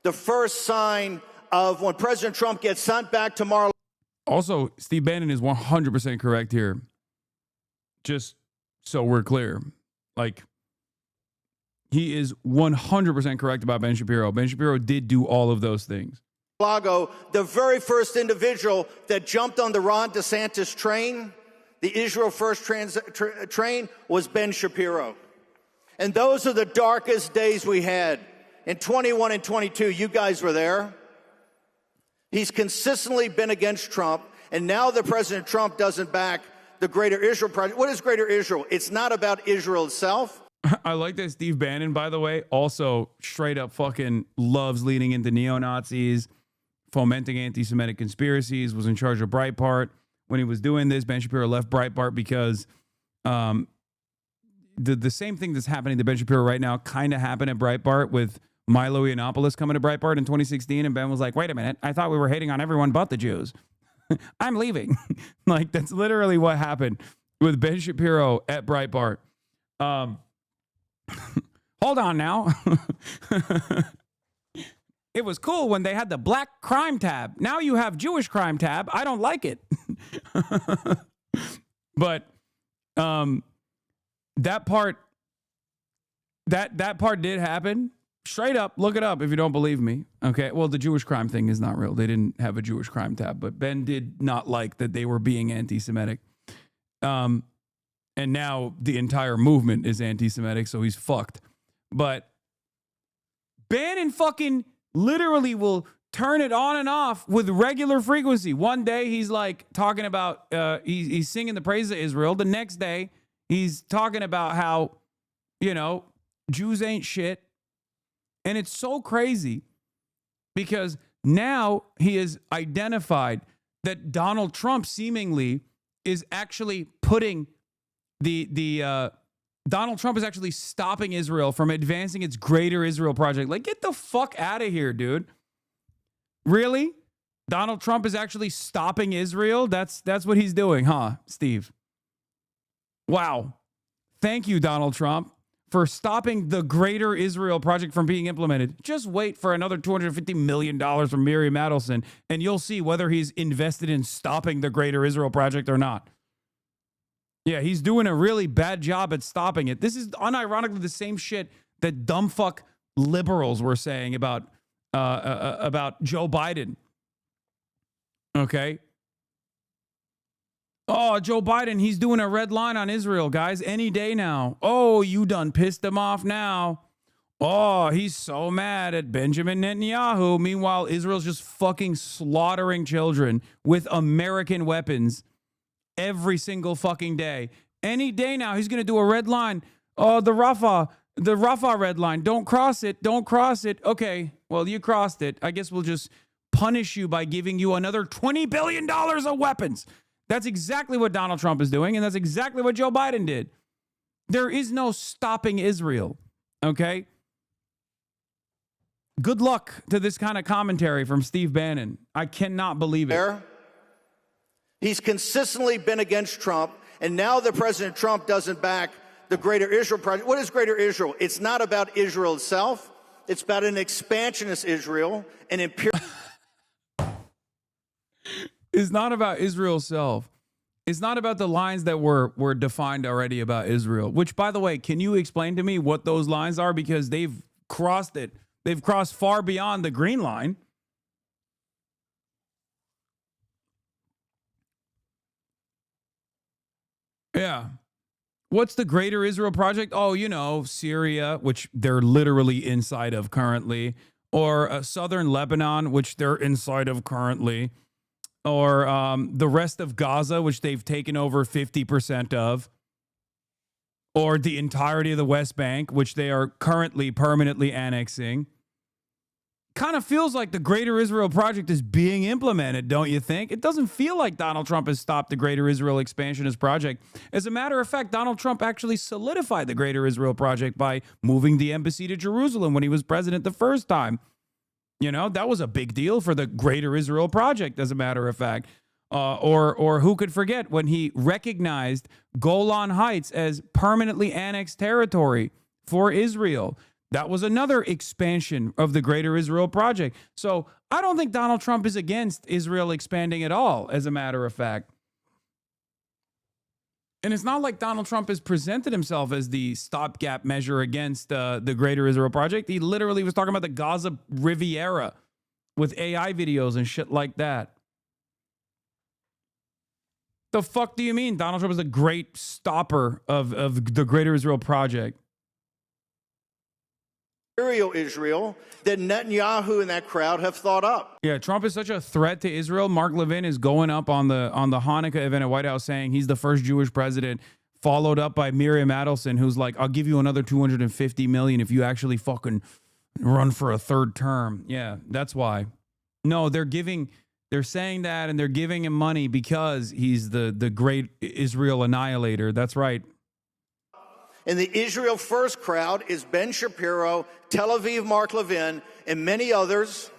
The first sign of when President Trump gets sent back to Mar-a-Lago. Also, Steve Bannon is 100% correct here. Just so we're clear. Like, he is 100% correct about Ben Shapiro. Ben Shapiro did do all of those things. The very first individual that jumped on the Ron DeSantis train, the Israel First train, was Ben Shapiro. And those are the darkest days we had. In 21 and 22, you guys were there. He's consistently been against Trump. And now that President Trump doesn't back the Greater Israel Project. What is Greater Israel? It's not about Israel itself. I like that Steve Bannon, by the way, also straight up fucking loves leading into neo-Nazis, fomenting anti-Semitic conspiracies, was in charge of Breitbart. When he was doing this, Ben Shapiro left Breitbart because the same thing that's happening to Ben Shapiro right now kind of happened at Breitbart with Milo Yiannopoulos coming to Breitbart in 2016. And Ben was like, wait a minute, I thought we were hating on everyone but the Jews. I'm leaving. Like, that's literally what happened with Ben Shapiro at Breitbart. Hold on now. It was cool when they had the black crime tab. Now you have Jewish crime tab. I don't like it. But that part did happen. Straight up, look it up if you don't believe me. Okay, well, the Jewish crime thing is not real. They didn't have a Jewish crime tab, but Ben did not like that they were being anti-Semitic. And now the entire movement is anti-Semitic, so he's fucked. But Bannon fucking literally will turn it on and off with regular frequency. One day he's like talking about, he's singing the praises of Israel. The next day he's talking about how, you know, Jews ain't shit. And it's so crazy because now he has identified that Donald Trump seemingly is actually putting Donald Trump is actually stopping Israel from advancing its Greater Israel Project. Like, get the fuck out of here, dude. Really? Donald Trump is actually stopping Israel? That's what he's doing, huh, Steve? Wow. Thank you, Donald Trump, for stopping the Greater Israel Project from being implemented. Just wait for another $250 million from Miriam Adelson, and you'll see whether he's invested in stopping the Greater Israel Project or not. Yeah, he's doing a really bad job at stopping it. This is unironically the same shit that dumbfuck liberals were saying about Joe Biden. Okay. Oh, Joe Biden, he's doing a red line on Israel, guys, any day now. Oh, you done pissed him off now. Oh, he's so mad at Benjamin Netanyahu. Meanwhile, Israel's just fucking slaughtering children with American weapons every single fucking day. Any day now, he's going to do a red line. Oh, the Rafah red line. Don't cross it. Don't cross it. Okay, well, you crossed it. I guess we'll just punish you by giving you another $20 billion of weapons. That's exactly what Donald Trump is doing, and that's exactly what Joe Biden did. There is no stopping Israel, okay? Good luck to this kind of commentary from Steve Bannon. I cannot believe it. He's consistently been against Trump, and now that President Trump doesn't back the Greater Israel Project. What is Greater Israel? It's not about Israel itself. It's about an expansionist Israel, an imperial... It's not about Israel itself. It's not about the lines that were defined already about Israel, which, by the way, can you explain to me what those lines are? Because they've crossed it. They've crossed far beyond the green line. Yeah. What's the Greater Israel Project? Oh, you know, Syria, which they're literally inside of currently, or southern Lebanon, which they're inside of currently, or the rest of Gaza, which they've taken over 50% of, or the entirety of the West Bank, which they are currently permanently annexing. Kind of feels like the Greater Israel Project is being implemented, don't you think? It doesn't feel like Donald Trump has stopped the Greater Israel Expansionist Project. As a matter of fact, Donald Trump actually solidified the Greater Israel Project by moving the embassy to Jerusalem when he was president the first time. You know, that was a big deal for the Greater Israel Project, as a matter of fact. Or who could forget when he recognized Golan Heights as permanently annexed territory for Israel. That was another expansion of the Greater Israel Project. So I don't think Donald Trump is against Israel expanding at all, as a matter of fact. And it's not like Donald Trump has presented himself as the stopgap measure against the Greater Israel Project. He literally was talking about the Gaza Riviera with AI videos and shit like that. The fuck do you mean Donald Trump is a great stopper of the Greater Israel Project? Imperial Israel that Netanyahu and that crowd have thought up. Yeah, Trump is such a threat to Israel. Mark Levin is going up on the Hanukkah event at White House saying he's the first Jewish president, followed up by Miriam Adelson, who's like, I'll give you another $250 million if you actually fucking run for a third term. Yeah, that's why. No, they're saying that, and they're giving him money because he's the great Israel annihilator. That's right. And the Israel First crowd is Ben Shapiro, Tel Aviv Mark Levin, and many others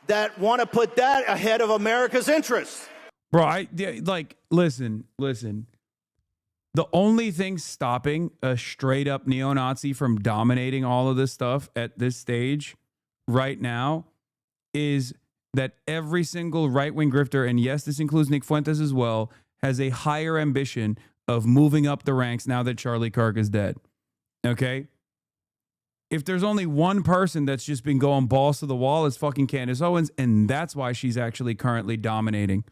that want to put that ahead of America's interests. Bro, listen. The only thing stopping a straight up neo-Nazi from dominating all of this stuff at this stage right now is that every single right-wing grifter, and yes, this includes Nick Fuentes as well, has a higher ambition of moving up the ranks now that Charlie Kirk is dead. Okay? If there's only one person that's just been going balls to the wall, it's fucking Candace Owens, and that's why she's actually currently dominating.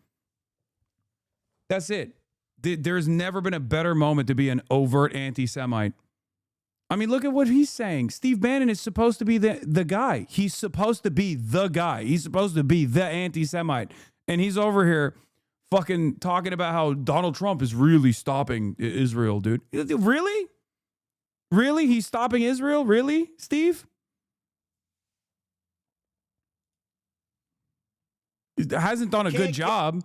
That's it. There's never been a better moment to be an overt anti-Semite. I mean, look at what he's saying. Steve Bannon is supposed to be the guy. He's supposed to be the guy. He's supposed to be the anti-Semite. And he's over here fucking talking about how Donald Trump is really stopping Israel, dude. Really? Really? He's stopping Israel? Really, Steve? He hasn't done a good job.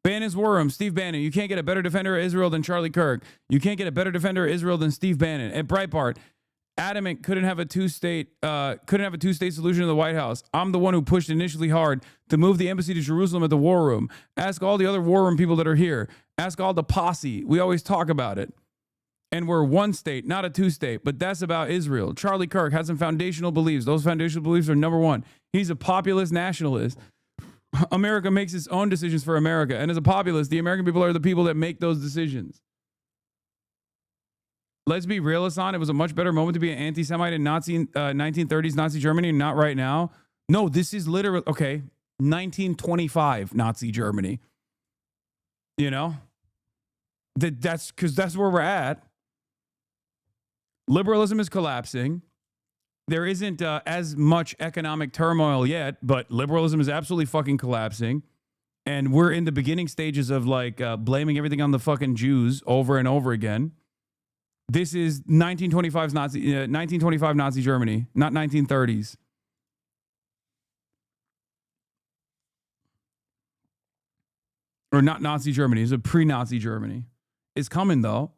Bannon's war room, Steve Bannon. You can't get a better defender of Israel than Charlie Kirk. You can't get a better defender of Israel than Steve Bannon. At Breitbart, adamant couldn't have a two-state solution in the White House. I'm the one who pushed initially hard to move the embassy to Jerusalem at the war room. Ask all the other war room people that are here. Ask all the posse. We always talk about it. And we're one state, not a two state, but that's about Israel. Charlie Kirk had some foundational beliefs. Those foundational beliefs are number one. He's a populist nationalist. America makes its own decisions for America. And as a populist, the American people are the people that make those decisions. Let's be real, Hasan. It was a much better moment to be an anti-Semite in 1930s Nazi Germany, not right now. No, this is literally, okay, 1925 Nazi Germany. You know? That's because that's where we're at. Liberalism is collapsing. There isn't as much economic turmoil yet, but liberalism is absolutely fucking collapsing. And we're in the beginning stages of like blaming everything on the fucking Jews over and over again. This is 1925 Nazi Germany, not 1930s. Or not Nazi Germany. It's a pre-Nazi Germany. It's coming though.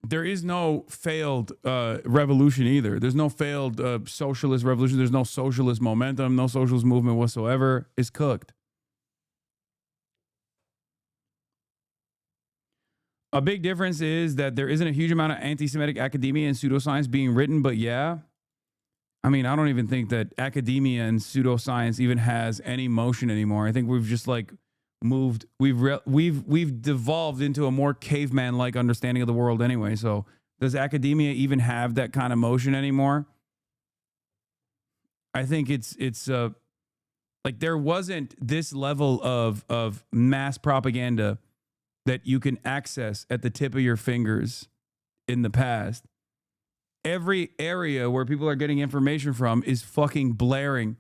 There is no failed revolution either. There's no failed socialist revolution. There's no socialist momentum, no socialist movement whatsoever. It's cooked. A big difference is that there isn't a huge amount of anti-Semitic academia and pseudoscience being written, but yeah. I mean, I don't even think that academia and pseudoscience even has any motion anymore. I think we've just like moved, we've devolved into a more caveman-like understanding of the world anyway. So does academia even have that kind of motion anymore? I think it's like there wasn't this level of mass propaganda that you can access at the tip of your fingers in the past. Every area where people are getting information from is fucking blaring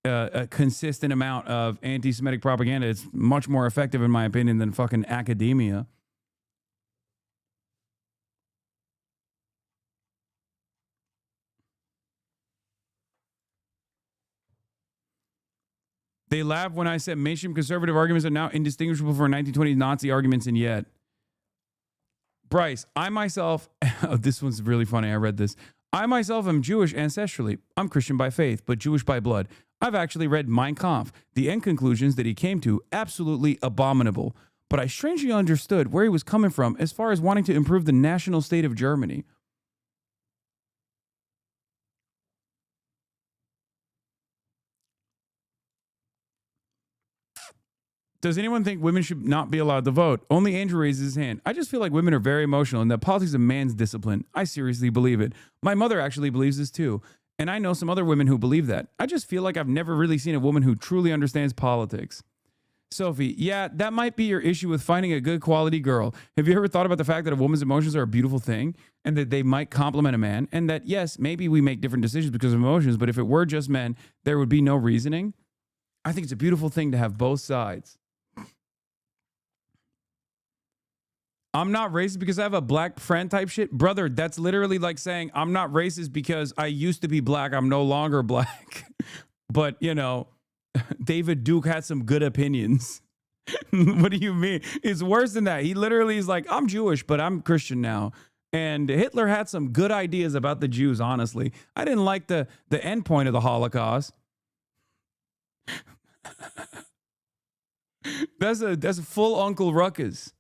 a consistent amount of anti-Semitic propaganda. It's much more effective, in my opinion, than fucking academia. They laugh when I said mainstream conservative arguments are now indistinguishable from 1920s Nazi arguments, and yet. Bryce, I myself, oh, this one's really funny. I read this. I myself am Jewish ancestrally. I'm Christian by faith, but Jewish by blood. I've actually read Mein Kampf. The end conclusions that he came to, absolutely abominable. But I strangely understood where he was coming from as far as wanting to improve the national state of Germany. Does anyone think women should not be allowed to vote? Only Andrew raises his hand. I just feel like women are very emotional and that politics is a man's discipline. I seriously believe it. My mother actually believes this too. And I know some other women who believe that. I just feel like I've never really seen a woman who truly understands politics. Sophie, yeah, that might be your issue with finding a good quality girl. Have you ever thought about the fact that a woman's emotions are a beautiful thing and that they might complement a man? And that, yes, maybe we make different decisions because of emotions, but if it were just men, there would be no reasoning. I think it's a beautiful thing to have both sides. I'm not racist because I have a black friend type shit. Brother, that's literally like saying I'm not racist because I used to be black. I'm no longer black. But, you know, David Duke had some good opinions. What do you mean? It's worse than that. He literally is like, I'm Jewish, but I'm Christian now. And Hitler had some good ideas about the Jews, honestly. I didn't like the end point of the Holocaust. That's a full Uncle Ruckus.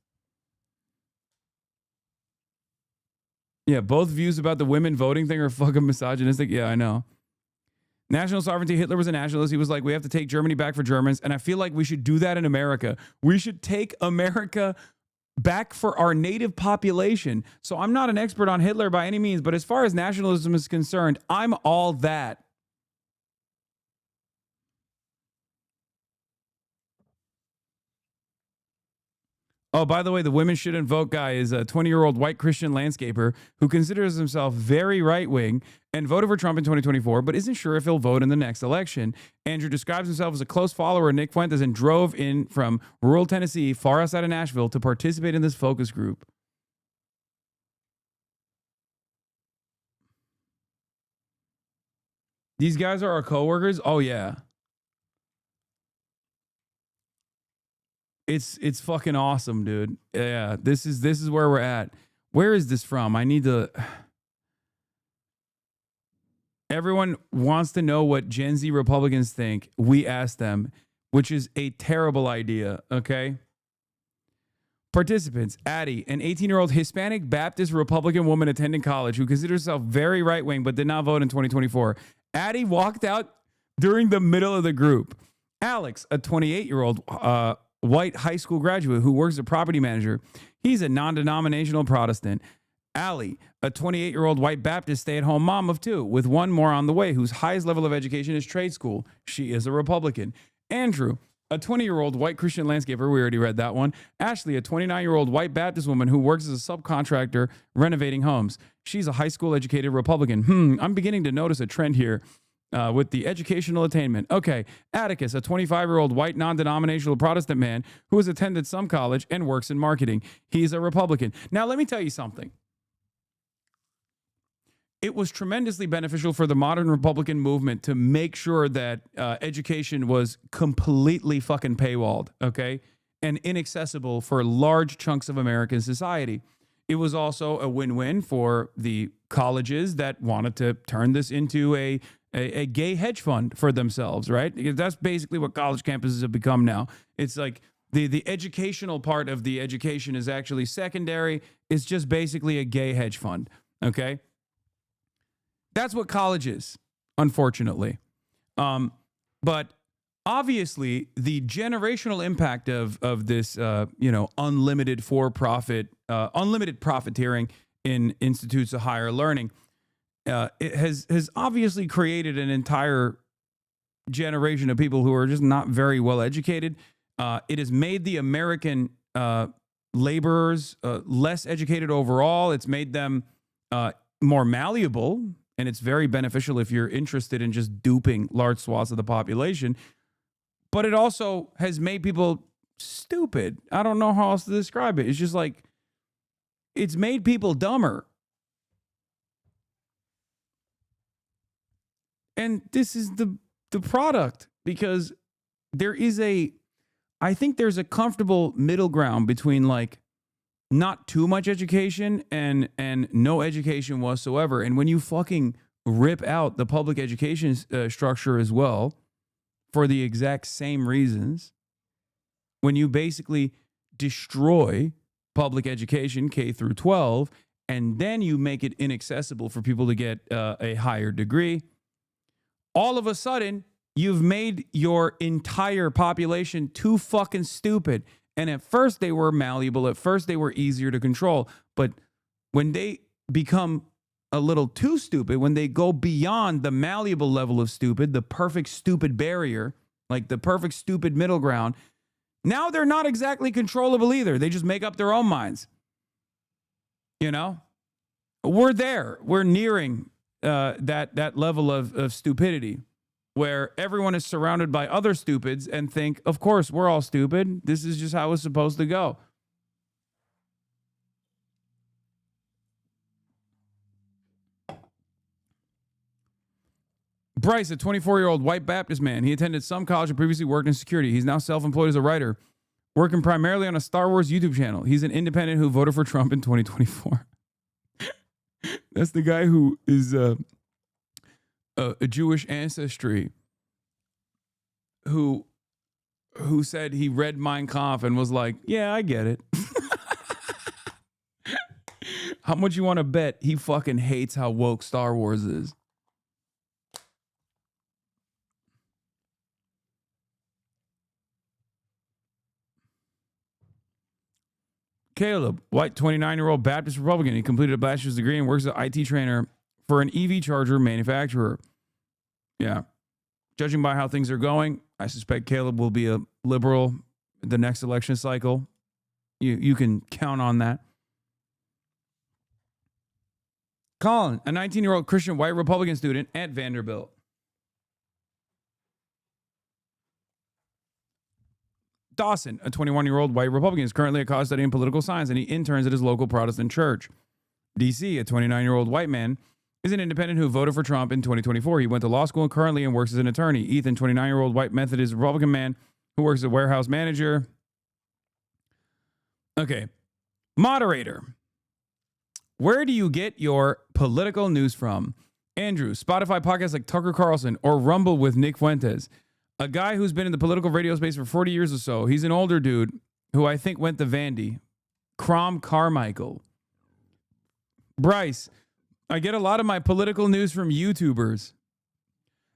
Yeah, both views about the women voting thing are fucking misogynistic. Yeah, I know. National sovereignty. Hitler was a nationalist. He was like, we have to take Germany back for Germans. And I feel like we should do that in America. We should take America back for our native population. So I'm not an expert on Hitler by any means, but as far as nationalism is concerned, I'm all that. Oh, by the way, the women shouldn't vote guy is a 20-year-old white Christian landscaper who considers himself very right-wing and voted for Trump in 2024, but isn't sure if he'll vote in the next election. Andrew describes himself as a close follower of Nick Fuentes and drove in from rural Tennessee, far outside of Nashville, to participate in this focus group. These guys are our coworkers? Oh, yeah. It's fucking awesome, dude. Yeah, this is where we're at. Where is this from? I need to. Everyone wants to know what Gen Z Republicans think. We ask them, which is a terrible idea, okay? Participants, Addie, an 18-year-old Hispanic Baptist Republican woman attending college who considers herself very right-wing but did not vote in 2024. Addie walked out during the middle of the group. Alex, a 28-year-old white high school graduate who works as a property manager. He's a non-denominational Protestant. Allie, a 28-year-old white Baptist stay-at-home mom of two, with one more on the way, whose highest level of education is trade school. She is a Republican. Andrew, a 20-year-old white Christian landscaper. We already read that one. Ashley, a 29-year-old white Baptist woman who works as a subcontractor renovating homes. She's a high school educated Republican. I'm beginning to notice a trend here with the educational attainment. Okay, Atticus, a 25-year-old white non-denominational Protestant man who has attended some college and works in marketing. He's a Republican. Now, let me tell you something. It was tremendously beneficial for the modern Republican movement to make sure that education was completely fucking paywalled, okay, and inaccessible for large chunks of American society. It was also a win-win for the colleges that wanted to turn this into a gay hedge fund for themselves, right? Because that's basically what college campuses have become now. It's like the educational part of the education is actually secondary. It's just basically a gay hedge fund, okay? That's what college is, unfortunately. But obviously, the generational impact of this, unlimited for-profit, unlimited profiteering in institutes of higher learning, it has obviously created an entire generation of people who are just not very well educated. It has made the American laborers less educated overall. It's made them more malleable. And it's very beneficial if you're interested in just duping large swaths of the population. But it also has made people stupid. I don't know how else to describe it. It's just like, it's made people dumber. And this is the product, because I think there's a comfortable middle ground between like not too much education and no education whatsoever. And when you fucking rip out the public education structure as well for the exact same reasons, when you basically destroy public education K through 12 and then you make it inaccessible for people to get a higher degree, all of a sudden you've made your entire population too fucking stupid. And at first they were malleable. At first they were easier to control. But when they become a little too stupid, when they go beyond the malleable level of stupid, the perfect stupid barrier, like the perfect stupid middle ground, now they're not exactly controllable either. They just make up their own minds. You know? We're there. We're nearing that level of stupidity, where everyone is surrounded by other stupids and think, of course, we're all stupid. This is just how it's supposed to go. Bryce, a 24-year-old white Baptist man. He attended some college and previously worked in security. He's now self-employed as a writer, working primarily on a Star Wars YouTube channel. He's an independent who voted for Trump in 2024. That's the guy who is a Jewish ancestry who said he read Mein Kampf and was like, yeah, I get it. How much you want to bet he fucking hates how woke Star Wars is? Caleb, white 29-year-old Baptist Republican. He completed a bachelor's degree and works as an IT trainer for an EV charger manufacturer. Yeah. Judging by how things are going, I suspect Caleb will be a liberal the next election cycle. You can count on that. Colin, a 19-year-old Christian white Republican student at Vanderbilt. Dawson, a 21-year-old white Republican, is currently a college studying political science, and he interns at his local Protestant church. DC, a 29-year-old white man, is an independent who voted for Trump in 2024. He went to law school and currently works as an attorney. Ethan, 29-year-old white Methodist Republican man who works as a warehouse manager. Okay. Moderator, where do you get your political news from? Andrew, Spotify podcasts like Tucker Carlson or Rumble with Nick Fuentes. A guy who's been in the political radio space for 40 years or so. He's an older dude who I think went to Vandy. Crom Carmichael. Bryce, I get a lot of my political news from YouTubers.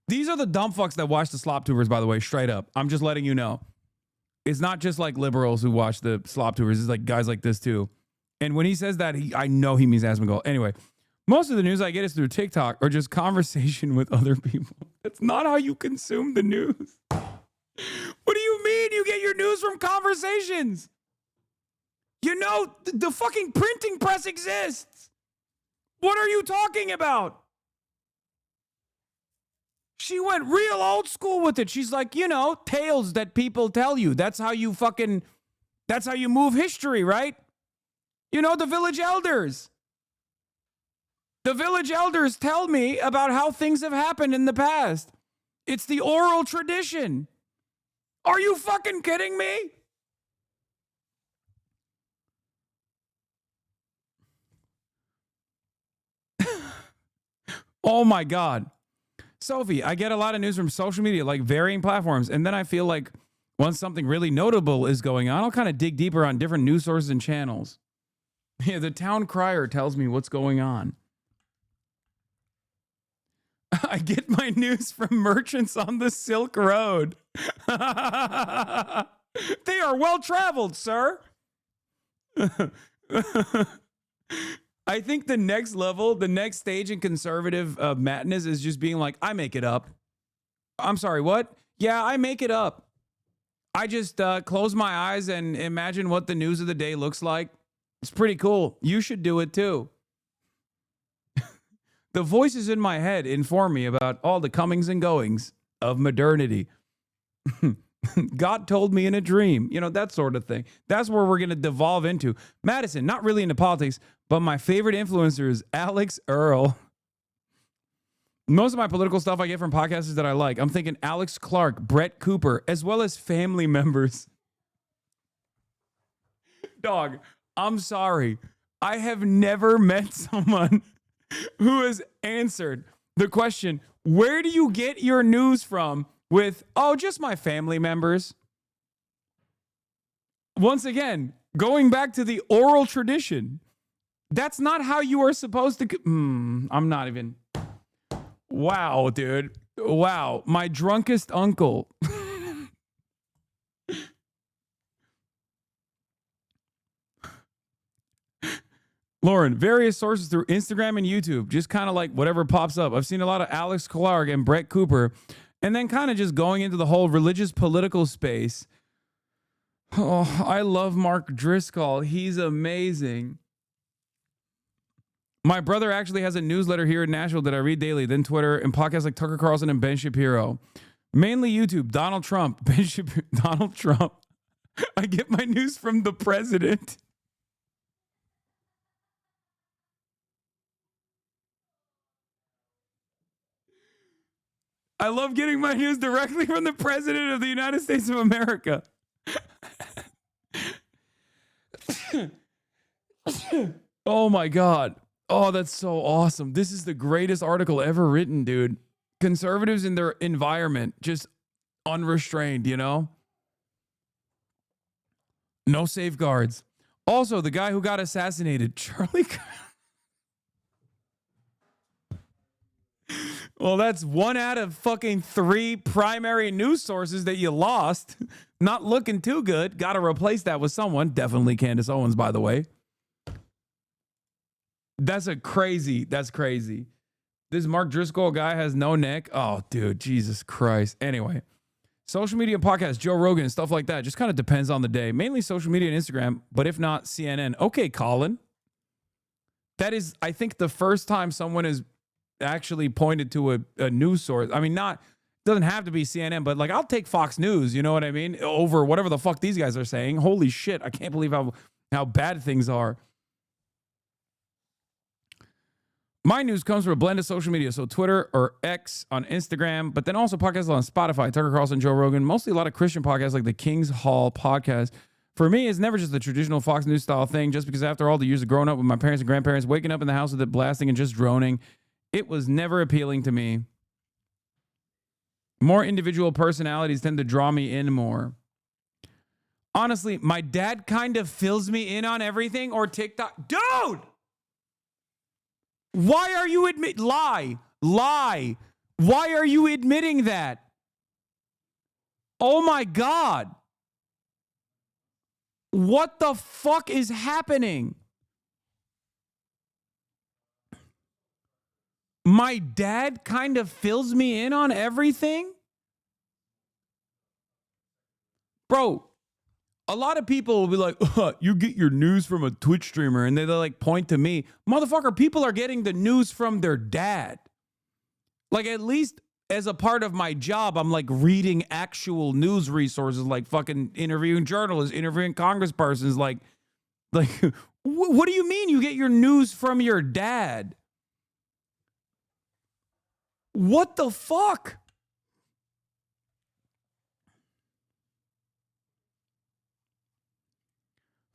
These are the dumb fucks that watch the slop tubers, by the way, straight up. I'm just letting you know. It's not just like liberals who watch the slop tubers. It's like guys like this too. And when he says that, I know he means Asmongold. Anyway, most of the news I get is through TikTok or just conversation with other people. That's not how you consume the news. What do you mean you get your news from conversations? You know, the fucking printing press exists. What are you talking about? She went real old school with it. She's like, you know, tales that people tell you. That's how you move history, right? You know, the village elders. The village elders tell me about how things have happened in the past. It's the oral tradition. Are you fucking kidding me? Oh my God. Sophie, I get a lot of news from social media, like varying platforms. And then I feel like once something really notable is going on, I'll kind of dig deeper on different news sources and channels. Yeah, the town crier tells me what's going on. I get my news from merchants on the Silk Road. They are well traveled, sir. I think the next level, the next stage in conservative madness is just being like, I make it up. I'm sorry, what? Yeah, I make it up. I just close my eyes and imagine what the news of the day looks like. It's pretty cool. You should do it too. The voices in my head inform me about all the comings and goings of modernity. God told me in a dream, you know, that sort of thing. That's where we're going to devolve into. Madison, not really into politics, but my favorite influencer is Alex Earl. Most of my political stuff I get from podcasts that I like. I'm thinking Alex Clark, Brett Cooper, as well as family members. Dog, I'm sorry. I have never met someone who has answered the question, where do you get your news from? With, oh, just my family members. Once again, going back to the oral tradition, that's not how you are supposed to. I'm not even. Wow, dude. Wow. My drunkest uncle. Lauren, various sources through Instagram and YouTube, just kind of like whatever pops up. I've seen a lot of Alex Clark and Brett Cooper. And then kind of just going into the whole religious political space. Oh, I love Mark Driscoll. He's amazing. My brother actually has a newsletter here in Nashville that I read daily, then Twitter and podcasts like Tucker Carlson and Ben Shapiro. Mainly YouTube, Donald Trump, Ben Shapiro, Donald Trump. I get my news from the president. I love getting my news directly from the President of the United States of America. Oh my God. Oh, that's so awesome. This is the greatest article ever written, dude. Conservatives in their environment, just unrestrained, you know? No safeguards. Also, the guy who got assassinated, Charlie. Well, that's 1 out of fucking 3 primary news sources that you lost. Not looking too good. Got to replace that with someone. Definitely Candace Owens, by the way. That's crazy. This Mark Driscoll guy has no neck. Oh, dude, Jesus Christ. Anyway, social media podcasts, Joe Rogan, stuff like that. Just kind of depends on the day. Mainly social media and Instagram, but if not, CNN. Okay, Colin. That is, I think, the first time someone has actually pointed to a news source. I mean, doesn't have to be CNN, but like I'll take Fox News, you know what I mean, over whatever the fuck these guys are saying. Holy shit, I can't believe how bad things are. My news comes from a blend of social media, so Twitter or X on Instagram, but then also podcasts on Spotify, Tucker Carlson, Joe Rogan, mostly a lot of Christian podcasts like the King's Hall podcast. For me, it's never just the traditional Fox News style thing, just because after all the years of growing up with my parents and grandparents, waking up in the house with it blasting and just droning, It was never appealing to me. More individual personalities tend to draw me in more. Honestly, my dad kind of fills me in on everything, or TikTok. Dude! Why are you lie? Why are you admitting that? Oh my God. What the fuck is happening? My dad kind of fills me in on everything? Bro, a lot of people will be like, you get your news from a Twitch streamer, and they like point to me. Motherfucker, people are getting the news from their dad. Like, at least as a part of my job, I'm like reading actual news resources, like fucking interviewing journalists, interviewing congresspersons. Like, what do you mean you get your news from your dad? What the fuck?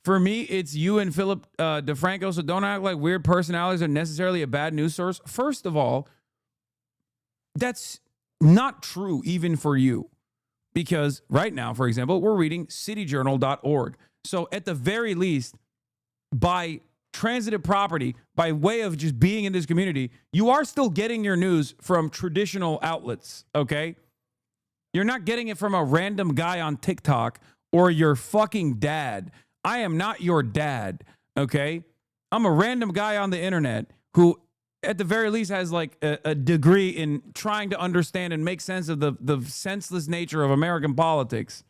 For me, it's you and Philip DeFranco, so don't act like weird personalities are necessarily a bad news source. First of all, that's not true even for you. Because right now, for example, we're reading cityjournal.org. So at the very least, by transitive property, by way of just being in this community, you are still getting your news from traditional outlets, okay? You're not getting it from a random guy on TikTok or your fucking dad. I am not your dad, okay? I'm a random guy on the internet who, at the very least, has like a degree in trying to understand and make sense of the senseless nature of American politics.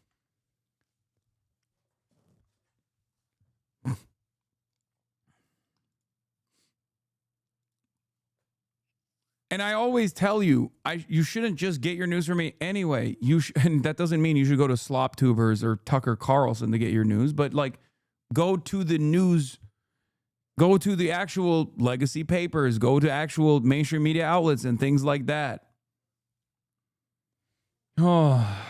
And I always tell you, you shouldn't just get your news from me anyway. And that doesn't mean you should go to SlopTubers or Tucker Carlson to get your news, but like go to the news, go to the actual legacy papers, go to actual mainstream media outlets and things like that. Oh.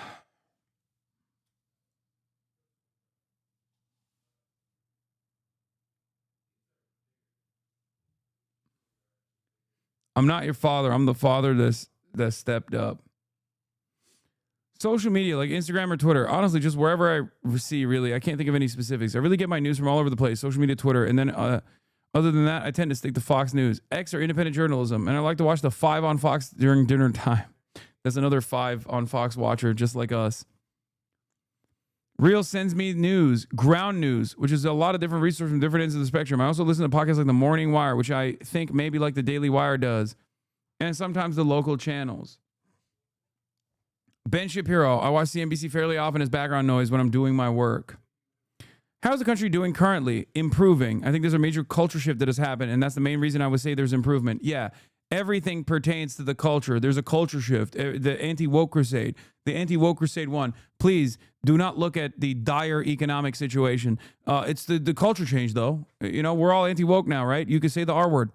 I'm not your father. I'm the father that stepped up. Social media like Instagram or Twitter. Honestly, just wherever I see, really. I can't think of any specifics. I really get my news from all over the place. Social media, Twitter. And then other than that, I tend to stick to Fox News. X or independent journalism. And I like to watch the 5 on Fox during dinner time. That's another 5 on Fox watcher, just like us. Real sends me news, ground news, which is a lot of different resources from different ends of the spectrum. I also listen to podcasts like The Morning Wire, which I think maybe like the Daily Wire does, and sometimes the local channels. Ben Shapiro, I watch CNBC fairly often as background noise when I'm doing my work. How's the country doing currently? Improving. I think there's a major culture shift that has happened, and that's the main reason I would say there's improvement. Yeah, everything pertains to the culture. There's a culture shift. The anti-woke crusade. The anti-woke crusade won. Please do not look at the dire economic situation. It's the culture change, though. You know, we're all anti-woke now, right? You could say the R word.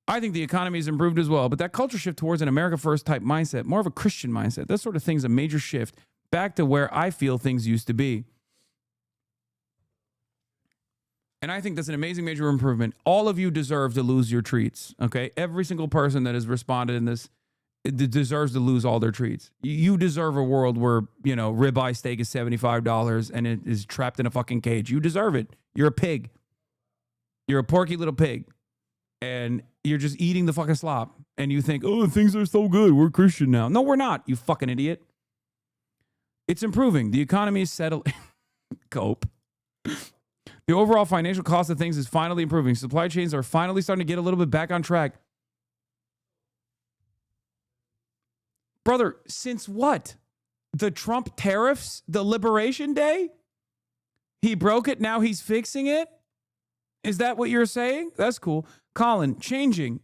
I think the economy has improved as well, but that culture shift towards an America First type mindset, more of a Christian mindset, that sort of thing's a major shift back to where I feel things used to be. And I think that's an amazing major improvement. All of you deserve to lose your treats, okay? Every single person that has responded in this deserves to lose all their treats. You deserve a world where, you know, ribeye steak is $75 and it is trapped in a fucking cage. You deserve it. You're a pig. You're a porky little pig. And you're just eating the fucking slop. And you think, oh, things are so good. We're Christian now. No, we're not, you fucking idiot. It's improving. The economy is settling. Cope. The overall financial cost of things is finally improving. Supply chains are finally starting to get a little bit back on track. Brother, since what? The Trump tariffs? The Liberation Day? He broke it, now he's fixing it? Is that what you're saying? That's cool. Colin, changing.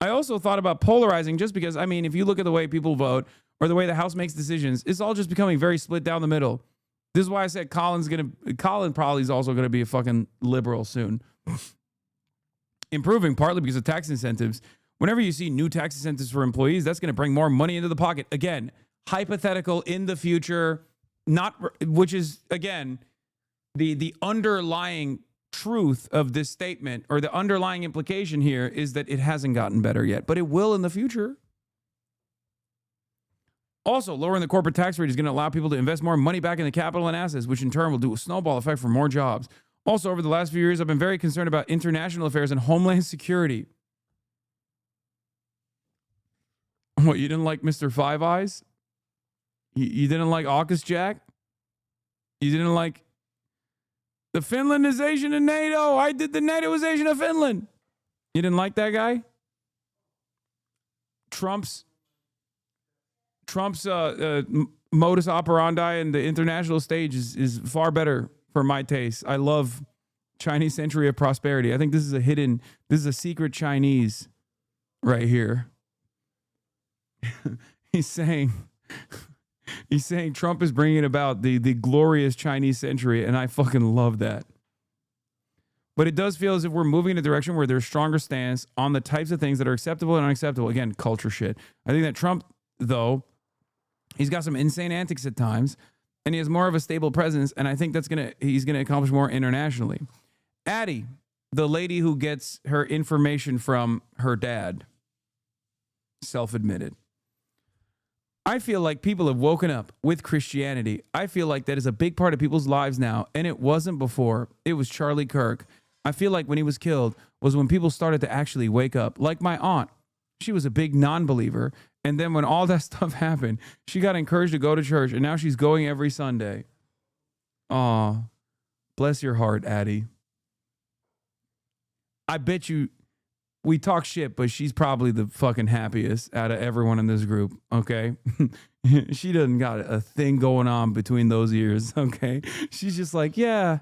I also thought about polarizing just because, I mean, if you look at the way people vote or the way the House makes decisions, it's all just becoming very split down the middle. This is why I said Colin probably is also going to be a fucking liberal soon. Improving partly because of tax incentives. Whenever you see new tax incentives for employees, that's going to bring more money into the pocket. Again, hypothetical in the future, not, which is, again, the underlying truth of this statement, or the underlying implication here, is that it hasn't gotten better yet, but it will in the future. Also, lowering the corporate tax rate is going to allow people to invest more money back into capital and assets, which in turn will do a snowball effect for more jobs. Also, over the last few years, I've been very concerned about international affairs and homeland security. What, you didn't like Mr. Five Eyes? You didn't like AUKUS Jack? You didn't like the Finlandization of NATO? I did the NATOization of Finland. You didn't like that guy? Trump's modus operandi in the international stage is far better for my taste. I love Chinese century of prosperity. I think this is a secret Chinese right here. He's saying Trump is bringing about the glorious Chinese century, and I fucking love that. But it does feel as if we're moving in a direction where there's stronger stance on the types of things that are acceptable and unacceptable. Again, culture shit. I think that Trump, though, he's got some insane antics at times, and he has more of a stable presence, and I think he's gonna accomplish more internationally. Addie, the lady who gets her information from her dad, self-admitted. I feel like people have woken up with Christianity. I feel like that is a big part of people's lives now, and it wasn't before. It was Charlie Kirk. I feel like when he was killed was when people started to actually wake up. Like my aunt, she was a big non-believer, and then when all that stuff happened, she got encouraged to go to church, and now she's going every Sunday. Aw, bless your heart, Addie. I bet you we talk shit, but she's probably the fucking happiest out of everyone in this group, okay? She doesn't got a thing going on between those ears, okay? She's just like, yeah,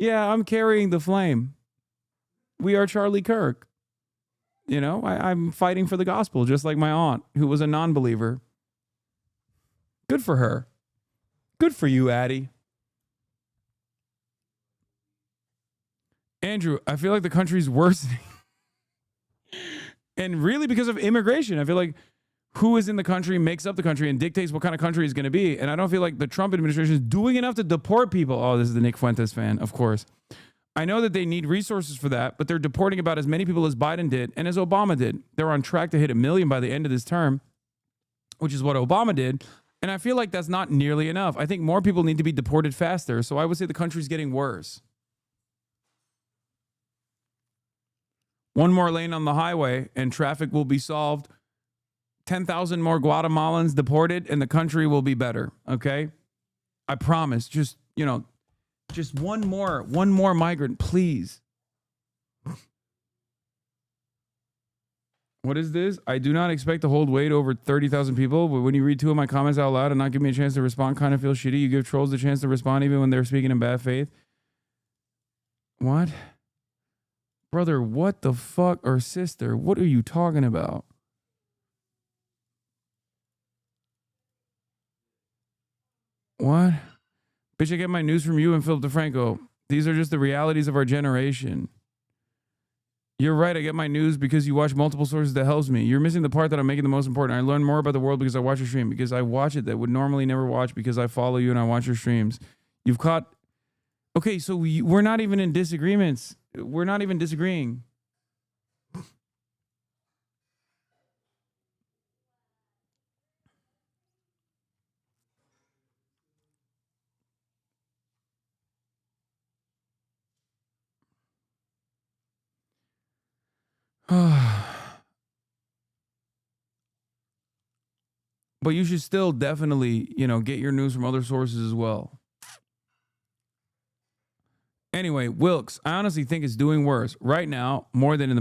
I'm carrying the flame. We are Charlie Kirk. You know, I'm fighting for the gospel, just like my aunt, who was a non-believer. Good for her. Good for you, Addie. Andrew, I feel like the country's worsening. And really because of immigration. I feel like who is in the country makes up the country and dictates what kind of country it's going to be. And I don't feel like the Trump administration is doing enough to deport people. Oh, this is the Nick Fuentes fan, of course. I know that they need resources for that, but they're deporting about as many people as Biden did and as Obama did. They're on track to hit 1 million by the end of this term, which is what Obama did. And I feel like that's not nearly enough. I think more people need to be deported faster. So I would say the country's getting worse. One more lane on the highway and traffic will be solved. 10,000 more Guatemalans deported and the country will be better. Okay. I promise. Just one more migrant, please. What is this? I do not expect to hold weight over 30,000 people, but when you read 2 of my comments out loud and not give me a chance to respond, kind of feels shitty. You give trolls the chance to respond even when they're speaking in bad faith. What? Brother, what the fuck? Or sister, what are you talking about? What? Bitch, I get my news from you and Philip DeFranco. These are just the realities of our generation. You're right, I get my news because you watch multiple sources that helps me. You're missing the part that I'm making the most important. I learn more about the world because I watch your stream, because I watch it that would normally never watch because I follow you and I watch your streams. You've caught... Okay, so we're not even in disagreements. We're not even disagreeing. But you should still definitely, get your news from other sources as well. Anyway, Wilkes, I honestly think it's doing worse right now more than in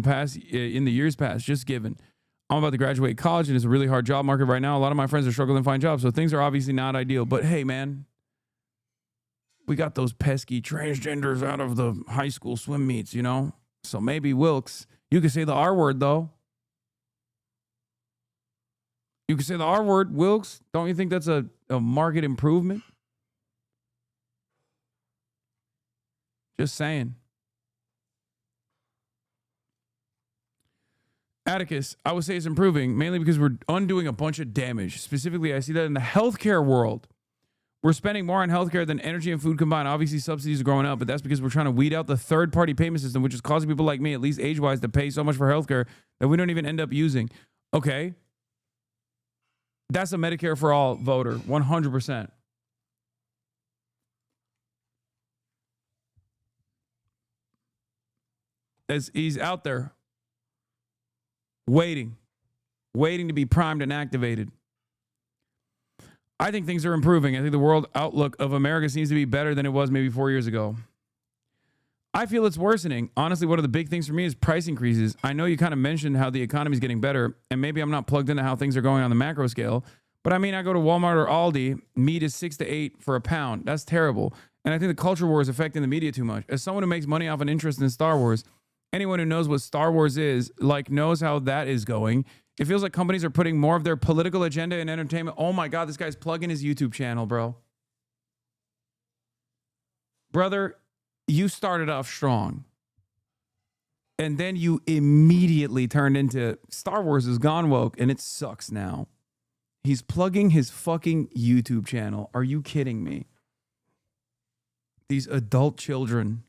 the years past, just given. I'm about to graduate college and it's a really hard job market right now. A lot of my friends are struggling to find jobs, so things are obviously not ideal. But hey, man, we got those pesky transgenders out of the high school swim meets, So maybe, Wilkes, you could say the R word, though. You could say the R word, Wilkes. Don't you think that's a market improvement? Just saying. Atticus, I would say it's improving, mainly because we're undoing a bunch of damage. Specifically, I see that in the healthcare world. We're spending more on healthcare than energy and food combined. Obviously, subsidies are growing up, but that's because we're trying to weed out the third-party payment system, which is causing people like me, at least age-wise, to pay so much for healthcare that we don't even end up using. Okay. That's a Medicare for all voter, 100%. As he's out there waiting to be primed and activated. I think things are improving. I think the world outlook of America seems to be better than it was maybe 4 years ago. I feel it's worsening. Honestly, one of the big things for me is price increases. I know you kind of mentioned how the economy is getting better, and maybe I'm not plugged into how things are going on the macro scale, but I mean, I go to Walmart or Aldi, meat is $6 to $8 for a pound. That's terrible. And I think the culture war is affecting the media too much. As someone who makes money off an interest in Star Wars, anyone who knows what Star Wars is, like, knows how that is going. It feels like companies are putting more of their political agenda in entertainment. Oh my God, this guy's plugging his YouTube channel, bro. Brother, you started off strong. And then you immediately turned into Star Wars is gone woke, and it sucks now. He's plugging his fucking YouTube channel. Are you kidding me? These adult children.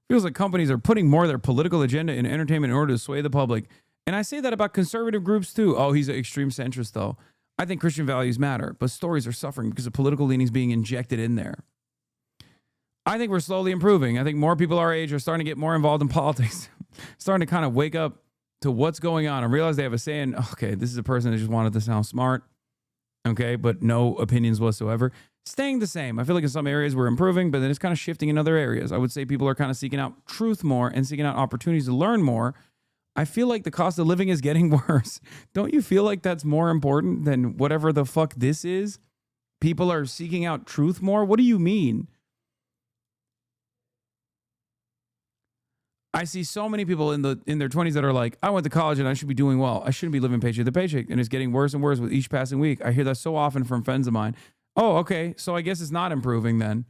Feels like companies are putting more of their political agenda in entertainment in order to sway the public. And I say that about conservative groups too. Oh, he's an extreme centrist though. I think Christian values matter, but stories are suffering because of political leanings being injected in there. I think we're slowly improving. I think more people our age are starting to get more involved in politics, starting to kind of wake up to what's going on and realize they have a say in, okay, this is a person that just wanted to sound smart, okay, but no opinions whatsoever. Staying the same. I feel like in some areas we're improving, but then it's kind of shifting in other areas. I would say people are kind of seeking out truth more and seeking out opportunities to learn more. I feel like the cost of living is getting worse. Don't you feel like that's more important than whatever the fuck this is? People are seeking out truth more? What do you mean? I see so many people in their 20s that are like, I went to college and I should be doing well. I shouldn't be living paycheck to paycheck. And it's getting worse and worse with each passing week. I hear that so often from friends of mine. Oh, okay. So I guess it's not improving then.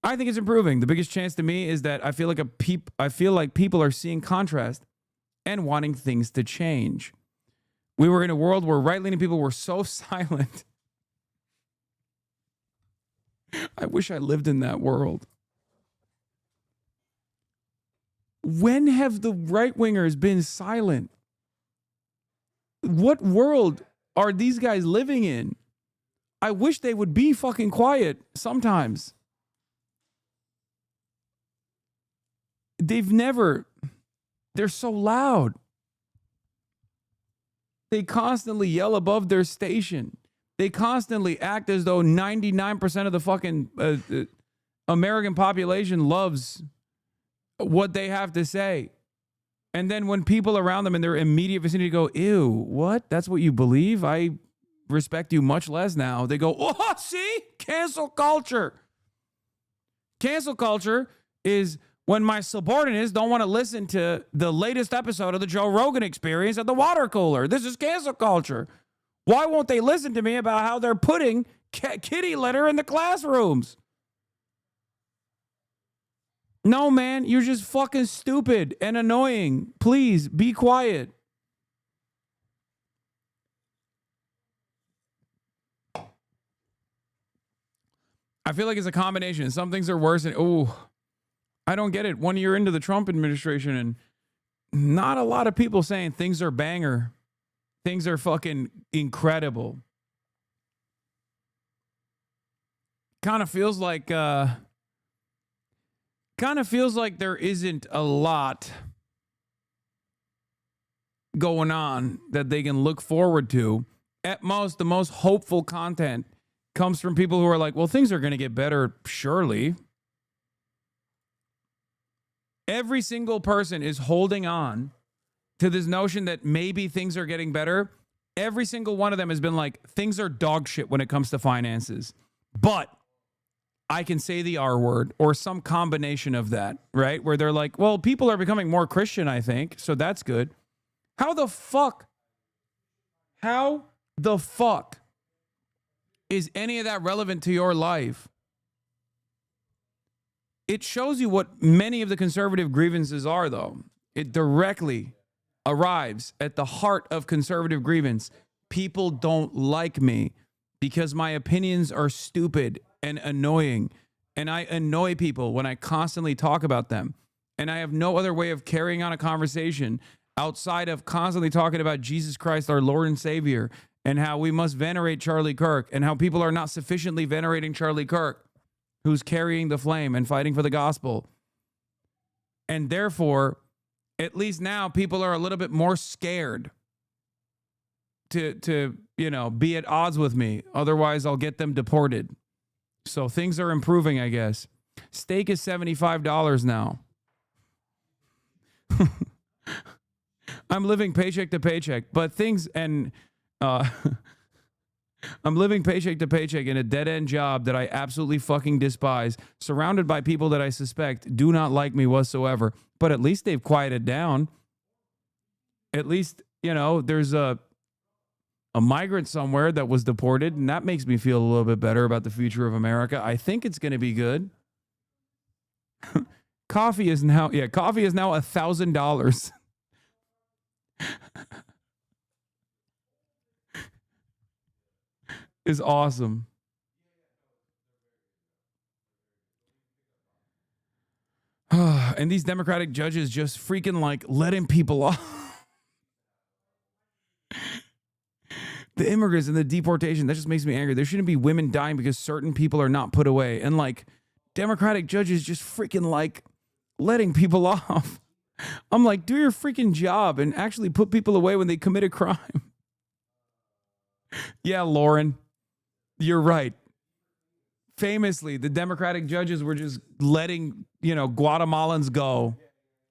I think it's improving. The biggest chance to me is that I feel like people are seeing contrast and wanting things to change. We were in a world where right-leaning people were so silent. I wish I lived in that world. When have the right-wingers been silent? What world are these guys living in? I wish they would be fucking quiet sometimes. They're so loud. They constantly yell above their station. They constantly act as though 99% of the fucking American population loves what they have to say. And then when people around them in their immediate vicinity go, ew, what? That's what you believe? I respect you much less now. They go, oh, see? Cancel culture. Cancel culture is when my subordinates don't want to listen to the latest episode of the Joe Rogan Experience at the water cooler. This is cancel culture. Why won't they listen to me about how they're putting kitty litter in the classrooms? No, man, you're just fucking stupid and annoying. Please be quiet. I feel like it's a combination. Some things are worse and, I don't get it. 1 year into the Trump administration and not a lot of people saying things are banger. Things are fucking incredible. Kind of feels like there isn't a lot going on that they can look forward to. At most, the most hopeful content comes from people who are like, well, things are going to get better, surely. Every single person is holding on to this notion that maybe things are getting better. Every single one of them has been like, things are dog shit when it comes to finances. But I can say the R word or some combination of that, right? Where they're like, well, people are becoming more Christian, I think, so that's good. How the fuck is any of that relevant to your life? It shows you what many of the conservative grievances are, though. It directly arrives at the heart of conservative grievance. People don't like me because my opinions are stupid and annoying. And I annoy people when I constantly talk about them. And I have no other way of carrying on a conversation outside of constantly talking about Jesus Christ, our Lord and Savior, and how we must venerate Charlie Kirk, and how people are not sufficiently venerating Charlie Kirk, who's carrying the flame and fighting for the gospel. And therefore, at least now people are a little bit more scared to be at odds with me. Otherwise, I'll get them deported. So things are improving, I guess. Steak is $75 now. I'm living paycheck to paycheck, but I'm living paycheck to paycheck in a dead-end job that I absolutely fucking despise, surrounded by people that I suspect do not like me whatsoever. But at least they've quieted down. At least, there's a migrant somewhere that was deported, and that makes me feel a little bit better about the future of America. I think it's going to be good. Coffee is now $1,000. Is awesome. And these Democratic judges just freaking letting people off. The immigrants and the deportation, that just makes me angry. There shouldn't be women dying because certain people are not put away. And Democratic judges just freaking letting people off. I'm like, do your freaking job and actually put people away when they commit a crime. Yeah, Lauren, you're right. Famously, the Democratic judges were just letting, Guatemalans go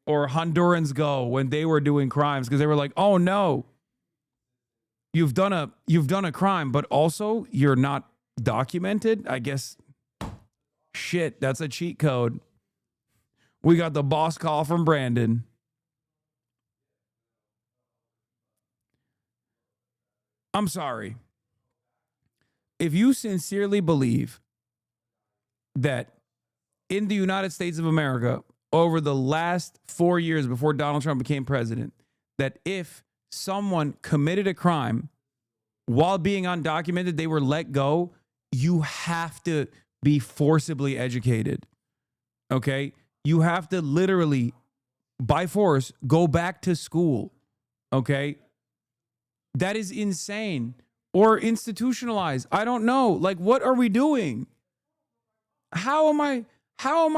or Hondurans go when they were doing crimes because they were like, oh no, you've done a crime, but also you're not documented. I guess, shit, that's a cheat code. We got the boss call from Brandon. I'm sorry. If you sincerely believe that in the United States of America, over the last 4 years before Donald Trump became president, that if someone committed a crime while being undocumented, they were let go, you have to be forcibly educated. Okay? You have to literally, by force, go back to school. Okay? That is insane. Or institutionalized. I don't know. What are we doing? How am I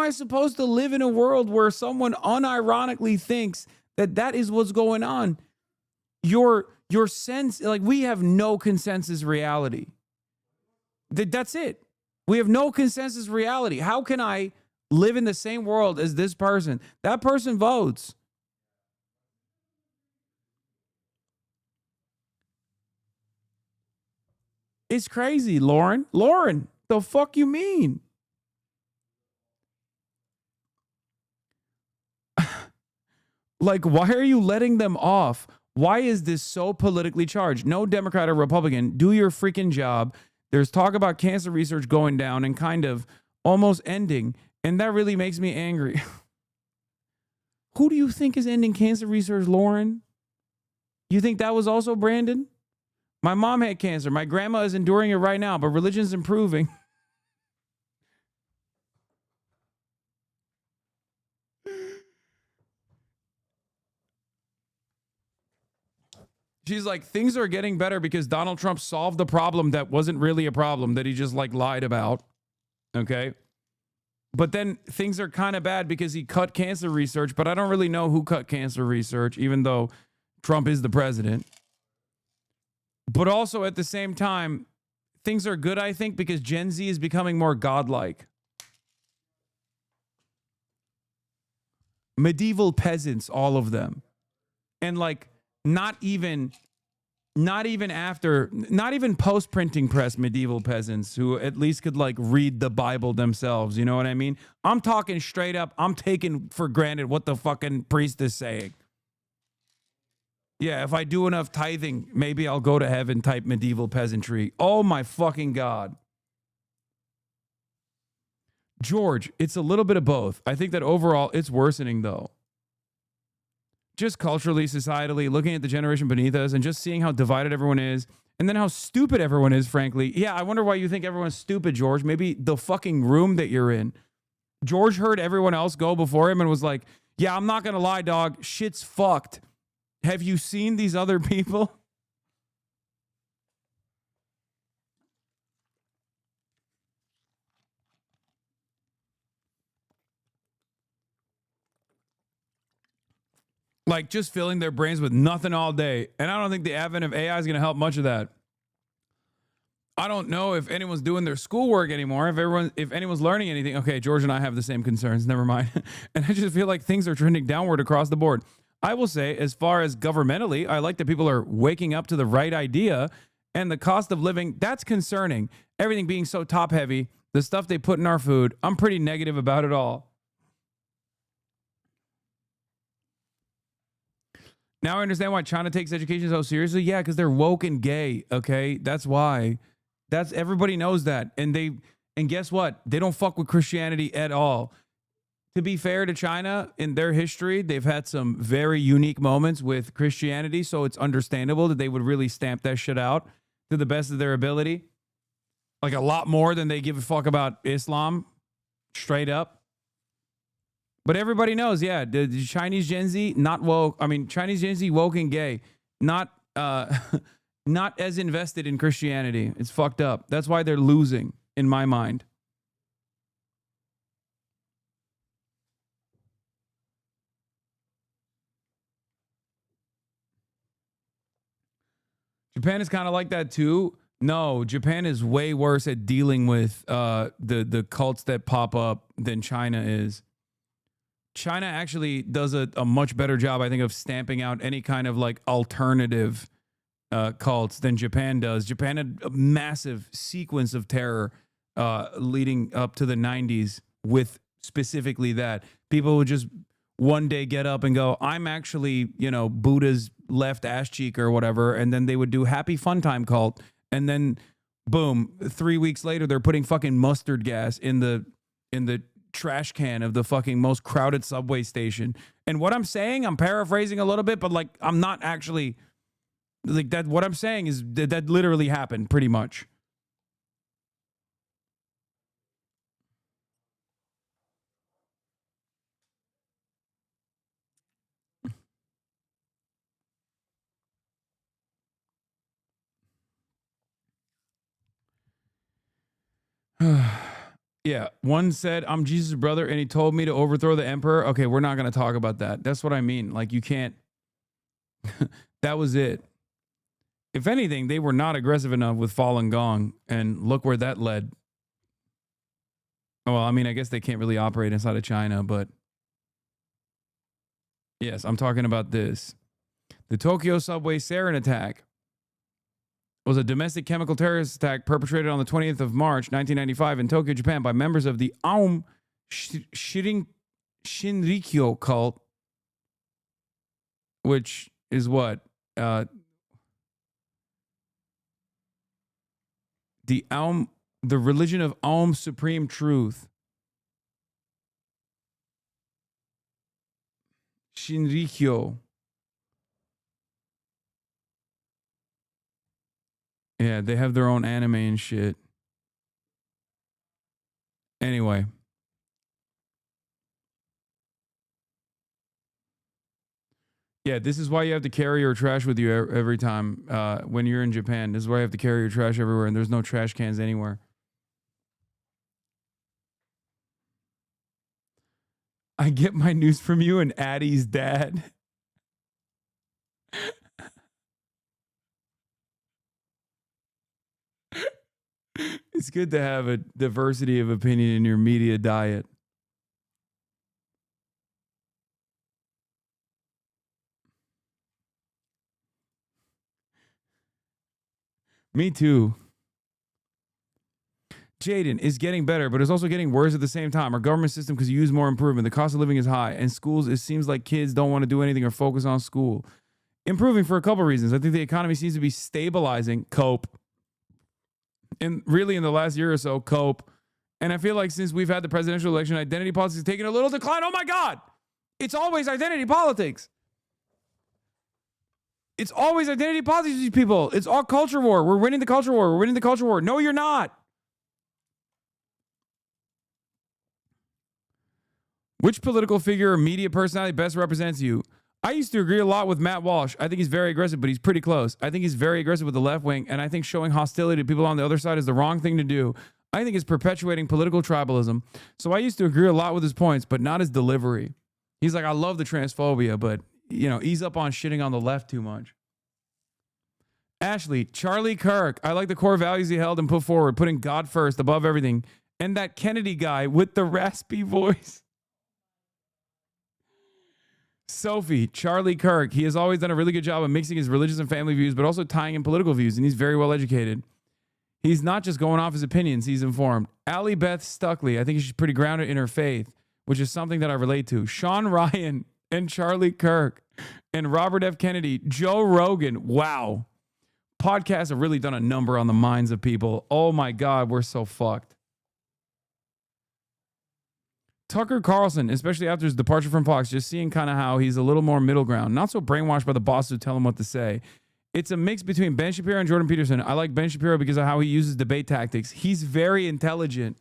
supposed to live in a world where someone unironically thinks that is what's going on? Your sense, we have no consensus reality. That's it. We have no consensus reality. How can I live in the same world as this person? That person votes. It's crazy, Lauren. Lauren, the fuck you mean? Why are you letting them off? Why is this so politically charged? No Democrat or Republican, do your freaking job. There's talk about cancer research going down and kind of almost ending, and that really makes me angry. Who do you think is ending cancer research, Lauren? You think that was also Brandon? My mom had cancer. My grandma is enduring it right now, but religion's improving. She's like, things are getting better because Donald Trump solved the problem that wasn't really a problem that he just lied about. Okay. But then things are kind of bad because he cut cancer research, but I don't really know who cut cancer research, even though Trump is the president. But also at the same time, things are good, I think, because Gen Z is becoming more godlike. Medieval peasants, all of them. And not even post-printing press medieval peasants who at least could read the Bible themselves. You know what I mean? I'm talking straight up. I'm taking for granted what the fucking priest is saying. Yeah, if I do enough tithing, maybe I'll go to heaven type medieval peasantry. Oh my fucking God. George, it's a little bit of both. I think that overall it's worsening though. just culturally, societally, looking at the generation beneath us and just seeing how divided everyone is and then how stupid everyone is, frankly. Yeah, I wonder why you think everyone's stupid, George. Maybe the fucking room that you're in. George heard everyone else go before him and was like, yeah, I'm not going to lie, dog. Shit's fucked. Have you seen these other people? Like just filling their brains with nothing all day. And I don't think the advent of AI is going to help much of that. I don't know if anyone's doing their schoolwork anymore. If anyone's learning anything. Okay, George and I have the same concerns. Never mind. And I just feel like things are trending downward across the board. I will say, as far as governmentally, I like that people are waking up to the right idea, and the cost of living, that's concerning. Everything being so top heavy, the stuff they put in our food, I'm pretty negative about it all. Now I understand why China takes education so seriously. Yeah, because they're woke and gay. Okay, that's why. That's everybody knows that, and guess what? They don't fuck with Christianity at all. To be fair to China, in their history, they've had some very unique moments with Christianity, so it's understandable that they would really stamp that shit out to the best of their ability. Like a lot more than they give a fuck about Islam, straight up. But everybody knows, yeah, the Chinese Gen Z, not woke. I mean, Chinese Gen Z, woke and gay. Not as invested in Christianity. It's fucked up. That's why they're losing, in my mind. Japan is kind of like that too. No, Japan is way worse at dealing with the cults that pop up than China is. China actually does a much better job, I think, of stamping out any kind of like alternative cults than Japan does. Japan had a massive sequence of terror leading up to the 90s with specifically that. People would just one day get up and go, I'm actually, Buddha's left ass cheek or whatever. And then they would do happy fun time cult. And then boom, 3 weeks later, they're putting fucking mustard gas in the trash can of the fucking most crowded subway station. And what I'm saying, I'm paraphrasing a little bit, but like, I'm not actually like that. What I'm saying is that literally happened pretty much. Yeah, one said, I'm Jesus' brother, and he told me to overthrow the emperor. Okay, we're not going to talk about that. That's what I mean. Like, you can't. That was it. If anything, they were not aggressive enough with Falun Gong, and look where that led. Well, I mean, I guess they can't really operate inside of China, but yes, I'm talking about this. The Tokyo subway sarin attack was a domestic chemical terrorist attack perpetrated on the 20th of March, 1995 in Tokyo, Japan by members of the Aum Shinrikyo cult, which is what? The religion of Aum Supreme Truth. Shinrikyo. Yeah, they have their own anime and shit. Anyway. Yeah, this is why you have to carry your trash with you every time when you're in Japan. This is why you have to carry your trash everywhere, and there's no trash cans anywhere. I get my news from you and Addie's dad. It's good to have a diversity of opinion in your media diet. Me too. Jaden is getting better, but it's also getting worse at the same time. Our government system could use more improvement. The cost of living is high, and schools, it seems like kids don't want to do anything or focus on school. Improving for a couple reasons. I think the economy seems to be stabilizing, cope. And really in the last year or so, cope. And I feel like since we've had the presidential election, identity politics has taken a little decline. Oh my God. It's always identity politics. It's always identity politics, these people. It's all culture war. We're winning the culture war. We're winning the culture war. No, you're not. Which political figure or media personality best represents you? I used to agree a lot with Matt Walsh. I think he's very aggressive, but he's pretty close. I think he's very aggressive with the left wing, and I think showing hostility to people on the other side is the wrong thing to do. I think it's perpetuating political tribalism. So I used to agree a lot with his points, but not his delivery. He's like, I love the transphobia, but, you know, ease up on shitting on the left too much. Ashley, Charlie Kirk. I like the core values he held and put forward, putting God first above everything. And that Kennedy guy with the raspy voice. Sophie, Charlie Kirk. He has always done a really good job of mixing his religious and family views, but also tying in political views, and he's very well educated. He's not just going off his opinions, he's informed. Allie Beth Stuckley, I think she's pretty grounded in her faith, which is something that I relate to. Sean Ryan and Charlie Kirk and Robert F. Kennedy, Joe Rogan. Wow. Podcasts have really done a number on the minds of people. Oh my God, we're so fucked. Tucker Carlson, especially after his departure from Fox, just seeing kind of how he's a little more middle ground, not so brainwashed by the bosses who tell him what to say. It's a mix between Ben Shapiro and Jordan Peterson. I like Ben Shapiro because of how he uses debate tactics. He's very intelligent.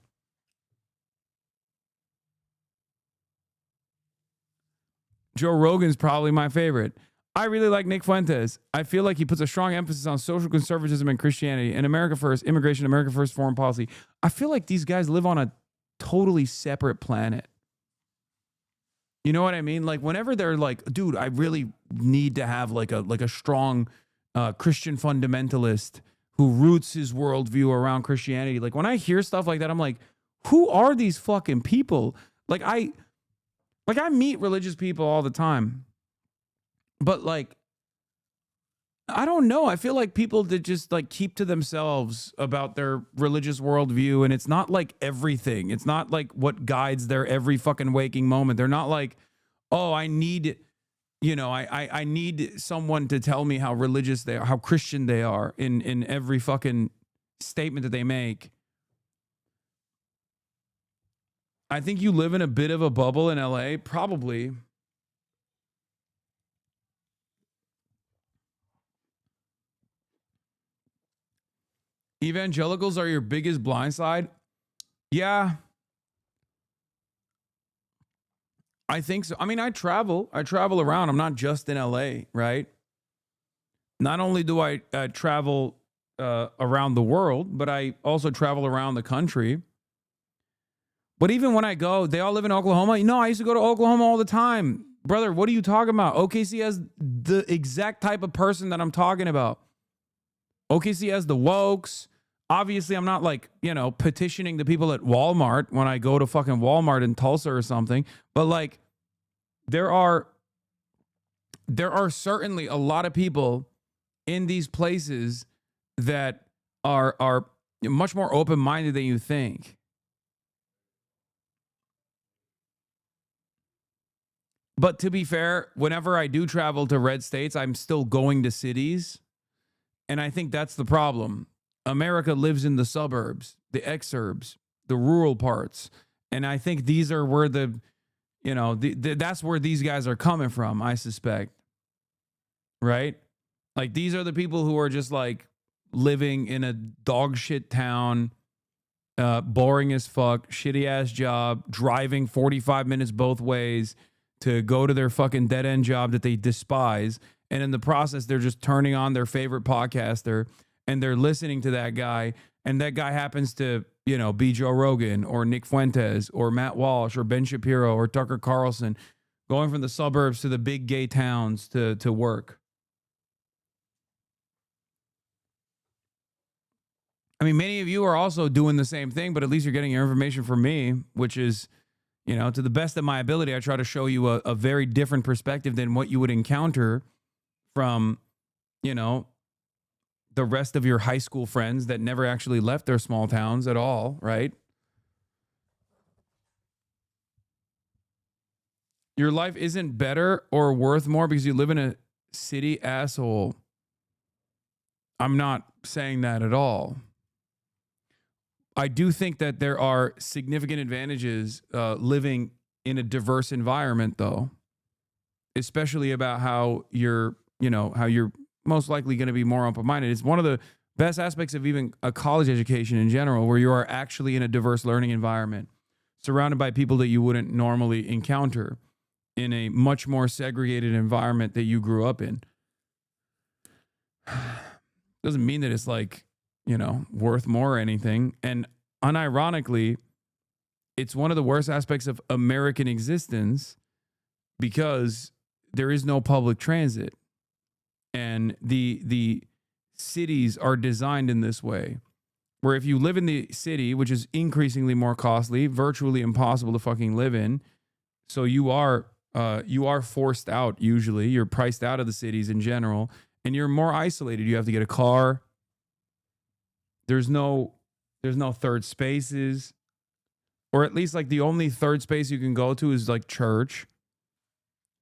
Joe Rogan's probably my favorite. I really like Nick Fuentes. I feel like he puts a strong emphasis on social conservatism and Christianity and America first, immigration, America first, foreign policy. I feel like these guys live on a totally separate planet. You know what I mean? Like whenever they're like, dude, I really need to have like a strong Christian fundamentalist who roots his worldview around Christianity. Like when I hear stuff like that, I'm like, who are these fucking people? Like I meet religious people all the time, but like, I don't know. I feel like people that just like keep to themselves about their religious worldview, and it's not like everything. It's not like what guides their every fucking waking moment. They're not like, oh, I need, you know, I need someone to tell me how religious they are, how Christian they are in every fucking statement that they make. I think you live in a bit of a bubble in LA, probably. Evangelicals are your biggest blind side? Yeah. I think so. I mean, I travel around. I'm not just in LA, right? Not only do I travel around the world, but I also travel around the country. But even when I go, they all live in Oklahoma. You know, I used to go to Oklahoma all the time. Brother, what are you talking about? OKC has the exact type of person that I'm talking about. OKC has the wokes. Obviously, I'm not like, you know, petitioning the people at Walmart when I go to fucking Walmart in Tulsa or something. But like, there are certainly a lot of people in these places that are much more open-minded than you think. But to be fair, whenever I do travel to red states, I'm still going to cities. And I think that's the problem. America lives in the suburbs, the exurbs, the rural parts. And I think these are where that's where these guys are coming from, I suspect. Right? Like these are the people who are just like living in a dog shit town, boring as fuck, shitty ass job, driving 45 minutes both ways to go to their fucking dead end job that they despise. And in the process, they're just turning on their favorite podcaster and they're listening to that guy. And that guy happens to, you know, be Joe Rogan or Nick Fuentes or Matt Walsh or Ben Shapiro or Tucker Carlson, going from the suburbs to the big gay towns to work. I mean, many of you are also doing the same thing, but at least you're getting your information from me, which is, you know, to the best of my ability, I try to show you a very different perspective than what you would encounter from, you know, the rest of your high school friends that never actually left their small towns at all, right? Your life isn't better or worth more because you live in a city, asshole. I'm not saying that at all. I do think that there are significant advantages living in a diverse environment, though, especially about how you're most likely going to be more open-minded. It's one of the best aspects of even a college education in general, where you are actually in a diverse learning environment, surrounded by people that you wouldn't normally encounter in a much more segregated environment that you grew up in. Doesn't mean that it's like, you know, worth more or anything. And unironically, it's one of the worst aspects of American existence because there is no public transit. And the cities are designed in this way, where if you live in the city, which is increasingly more costly, virtually impossible to fucking live in, so you are forced out. Usually, you're priced out of the cities in general, and you're more isolated. You have to get a car. There's no third spaces, or at least like the only third space you can go to is like church.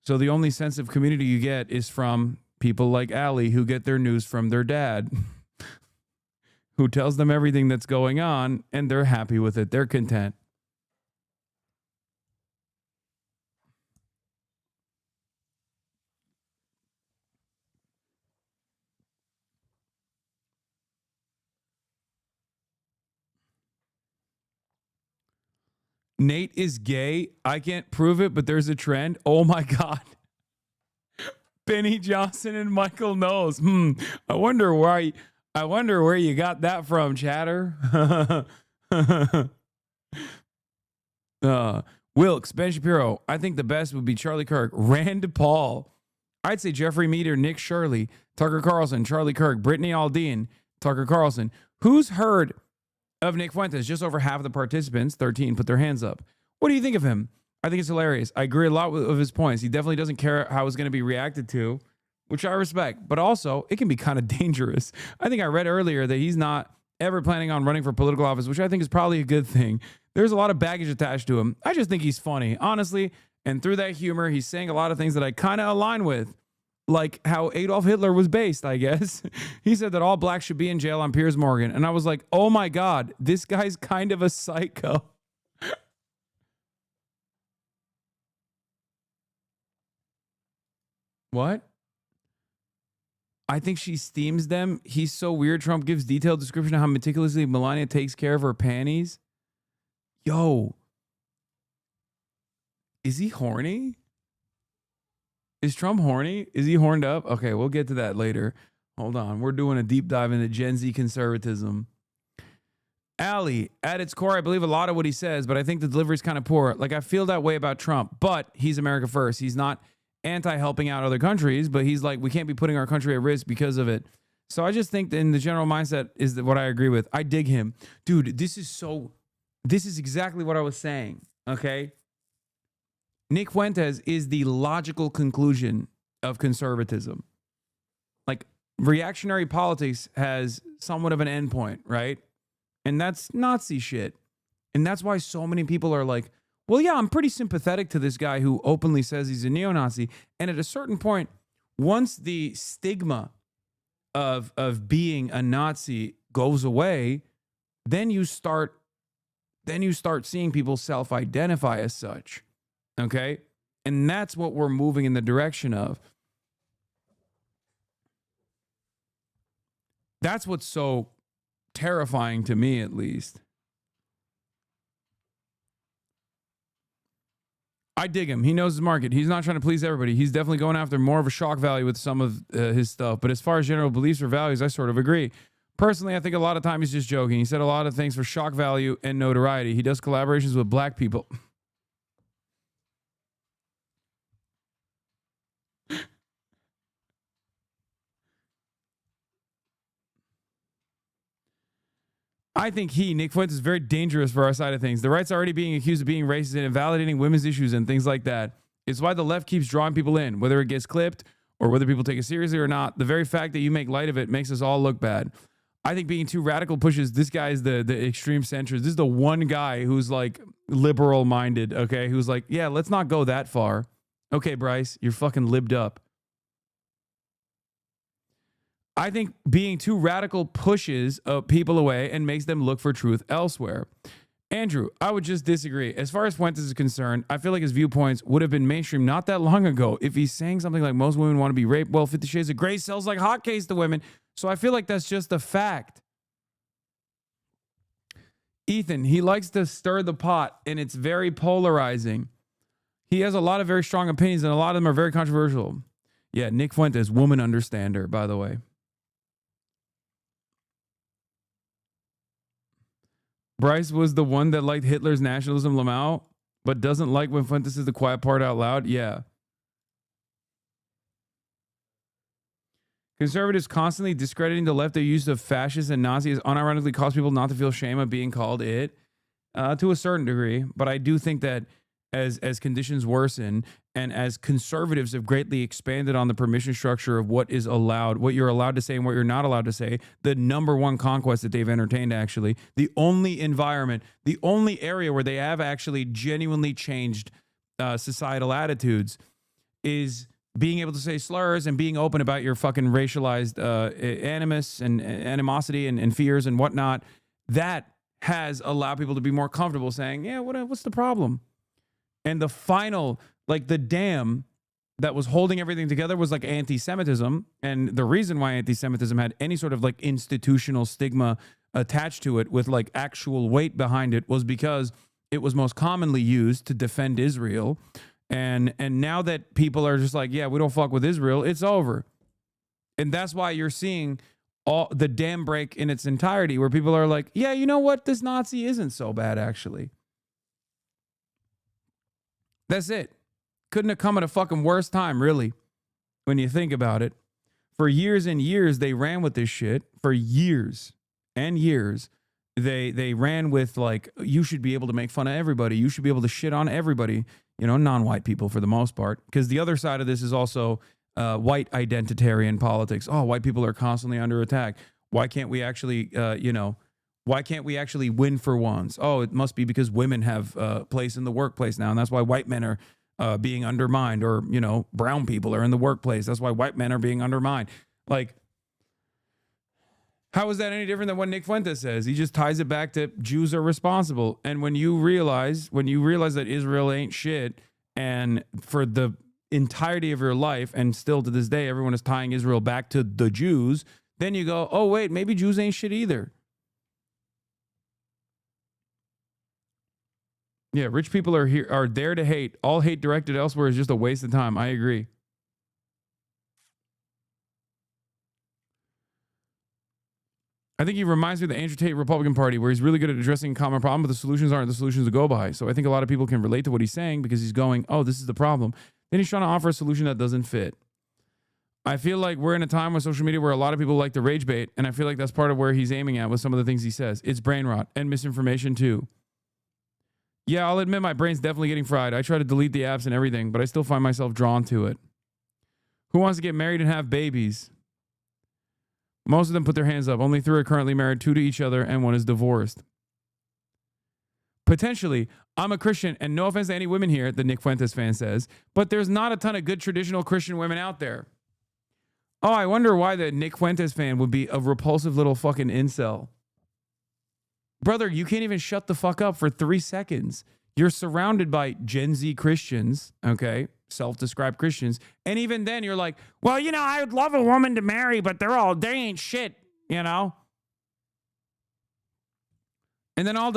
So the only sense of community you get is from people like Allie, who get their news from their dad, who tells them everything that's going on, and they're happy with it. They're content. Nate is gay. I can't prove it, but there's a trend. Oh my God. Benny Johnson and Michael Knowles. I wonder where you got that from, chatter. Wilkes, Ben Shapiro. I think the best would be Charlie Kirk, Rand Paul. I'd say Jeffrey Meader, Nick Shirley, Tucker Carlson, Charlie Kirk, Brittany Aldean, Tucker Carlson. Who's heard of Nick Fuentes? Just over half of the participants, 13, put their hands up. What do you think of him? I think it's hilarious. I agree a lot with his points. He definitely doesn't care how it's going to be reacted to, which I respect. But also, it can be kind of dangerous. I think I read earlier that he's not ever planning on running for political office, which I think is probably a good thing. There's a lot of baggage attached to him. I just think he's funny, honestly. And through that humor, he's saying a lot of things that I kind of align with, like how Adolf Hitler was based, I guess. He said that all blacks should be in jail on Piers Morgan. And I was like, oh my God, this guy's kind of a psycho. What? I think she steams them. He's so weird. Trump gives detailed description of how meticulously Melania takes care of her panties. Yo. Is he horny? Is Trump horny? Is he horned up? Okay, we'll get to that later. Hold on. We're doing a deep dive into Gen Z conservatism. Allie, at its core, I believe a lot of what he says, but I think the delivery is kind of poor. Like, I feel that way about Trump, but he's America first. He's not anti-helping out other countries, but he's like, we can't be putting our country at risk because of it. So I just think that in the general mindset is that what I agree with. I dig him. Dude, this is exactly what I was saying, okay? Nick Fuentes is the logical conclusion of conservatism. Like, reactionary politics has somewhat of an endpoint, right? And that's Nazi shit. And that's why so many people are like, well, yeah, I'm pretty sympathetic to this guy who openly says he's a neo-Nazi. And at a certain point, once the stigma of being a Nazi goes away, then you start seeing people self-identify as such. Okay? And that's what we're moving in the direction of. That's what's so terrifying to me, at least. I dig him. He knows his market. He's not trying to please everybody. He's definitely going after more of a shock value with some of his stuff. But as far as general beliefs or values, I sort of agree. Personally, I think a lot of time he's just joking. He said a lot of things for shock value and notoriety. He does collaborations with black people. I think Nick Fuentes, is very dangerous for our side of things. The right's already being accused of being racist and invalidating women's issues and things like that. It's why the left keeps drawing people in, whether it gets clipped or whether people take it seriously or not. The very fact that you make light of it makes us all look bad. I think being too radical pushes, this guy is the extreme centrist. This is the one guy who's like liberal minded, okay? Who's like, yeah, let's not go that far. Okay, Bryce, you're fucking libbed up. I think being too radical pushes people away and makes them look for truth elsewhere. Andrew, I would just disagree. As far as Fuentes is concerned, I feel like his viewpoints would have been mainstream not that long ago if he's saying something like most women want to be raped. Well, 50 Shades of Grey sells like hotcakes to women. So I feel like that's just a fact. Ethan, he likes to stir the pot, and it's very polarizing. He has a lot of very strong opinions, and a lot of them are very controversial. Yeah, Nick Fuentes, woman understander, by the way. Bryce was the one that liked Hitler's nationalism, Lamau, but doesn't like when Fuentes says the quiet part out loud. Yeah. Conservatives constantly discrediting the left. Their use of fascists and Nazis unironically cause people not to feel shame of being called it to a certain degree. But I do think that as conditions worsen and as conservatives have greatly expanded on the permission structure of what is allowed, what you're allowed to say and what you're not allowed to say, the number one conquest that they've entertained, actually, the only environment, the only area where they have actually genuinely changed societal attitudes is being able to say slurs and being open about your fucking racialized animus and animosity and fears and whatnot. That has allowed people to be more comfortable saying, yeah, what's the problem? And the final, like the dam that was holding everything together was like anti-Semitism. And the reason why anti-Semitism had any sort of like institutional stigma attached to it with like actual weight behind it was because it was most commonly used to defend Israel. And now that people are just like, yeah, we don't fuck with Israel, it's over. And that's why you're seeing all the dam break in its entirety, where people are like, yeah, you know what? This Nazi isn't so bad, actually. That's it. Couldn't have come at a fucking worse time, really, when you think about it. For years and years, they ran with this shit. For years and years, they ran with, like, you should be able to make fun of everybody. You should be able to shit on everybody, you know, non-white people for the most part. Because the other side of this is also white identitarian politics. Oh, white people are constantly under attack. Why can't we actually, why can't we actually win for once? Oh, it must be because women have a place in the workplace now, and that's why white men are being undermined, or, you know, brown people are in the workplace. That's why white men are being undermined. Like, how is that any different than what Nick Fuentes says? He just ties it back to Jews are responsible. And when you realize that Israel ain't shit, and for the entirety of your life, and still to this day, everyone is tying Israel back to the Jews, then you go, oh, wait, maybe Jews ain't shit either. Yeah, rich people are there to hate. All hate directed elsewhere is just a waste of time. I agree. I think he reminds me of the Andrew Tate Republican Party, where he's really good at addressing a common problem, but the solutions aren't the solutions to go by. So I think a lot of people can relate to what he's saying because he's going, oh, this is the problem. Then he's trying to offer a solution that doesn't fit. I feel like we're in a time with social media where a lot of people like to rage bait, and I feel like that's part of where he's aiming at with some of the things he says. It's brain rot and misinformation too. Yeah, I'll admit my brain's definitely getting fried. I try to delete the apps and everything, but I still find myself drawn to it. Who wants to get married and have babies? Most of them put their hands up. Only 3 are currently married, 2 to each other, and 1 is divorced. Potentially, I'm a Christian, and no offense to any women here, the Nick Fuentes fan says, but there's not a ton of good traditional Christian women out there. Oh, I wonder why the Nick Fuentes fan would be a repulsive little fucking incel. Brother, you can't even shut the fuck up for 3 seconds. You're surrounded by Gen Z Christians, okay? Self-described Christians. And even then you're like, well, you know, I would love a woman to marry, but they ain't shit, you know? And then all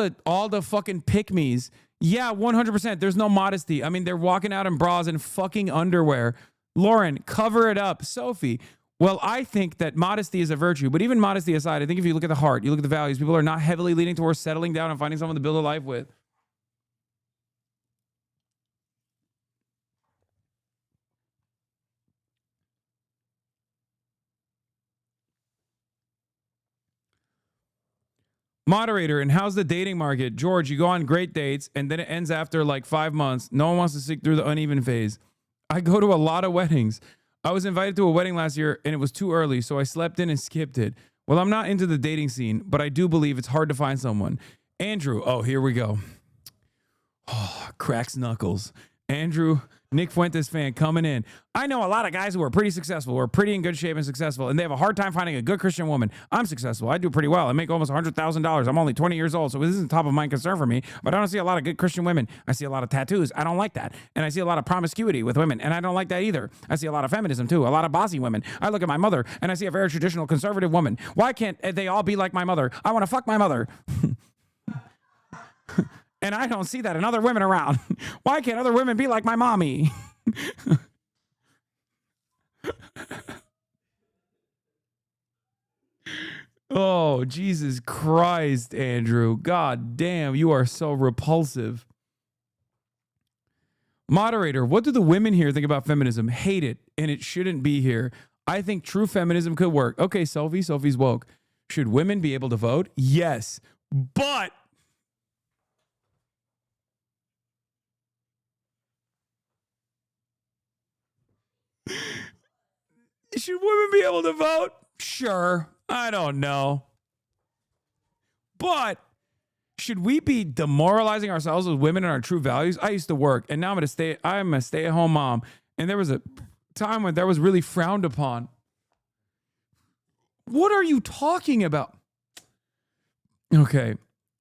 the fucking pick-me's. Yeah, 100%. There's no modesty. I mean, they're walking out in bras and fucking underwear. Lauren, cover it up. Sophie, well, I think that modesty is a virtue, but even modesty aside, I think if you look at the heart, you look at the values, people are not heavily leaning towards settling down and finding someone to build a life with. Moderator, and how's the dating market? George, you go on great dates, and then it ends after like 5 months. No one wants to stick through the uneven phase. I go to a lot of weddings. I was invited to a wedding last year, and it was too early, so I slept in and skipped it. Well, I'm not into the dating scene, but I do believe it's hard to find someone. Andrew, oh, here we go. Oh, cracks knuckles. Andrew, Nick Fuentes fan coming in. I know a lot of guys who are pretty successful, who are pretty in good shape and successful, and they have a hard time finding a good Christian woman. I'm successful. I do pretty well. I make almost $100,000. I'm only 20 years old, so this isn't top of mind concern for me, but I don't see a lot of good Christian women. I see a lot of tattoos. I don't like that. And I see a lot of promiscuity with women, and I don't like that either. I see a lot of feminism, too, a lot of bossy women. I look at my mother, and I see a very traditional conservative woman. Why can't they all be like my mother? I want to fuck my mother. And I don't see that in other women around. Why can't other women be like my mommy? Oh, Jesus Christ, Andrew. God damn, you are so repulsive. Moderator, what do the women here think about feminism? Hate it, and it shouldn't be here. I think true feminism could work. Okay, Sophie's woke. Should women be able to vote? Yes, but... Should women be able to vote? Sure. I don't know. But should we be demoralizing ourselves as women and our true values? I used to work, and now I'm a stay-at-home mom. And there was a time when that was really frowned upon. What are you talking about? Okay.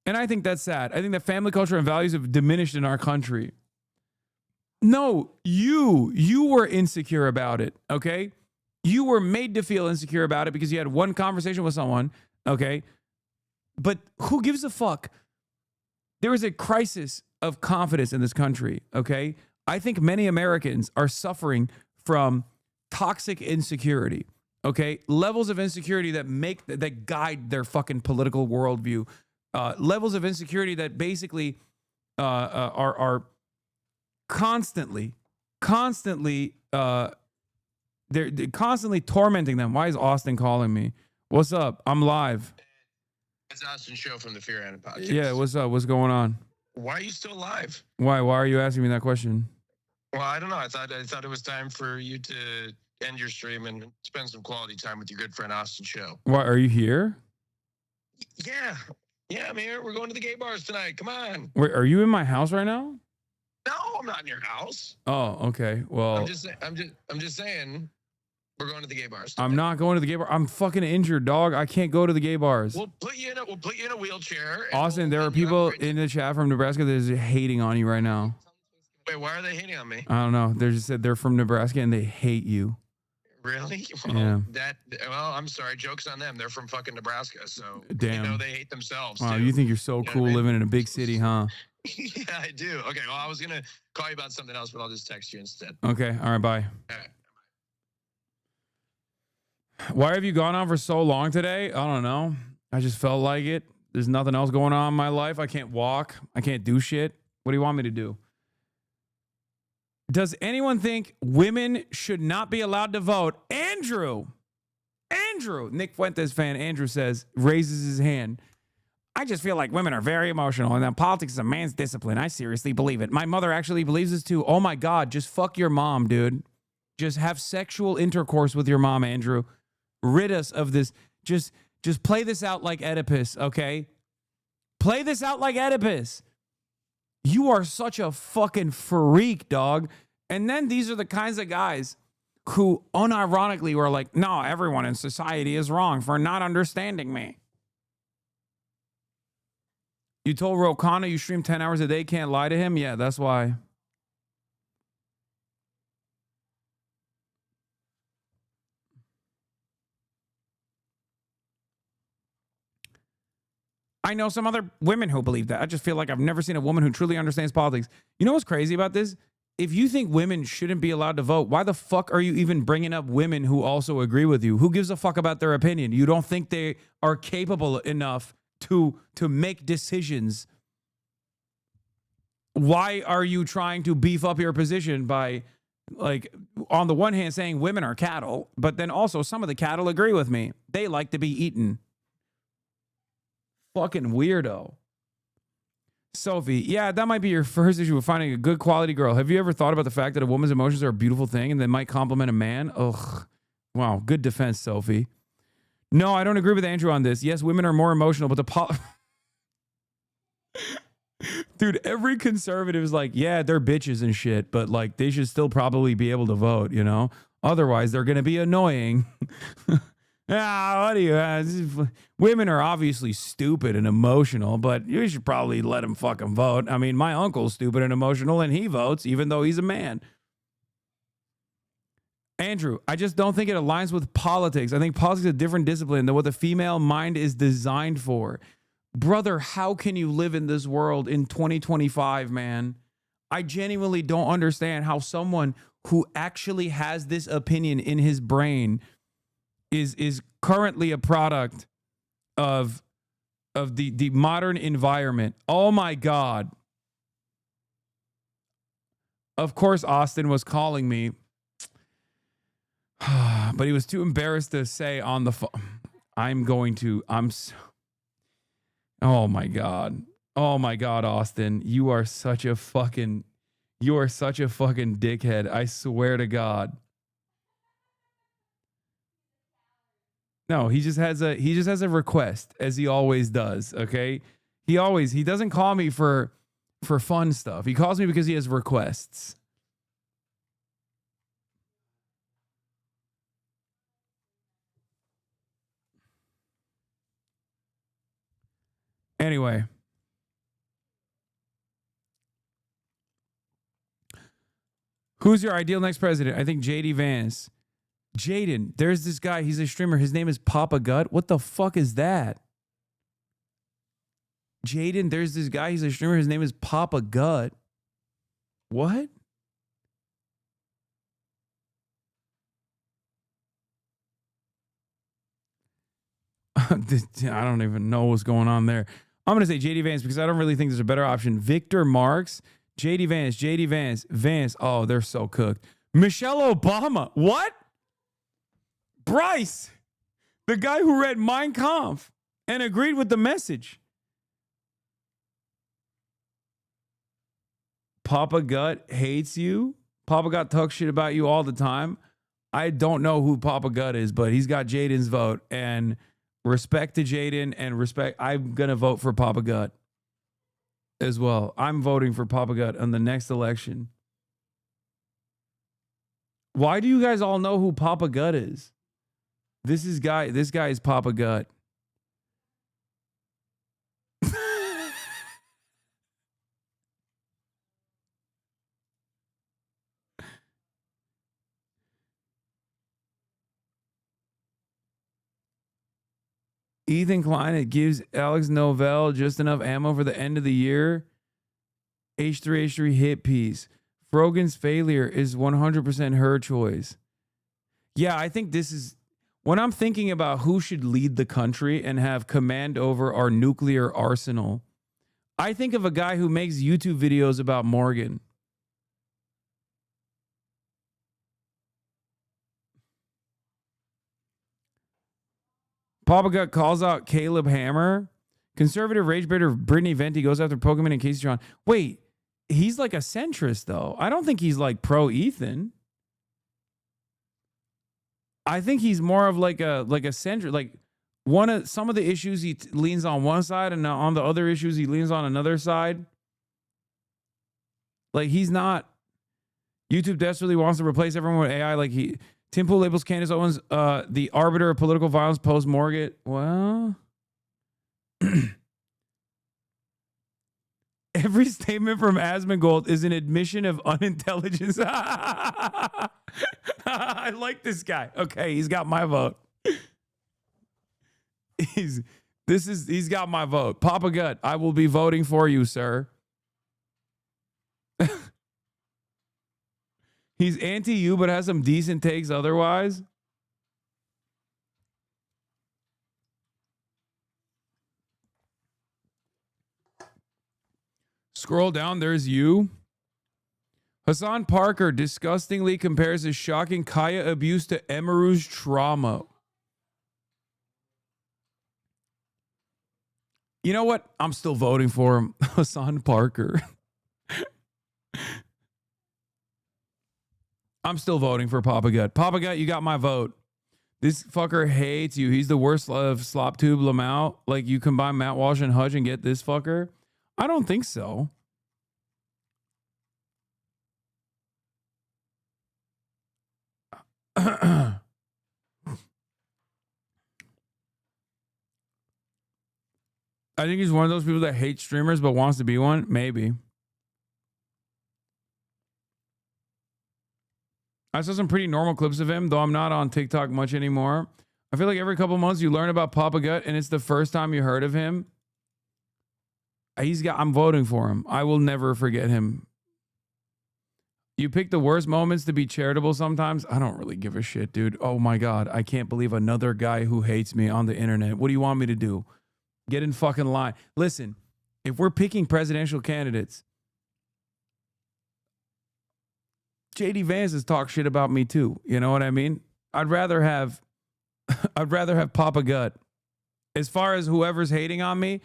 And I think that's sad. I think that family culture and values have diminished in our country. No, you were insecure about it, okay? You were made to feel insecure about it because you had one conversation with someone, okay? But who gives a fuck? There is a crisis of confidence in this country, okay? I think many Americans are suffering from toxic insecurity, okay? Levels of insecurity that guide their fucking political worldview. Levels of insecurity that basically are constantly they're constantly tormenting them. Why is Austin calling me? What's up? I'm live. It's Austin Show from the Fear Anna podcast. Yeah, what's up? What's going on? Why are you still live? Why are you asking me that question? Well, I don't know. I thought it was time for you to end your stream and spend some quality time with your good friend Austin Show. Why are you here? Yeah, I'm here. We're going to the gay bars tonight. Come on. Wait, are you in my house right now? No, I'm not in your house. Oh, okay. Well, I'm just saying we're going to the gay bars tonight. I'm not going to the gay bar. I'm fucking injured, dog. I can't go to the gay bars. We'll put you in a wheelchair. Austin, there are people in the chat from Nebraska that is hating on you right now. Wait, why are they hating on me? I don't know. They just said they're from Nebraska and they hate you. Really? Yeah. Well, I'm sorry. Joke's on them. They're from fucking Nebraska, so Damn. they hate themselves. Wow, too. you think you're so cool living in a big city, huh? Yeah, I do. Okay, well, I was gonna call you about something else, but I'll just text you instead. Okay. All right. Bye. All right. Why have you gone on for so long today? I don't know. I just felt like it. There's nothing else going on in my life. I can't walk. I can't do shit. What do you want me to do? Does anyone think women should not be allowed to vote? Andrew, Nick Fuentes fan, Andrew raises his hand. I just feel like women are very emotional and that politics is a man's discipline. I seriously believe it. My mother actually believes this too. Oh my God, just fuck your mom, dude. Just have sexual intercourse with your mom, Andrew. Rid us of this. Just play this out like Oedipus, okay? Play this out like Oedipus. You are such a fucking freak, dog. And then these are the kinds of guys who unironically were like, no, everyone in society is wrong for not understanding me. You told Khana you stream 10 hours a day, can't lie to him? Yeah, that's why. I know some other women who believe that. I just feel like I've never seen a woman who truly understands politics. You know what's crazy about this? If you think women shouldn't be allowed to vote, why the fuck are you even bringing up women who also agree with you? Who gives a fuck about their opinion? You don't think they are capable enough to make decisions. Why are you trying to beef up your position by, like, on the one hand saying women are cattle, but then also some of the cattle agree with me. They like to be eaten. Fucking weirdo. Sophie, yeah, that might be your first issue with finding a good quality girl. Have you ever thought about the fact that a woman's emotions are a beautiful thing and they might compliment a man? Ugh. Wow, good defense, Sophie. No, I don't agree with Andrew on this. Yes, women are more emotional, but Dude, every conservative is like, yeah, they're bitches and shit, but like they should still probably be able to vote, you know? Otherwise, they're going to be annoying. What do you? Women are obviously stupid and emotional, but you should probably let them fucking vote. I mean, my uncle's stupid and emotional, and he votes, even though he's a man. Andrew, I just don't think it aligns with politics. I think politics is a different discipline than what the female mind is designed for. Brother, how can you live in this world in 2025, man? I genuinely don't understand how someone who actually has this opinion in his brain is currently a product of the modern environment. Oh my God. Of course, Austin was calling me, but he was too embarrassed to say on the phone. Oh my God. Oh my God, Austin. You are such a fucking dickhead. I swear to God. No, he just has a request, as he always does. Okay. He doesn't call me for fun stuff. He calls me because he has requests. Anyway. Who's your ideal next president? I think JD Vance. Jaden, there's this guy. He's a streamer. His name is Papa Gut. What the fuck is that? Jaden, there's this guy. He's a streamer. His name is Papa Gut. What? I don't even know what's going on there. I'm going to say JD Vance because I don't really think there's a better option. Victor Marks, JD Vance, Vance. Oh, they're so cooked. Michelle Obama. What? Bryce, the guy who read Mein Kampf and agreed with the message. Papa Gut hates you. Papa Gut talks shit about you all the time. I don't know who Papa Gut is, but he's got Jaden's vote. And respect to Jaden and respect. I'm going to vote for Papa Gut as well. I'm voting for Papa Gut on the next election. Why do you guys all know who Papa Gut is? This guy is Papa Gut. Ethan Klein, it gives Alex Novell just enough ammo for the end of the year. H3 hit piece. Frogan's failure is 100% her choice. Yeah, I think this is... When I'm thinking about who should lead the country and have command over our nuclear arsenal, I think of a guy who makes YouTube videos about Morgan. Papa Gut calls out Caleb Hammer. Conservative rage baiter Brittany Venti goes after Pokemon and Casey Tron. Wait, he's like a centrist though. I don't think he's like pro Ethan. I think he's more of like a centrist. Like some of the issues he leans on one side, and on the other issues he leans on another side. Like he's not. YouTube desperately wants to replace everyone with AI. Like Tim Pool labels Candace Owens the arbiter of political violence post Morgan. Well, every statement from Asmongold is an admission of unintelligence. I like this guy. Okay, he's got my vote. He's got my vote. Papa Gut, I will be voting for you, sir. He's anti-you, but has some decent takes otherwise. Scroll down, there's you. Hasan Parker disgustingly compares his shocking Kaya abuse to Emaru's trauma. You know what? I'm still voting for him. Hasan Parker. I'm still voting for Papa Gut. Papa Gut, you got my vote. This fucker hates you. He's the worst of Slop Tube Lamau. Like, you combine Matt Walsh and Hutch and get this fucker? I don't think so. I think he's one of those people that hates streamers but wants to be one. Maybe. I saw some pretty normal clips of him, though I'm not on TikTok much anymore. I feel like every couple months you learn about Papa Gut and it's the first time you heard of him. I'm voting for him. I will never forget him. You pick the worst moments to be charitable sometimes. I don't really give a shit, dude. Oh my God. I can't believe another guy who hates me on the internet. What do you want me to do? Get in fucking line. Listen, if we're picking presidential candidates, JD Vance has talked shit about me too. You know what I mean? I'd rather have Papa Gut. As far as whoever's hating on me,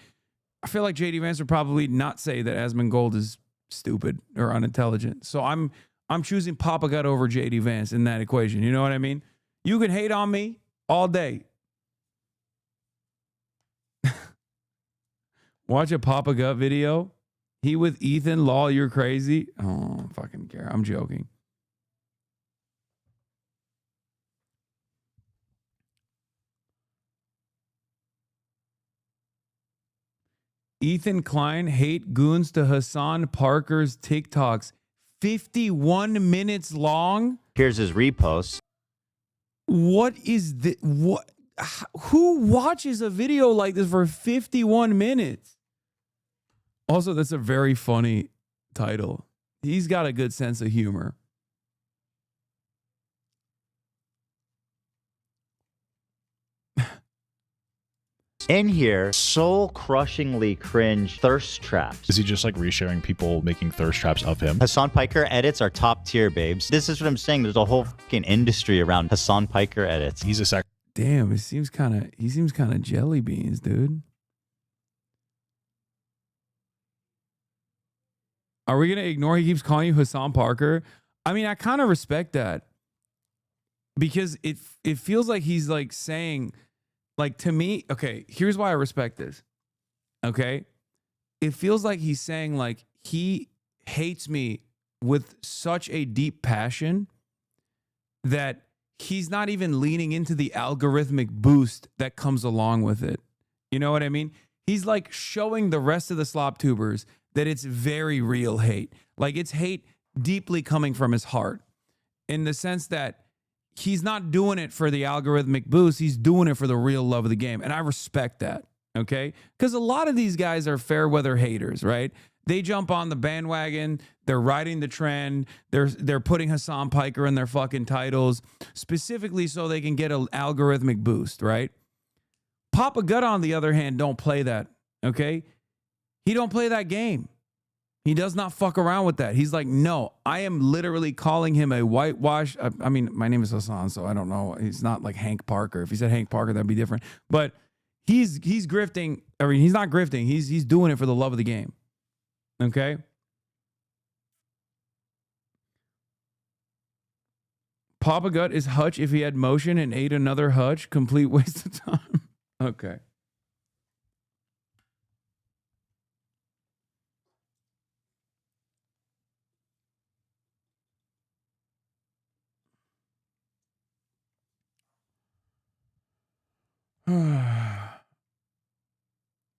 I feel like JD Vance would probably not say that Asmongold is stupid or unintelligent. So I'm choosing Papa Gut over JD Vance in that equation. You know what I mean? You can hate on me all day. Watch a Papa Gut video. He with Ethan Law, you're crazy. Oh, I don't fucking care. I'm joking. Ethan Klein hate goons to Hasan Parker's TikToks. 51 minutes long. Here's his repost. What is the what? Who watches a video like this for 51 minutes? Also, that's a very funny title. He's got a good sense of humor. In here, soul-crushingly cringe thirst traps. Is he just like resharing people making thirst traps of him? Hasan Piker edits are top tier, babes. This is what I'm saying. There's a whole fucking industry around Hasan Piker edits. He's a Damn, he seems kind of jelly beans, dude. Are we gonna ignore he keeps calling you Hasan Parker? I mean, I kind of respect that because it feels like he's like saying, like, to me, okay, here's why I respect this. Okay, it feels like he's saying like he hates me with such a deep passion that he's not even leaning into the algorithmic boost that comes along with it. You know what I mean? He's like showing the rest of the slop tubers that it's very real hate. Like it's hate deeply coming from his heart in the sense that he's not doing it for the algorithmic boost. He's doing it for the real love of the game. And I respect that. Okay. Because a lot of these guys are fair weather haters, right? They jump on the bandwagon. They're riding the trend. They're putting Hasan Piker in their fucking titles specifically so they can get an algorithmic boost, right? Papa Gut, on the other hand, don't play that. Okay. He don't play that game. He does not fuck around with that. He's like, no, I am literally calling him a whitewash. I mean, my name is Hasan, so I don't know. He's not like Hank Parker. If he said Hank Parker, that'd be different. But he's grifting. I mean, he's not grifting. He's doing it for the love of the game. Okay. Papa Gut is Hutch if he had motion and ate another Hutch. Complete waste of time. Okay.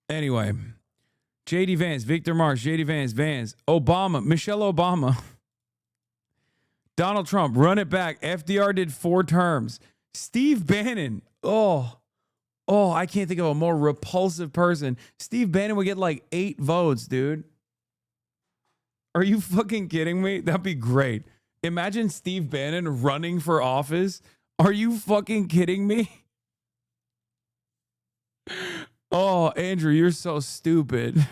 Anyway, JD Vance, Victor Marx, JD Vance, Vance, Obama, Michelle Obama, Donald Trump, run it back. FDR did 4 terms. Steve Bannon. Oh, I can't think of a more repulsive person. Steve Bannon would get like 8 votes, dude. Are you fucking kidding me? That'd be great. Imagine Steve Bannon running for office. Are you fucking kidding me? Oh, Andrew, you're so stupid.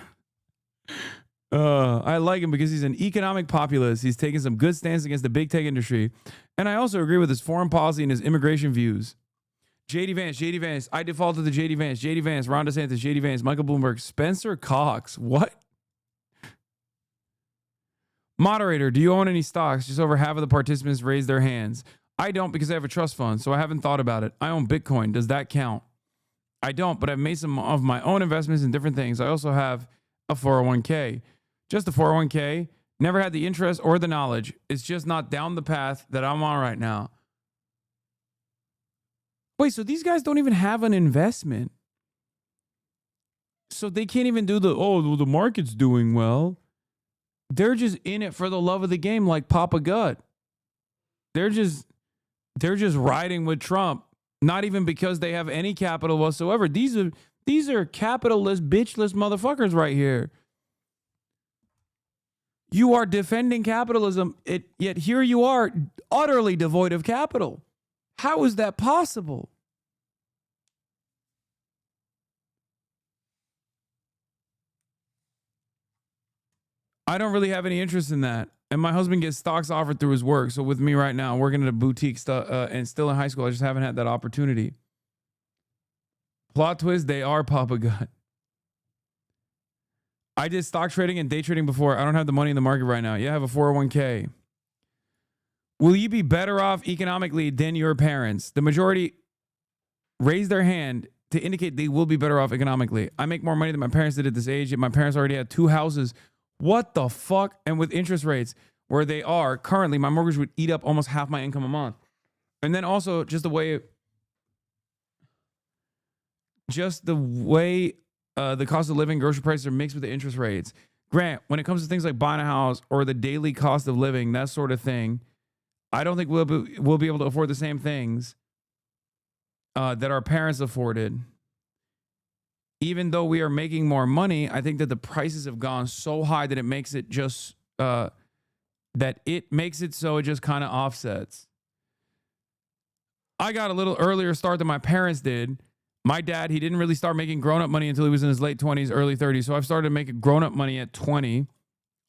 I like him because he's an economic populist. He's taking some good stance against the big tech industry. And I also agree with his foreign policy and his immigration views. JD Vance. I defaulted to JD Vance, Ron DeSantis, JD Vance, Michael Bloomberg, Spencer Cox. What? Moderator, do you own any stocks? Just over half of the participants raised their hands. I don't because I have a trust fund, so I haven't thought about it. I own Bitcoin. Does that count? I don't, but I've made some of my own investments in different things. I also have a 401k. Just a 401k. Never had the interest or the knowledge. It's just not down the path that I'm on right now. Wait, so these guys don't even have an investment. So they can't even do the market's doing well. They're just in it for the love of the game, like Papa Gut. They're just riding with Trump, not even because they have any capital whatsoever. These are capitalist, bitchless motherfuckers right here. You are defending capitalism, yet here you are, utterly devoid of capital. How is that possible? I don't really have any interest in that. And my husband gets stocks offered through his work. So with me right now, working at a boutique and still in high school, I just haven't had that opportunity. Plot twist, they are Papa Gut. I did stock trading and day trading before. I don't have the money in the market right now. Yeah, I have a 401k. Will you be better off economically than your parents? The majority raise their hand to indicate they will be better off economically. I make more money than my parents did at this age, yet my parents already had 2 houses. What the fuck? And with interest rates where they are currently, my mortgage would eat up almost half my income a month. And then also just the way the cost of living, grocery prices are mixed with the interest rates. Grant, when it comes to things like buying a house or the daily cost of living, that sort of thing, I don't think we'll be able to afford the same things that our parents afforded. Even though we are making more money, I think that the prices have gone so high that it makes it just so it just kind of offsets. I got a little earlier start than my parents did. My dad, he didn't really start making grown-up money until he was in his late 20s, early 30s. So I've started making grown-up money at 20.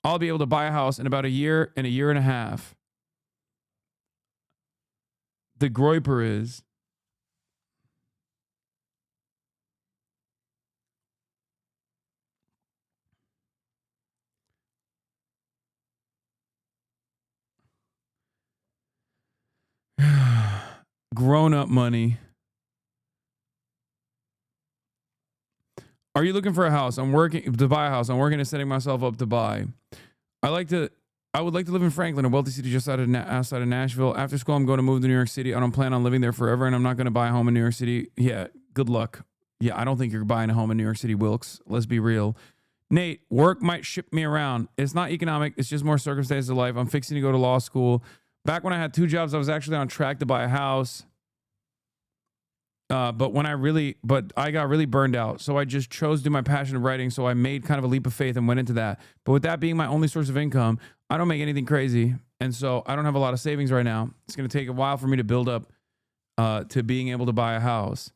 I'll be able to buy a house in about a year and a half. The Groiper is... grown-up money. Are you looking for a house? I'm working to buy a house. I'm working at setting myself up to buy. I would like to live in Franklin, a wealthy city just outside of Nashville. After school, I'm going to move to New York City. I don't plan on living there forever, and I'm not going to buy a home in New York City. Yeah, good luck. Yeah, I don't think you're buying a home in New York City, Wilkes. Let's be real. Nate, work might ship me around. It's not economic. It's just more circumstances of life. I'm fixing to go to law school. Back when I had 2 jobs, I was actually on track to buy a house. But I got really burned out. So I just chose to do my passion of writing. So I made kind of a leap of faith and went into that. But with that being my only source of income, I don't make anything crazy. And so I don't have a lot of savings right now. It's going to take a while for me to build up to being able to buy a house.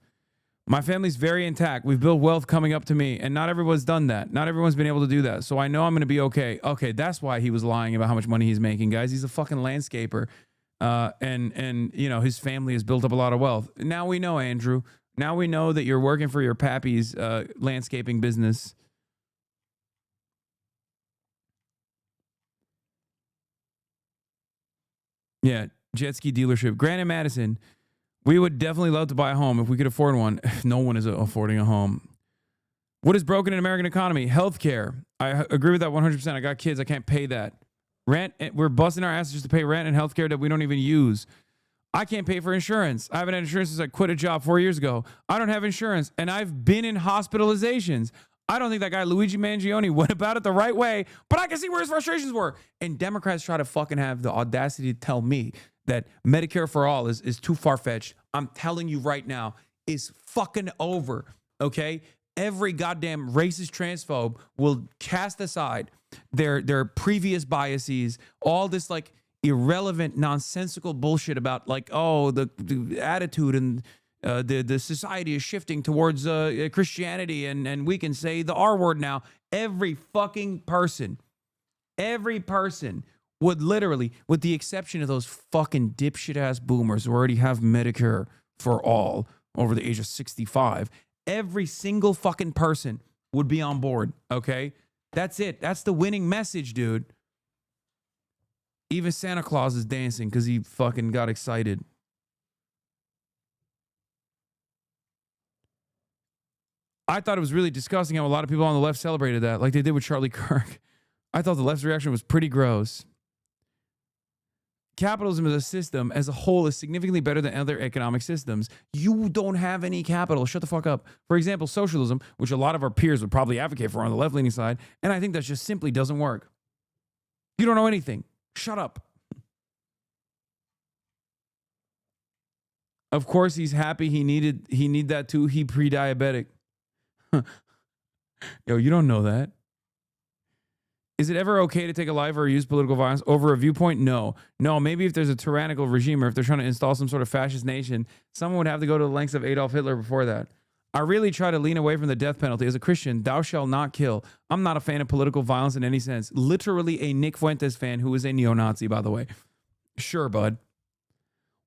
My family's very intact. We've built wealth coming up to me, and not everyone's done that. Not everyone's been able to do that. So I know I'm going to be okay. Okay, that's why he was lying about how much money he's making, guys. He's a fucking landscaper. And you know, his family has built up a lot of wealth. Now we know, Andrew. Now we know that you're working for your pappy's landscaping business. Yeah, jet ski dealership. Grant and Madison. We would definitely love to buy a home if we could afford one. No one is affording a home. What is broken in American economy? Healthcare. I agree with that 100%. I got kids. I can't pay that. Rent. We're busting our asses just to pay rent and healthcare that we don't even use. I can't pay for insurance. I haven't had insurance since I quit a job 4 years ago. I don't have insurance, and I've been in hospitalizations. I don't think that guy Luigi Mangione went about it the right way, but I can see where his frustrations were. And Democrats try to fucking have the audacity to tell me that Medicare for all is too far-fetched. I'm telling you right now, is fucking over, okay? Every goddamn racist transphobe will cast aside their previous biases, all this like irrelevant, nonsensical bullshit about like, oh, the attitude and the society is shifting towards Christianity and we can say the R word now. Every fucking person would literally, with the exception of those fucking dipshit ass boomers who already have Medicare for all over the age of 65, every single fucking person would be on board, okay? That's it. That's the winning message, dude. Even Santa Claus is dancing because he fucking got excited. I thought it was really disgusting how a lot of people on the left celebrated that, like they did with Charlie Kirk. I thought the left's reaction was pretty gross. capitalism as a system as a whole is significantly better than other economic systems. You don't have any capital. Shut the fuck up. For example, socialism, which a lot of our peers would probably advocate for on the left-leaning side, and I think that just simply doesn't work. You don't know anything. Shut up. Of course, he's happy he need that too. He pre-diabetic. Yo, you don't know that. Is it ever okay to take a life or use political violence over a viewpoint? No. No, maybe if there's a tyrannical regime or if they're trying to install some sort of fascist nation, someone would have to go to the lengths of Adolf Hitler before that. I really try to lean away from the death penalty. As a Christian, thou shalt not kill. I'm not a fan of political violence in any sense. Literally a Nick Fuentes fan who is a neo-Nazi, by the way. Sure, bud.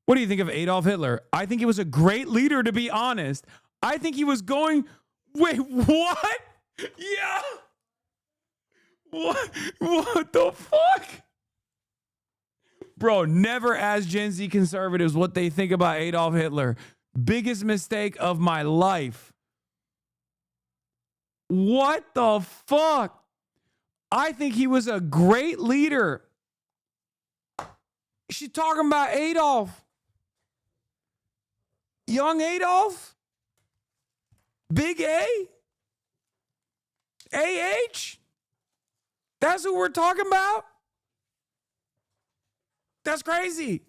What do you think of Adolf Hitler? I think he was a great leader, to be honest. I think he was going... Wait, what? Yeah. What the fuck? Bro, never ask Gen Z conservatives what they think about Adolf Hitler. Biggest mistake of my life. What the fuck? I think he was a great leader. She's talking about Adolf. Young Adolf? Big A? AH? That's who we're talking about? That's crazy.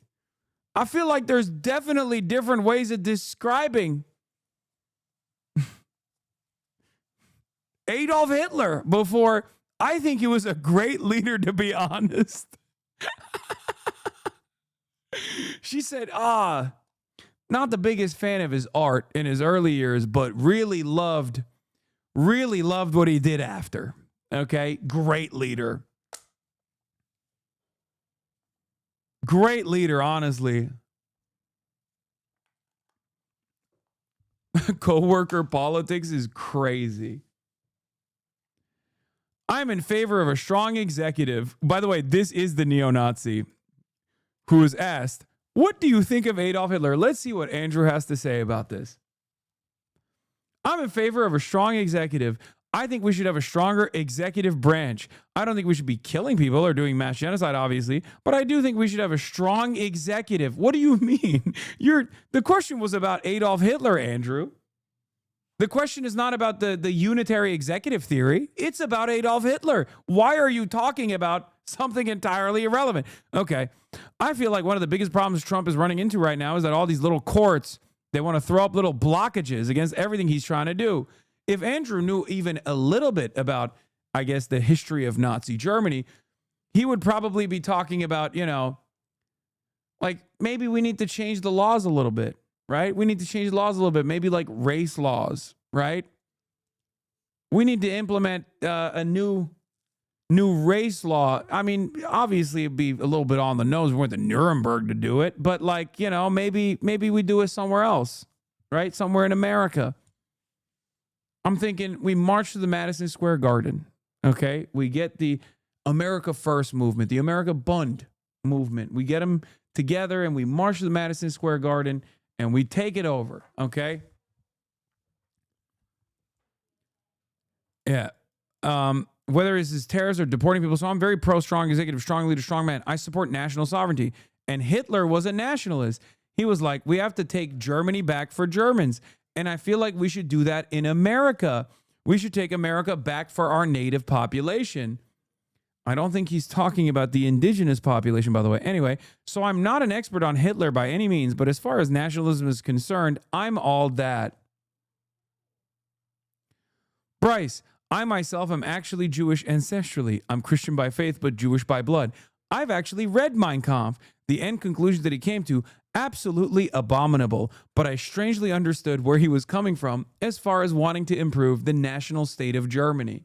I feel like there's definitely different ways of describing Adolf Hitler before. I think he was a great leader, to be honest. She said, not the biggest fan of his art in his early years, but really loved what he did after. Okay, great leader. Great leader, honestly. Coworker politics is crazy. I'm in favor of a strong executive. By the way, this is the neo-Nazi who was asked, what do you think of Adolf Hitler? Let's see what Andrew has to say about this. I'm in favor of a strong executive. I think we should have a stronger executive branch. I don't think we should be killing people or doing mass genocide, obviously, but I do think we should have a strong executive. What do you mean? The question was about Adolf Hitler, Andrew. The question is not about the unitary executive theory. It's about Adolf Hitler. Why are you talking about something entirely irrelevant? Okay. I feel like one of the biggest problems Trump is running into right now is that all these little courts, they want to throw up little blockages against everything he's trying to do. If Andrew knew even a little bit about, I guess, the history of Nazi Germany, he would probably be talking about, like maybe we need to change the laws a little bit, right? We need to change the laws a little bit, maybe like race laws, right? We need to implement a new race law. I mean, obviously it'd be a little bit on the nose. We went to Nuremberg to do it, but like, maybe we do it somewhere else, right? Somewhere in America. I'm thinking we march to the Madison Square Garden, okay? We get the America First movement, the America Bund movement. We get them together and we march to the Madison Square Garden and we take it over, okay? Yeah. Whether it's his terrorists or deporting people. So I'm very pro-strong executive, strong leader, strong man. I support national sovereignty. And Hitler was a nationalist. He was like, we have to take Germany back for Germans. And I feel like we should do that in America. We should take America back for our native population. I don't think he's talking about the indigenous population, by the way. Anyway, so I'm not an expert on Hitler by any means, but as far as nationalism is concerned, I'm all that. Bryce, I myself am actually Jewish ancestrally. I'm Christian by faith, but Jewish by blood. I've actually read Mein Kampf. The end conclusion that he came to, absolutely abominable, but I strangely understood where he was coming from as far as wanting to improve the national state of Germany.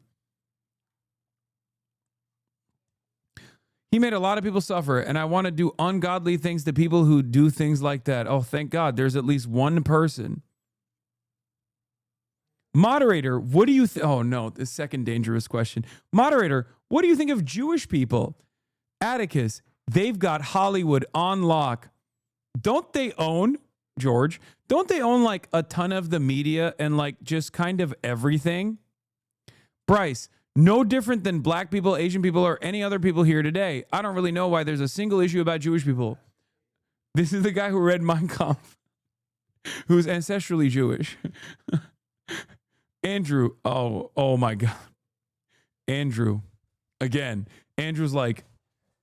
He made a lot of people suffer, and I want to do ungodly things to people who do things like that. Oh, thank God, there's at least one person. Moderator, what do you think? Oh, no, the second dangerous question. Moderator, what do you think of Jewish people? Atticus, they've got Hollywood on lock. Don't they own, George, don't they own like a ton of the media and like just kind of everything? Bryce, No different than black people, Asian people, or any other people here today. I don't really know why there's a single issue about Jewish people. This is the guy who read Mein Kampf, who's ancestrally Jewish. Andrew, oh my God. Andrew, again, Andrew's like,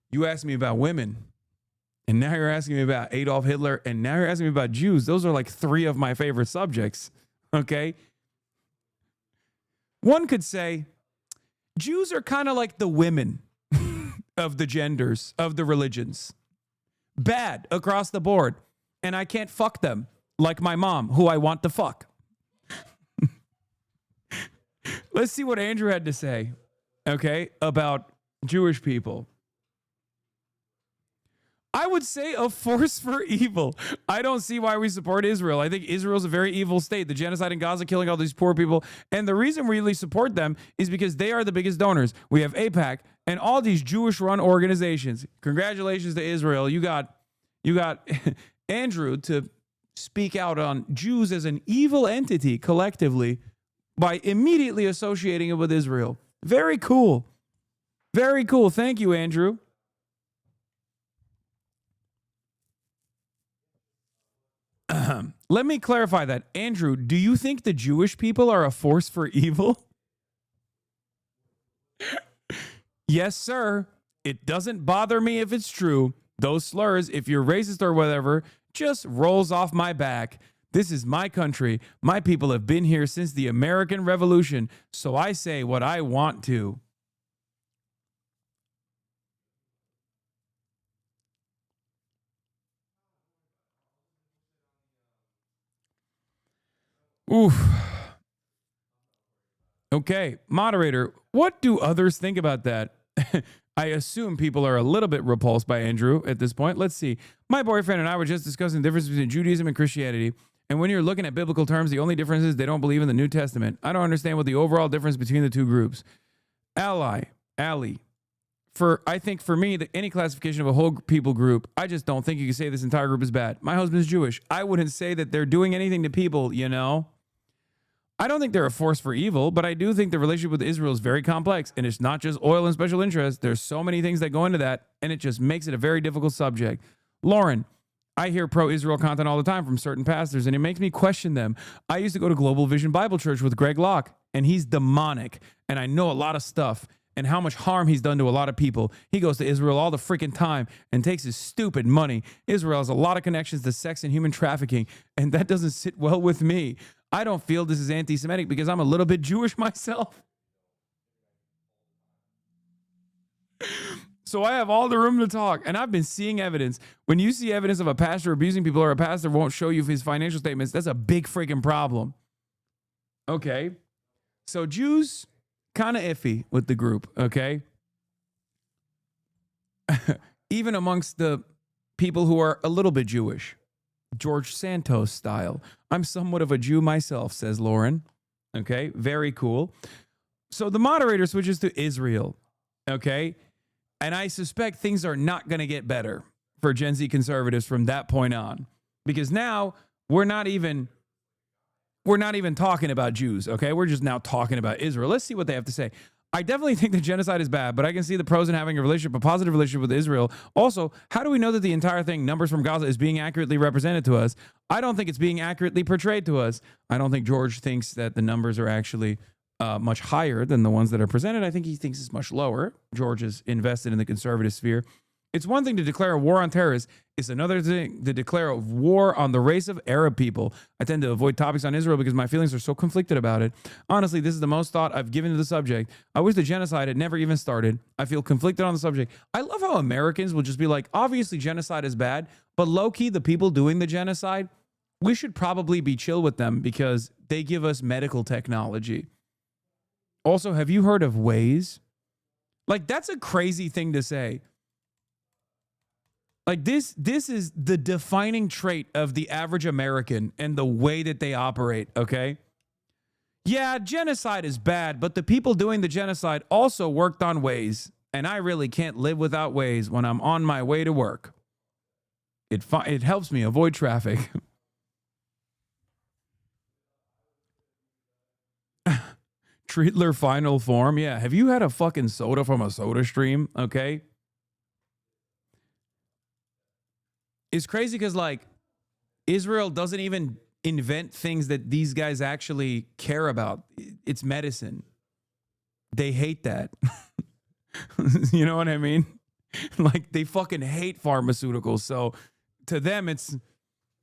you asked me about women, and now you're asking me about Adolf Hitler, and now you're asking me about Jews. Those are like 3 of my favorite subjects, okay? One could say, Jews are kind of like the women of the genders, of the religions. Bad across the board. And I can't fuck them like my mom, who I want to fuck. Let's see what Andrew had to say, okay, about Jewish people. I would say a force for evil. I don't see why we support Israel. I think Israel's a very evil state. The genocide in Gaza, killing all these poor people. And the reason we really support them is because they are the biggest donors. We have AIPAC and all these Jewish-run organizations. Congratulations to Israel. You got Andrew to speak out on Jews as an evil entity collectively by immediately associating it with Israel. Very cool. Very cool. Thank you, Andrew. Let me clarify that. Andrew, do you think the Jewish people are a force for evil? Yes, sir. It doesn't bother me if it's true. Those slurs, if you're racist or whatever, just rolls off my back. This is my country. My people have been here since the American Revolution, so I say what I want to. Oof. Okay, moderator, what do others think about that? I assume people are a little bit repulsed by Andrew at this point. Let's see. My boyfriend and I were just discussing the difference between Judaism and Christianity. And when you're looking at biblical terms, the only difference is they don't believe in the New Testament. I don't understand what the overall difference between the two groups. Ali. I think for me, any classification of a whole people group, I just don't think you can say this entire group is bad. My husband's Jewish. I wouldn't say that they're doing anything to people, you know? I don't think they're a force for evil, but I do think the relationship with Israel is very complex, and it's not just oil and special interests. There's so many things that go into that, and it just makes it a very difficult subject. Lauren, I hear pro-Israel content all the time from certain pastors, and it makes me question them. I used to go to Global Vision Bible Church with Greg Locke, and he's demonic, and I know a lot of stuff and how much harm he's done to a lot of people. He goes to Israel all the freaking time and takes his stupid money. Israel has a lot of connections to sex and human trafficking, and that doesn't sit well with me. I don't feel this is anti-Semitic because I'm a little bit Jewish myself. So I have all the room to talk, and I've been seeing evidence. When you see evidence of a pastor abusing people or a pastor won't show you his financial statements, that's a big freaking problem. Okay. So Jews, kind of iffy with the group, okay? Even amongst the people who are a little bit Jewish. George Santos style. I'm somewhat of a Jew myself, says Lauren. Okay, very cool. So the moderator switches to Israel, okay? And I suspect things are not going to get better for Gen Z conservatives from that point on. Because now we're not even talking about Jews, okay? We're just now talking about Israel. Let's see what they have to say. I definitely think that genocide is bad, but I can see the pros in having a positive relationship with Israel. Also, how do we know that the entire thing, numbers from Gaza, is being accurately represented to us? I don't think it's being accurately portrayed to us. I don't think George thinks that the numbers are actually much higher than the ones that are presented. I think he thinks it's much lower. George is invested in the conservative sphere. It's one thing to declare a war on terrorists. It's another thing to declare a war on the race of Arab people. I tend to avoid topics on Israel because my feelings are so conflicted about it. Honestly, this is the most thought I've given to the subject. I wish the genocide had never even started. I feel conflicted on the subject. I love how Americans will just be like, obviously genocide is bad, but low-key, the people doing the genocide, we should probably be chill with them because they give us medical technology. Also, have you heard of Waze? Like, that's a crazy thing to say. Like this is the defining trait of the average American and the way that they operate, okay? Yeah, genocide is bad, but the people doing the genocide also worked on Waze, and I really can't live without Waze when I'm on my way to work. It helps me avoid traffic. Treatler final form. Yeah. Have you had a fucking soda from a soda stream? Okay. It's crazy because, like, Israel doesn't even invent things that these guys actually care about. It's medicine. They hate that. You know what I mean? Like, they fucking hate pharmaceuticals. So to them, it's,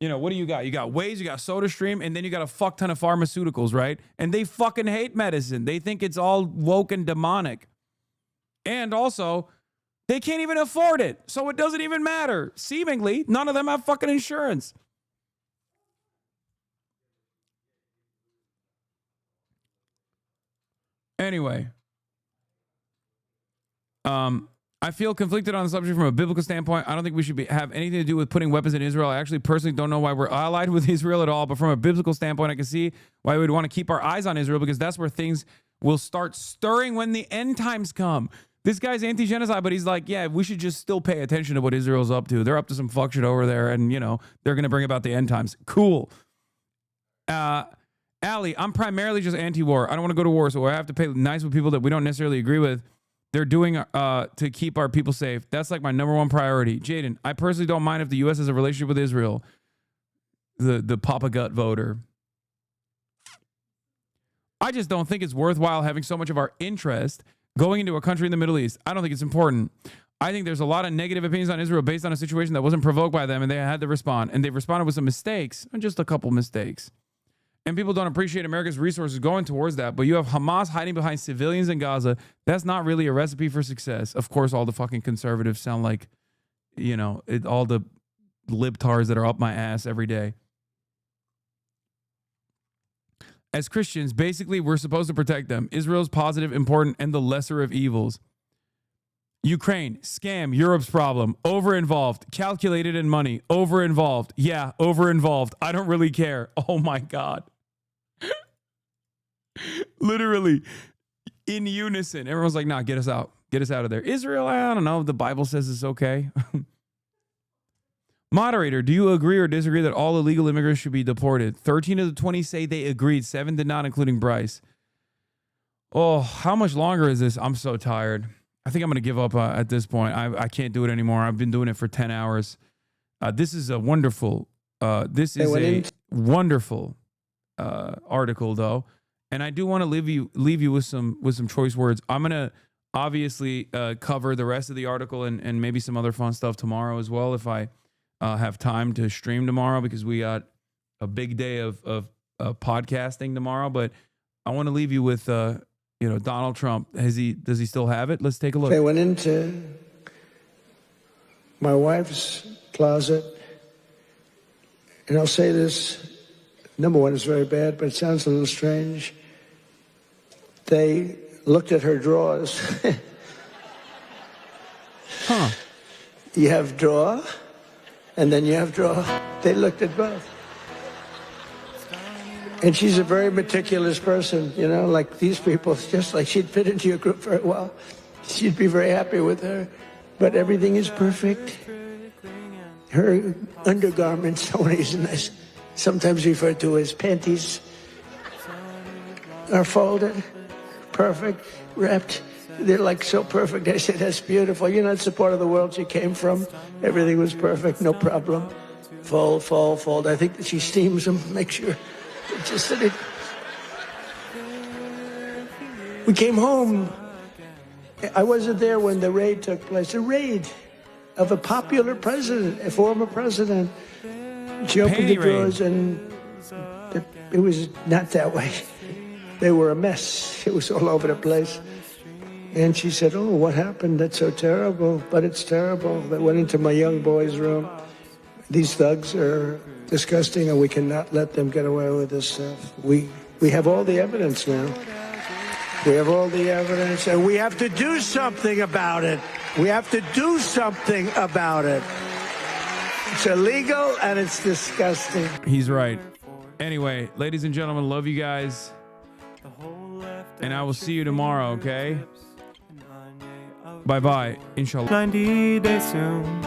you know, what do you got? You got Waze, you got SodaStream, and then you got a fuck ton of pharmaceuticals, right? And they fucking hate medicine. They think it's all woke and demonic. And also, they can't even afford it. So it doesn't even matter. Seemingly, none of them have fucking insurance. Anyway. I feel conflicted on the subject from a biblical standpoint. I don't think we should have anything to do with putting weapons in Israel. I actually personally don't know why we're allied with Israel at all, but from a biblical standpoint, I can see why we would want to keep our eyes on Israel, because that's where things will start stirring when the end times come. This guy's anti-genocide, but he's like, yeah, we should just still pay attention to what Israel's up to. They're up to some fuck shit over there, and, you know, they're going to bring about the end times. Cool. Allie, I'm primarily just anti-war. I don't want to go to war, so I have to play nice with people that we don't necessarily agree with. They're doing to keep our people safe. That's like my number one priority. Jaden, I personally don't mind if the U.S. has a relationship with Israel. The Papa Gut voter. I just don't think it's worthwhile having so much of our interest going into a country in the Middle East. I don't think it's important. I think there's a lot of negative opinions on Israel based on a situation that wasn't provoked by them, and they had to respond. And they've responded with some mistakes, and just a couple mistakes. And people don't appreciate America's resources going towards that. But you have Hamas hiding behind civilians in Gaza. That's not really a recipe for success. Of course, all the fucking conservatives sound like, you know, all the libtards that are up my ass every day. As Christians, basically, we're supposed to protect them. Israel's positive, important, and the lesser of evils. Ukraine, scam, Europe's problem, over-involved, calculated in money, over-involved. Yeah, over-involved. I don't really care. Oh my God. Literally, in unison. Everyone's like, nah, get us out. Get us out of there. Israel, I don't know. The Bible says it's okay. Moderator, do you agree or disagree that all illegal immigrants should be deported? 13 of the 20 say they agreed. 7 did not, including Bryce. Oh, how much longer is this? I'm so tired. I think I'm going to give up at this point. I can't do it anymore. I've been doing it for 10 hours. This is a wonderful, wonderful article, though. And I do want to leave you with some choice words. I'm going to obviously cover the rest of the article and maybe some other fun stuff tomorrow as well, if I have time to stream tomorrow, because we got a big day of podcasting tomorrow. But I want to leave you with Donald Trump. Does he still have it? Let's take a look. I went into my wife's closet, and I'll say this. Number one, it's very bad, but it sounds a little strange. They looked at her drawers. Huh. You have drawer, and then you have drawer. They looked at both. And she's a very meticulous person, you know, like these people. It's just like she'd fit into your group very well. She'd be very happy with her. But everything is perfect. Her undergarments, I want to use a nice, sometimes referred to as panties, are folded, perfect, wrapped. They're like so perfect. I said, that's beautiful. You know, it's the part of the world she came from. Everything was perfect, no problem. Fold, fold, fold. I think that she steams them, make sure. Just that we came home. I wasn't there when the raid took place. A raid of a popular president, a former president. She opened the drawers and it was not that way. They were a mess. It was all over the place. And she said, oh, what happened? That's so terrible. But it's terrible. They went into my young boy's room. These thugs are disgusting, and we cannot let them get away with this stuff. We have all the evidence now. We have all the evidence, and we have to do something about it. We have to do something about it. It's illegal, and it's disgusting. He's right. Anyway, ladies and gentlemen, love you guys. And I will see you tomorrow, okay? Bye-bye. Inshallah. 90 days soon.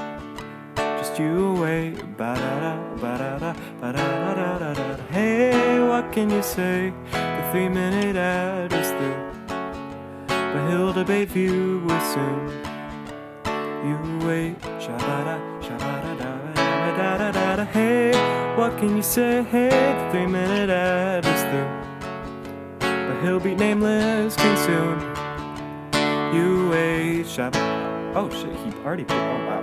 Just you away. Ba-da-da, ba-da-da, ba-da-da-da-da-da. Hey, what can you say? The 3-minute ad is through, but he'll debate view with soon. You wait, sha-da-da, sha-da-da-da-da-da-da-da. Hey, what can you say? Hey, the 3-minute ad is through, but he'll be nameless king soon. You wait, sha. Oh shit, he already put. Oh wow.